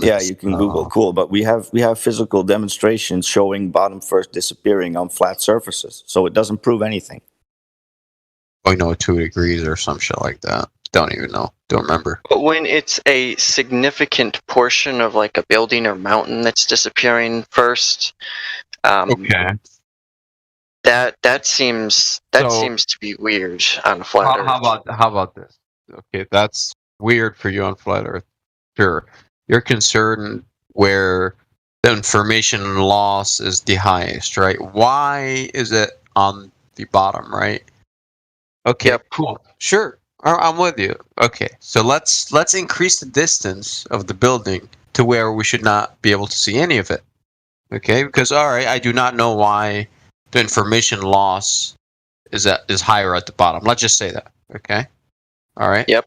S: Yeah, you can Google. Cool, but we have physical demonstrations showing bottom first disappearing on flat surfaces, so it doesn't prove anything.
P: Oh, 2 degrees or some shit like that. Don't even know. Don't remember.
K: But when it's a significant portion of like a building or mountain that's disappearing first,
P: Okay.
K: That seems to be weird on flat Earth.
P: How about this? Okay, that's weird for you on flat Earth. Sure, you're concerned where the information loss is the highest, right? Why is it on the bottom, right? Okay, cool. Sure, I'm with you. Okay, so let's increase the distance of the building to where we should not be able to see any of it. Okay, because all right, I do not know why the information loss is higher at the bottom. Let's just say that. Okay. All right.
K: Yep.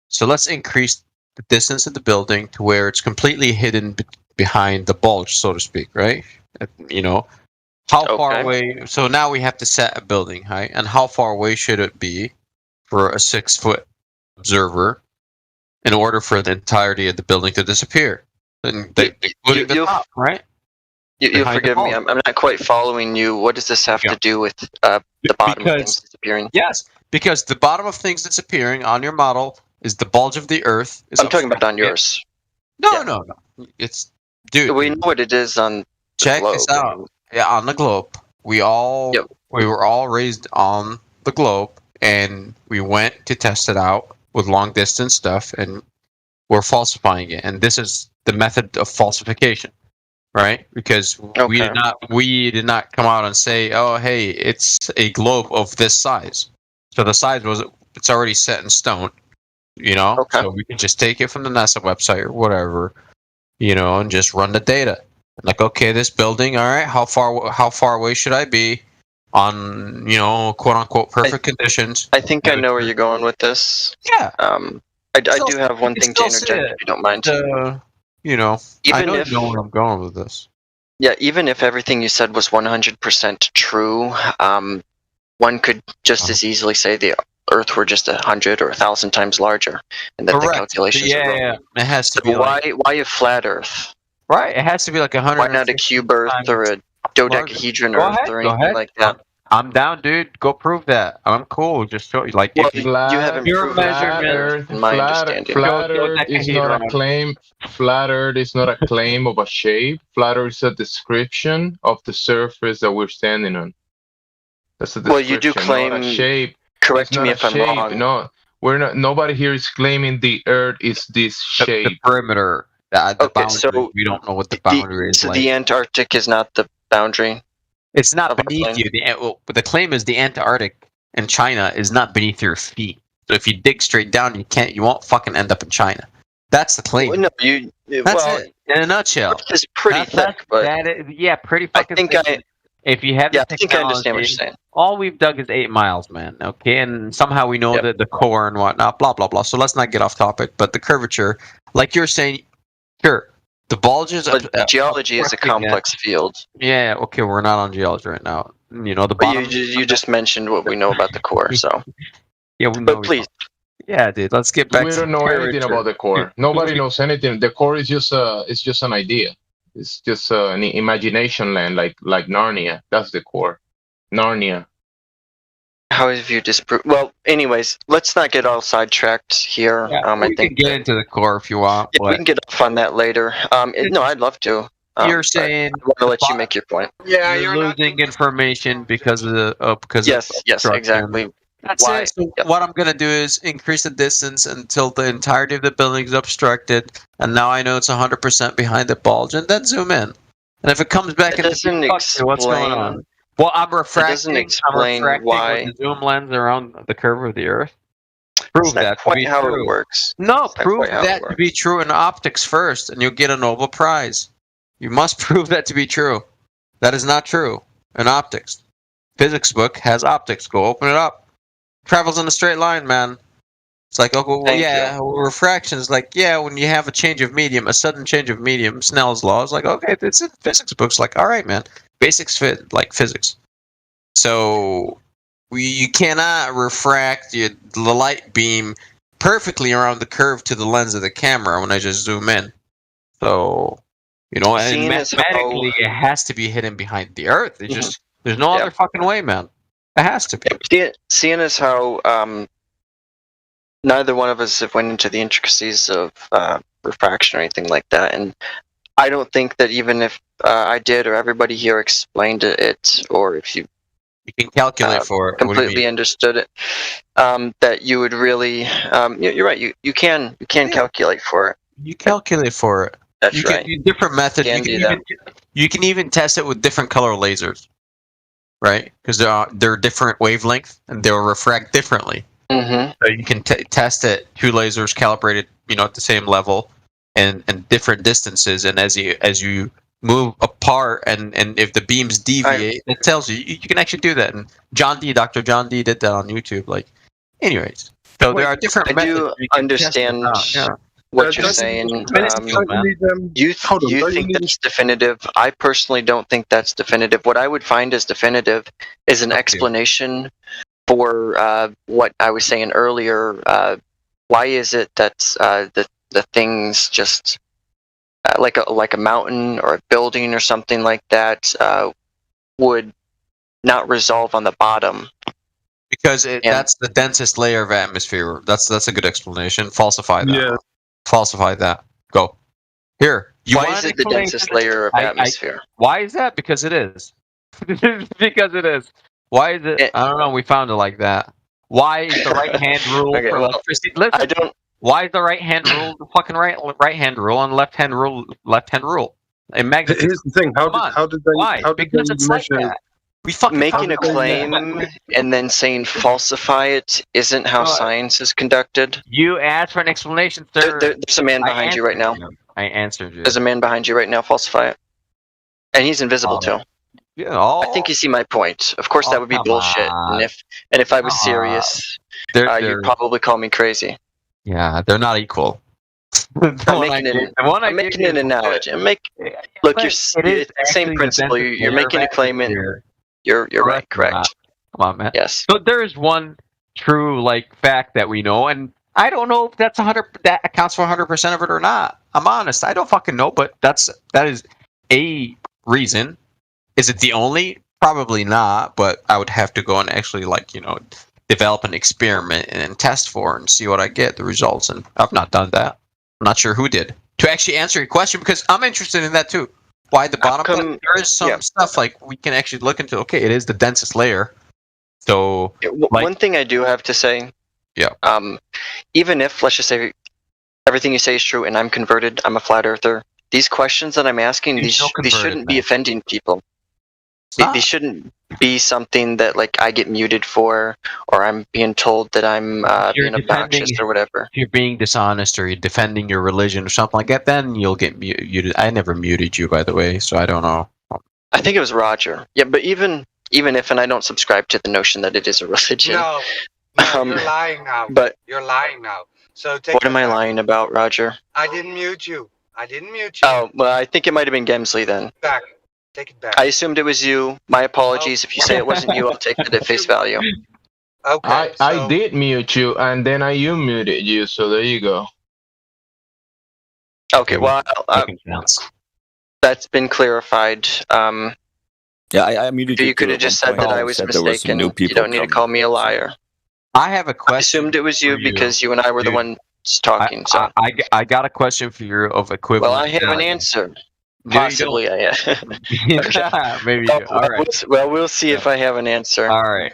P: So let's increase the distance of the building to where it's completely hidden behind the bulge, so to speak, right? How far away? So now we have to set a building height, and how far away should it be for a 6-foot observer in order for the entirety of the building to disappear, including the top, right?
K: You forgive me. I'm not quite following you. What does this have to do with the bottom of things disappearing?
P: Yes, because the bottom of things disappearing on your model is the bulge of the Earth.
K: I'm talking about on yours.
P: No. It's dude.
K: We know what it is on.
P: Check this out. Yeah, on the globe. We were all raised on the globe, and we went to test it out with long distance stuff, and we're falsifying it. And this is the method of falsification. Right, because we did not come out and say, "Oh, hey, it's a globe of this size." So the size it's already set in stone, So we can just take it from the NASA website or whatever, and just run the data. Like, okay, this building, all right, how far away should I be on, quote unquote perfect conditions?
K: I think I know where you're going with this.
P: Yeah.
K: I do have one thing to interject, if you don't mind.
P: I know where I'm going with this.
K: Yeah, even if everything you said was 100% true, one could just as easily say the Earth were just 100 or 1,000 times larger, and that the calculations are wrong.
P: Yeah, it has to be.
K: Why a flat Earth?
P: Right, it has to be like 100.
K: Why not a cube Earth or a dodecahedron Earth or anything like that?
P: I'm down, dude. Go prove that. I'm cool. Just show you, like, if you
K: haven't
U: Flat Earth is not a claim. Flat Earth is not a claim of a shape. Flat Earth is a description of the surface that we're standing on. That's a description.
K: Well, you do claim
U: not a shape.
K: Correct me if I'm wrong.
U: No, we're not. Nobody here is claiming the Earth is this shape.
P: The perimeter. The boundary.
K: So
P: we don't know what the boundary is.
K: So
P: like.
K: the Antarctic is not the boundary.
P: It's not beneath you. The claim is the Antarctic and China is not beneath your feet. So if you dig straight down, you won't fucking end up in China. That's the claim.
K: Well, no,
P: That's it in a nutshell.
K: It's pretty thick, but
P: pretty fucking thick. If you have the
K: I think I understand what you're saying.
P: All we've dug is 8 miles, man. Okay, and somehow we know that the core and whatnot, blah blah blah. So let's not get off topic. But the curvature, like you're saying, sure. The bulges.
K: But geology is a complex field.
P: Yeah. Okay, we're not on geology right now. The bottom.
K: You just mentioned what we know about the core, so.
P: Yeah, we know.
K: But please.
P: Yeah, dude. Let's get back.
U: We don't know anything about the core. Nobody knows anything. The core is just an idea. It's just an imagination land, like Narnia. That's the core. Narnia.
K: How have you disproved? Well, anyways, let's not get all sidetracked here.
P: We can get into the core if you want.
K: Yeah, we can get off on that later. No, I'd love to.
P: You're saying
K: I want to let you make your point.
D: Yeah,
P: you're losing information because of the
K: yes, exactly.
P: That's it. So what I'm gonna do is increase the distance until the entirety of the building is obstructed, and now I know it's 100% behind the bulge, and then zoom in. And if it comes back into what's going on? Well, I'm refracting.
K: Why
P: with the zoom lens around the curve of the Earth. Prove that to be
K: how
P: true.
K: It works.
P: No, prove that to be true in optics first, and you'll get a Nobel Prize. You must prove that to be true. That is not true in optics. Physics book has optics. Go open it up. Travels in a straight line, man. It's like, refraction is like, when you have a change of medium, a sudden change of medium, Snell's law is like, okay, it's in physics books. Like, all right, man. Basics fit like physics. So you cannot refract the light beam perfectly around the curve to the lens of the camera when I just zoom in. So, and mathematically it has to be hidden behind the Earth. It just there's no other fucking way, man. It has to be.
K: Seeing as how neither one of us have went into the intricacies of refraction or anything like that, and I don't think that even if I did or everybody here explained it, or if you
P: You can calculate for it. What do you
K: Completely
P: mean?
K: understood it. That you would really, you're right. You can calculate for it.
P: You calculate for it.
K: That's
P: You
K: right.
P: can different methods.
K: Can do that.
P: You can even test it with different color lasers, right? Because they're different wavelength and they'll refract differently.
K: Mm-hmm.
P: So you can test it, two lasers calibrated, at the same level, and different distances. And as you move apart, and if the beams deviate, it tells you. You can actually do that. And Dr. John D did that on YouTube. Anyways, so there are different.
K: I do understand what you're saying. You think that's definitive. I personally don't think that's definitive. What I would find as definitive is an explanation for what I was saying earlier. Why is it that the things just like a mountain or a building or something like that would not resolve on the bottom?
P: Because that's the densest layer of atmosphere. That's a good explanation. Falsify that. Yeah. Falsify that. Go. Here.
K: Why is it the densest layer of atmosphere?
P: Why is that? Because it is. Because it is. Why is it? I don't know. We found it like that. Why is the right hand rule for electricity? Listen,
K: I don't.
P: Why is the right hand rule the fucking right hand rule and left hand rule left hand rule? And magnetism.
T: Here's the thing. How did they?
P: Why?
T: How did
P: Because
T: they
P: it's like
T: measure?
P: that. We fucking
K: Making a claim and then saying falsify it isn't how science is conducted.
P: You asked for an explanation, sir.
K: There's a man behind you right now.
P: I answered you.
K: There's a man behind you right now. Falsify it, and he's invisible too.
P: Yeah.
K: I think you see my point. Of course, that would be bullshit. And if I was serious, you'd probably call me crazy.
P: Yeah, they're not equal.
K: I'm making an analogy. Look, it's the same principle. You're making a claim, and you're right. Correct.
P: Come on, man.
K: Yes.
P: So there is one true fact that we know, and I don't know if that accounts for 100% of it or not. I'm honest. I don't fucking know, but that is a reason. Is it the only? Probably not, but I would have to go and actually develop an experiment and test for it and see what I get, the results. And I've not done that. I'm not sure who did. To actually answer your question, because I'm interested in that too. Why the bottom? There is some stuff we can actually look into. Okay, it is the densest layer. So
K: one thing I do have to say.
P: Yeah.
K: Even if, let's just say, everything you say is true and I'm converted, I'm a flat earther. These questions that I'm asking, these shouldn't be offending people. They shouldn't be something that I get muted for, or I'm being told that I'm being obnoxious or whatever.
P: If you're being dishonest or you're defending your religion or something like that, then you'll get muted. I never muted you, by the way, so I don't know.
K: I think it was Roger. Yeah, but even if, and I don't subscribe to the notion that it is a religion.
D: No, you're lying now.
K: But
D: you're lying now. So
K: what am I lying about, Roger?
D: I didn't mute you.
K: Oh, well, I think it might have been Gemsley then.
D: Back. Take it back.
K: I assumed it was you. My apologies. If you say it wasn't you, I'll take it at face value.
D: Okay.
U: I did mute you, and then I unmuted you, so there you go.
K: Okay, well, that's been clarified.
S: Yeah, I muted you.
K: You could have just said that I was mistaken. You don't need to call me a liar.
P: I have a question.
K: I assumed it was you because you and I were the ones talking. So
P: I got a question for you of equivalent.
K: Well, I have an answer. Possibly, I
P: maybe. All right.
K: Well, we'll see if I have an answer.
P: All right.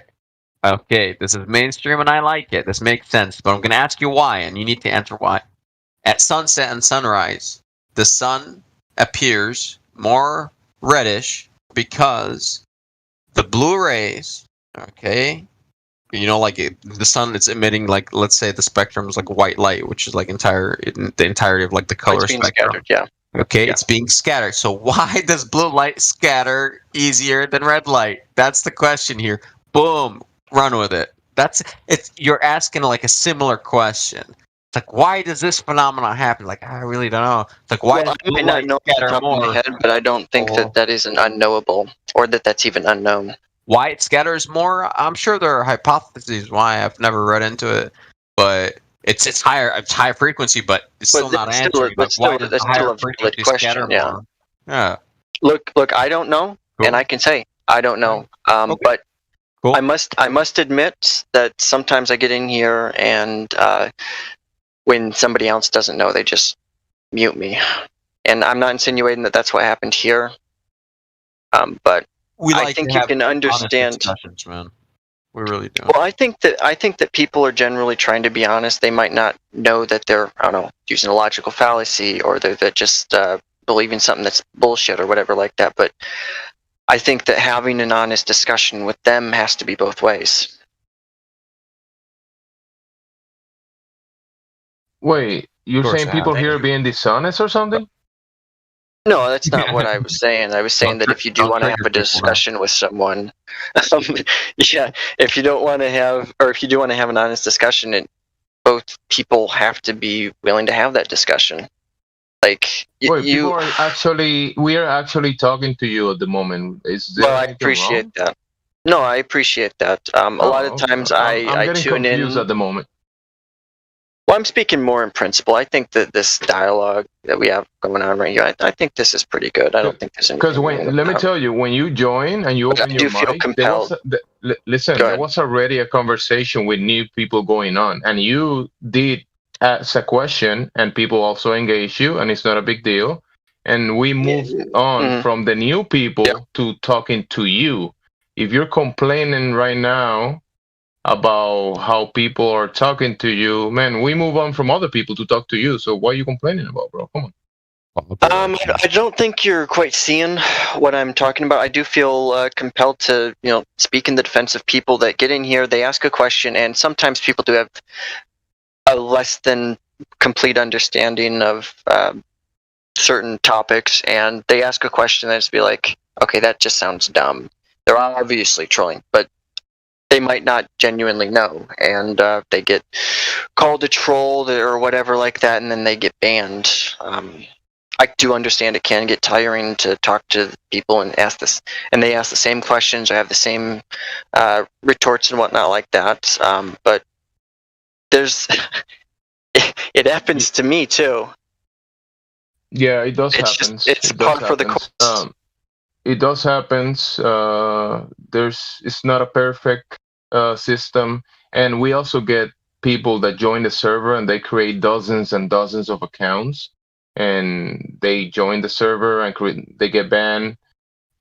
P: Okay, this is mainstream and I like it. This makes sense, but I'm going to ask you why, and you need to answer why. At sunset and sunrise, the sun appears more reddish because the blue rays, okay, the sun is emitting let's say the spectrum is white light, which is the entirety of the color spectrum.
K: Scattered, yeah.
P: Okay, It's being scattered. So why does blue light scatter easier than red light? That's the question here. Boom, run with it. You're asking a similar question. It's why does this phenomenon happen? I really don't know. It's why does blue light scatter more?
K: My head, but I don't think that is an unknowable, or that's even unknown.
P: Why it scatters more? I'm sure there are hypotheses why. I've never read into it, but it's higher. It's high frequency, but it's still not answering.
K: That's still a valid question. Yeah. Look. I don't know, and I can say I don't know. But
P: cool.
K: I must admit that sometimes I get in here, and when somebody else doesn't know, they just mute me. And I'm not insinuating that that's what happened here. But
P: We
K: I
P: like
K: think
P: to
K: you
P: have
K: can
P: honest
K: understand.
P: discussions, man. We really do.
K: Well, I think that people are generally trying to be honest. They might not know that they're, I don't know, using a logical fallacy, or they're just believing something that's bullshit or whatever like that. But I think that having an honest discussion with them has to be both ways.
U: Wait, you're
P: course
U: saying
P: it
U: people
P: has.
U: here are being dishonest or something?
K: No, that's not what I was saying. I was saying that if you do
P: don't
K: want to have
P: trigger
K: a
P: people, man.
K: discussion with someone, yeah, if you don't want to have, or if you do want to have an honest discussion, both people have to be willing to have that discussion. Like
U: Wait,
K: you.
U: we are actually talking to you at the moment. Is there
K: Well, I
U: anything
K: appreciate
U: wrong?
K: that. No, I appreciate that. A lot of
U: Oh,
K: times
U: I'm
K: I
U: getting
K: tune
U: confused
K: in.
U: at the moment.
K: Well, I'm speaking more in principle. I think that this dialogue that we have going on right here, I think this is pretty good. I don't think there's anything
U: Because
K: wrong with
U: let me
K: that.
U: tell you, when you join and you
K: But I
U: open
K: do
U: your
K: feel
U: mic,
K: compelled.
U: listen,
K: Go
U: there
K: ahead.
U: was already a conversation with new people going on, and you did ask a question, and people also engage you, and it's not a big deal. And we moved on from the new people to talking to you. If you're complaining right now about how people are talking to you, man, we move on from other people to talk to you. So what are you complaining about, bro? Come on.
K: I don't think you're quite seeing what I'm talking about. I do feel compelled to, speak in the defense of people that get in here. They ask a question, and sometimes people do have a less than complete understanding of certain topics, and they ask a question and I just be like, okay, that just sounds dumb. They're obviously trolling, but they might not genuinely know, and they get called a troll or whatever like that, and then they get banned. I do understand it can get tiring to talk to people and ask this, and they ask the same questions or have the same retorts and whatnot like that. But there's, it happens to me too.
U: Yeah, it does happen.
K: It's par for the course.
U: It does happen. It's not a perfect system, and we also get people that join the server and they create dozens and dozens of accounts, and they join the server and they get banned,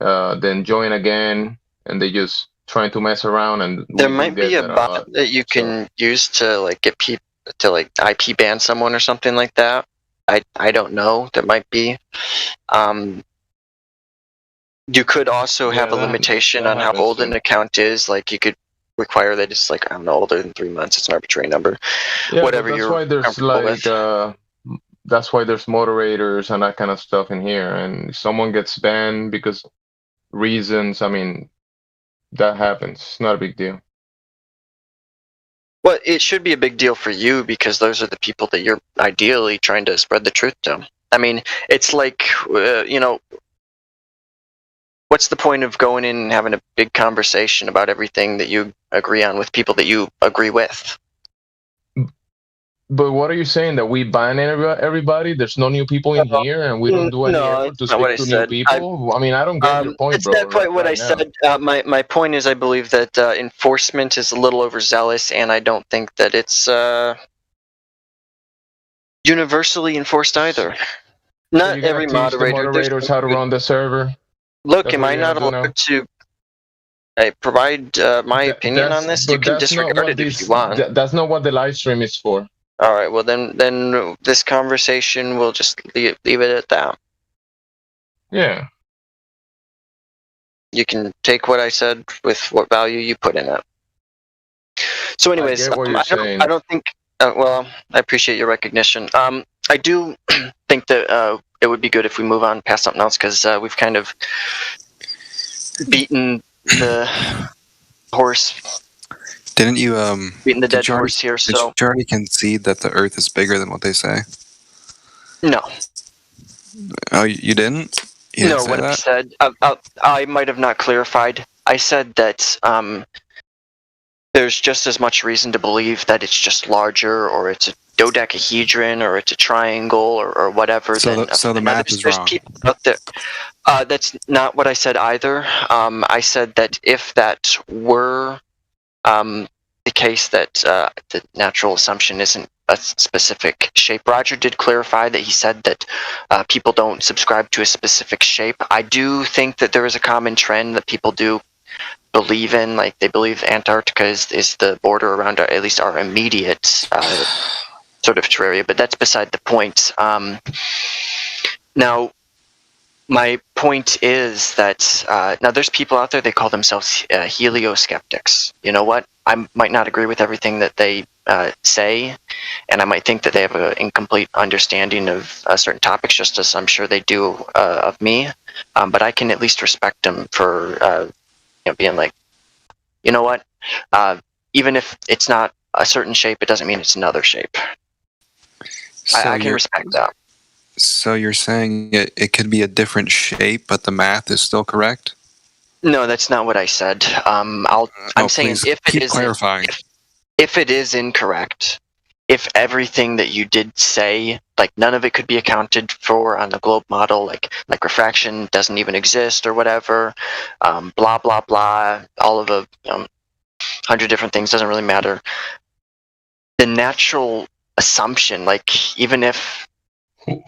U: then join again, and they just trying to mess around. And
K: there might be a bot that you can use to like get people to like IP ban someone or something like that. I don't know. There might be. You could also have a limitation on how old an account is. Like you could require that it's like, I don't know, older than 3 months. It's an arbitrary number.
U: Yeah,
K: whatever
U: that's
K: you're
U: why there's
K: comfortable
U: like
K: with.
U: that's why there's moderators and that kind of stuff in here. And if someone gets banned because reasons, I mean, that happens. It's not a big deal.
K: Well, it should be a big deal for you because those are the people that you're ideally trying to spread the truth to. I mean, it's like, what's the point of going in and having a big conversation about everything that you agree on with people that you agree with?
U: But what are you saying, that we ban everybody? There's no new people in here, and we don't do any effort to speak to new people? I mean, I don't get your point, bro.
K: That's not quite what I said. My point is I believe that enforcement is a little overzealous, and I don't think that it's universally enforced either. Not
U: So
K: every
U: teach
K: moderator.
U: the moderators how to run the server.
K: Look,
U: That's
K: am
U: what
K: I
U: you're
K: not
U: gonna do
K: allowed to provide my opinion on this? You can disregard it if you want.
U: That's not what the live stream is for.
K: All right, well then this conversation will just leave it at that.
U: Yeah.
K: You can take what I said with what value you put in it. So, anyways,
U: I get what you're saying.
K: I don't think. Well, I appreciate your recognition. I do think that it would be good if we move on past something else because we've kind of beaten the horse.
J: Didn't you
K: beating the dead horse here?
J: Did
K: So
J: you already concede that the Earth is bigger than what they say?
K: no.
J: Oh, you didn't? You didn't
K: No,
J: say
K: what I
J: that?
K: said, I might have not clarified. I said that there's just as much reason to believe that it's just larger, or it's a dodecahedron, or it's a triangle, or whatever.
J: So the math is wrong.
K: People out there. That's not what I said either. I said that if that were the case, that the natural assumption isn't a specific shape. Roger did clarify that he said that people don't subscribe to a specific shape. I do think that there is a common trend that people do believe in, like they believe Antarctica is the border around at least our immediate sort of terraria, but that's beside the point. Now, my point is that now there's people out there, they call themselves helioskeptics. You know what? I might not agree with everything that they say, and I might think that they have an incomplete understanding of certain topics, just as I'm sure they do of me. But I can at least respect them for being like, you know what? Even if it's not a certain shape, it doesn't mean it's another shape.
J: So
K: I can respect that.
J: So you're saying it could be a different shape, but the math is still correct?
K: No, that's not what I said. I'm saying if it is
J: clarifying.
K: If it is incorrect, if everything that you did say, like none of it could be accounted for on the globe model, like refraction doesn't even exist or whatever, blah blah blah, all of 100 different things, doesn't really matter. The natural assumption, like even if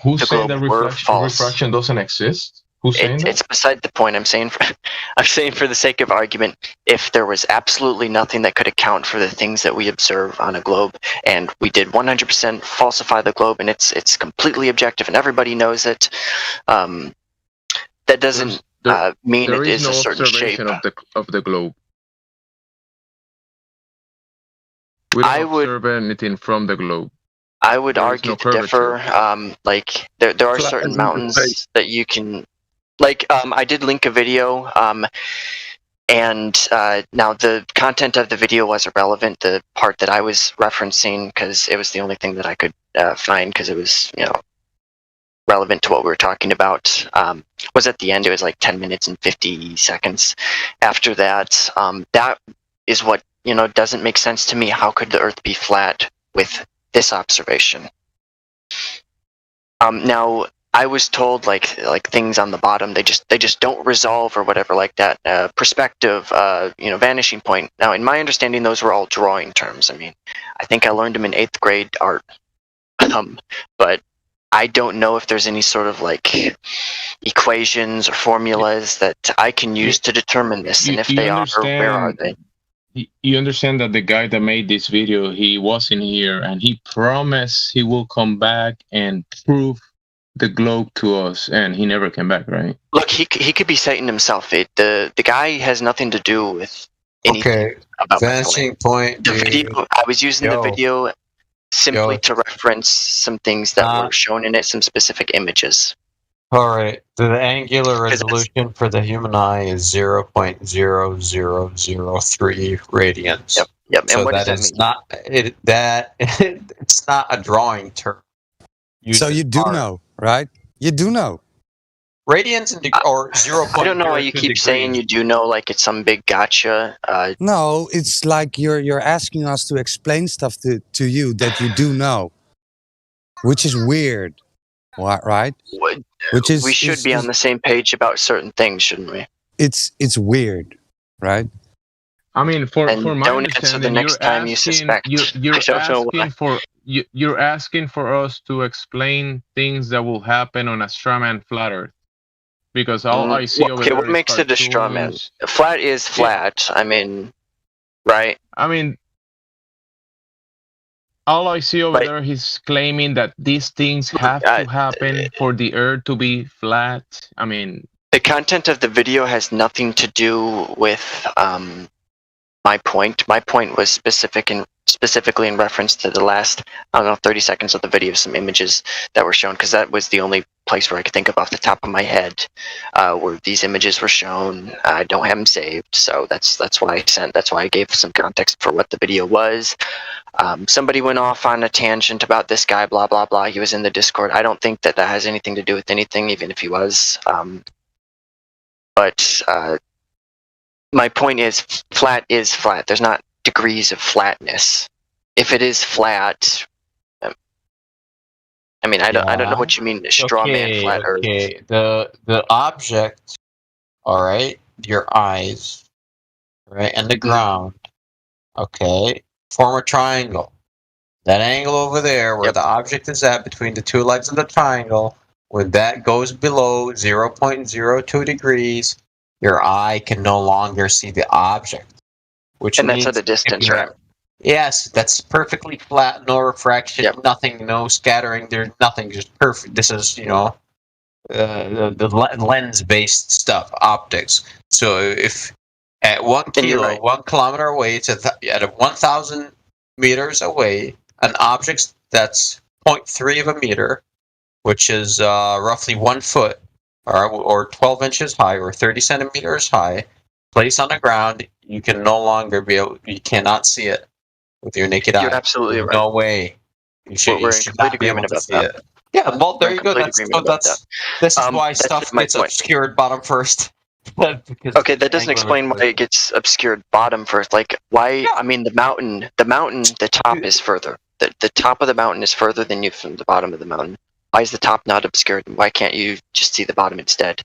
U: Who's
K: the
U: saying
K: globe
U: that
K: were false,
U: refraction doesn't exist? Who's saying that?
K: it's beside the point. I'm saying for the sake of argument, if there was absolutely nothing that could account for the things that we observe on a globe, and we did 100% falsify the globe, and it's completely objective, and everybody knows it, that doesn't mean it is
U: no
K: a certain shape.
U: observation of the globe. We don't observe anything from the globe.
K: I would
U: There is
K: argue
U: no
K: to differ. Like there are
U: Flat
K: certain
U: as in the
K: mountains
U: face.
K: that you can, like I did link a video, and now the content of the video was irrelevant. The part that I was referencing, because it was the only thing that I could find, because it was relevant to what we were talking about, was at the end. It was like 10 minutes and 50 seconds. After that, that is what doesn't make sense to me. How could the Earth be flat with this observation? Now I was told like things on the bottom, they just don't resolve or whatever like that. Perspective, vanishing point. Now in my understanding, those were all drawing terms. I mean, I think I learned them in 8th grade art, but I don't know if there's any sort of like equations or formulas that I can use to determine this, and if they are, where are they?
U: You understand that the guy that made this video, he wasn't here, and he promised he will come back and prove the globe to us, and he never came back, right?
K: Look, he could be Satan himself. The guy has nothing to do with anything about
P: vanishing point.
K: The video, I was using the video simply to reference some things that were shown in it, some specific images.
P: All right. The angular resolution for the human eye is 0.0003 radians.
K: Yep.
P: So
K: And what does
P: that
K: that
P: is
K: mean?
P: not it's not a drawing term.
R: So you do know, right? You do know.
P: Radians and or 0.
K: I don't know why you keep saying you do know, like it's some big gotcha.
R: No, it's like you're asking us to explain stuff to you that you do know, which is weird, right? Which is
K: we should be on the same page about certain things, shouldn't we?
R: It's weird, right?
U: I mean, for my
K: don't answer the
U: understanding,
K: next time you suspect.
U: You're asking for us to explain things that will happen on a straw man flat Earth, because all I see over there
K: what
U: is
K: makes it a straw man?
U: cartoons.
K: Flat is flat. I mean, right?
U: I mean, all I see over there, he's claiming that these things have to happen for the Earth to be flat. I mean,
K: the content of the video has nothing to do with my point. My point was specifically in reference to the last, 30 seconds of the video, some images that were shown, because that was the only place where I could think of off the top of my head where these images were shown. I don't have them saved, so that's why I gave some context for what the video was. Somebody went off on a tangent about this guy, blah blah blah. He was in the Discord. I don't think that has anything to do with anything, even if he was. But my point is flat. There's not degrees of flatness. If it is flat, I mean, I don't know what you mean, straw man flat Earth.
P: Okay, the object, all right, your eyes, right, and the ground, okay, form a triangle. that angle over there where the object is at between the two legs of the triangle, when that goes below 0.02 degrees, your eye can no longer see the object.
K: And that's at a distance, right?
P: Yes, that's perfectly flat, no refraction, nothing, no scattering. There's nothing, just perfect. This is, the lens-based stuff, optics. So if at 1 kilo, 1 kilometer away, it's at 1,000 meters away, an object that's 0.3 of a meter, which is roughly 1 foot, or 12 inches high, or 30 centimeters high, placed on the ground, you can no longer you cannot see it with your naked eye.
K: You're absolutely right.
P: No way. You should not be able to see it. Yeah, well, there you go. This is why stuff gets obscured bottom first.
K: Okay, that doesn't explain why it gets obscured bottom first. Like, why? I mean, the mountain, the top is further. The top of the mountain is further than you from the bottom of the mountain. Why is the top not obscured? Why can't you just see the bottom instead?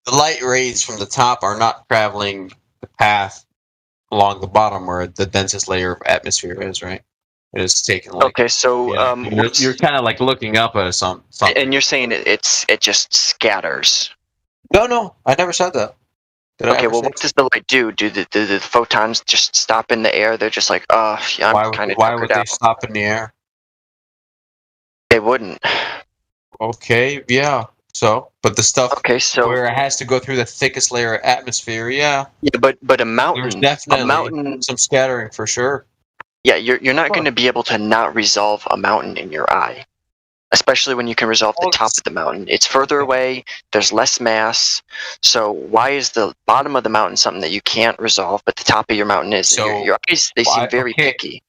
P: The light rays from the top are not traveling the path along the bottom where the densest layer of atmosphere is, right? It is taken.
K: Okay, so
P: you're kind of like looking up at something.
K: And you're saying it just scatters.
P: No, I never said that.
K: Okay, well, what does the light do? Do the photons just stop in the air? They're just like, I'm kind of.
P: Why would they stop in the air?
K: They wouldn't.
P: Okay, yeah. So, but the stuff where it has to go through the thickest layer of atmosphere, yeah.
K: Yeah, but a mountain.
P: There's definitely some scattering for sure.
K: Yeah, you're not going to be able to not resolve a mountain in your eye, especially when you can resolve the top of the mountain. It's further away. There's less mass. So why is the bottom of the mountain something that you can't resolve, but the top of your mountain is? So your eyes, they seem very picky.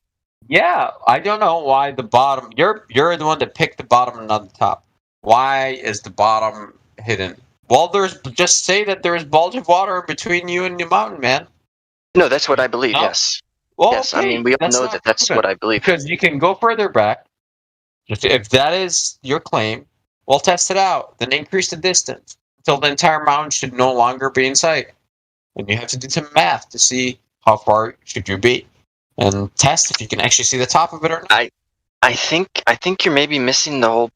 P: Yeah, I don't know why the bottom. You're the one that picked the bottom and not the top. Why is the bottom hidden? Well, just say that there is bulge of water between you and the mountain, man.
K: No, that's what I believe. No. Yes.
P: Well,
K: yes. I mean, we all know that that's what I believe.
P: Because you can go further back. If that is your claim, we'll test it out. Then increase the distance until the entire mountain should no longer be in sight. And you have to do some math to see how far should you be, and test if you can actually see the top of it or not.
K: I think you're maybe missing the whole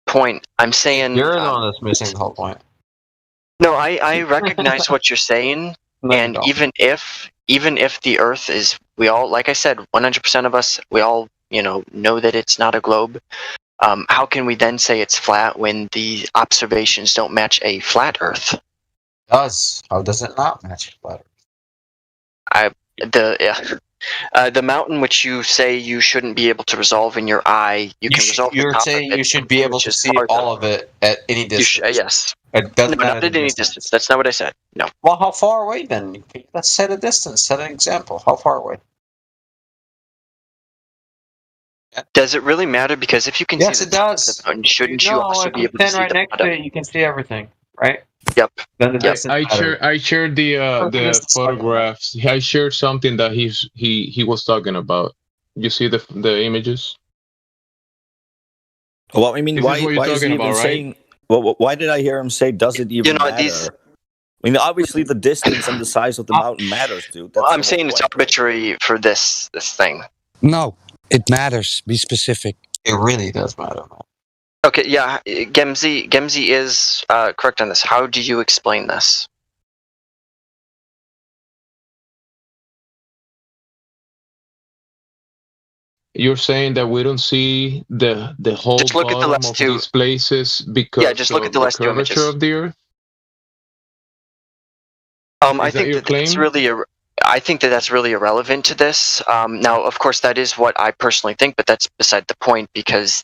K: point. I'm saying
P: you're the one that's missing the whole point.
K: No, I recognize what you're saying, and even if the Earth is, we all, like I said, 100% of us, we all know that it's not a globe. How can we then say it's flat when the observations don't match a flat Earth?
P: How does it not match a flat Earth?
K: The mountain which you say you shouldn't be able to resolve in your eye, you can resolve.
P: You're saying you should be able to see all of it at any distance.
K: Yes.
P: It doesn't matter
K: not at any distance. That's not what I said. No.
P: Well, how far away then? Let's set a distance. Set an example. How far away?
K: Does it really matter? Because if you can see the top of the mountain, shouldn't you also be able to see
P: right
K: the
P: next
K: bottom?
P: to it, you can see everything, right?
K: Yep.
U: I shared the photographs. I shared something that he was talking about. You see the images?
S: Well, I mean,
U: This
S: why
U: is what you're
S: is he
U: talking
S: even
U: about, right?
S: saying? Well, why did I hear him say? Does it even matter? I mean, obviously the distance and the size of the mountain matters, dude. That's
K: I'm saying it's arbitrary for this thing.
R: No, it matters. Be specific.
P: It really does matter, man.
K: Okay, yeah, Gemzi is correct on this. How do you explain this?
U: You're saying that we don't see the whole
K: Just look at the
U: bottom
K: last
U: of
K: two.
U: these places because
K: Just look
U: of
K: at the last two
U: curvature
K: images.
U: of the Earth?
K: I think that's really I think that's really irrelevant to this. Now, of course, that is what I personally think, but that's beside the point because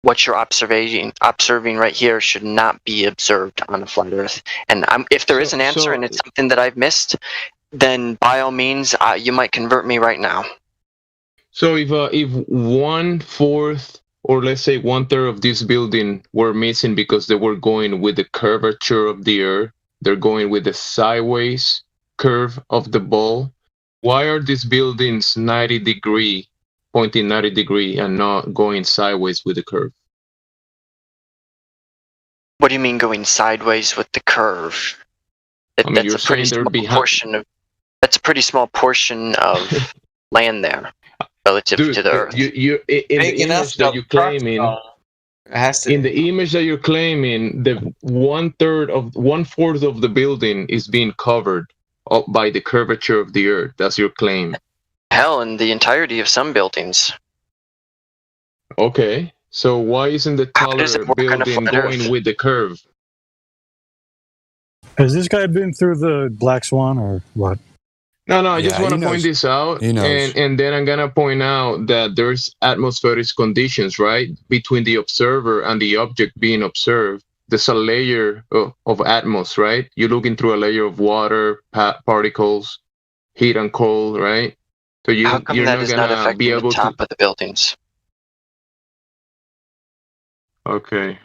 K: what you're observing right here should not be observed on a flat Earth. And if there is an answer and it's something that I've missed, then by all means, you might convert me right now.
U: So if 1/4 or let's say 1/3 of this building were missing because they were going with the curvature of the Earth, they're going with the sideways curve of the ball. Why are these buildings 90 degree, pointing 90 degree, and not going sideways with the curve?
K: What do you mean going sideways with the curve? That's a pretty small portion of. That's a pretty small portion of land there. relative
V: Dude,
K: to the Earth.
V: in the image that you're claiming, in the image that you're claiming, the 1/4 of the building is being covered up by the curvature of the Earth. That's your claim.
K: Hell, in the entirety of some buildings.
V: Okay, so why isn't the taller building going with the curve?
I: Has this guy been through the Black Swan or what?
V: No, I just want to point this out, and then I'm gonna point out that there's atmospheric conditions, right, between the observer and the object being observed. There's a layer of atmosphere, right? You're looking through a layer of water, particles, heat and cold, right? So
K: How come
V: you're
K: that
V: not
K: is not
V: gonna be
K: affecting
V: able
K: the top
V: to.
K: of the buildings?
V: Okay.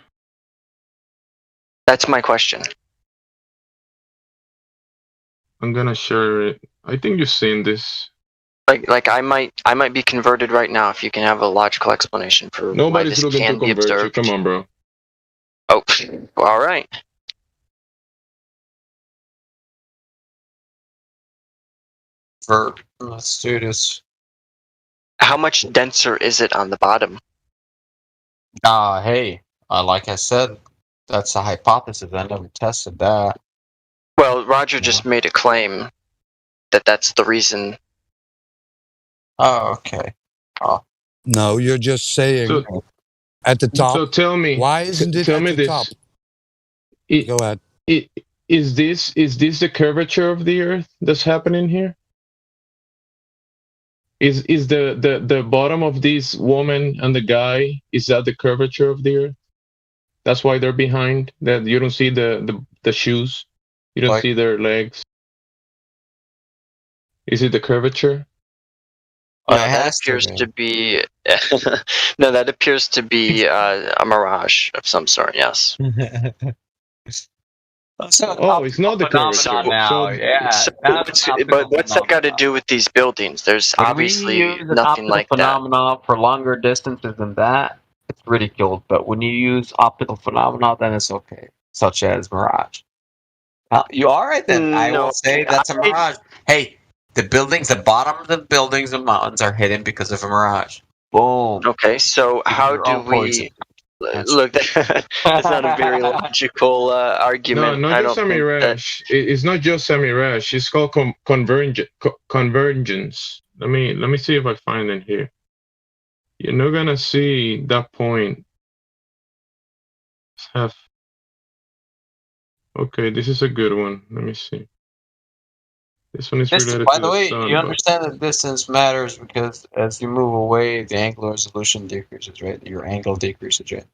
K: That's my question.
V: I'm gonna share it. I think you've seen this.
K: Like I might be converted right now if you can have a logical explanation for why
V: Nobody's
K: this
V: looking
K: can
V: to
K: be
V: convert you.
K: observed.
V: Come on, bro.
K: Oh, all right.
P: Let's do this.
K: How much denser is it on the bottom?
P: Hey, like I said, that's a hypothesis. I never tested that.
K: Well, Roger just made a claim that that's the reason.
P: Oh, okay. Oh.
R: No, you're just saying at the top.
V: So tell me,
R: why isn't it
V: tell
R: at
V: me
R: the
V: this.
R: top? Go ahead.
V: Is this the curvature of the Earth that's happening here? Is the bottom of this woman and the guy, is that the curvature of the Earth? That's why they're behind. That you don't see the shoes. You don't see their legs. Is it the curvature?
K: No, that appears to be. No, that appears to be a mirage of some sort. Yes.
V: Oh, it's not the curvature.
P: Now.
K: But what's that got to do with these buildings? There's obviously nothing like that.
P: Phenomena for longer distances than that, it's ridiculed. But when you use optical phenomena, then it's okay, such as mirage. You all right then? I will say that's a mirage. Hey, the buildings, the bottom of the buildings and mountains are hidden because of a mirage. Boom.
K: Okay, so how do we look? That's not a very logical argument.
V: No, not just a mirage. It's not just a mirage. It's called convergence. Let me see if I find it here. You're not gonna see that point. Okay, this is a good one. Let me see. This one is related
P: by
V: to
P: the way,
V: sun,
P: you understand that distance matters because as you move away, the angular resolution decreases, right? Your angle decreases, right?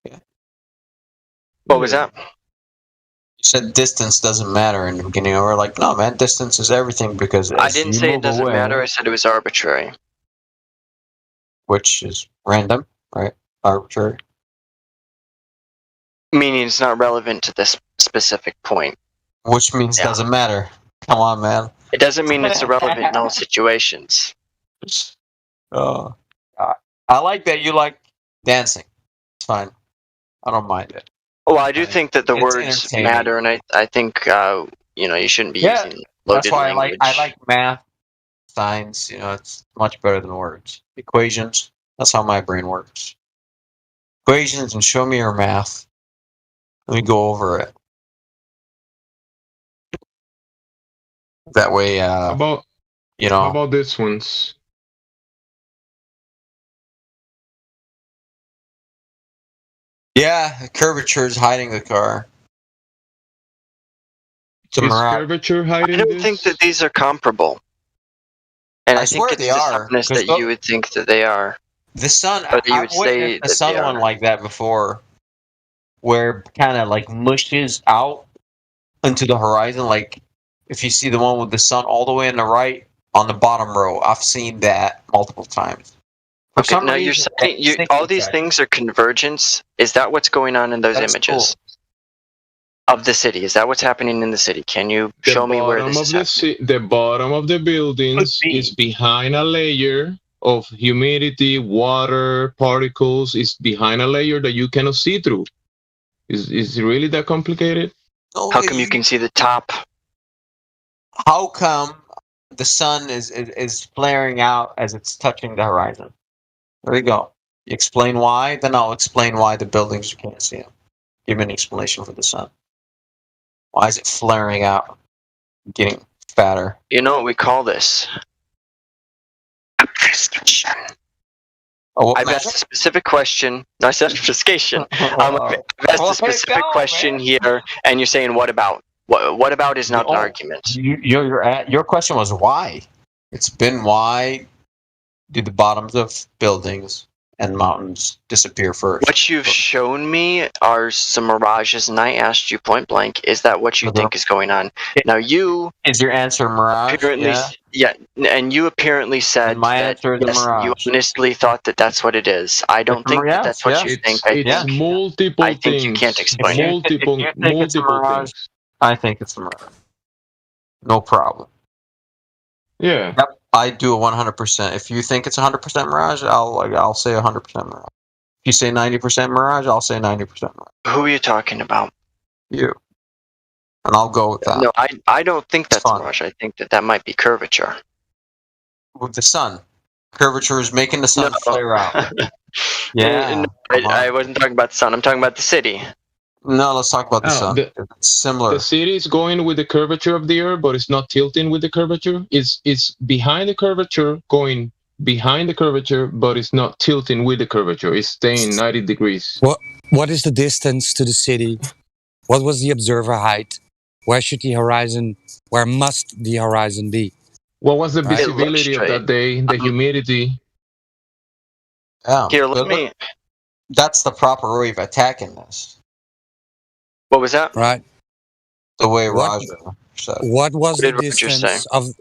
P: Yeah.
K: What was that?
P: You said distance doesn't matter in the beginning. Or we're like, no, man, distance is everything because
K: I didn't say it doesn't matter. I said it was arbitrary.
P: Which is random, right? Arbitrary.
K: Meaning it's not relevant to this specific point.
P: Which means doesn't matter. Come on, man.
K: It doesn't mean it's irrelevant in all situations.
P: I like that you like dancing. It's fine. I don't mind it.
K: Well, I do think that the
P: It's
K: words
P: entertaining.
K: matter, and I think you shouldn't be using loaded
P: That's why
K: language.
P: I like math, science. It's much better than words. Equations. That's how my brain works. Equations and show me your math. Let me go over it. That way,
V: How about this ones?
P: Yeah, the curvature is hiding the car. It's a
V: Is
P: mirage.
V: curvature hiding
K: I don't
V: this?
K: think that these are comparable. And I think
P: swear
K: it's
P: they are,
K: dishonest
P: 'cause
K: that you would think that they are.
P: The sun,
K: But you
P: I've
K: would say
P: witnessed a
K: that
P: sun
K: they
P: one
K: are.
P: like that before, where kind of like mushes out into the horizon. Like if you see the one with the sun all the way on the right on the bottom row, I've seen that multiple times. For
K: Okay,
P: some
K: now you're
P: reason,
K: saying all these things are convergence. Is that what's going on in those
P: That's
K: images of the city? Is that what's happening in the city? Can you show me where this is happening?
V: The bottom of the buildings is behind a layer of humidity, water, particles. It's behind a layer that you cannot see through. Is it really that complicated?
K: How come you can see the top?
P: How come the sun is flaring out as it's touching the horizon. There you go. You explain why, then I'll explain why the buildings you can't see them. Give me an explanation for the sun. Why is it flaring out, getting fatter?
W: You know what we call this? Obfuscation. I've asked a specific question. No, I said obfuscation. I've asked a specific question here, and you're saying, what about? What about is not an argument.
P: Your question was why. It's been why do the bottoms of buildings and mountains disappear first?
W: What you've shown me are some mirages, and I asked you point blank, is that what you think is going on? Now you...
P: Is your answer mirage?
W: Apparently, yeah, and you apparently said
P: my
W: that
P: answer is a mirage.
W: you honestly thought that that's what it is. I don't think that that's what you think.
V: It's multiple
W: I think you can't explain it.
V: multiple things.
P: I think it's a mirage. No problem.
V: Yeah.
P: Yep. I do a 100%. If you think it's 100% mirage, I'll say 100% mirage. If you say 90% mirage, I'll say 90% mirage.
W: Who are you talking about?
P: You. And I'll go with that.
W: No, I don't think that's mirage. I think that might be curvature.
P: With the sun. Curvature is making the sun flare out. Yeah.
W: No, I wasn't talking about the sun. I'm talking about the city.
P: No, let's talk about the sun. It's similar.
V: The city is going with the curvature of the Earth, but it's not tilting with the curvature. It's behind the curvature, going behind the curvature, but it's not tilting with the curvature. It's staying 90 degrees.
R: What is the distance to the city? What was the observer height? Where must the horizon be?
V: What was the visibility of that day? The humidity?
P: Yeah.
W: Here, let me...
P: That's the proper way of attacking this.
W: What was that?
R: Right.
P: The way Roger said.
R: What was the distance of?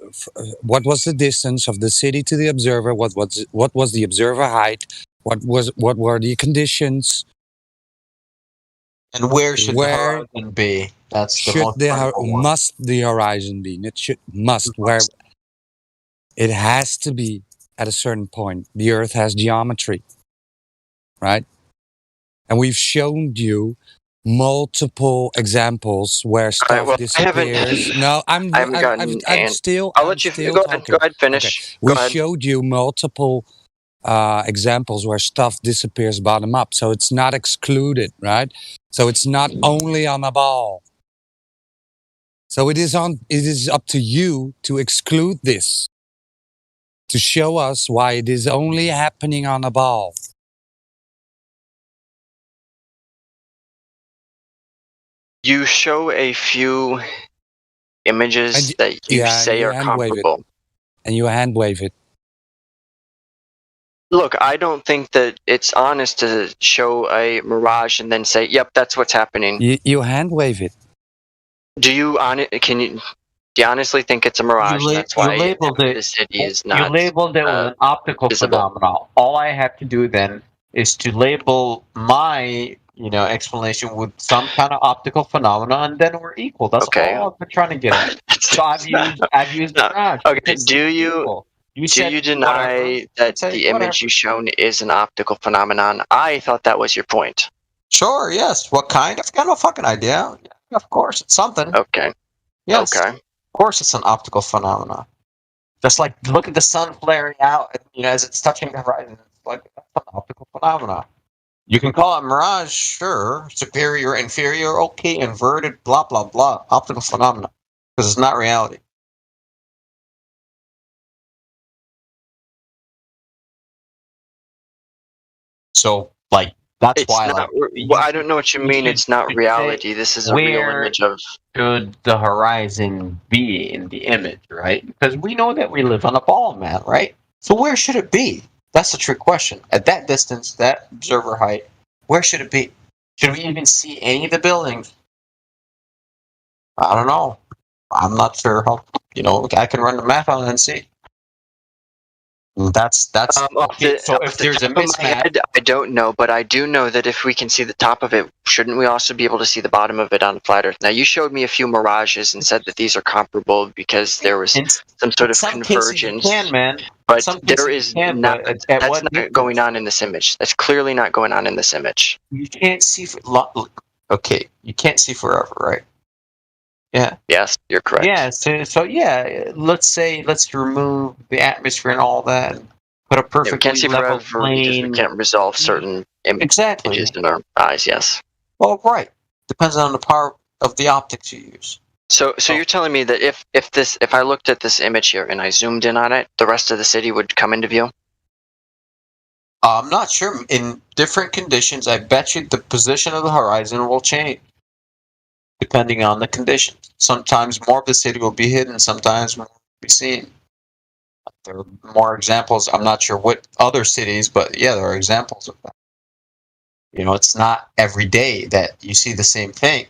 R: What was the distance of the city to the observer? What was the observer height? What were the conditions?
P: And where should the horizon be? That's the most
R: must the horizon be? It must where it has to be at a certain point. The Earth has geometry, right? And we've shown you multiple examples where stuff disappears. No, I'm still.
W: I'll let you go ahead. Go ahead. Finish.
R: Okay. We showed you multiple examples where stuff disappears bottom up, so it's not excluded, right? So it's not only on a ball. So it is up to you to exclude this, to show us why it is only happening on a ball.
W: You show a few images that you say are comparable.
R: And you hand wave it.
W: Look, I don't think that it's honest to show a mirage and then say, yep, that's what's happening.
R: You hand wave it.
W: Do you honestly think it's a mirage? That's why the city is not.
P: You labeled it with an optical phenomenon. All I have to do then is to label my explanation with some kind of optical phenomenon, and then we're equal. That's all I've been trying to get at. So I've used mirage.
W: Okay, do you deny that the image you shown is an optical phenomenon? I thought that was your point.
P: Sure, yes. What kind? I've got no fucking idea. Yeah, of course, it's something.
W: Okay.
P: Yes.
W: Okay.
P: Of course, it's an optical phenomenon. Just like look at the sun flaring out, as it's touching the horizon. It's like that's an optical phenomenon. You can call it mirage, sure. Superior, inferior, okay, inverted, blah, blah, blah. Optical phenomena. Because it's not reality. So, that's why...
W: I don't know what you mean, it's not reality. This is a real image of...
P: should the horizon be in the image, right? Because we know that we live on a ball, man, right? So where should it be? That's the trick question. At that distance, that observer height, where should it be? Should we even see any of the buildings? I don't know. I'm not sure how, I can run the math on it and see. That's okay. So if there's a mismatch,
W: I don't know, but I do know that if we can see the top of it, shouldn't we also be able to see the bottom of it on flat Earth? Now, you showed me a few mirages and said that these are comparable because there was some sort of convergence.
P: Can, man.
W: But there is not. That's not going on in this image. That's clearly not going on in this image.
P: You can't see. Okay, you can't see forever, right? Yeah.
W: Yes, you're correct.
P: Yeah. So yeah, let's remove the atmosphere and all that. Put a
W: Yeah, we
P: perfectly
W: can't see
P: level
W: forever because we
P: plane.
W: can't resolve certain
P: Exactly.
W: images in our eyes. Yes.
P: Well, right. Depends on the power of the optics you use.
W: So you're telling me that if I looked at this image here and I zoomed in on it, the rest of the city would come into view?
P: I'm not sure. In different conditions, I bet you the position of the horizon will change depending on the conditions. Sometimes more of the city will be hidden, sometimes more will be seen. There are more examples. I'm not sure what other cities, but yeah, there are examples of that. You know, it's not every day that you see the same thing.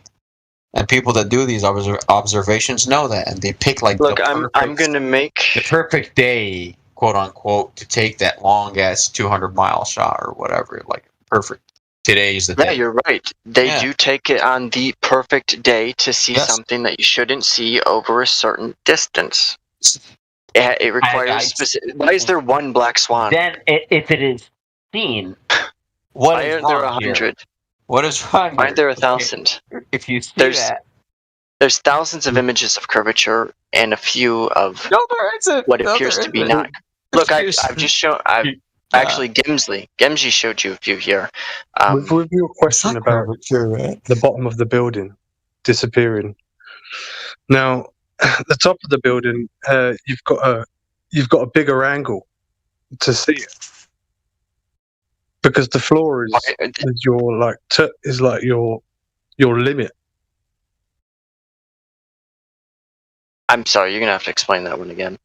P: And people that do these observations know that, and they pick like
W: Look, I'm gonna make
P: the perfect day, quote unquote, to take that long ass 200-mile shot or whatever. Like perfect. Today's the day.
W: Yeah, you're right. They do take it on the perfect day to see something that you shouldn't see over a certain distance. It requires specific. Why is there one black swan?
P: Then, if it is seen, what
W: why
P: is
W: aren't there
P: wrong
W: 100?
P: here? What is wrong?
W: Why aren't there 1,000?
P: If you see
W: There's thousands of images of curvature and a few of what appears to be not. Look, I've just shown. Actually, Gimsy showed you a few here.
F: With your question about the bottom of the building disappearing. Now, the top of the building, you've got a bigger angle to see it because the floor is your limit.
W: I'm sorry, you're gonna have to explain that one again.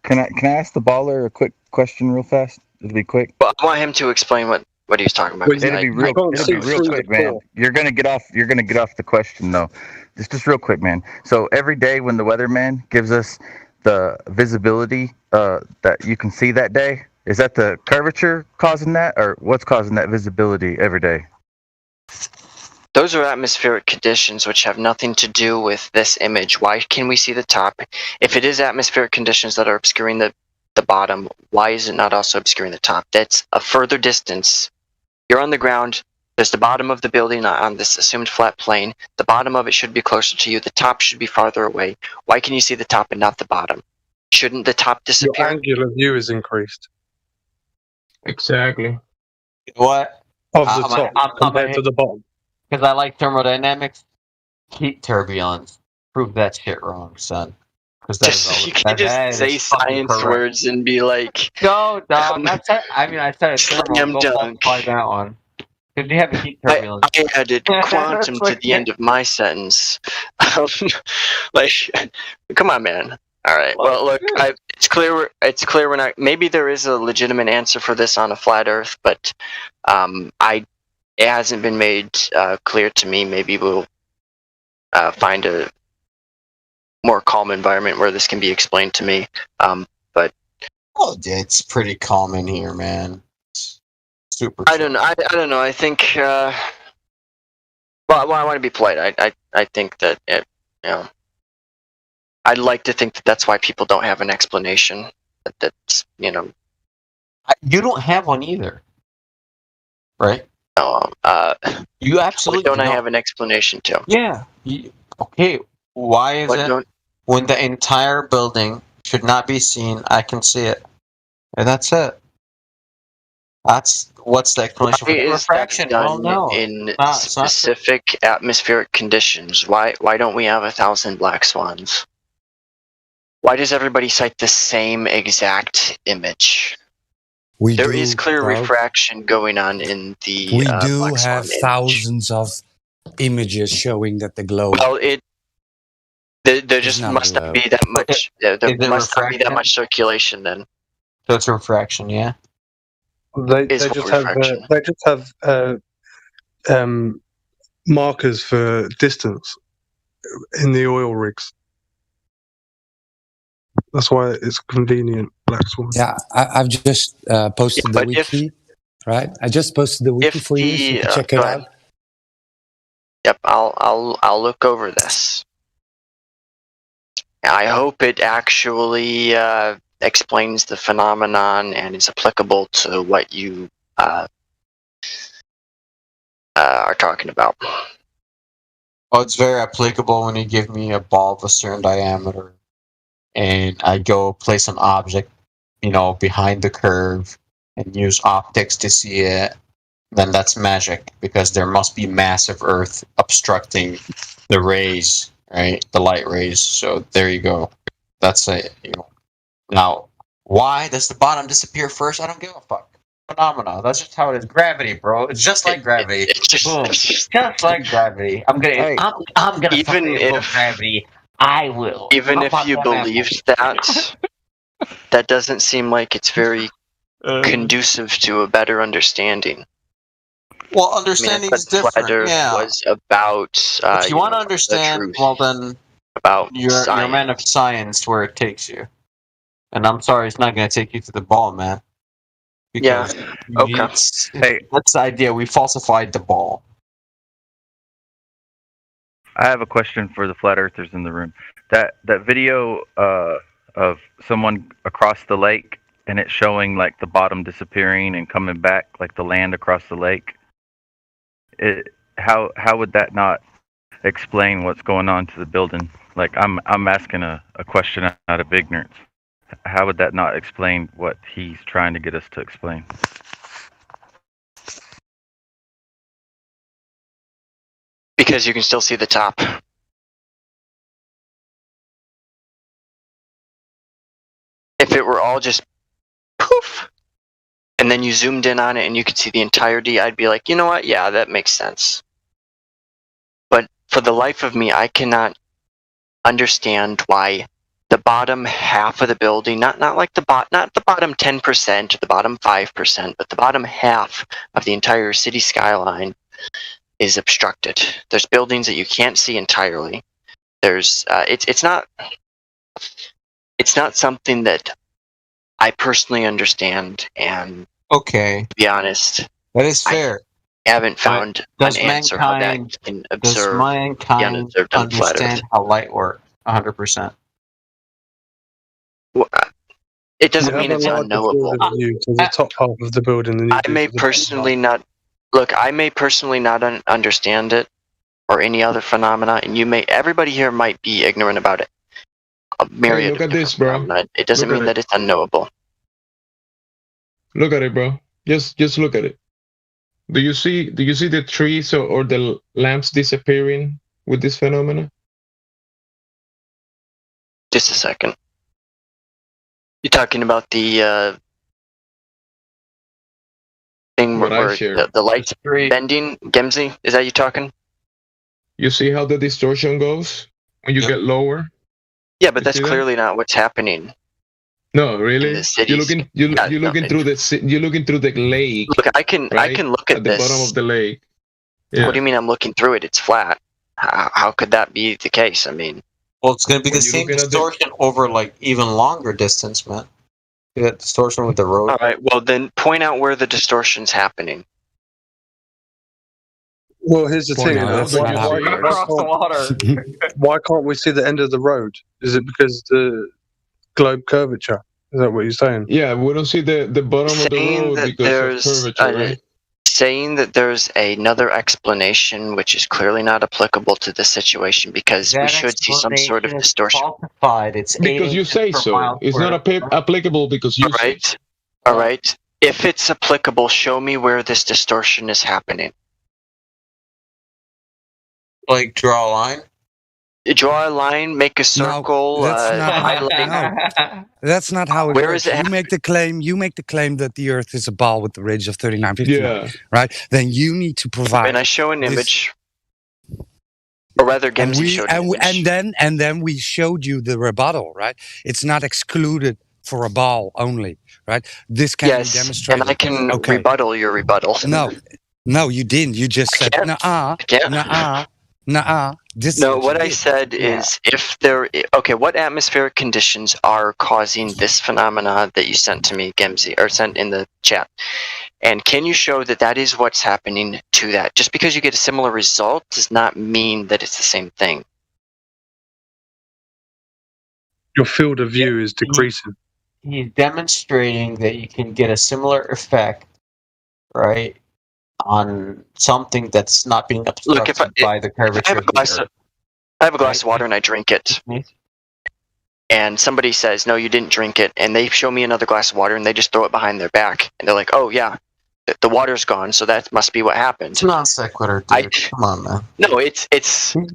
L: Can I ask the baller a quick question real fast? It'll be quick.
W: Well, I want him to explain what he's talking about.
L: It'll be real quick, man. You're gonna get off the question though. Just real quick, man. So every day when the weatherman gives us the visibility that you can see that day, is that the curvature causing that, or what's causing that visibility every day?
W: Those are atmospheric conditions which have nothing to do with this image. Why can we see the top? If it is atmospheric conditions that are obscuring the bottom, why is it not also obscuring the top? That's a further distance. You're on the ground. There's the bottom of the building on this assumed flat plane. The bottom of it should be closer to you. The top should be farther away. Why can you see the top and not the bottom? Shouldn't the top disappear?
F: Your angular view is increased.
V: Exactly.
P: What?
F: Of the top compared to the bottom.
P: Because I like thermodynamics. Heat turbulence. Prove that shit wrong, son. Because that's
W: you can just say science words and be like,
P: no, dog. I said it.
W: Slam dunk.
P: By that one. Because you have a heat turbulence.
W: I added quantum to the end of my sentence. Like, come on, man. All right. Well, look, it's clear we're not. Maybe there is a legitimate answer for this on a flat Earth, but it hasn't been made clear to me. Maybe we'll find a more calm environment where this can be explained to me. But
P: it's pretty calm in here, man. It's super.
W: I don't know. I don't know. I think. Well, I want to be polite. I think that I'd like to think that that's why people don't have an explanation. That's
P: you don't have one either, right? You absolutely
W: don't. I have an explanation too.
P: Yeah. Okay. Why is it when the entire building should not be seen? I can see it, and that's it. That's what's the explanation for the refraction?
W: In specific atmospheric conditions. Why don't we have 1,000 black swans? Why does everybody cite the same exact image? There is clear refraction going on in the.
R: We do have thousands of images showing that the globe.
W: Well, there just must not be that much. There must not be that much circulation then.
P: So it's refraction, yeah.
F: They just have markers for distance in the oil rigs. That's why it's convenient, black swan.
R: Yeah, I've just posted the wiki, right? I just posted the wiki for you, so you can check it out.
W: Yep, I'll look over this. I hope it actually explains the phenomenon and is applicable to what you are talking about.
P: Oh, it's very applicable when you give me a ball of a certain diameter, and I go place an object, behind the curve, and use optics to see it. Then that's magic, because there must be massive Earth obstructing the rays, right? The light rays. So there you go. That's it. Now, why does the bottom disappear first? I don't give a fuck. Phenomena. That's just how it is. Gravity, bro. It's just like gravity. Boom. Just like gravity. I'm gonna
W: even if
P: gravity. I will.
W: Even if you believed that, that doesn't seem like it's very conducive to a better understanding.
P: Well, understanding is different.
W: Flat Earth was about.
P: If you want to understand, well then,
W: about
P: you're a man of science where it takes you. And I'm sorry, it's not going to take you to the ball, man. Because
W: okay.
P: That's the idea. We falsified the ball.
L: I have a question for the flat earthers in the room. That video of someone across the lake and it showing like the bottom disappearing and coming back, like the land across the lake. How would that not explain what's going on to the building? Like I'm asking a question out of ignorance. How would that not explain what he's trying to get us to explain?
W: Because you can still see the top. If it were all just poof, and then you zoomed in on it and you could see the entirety, I'd be like, you know what? Yeah, that makes sense. But for the life of me, I cannot understand why the bottom half of the building, not the bottom 10% or the bottom 5%, but the bottom half of the entire city skyline is obstructed. There's buildings that you can't see entirely. There's it's not something that I personally understand, and
P: okay,
W: to be honest,
P: that is fair.
W: I haven't found an answer how that can observe
P: does mankind
W: unobserved on flat Earth.
P: understand how light works 100%?
W: Well, it doesn't mean it's unknowable.
F: To the top half of the building.
W: I may personally not understand it or any other phenomena, and everybody here might be ignorant about it. A myriad
V: look at this, bro.
W: Phenomena. It doesn't mean that it's unknowable.
V: Look at it, bro. Just look at it. Do you see the trees or the lamps disappearing with this phenomena?
W: Just a second. You're talking about the thing where the lights bending, Gemsy? Is that you talking?
V: You see how the distortion goes when you get lower?
W: Yeah, but that's clearly not what's happening.
V: No, really. You're looking through the lake.
W: Look, I can look at
V: the
W: this.
V: bottom of the lake. Yeah.
W: What do you mean I'm looking through it? It's flat. How could that be the case? I mean,
P: well, it's going to be the same distortion over like even longer distance, man. That distortion with the road.
W: All right. Well, then point out where the distortion's happening.
F: Well, here's the thing. Why can't we see the end of the road? Is it because the globe curvature? Is that what you're saying?
V: Yeah, we don't see the bottom of the road because of curvature, right?
W: Saying that there's another explanation which is clearly not applicable to this situation, because we should see some sort of distortion.
P: It's
V: because you say so. It's not applicable because you say so.
W: All right. If it's applicable, show me where this distortion is happening.
P: Like draw a line?
W: Draw a line, make a circle,
R: That's not how it
W: Where
R: works.
W: is it
R: You make the claim that the Earth is a ball with the radius of 3959, right? Then you need to provide.
W: And I show an image, or rather, Gemsy showed an image.
R: And then we showed you the rebuttal, right? It's not excluded for a ball only, right? This can be demonstrated.
W: And I can rebuttal your rebuttal.
R: No, you didn't. You just said nuh-uh.
W: What I said is what atmospheric conditions are causing this phenomena that you sent to me, Gemsy, or sent in the chat? And can you show that is what's happening to that? Just because you get a similar result does not mean that it's the same thing.
F: Your field of view is decreasing.
P: He's demonstrating that you can get a similar effect, right? on something that's not being obstructed by the curvature of the Earth.
W: I have a glass of water and I drink it. And somebody says, no, you didn't drink it. And they show me another glass of water and they just throw it behind their back. And they're like, oh, yeah, the water's gone. So that must be what happened.
P: It's non sequitur, dude. Come on, man.
W: No, it's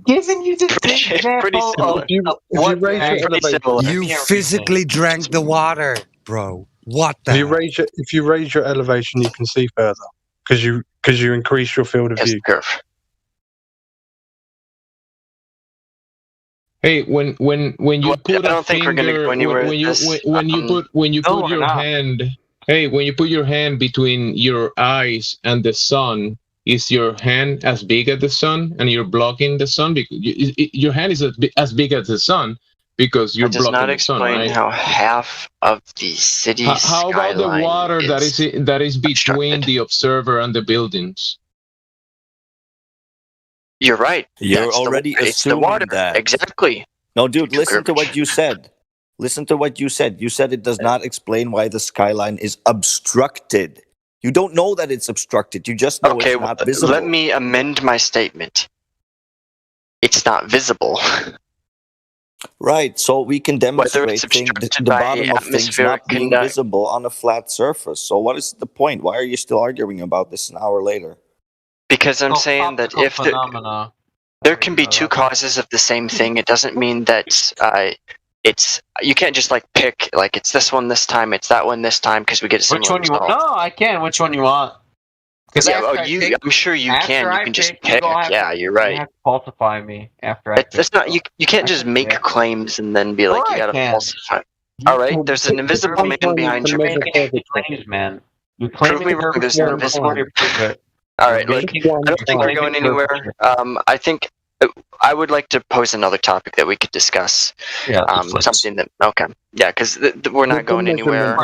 P: giving you the
W: pretty similar.
R: You physically drank the water, bro. What the?
F: If you raise your elevation, you can see further because you increase your field of view.
W: Curve.
V: Hey, when you put a finger, when you put your hand, hey, when you put your hand between your eyes and the sun, is your hand as big as the sun, and you're blocking the sun? Because your hand is as big as the sun because you're blocking the sun, right?
W: Does not explain how half of the city's
V: How about the water
W: is
V: that is between the observer and the buildings?
W: You're right.
S: You're already
W: it's the
S: assuming
W: water.
S: that.
W: Exactly.
S: No, dude, listen to what you said. Listen to what you said. You said it does not explain why the skyline is obstructed. You don't know that it's obstructed. You just know it's not visible.
W: Let me amend my statement. It's not visible.
S: Right, so we can demonstrate the bottom of things not being visible on a flat surface. So what is the point? Why are you still arguing about this an hour later?
W: Because I'm saying that if there can be two causes of the same thing, it doesn't mean that it's you can't just like pick like it's this one this time, it's that one this time because we get a similar
P: Which one you want? No, I can. Which one you want?
W: Yeah, I'm sure you can. You can just pick. Yeah, you're right.
P: You have to falsify me after I.
W: That's not you. You can't just make claims and then be like you gotta falsify. All right, there's an invisible man behind your
P: claims, man. You
W: prove me wrong. There's an invisible. All right, look, I don't think we're going anywhere. I think I would like to pose another topic that we could discuss.
P: Yeah.
W: Something that yeah, because we're not going anywhere.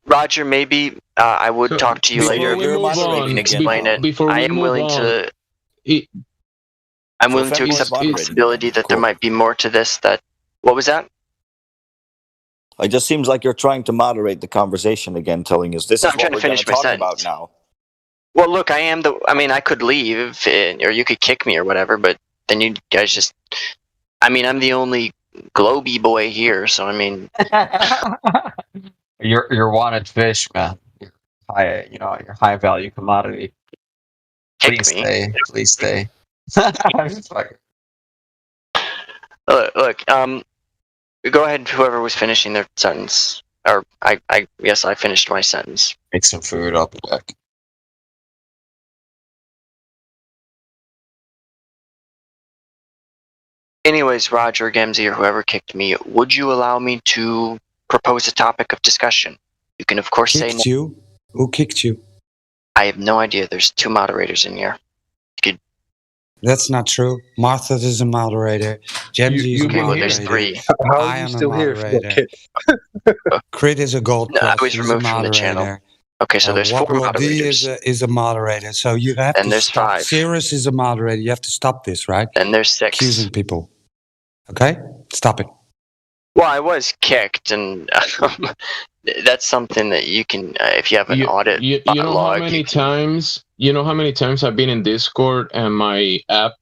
W: Roger, maybe I would talk to you later. You can explain it. I am willing to. I'm willing to accept the possibility that there might be more to this. That what was that?
S: It just seems like you're trying to moderate the conversation again, telling us this is what we're going to talk about now.
W: Well, look, I mean, I could leave, or you could kick me or whatever, but then you guys just. I mean, I'm the only globy boy here, so I mean.
P: You're wanted fish, man. You're high, you're high value commodity. Please stay. Please stay.
W: Look, go ahead. Whoever was finishing their sentence, or I guess I finished my sentence.
P: Make some food. I'll be back.
W: Anyways, Roger, Gemsy, or whoever kicked me, would you allow me to propose a topic of discussion? You can, of course, say no.
R: You? Who kicked you?
W: I have no idea. There's 2 moderators in here.
R: That's not true. Martha is a moderator. Gemsy is a moderator.
W: There's 3.
F: How are you still here if you got kicked?
R: Crit is a gold
W: I was removed from the channel. Okay, so there's 4 moderators.
R: Is a moderator. So you have to
W: there's
R: stop.
W: 5.
R: Cirrus is a moderator. You have to stop this, right?
W: And there's 6.
R: Accusing people. Okay? Stop it.
W: Well, I was kicked, and that's something that you can, if you have an audit.
V: You know how many times? You know how many times I've been in Discord and my app,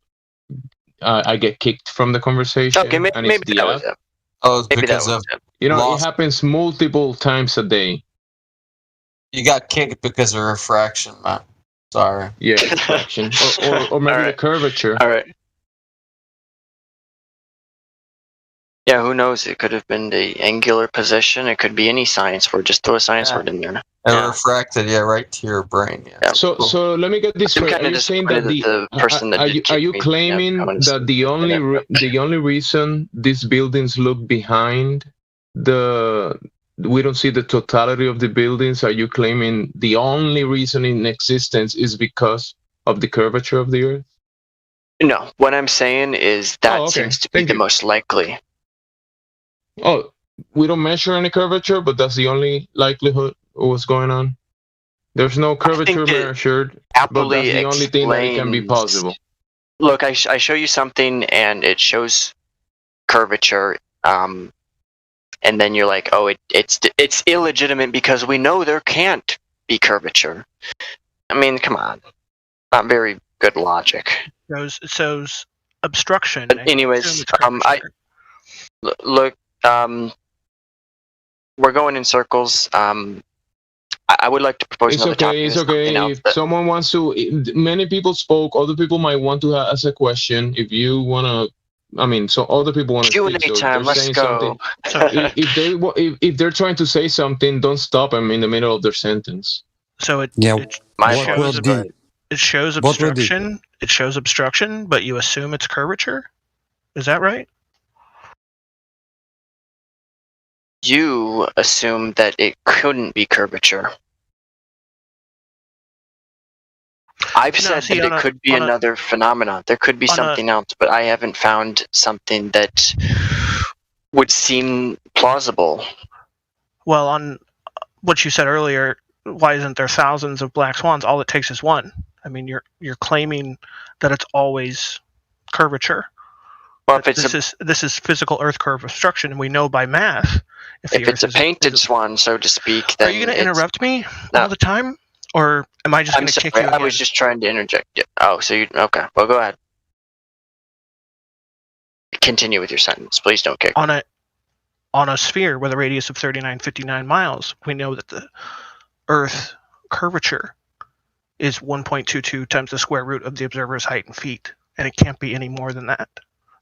V: I get kicked from the conversation.
W: Okay, maybe that was it.
P: Oh, maybe because of
V: it happens multiple times a day.
P: You got kicked because of refraction, man. Sorry.
V: Yeah, refraction, or maybe the curvature.
W: All right. Yeah, who knows? It could have been the angular position. It could be any science word. Just throw a science word in there.
P: Refracted, right to your brain. Yeah.
V: So let me get this straight. Are you saying that the person that are you claiming that the only reason these buildings look behind we don't see the totality of the buildings? Are you claiming the only reason in existence is because of the curvature of the Earth?
W: No, what I'm saying is that seems to be the most likely.
V: Oh, we don't measure any curvature, but that's the only likelihood of what's going on. There's no curvature measured, but that's the only thing that can be possible.
W: Look, I show you something and it shows curvature, and then you're like, oh, it's illegitimate because we know there can't be curvature. I mean, come on, not very good logic.
E: It shows obstruction.
W: But anyways, look, we're going in circles. I would like to propose
V: It's
W: another topic.
V: okay. It's okay. If someone wants to, many people spoke. Other people might want to ask a question. If you wanna, I mean, so other people want to speak.
W: Q&A
V: So
W: time.
V: they're
W: Let's
V: saying
W: go.
V: something. If they're trying to say something, don't stop them in the middle of their sentence.
E: So it shows obstruction. It shows obstruction, but you assume it's curvature. Is that right?
W: You assume that it couldn't be curvature. I've said that it could be another phenomenon. There could be something else, but I haven't found something that would seem plausible.
E: Well, on what you said earlier, why isn't there thousands of black swans? All it takes is one. I mean, you're claiming that it's always curvature.
W: Well, if
E: this is physical Earth curve obstruction, and we know by math.
W: If it's a painted swan, so to speak, then
E: are you going to interrupt me all the time, or am I just going to kick you?
W: I was just trying to interject. Oh, so you okay? Well, go ahead. Continue with your sentence, please. Don't kick.
E: On a sphere with a radius of 3959 miles, we know that the Earth curvature is 1.22 times the square root of the observer's height in feet, and it can't be any more than that.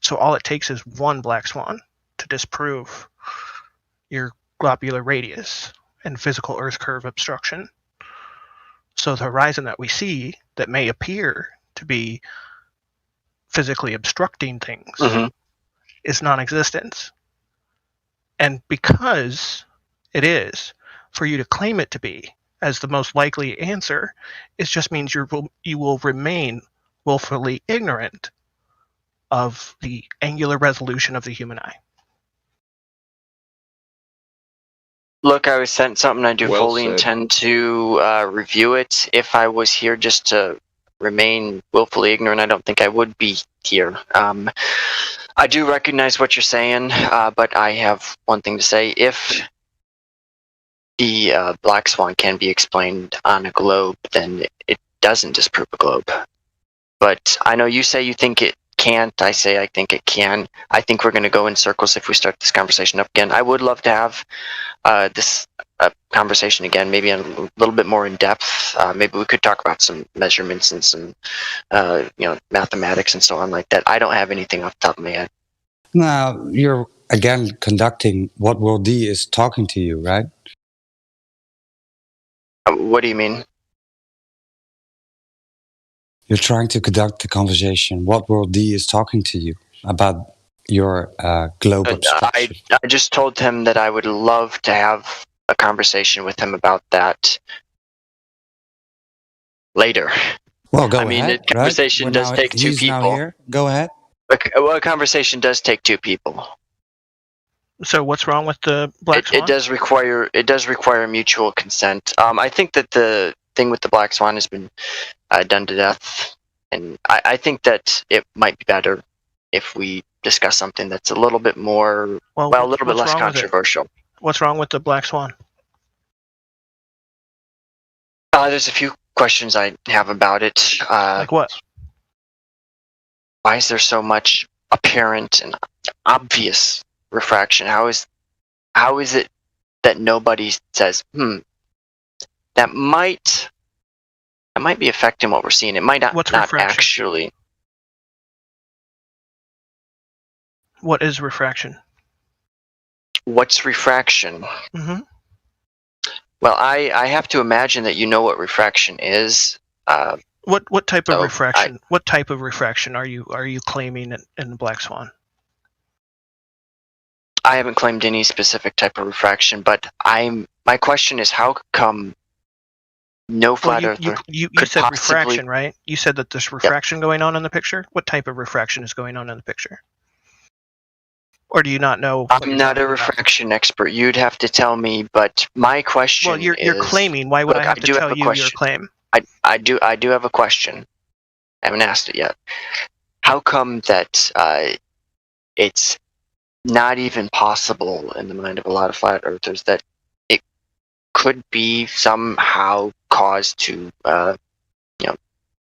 E: So all it takes is one black swan to disprove your globular radius and physical Earth curve obstruction. So the horizon that we see that may appear to be physically obstructing things is non-existent. And because it is, for you to claim it to be as the most likely answer, it just means you will remain willfully ignorant of the angular resolution of the human eye.
W: Look, I was sent something. I do fully intend to review it. If I was here just to remain willfully ignorant, I don't think I would be here. I do recognize what you're saying, but I have one thing to say. If the black swan can be explained on a globe, then it doesn't disprove a globe. But I know you say you think it can't. I say I think it can. I think we're going to go in circles if we start this conversation up again. I would love to have this conversation again, maybe a little bit more in depth. Maybe we could talk about some measurements and some mathematics and so on like that. I don't have anything off the top of my head.
R: Now, you're again conducting what World D is talking to you, right?
W: What do you mean?
R: You're trying to conduct the conversation. What World D is talking to you about your globe obstruction.
W: I just told him that I would love to have a conversation with him about that later.
R: Well, go ahead.
W: I mean, a conversation does take two
R: he's
W: people.
R: Now here. Go ahead.
W: A conversation does take two people.
E: So what's wrong with the black swan?
W: It does require mutual consent. I think that the thing with the black swan has been done to death, and I think that it might be better if we discuss something that's a little bit more, a little bit less controversial.
E: What's wrong with the black swan?
W: There's a few questions I have about it.
E: Like what?
W: Why is there so much apparent and obvious refraction? How is it that nobody says, that might be affecting what we're seeing? It might not actually.
E: What is refraction?
W: What's refraction?
E: Mm-hmm.
W: Well, I have to imagine that you know what refraction is.
E: What type of refraction? What type of refraction are you claiming in the black swan?
W: I haven't claimed any specific type of refraction, but my question is, how come no flat earther
E: you
W: could
E: said
W: possibly...
E: refraction, right? You said that there's refraction going on in the picture. What type of refraction is going on in the picture? Or do you not know?
W: I'm not a refraction expert. You'd have to tell me, but my question
E: Well, you're claiming. Why would I have to tell you your claim?
W: I do have a question. I haven't asked it yet. How come that it's not even possible in the mind of a lot of flat earthers that it could be somehow caused to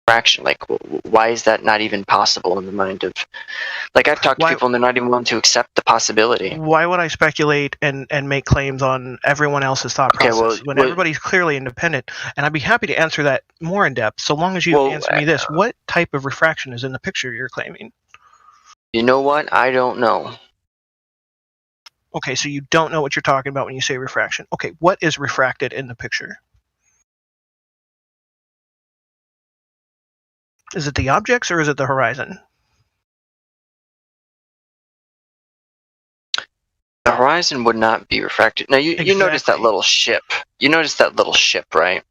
W: refraction? Like, why is that not even possible in the mind of? Like, I've talked to people and they're not even willing to accept the possibility.
E: Why would I speculate and make claims on everyone else's thought process when everybody's clearly independent? And I'd be happy to answer that more in depth, so long as you answer me this: what type of refraction is in the picture you're claiming?
W: You know what? I don't know.
E: Okay, so you don't know what you're talking about when you say refraction. Okay, what is refracted in the picture? Is it the objects or is it the horizon?
W: The horizon would not be refracted. Now, you notice that little ship. You notice that little ship, right?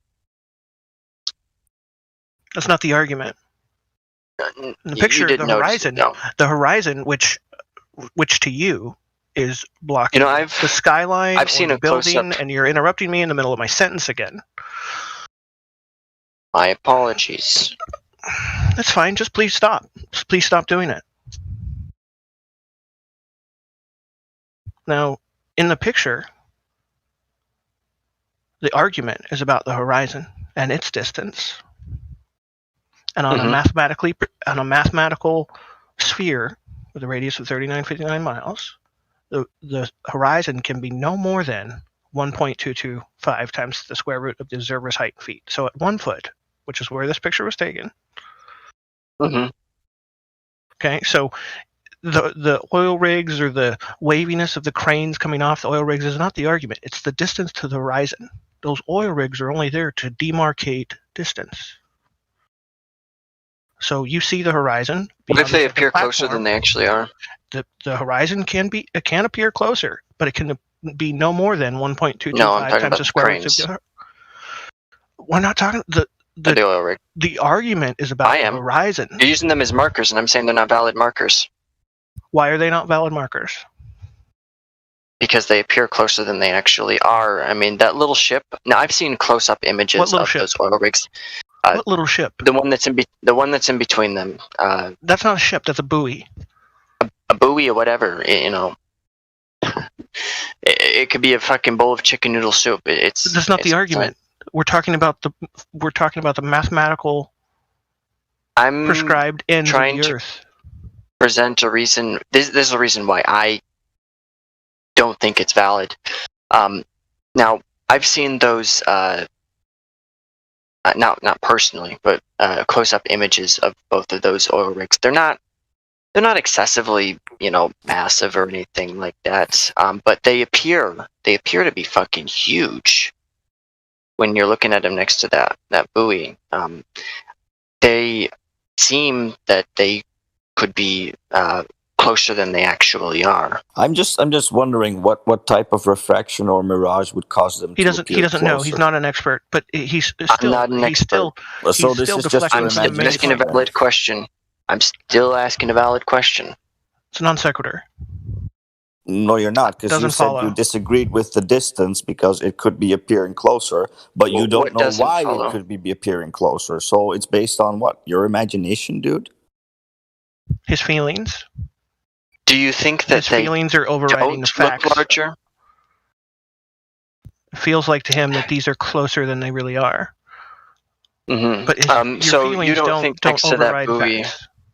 E: That's not the argument. In the picture, the horizon, which to you is blocking the skyline,
W: I've seen
E: or the
W: a
E: building,
W: close-up.
E: and you're interrupting me in the middle of my sentence again.
W: My apologies.
E: That's fine. Just please stop. Please stop doing it. Now, in the picture, the argument is about the horizon and its distance. And on a mathematical sphere with a radius of 3959 miles, the horizon can be no more than 1.225 times the square root of the observer's height in feet. So at 1 foot, which is where this picture was taken. Okay, so the oil rigs or the waviness of the cranes coming off the oil rigs is not the argument. It's the distance to the horizon. Those oil rigs are only there to demarcate distance. So you see the horizon.
W: What if they appear closer than they actually are?
E: The horizon can appear closer, but it can be no more than 1.225 times the square root of the. We're not talking the
W: oil rig.
E: The argument is about the horizon.
W: You're using them as markers, and I'm saying they're not valid markers.
E: Why are they not valid markers?
W: Because they appear closer than they actually are. I mean, that little ship. Now, I've seen close-up images of those oil rigs.
E: What little ship?
W: The one that's in between them.
E: That's not a ship. That's a buoy.
W: A buoy or whatever. You know. It could be a fucking bowl of chicken noodle soup.
E: That's not the argument. We're talking about the mathematical prescribed ends of the Earth.
W: Present a reason. This is a reason why I don't think it's valid. Now, I've seen those, not personally, but close-up images of both of those oil rigs. They're not excessively, massive or anything like that. But they appear to be fucking huge when you're looking at them next to that buoy. They seem that they could be closer than they actually are.
S: I'm just wondering what type of refraction or mirage would cause them.
E: He doesn't know. He's not an expert, but he's still.
W: I'm not an expert.
S: So this is just.
W: I'm still asking a valid question. It's
E: a non sequitur.
S: No, you're not, because you said you disagreed with the distance because it could be appearing closer, but you don't know why it could be appearing closer. So it's based on what? Your imagination, dude?
E: His feelings.
W: Do you think that
E: his feelings are overriding the facts?
W: Look larger?
E: It feels like to him that these are closer than they really are. But
W: so you don't think next to that buoy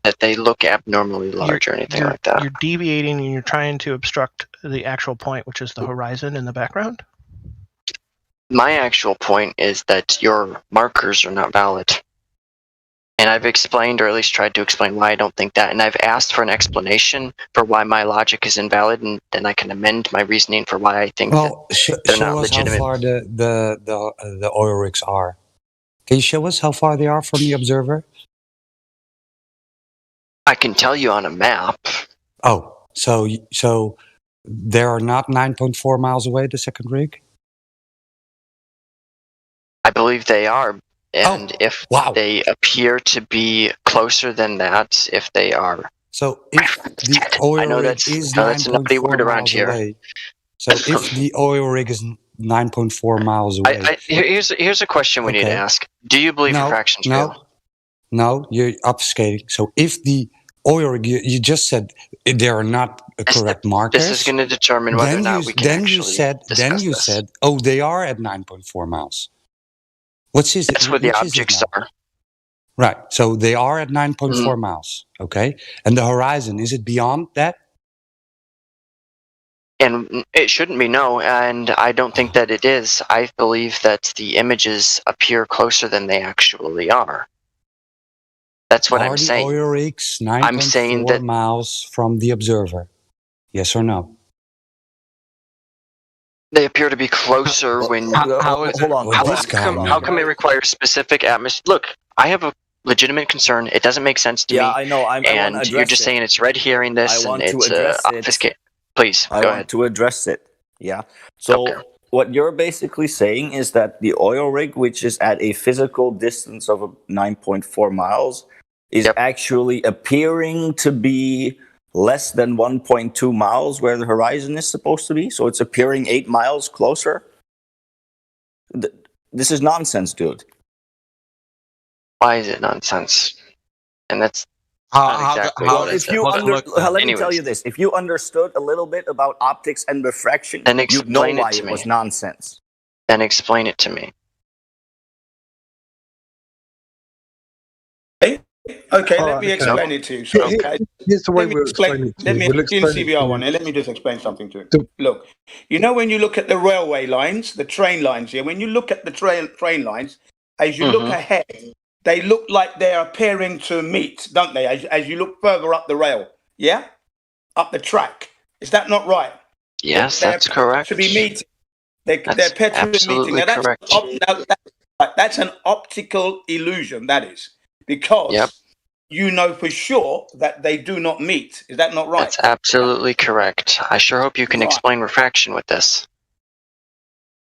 W: that they look abnormally large or anything like that?
E: You're deviating and you're trying to obstruct the actual point, which is the horizon in the background.
W: My actual point is that your markers are not valid. And I've explained, or at least tried to explain, why I don't think that. And I've asked for an explanation for why my logic is invalid, and then I can amend my reasoning for why I think that they're not legitimate.
R: Show us how far the oil rigs are. Can you show us how far they are from the observer?
W: I can tell you on a map.
R: Oh, so they are not 9.4 miles away, the second rig?
W: I believe they are. And if they appear to be closer than that, if they are.
R: So if the oil rig is 9.4 miles away, so if the oil rig is 9.4 miles away.
W: Here's a question we need to ask. Do you believe refraction's real?
R: No, you're obfuscating. So if the oil rig, you just said there are not correct markers.
W: This is going to determine whether or not we can actually discuss this.
R: Then you said, oh, they are at 9.4 miles. That's
W: where the objects are.
R: Right. So they are at 9.4 miles. Okay. And the horizon, is it beyond that?
W: And it shouldn't be, no, and I don't think that it is. I believe that the images appear closer than they actually are. That's what I'm saying.
R: Are the oil rigs
W: I'm saying
R: 9.4
W: that
R: miles from the observer? Yes or no?
W: they appear to be closer when.
S: Hold on.
W: How come it requires specific atmosphere? Look, I have a legitimate concern. It doesn't make sense to me.
S: I know. I
W: and
S: wanna
W: you're just
S: address it.
W: saying it's red herring this,
S: I want
W: and
S: to
W: it's
S: address it.
W: obfuscate. Please,
S: I
W: go
S: want
W: ahead.
S: to address it. Yeah. So what you're basically saying is that the oil rig, which is at a physical distance of 9.4 miles, is actually appearing to be less than 1.2 miles where the horizon is supposed to be. So it's appearing 8 miles closer. This is nonsense, dude.
W: Why is it nonsense? And that's not exactly
S: well,
W: what
S: if you let me tell you this: if you understood a little bit about optics and refraction,
W: then
S: you'd know
W: explain
S: why
W: it to
S: it
W: me.
S: was nonsense.
W: Then explain it to me.
M: Okay, let me explain it to you. So,
F: here's the way we'll
M: explain
F: it to you. We'll explain it to
M: CBR
F: you.
M: one, and let me just explain something to you. Look, you know when you look at the railway lines, the train lines here, when you look at the train lines, as you look ahead, they look like they're appearing to meet, don't they? As you look further up the rail, yeah, up the track. Is that not right?
W: Yes, that's correct.
M: To be meeting, they appear to be meeting. Now that's an optical illusion. That is because you know for sure that they do not meet. Is that not right?
W: That's absolutely correct. I sure hope you can explain refraction with this.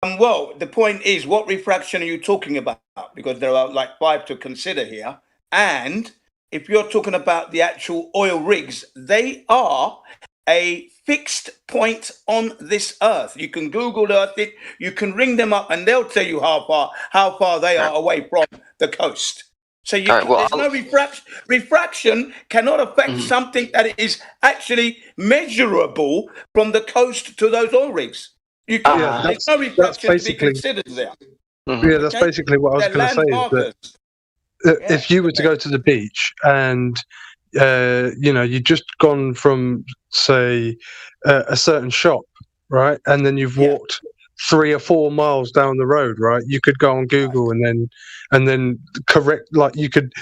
M: Well, the point is, what refraction are you talking about? Because there are like 5 to consider here. And if you're talking about the actual oil rigs, they are a fixed point on this earth. You can Google Earth it, you can ring them up, and they'll tell you how far they are away from the coast. So there's no refraction. Refraction cannot affect something that is actually measurable from the coast to those oil rigs. You can't. There's no refraction to be considered there.
F: Yeah, that's basically what I was going to say. Is that if you were to go to the beach and you'd just gone from, say, a certain shop, right, and then you've walked 3 or 4 miles down the road, right, you could go on Google and then correct, like you could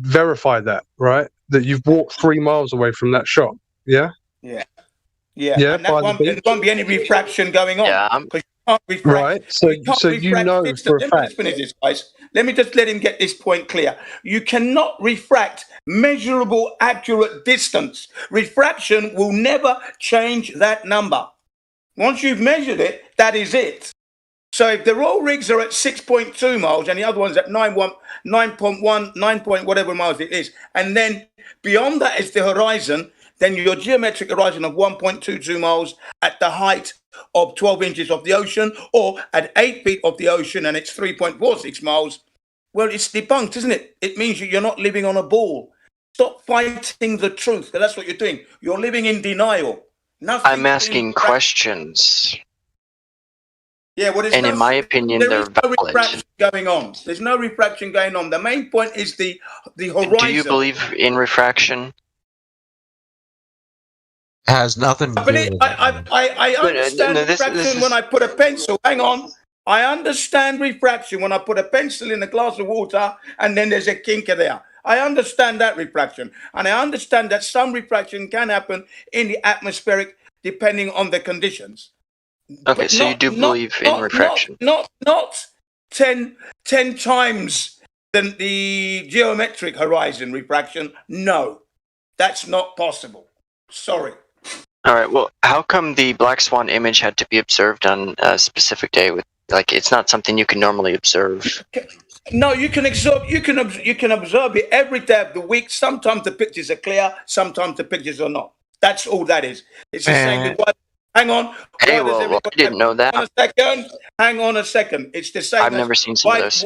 F: verify that, right, that you've walked 3 miles away from that shop. Yeah. And there won't be any refraction going on. Because you can't refract.
M: Right.
F: So you know for a fact.
M: Guys. Let me just let him get this point clear. You cannot refract measurable, accurate distance. Refraction will never change that number. Once you've measured it, that is it. So if the oil rigs are at 6.2 miles and the other one's at 9.1, 9 point whatever miles it is, and then beyond that is the horizon, then your geometric horizon of 1.22 miles at the height of 12 inches of the ocean, or at 8 feet of the ocean and it's 3.46 miles, well, it's debunked, isn't it? It means you're not living on a ball. Stop fighting the truth, because that's what you're doing. You're living in denial.
W: I'm asking questions.
M: Yeah, well,
W: and in my opinion,
M: there
W: they're
M: is no
W: valid.
M: refraction going on. There's no refraction going on. The main point is the horizon.
W: Do you believe in refraction?
P: It has nothing to do with it.
M: I understand refraction when I put a pencil. Hang on. I understand refraction when I put a pencil in a glass of water and then there's a kink there. I understand that refraction. And I understand that some refraction can happen in the atmospheric depending on the conditions.
W: Okay, so you do believe in refraction?
M: Not 10 times the geometric horizon refraction. No, that's not possible. Sorry.
W: All right. Well, how come the black swan image had to be observed on a specific day? With it's not something you can normally observe.
M: No, you can observe. You can observe it every day of the week. Sometimes the pictures are clear. Sometimes the pictures are not. That's all that is. It's the same with. Hang on.
W: Hey, well, I didn't know that.
M: Hang on a second. It's the same.
W: I've never seen some of those.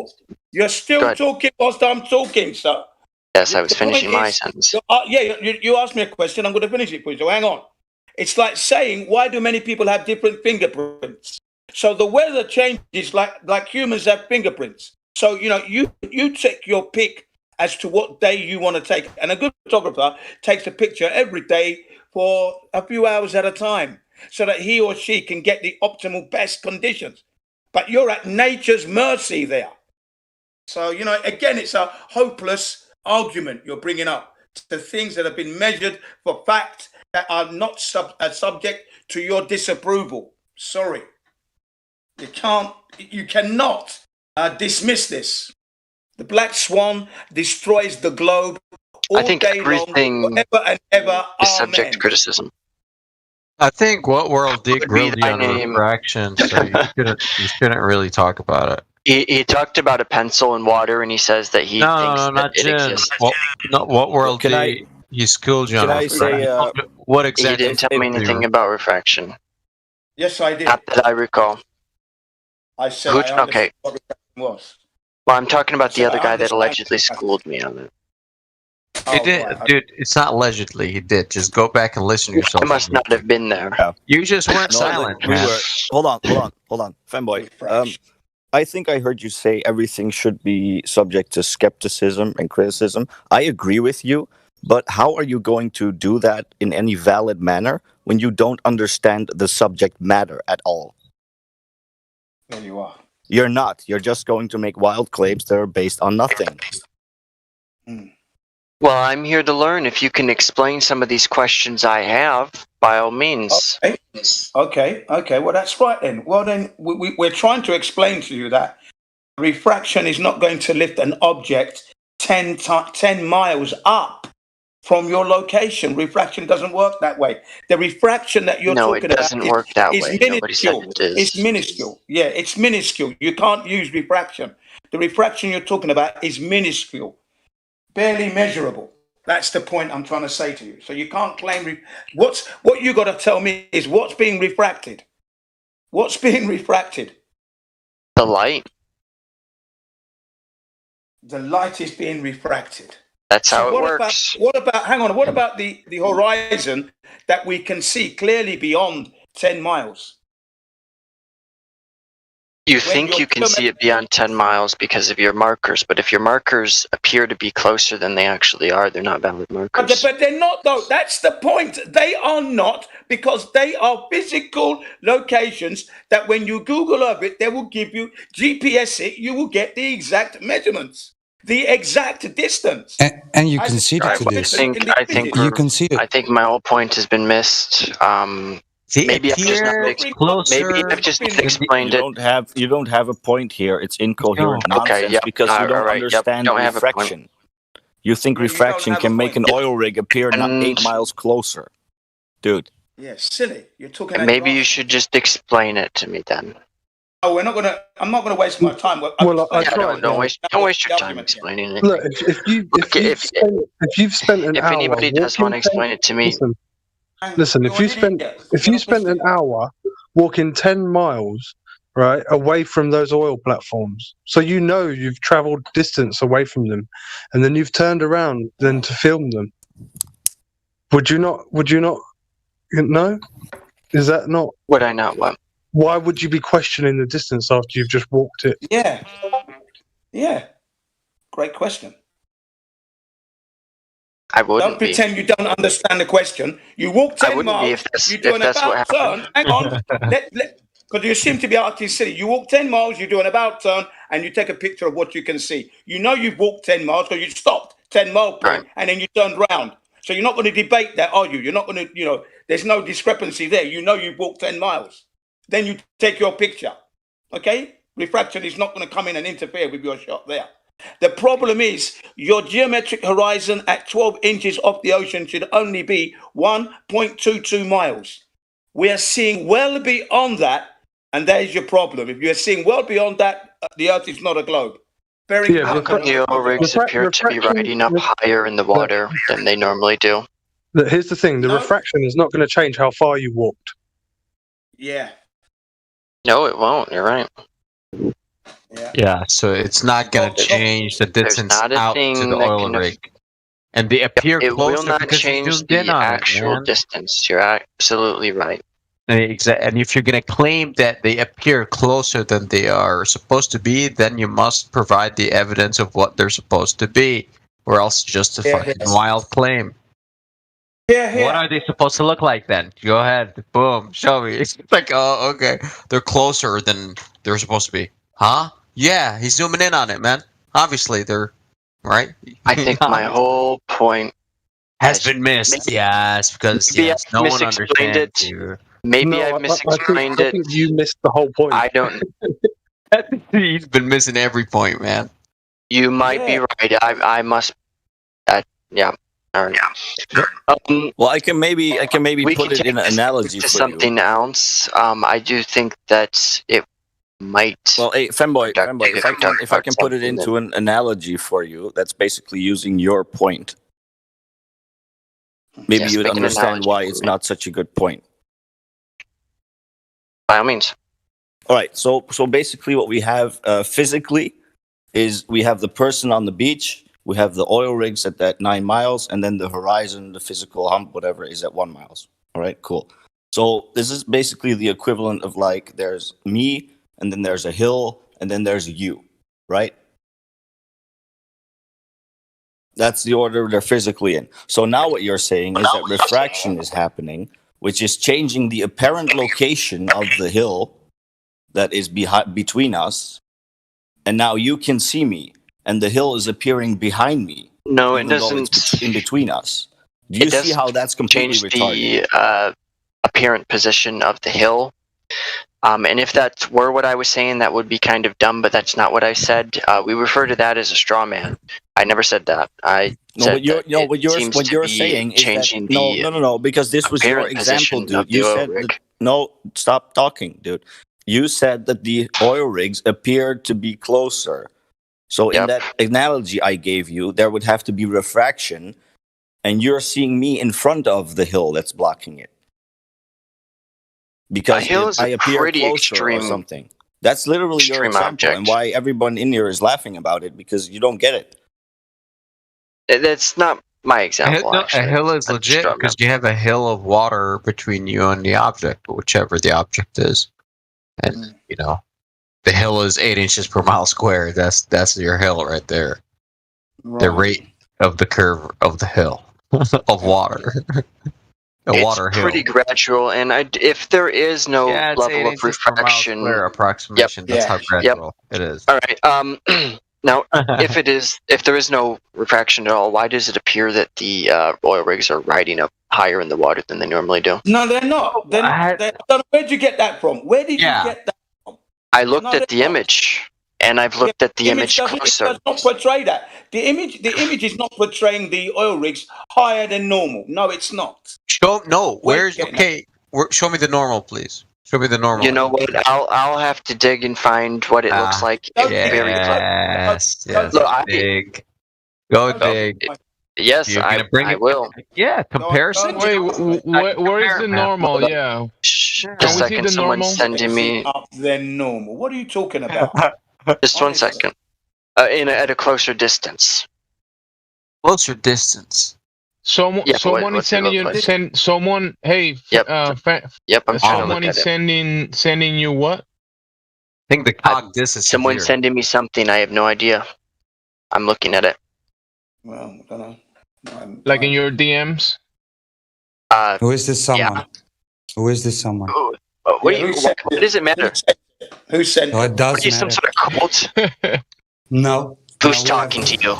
M: You're still talking whilst I'm talking, sir.
W: Yes, I was finishing my sentence.
M: You asked me a question. I'm going to finish it for you. So hang on. It's like saying, why do many people have different fingerprints? So the weather changes like humans have fingerprints. So, you take your pick as to what day you want to take. And a good photographer takes a picture every day for a few hours at a time so that he or she can get the optimal best conditions. But you're at nature's mercy there. So, you know, again, it's a hopeless argument you're bringing up to things that have been measured for fact that are not subject to your disapproval. Sorry. You cannot dismiss this. The black swan destroys the globe all
W: I think
M: day
W: everything
M: long, forever and ever.
W: is subject to criticism.
P: I think what world did grilled you on refraction, so you shouldn't really talk about it.
W: He talked about a pencil in water, and he says that he thinks that it exists.
P: What world did he schooled you on refraction? What exactly?
W: He didn't tell me anything about refraction.
M: Yes, I did.
W: Not that I recall.
M: I said I understood what refraction was.
W: Well, I'm talking about the other guy that allegedly schooled me on it.
P: He did, dude. It's not allegedly. He did. Just go back and listen to yourself.
W: I must not have been there.
P: You just weren't silent. Man.
S: Hold on, Fanboy. I think I heard you say everything should be subject to skepticism and criticism. I agree with you, but how are you going to do that in any valid manner when you don't understand the subject matter at all?
M: There you are.
S: You're not. You're just going to make wild claims that are based on nothing.
W: Well, I'm here to learn. If you can explain some of these questions I have, by all means.
M: Okay. Well, that's right then. Well, then we're trying to explain to you that refraction is not going to lift an object 10 miles up from your location. Refraction doesn't work that way. The refraction that you're talking about is minuscule. It's minuscule. Yeah, it's minuscule. You can't use refraction. The refraction you're talking about is minuscule. Barely measurable. That's the point I'm trying to say to you. So you can't claim what you got to tell me is what's being refracted. What's being refracted?
W: The light.
M: The light is being refracted.
W: That's how it works.
M: What about the horizon that we can see clearly beyond 10 miles?
W: You think you can see it beyond 10 miles because of your markers, but if your markers appear to be closer than they actually are, they're not valid markers.
M: But they're not, though. That's the point. They are not, because they are physical locations that when you Google Earth it, they will give you, GPS it, you will get the exact measurements, the exact distance.
R: And you can see it to this. You can see it.
W: I think my whole point has been missed. Maybe I've just not explained it.
S: You don't have a point here. It's incoherent nonsense because you don't understand refraction. You think refraction can make an oil rig appear not 8 miles closer, dude.
M: Yeah, silly. You're talking.
W: Maybe you should just explain it to me then.
M: Oh, I'm not gonna waste my time.
W: Don't waste your time explaining it.
F: Look, if you've spent an hour.
W: If anybody does want to explain it to me.
F: Listen, if you spent an hour walking 10 miles, right, away from those oil platforms, so you know you've traveled distance away from them, and then you've turned around then to film them, would you not, no? Is that not?
W: Would I not what?
F: Why would you be questioning the distance after you've just walked it?
M: Yeah. Great question.
W: I wouldn't
M: Don't pretend you don't understand the question. You walk 10 miles, you do an about turn. Hang on. Because you seem to be acting silly. You walk 10 miles, you do an about turn, and you take a picture of what you can see. You know you've walked 10 miles because you stopped 10 mile point, and then you turned round. So you're not going to debate that, are you? You're not going to, there's no discrepancy there. You know you've walked 10 miles. Then you take your picture. Okay? Refraction is not going to come in and interfere with your shot there. The problem is your geometric horizon at 12 inches off the ocean should only be 1.22 miles. We are seeing well beyond that, and that is your problem. If you are seeing well beyond that, the Earth is not a globe.
W: How come the oil rigs appear to be riding up higher in the water than they normally do?
F: Look, here's the thing. The refraction is not going to change how far you walked.
M: Yeah.
W: No, it won't. You're right.
P: Yeah, so it's not going to change the distance out to the oil rig. And they appear
W: it
P: closer
W: will not
P: because
W: change
P: you did
W: the
P: on it,
W: actual
P: man.
W: distance. You're absolutely right.
P: And if you're going to claim that they appear closer than they are supposed to be, then you must provide the evidence of what they're supposed to be. or else just a fucking wild claim.
M: Yeah.
P: What are they supposed to look like then? Go ahead. Boom. Show me. It's like, oh, okay. They're closer than they're supposed to be. Huh? Yeah, he's zooming in on it, man. Obviously, they're right.
W: I think my whole point
P: has been missed. Yes, because no one understands you.
W: Maybe I've misexplained it.
F: I think you missed the whole point.
W: I don't.
P: He's been missing every point, man.
W: You might be right. I must. Yeah. All right.
S: Well, I can maybe put it in an analogy
W: to
S: for
W: something else. I do think that it might.
S: Well, hey, Femboy, if I can put it into an analogy for you, that's basically using your point. Maybe you would understand why it's not such a good point.
W: By all means.
S: All right. So basically, what we have physically is we have the person on the beach. We have the oil rigs at that 9 miles, and then the horizon, the physical hump, whatever, is at 1 mile. All right, cool. So this is basically the equivalent of like there's me, and then there's a hill, and then there's a you, right? That's the order they're physically in. So now what you're saying is that refraction is happening, which is changing the apparent location of the hill that is between us, and now you can see me. And the hill is appearing behind me.
W: No, it doesn't.
S: It's in between us. Do you see how that's completely retarded?
W: The apparent position of the hill. And if that were what I was saying, that would be kind of dumb, but that's not what I said. We refer to that as a straw man. I never said that.
S: What you're saying is changing that, no, because this was your example, dude. You said no. Stop talking, dude. You said that the oil rigs appeared to be closer. So in that analogy I gave you, there would have to be refraction, and you're seeing me in front of the hill that's blocking it. Because I appear closer or something. That's literally your example, and why everyone in here is laughing about it, because you don't get it.
W: That's not my example.
P: A hill is legit because you have a hill of water between you and the object, whichever the object is. And, the hill is 8 inches per mile squared. That's your hill right there. Right. The rate of the curve of the hill of water.
W: It's pretty gradual, and if there is no level of refraction,
P: approximation. That's how gradual it is.
W: All right. Now, if there is no refraction at all, why does it appear that the oil rigs are riding up higher in the water than they normally do?
M: No, they're not. Where'd you get that from? Where did you get that?
W: I looked at the image, and I've looked at the image closer.
M: It does not portray that. The image is not portraying the oil rigs higher than normal. No, it's not.
P: Show me the normal, please. Show me the normal.
W: You know what? I'll have to dig and find what it looks like.
P: Yes. Look, dig. Go dig.
W: Yes, I will.
P: Yeah, comparison.
U: Wait, where is the normal? Yeah.
W: Just a second. Someone's sending me
M: up than normal. What are you talking about?
W: Just 1 second. At a closer distance.
P: Closer distance.
U: Someone is sending you. Someone. Hey.
W: I'm
U: someone is sending you what?
P: I think the cog distance.
W: Someone's sending me something. I have no idea. I'm looking at it.
M: Well, I don't know.
U: Like in your DMs?
R: Who is this someone?
W: Yeah.
R: Who is this someone?
W: What does it matter?
M: Who sent
R: it? It does
W: matter. Some sort of cult?
R: No.
W: Who's talking to you?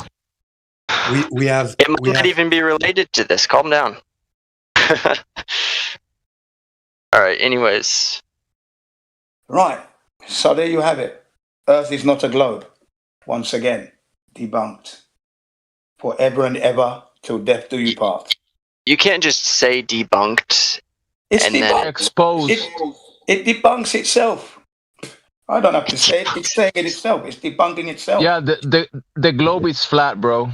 R: We have...
W: It might not even be related to this. Calm down. Alright, anyways.
M: Right. So there you have it. Earth is not a globe. Once again, debunked. Forever and ever, till death do you part.
W: You can't just say debunked.
M: It's
U: and then exposed.
M: It debunks itself. I don't have to say it. It's saying it itself. It's debunking itself.
U: Yeah, the globe is flat, bro.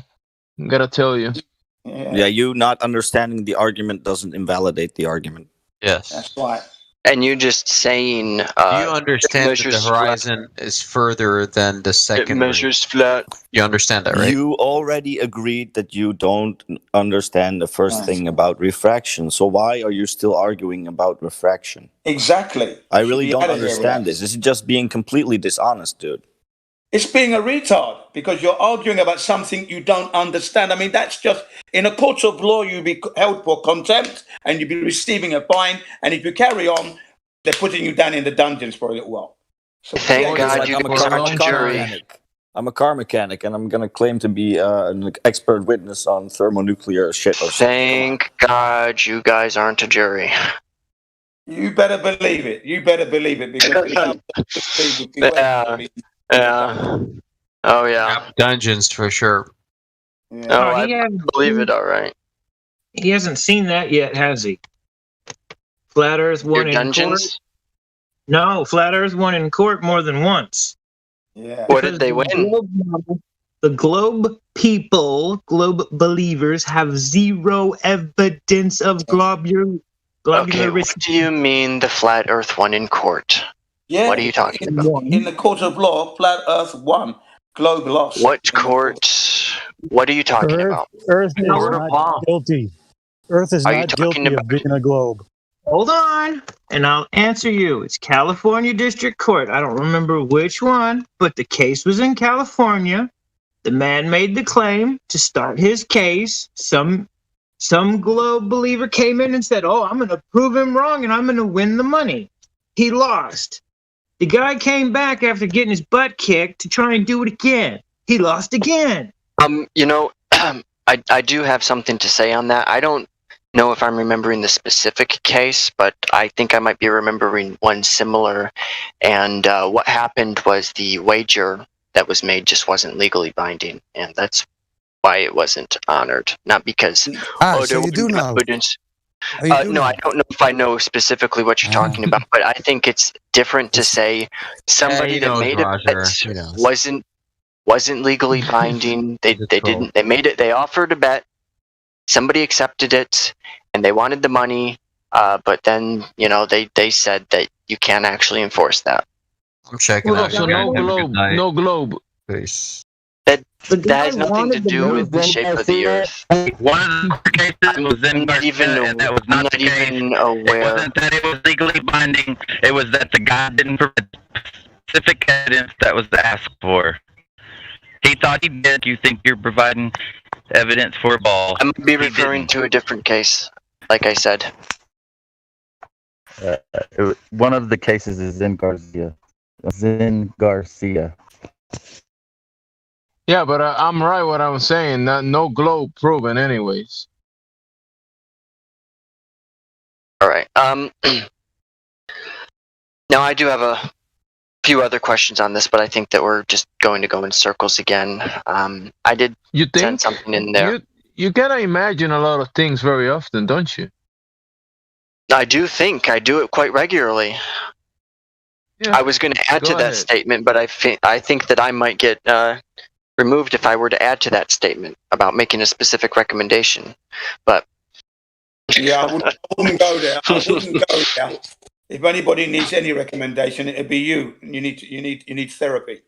U: Gotta tell you.
S: Yeah, you not understanding the argument doesn't invalidate the argument.
P: Yes.
M: That's right.
W: And you just saying...
P: you understand that the horizon is further than the second...
W: It measures flat.
P: You understand that, right?
S: You already agreed that you don't understand the first thing about refraction. So why are you still arguing about refraction?
M: Exactly.
S: I really don't understand this. This is just being completely dishonest, dude.
M: It's being a retard. because you're arguing about something you don't understand. I mean, that's just, in a court of law, you'll be held for contempt and you'll be receiving a fine. And if you carry on, they're putting you down in the dungeons for a little while. So,
W: Thank God you guys aren't a jury.
S: Mechanic. I'm a car mechanic, and I'm going to claim to be an expert witness on thermonuclear shit.
W: Thank God you guys aren't a jury.
M: You better believe it. You better believe it. Because
W: yeah. Oh, yeah.
P: Dungeons for sure.
M: Yeah.
W: Oh, I believe it, all right.
G: He hasn't seen that yet, has he? Flat Earth won in
W: Dungeons?
G: court? No, Flat Earth won in court more than once.
M: Yeah.
W: What did they win?
G: The globe people, globe believers, have zero evidence of globular.
W: Okay, what do you mean the Flat Earth won in court?
M: Yeah.
W: What are you talking about?
M: In the court of law, Flat Earth won. Globe lost.
W: What court? What are you talking about?
I: Earth is not guilty. Earth is not guilty of being a globe.
G: Hold on, and I'll answer you. It's California District Court. I don't remember which one, but the case was in California. The man made the claim to start his case. Some globe believer came in and said, "Oh, I'm going to prove him wrong, and I'm going to win the money." He lost. The guy came back after getting his butt kicked to try and do it again. He lost again.
W: You know, I do have something to say on that. I don't know if I'm remembering the specific case, but I think I might be remembering one similar. And what happened was the wager that was made just wasn't legally binding, and that's why it wasn't honored. Not because
R: so you do know.
W: Evidence. No, I don't know if I know specifically what you're talking about, but I think it's different to say somebody that made it wasn't legally binding. They made it. They offered a bet. Somebody accepted it, and they wanted the money. But then they said that you can't actually enforce that.
P: I'm checking out.
U: So no globe.
P: Peace.
W: That has nothing to do with the shape of the Earth.
L: One of the cases was in Garcia, and that was not the case. It wasn't that it was legally binding. It was that the guy didn't provide specific evidence that was asked for. He thought he did. You think you're providing evidence for a ball?
W: I might be referring to a different case, like I said.
L: One of the cases is in Garcia.
U: Yeah, but I'm right what I'm saying. No globe proven anyways.
W: All right. Now I do have a few other questions on this, but I think that we're just going to go in circles again. I did send something in there.
U: You gotta imagine a lot of things very often, don't you?
W: I do think I do it quite regularly. Yeah, I was going to add to that statement, but I think that I might get removed if I were to add to that statement about making a specific recommendation. But
M: yeah, I wouldn't go there. I wouldn't go there. If anybody needs any recommendation, it'd be you. You need therapy.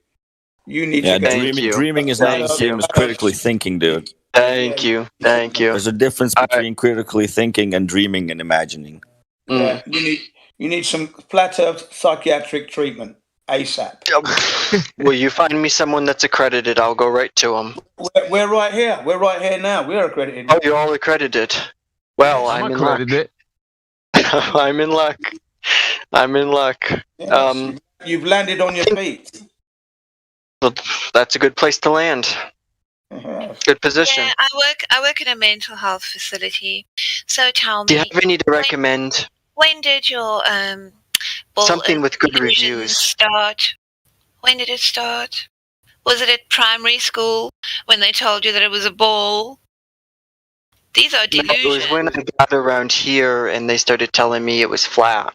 M: You need to go.
S: Dreaming is not the same as critically thinking, dude.
W: Thank you.
S: There's a difference between critically thinking and dreaming and imagining.
M: Yeah, you need some flat earth psychiatric treatment ASAP.
W: Will you find me someone that's accredited? I'll go right to them.
M: We're right here. We're right here now. We're accredited.
W: Oh, you're all accredited. Well, I'm
U: accredited.
W: I'm in luck. I'm in luck.
M: Yes. You've landed on your feet.
W: Well, that's a good place to land. Good position.
O: Yeah, I work in a mental health facility. So tell me,
W: do you have any to recommend?
O: When did your
W: something with good reviews
O: start? When did it start? Was it at primary school when they told you that it was a ball? These are delusions.
W: No, it was when I got around here and they started telling me it was flat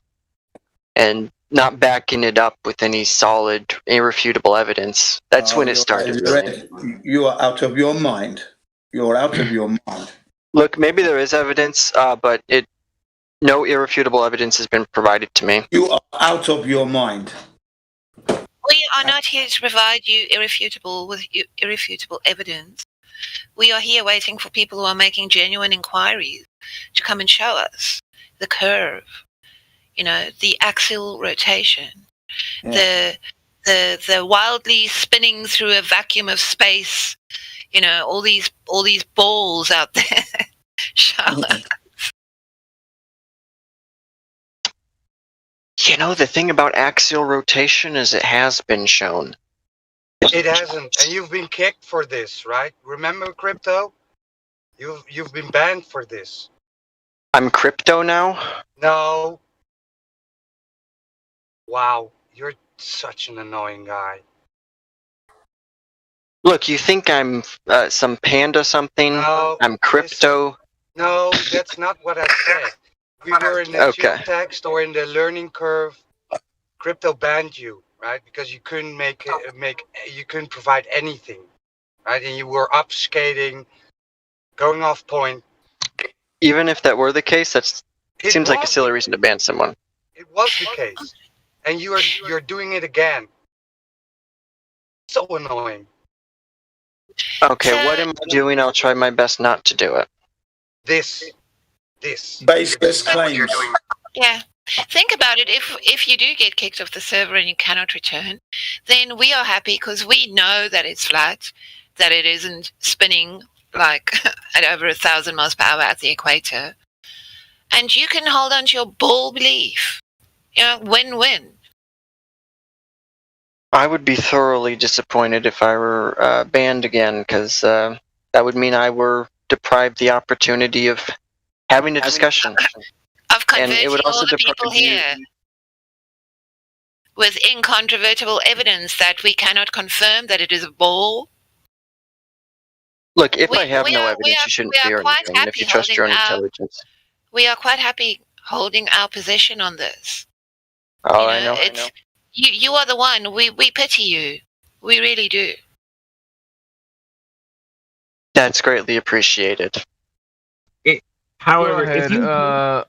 W: and not backing it up with any solid, irrefutable evidence. That's when it started.
M: Really. You are out of your mind. You're out of your mind.
W: Look, maybe there is evidence, but no irrefutable evidence has been provided to me.
M: You are out of your mind.
O: We are not here to provide you irrefutable evidence. We are here waiting for people who are making genuine inquiries to come and show us the curve, the axial rotation, the the wildly spinning through a vacuum of space, all these balls out there. Charlotte.
K: The thing about axial rotation is it has been shown.
D: It hasn't, and you've been kicked for this, right? Remember, Crypto? You've been banned for this.
K: I'm Crypto now?
D: No. Wow, you're such an annoying guy.
K: Look, you think I'm some panda something?
D: No,
K: I'm Crypto.
D: No, that's not what I said. We were in the
K: Okay.
D: text or in the learning curve. Crypto banned you, right? Because you couldn't you couldn't provide anything, right? And you were upscaling, going off point.
K: Even if that were the case, that seems like a silly reason to ban someone.
D: It was the case, and you're doing it again. So annoying.
K: Okay, what am I doing? I'll try my best not to do it.
D: This.
M: Baseless claims.
O: Yeah. Think about it. If you do get kicked off the server and you cannot return, then we are happy because we know that it's flat, that it isn't spinning like at over 1,000 miles per hour at the equator. And you can hold on to your bull belief. Win-win.
K: I would be thoroughly disappointed if I were banned again, because that would mean I were deprived the opportunity of having a discussion.
O: Of
K: And it would
O: converting
K: also
O: all the people
K: deprive you.
O: here with incontrovertible evidence that we cannot confirm that it is a ball.
K: Look, if
O: We-
K: I have
O: we
K: no
O: are-
K: evidence,
O: we are-
K: you shouldn't
O: we are
K: fear
O: quite
K: anything. And if
O: happy
K: you trust your own
O: holding our-
K: intelligence.
O: We are quite happy holding our position on this.
K: Oh, I know.
O: You are the one. We pity you. We really do.
K: That's greatly appreciated.
G: However,
U: Go ahead,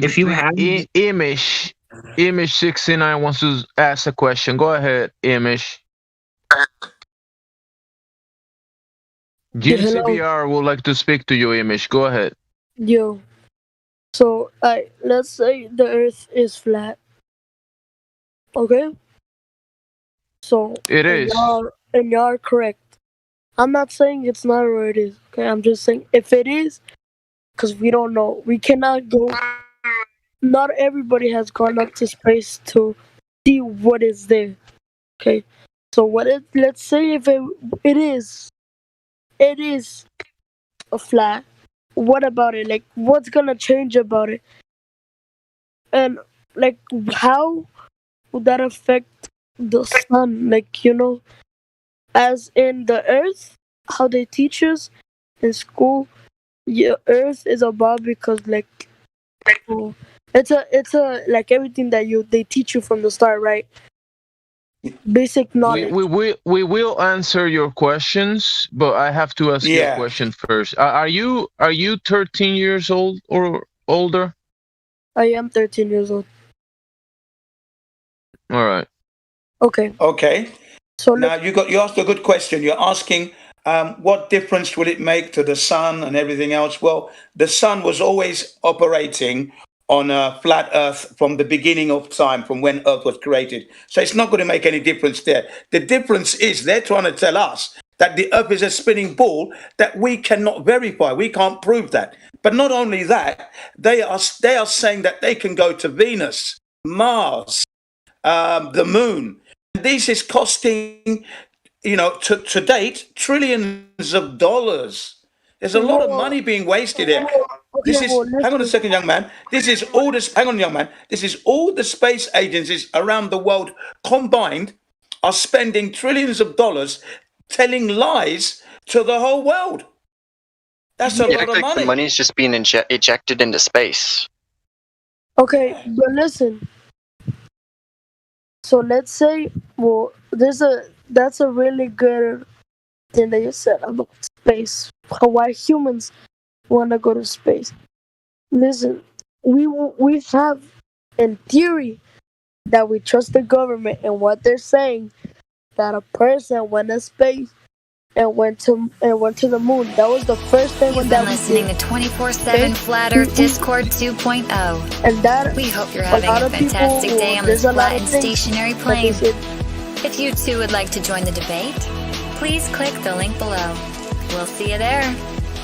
G: if you have
U: Image 69 wants to ask a question. Go ahead, Image. GCBR would like to speak to you, Image. Go ahead.
A: Yo, so let's say the Earth is flat. Okay. So
U: It is.
A: and y'all are correct. I'm not saying it's not or it is. Okay, I'm just saying if it is, because we don't know. We cannot go. Not everybody has gone up to space to see what is there. Okay, so let's say if it is a flat. What about it? Like, what's gonna change about it? And like, how would that affect the sun? Like, as in the Earth, how they teach us in school, Earth is above because it's a like everything that they teach you from the start, right? Basic knowledge.
U: We will answer your questions, but I have to ask you a
M: Yeah.
U: question first. Are you 13 years old or older?
A: I am 13 years old.
U: All right.
A: Okay.
M: Okay.
A: So
M: now you asked a good question. You're asking what difference will it make to the sun and everything else? Well, the sun was always operating on a flat Earth from the beginning of time, from when Earth was created. So it's not going to make any difference there. The difference is they're trying to tell us that the Earth is a spinning ball that we cannot verify. We can't prove that. But not only that, they are saying that they can go to Venus, Mars, the moon. This is costing, to date, trillions of dollars. There's a lot of money being wasted here. Hang on a second, young man. Hang on, young man. This is all the space agencies around the world combined are spending trillions of dollars telling lies to the whole world. That's a lot of
K: The
M: money.
K: money is just being ejected into space.
A: Okay, but listen. So let's say, that's a really good thing that you said about space. Why humans want to go to space? Listen, we have in theory that we trust the government and what they're saying that a person went to space and went to the moon. That was the first thing
B: You've
A: that
B: been
A: we
B: listening
A: did.
B: to 24/7 Flat Earth Discord 2.0.
A: And that
B: we hope you're
A: a
B: having
A: lot
B: a
A: of people
B: fantastic day on this
A: there's a lot
B: flat
A: of
B: and
A: things
B: stationary
A: that they
B: plane.
A: said.
B: If you too would like to join the debate, please click the link below. We'll see you there.